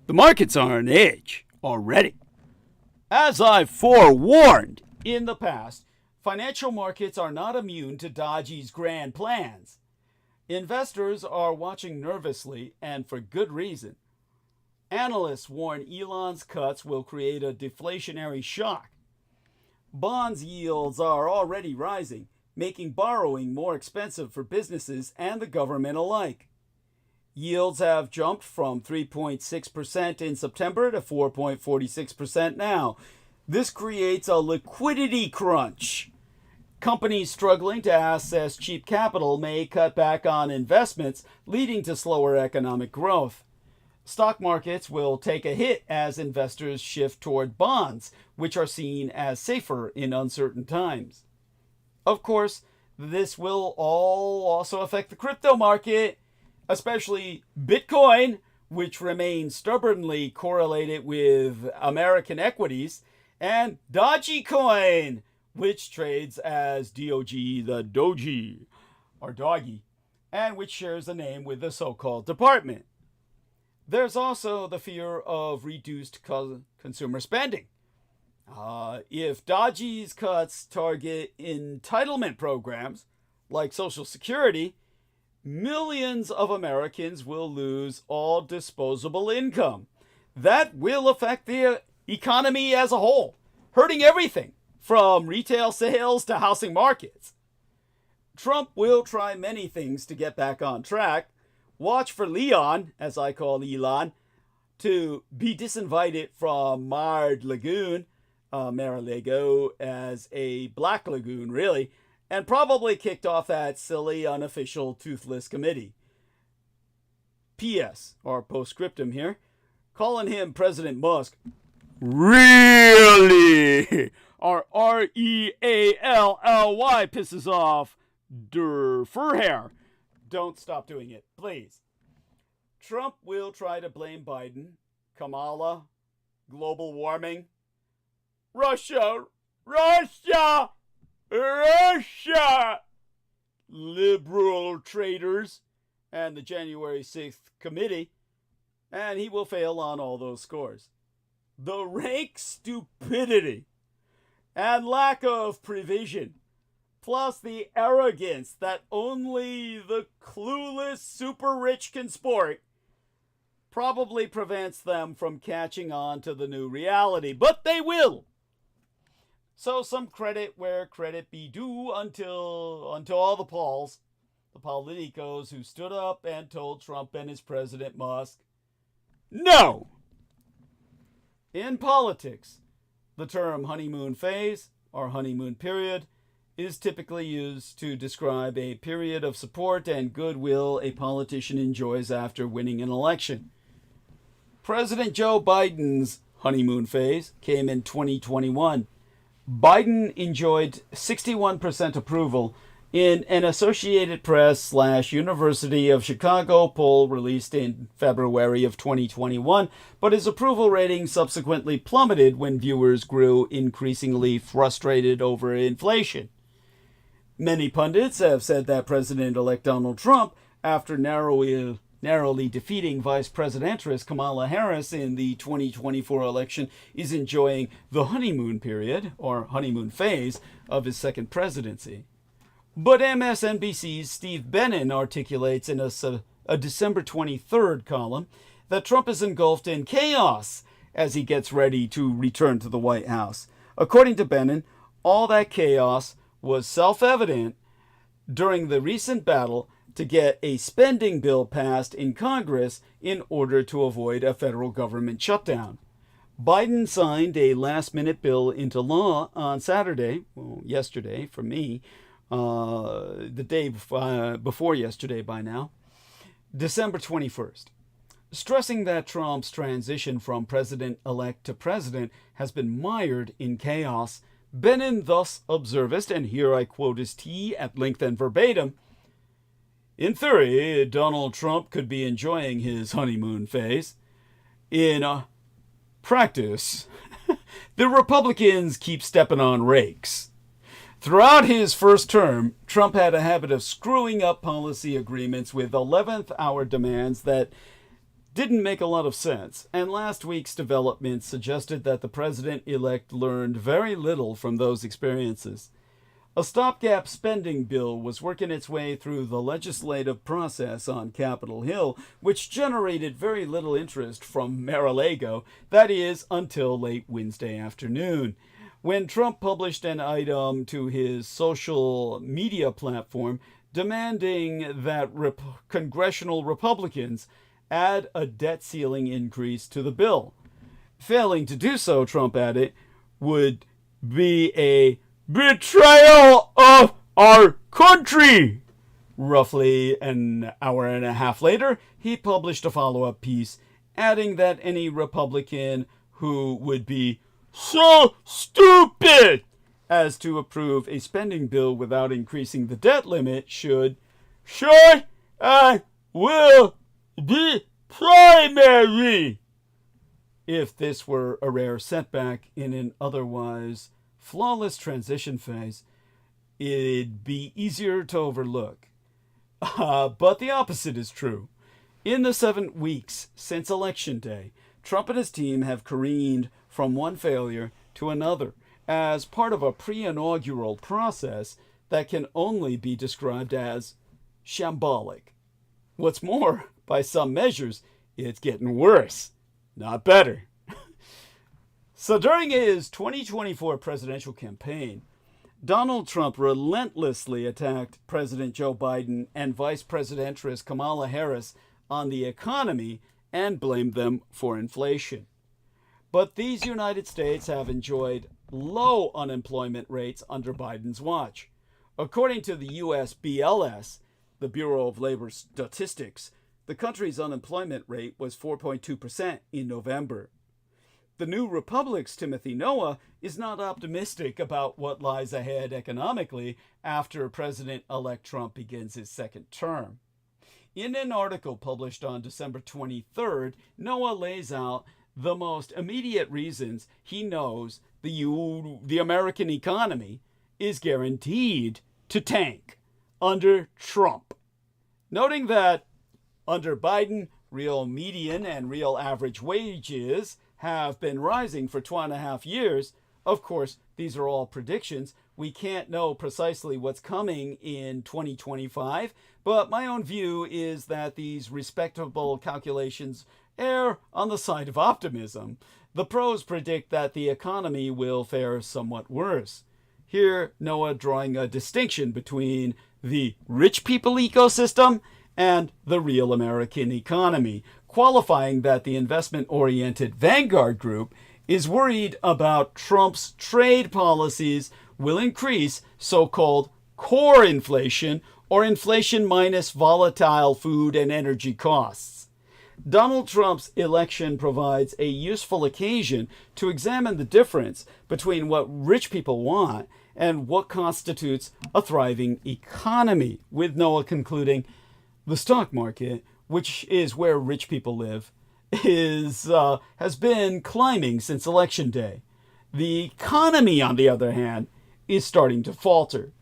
The markets are on edge already. As I've forewarned in the past, financial markets are not immune to DAJI's grand plans. Investors are watching nervously, and for good reason. Analysts warn Elon's cuts will create a deflationary shock. Bonds yields are already rising, making borrowing more expensive for businesses and the government alike. Yields have jumped from 3.6% in September to 4.46% now. This creates a liquidity crunch. Companies struggling to access cheap capital may cut back on investments, leading to slower economic growth. Stock markets will take a hit as investors shift toward bonds, which are seen as safer in uncertain times. Of course, this will all also affect the crypto market, especially Bitcoin, which remains stubbornly correlated with American equities, and Dogecoin, which trades as DOG, the Doji, or Doggy, and which shares a name with the so-called department. There's also the fear of reduced consumer spending. If Dodgy's cuts target entitlement programs like Social Security, millions of Americans will lose all disposable income. That will affect the economy as a whole, hurting everything from retail sales to housing markets. Trump will try many things to get back on track. Watch for Leon, as I call Elon, to be disinvited from Mar-a-Lagoon as a black lagoon, really, and probably kicked off that silly, unofficial, toothless committee. P.S., or postscriptum here, calling him President Musk, really, or R-E-A-L-L-Y pisses off der Furhair. Don't stop doing it, please. Trump will try to blame Biden, Kamala, global warming, Russia, liberal traitors, and the January 6th committee, and he will fail on all those scores. The rank stupidity and lack of prevision, plus the arrogance that only the clueless super rich can sport, probably prevents them from catching on to the new reality, but they will. So some credit where credit be due unto all the Pauls, the politicos who stood up and told Trump and his President Musk, no! In politics, the term honeymoon phase, or honeymoon period, is typically used to describe a period of support and goodwill a politician enjoys after winning an election. President Joe Biden's honeymoon phase came in 2021. Biden enjoyed 61% approval in an Associated Press / University of Chicago poll released in February of 2021, but his approval rating subsequently plummeted when viewers grew increasingly frustrated over inflation. Many pundits have said that President-elect Donald Trump, after narrowly defeating Vice Presidentress Kamala Harris in the 2024 election, is enjoying the honeymoon period, or honeymoon phase, of his second presidency. But MSNBC's Steve Bannon articulates in a December 23rd column that Trump is engulfed in chaos as he gets ready to return to the White House. According to Bannon, all that chaos was self-evident during the recent battle to get a spending bill passed in Congress in order to avoid a federal government shutdown. Biden signed a last-minute bill into law on Saturday, well, yesterday for me, the day before yesterday by now, December 21st, stressing that Trump's transition from president-elect to president has been mired in chaos. Bannon thus observed, and here I quote his tea at length and verbatim, in theory, Donald Trump could be enjoying his honeymoon phase. In practice, the Republicans keep stepping on rakes. Throughout his first term, Trump had a habit of screwing up policy agreements with 11th hour demands that didn't make a lot of sense, and last week's developments suggested that the president-elect learned very little from those experiences. A stopgap spending bill was working its way through the legislative process on Capitol Hill, which generated very little interest from Mar-a-Lago, that is, until late Wednesday afternoon, when Trump published an item to his social media platform demanding that congressional Republicans add a debt ceiling increase to the bill. Failing to do so, Trump added, would be a betrayal of our country. Roughly an hour and a half later, he published a follow-up piece, adding that any Republican who would be so stupid as to approve a spending bill without increasing the debt limit should and will be primary. If this were a rare setback in an otherwise flawless transition phase, it'd be easier to overlook. But the opposite is true. In the 7 weeks since Election Day, Trump and his team have careened from one failure to another as part of a pre-inaugural process that can only be described as shambolic. What's more, by some measures, it's getting worse, not better. So during his 2024 presidential campaign, Donald Trump relentlessly attacked President Joe Biden and Vice Presidentress Kamala Harris on the economy and blamed them for inflation. But these United States have enjoyed low unemployment rates under Biden's watch. According to the U.S. BLS, the Bureau of Labor Statistics, the country's unemployment rate was 4.2% in November. The New Republic's Timothy Noah is not optimistic about what lies ahead economically after President-elect Trump begins his second term. In an article published on December 23rd, Noah lays out the most immediate reasons he knows the American economy is guaranteed to tank under Trump, noting that under Biden, real median and real average wages have been rising for 2.5 years. Of course, these are all predictions. We can't know precisely what's coming in 2025, but my own view is that these respectable calculations err on the side of optimism. The pros predict that the economy will fare somewhat worse. Here, Noah drawing a distinction between the rich people ecosystem and the real American economy, qualifying that the investment-oriented Vanguard Group is worried about Trump's trade policies will increase so-called core inflation or inflation minus volatile food and energy costs. Donald Trump's election provides a useful occasion to examine the difference between what rich people want and what constitutes a thriving economy, with Noah concluding, the stock market, which is where rich people live, has been climbing since Election Day. The economy, on the other hand, is starting to falter.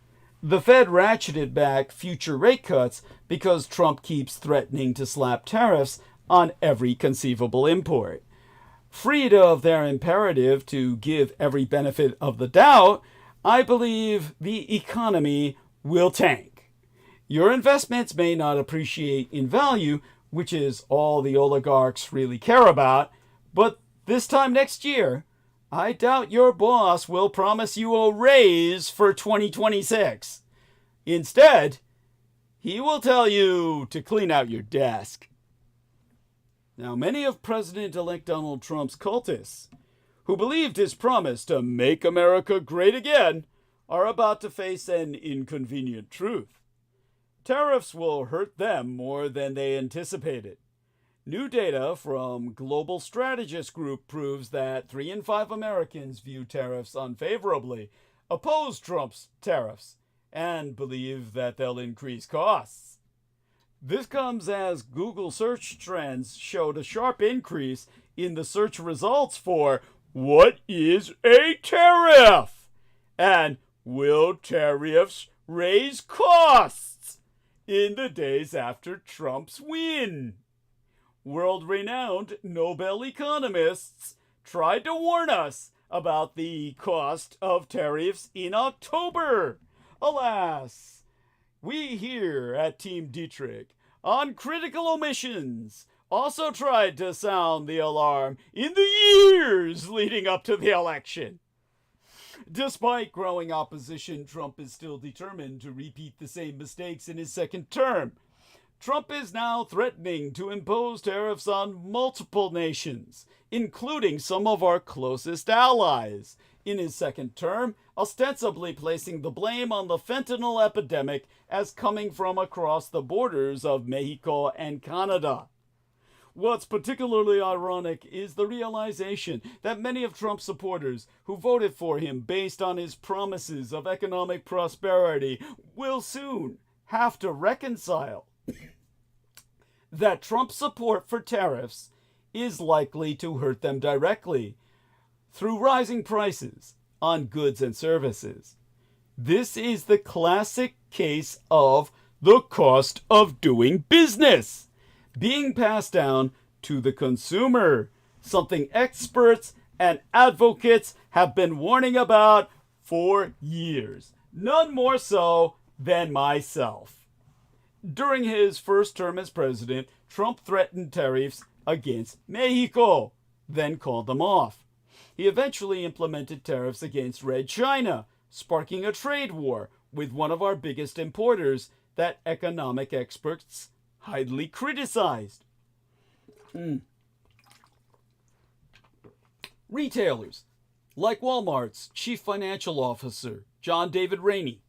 The Fed ratcheted back future rate cuts because Trump keeps threatening to slap tariffs on every conceivable import. Freed of their imperative to give every benefit of the doubt, I believe the economy will tank. Your investments may not appreciate in value, which is all the oligarchs really care about, but this time next year, I doubt your boss will promise you a raise for 2026. Instead, he will tell you to clean out your desk. Now, many of President-elect Donald Trump's cultists, who believed his promise to make America great again, are about to face an inconvenient truth. Tariffs will hurt them more than they anticipated. New data from Global Strategist Group proves that 3 in 5 Americans view tariffs unfavorably, oppose Trump's tariffs, and believe that they'll increase costs. This comes as Google search trends showed a sharp increase in the search results for "What is a tariff?" and "Will tariffs raise costs?" in the days after Trump's win. World-renowned Nobel economists tried to warn us about the cost of tariffs in October. Alas, we here at Team Dietrich on critical omissions also tried to sound the alarm in the years leading up to the election. Despite growing opposition, Trump is still determined to repeat the same mistakes in his second term. Trump is now threatening to impose tariffs on multiple nations, including some of our closest allies, in his second term, ostensibly placing the blame on the fentanyl epidemic as coming from across the borders of Mexico and Canada. What's particularly ironic is the realization that many of Trump's supporters who voted for him based on his promises of economic prosperity will soon have to reconcile that Trump's support for tariffs is likely to hurt them directly through rising prices on goods and services. This is the classic case of the cost of doing business. being passed down to the consumer, something experts and advocates have been warning about for years, none more so than myself. During his first term as president, Trump threatened tariffs against Mexico, then called them off. He eventually implemented tariffs against Red China, sparking a trade war with one of our biggest importers that economic experts highly criticized. Retailers, like Walmart's chief financial officer, John David Rainey,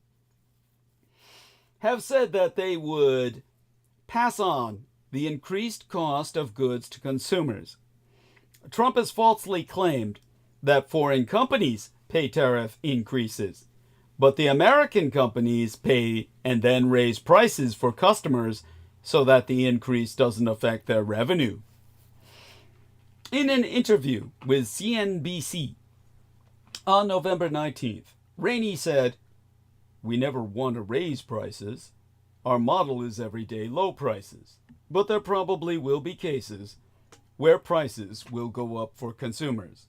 have said that they would pass on the increased cost of goods to consumers. Trump has falsely claimed that foreign companies pay tariff increases, but the American companies pay and then raise prices for customers so that the increase doesn't affect their revenue. In an interview with CNBC on November 19th, Rainey said, "We never want to raise prices. Our model is everyday low prices, but there probably will be cases where prices will go up for consumers."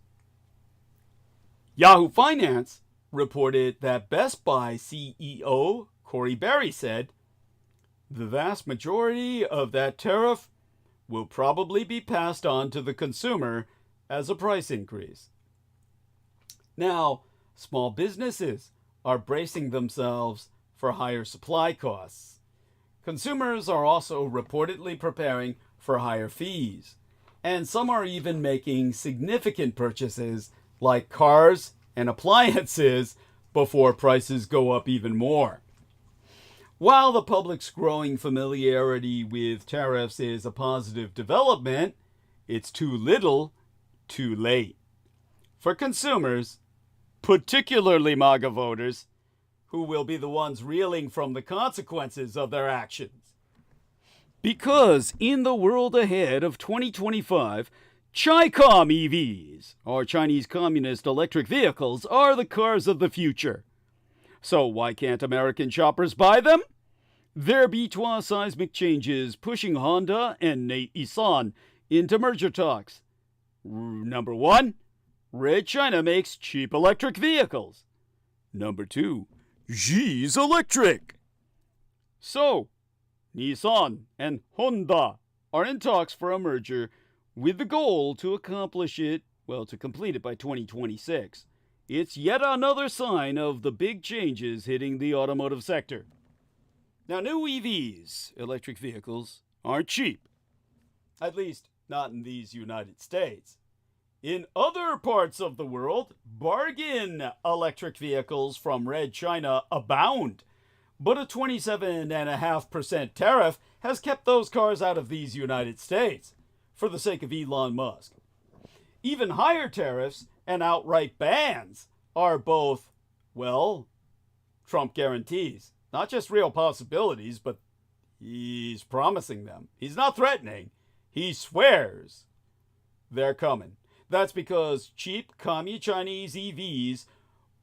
Yahoo Finance reported that Best Buy CEO Corey Berry said, "The vast majority of that tariff will probably be passed on to the consumer as a price increase." Now, small businesses are bracing themselves for higher supply costs. Consumers are also reportedly preparing for higher fees, and some are even making significant purchases like cars and appliances before prices go up even more. While the public's growing familiarity with tariffs is a positive development, it's too little, too late. For consumers, particularly MAGA voters, who will be the ones reeling from the consequences of their actions. Because in the world ahead of 2025, CHICOM EVs, or Chinese Communist electric vehicles, are the cars of the future. So why can't American shoppers buy them? There be seismic changes pushing Honda and Nissan into merger talks. Number 1, Red China makes cheap electric vehicles. Number 2, Xi's electric. So, Nissan and Honda are in talks for a merger with the goal to complete it by 2026. It's yet another sign of the big changes hitting the automotive sector. Now, new EVs, electric vehicles, aren't cheap. At least, not in these United States. In other parts of the world, bargain electric vehicles from Red China abound. But a 27.5% tariff has kept those cars out of these United States, for the sake of Elon Musk. Even higher tariffs and outright bans are both, Trump guarantees. Not just real possibilities, but he's promising them. He's not threatening. He swears they're coming. That's because cheap Communist-Chinese EVs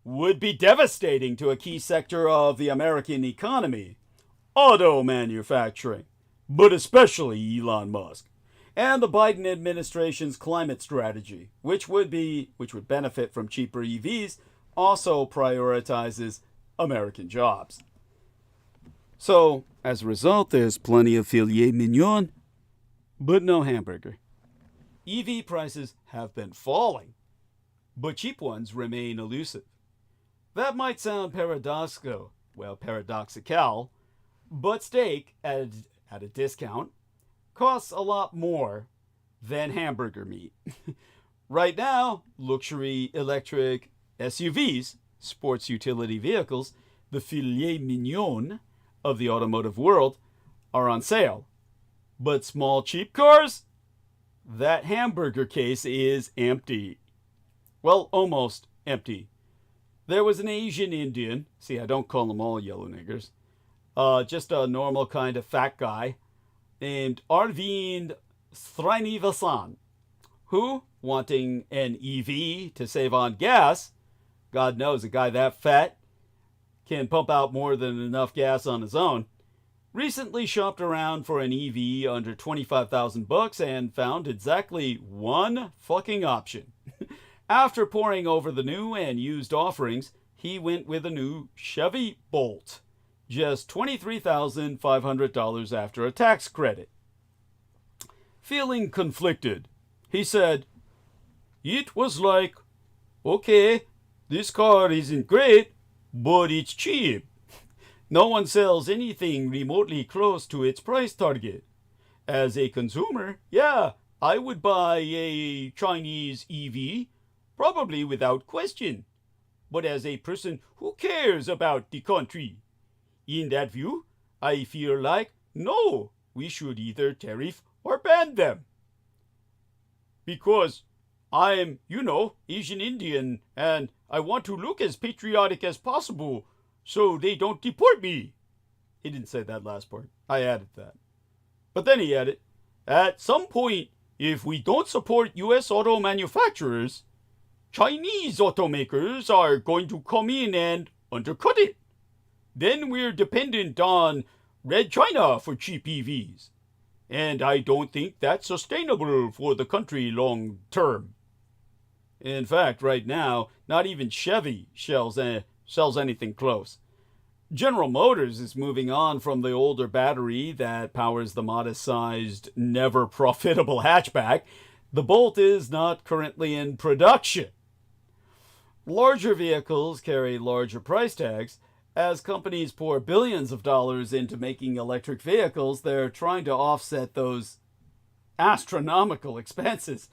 would be devastating to a key sector of the American economy, auto manufacturing, but especially Elon Musk, and the Biden administration's climate strategy, which would benefit from cheaper EVs, also prioritizes American jobs. So, as a result, there's plenty of filet mignon, but no hamburger. EV prices have been falling, but cheap ones remain elusive. That might sound paradoxical, but steak at a discount costs a lot more than hamburger meat. Right now, luxury electric SUVs, sports utility vehicles, the filet mignon of the automotive world, are on sale. But small cheap cars? That hamburger case is empty. Well, almost empty. There was an Asian Indian, see, I don't call them all yellow niggers, just a normal kind of fat guy, named Arvind Srinivasan, who, wanting an EV to save on gas, God knows a guy that fat can pump out more than enough gas on his own, recently shopped around for an EV under $25,000 and found exactly one fucking option. After poring over the new and used offerings, he went with a new Chevy Bolt, just $23,500 after a tax credit. Feeling conflicted, he said, "It was like, okay, this car isn't great, but it's cheap. No one sells anything remotely close to its price target. As a consumer, yeah, I would buy a Chinese EV, probably without question. But as a person who cares about the country, in that view, I feel like, no, we should either tariff or ban them. Because I'm, Asian Indian, and I want to look as patriotic as possible so they don't deport me." He didn't say that last part. I added that. But then he added, "At some point, if we don't support U.S. auto manufacturers, Chinese automakers are going to come in and undercut it. Then we're dependent on Red China for cheap EVs. And I don't think that's sustainable for the country long term." In fact, right now, not even Chevy sells anything close. General Motors is moving on from the older battery that powers the modest-sized, never-profitable hatchback. The Bolt is not currently in production. Larger vehicles carry larger price tags. As companies pour billions of dollars into making electric vehicles, they're trying to offset those astronomical expenses.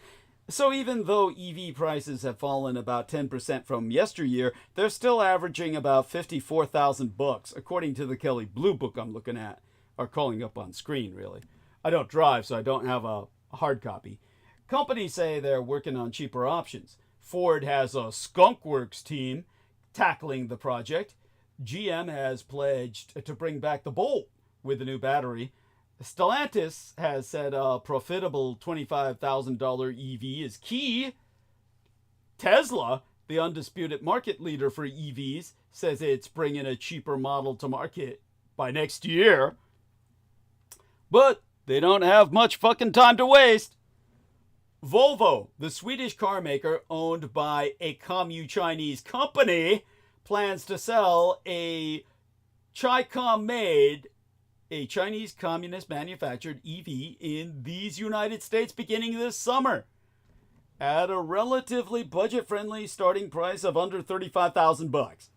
So even though EV prices have fallen about 10% from yesteryear, they're still averaging about $54,000, according to the Kelley Blue Book I'm looking at, or calling up on screen, really. I don't drive, so I don't have a hard copy. Companies say they're working on cheaper options. Ford has a skunkworks team tackling the project. GM has pledged to bring back the Bolt with a new battery. Stellantis has said a profitable $25,000 EV is key. Tesla, the undisputed market leader for EVs, says it's bringing a cheaper model to market by next year. But they don't have much fucking time to waste. Volvo, the Swedish car maker owned by a communist Chinese company, plans to sell a Chicom-made, a Chinese communist manufactured EV in these United States beginning this summer at a relatively budget-friendly starting price of under $35,000.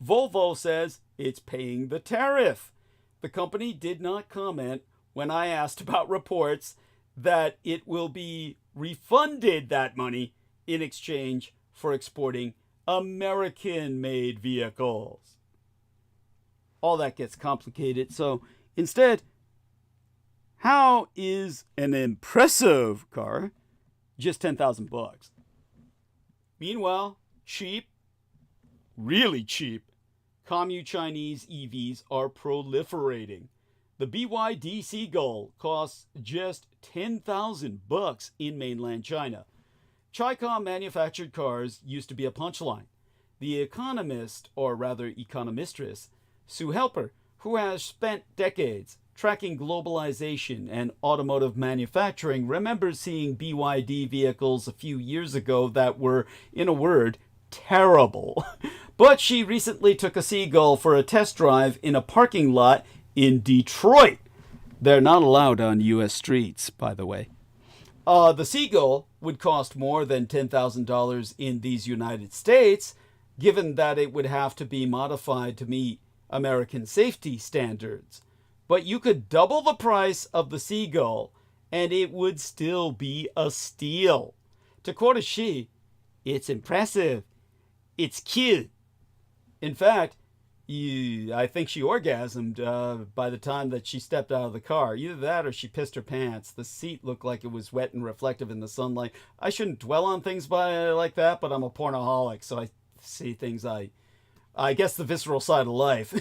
Volvo says it's paying the tariff. The company did not comment when I asked about reports that it will be refunded that money in exchange for exporting American-made vehicles. All that gets complicated. So instead, how is an impressive car just $10,000? Meanwhile, cheap, really cheap, communist Chinese EVs are proliferating. The BYD Seagull costs just $10,000 in mainland China. Chicom manufactured cars used to be a punchline. The economist, or rather economistress, Sue Helper, who has spent decades tracking globalization and automotive manufacturing, remembers seeing BYD vehicles a few years ago that were, in a word, terrible. But she recently took a Seagull for a test drive in a parking lot in Detroit. They're not allowed on U.S. streets, by the way. The Seagull would cost more than $10,000 in these United States, given that it would have to be modified to meet American safety standards. But you could double the price of the Seagull, and it would still be a steal. To quote a she, it's impressive. It's cute. In fact, I think she orgasmed by the time that she stepped out of the car. Either that or she pissed her pants. The seat looked like it was wet and reflective in the sunlight. I shouldn't dwell on things like that, but I'm a pornoholic, so I see things I guess the visceral side of life.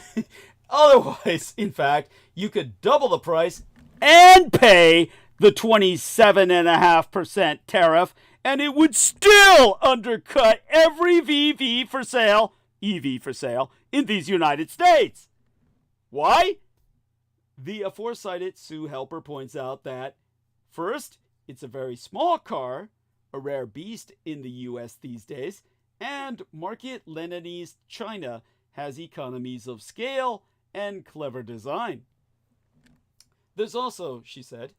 Otherwise, in fact, you could double the price and pay the 27.5% tariff, and it would still undercut every EV for sale in these United States. Why? The aforecited Sue Helper points out that, first, it's a very small car, a rare beast in the US these days, and market Leninist China has economies of scale and clever design. There's also, she said,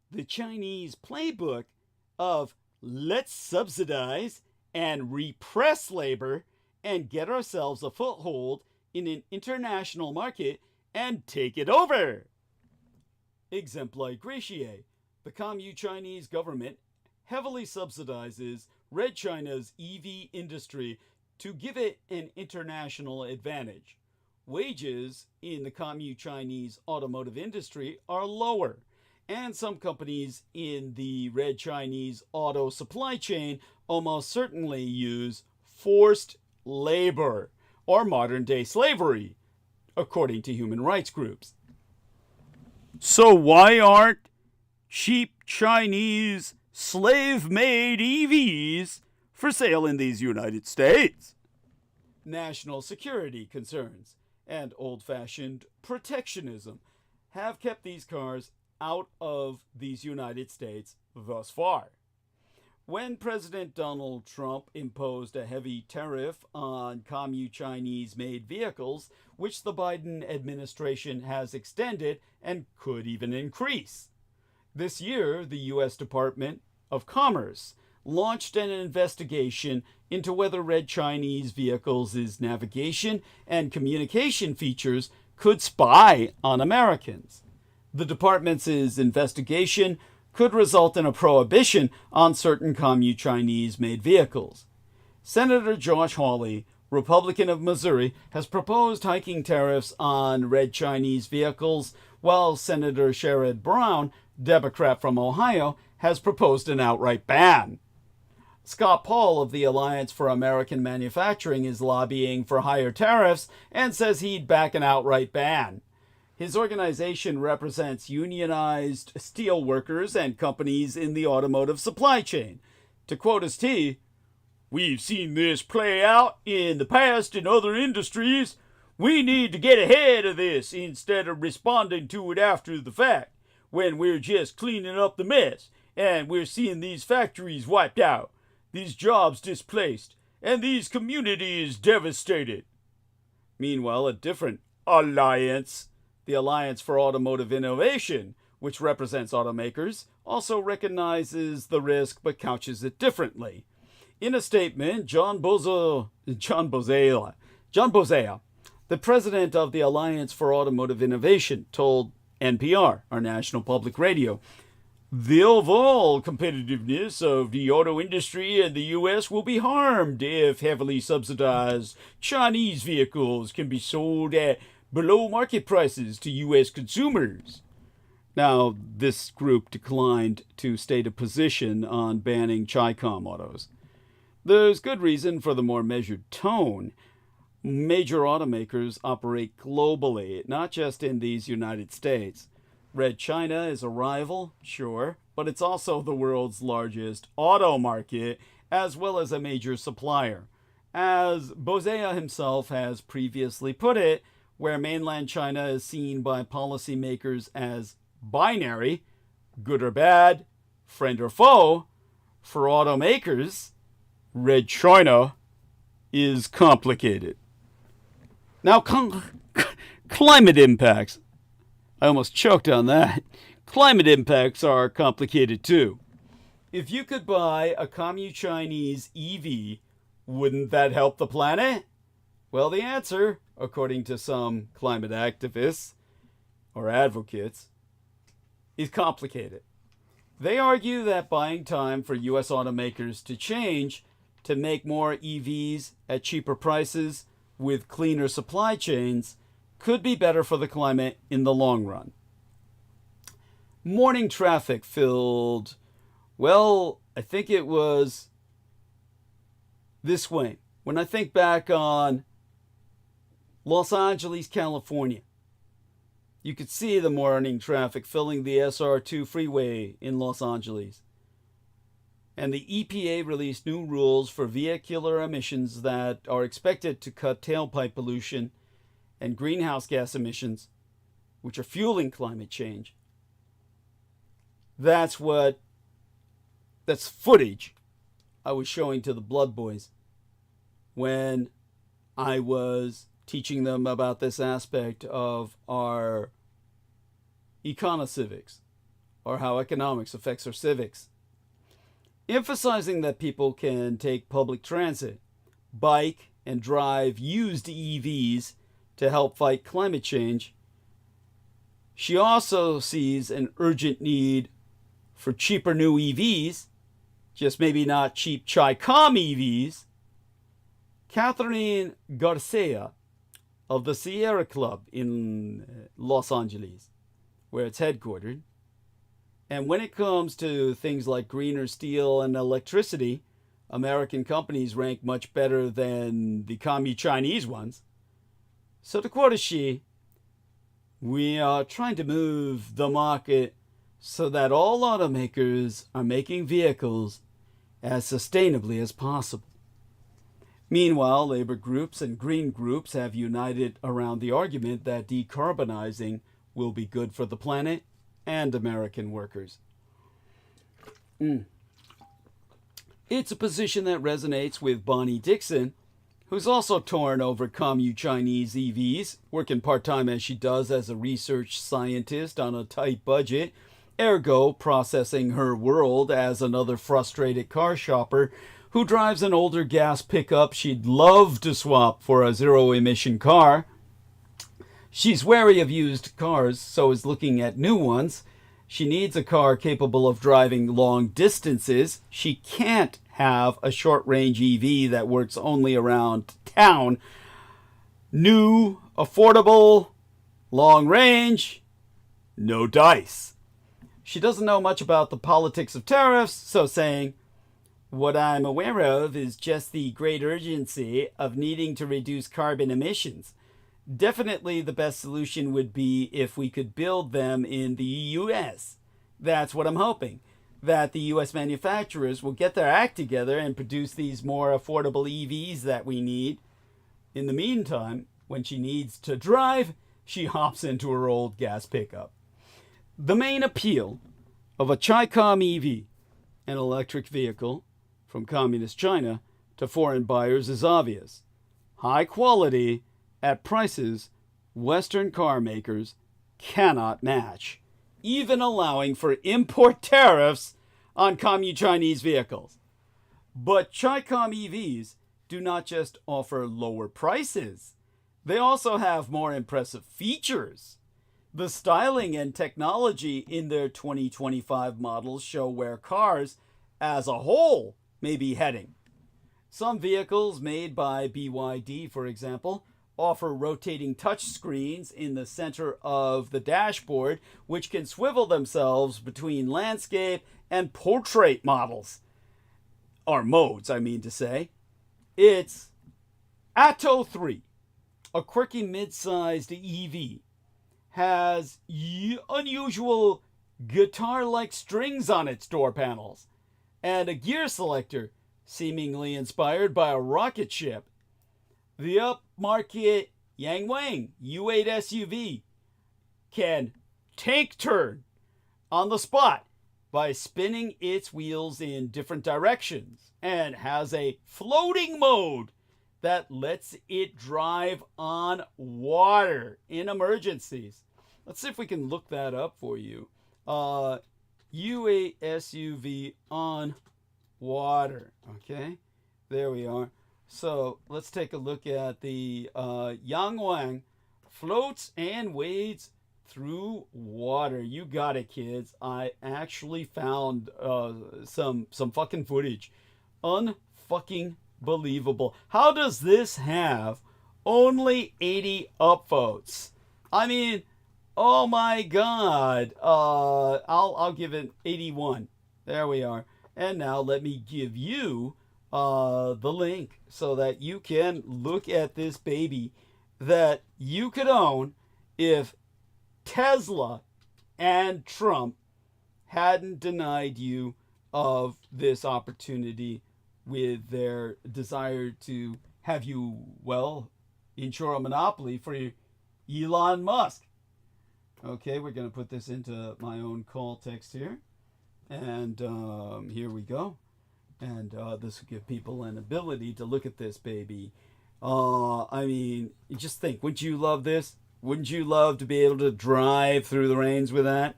the Chinese playbook of let's subsidize and repress labor and get ourselves a foothold in an international market and take it over. Exempli gratiae, the Communist Chinese government heavily subsidizes Red China's EV industry to give it an international advantage. Wages in the Communist Chinese automotive industry are lower, and some companies in the Red Chinese auto supply chain almost certainly use forced labor or modern-day slavery, according to human rights groups. So why aren't cheap Chinese slave-made EVs for sale in these United States? National security concerns and old-fashioned protectionism have kept these cars out of these United States thus far. When President Donald Trump imposed a heavy tariff on Communist Chinese-made vehicles, which the Biden administration has extended and could even increase. This year, the U.S. Department of Commerce launched an investigation into whether Red Chinese vehicles' navigation and communication features could spy on Americans. The department's investigation could result in a prohibition on certain Communist Chinese-made vehicles. Senator Josh Hawley, Republican of Missouri, has proposed hiking tariffs on Red Chinese vehicles, while Senator Sherrod Brown, Democrat from Ohio, has proposed an outright ban. Scott Paul of the Alliance for American Manufacturing is lobbying for higher tariffs and says he'd back an outright ban. His organization represents unionized steel workers and companies in the automotive supply chain. To quote his T, "We've seen this play out in the past in other industries. We need to get ahead of this instead of responding to it after the fact, when we're just cleaning up the mess and we're seeing these factories wiped out, these jobs displaced, and these communities devastated." Meanwhile, a different alliance, the Alliance for Automotive Innovation, which represents automakers, also recognizes the risk but couches it differently. In a statement, John Bozea, the president of the Alliance for Automotive Innovation, told NPR, our national public radio, "The overall competitiveness of the auto industry in the U.S. will be harmed if heavily subsidized Chinese vehicles can be sold at below market prices to U.S. consumers." Now, this group declined to state a position on banning Chi-Com autos. There's good reason for the more measured tone. Major automakers operate globally, not just in these United States. Red China is a rival, sure, but it's also the world's largest auto market, as well as a major supplier. As Bozea himself has previously put it, where mainland China is seen by policymakers as binary, good or bad, friend or foe, for automakers, Red China is complicated. Now, climate impacts. I almost choked on that. Climate impacts are complicated too. If you could buy a Communist Chinese EV, wouldn't that help the planet? Well, the answer, according to some climate activists or advocates, is complicated. They argue that buying time for U.S. automakers to change to make more EVs at cheaper prices with cleaner supply chains could be better for the climate in the long run. Morning traffic filled, well, I think it was this way. When I think back on Los Angeles, California, you could see the morning traffic filling the SR2 freeway in Los Angeles. And the EPA released new rules for vehicular emissions that are expected to cut tailpipe pollution and greenhouse gas emissions which are fueling climate change. That's footage I was showing to the Blood Boys when I was teaching them about this aspect of our econo-civics, or how economics affects our civics. Emphasizing that people can take public transit, bike, and drive used EVs to help fight climate change. She also sees an urgent need for cheaper new EVs, just maybe not cheap Chi-Com EVs. Catherine Garcia of the Sierra Club in Los Angeles, where it's headquartered. And when it comes to things like greener steel and electricity, American companies rank much better than the commie Chinese ones. So to quote she, we are trying to move the market so that all automakers are making vehicles as sustainably as possible. Meanwhile, labor groups and green groups have united around the argument that decarbonizing will be good for the planet and American workers. It's a position that resonates with Bonnie Dixon, who's also torn over commie Chinese EVs, working part-time as she does as a research scientist on a tight budget, ergo processing her world as another frustrated car shopper who drives an older gas pickup she'd love to swap for a zero-emission car. She's wary of used cars, so is looking at new ones. She needs a car capable of driving long distances. She can't have a short-range EV that works only around town. New, affordable, long range, no dice. She doesn't know much about the politics of tariffs, so saying, "What I'm aware of is just the great urgency of needing to reduce carbon emissions. Definitely the best solution would be if we could build them in the US. That's what I'm hoping, that the US manufacturers will get their act together and produce these more affordable EVs that we need." In the meantime, when she needs to drive, she hops into her old gas pickup. The main appeal of a Chi-Com EV, an electric vehicle from communist China, to foreign buyers is obvious. High quality at prices Western car makers cannot match, even allowing for import tariffs on commie Chinese vehicles. But Chi-Com EVs do not just offer lower prices, they also have more impressive features. The styling and technology in their 2025 models show where cars as a whole may be heading. Some vehicles made by BYD, for example, offer rotating touchscreens in the center of the dashboard, which can swivel themselves between landscape and portrait models. Or modes, I mean to say. It's Atto 3, a quirky mid-sized EV, has unusual guitar-like strings on its door panels, and a gear selector seemingly inspired by a rocket ship. The upmarket Yangwang U8 SUV can tank turn on the spot by spinning its wheels in different directions and has a floating mode that lets it drive on water in emergencies. Let's see if we can look that up for you. U8 SUV on water. Okay, there we are. So let's take a look at the Yangwang floats and wades through water. You got it, kids. I actually found some fucking footage. Unfucking believable. How does this have only 80 upvotes? I mean, oh my god. I'll give it 81. There we are. And now let me give you the link so that you can look at this baby that you could own if Tesla and Trump hadn't denied you of this opportunity with their desire to have you, well, ensure a monopoly for Elon Musk. Okay, we're going to put this into my own call text here. And here we go. And this will give people an ability to look at this baby. I mean, just think, wouldn't you love this? Wouldn't you love to be able to drive through the rains with that?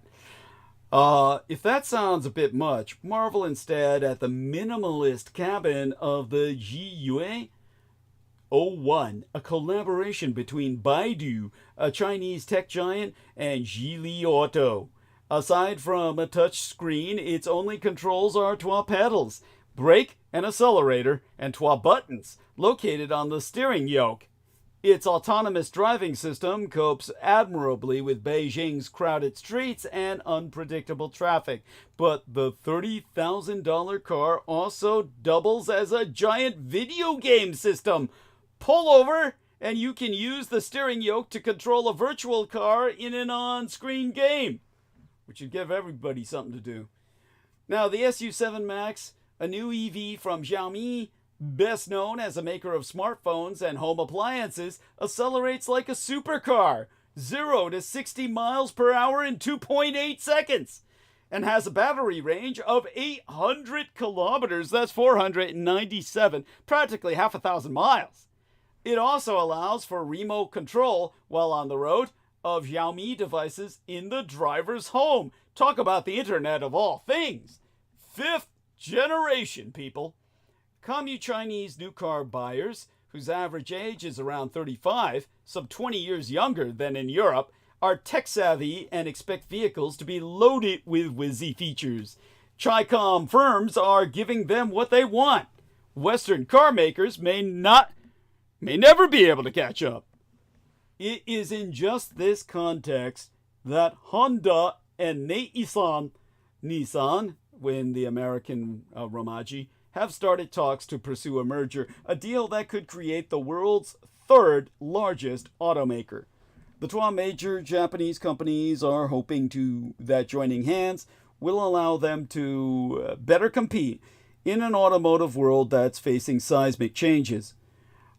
If that sounds a bit much, marvel instead at the minimalist cabin of the GRANGER, a collaboration between Baidu, a Chinese tech giant, and Geely Auto. Aside from a touch screen, its only controls are 3 pedals, brake, and accelerator, and 3 buttons located on the steering yoke. Its autonomous driving system copes admirably with Beijing's crowded streets and unpredictable traffic, but the $30,000 car also doubles as a giant video game system. Pull over, and you can use the steering yoke to control a virtual car in an on-screen game, which would give everybody something to do. Now, the SU7 Max, a new EV from Xiaomi, best known as a maker of smartphones and home appliances, accelerates like a supercar, 0 to 60 miles per hour in 2.8 seconds, and has a battery range of 800 kilometers, that's 497, practically half a thousand miles. It also allows for remote control while on the road of Xiaomi devices in the driver's home. Talk about the Internet of all things. 5th generation, people. Commu Chinese new car buyers, whose average age is around 35, some 20 years younger than in Europe, are tech-savvy and expect vehicles to be loaded with whizzy features. Chi-Com firms are giving them what they want. Western car makers may never be able to catch up. It is in just this context that Honda and Nissan, when the American Romaji, have started talks to pursue a merger, a deal that could create the world's 3rd largest automaker. The 2 major Japanese companies are hoping that joining hands will allow them to better compete in an automotive world that's facing seismic changes.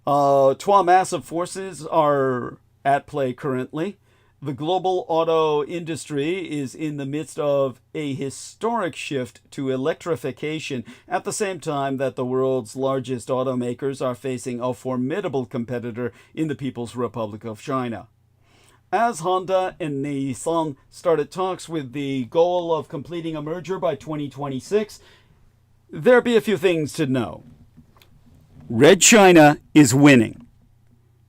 2 massive forces are at play currently. The global auto industry is in the midst of a historic shift to electrification at the same time that the world's largest automakers are facing a formidable competitor in the People's Republic of China. As Honda and Nissan started talks with the goal of completing a merger by 2026, there'll be a few things to know. Red China is winning,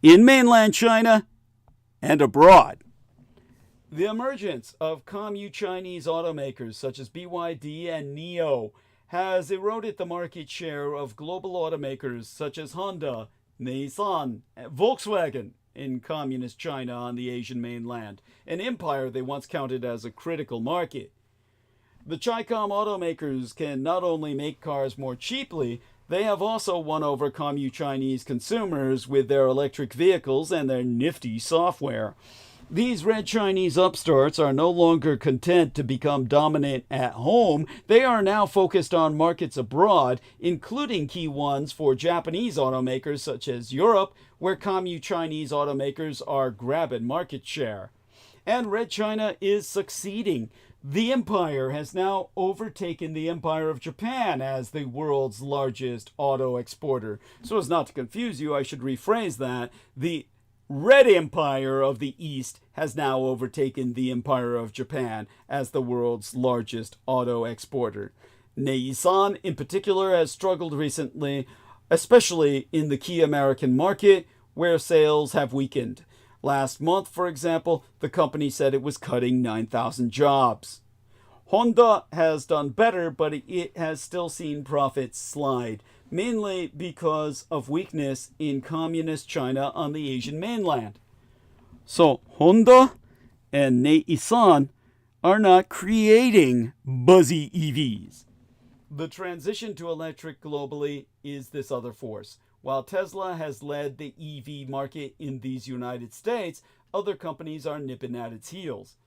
in mainland China and abroad. The emergence of Commu Chinese automakers such as BYD and NIO has eroded the market share of global automakers such as Honda, Nissan, Volkswagen in communist China on the Asian mainland, an empire they once counted as a critical market. The Chi-Com automakers can not only make cars more cheaply, they have also won over Commu Chinese consumers with their electric vehicles and their nifty software. These red Chinese upstarts are no longer content to become dominant at home. They are now focused on markets abroad, including key ones for Japanese automakers such as Europe, where Commu Chinese automakers are grabbing market share. And Red China is succeeding. The empire has now overtaken the Empire of Japan as the world's largest auto exporter. So as not to confuse you, I should rephrase that. The Red Empire of the East has now overtaken the Empire of Japan as the world's largest auto exporter. Nissan, in particular, has struggled recently, especially in the key American market, where sales have weakened. Last month, for example, the company said it was cutting 9,000 jobs. Honda has done better, but it has still seen profits slide, mainly because of weakness in communist China on the Asian mainland. So Honda and Nissan are not creating buzzy EVs. The transition to electric globally is this other force. While Tesla has led the EV market in these United States, other companies are nipping at its heels.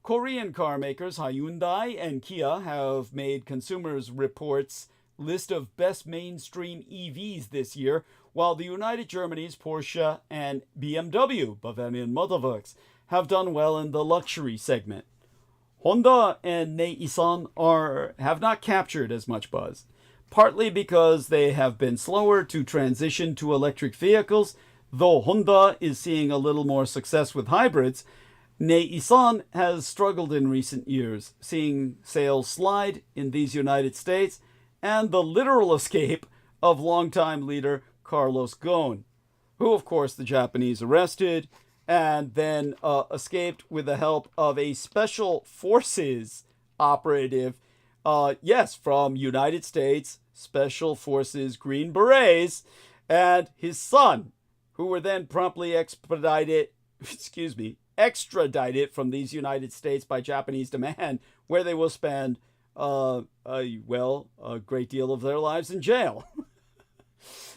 Korean car makers Hyundai and Kia have made Consumers Reports list of best mainstream EVs this year, while the United Germany's Porsche and BMW, Bavarian Motorworks, have done well in the luxury segment. Honda and Nissan have not captured as much buzz, partly because they have been slower to transition to electric vehicles, though Honda is seeing a little more success with hybrids. Nissan has struggled in recent years, seeing sales slide in these United States and the literal escape of longtime leader Carlos Ghosn, who of course the Japanese arrested and then escaped with the help of a special forces operative, from United States Special Forces Green Berets, and his son, who were then promptly extradited from these United States by Japanese demand, where they will spend a great deal of their lives in jail.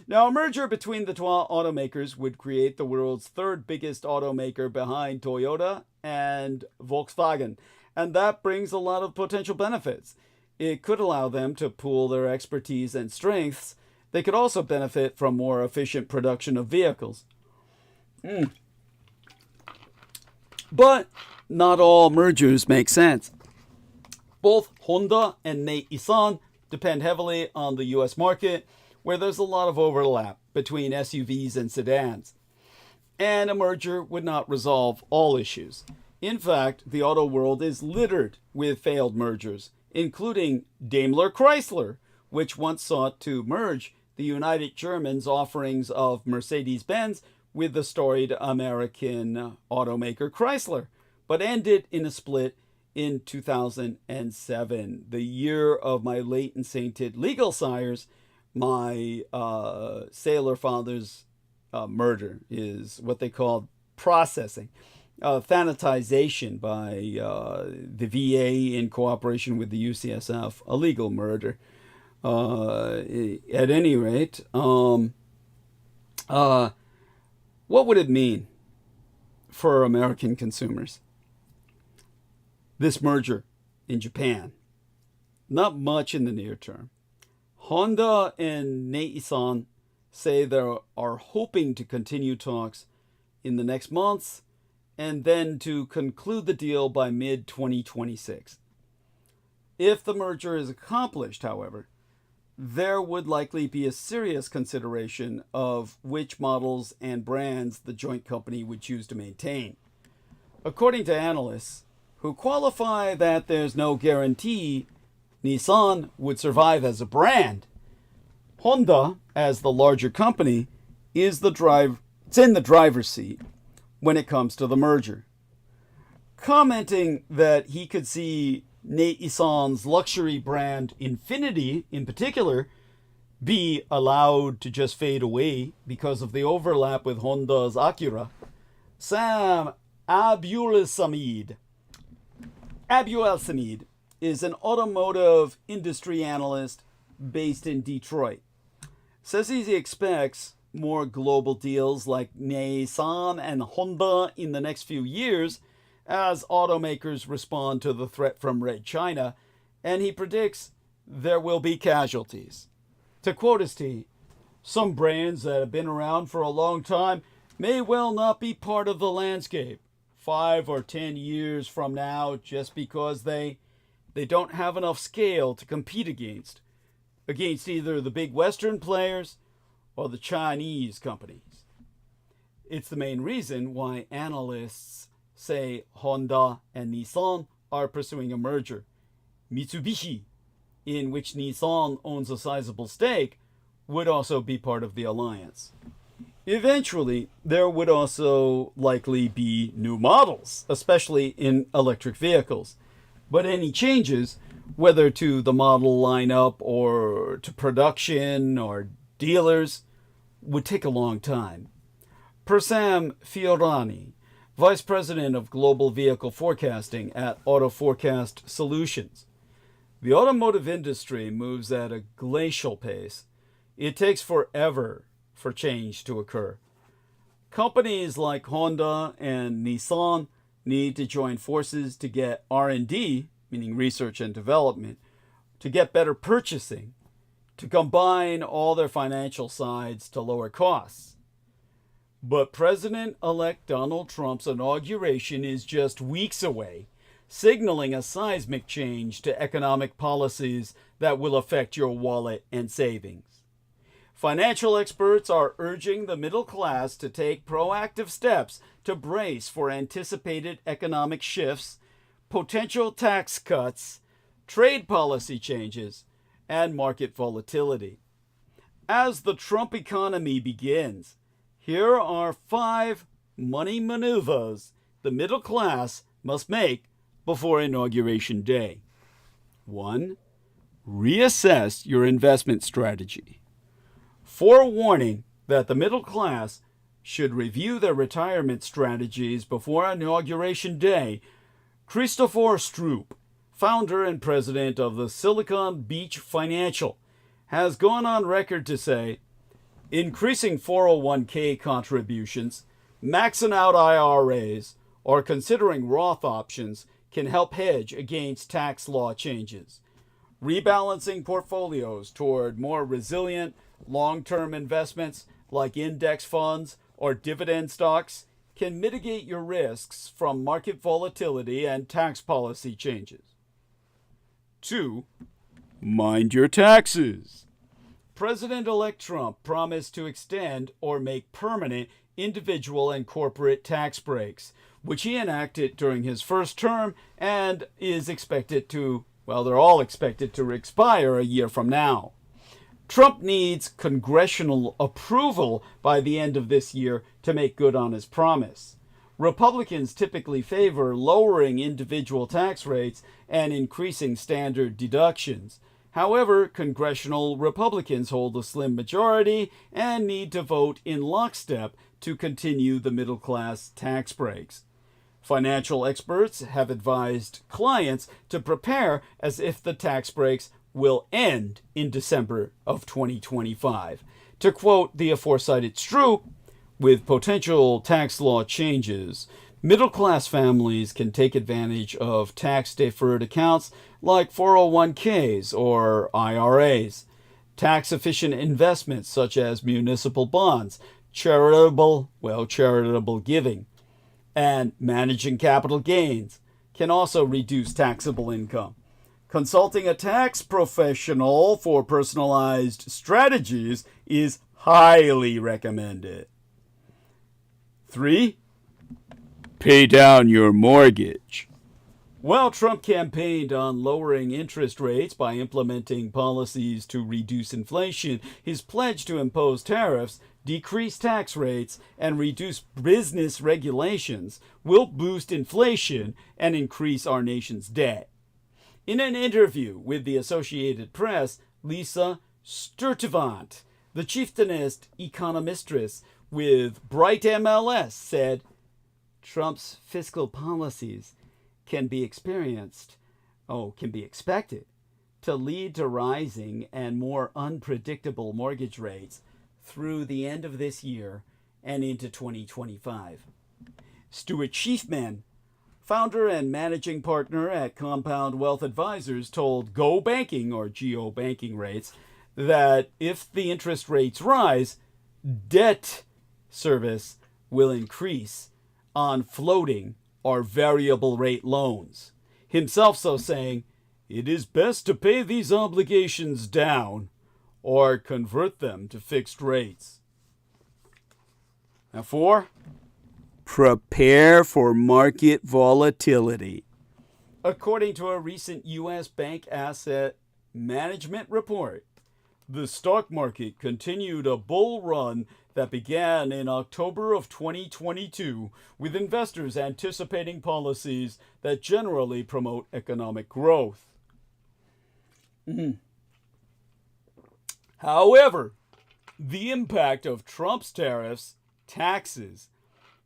Now, a merger between the two automakers would create the world's third biggest automaker behind Toyota and Volkswagen, and that brings a lot of potential benefits. It could allow them to pool their expertise and strengths. They could also benefit from more efficient production of vehicles. But not all mergers make sense. Both Honda and Nissan depend heavily on the US market, where there's a lot of overlap between SUVs and sedans. And a merger would not resolve all issues. In fact, the auto world is littered with failed mergers, including Daimler-Chrysler, which once sought to merge the United Germans' offerings of Mercedes-Benz with the storied American automaker Chrysler, but ended in a split in 2007, the year of my late and sainted legal sires. My sailor father's murder is what they called processing, thanatization by the VA in cooperation with the UCSF, a legal murder. At any rate, what would it mean for American consumers? This merger in Japan? Not much in the near term. Honda and Nissan say they are hoping to continue talks in the next months and then to conclude the deal by mid-2026. If the merger is accomplished, however, there would likely be a serious consideration of which models and brands the joint company would choose to maintain. According to analysts, who qualify that there's no guarantee Nissan would survive as a brand, Honda, as the larger company, it's in the driver's seat when it comes to the merger. Commenting that he could see Nissan's luxury brand Infiniti, in particular, be allowed to just fade away because of the overlap with Honda's Acura, Sam Abuelsamid is an automotive industry analyst based in Detroit. Says he expects more global deals like Nissan and Honda in the next few years as automakers respond to the threat from Red China, and he predicts there will be casualties. To quote his T, some brands that have been around for a long time may well not be part of the landscape 5 or 10 years from now just because they don't have enough scale to compete against either the big Western players or the Chinese companies. It's the main reason why analysts say Honda and Nissan are pursuing a merger. Mitsubishi, in which Nissan owns a sizable stake, would also be part of the alliance. Eventually, there would also likely be new models, especially in electric vehicles. But any changes, whether to the model lineup or to production or dealers, would take a long time. Persam Fiorani, Vice President of Global Vehicle Forecasting at Auto Forecast Solutions. The automotive industry moves at a glacial pace. It takes forever for change to occur. Companies like Honda and Nissan need to join forces to get R&D, meaning research and development, to get better purchasing, to combine all their financial sides to lower costs. But President-elect Donald Trump's inauguration is just weeks away, signaling a seismic change to economic policies that will affect your wallet and savings. Financial experts are urging the middle class to take proactive steps to brace for anticipated economic shifts, potential tax cuts, trade policy changes, and market volatility. As the Trump economy begins, here are 5 money maneuvers the middle class must make before Inauguration Day. 1. Reassess your investment strategy. Forewarning that the middle class should review their retirement strategies before Inauguration Day, Christopher Stroop, founder and president of the Silicon Beach Financial, has gone on record to say, increasing 401k contributions, maxing out IRAs, or considering Roth options can help hedge against tax law changes. Rebalancing portfolios toward more resilient, long-term investments like index funds or dividend stocks can mitigate your risks from market volatility and tax policy changes. 2. Mind your taxes. President-elect Trump promised to extend or make permanent individual and corporate tax breaks, which he enacted during his first term and is expected to, well, they're all expected to expire a year from now. Trump needs congressional approval by the end of this year to make good on his promise. Republicans typically favor lowering individual tax rates and increasing standard deductions. However, congressional Republicans hold a slim majority and need to vote in lockstep to continue the middle-class tax breaks. Financial experts have advised clients to prepare as if the tax breaks will end in December of 2025. To quote the aforecited Stroop, with potential tax law changes, middle-class families can take advantage of tax-deferred accounts like 401ks or IRAs, tax-efficient investments such as municipal bonds, charitable giving, and managing capital gains can also reduce taxable income. Consulting a tax professional for personalized strategies is highly recommended. 3. Pay down your mortgage. While Trump campaigned on lowering interest rates by implementing policies to reduce inflation, his pledge to impose tariffs, decrease tax rates, and reduce business regulations will boost inflation and increase our nation's debt. In an interview with the Associated Press, Lisa Sturtevant, the chieftainess economistress with Bright MLS, said, Trump's fiscal policies can be expected to lead to rising and more unpredictable mortgage rates through the end of this year and into 2025. Stuart Schiefman, founder and managing partner at Compound Wealth Advisors, told Go Banking, or Geo Banking Rates, that if the interest rates rise, debt service will increase on floating or variable rate loans. Himself so saying, it is best to pay these obligations down or convert them to fixed rates. Now 4, prepare for market volatility. According to a recent U.S. bank asset management report, the stock market continued a bull run that began in October of 2022, with investors anticipating policies that generally promote economic growth. However, the impact of Trump's tariffs, taxes,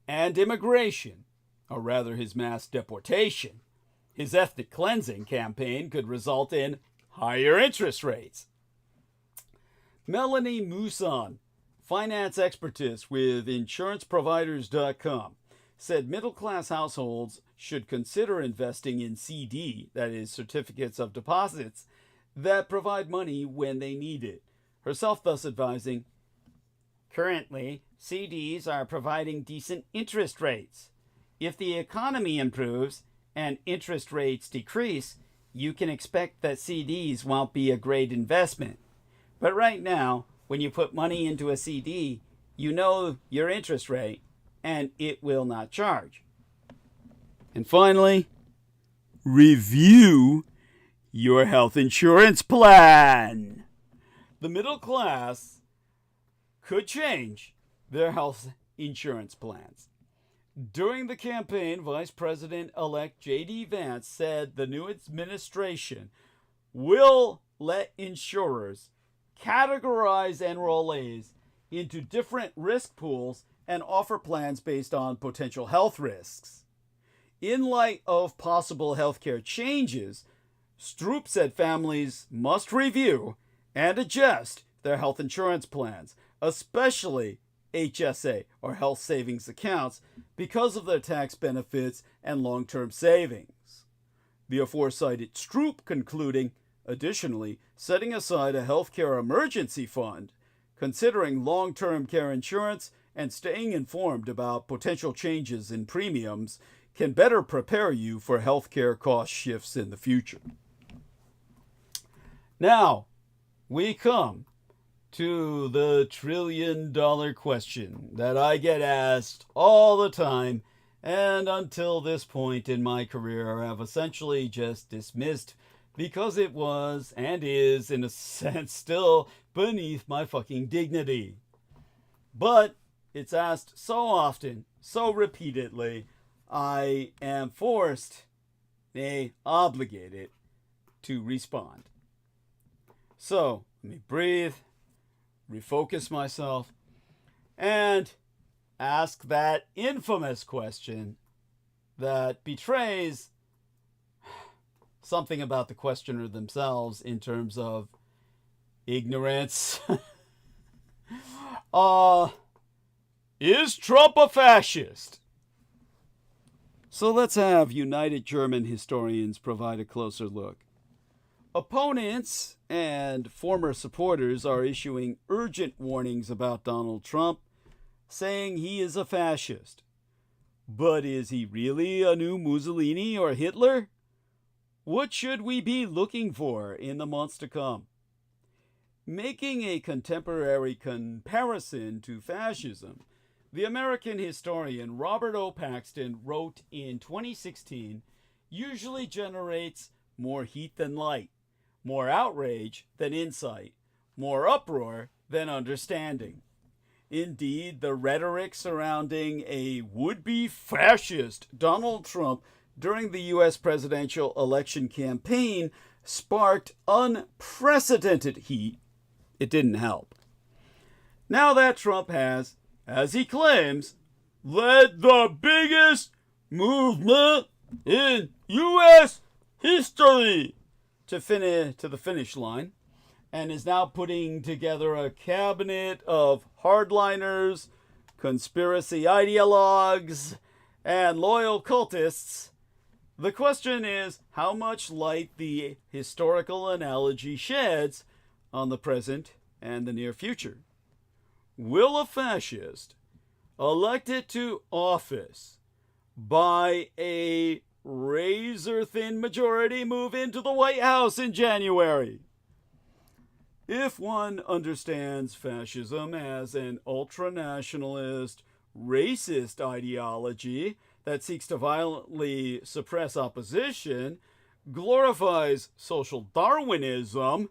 and immigration, or rather his mass deportation, his ethnic cleansing campaign could result in higher interest rates. Melanie Mousson, finance expertise with insuranceproviders.com, said middle-class households should consider investing in CD, that is, certificates of deposits, that provide money when they need it, herself thus advising, Currently, CDs are providing decent interest rates. If the economy improves and interest rates decrease, you can expect that CDs won't be a great investment. But right now, when you put money into a CD, you know your interest rate, and it will not charge. And finally, review your health insurance plan. The middle class could change their health insurance plans. During the campaign, Vice President-elect J.D. Vance said the new administration will let insurers categorize enrollees into different risk pools and offer plans based on potential health risks. In light of possible healthcare changes, Stroop said families must review and adjust their health insurance plans, especially HSA or health savings accounts, because of their tax benefits and long-term savings. The aforecited Stroop concluding, additionally, setting aside a healthcare emergency fund, considering long-term care insurance, and staying informed about potential changes in premiums can better prepare you for healthcare cost shifts in the future. Now, we come to the trillion-dollar question that I get asked all the time, and until this point in my career, I've essentially just dismissed because it was, and is, in a sense, still beneath my fucking dignity. But it's asked so often, so repeatedly, I am forced, nay, obligated, to respond. So, let me breathe, refocus myself, and ask that infamous question that betrays something about the questioner themselves in terms of ignorance. Is Trump a fascist? So let's have United German historians provide a closer look. Opponents and former supporters are issuing urgent warnings about Donald Trump, saying he is a fascist. But is he really a new Mussolini or Hitler? What should we be looking for in the months to come? Making a contemporary comparison to fascism, the American historian Robert O. Paxton wrote in 2016, usually generates more heat than light, more outrage than insight, more uproar than understanding. Indeed, the rhetoric surrounding a would-be fascist Donald Trump during the U.S. presidential election campaign sparked unprecedented heat. It didn't help. Now that Trump has, as he claims, led the biggest movement in U.S. history to the finish line, and is now putting together a cabinet of hardliners, conspiracy ideologues, and loyal cultists, the question is how much light the historical analogy sheds on the present and the near future. Will a fascist elected to office by a razor-thin majority move into the White House in January? If one understands fascism as an ultranationalist, racist ideology that seeks to violently suppress opposition, glorifies social Darwinism,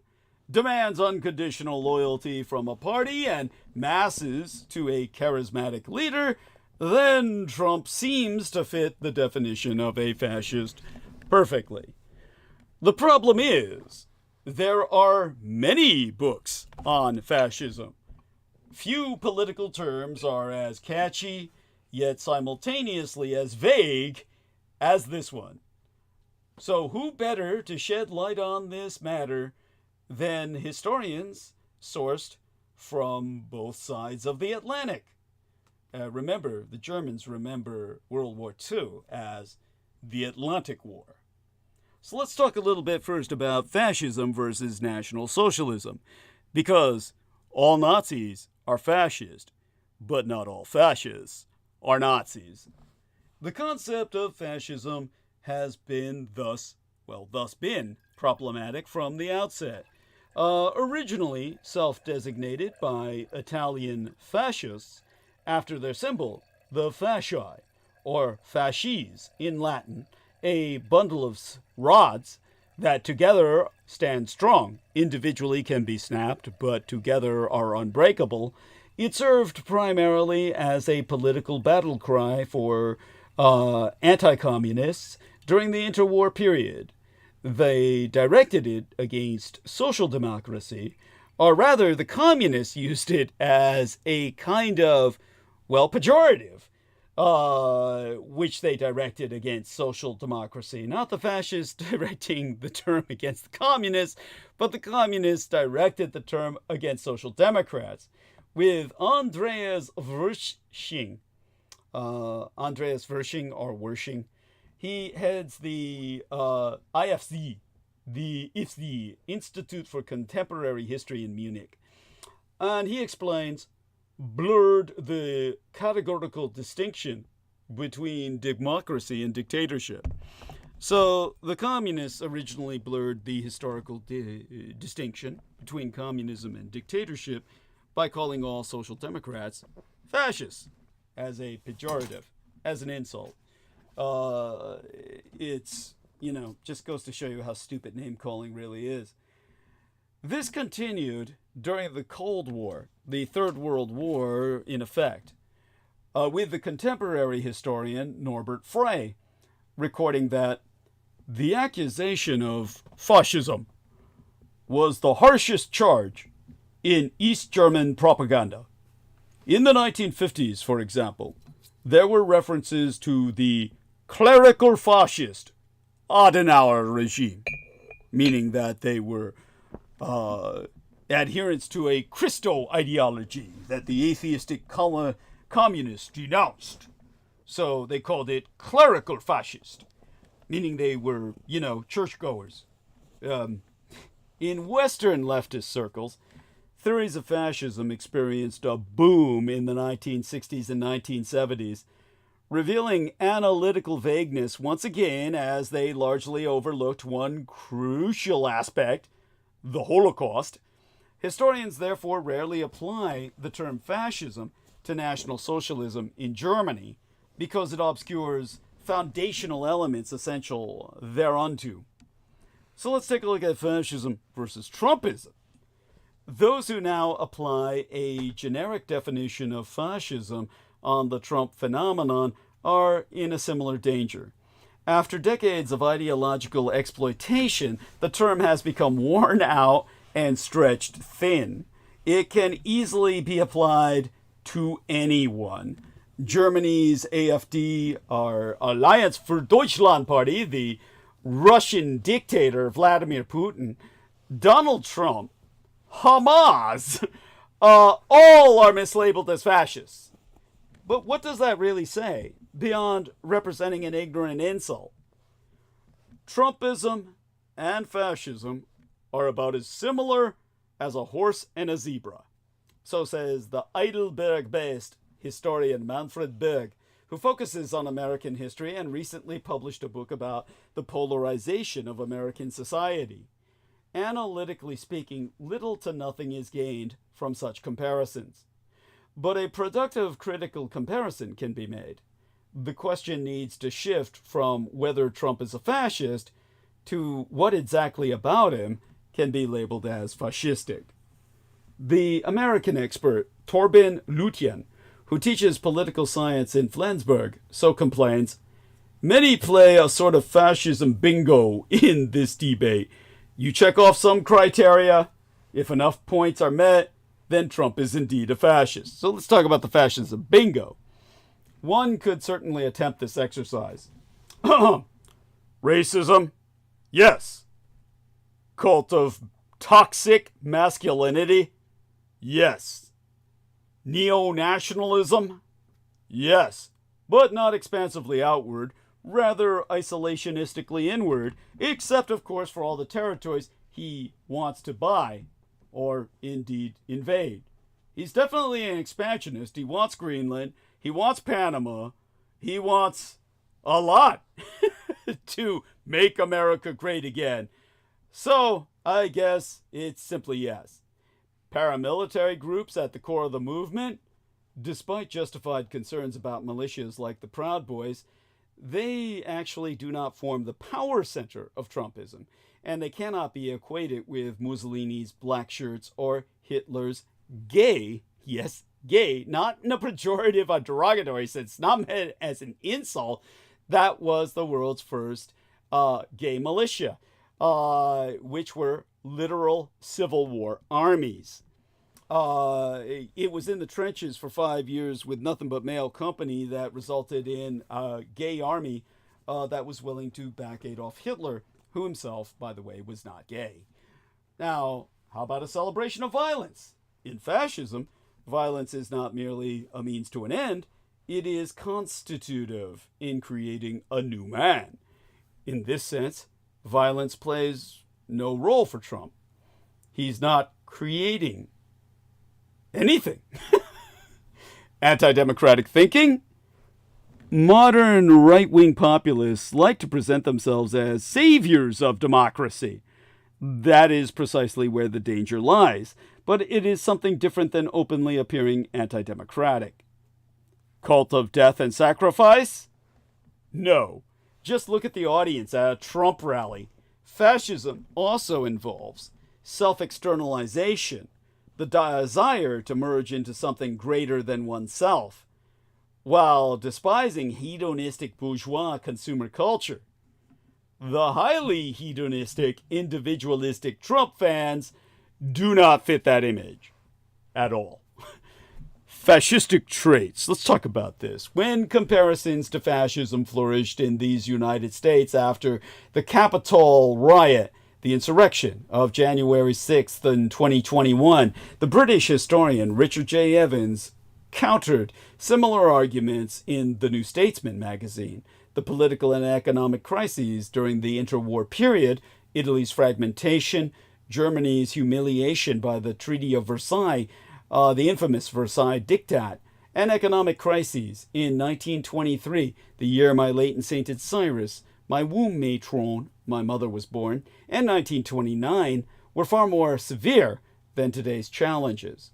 demands unconditional loyalty from a party and masses to a charismatic leader, then Trump seems to fit the definition of a fascist perfectly. The problem is, there are many books on fascism. Few political terms are as catchy, yet simultaneously as vague as this one. So who better to shed light on this matter than historians sourced from both sides of the Atlantic? Remember, the Germans remember World War II as the Atlantic War. So let's talk a little bit first about fascism versus National Socialism, because all Nazis are fascist, but not all fascists are Nazis. The concept of fascism has been thus been problematic from the outset. Originally self-designated by Italian fascists after their symbol, the fasci, or fasces in Latin, a bundle of rods that together stand strong, individually can be snapped, but together are unbreakable. It served primarily as a political battle cry for anti-communists during the interwar period. They directed it against social democracy, or rather the communists used it as a kind of, pejorative, which they directed against social democracy. Not the fascists directing the term against the communists, but the communists directed the term against social democrats. With Andreas Wersching, he heads the IFZ, the IFZ, Institute for Contemporary History in Munich. And he explains, blurred the categorical distinction between democracy and dictatorship. So the communists originally blurred the historical distinction between communism and dictatorship by calling all social democrats fascists as a pejorative, as an insult. It's, just goes to show you how stupid name calling really is. This continued during the Cold War, the Third World War in effect, with the contemporary historian Norbert Frey recording that the accusation of fascism was the harshest charge in East German propaganda. In the 1950s, for example, there were references to the clerical fascist Adenauer regime, meaning that they were adherents to a Christo ideology that the atheistic communists denounced. So they called it clerical fascist, meaning they were, churchgoers. In Western leftist circles, theories of fascism experienced a boom in the 1960s and 1970s, revealing analytical vagueness once again as they largely overlooked one crucial aspect, the Holocaust. Historians therefore rarely apply the term fascism to National Socialism in Germany because it obscures foundational elements essential thereunto. So let's take a look at fascism versus Trumpism. Those who now apply a generic definition of fascism on the Trump phenomenon are in a similar danger. After decades of ideological exploitation, the term has become worn out and stretched thin. It can easily be applied to anyone. Germany's AfD, our Alliance for Deutschland party, the Russian dictator Vladimir Putin, Donald Trump, Hamas, all are mislabeled as fascists. But what does that really say, beyond representing an ignorant insult? Trumpism and fascism are about as similar as a horse and a zebra. So says the Heidelberg-based historian Manfred Berg, who focuses on American history and recently published a book about the polarization of American society. Analytically speaking, little to nothing is gained from such comparisons. But a productive critical comparison can be made. The question needs to shift from whether Trump is a fascist to what exactly about him can be labeled as fascistic. The American expert Torben Lutjen, who teaches political science in Flensburg, so complains, "Many play a sort of fascism bingo in this debate. You check off some criteria. If enough points are met, then Trump is indeed a fascist." So let's talk about the fascism bingo. One could certainly attempt this exercise. Racism? Yes. Cult of toxic masculinity? Yes. Neo-nationalism? Yes. But not expansively outward, rather isolationistically inward, except of course for all the territories he wants to buy, or indeed invade. He's definitely an expansionist. He wants Greenland. He wants Panama. He wants a lot to make America great again. So I guess it's simply yes. Paramilitary groups at the core of the movement, despite justified concerns about militias like the Proud Boys, they actually do not form the power center of Trumpism, and they cannot be equated with Mussolini's black shirts or Hitler's gay, yes, gay, not in a pejorative or derogatory sense, not meant as an insult. That was the world's first gay militia, which were literal Civil War armies. It was in the trenches for 5 years with nothing but male company that resulted in a gay army that was willing to back Adolf Hitler, who himself, by the way, was not gay. Now, how about a celebration of violence? In fascism, violence is not merely a means to an end, it is constitutive in creating a new man. In this sense, violence plays no role for Trump. He's not creating anything. Anti-democratic thinking? Modern right-wing populists like to present themselves as saviors of democracy. That is precisely where the danger lies, but it is something different than openly appearing anti-democratic. Cult of death and sacrifice? No. Just look at the audience at a Trump rally. Fascism also involves self-externalization, the desire to merge into something greater than oneself, while despising hedonistic bourgeois consumer culture. The highly hedonistic, individualistic Trump fans do not fit that image at all. Fascistic traits. Let's talk about this. When comparisons to fascism flourished in these United States after the Capitol riot, the insurrection of January 6th in 2021, the British historian Richard J. Evans countered similar arguments in the New Statesman magazine. The political and economic crises during the interwar period, Italy's fragmentation, Germany's humiliation by the Treaty of Versailles, the infamous Versailles Diktat, and economic crises in 1923, the year my late and sainted Cyrus, my womb matron, my mother was born, and 1929 were far more severe than today's challenges.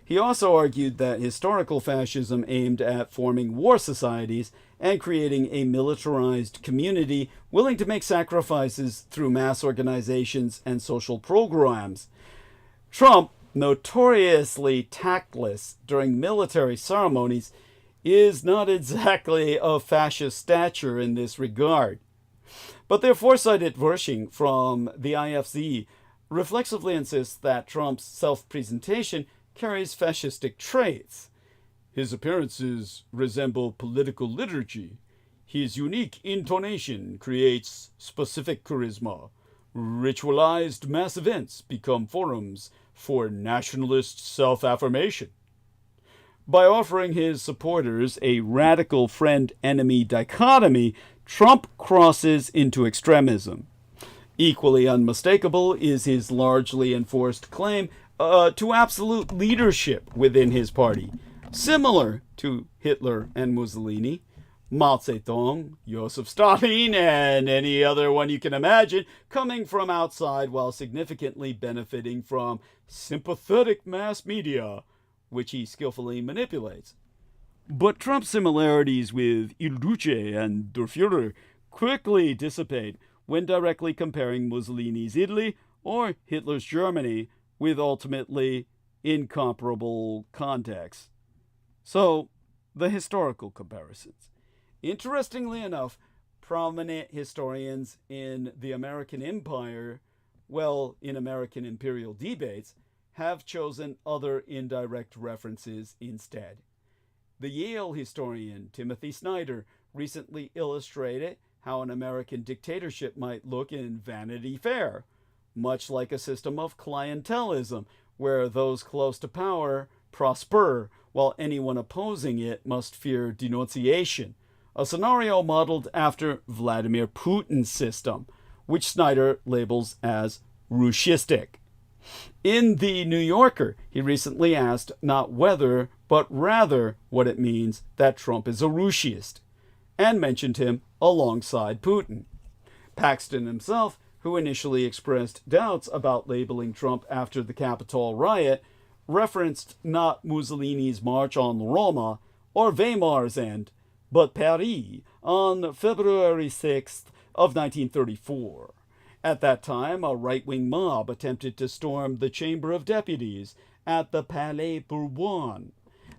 He also argued that historical fascism aimed at forming war societies and creating a militarized community willing to make sacrifices through mass organizations and social programs. Trump, notoriously tactless during military ceremonies, is not exactly of fascist stature in this regard. But their foresighted version from the IFZ reflexively insists that Trump's self-presentation carries fascistic traits. His appearances resemble political liturgy. His unique intonation creates specific charisma. Ritualized mass events become forums for nationalist self-affirmation. By offering his supporters a radical friend-enemy dichotomy, Trump crosses into extremism. Equally unmistakable is his largely enforced claim to absolute leadership within his party, similar to Hitler and Mussolini, Mao Zedong, Joseph Stalin, and any other one you can imagine, coming from outside while significantly benefiting from sympathetic mass media, which he skillfully manipulates. But Trump's similarities with Il Duce and Der Führer quickly dissipate when directly comparing Mussolini's Italy or Hitler's Germany with ultimately incomparable contexts. So, the historical comparisons. Interestingly enough, prominent historians in the American Empire, in American imperial debates, have chosen other indirect references instead. The Yale historian Timothy Snyder recently illustrated how an American dictatorship might look in Vanity Fair, much like a system of clientelism, where those close to power prosper, while anyone opposing it must fear denunciation, a scenario modeled after Vladimir Putin's system, which Snyder labels as Rushistic. In The New Yorker, he recently asked not whether, but rather what it means that Trump is a Russiist, and mentioned him alongside Putin. Paxton himself, who initially expressed doubts about labeling Trump after the Capitol riot, referenced not Mussolini's March on Roma or Weimar's end, but Paris on February 6th of 1934. At that time, a right-wing mob attempted to storm the Chamber of Deputies at the Palais Bourbon.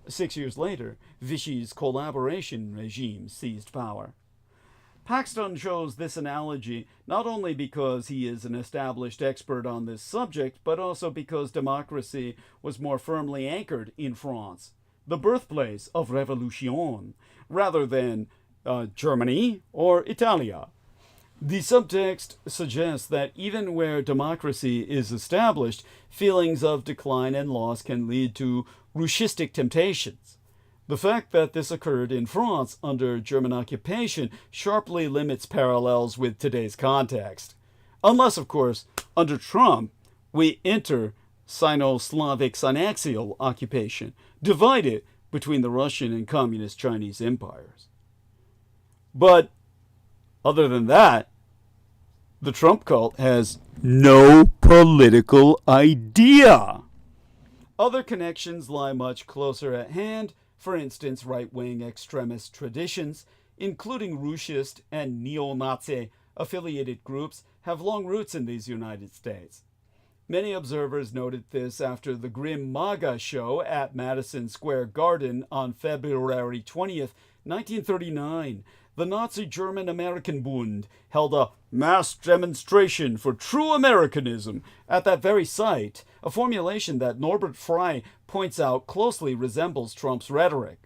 6 years later, Vichy's collaboration regime seized power. Paxton chose this analogy not only because he is an established expert on this subject, but also because democracy was more firmly anchored in France, the birthplace of Revolution, rather than Germany or Italia. The subtext suggests that even where democracy is established, feelings of decline and loss can lead to Russistic temptations. The fact that this occurred in France under German occupation sharply limits parallels with today's context. Unless, of course, under Trump, we enter Sino-Slavic synaxial occupation, divided between the Russian and Communist Chinese empires. But other than that, the Trump cult has no political idea. Other connections lie much closer at hand. For instance, right-wing extremist traditions, including Russist and neo-Nazi affiliated groups, have long roots in these United States. Many observers noted this after the grim MAGA show at Madison Square Garden on February 20th, 1939. The Nazi German American Bund held a mass demonstration for true Americanism at that very site, a formulation that Norbert Frey points out closely resembles Trump's rhetoric.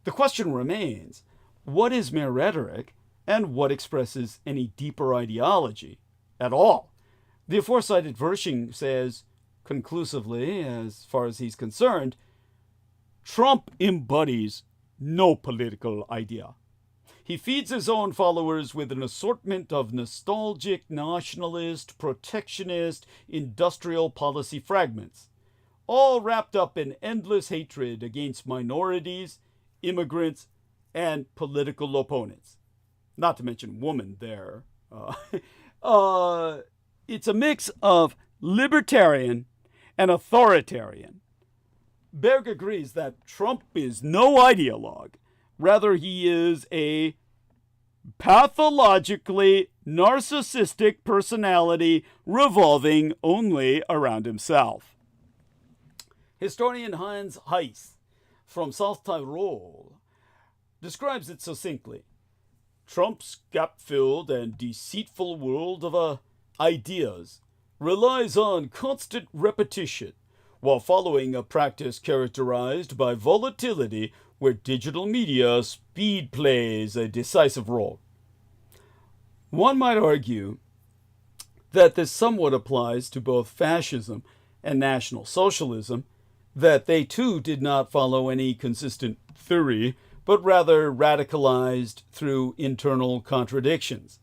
The question remains, what is mere rhetoric, and what expresses any deeper ideology at all? The aforecited Vershing says, conclusively, as far as he's concerned, Trump embodies no political idea. He feeds his own followers with an assortment of nostalgic, nationalist, protectionist, industrial policy fragments, all wrapped up in endless hatred against minorities, immigrants, and political opponents. Not to mention women there. It's a mix of libertarian and authoritarian. Berg agrees that Trump is no ideologue. Rather, he is a pathologically narcissistic personality revolving only around himself. Historian Heinz Heiss from South Tyrol describes it succinctly. Trump's gap-filled and deceitful world of ideas relies on constant repetition while following a practice characterized by volatility where digital media speed plays a decisive role. One might argue that this somewhat applies to both fascism and National Socialism, that they too did not follow any consistent theory, but rather radicalized through internal contradictions.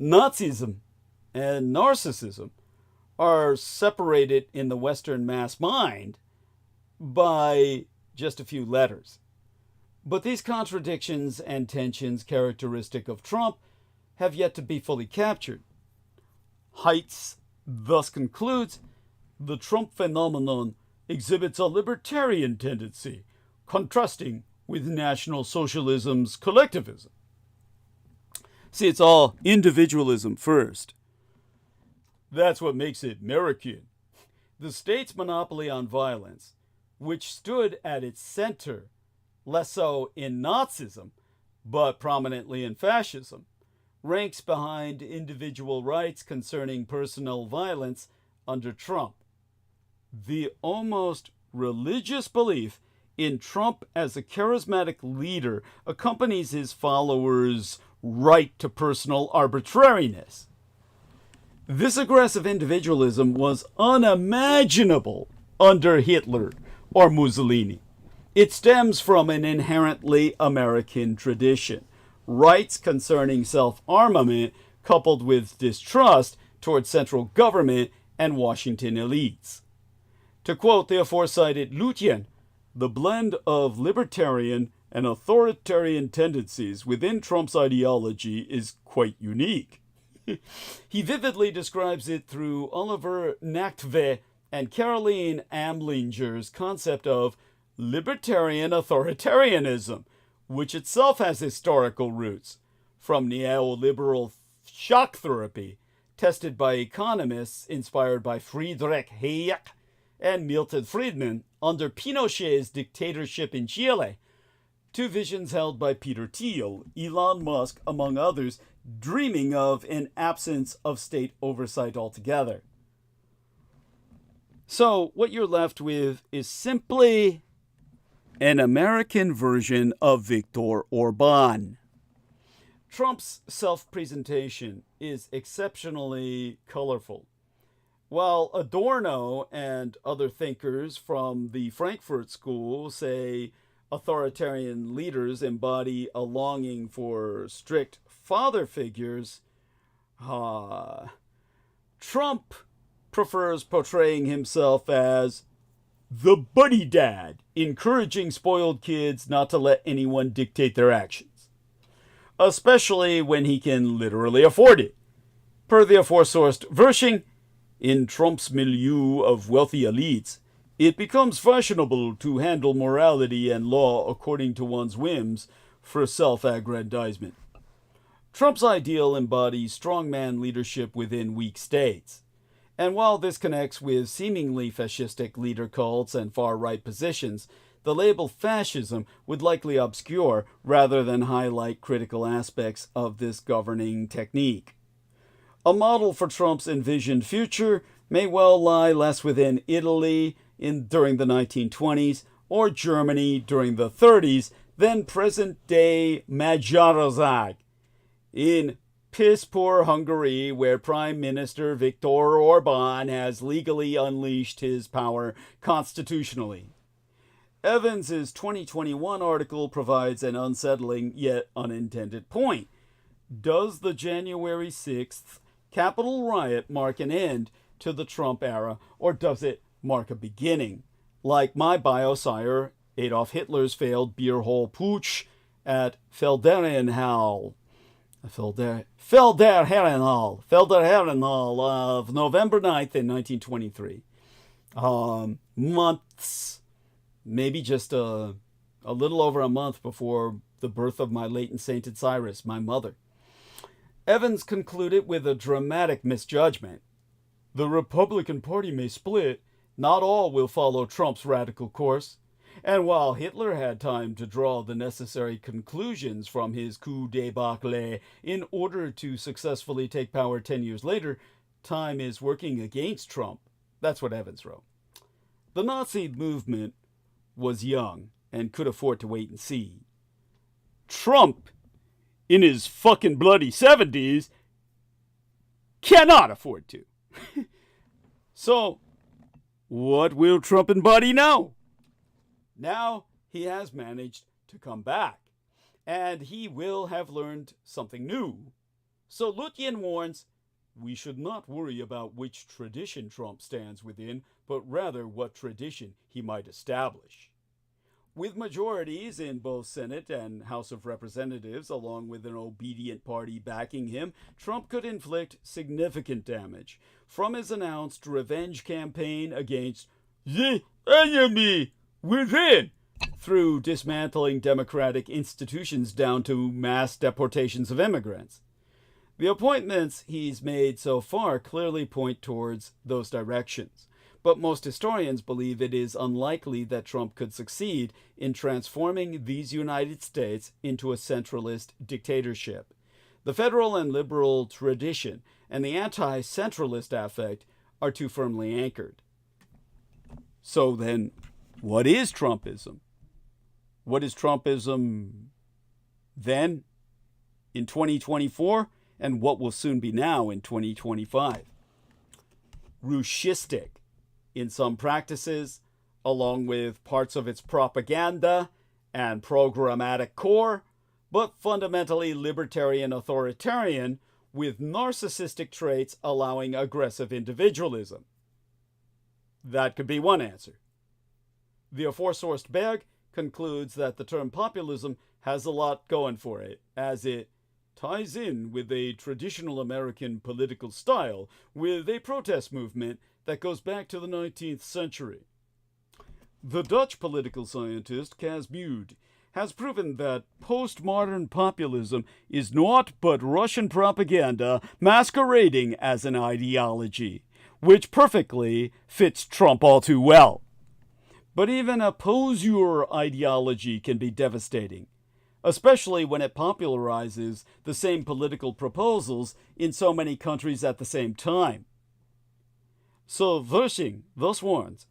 Nazism and narcissism are separated in the Western mass mind by just a few letters. But these contradictions and tensions characteristic of Trump have yet to be fully captured. Heiss thus concludes, the Trump phenomenon exhibits a libertarian tendency, contrasting with National Socialism's collectivism. See, it's all individualism first. That's what makes it American. The state's monopoly on violence, which stood at its center, less so in Nazism, but prominently in fascism, ranks behind individual rights concerning personal violence under Trump. The almost religious belief in Trump as a charismatic leader accompanies his followers' right to personal arbitrariness. This aggressive individualism was unimaginable under Hitler or Mussolini. It stems from an inherently American tradition. Rights concerning self-armament coupled with distrust towards central government and Washington elites. To quote the aforecited Lu Jian, the blend of libertarian and authoritarian tendencies within Trump's ideology is quite unique. He vividly describes it through Oliver Nachtwey and Caroline Amlinger's concept of libertarian authoritarianism, which itself has historical roots, from neoliberal shock therapy, tested by economists inspired by Friedrich Hayek and Milton Friedman under Pinochet's dictatorship in Chile, to visions held by Peter Thiel, Elon Musk, among others, dreaming of an absence of state oversight altogether. So what you're left with is simply an American version of Viktor Orban. Trump's self-presentation is exceptionally colorful. While Adorno and other thinkers from the Frankfurt School say authoritarian leaders embody a longing for strict father figures, Trump prefers portraying himself as the buddy dad, encouraging spoiled kids not to let anyone dictate their actions, especially when he can literally afford it. Per the aforesourced Vershing, in Trump's milieu of wealthy elites, it becomes fashionable to handle morality and law according to one's whims for self-aggrandizement. Trump's ideal embodies strongman leadership within weak states. And while this connects with seemingly fascistic leader cults and far-right positions, the label fascism would likely obscure rather than highlight critical aspects of this governing technique. A model for Trump's envisioned future may well lie less within Italy during the 1920s or Germany during the 30s than present-day Magyarország in piss-poor Hungary, where Prime Minister Viktor Orban has legally unleashed his power constitutionally. Evans's 2021 article provides an unsettling yet unintended point. Does the January 6th Capitol riot mark an end to the Trump era, or does it mark a beginning, like my bio-sire Adolf Hitler's failed beer hall putsch at Felderherrenhall of November 9th in 1923. Months, maybe just a little over a month before the birth of my latent sainted Cyrus, my mother. Evans concluded with a dramatic misjudgment. The Republican Party may split. Not all will follow Trump's radical course. And while Hitler had time to draw the necessary conclusions from his coup debacle in order to successfully take power 10 years later, time is working against Trump. That's what Evans wrote. The Nazi movement was young and could afford to wait and see. Trump, in his fucking bloody 70s, cannot afford to. So, what will Trump embody now? Now he has managed to come back, and he will have learned something new. So Lutyens warns, we should not worry about which tradition Trump stands within, but rather what tradition he might establish. With majorities in both Senate and House of Representatives, along with an obedient party backing him, Trump could inflict significant damage from his announced revenge campaign against the enemy within, through dismantling democratic institutions down to mass deportations of immigrants. The appointments he's made so far clearly point towards those directions, but most historians believe it is unlikely that Trump could succeed in transforming these United States into a centralist dictatorship. The federal and liberal tradition and the anti-centralist affect are too firmly anchored. So then, what is Trumpism? What is Trumpism then, in 2024, and what will soon be now in 2025? Rushistic in some practices, along with parts of its propaganda and programmatic core, but fundamentally libertarian authoritarian, with narcissistic traits allowing aggressive individualism. That could be one answer. The aforesourced Berg concludes that the term populism has a lot going for it, as it ties in with a traditional American political style with a protest movement that goes back to the 19th century. The Dutch political scientist Cas Mudde has proven that postmodern populism is naught but Russian propaganda masquerading as an ideology, which perfectly fits Trump all too well. But even a poseur ideology can be devastating, especially when it popularizes the same political proposals in so many countries at the same time. So Wersching thus warns,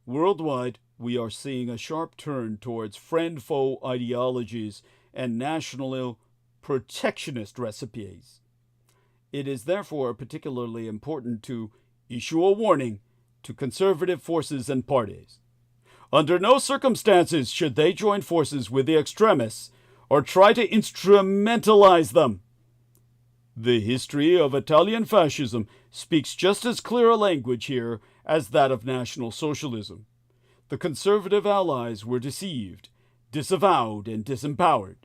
worldwide, we are seeing a sharp turn towards friend-foe ideologies and national protectionist recipes. It is therefore particularly important to issue a warning to conservative forces and parties. Under no circumstances should they join forces with the extremists or try to instrumentalize them. The history of Italian fascism speaks just as clear a language here as that of National Socialism. The conservative allies were deceived, disavowed, and disempowered.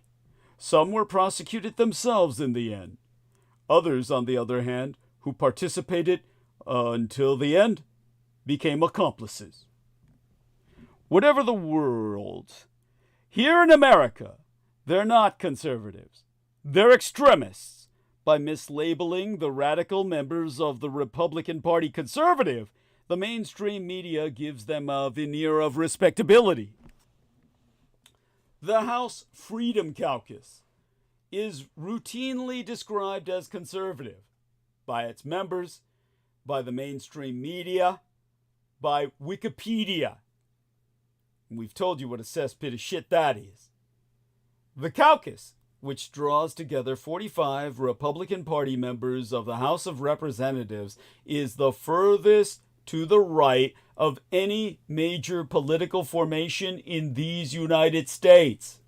Some were prosecuted themselves in the end. Others, on the other hand, who participated until the end, became accomplices. Whatever the world, here in America, they're not conservatives. They're extremists. By mislabeling the radical members of the Republican Party conservative, the mainstream media gives them a veneer of respectability. The House Freedom Caucus is routinely described as conservative by its members, by the mainstream media, by Wikipedia. We've told you what a cesspit of shit that is. The caucus, which draws together 45 Republican Party members of the House of Representatives, is the furthest to the right of any major political formation in these United States.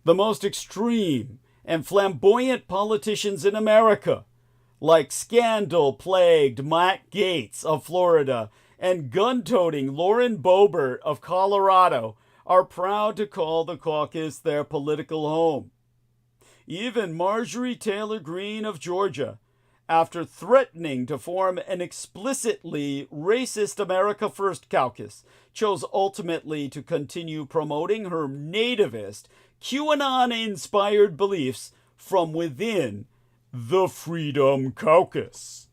The most extreme and flamboyant politicians in America, like scandal-plagued Matt Gaetz of Florida and gun-toting Lauren Boebert of Colorado, are proud to call the caucus their political home. Even Marjorie Taylor Greene of Georgia, after threatening to form an explicitly racist America First caucus, chose ultimately to continue promoting her nativist, QAnon-inspired beliefs from within the Freedom Caucus.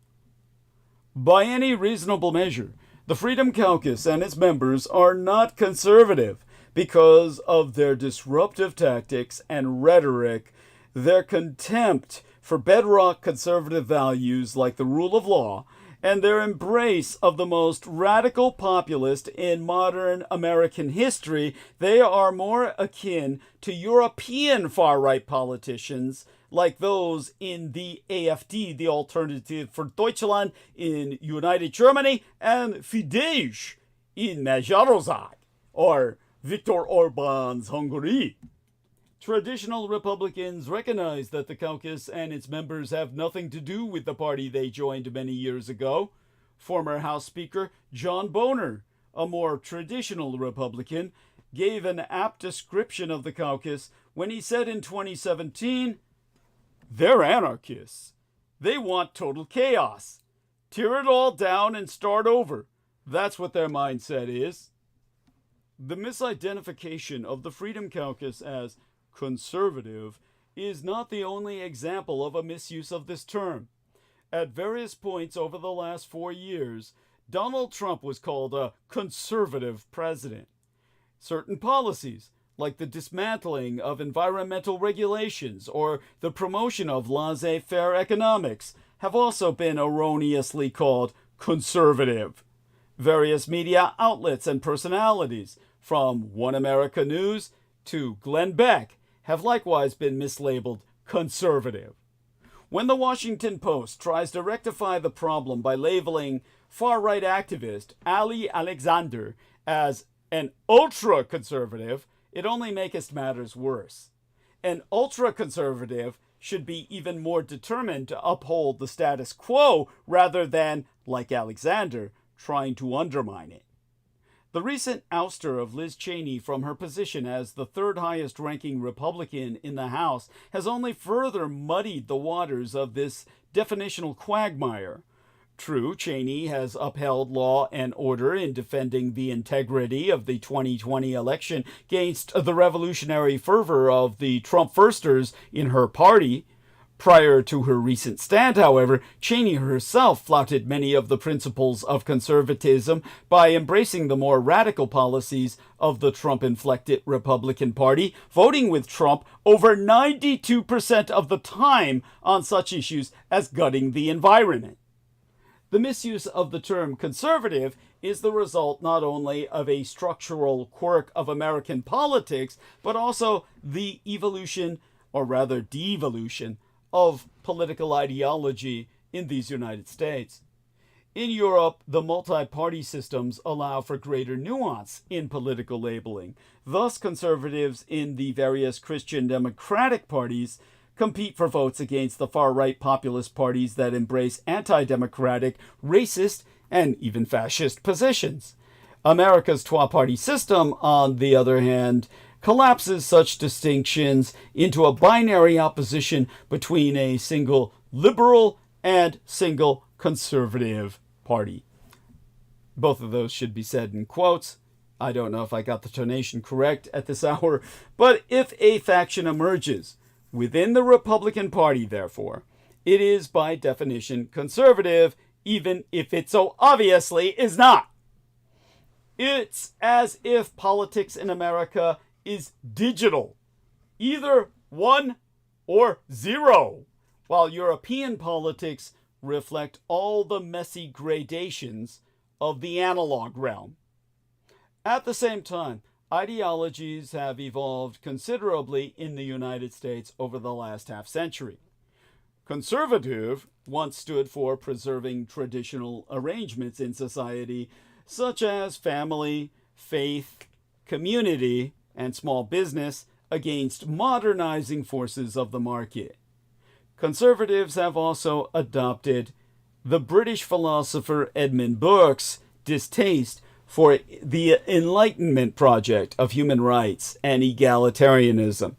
By any reasonable measure, the Freedom Caucus and its members are not conservative because of their disruptive tactics and rhetoric, their contempt for bedrock conservative values like the rule of law, and their embrace of the most radical populist in modern American history. They are more akin to European far-right politicians like those in the AfD, the Alternative for Deutschland in United Germany, and Fidesz in Magyarország, or Viktor Orban's Hungary. Traditional Republicans recognize that the caucus and its members have nothing to do with the party they joined many years ago. Former House Speaker John Boehner, a more traditional Republican, gave an apt description of the caucus when he said in 2017, "They're anarchists. They want total chaos. Tear it all down and start over. That's what their mindset is." The misidentification of the Freedom Caucus as conservative is not the only example of a misuse of this term. At various points over the last 4 years, Donald Trump was called a conservative president. Certain policies, like the dismantling of environmental regulations or the promotion of laissez-faire economics, have also been erroneously called conservative. Various media outlets and personalities, from One America News to Glenn Beck, have likewise been mislabeled conservative. When the Washington Post tries to rectify the problem by labeling far-right activist Ali Alexander as an ultra-conservative, it only makes matters worse. An ultra-conservative should be even more determined to uphold the status quo rather than, like Alexander, trying to undermine it. The recent ouster of Liz Cheney from her position as the third highest ranking Republican in the House has only further muddied the waters of this definitional quagmire. True, Cheney has upheld law and order in defending the integrity of the 2020 election against the revolutionary fervor of the Trump firsters in her party. Prior to her recent stand, however, Cheney herself flouted many of the principles of conservatism by embracing the more radical policies of the Trump-inflected Republican Party, voting with Trump over 92% of the time on such issues as gutting the environment. The misuse of the term conservative is the result not only of a structural quirk of American politics, but also the evolution, or rather devolution, of political ideology in these United States. In Europe, the multi-party systems allow for greater nuance in political labeling. Thus, conservatives in the various Christian democratic parties compete for votes against the far-right populist parties that embrace anti-democratic, racist, and even fascist positions. America's trois-party system, on the other hand, collapses such distinctions into a binary opposition between a single liberal and single conservative party. Both of those should be said in quotes. I don't know if I got the tonation correct at this hour, but if a faction emerges within the Republican Party, therefore, it is by definition conservative, even if it so obviously is not. It's as if politics in America is digital, either 1 or 0, while European politics reflect all the messy gradations of the analog realm. At the same time, ideologies have evolved considerably in the United States over the last half-century. Conservative once stood for preserving traditional arrangements in society, such as family, faith, community, and small business against modernizing forces of the market. Conservatives have also adopted the British philosopher Edmund Burke's distaste for the Enlightenment project of human rights and egalitarianism.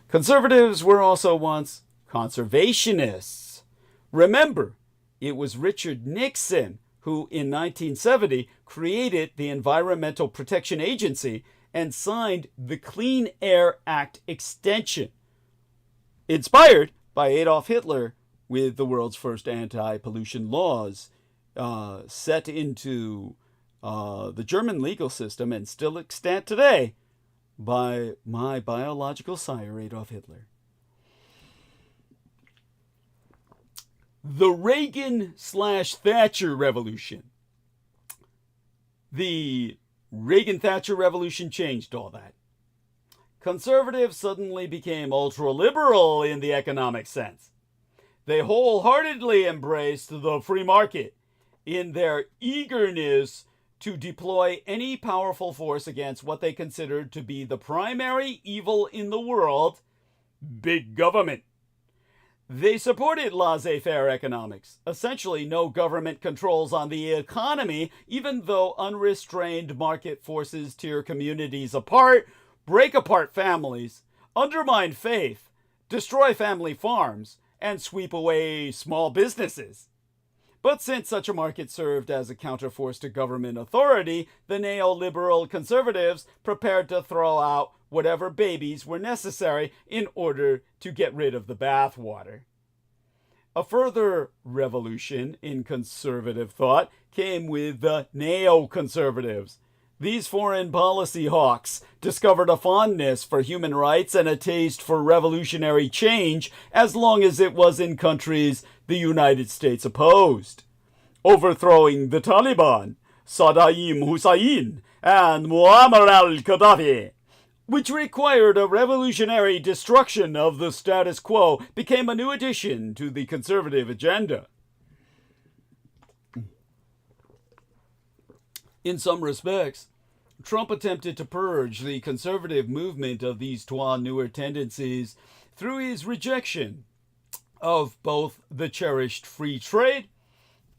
Conservatives were also once conservationists. Remember, it was Richard Nixon who in 1970 created the Environmental Protection Agency and signed the Clean Air Act extension, inspired by Adolf Hitler, with the world's first anti-pollution laws set into the German legal system and still extant today by my biological sire, Adolf Hitler. The Reagan/Thatcher revolution. The Reagan-Thatcher revolution changed all that. Conservatives suddenly became ultra-liberal in the economic sense. They wholeheartedly embraced the free market in their eagerness to deploy any powerful force against what they considered to be the primary evil in the world, big government. They supported laissez-faire economics, essentially no government controls on the economy, even though unrestrained market forces tear communities apart, break apart families, undermine faith, destroy family farms, and sweep away small businesses. But since such a market served as a counterforce to government authority, the neoliberal conservatives prepared to throw out whatever babies were necessary in order to get rid of the bathwater. A further revolution in conservative thought came with the neoconservatives. These foreign policy hawks discovered a fondness for human rights and a taste for revolutionary change as long as it was in countries the United States opposed. Overthrowing the Taliban, Saddam Hussein, and Muammar al-Gaddafi, which required a revolutionary destruction of the status quo, became a new addition to the conservative agenda. In some respects, Trump attempted to purge the conservative movement of these trois newer tendencies through his rejection of both the cherished free trade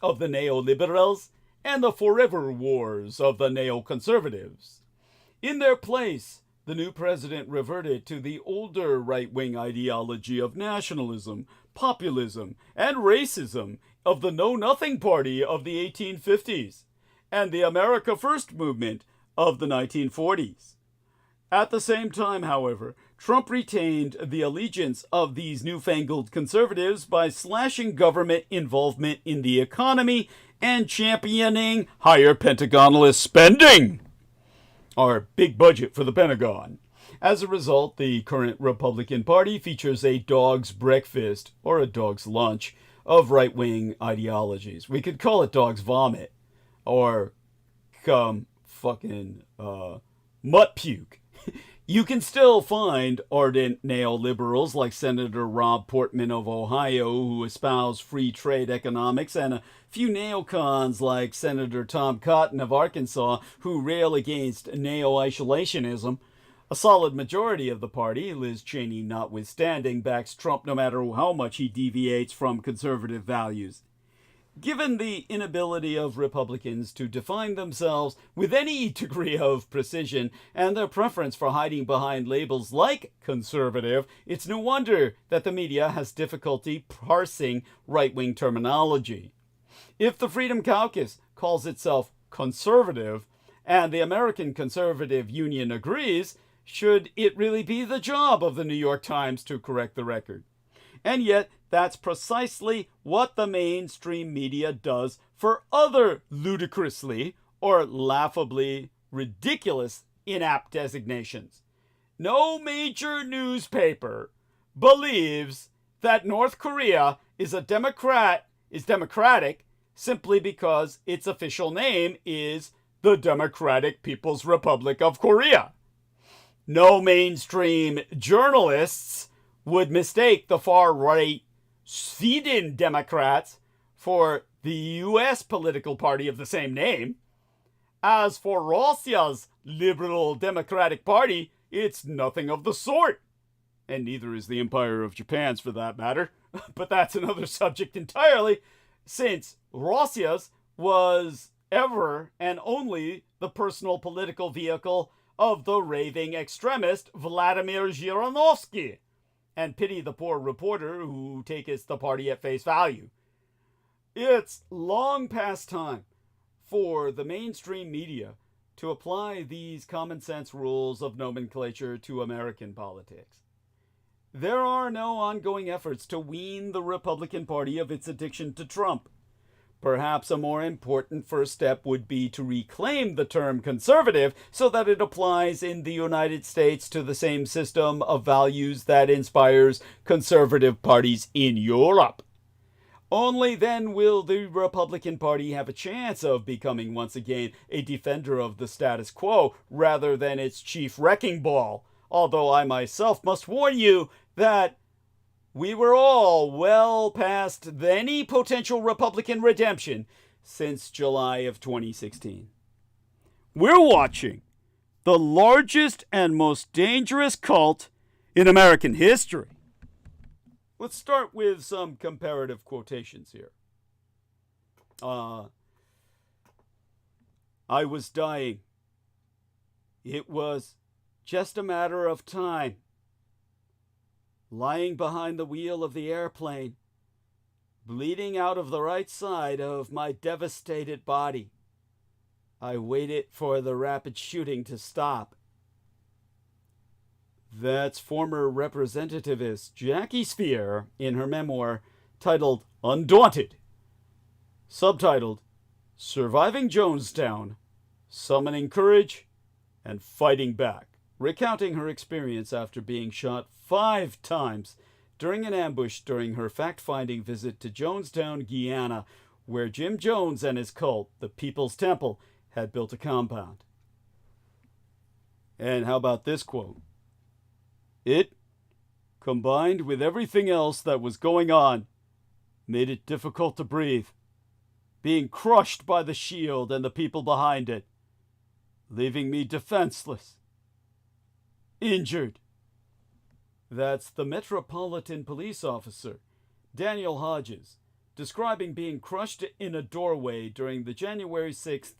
of the neoliberals and the forever wars of the neoconservatives. In their place, the new president reverted to the older right-wing ideology of nationalism, populism, and racism of the Know-Nothing Party of the 1850s and the America First movement of the 1940s. At the same time, however, Trump retained the allegiance of these newfangled conservatives by slashing government involvement in the economy and championing higher Pentagonalist spending, our big budget for the Pentagon. As a result, the current Republican Party features a dog's breakfast, or a dog's lunch, of right-wing ideologies. We could call it dog's vomit, or mutt puke. You can still find ardent neoliberals like Senator Rob Portman of Ohio, who espouse free trade economics, and a few neocons like Senator Tom Cotton of Arkansas, who rail against neo-isolationism. A solid majority of the party, Liz Cheney notwithstanding, backs Trump no matter how much he deviates from conservative values. Given the inability of Republicans to define themselves with any degree of precision and their preference for hiding behind labels like conservative, it's no wonder that the media has difficulty parsing right-wing terminology. If the Freedom Caucus calls itself conservative and the American Conservative Union agrees, should it really be the job of the New York Times to correct the record? And yet, that's precisely what the mainstream media does for other ludicrously or laughably ridiculous inapt designations. No major newspaper believes that North Korea is democratic simply because its official name is the Democratic People's Republic of Korea. No mainstream journalists would mistake the far-right Sweden Democrats for the U.S. political party of the same name. As for Russia's Liberal Democratic Party, it's nothing of the sort. And neither is the Empire of Japan's, for that matter. But that's another subject entirely, since Russia's was ever and only the personal political vehicle of the raving extremist Vladimir Zhirinovsky. And pity the poor reporter who taketh the party at face value. It's long past time for the mainstream media to apply these common sense rules of nomenclature to American politics. There are no ongoing efforts to wean the Republican Party of its addiction to Trump. Perhaps a more important first step would be to reclaim the term conservative so that it applies in the United States to the same system of values that inspires conservative parties in Europe. Only then will the Republican Party have a chance of becoming once again a defender of the status quo rather than its chief wrecking ball. Although I myself must warn you that we were all well past any potential Republican redemption since July of 2016. We're watching the largest and most dangerous cult in American history. Let's start with some comparative quotations here. I was dying. It was just a matter of time. Lying behind the wheel of the airplane, bleeding out of the right side of my devastated body. I waited for the rapid shooting to stop. That's former representativist Jackie Speier in her memoir titled Undaunted, subtitled Surviving Jonestown, Summoning Courage and Fighting Back, recounting her experience after being shot 5 times during an ambush during her fact-finding visit to Jonestown, Guyana, where Jim Jones and his cult, the People's Temple, had built a compound. And how about this quote? It, combined with everything else that was going on, made it difficult to breathe, being crushed by the shield and the people behind it, leaving me defenseless, injured, That's the Metropolitan Police Officer, Daniel Hodges, describing being crushed in a doorway during the January 6th,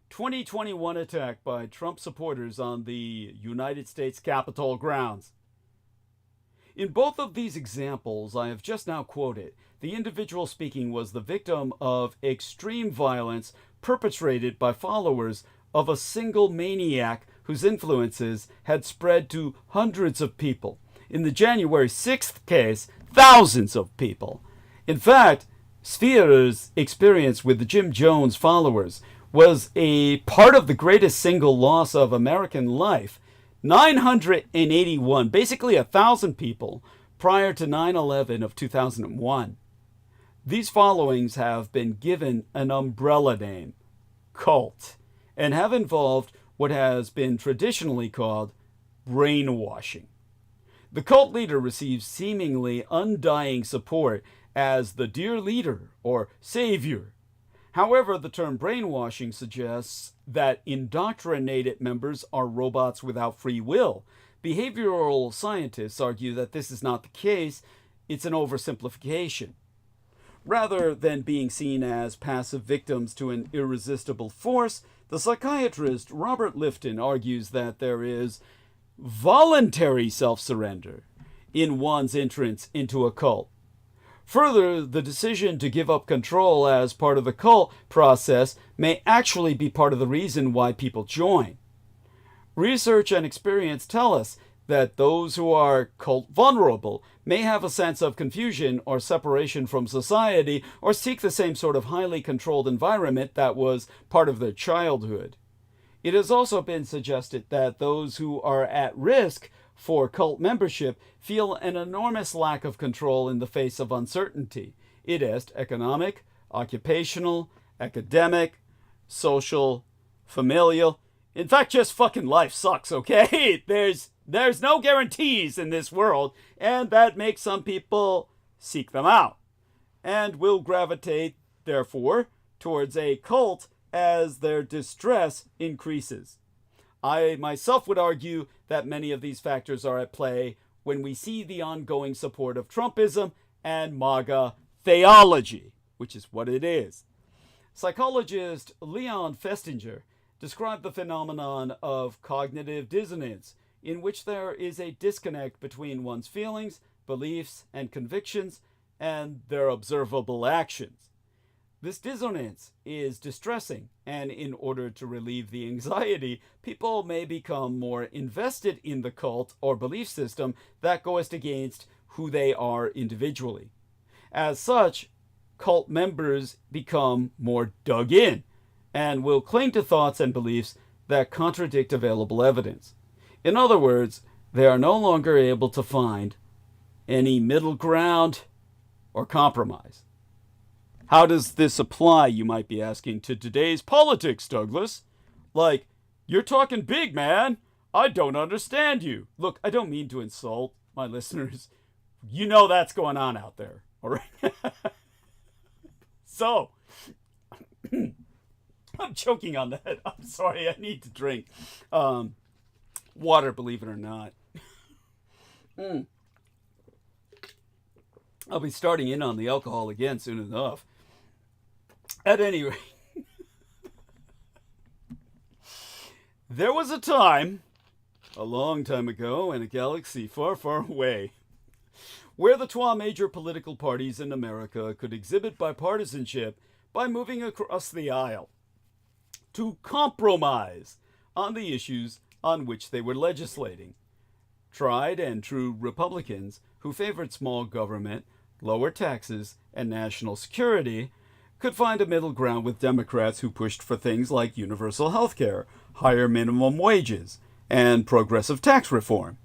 2021 attack by Trump supporters on the United States Capitol grounds. In both of these examples I have just now quoted, the individual speaking was the victim of extreme violence perpetrated by followers of a single maniac whose influences had spread to hundreds of people. In the January 6th case, thousands of people. In fact, Sphere's experience with the Jim Jones followers was a part of the greatest single loss of American life. 981, basically 1,000 people, prior to 9/11 of 2001. These followings have been given an umbrella name, cult, and have involved what has been traditionally called brainwashing. The cult leader receives seemingly undying support as the dear leader or savior. However, the term brainwashing suggests that indoctrinated members are robots without free will. Behavioral scientists argue that this is not the case. It's an oversimplification. Rather than being seen as passive victims to an irresistible force, the psychiatrist Robert Lifton argues that there is voluntary self-surrender in one's entrance into a cult. Further, the decision to give up control as part of the cult process may actually be part of the reason why people join. Research and experience tell us that those who are cult vulnerable may have a sense of confusion or separation from society or seek the same sort of highly controlled environment that was part of their childhood. It has also been suggested that those who are at risk for cult membership feel an enormous lack of control in the face of uncertainty. It is economic, occupational, academic, social, familial. In fact, just fucking life sucks, okay? There's no guarantees in this world, and that makes some people seek them out and will gravitate, therefore, towards a cult as their distress increases. I myself would argue that many of these factors are at play when we see the ongoing support of Trumpism and MAGA theology, which is what it is. Psychologist Leon Festinger described the phenomenon of cognitive dissonance, in which there is a disconnect between one's feelings, beliefs, and convictions and their observable actions. This dissonance is distressing, and in order to relieve the anxiety, people may become more invested in the cult or belief system that goes against who they are individually. As such, cult members become more dug in and will cling to thoughts and beliefs that contradict available evidence. In other words, they are no longer able to find any middle ground or compromise. How does this apply, you might be asking, to today's politics, Douglas? Like, you're talking big, man. I don't understand you. Look, I don't mean to insult my listeners. You know that's going on out there, all right? So, I'm choking on that. I'm sorry, I need to drink water, believe it or not. I'll be starting in on the alcohol again soon enough. At any rate, there was a time, a long time ago, in a galaxy far, far away, where the trois major political parties in America could exhibit bipartisanship by moving across the aisle to compromise on the issues on which they were legislating. Tried and true Republicans who favored small government, lower taxes, and national security could find a middle ground with Democrats who pushed for things like universal health care, higher minimum wages, and progressive tax reform.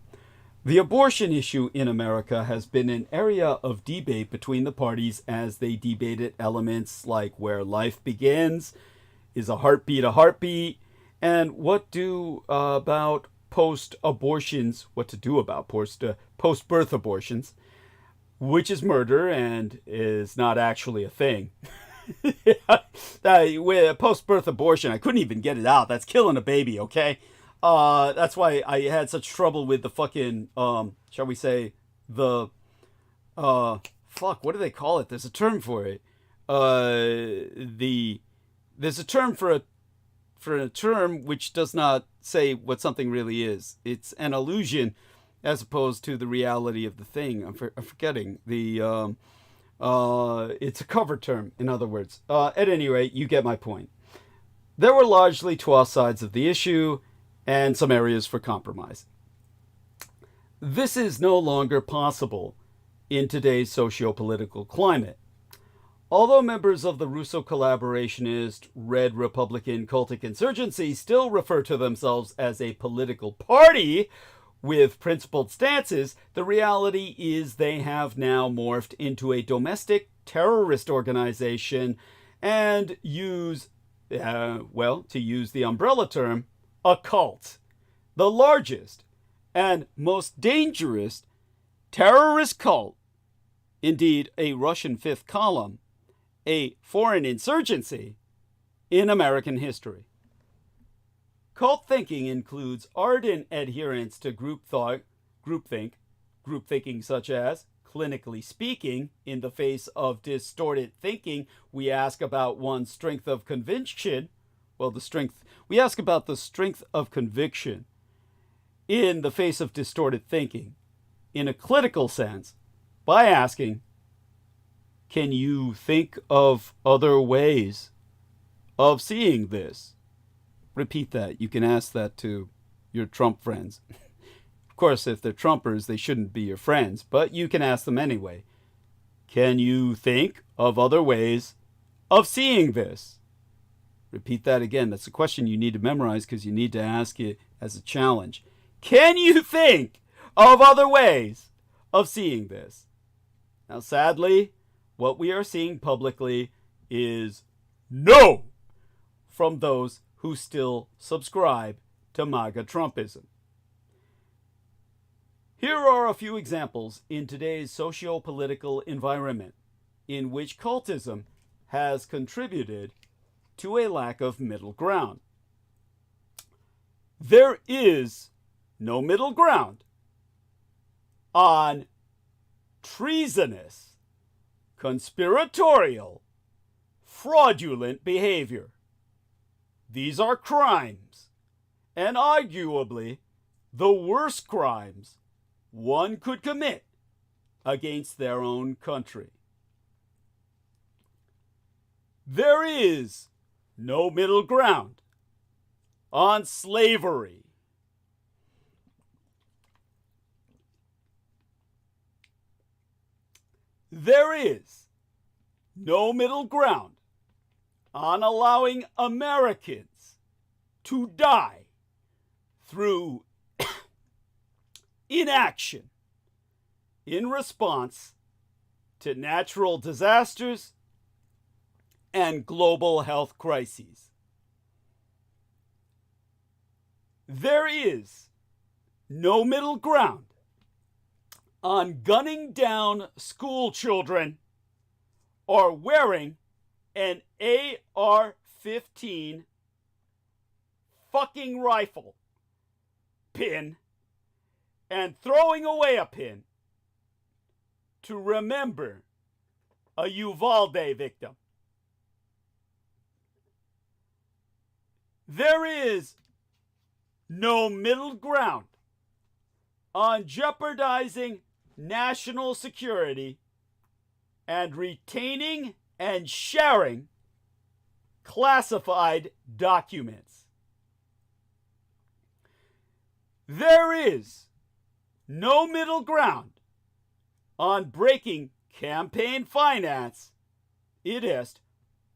The abortion issue in America has been an area of debate between the parties as they debated elements like where life begins, is a heartbeat, and what to do about post-birth abortions, which is murder and is not actually a thing. With post-birth abortion, I couldn't even get it out. That's killing a baby, okay? That's why I had such trouble with the fucking, shall we say, the, fuck, what do they call it? There's a term for it. There's a term for a term which does not say what something really is. It's an illusion as opposed to the reality of the thing. I'm forgetting the, it's a cover term, in other words. At any rate, you get my point. There were largely 12 sides of the issue and some areas for compromise. This is no longer possible in today's socio-political climate. Although members of the Russo collaborationist Red Republican cultic insurgency still refer to themselves as a political party with principled stances, the reality is they have now morphed into a domestic terrorist organization and use, to use the umbrella term, a cult. The largest and most dangerous terrorist cult, indeed a Russian fifth column, a foreign insurgency in American history. Cult thinking includes ardent adherence to groupthink, such as, clinically speaking, in the face of distorted thinking, we ask about one's strength of conviction. We ask about the strength of conviction in the face of distorted thinking, in a clinical sense, by asking, can you think of other ways of seeing this? Repeat that. You can ask that to your Trump friends. Of course, if they're Trumpers, they shouldn't be your friends, but you can ask them anyway. Can you think of other ways of seeing this? Repeat that again. That's a question you need to memorize because you need to ask it as a challenge. Can you think of other ways of seeing this? Now, sadly, what we are seeing publicly is no from those who still subscribe to MAGA Trumpism. Here are a few examples in today's socio-political environment in which cultism has contributed to a lack of middle ground. There is no middle ground on treasonous, conspiratorial, fraudulent behavior. These are crimes, and arguably the worst crimes one could commit against their own country. There is no middle ground on slavery. There is no middle ground on allowing Americans to die through inaction in response to natural disasters and global health crises. There is no middle ground on gunning down school children or wearing an AR-15 fucking rifle pin and throwing away a pin to remember a Uvalde victim. There is no middle ground on jeopardizing national security and retaining and sharing classified documents. There is no middle ground on breaking campaign finance,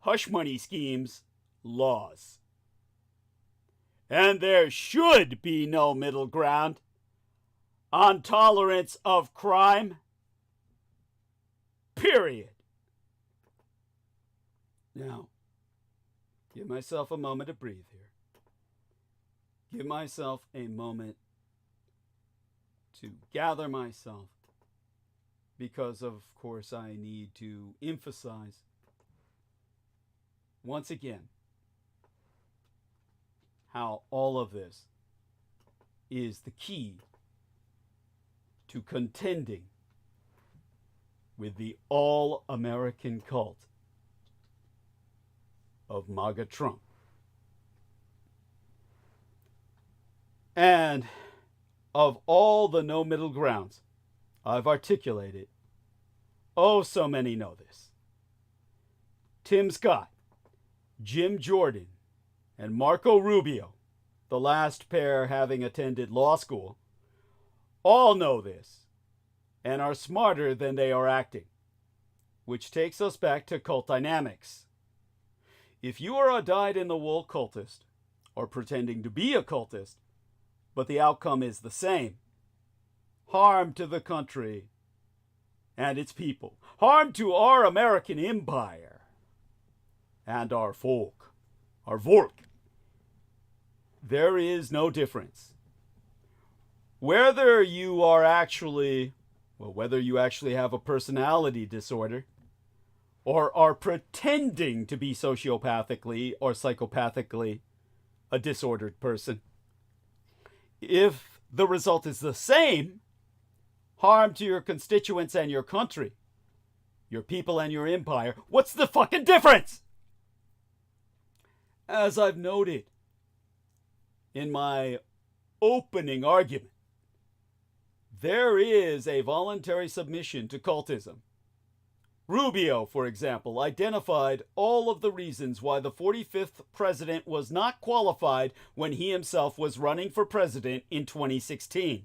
hush money schemes, laws. And there should be no middle ground on tolerance of crime, period. Now, give myself a moment to breathe here. Give myself a moment to gather myself, because of course I need to emphasize once again how all of this is the key to contending with the all-American cult of MAGA Trump. And of all the no middle grounds I've articulated, oh, so many know this. Tim Scott, Jim Jordan, and Marco Rubio, the last pair having attended law school, all know this and are smarter than they are acting, which takes us back to cult dynamics. If you are a dyed-in-the-wool cultist, or pretending to be a cultist, but the outcome is the same, harm to the country and its people, harm to our American empire and our folk, our Volk, there is no difference. Whether you actually have a personality disorder, or are pretending to be sociopathically or psychopathically a disordered person, if the result is the same, harm to your constituents and your country, your people and your empire, what's the fucking difference? As I've noted in my opening argument, there is a voluntary submission to cultism. Rubio, for example, identified all of the reasons why the 45th president was not qualified when he himself was running for president in 2016.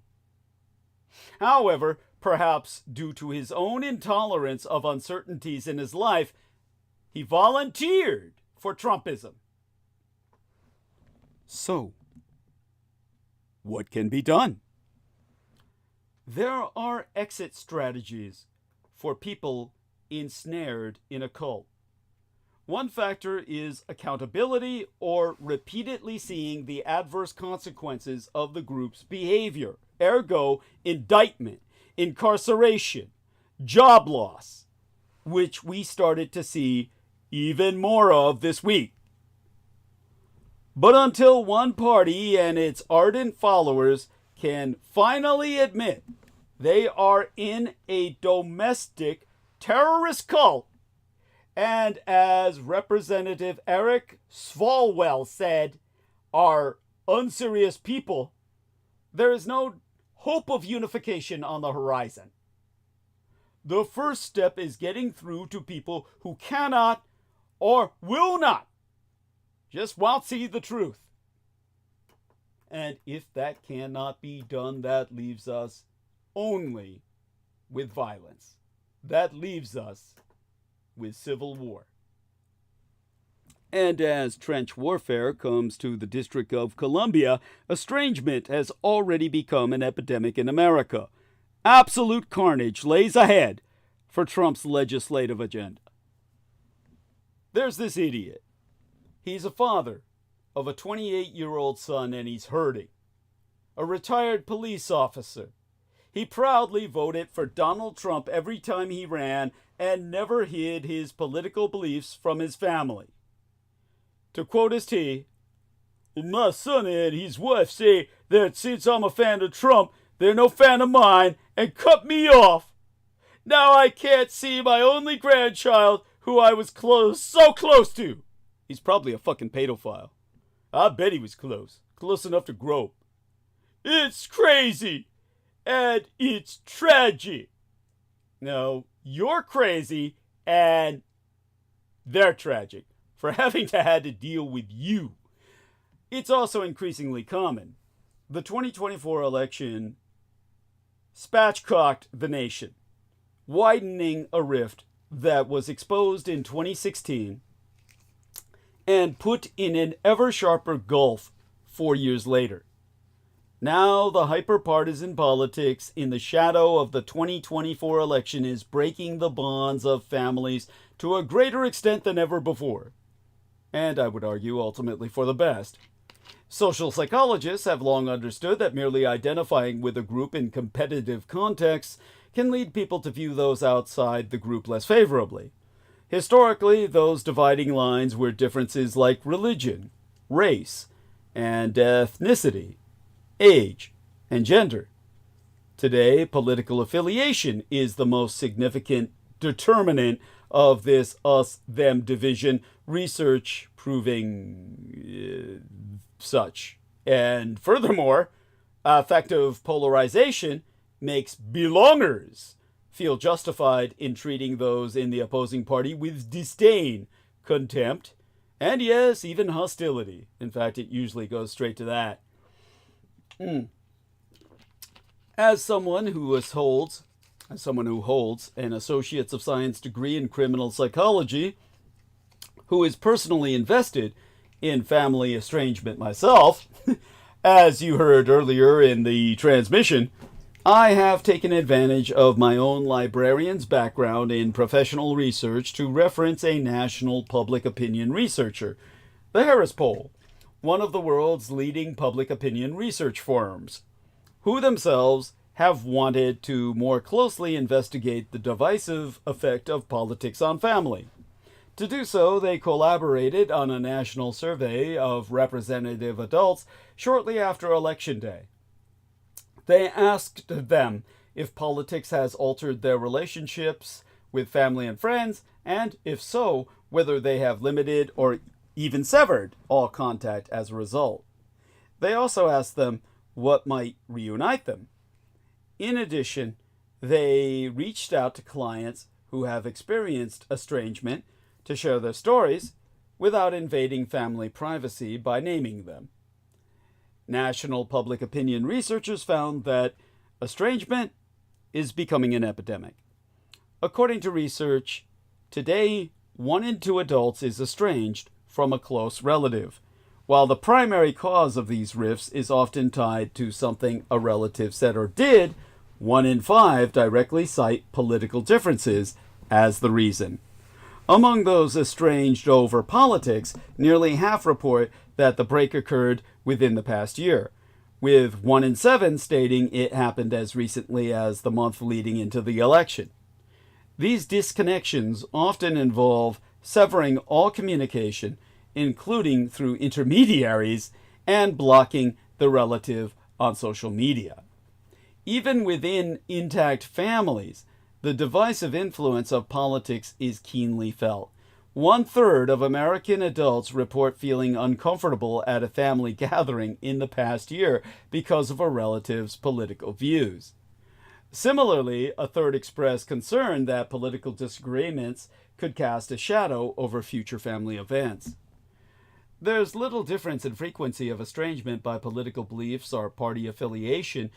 However, perhaps due to his own intolerance of uncertainties in his life, he volunteered for Trumpism. So, what can be done? There are exit strategies for people ensnared in a cult. One factor is accountability, or repeatedly seeing the adverse consequences of the group's behavior, ergo indictment, incarceration, job loss, which we started to see even more of this week. But until one party and its ardent followers can finally admit they are in a domestic terrorist cult, and as Representative Eric Swalwell said, are unserious people, there is no hope of unification on the horizon. The first step is getting through to people who cannot or will not, just won't see the truth. And if that cannot be done, that leaves us only with violence. That leaves us with civil war. And as trench warfare comes to the District of Columbia, estrangement has already become an epidemic in America. Absolute carnage lays ahead for Trump's legislative agenda. There's this idiot. He's a father of a 28-year-old son, and he's hurting. A retired police officer. He proudly voted for Donald Trump every time he ran and never hid his political beliefs from his family. To quote his T, "My son and his wife say that since I'm a fan of Trump, they're no fan of mine and cut me off. Now I can't see my only grandchild who I was so close to." He's probably a fucking pedophile. I bet he was close enough to grope. "It's crazy. And it's tragic." No, you're crazy and they're tragic for having had to deal with you. It's also increasingly common. The 2024 election spatchcocked the nation, widening a rift that was exposed in 2016 and put in an ever sharper gulf 4 years later. Now the hyper-partisan politics in the shadow of the 2024 election is breaking the bonds of families to a greater extent than ever before. And I would argue ultimately for the best. Social psychologists have long understood that merely identifying with a group in competitive contexts can lead people to view those outside the group less favorably. Historically, those dividing lines were differences like religion, race, and ethnicity. age, and gender. Today, political affiliation is the most significant determinant of this us-them division, research proving such. And furthermore, affective polarization makes belongers feel justified in treating those in the opposing party with disdain, contempt, and yes, even hostility. In fact, it usually goes straight to that. As someone who holds an Associates of Science degree in criminal psychology, who is personally invested in family estrangement myself, as you heard earlier in the transmission, I have taken advantage of my own librarian's background in professional research to reference a national public opinion researcher, the Harris Poll, one of the world's leading public opinion research firms, who themselves have wanted to more closely investigate the divisive effect of politics on family. To do so, they collaborated on a national survey of representative adults shortly after Election Day. They asked them if politics has altered their relationships with family and friends, and if so, whether they have limited or even severed all contact as a result. They also asked them what might reunite them. In addition, they reached out to clients who have experienced estrangement to share their stories without invading family privacy by naming them. National public opinion researchers found that estrangement is becoming an epidemic. According to research, today 1 in 2 adults is estranged from a close relative, while the primary cause of these rifts is often tied to something a relative said or did. 1 in 5 directly cite political differences as the reason. Among those estranged over politics, nearly half report that the break occurred within the past year, with 1 in 7 stating it happened as recently as the month leading into the election. These disconnections often involve severing all communication, including through intermediaries, and blocking the relative on social media. Even within intact families, the divisive influence of politics is keenly felt. 1/3 of American adults report feeling uncomfortable at a family gathering in the past year because of a relative's political views. Similarly, 1/3 express concern that political disagreements could cast a shadow over future family events. There's little difference in frequency of estrangement by political beliefs or party affiliation,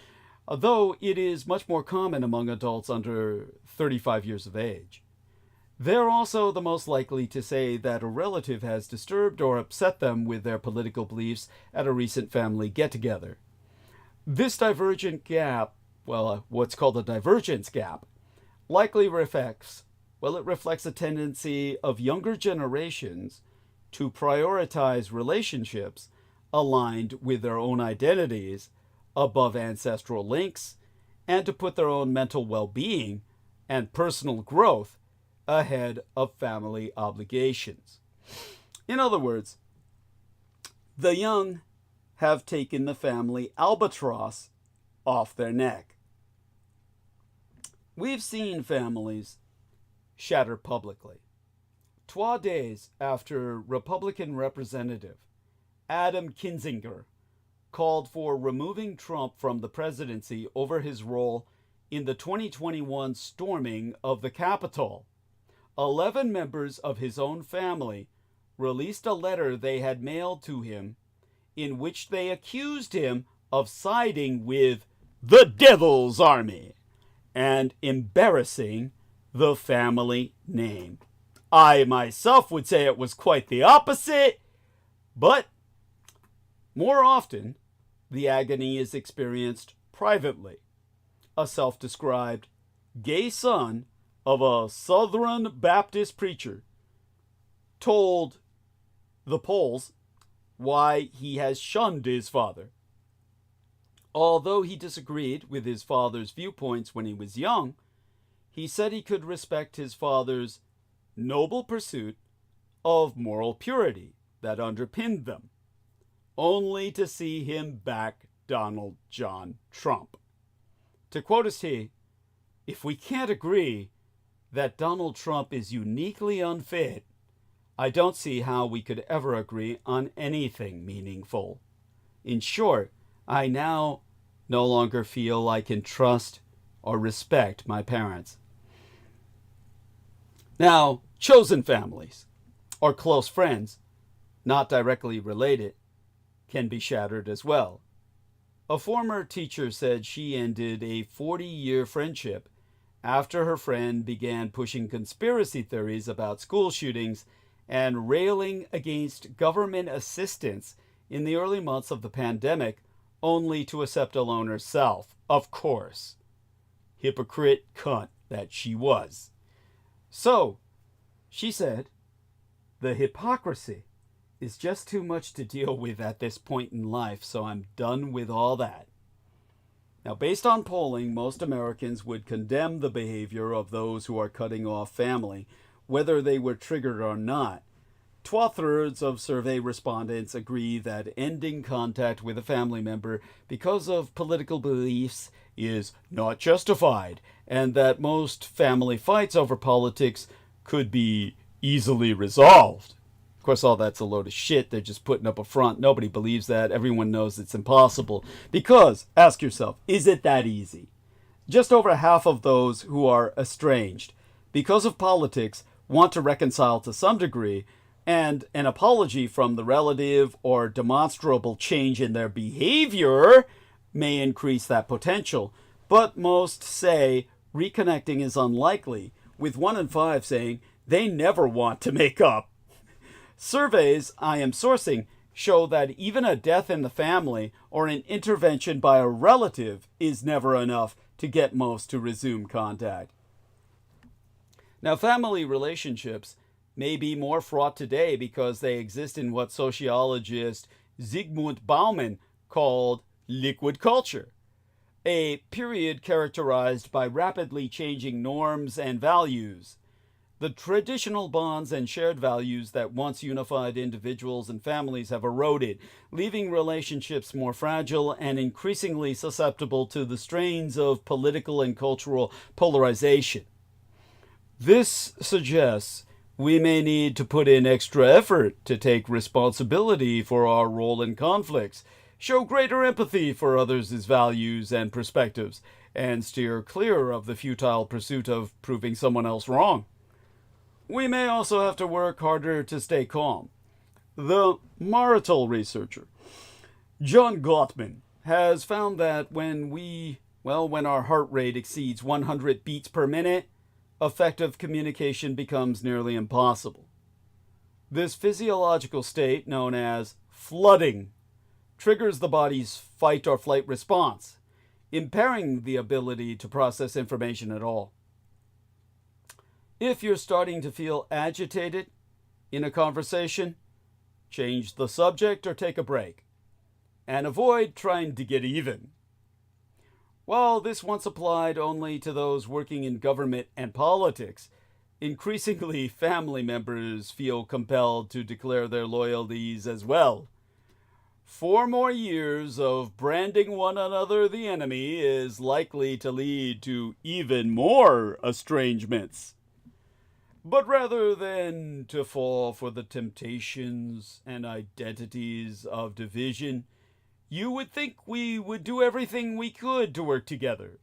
though it is much more common among adults under 35 years of age. They're also the most likely to say that a relative has disturbed or upset them with their political beliefs at a recent family get-together. This divergent gap, what's called a divergence gap, likely reflects a tendency of younger generations to prioritize relationships aligned with their own identities above ancestral links, and to put their own mental well-being and personal growth ahead of family obligations. In other words, the young have taken the family albatross off their neck. We've seen families shatter publicly. 2 days after Republican Representative Adam Kinzinger called for removing Trump from the presidency over his role in the 2021 storming of the Capitol, 11 members of his own family released a letter they had mailed to him in which they accused him of siding with the Devil's Army and embarrassing the family name. I myself would say it was quite the opposite, but more often, the agony is experienced privately. A self-described gay son of a Southern Baptist preacher told the polls why he has shunned his father. Although he disagreed with his father's viewpoints when he was young, he said he could respect his father's noble pursuit of moral purity that underpinned them, only to see him back Donald John Trump. To quote as he, "If we can't agree that Donald Trump is uniquely unfit, I don't see how we could ever agree on anything meaningful. In short, I now no longer feel I can trust or respect my parents." Now, chosen families or close friends, not directly related, can be shattered as well. A former teacher said she ended a 40-year friendship after her friend began pushing conspiracy theories about school shootings and railing against government assistance in the early months of the pandemic, only to accept a loan herself, of course. Hypocrite cunt that she was. So, she said, "The hypocrisy is just too much to deal with at this point in life, so I'm done with all that." Now, based on polling, most Americans would condemn the behavior of those who are cutting off family, whether they were triggered or not. 2/3 of survey respondents agree that ending contact with a family member because of political beliefs is not justified, and that most family fights over politics could be easily resolved. Of course, all that's a load of shit. They're just putting up a front. Nobody believes that. Everyone knows it's impossible. Because, ask yourself, is it that easy? Just over half of those who are estranged because of politics want to reconcile to some degree, and an apology from the relative or demonstrable change in their behavior may increase that potential. But most say reconnecting is unlikely, with 1 in 5 saying they never want to make up. Surveys I am sourcing show that even a death in the family or an intervention by a relative is never enough to get most to resume contact. Now, family relationships may be more fraught today because they exist in what sociologist Zygmunt Bauman called liquid culture, a period characterized by rapidly changing norms and values. The traditional bonds and shared values that once unified individuals and families have eroded, leaving relationships more fragile and increasingly susceptible to the strains of political and cultural polarization. This suggests we may need to put in extra effort to take responsibility for our role in conflicts, show greater empathy for others' values and perspectives, and steer clear of the futile pursuit of proving someone else wrong. We may also have to work harder to stay calm. The marital researcher, John Gottman, has found that when our heart rate exceeds 100 beats per minute, effective communication becomes nearly impossible. This physiological state, known as flooding, triggers the body's fight or flight response, impairing the ability to process information at all. If you're starting to feel agitated in a conversation, change the subject or take a break, and avoid trying to get even. While this once applied only to those working in government and politics, increasingly family members feel compelled to declare their loyalties as well. 4 more years of branding one another the enemy is likely to lead to even more estrangements. But rather than to fall for the temptations and identities of division, you would think we would do everything we could to work together,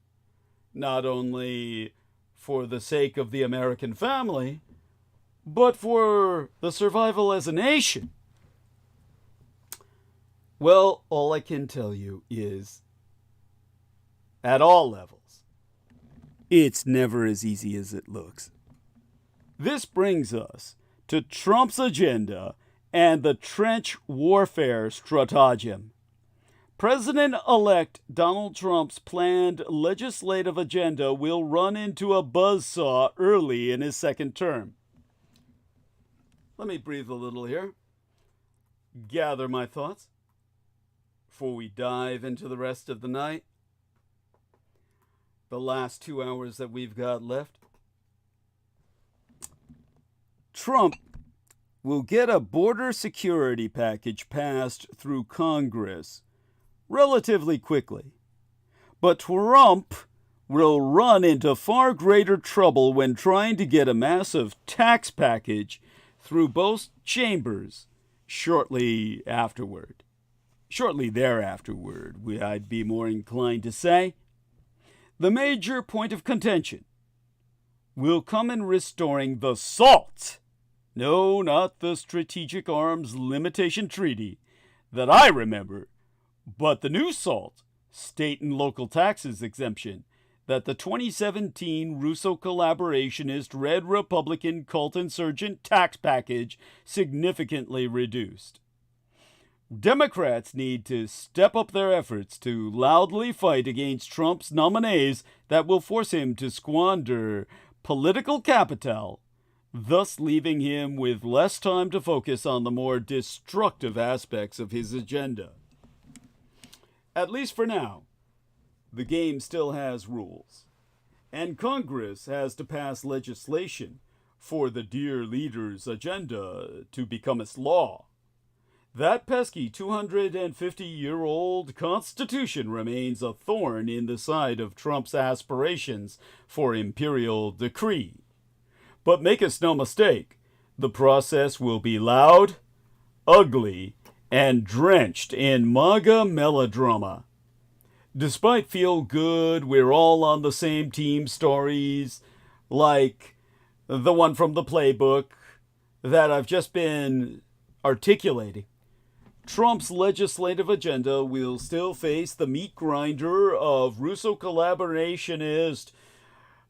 not only for the sake of the American family, but for the survival as a nation. Well, all I can tell you is, at all levels, it's never as easy as it looks. This brings us to Trump's agenda and the trench warfare stratagem. President-elect Donald Trump's planned legislative agenda will run into a buzzsaw early in his second term. Let me breathe a little here, gather my thoughts before we dive into the rest of the night. The last 2 hours that we've got left. Trump will get a border security package passed through Congress relatively quickly. But Trump will run into far greater trouble when trying to get a massive tax package through both chambers shortly thereafterward, I'd be more inclined to say. The major point of contention will come in restoring the SALT, no, not the Strategic Arms Limitation Treaty that I remember, but the new SALT, state and local taxes exemption, that the 2017 Russo collaborationist Red Republican cult insurgent tax package significantly reduced. Democrats need to step up their efforts to loudly fight against Trump's nominees that will force him to squander political capital, thus leaving him with less time to focus on the more destructive aspects of his agenda. At least for now, the game still has rules, and Congress has to pass legislation for the dear leader's agenda to become its law. That pesky 250-year-old Constitution remains a thorn in the side of Trump's aspirations for imperial decree. But make us no mistake, the process will be loud, ugly, and drenched in MAGA melodrama. Despite feel-good, we're all on the same team stories, like the one from the playbook that I've just been articulating, Trump's legislative agenda will still face the meat grinder of Russo collaborationist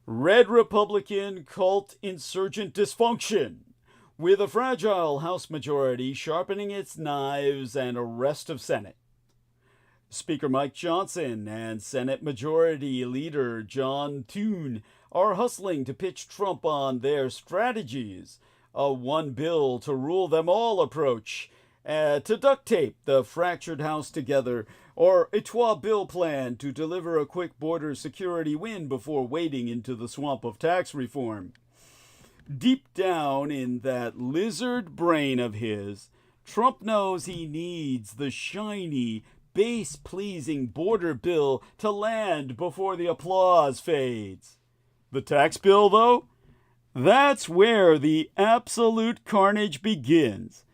Red Republican cult insurgent dysfunction, with a fragile House majority sharpening its knives and a rest of Senate. Speaker Mike Johnson and Senate Majority Leader John Thune are hustling to pitch Trump on their strategies, a one bill to rule them all approach, to duct tape the fractured House together, or a trois bill plan to deliver a quick border security win before wading into the swamp of tax reform. Deep down in that lizard brain of his, Trump knows he needs the shiny, base-pleasing border bill to land before the applause fades. The tax bill, though? That's where the absolute carnage begins.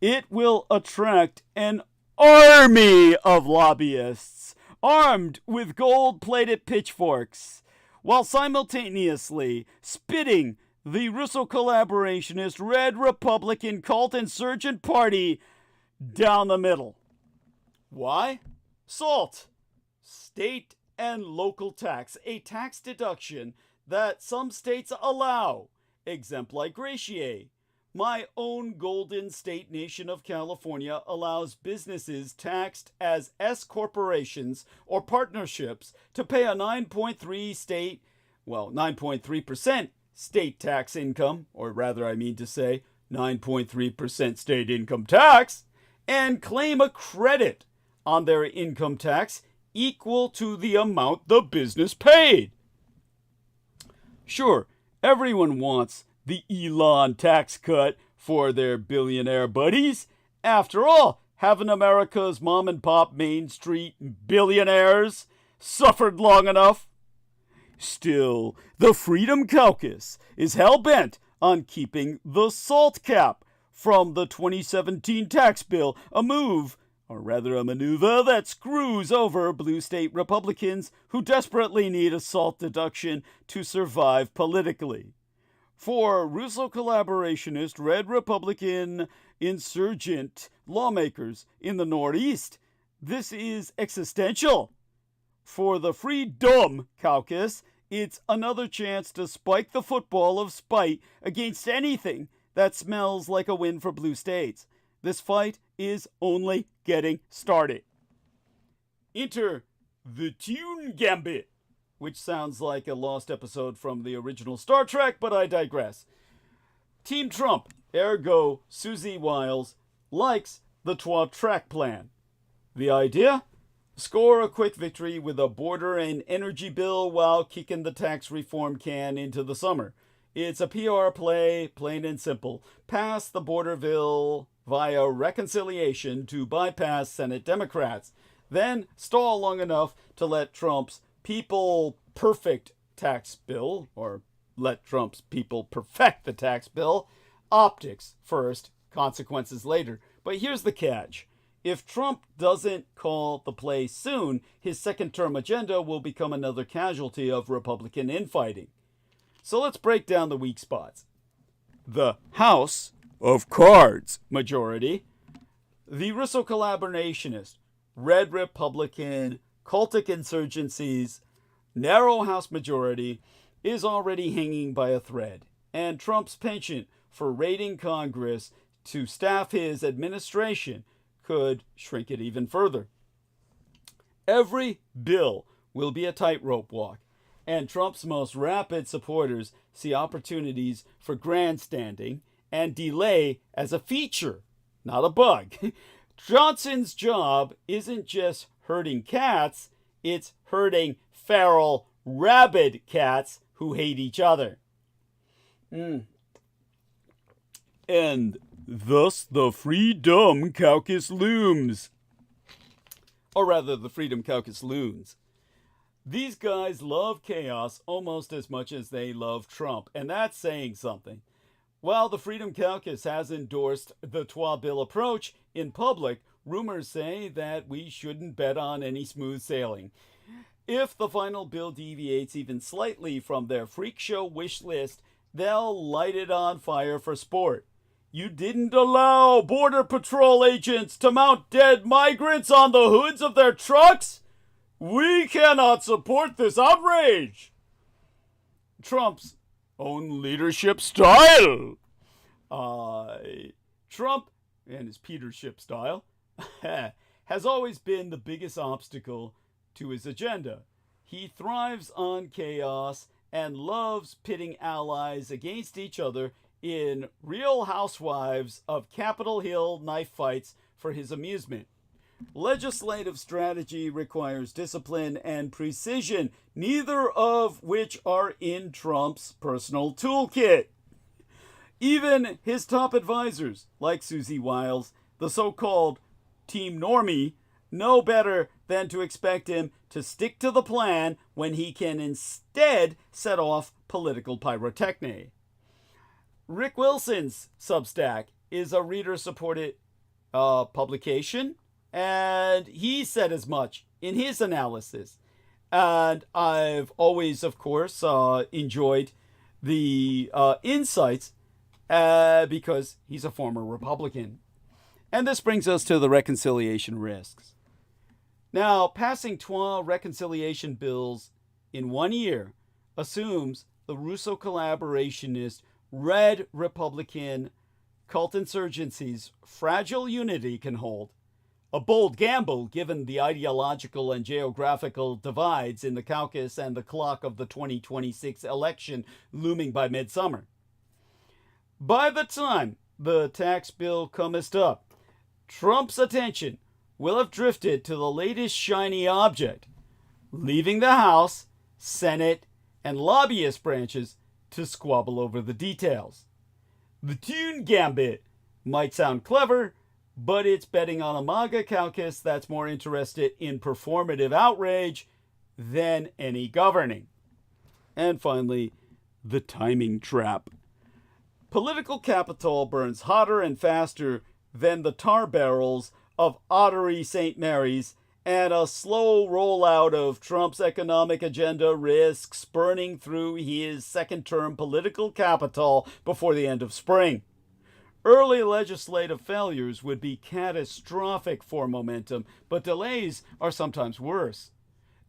It will attract an army of lobbyists armed with gold-plated pitchforks, while simultaneously spitting the Russo collaborationist Red Republican cult insurgent party down the middle. Why? SALT, state and local tax, a tax deduction that some states allow, exempli gratiae. My own golden state nation of California allows businesses taxed as S corporations or partnerships to pay a 9.3% state tax income, or rather I mean to say 9.3% state income tax, and claim a credit on their income tax equal to the amount the business paid. Sure, everyone wants the Elon tax cut for their billionaire buddies. After all, haven't America's mom and pop Main Street billionaires suffered long enough? Still, the Freedom Caucus is hell-bent on keeping the SALT cap from the 2017 tax bill, a maneuver that screws over blue state Republicans who desperately need a SALT deduction to survive politically. For Russo collaborationist Red Republican insurgent lawmakers in the Northeast, this is existential. For the Freedom Caucus, it's another chance to spike the football of spite against anything that smells like a win for blue states. This fight is only getting started. Enter the Tune Gambit, which sounds like a lost episode from the original Star Trek, but I digress. Team Trump, ergo Susie Wiles, likes the trois-track plan. The idea? Score a quick victory with a border and energy bill while kicking the tax reform can into the summer. It's a PR play, plain and simple. Pass the border bill via reconciliation to bypass Senate Democrats. then stall long enough to let Trump's people perfect tax bill, or let Trump's people perfect the tax bill. Optics first, consequences later. But here's the catch. If Trump doesn't call the play soon, his second-term agenda will become another casualty of Republican infighting. So let's break down the weak spots. The House of Cards majority, the Russo collaborationist, red Republican, cultic insurgencies, narrow House majority is already hanging by a thread, and Trump's penchant for raiding Congress to staff his administration could shrink it even further. Every bill will be a tightrope walk, and Trump's most rapid supporters see opportunities for grandstanding and delay as a feature, not a bug. Johnson's job isn't just herding cats, it's herding feral, rabid cats who hate each other. And thus the Freedom Caucus looms. Or rather, the Freedom Caucus loons. These guys love chaos almost as much as they love Trump, and that's saying something. While the Freedom Caucus has endorsed the Trois Bill approach in public, rumors say that we shouldn't bet on any smooth sailing. If the final bill deviates even slightly from their freak show wish list, they'll light it on fire for sport. You didn't allow Border Patrol agents to mount dead migrants on the hoods of their trucks? We cannot support this outrage. Trump's own leadership style. Trump and his Petership style has always been the biggest obstacle to his agenda. He thrives on chaos and loves pitting allies against each other in Real Housewives of Capitol Hill knife fights for his amusement. Legislative strategy requires discipline and precision, neither of which are in Trump's personal toolkit. Even his top advisors, like Susie Wiles, the so-called Team Normie, know better than to expect him to stick to the plan when he can instead set off political pyrotechny. Rick Wilson's Substack is a reader-supported publication, and he said as much in his analysis. And I've always, of course, enjoyed the insights because he's a former Republican. And this brings us to the reconciliation risks. Now, passing 12 reconciliation bills in 1 year assumes the Russo collaborationist red Republican cult insurgency's fragile unity can hold. A bold gamble given the ideological and geographical divides in the caucus and the clock of the 2026 election looming by midsummer. By the time the tax bill cometh up, Trump's attention will have drifted to the latest shiny object, leaving the House, Senate, and lobbyist branches to squabble over the details. The Thune Gambit might sound clever, but it's betting on a MAGA caucus that's more interested in performative outrage than any governing. And finally, the timing trap. Political capital burns hotter and faster than the tar barrels of Ottery St. Mary's, and a slow rollout of Trump's economic agenda risks burning through his second-term political capital before the end of spring. Early legislative failures would be catastrophic for momentum, but delays are sometimes worse.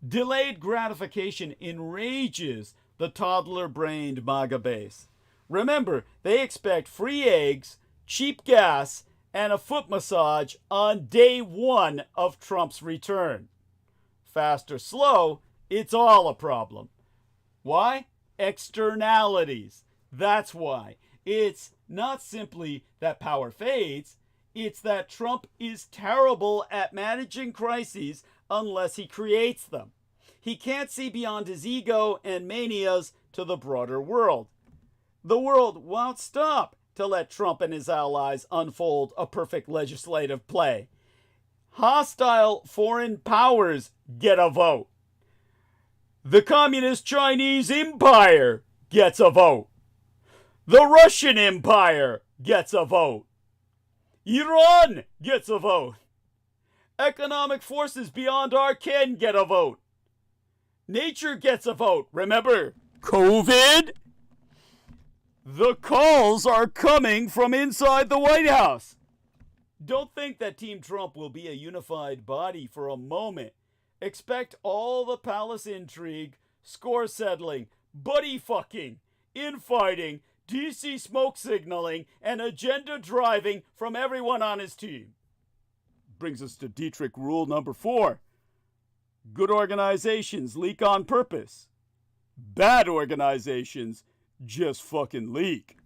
Delayed gratification enrages the toddler-brained MAGA base. Remember, they expect free eggs, cheap gas, and a foot massage on day one of Trump's return. Fast or slow, it's all a problem. Why? Externalities. That's why. It's not simply that power fades, it's that Trump is terrible at managing crises unless he creates them. He can't see beyond his ego and manias to the broader world. The world won't stop to let Trump and his allies unfold a perfect legislative play. Hostile foreign powers get a vote. The Communist Chinese Empire gets a vote. The Russian Empire gets a vote. Iran gets a vote. Economic forces beyond our ken get a vote. Nature gets a vote. Remember, COVID? The calls are coming from inside the White House. Don't think that Team Trump will be a unified body for a moment. Expect all the palace intrigue, score settling, buddy fucking, infighting, DC smoke signaling, and agenda driving from everyone on his team. Brings us to Dietrich rule number 4. Good organizations leak on purpose. Bad organizations just fucking leak.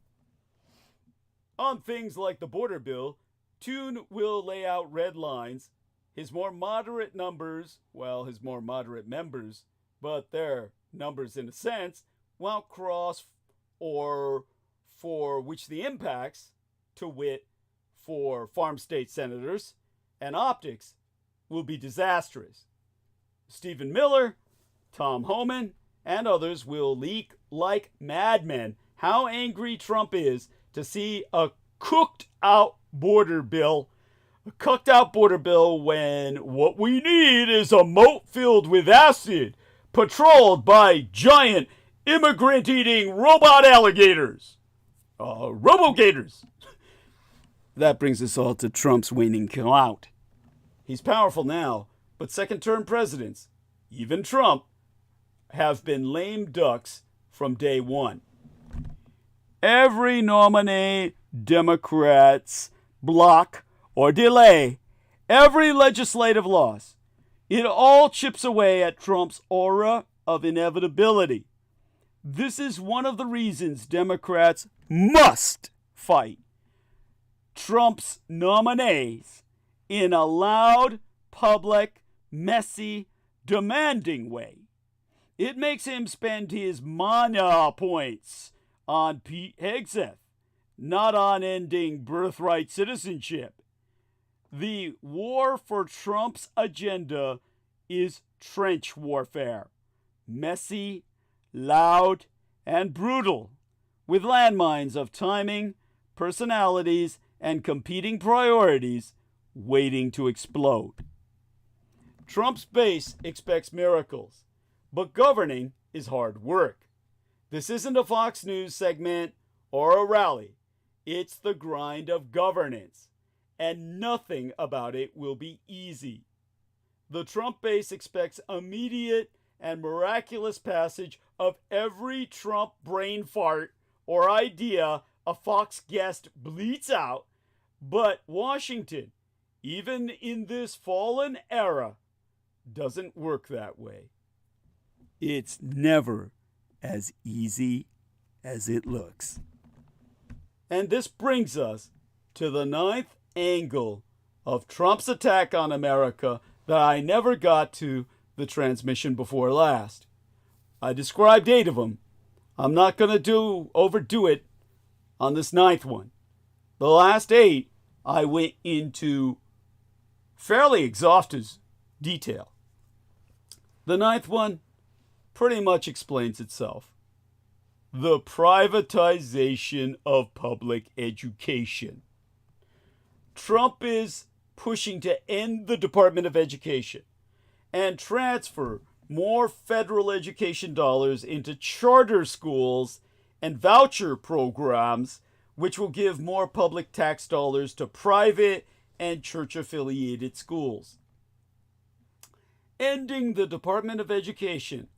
On things like the border bill, Toon will lay out red lines. His more moderate members, but they're numbers in a sense, won't cross or for which the impacts, to wit, for farm state senators and optics, will be disastrous. Stephen Miller, Tom Homan, and others will leak like madmen how angry Trump is to see a cooked out border bill when what we need is a moat filled with acid, patrolled by giant immigrant-eating robot alligators. Robo-gators. That brings us all to Trump's waning clout. He's powerful now, but second-term presidents, even Trump, have been lame ducks from day one. Every nominee Democrats block or delay, every legislative loss, it all chips away at Trump's aura of inevitability. This is one of the reasons Democrats must fight Trump's nominees in a loud, public, messy, demanding way. It makes him spend his mana points on Pete Hegseth, not on ending birthright citizenship. The war for Trump's agenda is trench warfare. Messy, loud, and brutal, with landmines of timing, personalities, and competing priorities waiting to explode. Trump's base expects miracles, but governing is hard work. This isn't a Fox News segment or a rally. It's the grind of governance, and nothing about it will be easy. The Trump base expects immediate and miraculous passage of every Trump brain fart or idea a Fox guest bleats out, but Washington, even in this fallen era, doesn't work that way. It's never as easy as it looks. And this brings us to the 9th angle of Trump's attack on America that I never got to the transmission before last. I described 8 of them. I'm not going to overdo it on this 9th one. The last 8, I went into fairly exhaustive detail. The 9th one pretty much explains itself. The privatization of public education. Trump is pushing to end the Department of Education and transfer more federal education dollars into charter schools and voucher programs, which will give more public tax dollars to private and church-affiliated schools. Ending the Department of Education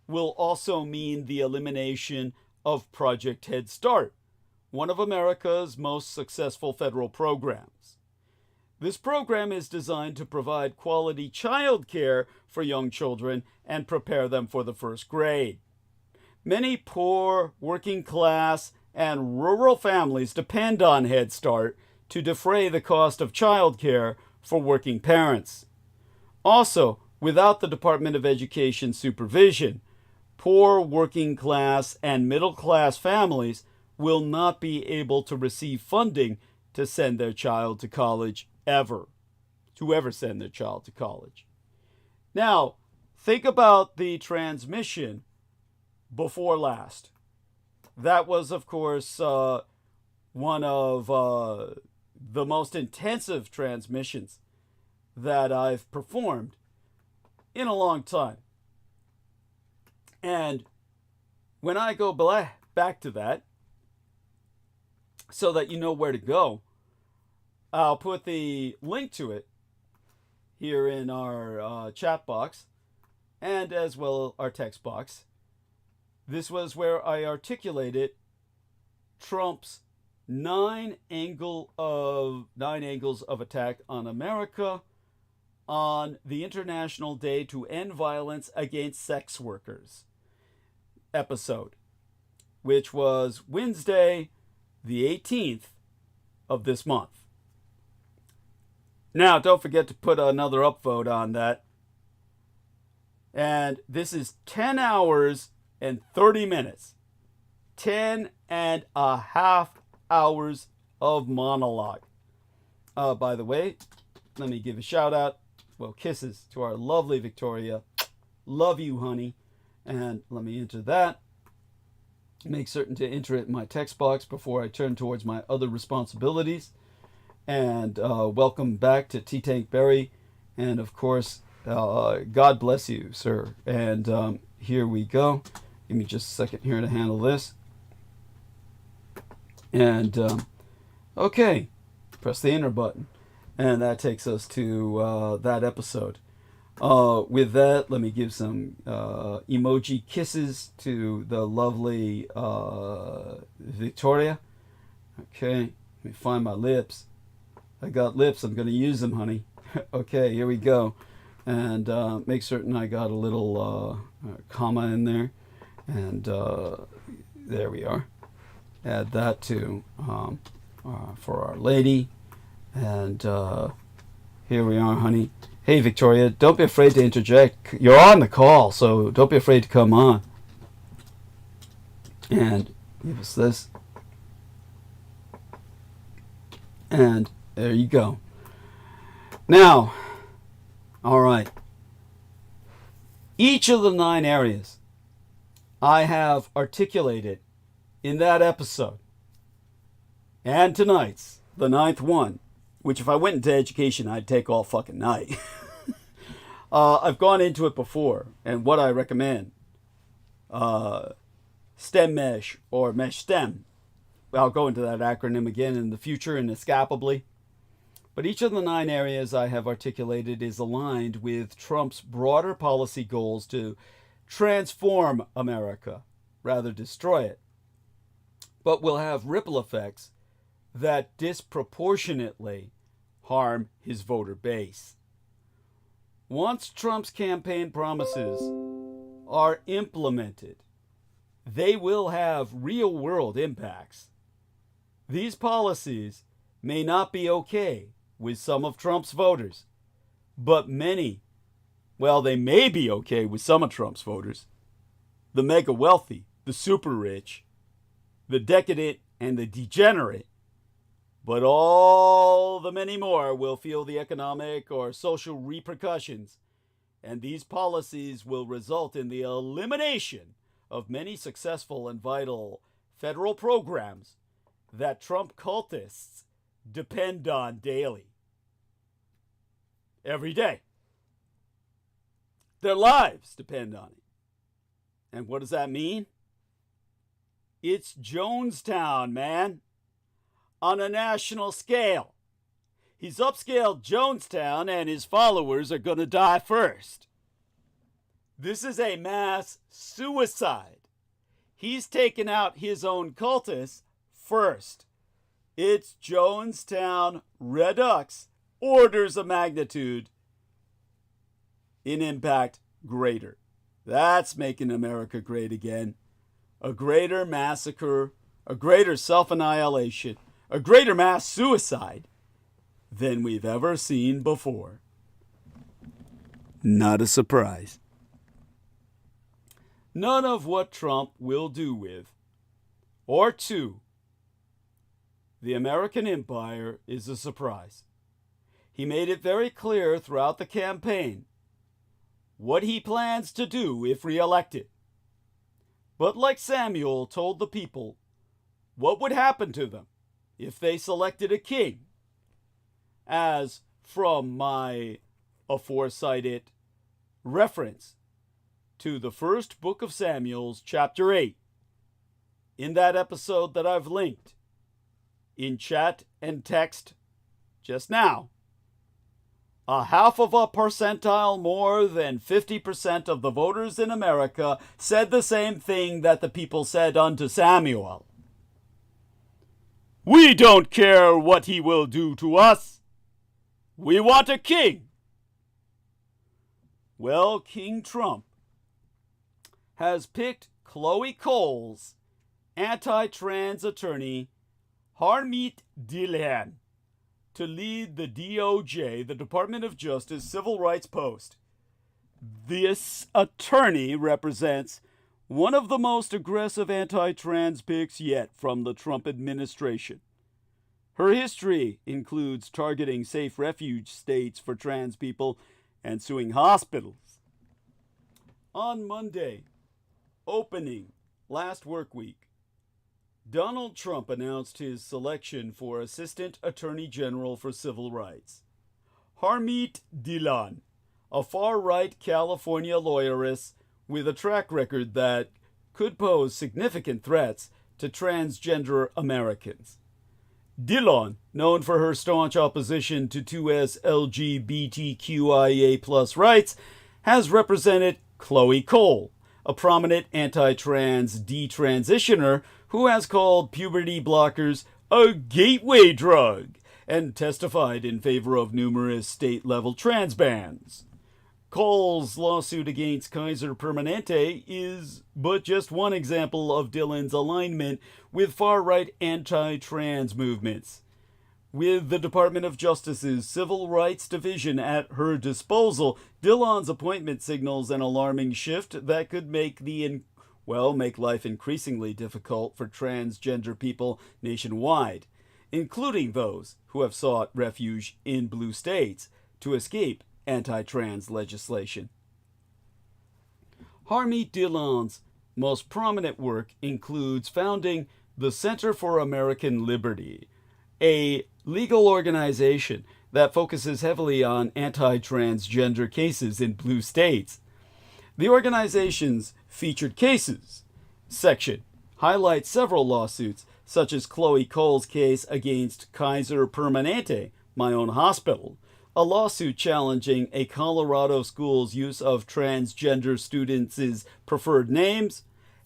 will also mean the elimination of Project Head Start, one of America's most successful federal programs. This program is designed to provide quality child care for young children and prepare them for the first grade. Many poor, working class, and rural families depend on Head Start to defray the cost of child care for working parents. Also, without the Department of Education supervision, poor working class and middle class families will not be able to receive funding to send their child to college ever. to ever send their child to college. Now, think about the transmission before last. That was, of course, one of the most intensive transmissions that I've performed in a long time. And when I go back to that, so that you know where to go, I'll put the link to it here in our chat box and as well our text box. This was where I articulated Trump's 9 angles of attack on America on the International Day to End Violence Against Sex Workers episode, which was Wednesday, the 18th of this month. Now, don't forget to put another upvote on that. And this is 10 hours and 30 minutes. 10 and a half hours of monologue. By the way, let me give a shout out, well, kisses to our lovely Victoria. Love you, honey. And let me enter that. Make certain to enter it in my text box before I turn towards my other responsibilities. And welcome back to T-Tank Berry. And of course, God bless you, sir. And here we go. Give me just a second here to handle this. And okay, press the enter button. And that takes us to that episode. With that, let me give some emoji kisses to the lovely Victoria. Okay, let me find my lips. I got lips, I'm going to use them, honey. Okay, here we go. And make certain I got a little comma in there. And there we are. Add that to for Our Lady. And here we are, honey. Hey, Victoria, don't be afraid to interject. You're on the call, so don't be afraid to come on. And give us this. And there you go. Now, all right. Each of the 9 areas I have articulated in that episode, and tonight's, the 9th one, which if I went into education, I'd take all fucking night. I've gone into it before, and what I recommend, STEM mesh or mesh STEM. I'll go into that acronym again in the future, inescapably. But each of the 9 areas I have articulated is aligned with Trump's broader policy goals to transform America, rather destroy it, but will have ripple effects that disproportionately harm his voter base. Once Trump's campaign promises are implemented, they will have real-world impacts. These policies may not be okay with some of Trump's voters, but many, well, they may be okay with some of Trump's voters. The mega wealthy, the super rich, the decadent, and the degenerate. But all the many more will feel the economic or social repercussions, and these policies will result in the elimination of many successful and vital federal programs that Trump cultists depend on daily. Every day. Their lives depend on it. And what does that mean? It's Jonestown, man. On a national scale. He's upscaled Jonestown, and his followers are going to die first. This is a mass suicide. He's taken out his own cultists first. It's Jonestown Redux, orders of magnitude in impact greater. That's making America great again. A greater massacre, a greater self-annihilation, a greater mass suicide than we've ever seen before. Not a surprise. None of what Trump will do with or to the American empire is a surprise. He made it very clear throughout the campaign what he plans to do if re-elected. But like Samuel told the people, what would happen to them if they selected a king? As from my aforecited reference to the first book of Samuel, chapter 8, in that episode that I've linked in chat and text just now, a half of a percentile more than 50% of the voters in America said the same thing that the people said unto Samuel. We don't care what he will do to us. We want a king. Well, King Trump has picked Chloe Cole's anti-trans attorney, Harmeet Dillon, to lead the DOJ, the Department of Justice Civil Rights Post. This attorney represents one of the most aggressive anti-trans picks yet from the Trump administration. Her history includes targeting safe refuge states for trans people and suing hospitals. On Monday, opening last work week, Donald Trump announced his selection for Assistant Attorney General for Civil Rights. Harmeet Dillon, a far-right California lawyeress with a track record that could pose significant threats to transgender Americans. Dillon, known for her staunch opposition to 2S LGBTQIA+ rights, has represented Chloe Cole, a prominent anti-trans detransitioner who has called puberty blockers a gateway drug and testified in favor of numerous state-level trans bans. Cole's lawsuit against Kaiser Permanente is but just one example of Dillon's alignment with far-right anti-trans movements. With the Department of Justice's Civil Rights Division at her disposal, Dillon's appointment signals an alarming shift that could make life increasingly difficult for transgender people nationwide, including those who have sought refuge in blue states to escape anti-trans legislation. Harmeet Dillon's most prominent work includes founding the Center for American Liberty, a legal organization that focuses heavily on anti-transgender cases in blue states. The organization's featured cases section highlights several lawsuits, such as Chloe Cole's case against Kaiser Permanente, my own hospital, a lawsuit challenging a Colorado school's use of transgender students' preferred names,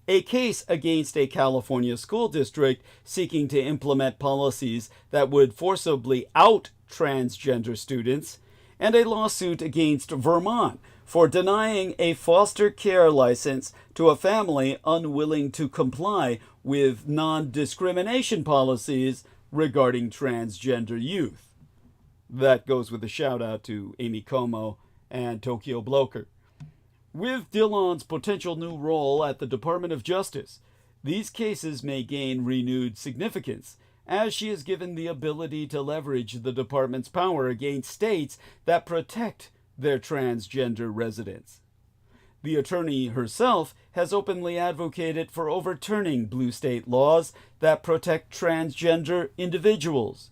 a case against a California school district seeking to implement policies that would forcibly out transgender students, and a lawsuit against Vermont for denying a foster care license to a family unwilling to comply with non-discrimination policies regarding transgender youth. That goes with a shout out to Amy Como and Tokyo Bloker. With Dillon's potential new role at the Department of Justice, these cases may gain renewed significance, as she is given the ability to leverage the department's power against states that protect their transgender residents. The attorney herself has openly advocated for overturning blue state laws that protect transgender individuals.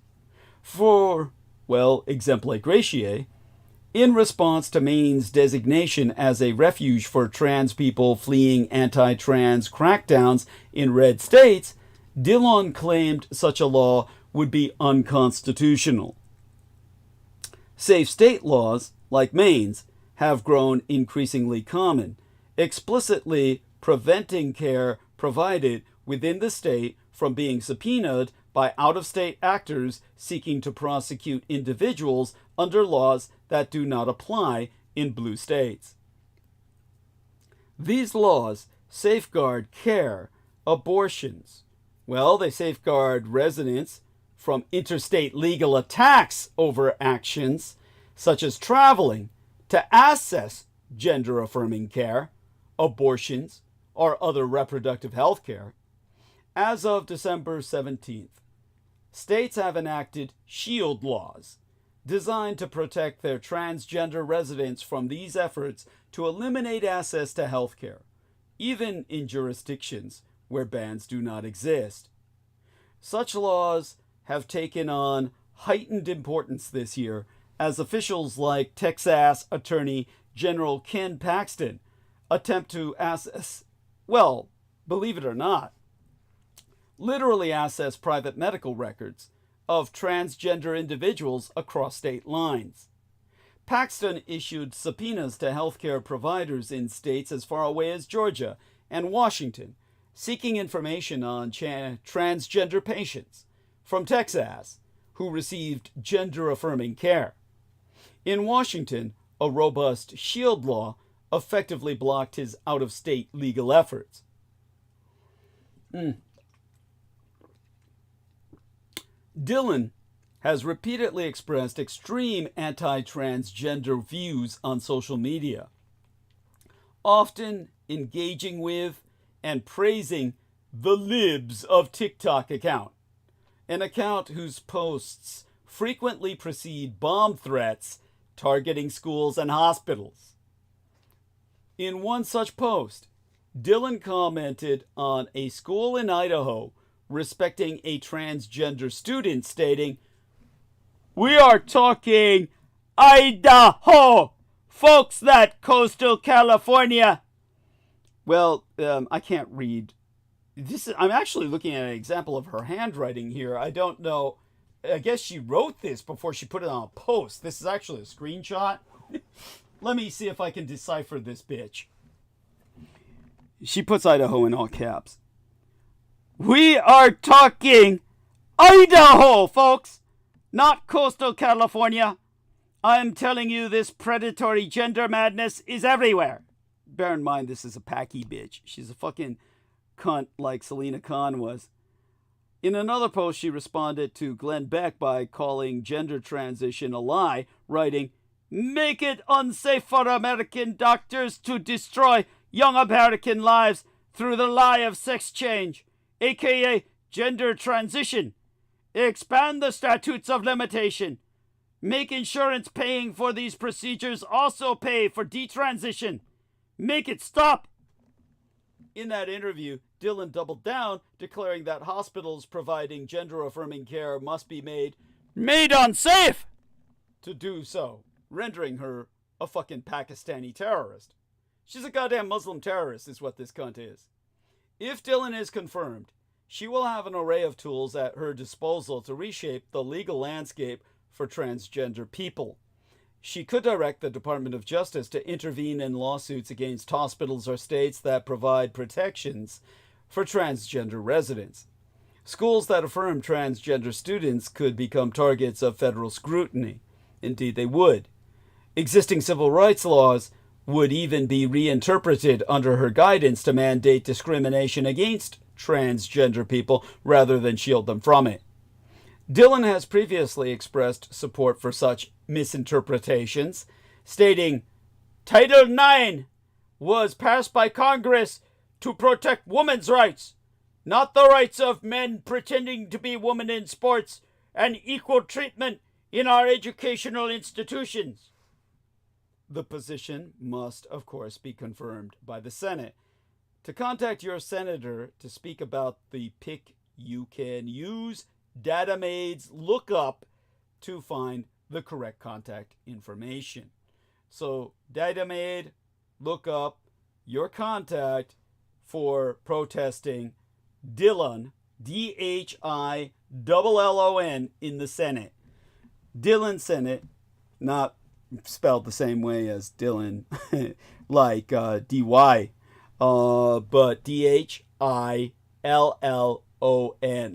For exempla gratiae, in response to Maine's designation as a refuge for trans people fleeing anti-trans crackdowns in red states, Dillon claimed such a law would be unconstitutional. Safe state laws, like Maine's, have grown increasingly common, explicitly preventing care provided within the state from being subpoenaed by out-of-state actors seeking to prosecute individuals under laws that do not apply in blue states. These laws safeguard care, abortions. They safeguard residents from interstate legal attacks over actions such as traveling to access gender-affirming care, abortions, or other reproductive health care. As of December 17th, states have enacted shield laws designed to protect their transgender residents from these efforts to eliminate access to healthcare, even in jurisdictions where bans do not exist. Such laws have taken on heightened importance this year as officials like Texas Attorney General Ken Paxton attempt to access, well, believe it or not, literally access private medical records of transgender individuals across state lines. Paxton issued subpoenas to healthcare providers in states as far away as Georgia and Washington, seeking information on transgender patients from Texas who received gender-affirming care. In Washington, a robust shield law effectively blocked his out-of-state legal efforts. Dylan has repeatedly expressed extreme anti-transgender views on social media, often engaging with and praising the Libs of TikTok account, an account whose posts frequently precede bomb threats targeting schools and hospitals. In one such post, Dylan commented on a school in Idaho respecting a transgender student, stating, "We are talking Idaho, folks, that coastal California." Well, I can't read. I'm actually looking at an example of her handwriting here. I don't know. I guess she wrote this before she put it on a post. This is actually a screenshot. Let me see if I can decipher this bitch. She puts Idaho in all caps. "We are talking Idaho, folks, not coastal California. I'm telling you, this predatory gender madness is everywhere." Bear in mind, this is a packy bitch. She's a fucking cunt like Selena Khan was. In another post, she responded to Glenn Beck by calling gender transition a lie, writing, "Make it unsafe for American doctors to destroy young American lives through the lie of sex change, aka gender transition. Expand the statutes of limitation. Make insurance paying for these procedures also pay for detransition. Make it stop." In that interview, Dylan doubled down, declaring that hospitals providing gender-affirming care must be made unsafe to do so, rendering her a fucking Pakistani terrorist. She's a goddamn Muslim terrorist is what this cunt is. If Dylan is confirmed, she will have an array of tools at her disposal to reshape the legal landscape for transgender people. She could direct the Department of Justice to intervene in lawsuits against hospitals or states that provide protections for transgender residents. Schools that affirm transgender students could become targets of federal scrutiny. Indeed, they would. Existing civil rights laws would even be reinterpreted under her guidance to mandate discrimination against transgender people rather than shield them from it. Dylan has previously expressed support for such misinterpretations, stating, "Title IX was passed by Congress to protect women's rights, not the rights of men pretending to be women in sports, and equal treatment in our educational institutions." The position must, of course, be confirmed by the Senate. To contact your senator to speak about the pick, you can use DataMaid's lookup to find the correct contact information. So DataMaid, look up your contact for protesting Dylan, DHILLON, in the Senate. Dylan Senate, not spelled the same way as Dylan, like DY, but DHILLON,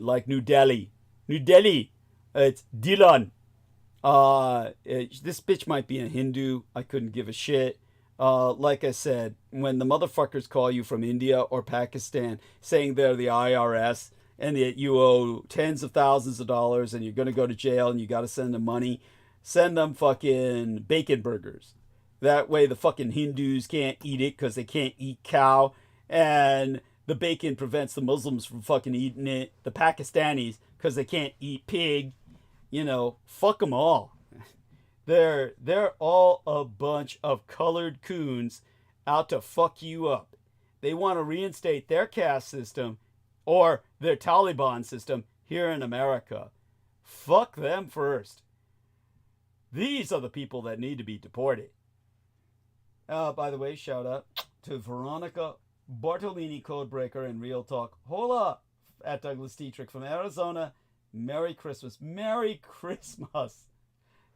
like New Delhi. New Delhi, it's Dylan. This bitch might be a Hindu. I couldn't give a shit. Like I said, when the motherfuckers call you from India or Pakistan saying they're the IRS and that you owe tens of thousands of dollars and you're going to go to jail and you got to send them money, send them fucking bacon burgers. That way the fucking Hindus can't eat it because they can't eat cow, and the bacon prevents the Muslims from fucking eating it. The Pakistanis, because they can't eat pig. You know, fuck them all. They're all a bunch of colored coons out to fuck you up. They want to reinstate their caste system or their Taliban system here in America. Fuck them first. These are the people that need to be deported. By the way, shout out to Veronica Bartolini, Codebreaker, and Real Talk. Hola, at Douglas Dietrich from Arizona. Merry Christmas. Merry Christmas,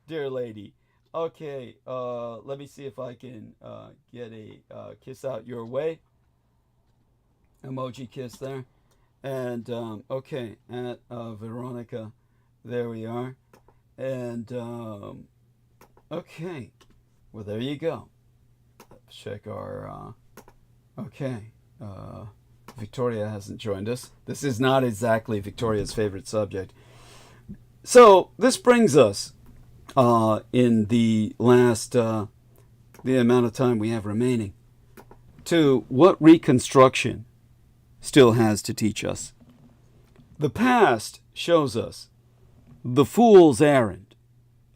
dear lady. Okay, let me see if I can get a kiss out your way. Emoji kiss there. And, okay, at Veronica, there we are. And, okay, well, there you go. Let's check our, okay, Victoria hasn't joined us. This is not exactly Victoria's favorite subject. So, this brings us, in the last, the amount of time we have remaining, to what Reconstruction still has to teach us. The past shows us the fool's errand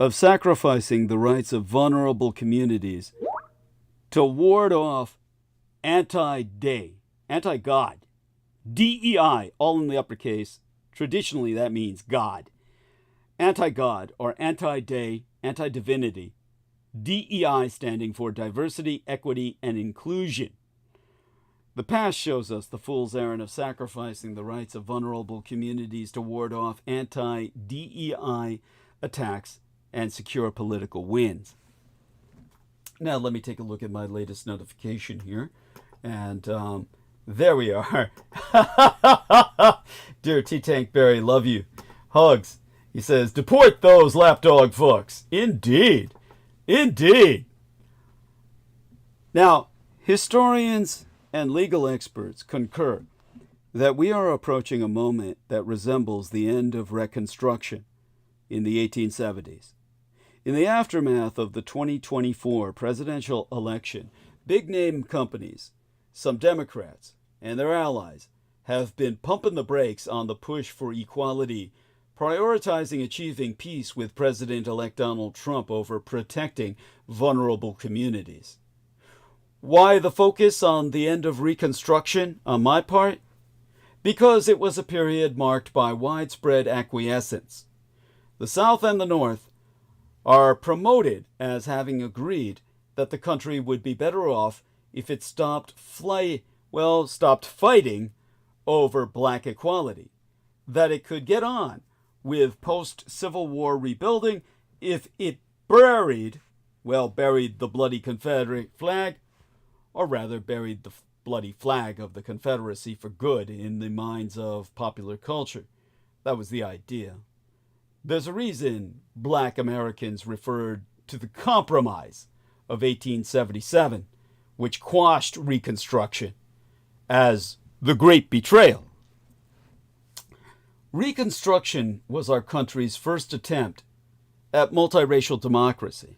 of sacrificing the rights of vulnerable communities to ward off anti-God, DEI, all in the uppercase. Traditionally, that means God. Anti-God or anti-day, anti-divinity. DEI standing for diversity, equity, and inclusion. The past shows us the fool's errand of sacrificing the rights of vulnerable communities to ward off anti-DEI attacks and secure political wins. Now let me take a look at my latest notification here. And there we are. Dear T-Tank Berry, love you. Hugs. He says, deport those lapdog fucks. Indeed. Indeed. Now, historians and legal experts concur that we are approaching a moment that resembles the end of Reconstruction in the 1870s. In the aftermath of the 2024 presidential election, big-name companies, some Democrats, and their allies have been pumping the brakes on the push for equality, prioritizing achieving peace with President-elect Donald Trump over protecting vulnerable communities. Why the focus on the end of Reconstruction on my part? Because it was a period marked by widespread acquiescence. The South and the North are promoted as having agreed that the country would be better off if it stopped fighting over black equality, that it could get on with post-Civil War rebuilding if it buried the bloody Confederate flag, or rather buried the bloody flag of the Confederacy for good in the minds of popular culture. That was the idea. There's a reason black Americans referred to the Compromise of 1877, which quashed Reconstruction, as the Great Betrayal. Reconstruction was our country's first attempt at multiracial democracy.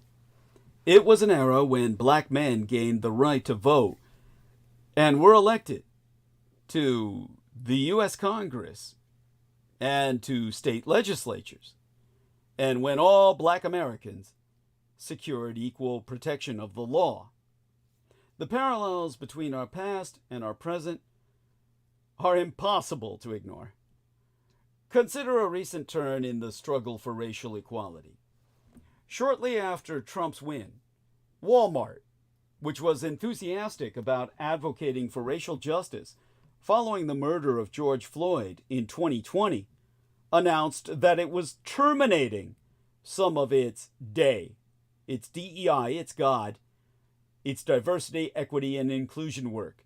It was an era when black men gained the right to vote and were elected to the U.S. Congress and to state legislatures, and when all black Americans secured equal protection of the law. The parallels between our past and our present are impossible to ignore. Consider a recent turn in the struggle for racial equality. Shortly after Trump's win, Walmart, which was enthusiastic about advocating for racial justice following the murder of George Floyd in 2020, announced that it was terminating some of its DEI, its God, its diversity, equity, and inclusion work,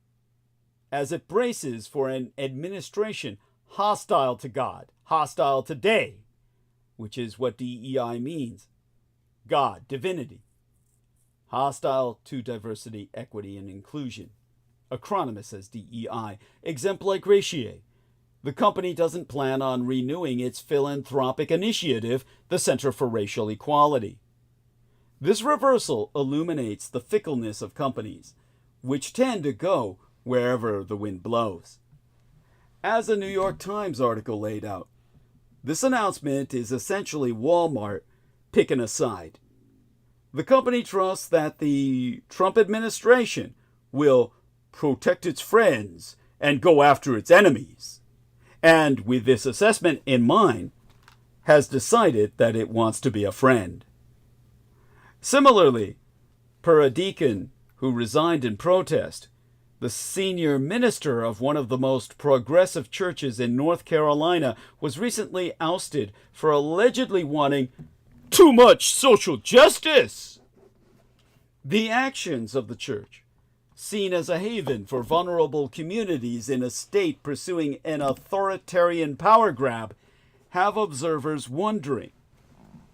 as it braces for an administration hostile to God, hostile to DEI, which is what DEI means. God, divinity. Hostile to diversity, equity, and inclusion. Acronymous as DEI. Exemplar gratiae. The company doesn't plan on renewing its philanthropic initiative, the Center for Racial Equality. This reversal illuminates the fickleness of companies, which tend to go wherever the wind blows. As a New York Times article laid out, this announcement is essentially Walmart picking a side. The company trusts that the Trump administration will protect its friends and go after its enemies. And with this assessment in mind, has decided that it wants to be a friend. Similarly, per a deacon who resigned in protest, the senior minister of one of the most progressive churches in North Carolina was recently ousted for allegedly wanting too much social justice. The actions of the church, seen as a haven for vulnerable communities in a state pursuing an authoritarian power grab, have observers wondering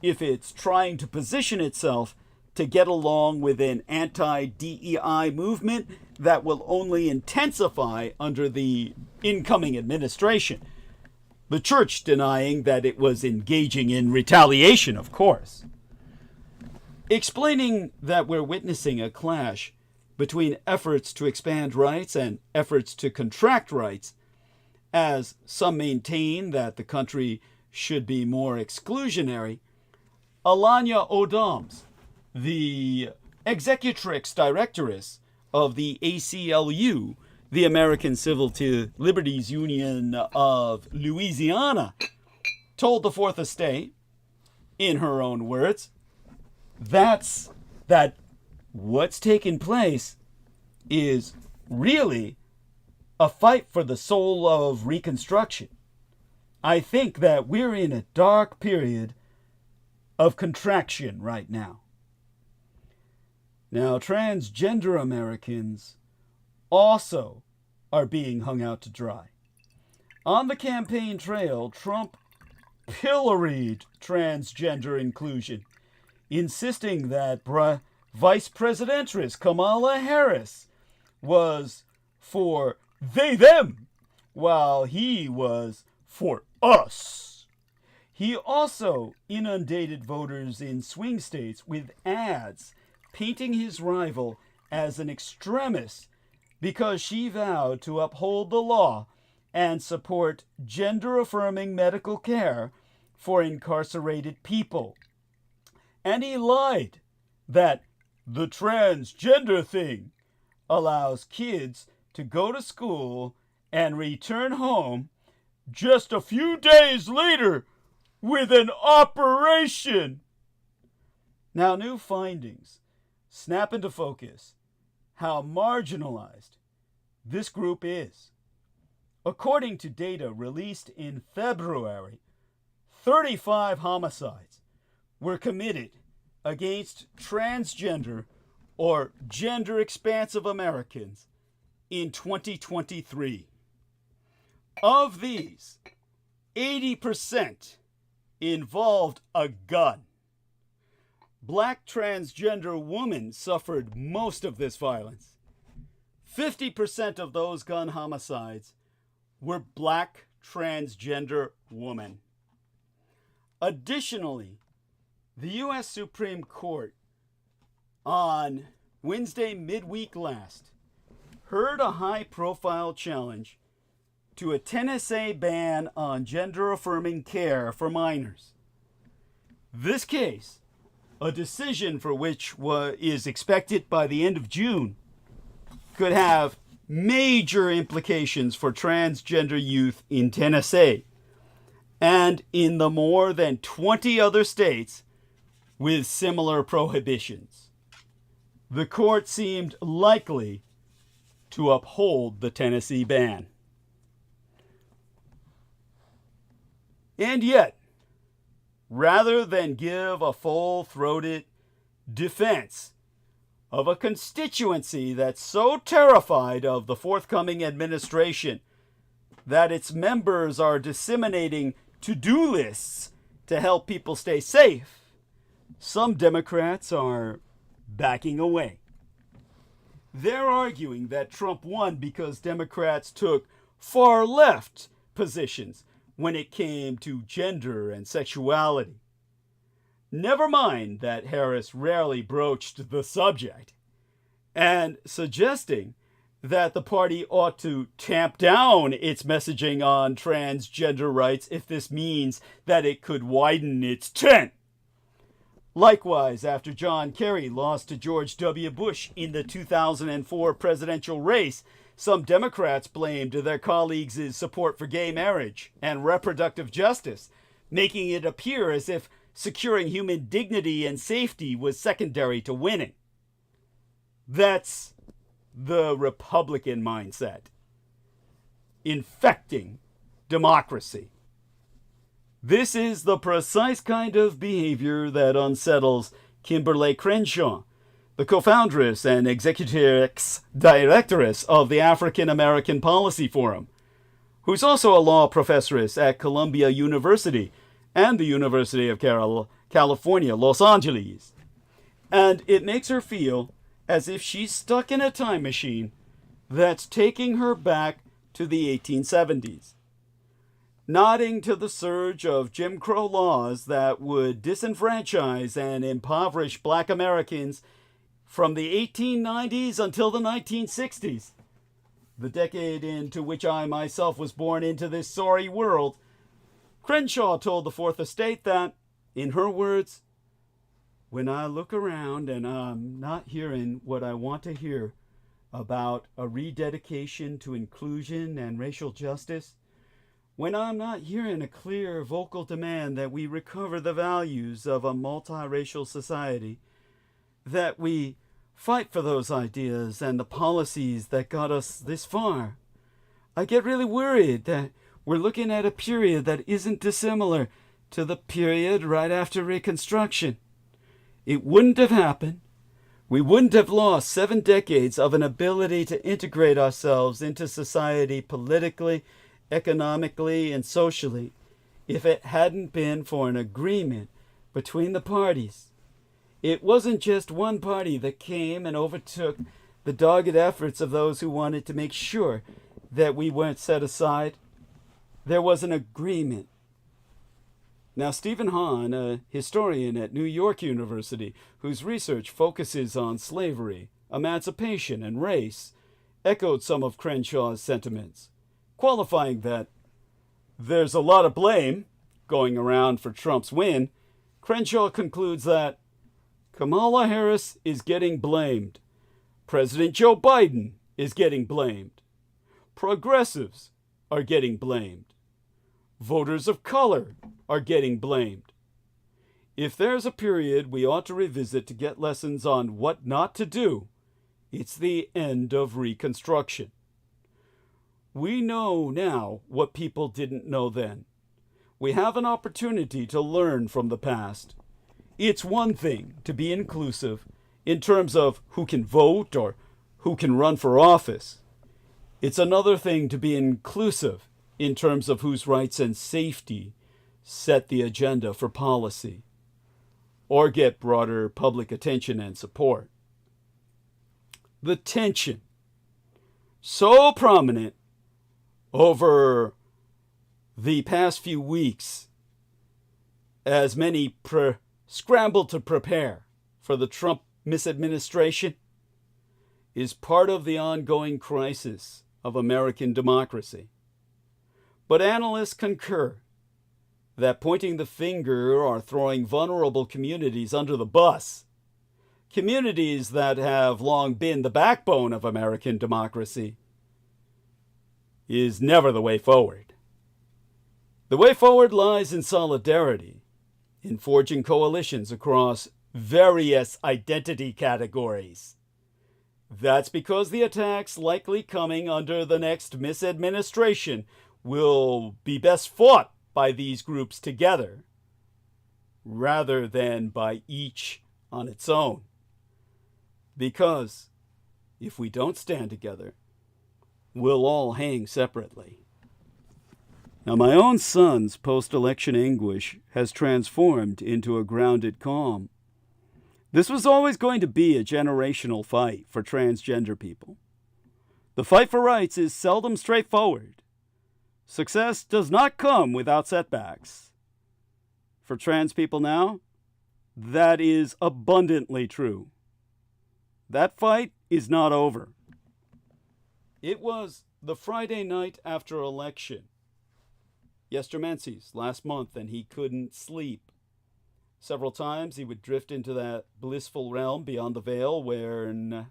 if it's trying to position itself to get along with an anti-DEI movement that will only intensify under the incoming administration. The church denying that it was engaging in retaliation, of course. Explaining that we're witnessing a clash between efforts to expand rights and efforts to contract rights, as some maintain that the country should be more exclusionary, Alanya Odams, the executrix directress of the ACLU, the American Civil Liberties Union of Louisiana, told the Fourth Estate, in her own words, that what's taken place is really a fight for the soul of Reconstruction. I think that we're in a dark period of contraction right now. Now, transgender Americans also are being hung out to dry. On the campaign trail, Trump pilloried transgender inclusion, insisting that Vice Presidentess Kamala Harris was for they, them, while he was for us. He also inundated voters in swing states with ads painting his rival as an extremist because she vowed to uphold the law and support gender-affirming medical care for incarcerated people. And he lied that the transgender thing allows kids to go to school and return home just a few days later with an operation. Now, new findings snap into focus how marginalized this group is. According to data released in February, 35 homicides were committed against transgender or gender-expansive Americans in 2023. Of these, 80% involved a gun. Black transgender women suffered most of this violence. 50% of those gun homicides were black transgender women. Additionally, the U.S. Supreme Court on Wednesday midweek last heard a high-profile challenge to a Tennessee ban on gender-affirming care for minors. This case, a decision for which is expected by the end of June, could have major implications for transgender youth in Tennessee and in the more than 20 other states with similar prohibitions. The court seemed likely to uphold the Tennessee ban. And yet, rather than give a full-throated defense of a constituency that's so terrified of the forthcoming administration that its members are disseminating to-do lists to help people stay safe, some Democrats are backing away. They're arguing that Trump won because Democrats took far-left positions when it came to gender and sexuality. Never mind that Harris rarely broached the subject, and suggesting that the party ought to tamp down its messaging on transgender rights if this means that it could widen its tent. Likewise, after John Kerry lost to George W. Bush in the 2004 presidential race, some Democrats blamed their colleagues' support for gay marriage and reproductive justice, making it appear as if securing human dignity and safety was secondary to winning. That's the Republican mindset, infecting democracy. This is the precise kind of behavior that unsettles Kimberlé Crenshaw, the co-foundress and executrix directress of the African American Policy Forum, who's also a law professoress at Columbia University and the University of California, Los Angeles. And it makes her feel as if she's stuck in a time machine that's taking her back to the 1870s. Nodding to the surge of Jim Crow laws that would disenfranchise and impoverish Black Americans from the 1890s until the 1960s, the decade into which I myself was born into this sorry world, Crenshaw told the Fourth Estate that, in her words, "When I look around and I'm not hearing what I want to hear about a rededication to inclusion and racial justice, when I'm not hearing a clear vocal demand that we recover the values of a multiracial society, that we fight for those ideas and the policies that got us this far, I get really worried that we're looking at a period that isn't dissimilar to the period right after Reconstruction. It wouldn't have happened. We wouldn't have lost 7 decades of an ability to integrate ourselves into society politically, economically, and socially if it hadn't been for an agreement between the parties. It wasn't just one party that came and overtook the dogged efforts of those who wanted to make sure that we weren't set aside. There was an agreement." Now, Stephen Hahn, a historian at New York University whose research focuses on slavery, emancipation, and race, echoed some of Crenshaw's sentiments, qualifying that there's a lot of blame going around for Trump's win. Crenshaw concludes that Kamala Harris is getting blamed. President Joe Biden is getting blamed. Progressives are getting blamed. Voters of color are getting blamed. If there's a period we ought to revisit to get lessons on what not to do, it's the end of Reconstruction. We know now what people didn't know then. We have an opportunity to learn from the past. It's one thing to be inclusive in terms of who can vote or who can run for office. It's another thing to be inclusive in terms of whose rights and safety set the agenda for policy or get broader public attention and support. The tension, so prominent over the past few weeks as many scramble to prepare for the Trump misadministration, is part of the ongoing crisis of American democracy. But analysts concur that pointing the finger or throwing vulnerable communities under the bus, communities that have long been the backbone of American democracy, is never the way forward. The way forward lies in solidarity, in forging coalitions across various identity categories. That's because the attacks likely coming under the next misadministration will be best fought by these groups together, rather than by each on its own. Because if we don't stand together, we'll all hang separately. Now, my own son's post-election anguish has transformed into a grounded calm. This was always going to be a generational fight for transgender people. The fight for rights is seldom straightforward. Success does not come without setbacks. For trans people now, that is abundantly true. That fight is not over. It was the Friday night after election, Yestermency's last month, and he couldn't sleep. Several times he would drift into that blissful realm beyond the veil when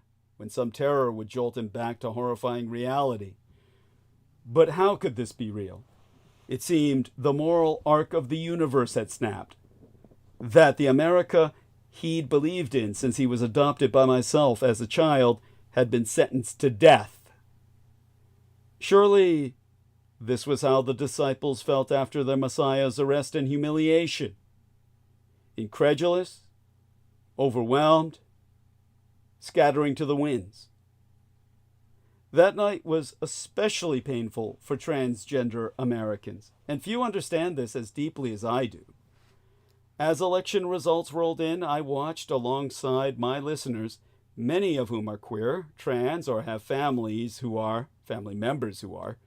some terror would jolt him back to horrifying reality. But how could this be real? It seemed the moral arc of the universe had snapped. That the America he'd believed in since he was adopted by myself as a child had been sentenced to death. Surely this was how the disciples felt after their Messiah's arrest and humiliation. Incredulous, overwhelmed, scattering to the winds. That night was especially painful for transgender Americans, and few understand this as deeply as I do. As election results rolled in, I watched alongside my listeners, many of whom are queer, trans, or have family members who are,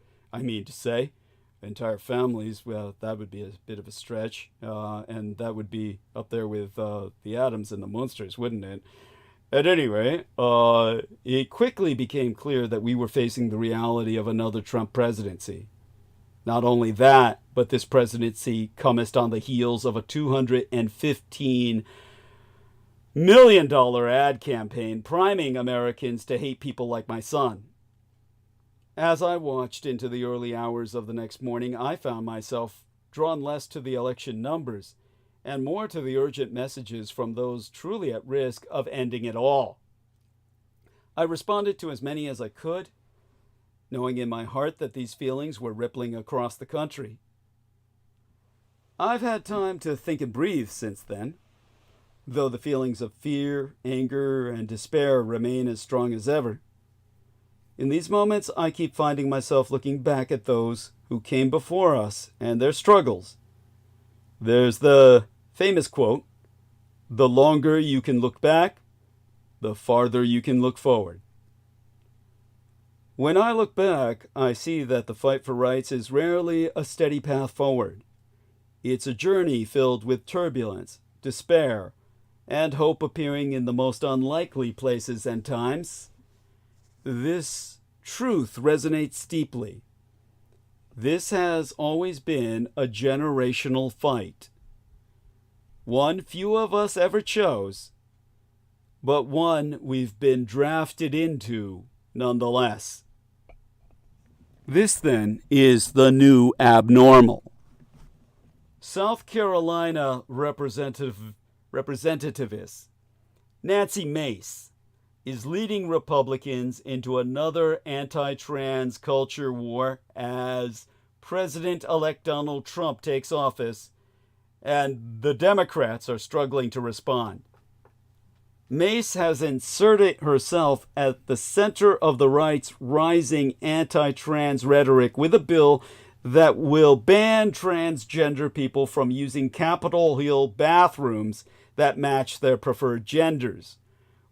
entire families, well, that would be a bit of a stretch, and that would be up there with the Addams and the Munsters, wouldn't it? At any rate, it quickly became clear that we were facing the reality of another Trump presidency. Not only that, but this presidency comest on the heels of a $215 million ad campaign priming Americans to hate people like my son. As I watched into the early hours of the next morning, I found myself drawn less to the election numbers and more to the urgent messages from those truly at risk of ending it all. I responded to as many as I could, knowing in my heart that these feelings were rippling across the country. I've had time to think and breathe since then, though the feelings of fear, anger, and despair remain as strong as ever. In these moments, I keep finding myself looking back at those who came before us and their struggles. There's the famous quote, "The longer you can look back, the farther you can look forward." When I look back, I see that the fight for rights is rarely a steady path forward. It's a journey filled with turbulence, despair, and hope appearing in the most unlikely places and times. This truth resonates deeply. This has always been a generational fight. One few of us ever chose, but one we've been drafted into nonetheless. This, then, is the new abnormal. South Carolina representativist Nancy Mace is leading Republicans into another anti-trans culture war as President-elect Donald Trump takes office, and the Democrats are struggling to respond. Mace has inserted herself at the center of the right's rising anti-trans rhetoric with a bill that will ban transgender people from using Capitol Hill bathrooms that match their preferred genders,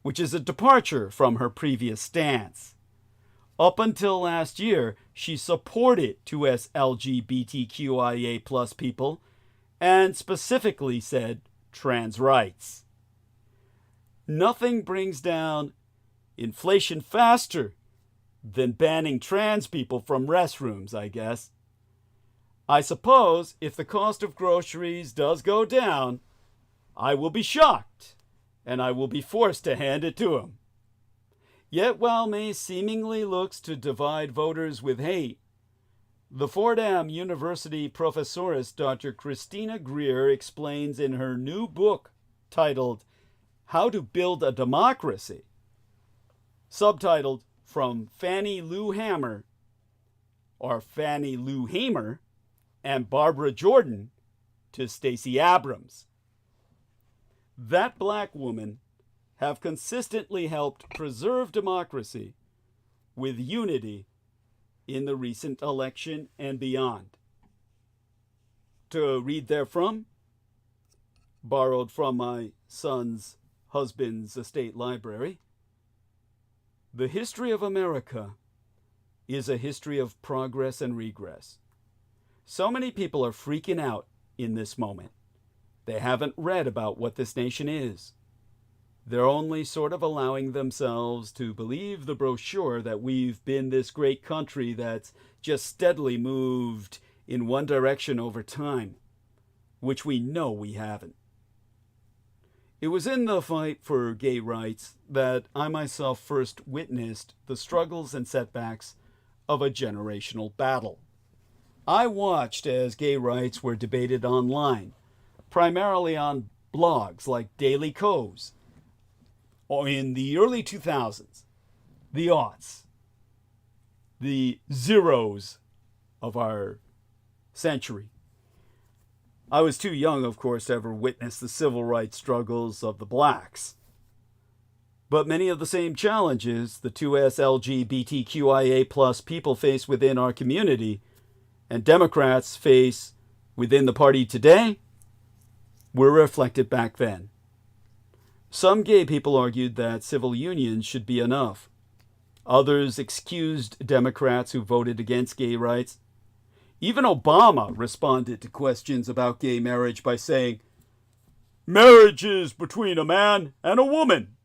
which is a departure from her previous stance. Up until last year, she supported 2S LGBTQIA+ people and specifically said trans rights. Nothing brings down inflation faster than banning trans people from restrooms, I guess. I suppose if the cost of groceries does go down, I will be shocked, and I will be forced to hand it to him. Yet while May seemingly looks to divide voters with hate, the Fordham University professoress Dr. Christina Greer explains in her new book titled How to Build a Democracy, subtitled From Fannie Lou Hamer, or Fannie Lou Hamer, and Barbara Jordan to Stacey Abrams. That black woman have consistently helped preserve democracy with unity in the recent election and beyond. To read therefrom, borrowed from my son's husband's estate library, the history of America is a history of progress and regress. So many people are freaking out in this moment. They haven't read about what this nation is. They're only sort of allowing themselves to believe the brochure that we've been this great country that's just steadily moved in one direction over time, which we know we haven't. It was in the fight for gay rights that I myself first witnessed the struggles and setbacks of a generational battle. I watched as gay rights were debated online, primarily on blogs like Daily Kos, or in the early 2000s, the aughts, the zeros of our century. I was too young, of course, to ever witness the civil rights struggles of the blacks. But many of the same challenges the 2S LGBTQIA plus people face within our community and Democrats face within the party today were reflected back then. Some gay people argued that civil unions should be enough. Others excused Democrats who voted against gay rights. Even Obama responded to questions about gay marriage by saying, "Marriage is between a man and a woman.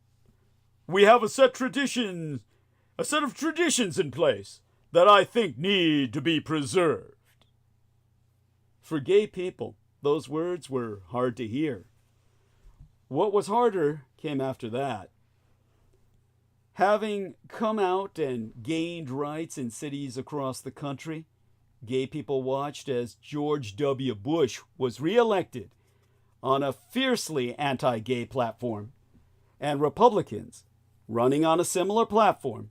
We have a set of traditions in place that I think need to be preserved." For gay people, those words were hard to hear. What was harder came after that. Having come out and gained rights in cities across the country, gay people watched as George W. Bush was reelected on a fiercely anti-gay platform, and Republicans, running on a similar platform,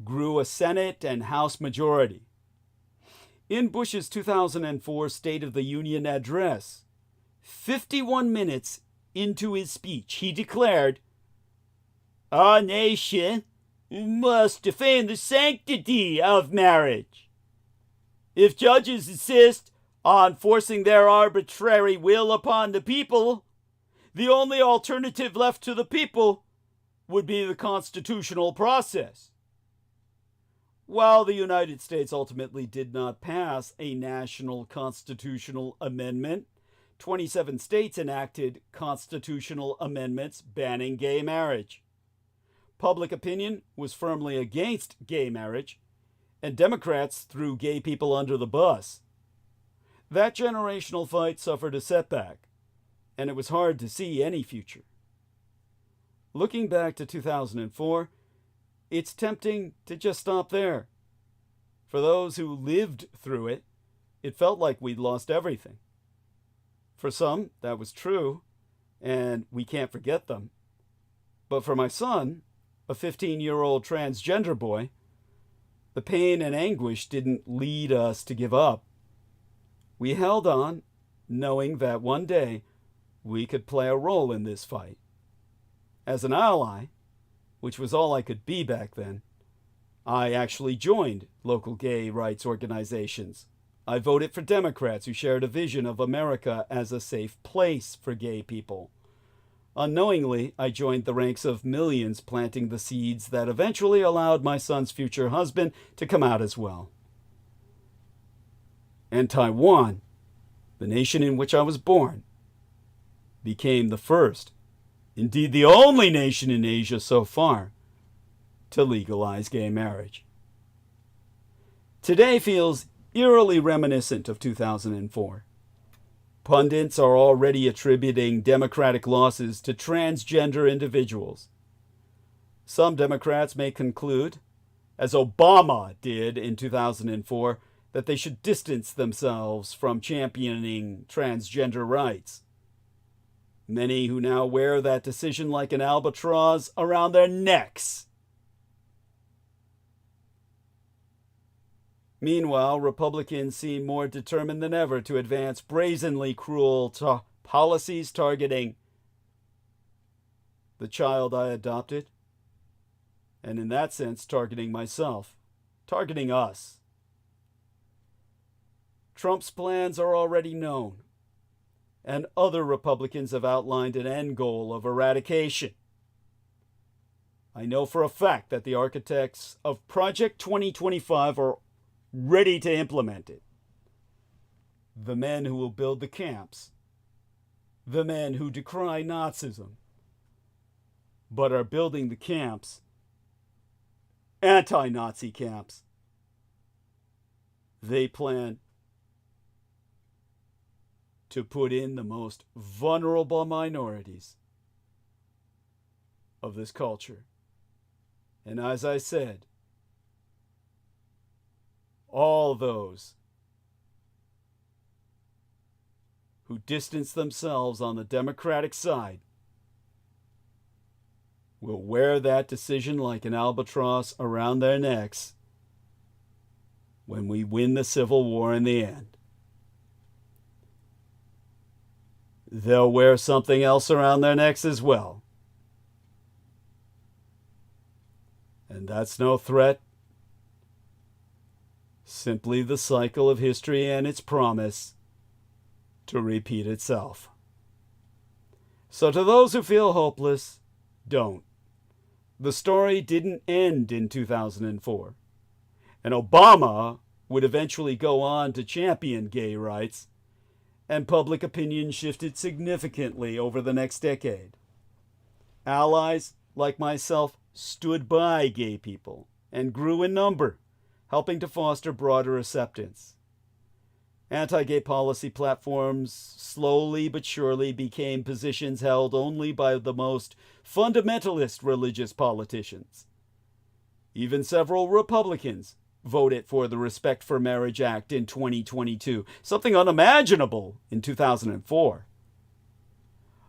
grew a Senate and House majority. In Bush's 2004 State of the Union address, 51 minutes into his speech, he declared, "Our nation must defend the sanctity of marriage. If judges insist on forcing their arbitrary will upon the people, the only alternative left to the people would be the constitutional process." While the United States ultimately did not pass a national constitutional amendment, 27 states enacted constitutional amendments banning gay marriage. Public opinion was firmly against gay marriage, and Democrats threw gay people under the bus. That generational fight suffered a setback, and it was hard to see any future. Looking back to 2004, it's tempting to just stop there. For those who lived through it, it felt like we'd lost everything. For some, that was true, and we can't forget them. But for my son, a 15-year-old transgender boy, the pain and anguish didn't lead us to give up. We held on, knowing that one day we could play a role in this fight. As an ally, which was all I could be back then, I actually joined local gay rights organizations. I voted for Democrats who shared a vision of America as a safe place for gay people. Unknowingly, I joined the ranks of millions planting the seeds that eventually allowed my son's future husband to come out as well. And Taiwan, the nation in which I was born, became the first, indeed the only nation in Asia so far, to legalize gay marriage. Today feels eerily reminiscent of 2004. Pundits are already attributing Democratic losses to transgender individuals. Some Democrats may conclude, as Obama did in 2004, that they should distance themselves from championing transgender rights. Many who now wear that decision like an albatross around their necks. Meanwhile, Republicans seem more determined than ever to advance brazenly cruel policies targeting the child I adopted, and in that sense, targeting myself, targeting us. Trump's plans are already known, and other Republicans have outlined an end goal of eradication. I know for a fact that the architects of Project 2025 are ready to implement it. The men who will build the camps, the men who decry Nazism, but are building the camps, anti-Nazi camps. They plan to put in the most vulnerable minorities of this culture. And as I said, all those who distance themselves on the Democratic side will wear that decision like an albatross around their necks when we win the Civil War in the end. They'll wear something else around their necks as well. And that's no threat. Simply the cycle of history and its promise to repeat itself. So to those who feel hopeless, don't. The story didn't end in 2004. And Obama would eventually go on to champion gay rights, and public opinion shifted significantly over the next decade. Allies like myself stood by gay people and grew in number, helping to foster broader acceptance. Anti-gay policy platforms slowly but surely became positions held only by the most fundamentalist religious politicians. Even several Republicans voted for the Respect for Marriage Act in 2022, something unimaginable in 2004.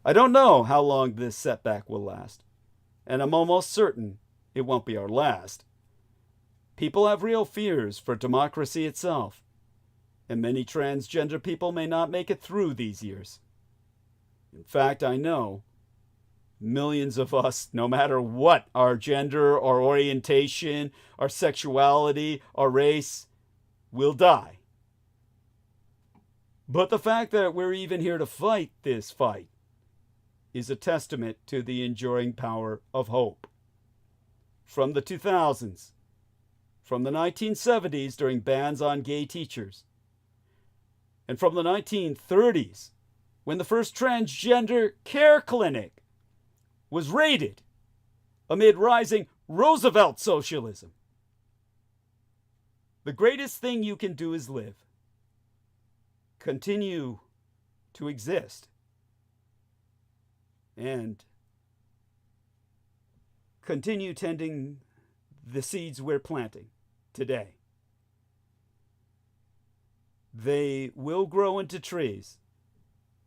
I don't know how long this setback will last, and I'm almost certain it won't be our last. People have real fears for democracy itself, and many transgender people may not make it through these years. In fact, I know millions of us, no matter what our gender, our orientation, our sexuality, our race, will die. But the fact that we're even here to fight this fight is a testament to the enduring power of hope. From the 2000s, from the 1970s during bans on gay teachers, and from the 1930s when the first transgender care clinic was raided amid rising Roosevelt socialism. The greatest thing you can do is live. Continue to exist. And continue tending the seeds we're planting today. They will grow into trees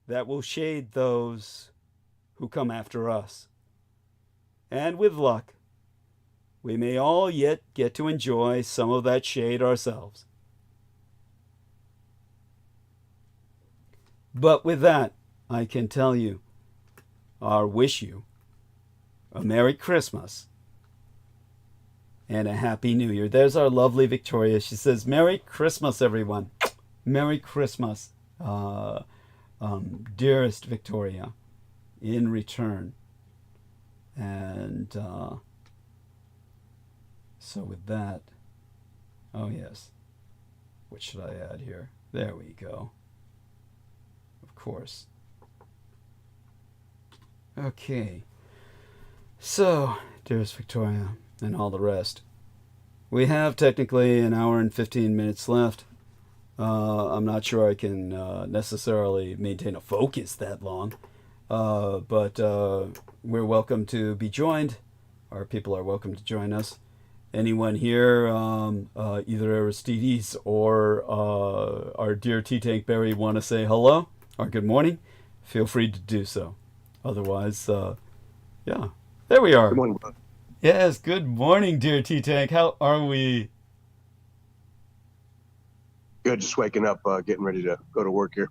that will shade those who come after us. And with luck, we may all yet get to enjoy some of that shade ourselves. But with that, I can tell you, or wish you, a Merry Christmas and a Happy New Year. There's our lovely Victoria. She says, Merry Christmas, everyone. Merry Christmas, dearest Victoria, in return. And so with that, oh yes, what should I add here? There we go. Of course. Okay. So, dearest Victoria, and all the rest, we have technically an hour and 15 minutes left. I'm not sure I can necessarily maintain a focus that long, but we're welcome to be joined. Our people are welcome to join us. Anyone here, either Aristides or our dear T-Tank Barry, want to say hello or good morning? Feel free to do so. Otherwise, yeah, there we are. Good morning. Yes, good morning, dear T-Tank. How are we? Good, just waking up, getting ready to go to work here.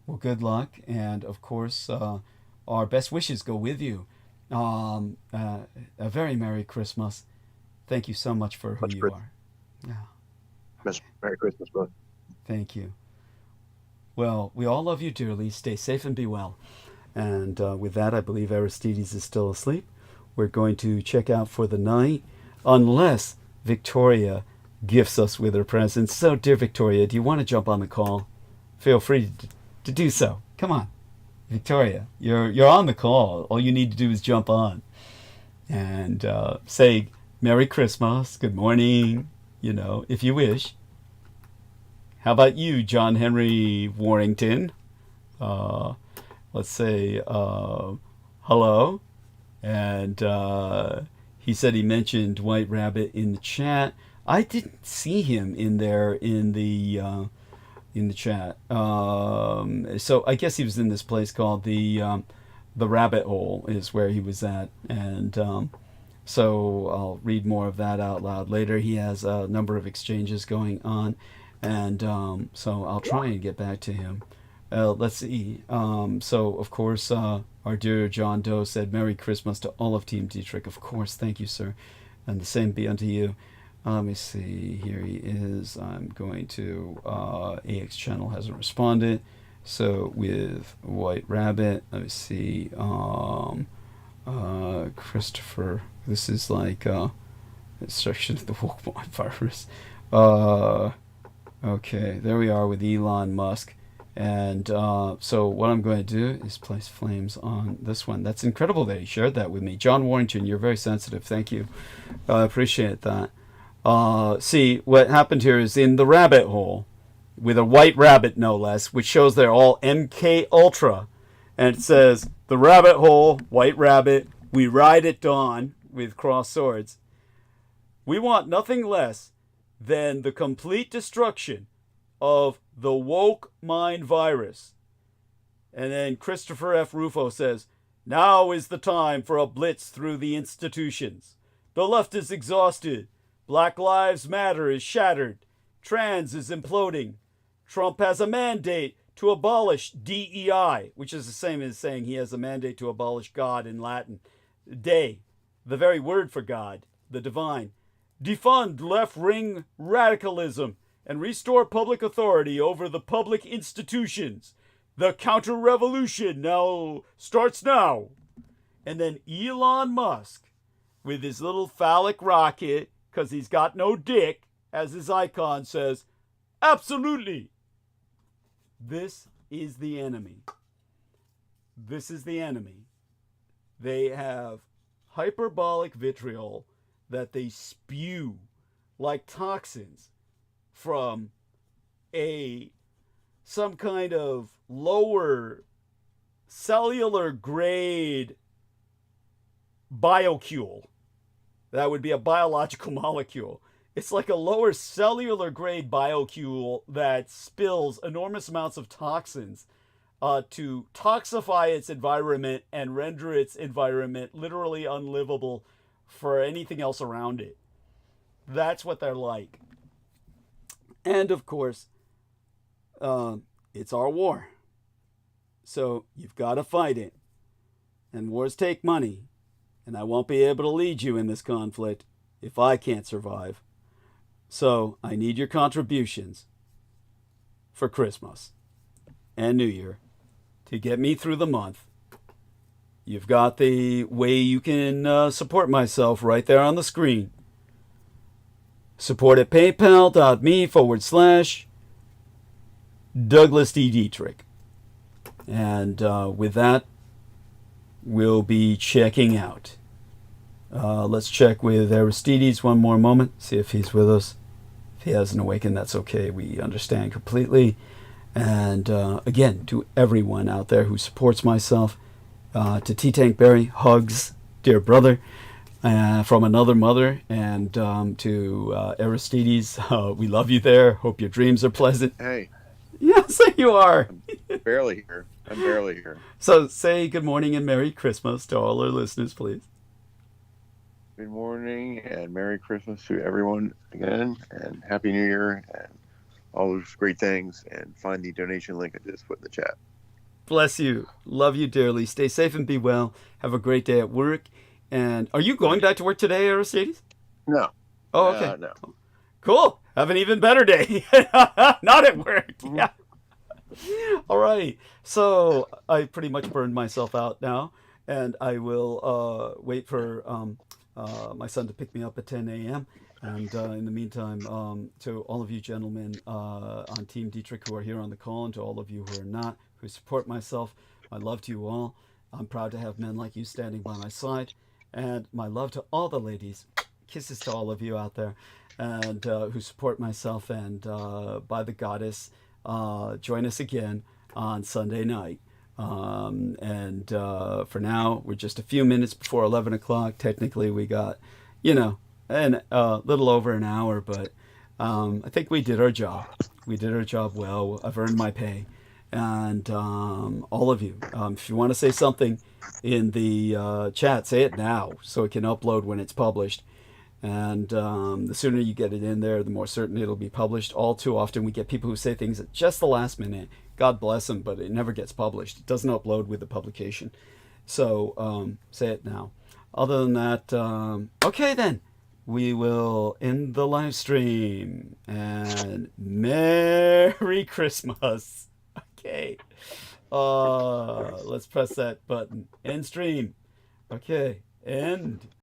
Well, good luck, and of course, our best wishes go with you. A very Merry Christmas. Thank you so much for who Much you Christmas. are. Yeah, Merry Christmas, brother. thank you. Well, we all love you dearly. Stay safe and be well. And with that, I believe Aristides is still asleep. We're going to check out for the night, unless Victoria gifts us with her presence. So, dear Victoria, do you want to jump on the call? Feel free to do so. Come on, Victoria, you're on the call. All you need to do is jump on and say Merry Christmas, good morning, if you wish. How about you, John Henry Warrington? Let's say hello, And he said he mentioned White Rabbit in the chat. I didn't see him in there in the chat. So I guess he was in this place called the Rabbit Hole is where he was at. And so I'll read more of that out loud later. He has a number of exchanges going on. And so I'll try and get back to him. Let's see. So, of course, our dear John Doe said, Merry Christmas to all of Team Dietrich. Of course, thank you, sir. And the same be unto you. Let me see. Here he is. I'm going to... AX channel hasn't responded. So, with White Rabbit, let me see. Christopher. This is like instruction of the Wokemon virus. Okay, there we are with Elon Musk. And so what I'm going to do is place flames on this one. That's incredible that he shared that with me. John Warrington, you're very sensitive. Thank you. I appreciate that. See, what happened here is in the rabbit hole, with a white rabbit no less, which shows they're all MK Ultra. And it says, the rabbit hole, white rabbit, we ride at dawn with crossed swords. We want nothing less than the complete destruction of the woke mind virus. And then Christopher F. Rufo says, now is the time for a blitz through the institutions. The left is exhausted. Black Lives Matter is shattered. Trans is imploding. Trump has a mandate to abolish DEI, which is the same as saying he has a mandate to abolish God in Latin. Day, the very word for God, the divine. Defund left-wing radicalism and restore public authority over the public institutions. The counter-revolution now starts now. And then Elon Musk, with his little phallic rocket, because he's got no dick, as his icon says, absolutely. This is the enemy. This is the enemy. They have hyperbolic vitriol that they spew like toxins from some kind of lower cellular grade biofuel. That would be a biological molecule. It's like a lower cellular grade biofuel that spills enormous amounts of toxins to toxify its environment and render its environment literally unlivable for anything else around it. That's what they're like. And of course, it's our war. So you've got to fight it. And wars take money. And I won't be able to lead you in this conflict if I can't survive. So I need your contributions for Christmas and New Year to get me through the month. You've got the way you can support myself right there on the screen. Support at paypal.me/Douglas D. Dietrich. And with that, we'll be checking out. Let's check with Aristides one more moment, see if he's with us. If he hasn't awakened, that's okay. We understand completely. And again, to everyone out there who supports myself, to T-Tank Berry, hugs, dear brother, from another mother, and to Aristides, we love you there. Hope your dreams are pleasant. Hey. Yes, you are. I'm barely here. I'm barely here. So say good morning and Merry Christmas to all our listeners, please. Good morning and Merry Christmas to everyone again, and Happy New Year, and all those great things. And find the donation link I just put in the chat. Bless you. Love you dearly. Stay safe and be well. Have a great day at work. And are you going back to work today, Aristides? No. Oh, okay. No. Cool. Have an even better day. Not at work. Yeah. All right. So I pretty much burned myself out now, and I will wait for my son to pick me up at 10 a.m. And in the meantime, to all of you gentlemen on Team Dietrich who are here on the call, and to all of you who are not, who support myself, my love to you all. I'm proud to have men like you standing by my side. And my love to all the ladies. Kisses to all of you out there, and who support myself. And by the goddess, join us again on Sunday night And for now, we're just a few minutes before 11 o'clock. Technically, we got, a little over an hour, but I think we did our job. We did our job well. I've earned my pay. And all of you, if you want to say something in the chat, say it now so it can upload when it's published. And the sooner you get it in there, the more certain it'll be published. All too often we get people who say things at just the last minute. God bless them, but it never gets published. It doesn't upload with the publication. So say it now. Other than that, okay then. We will end the live stream. And Merry Christmas. Okay. Let's press that button. End stream. Okay. End.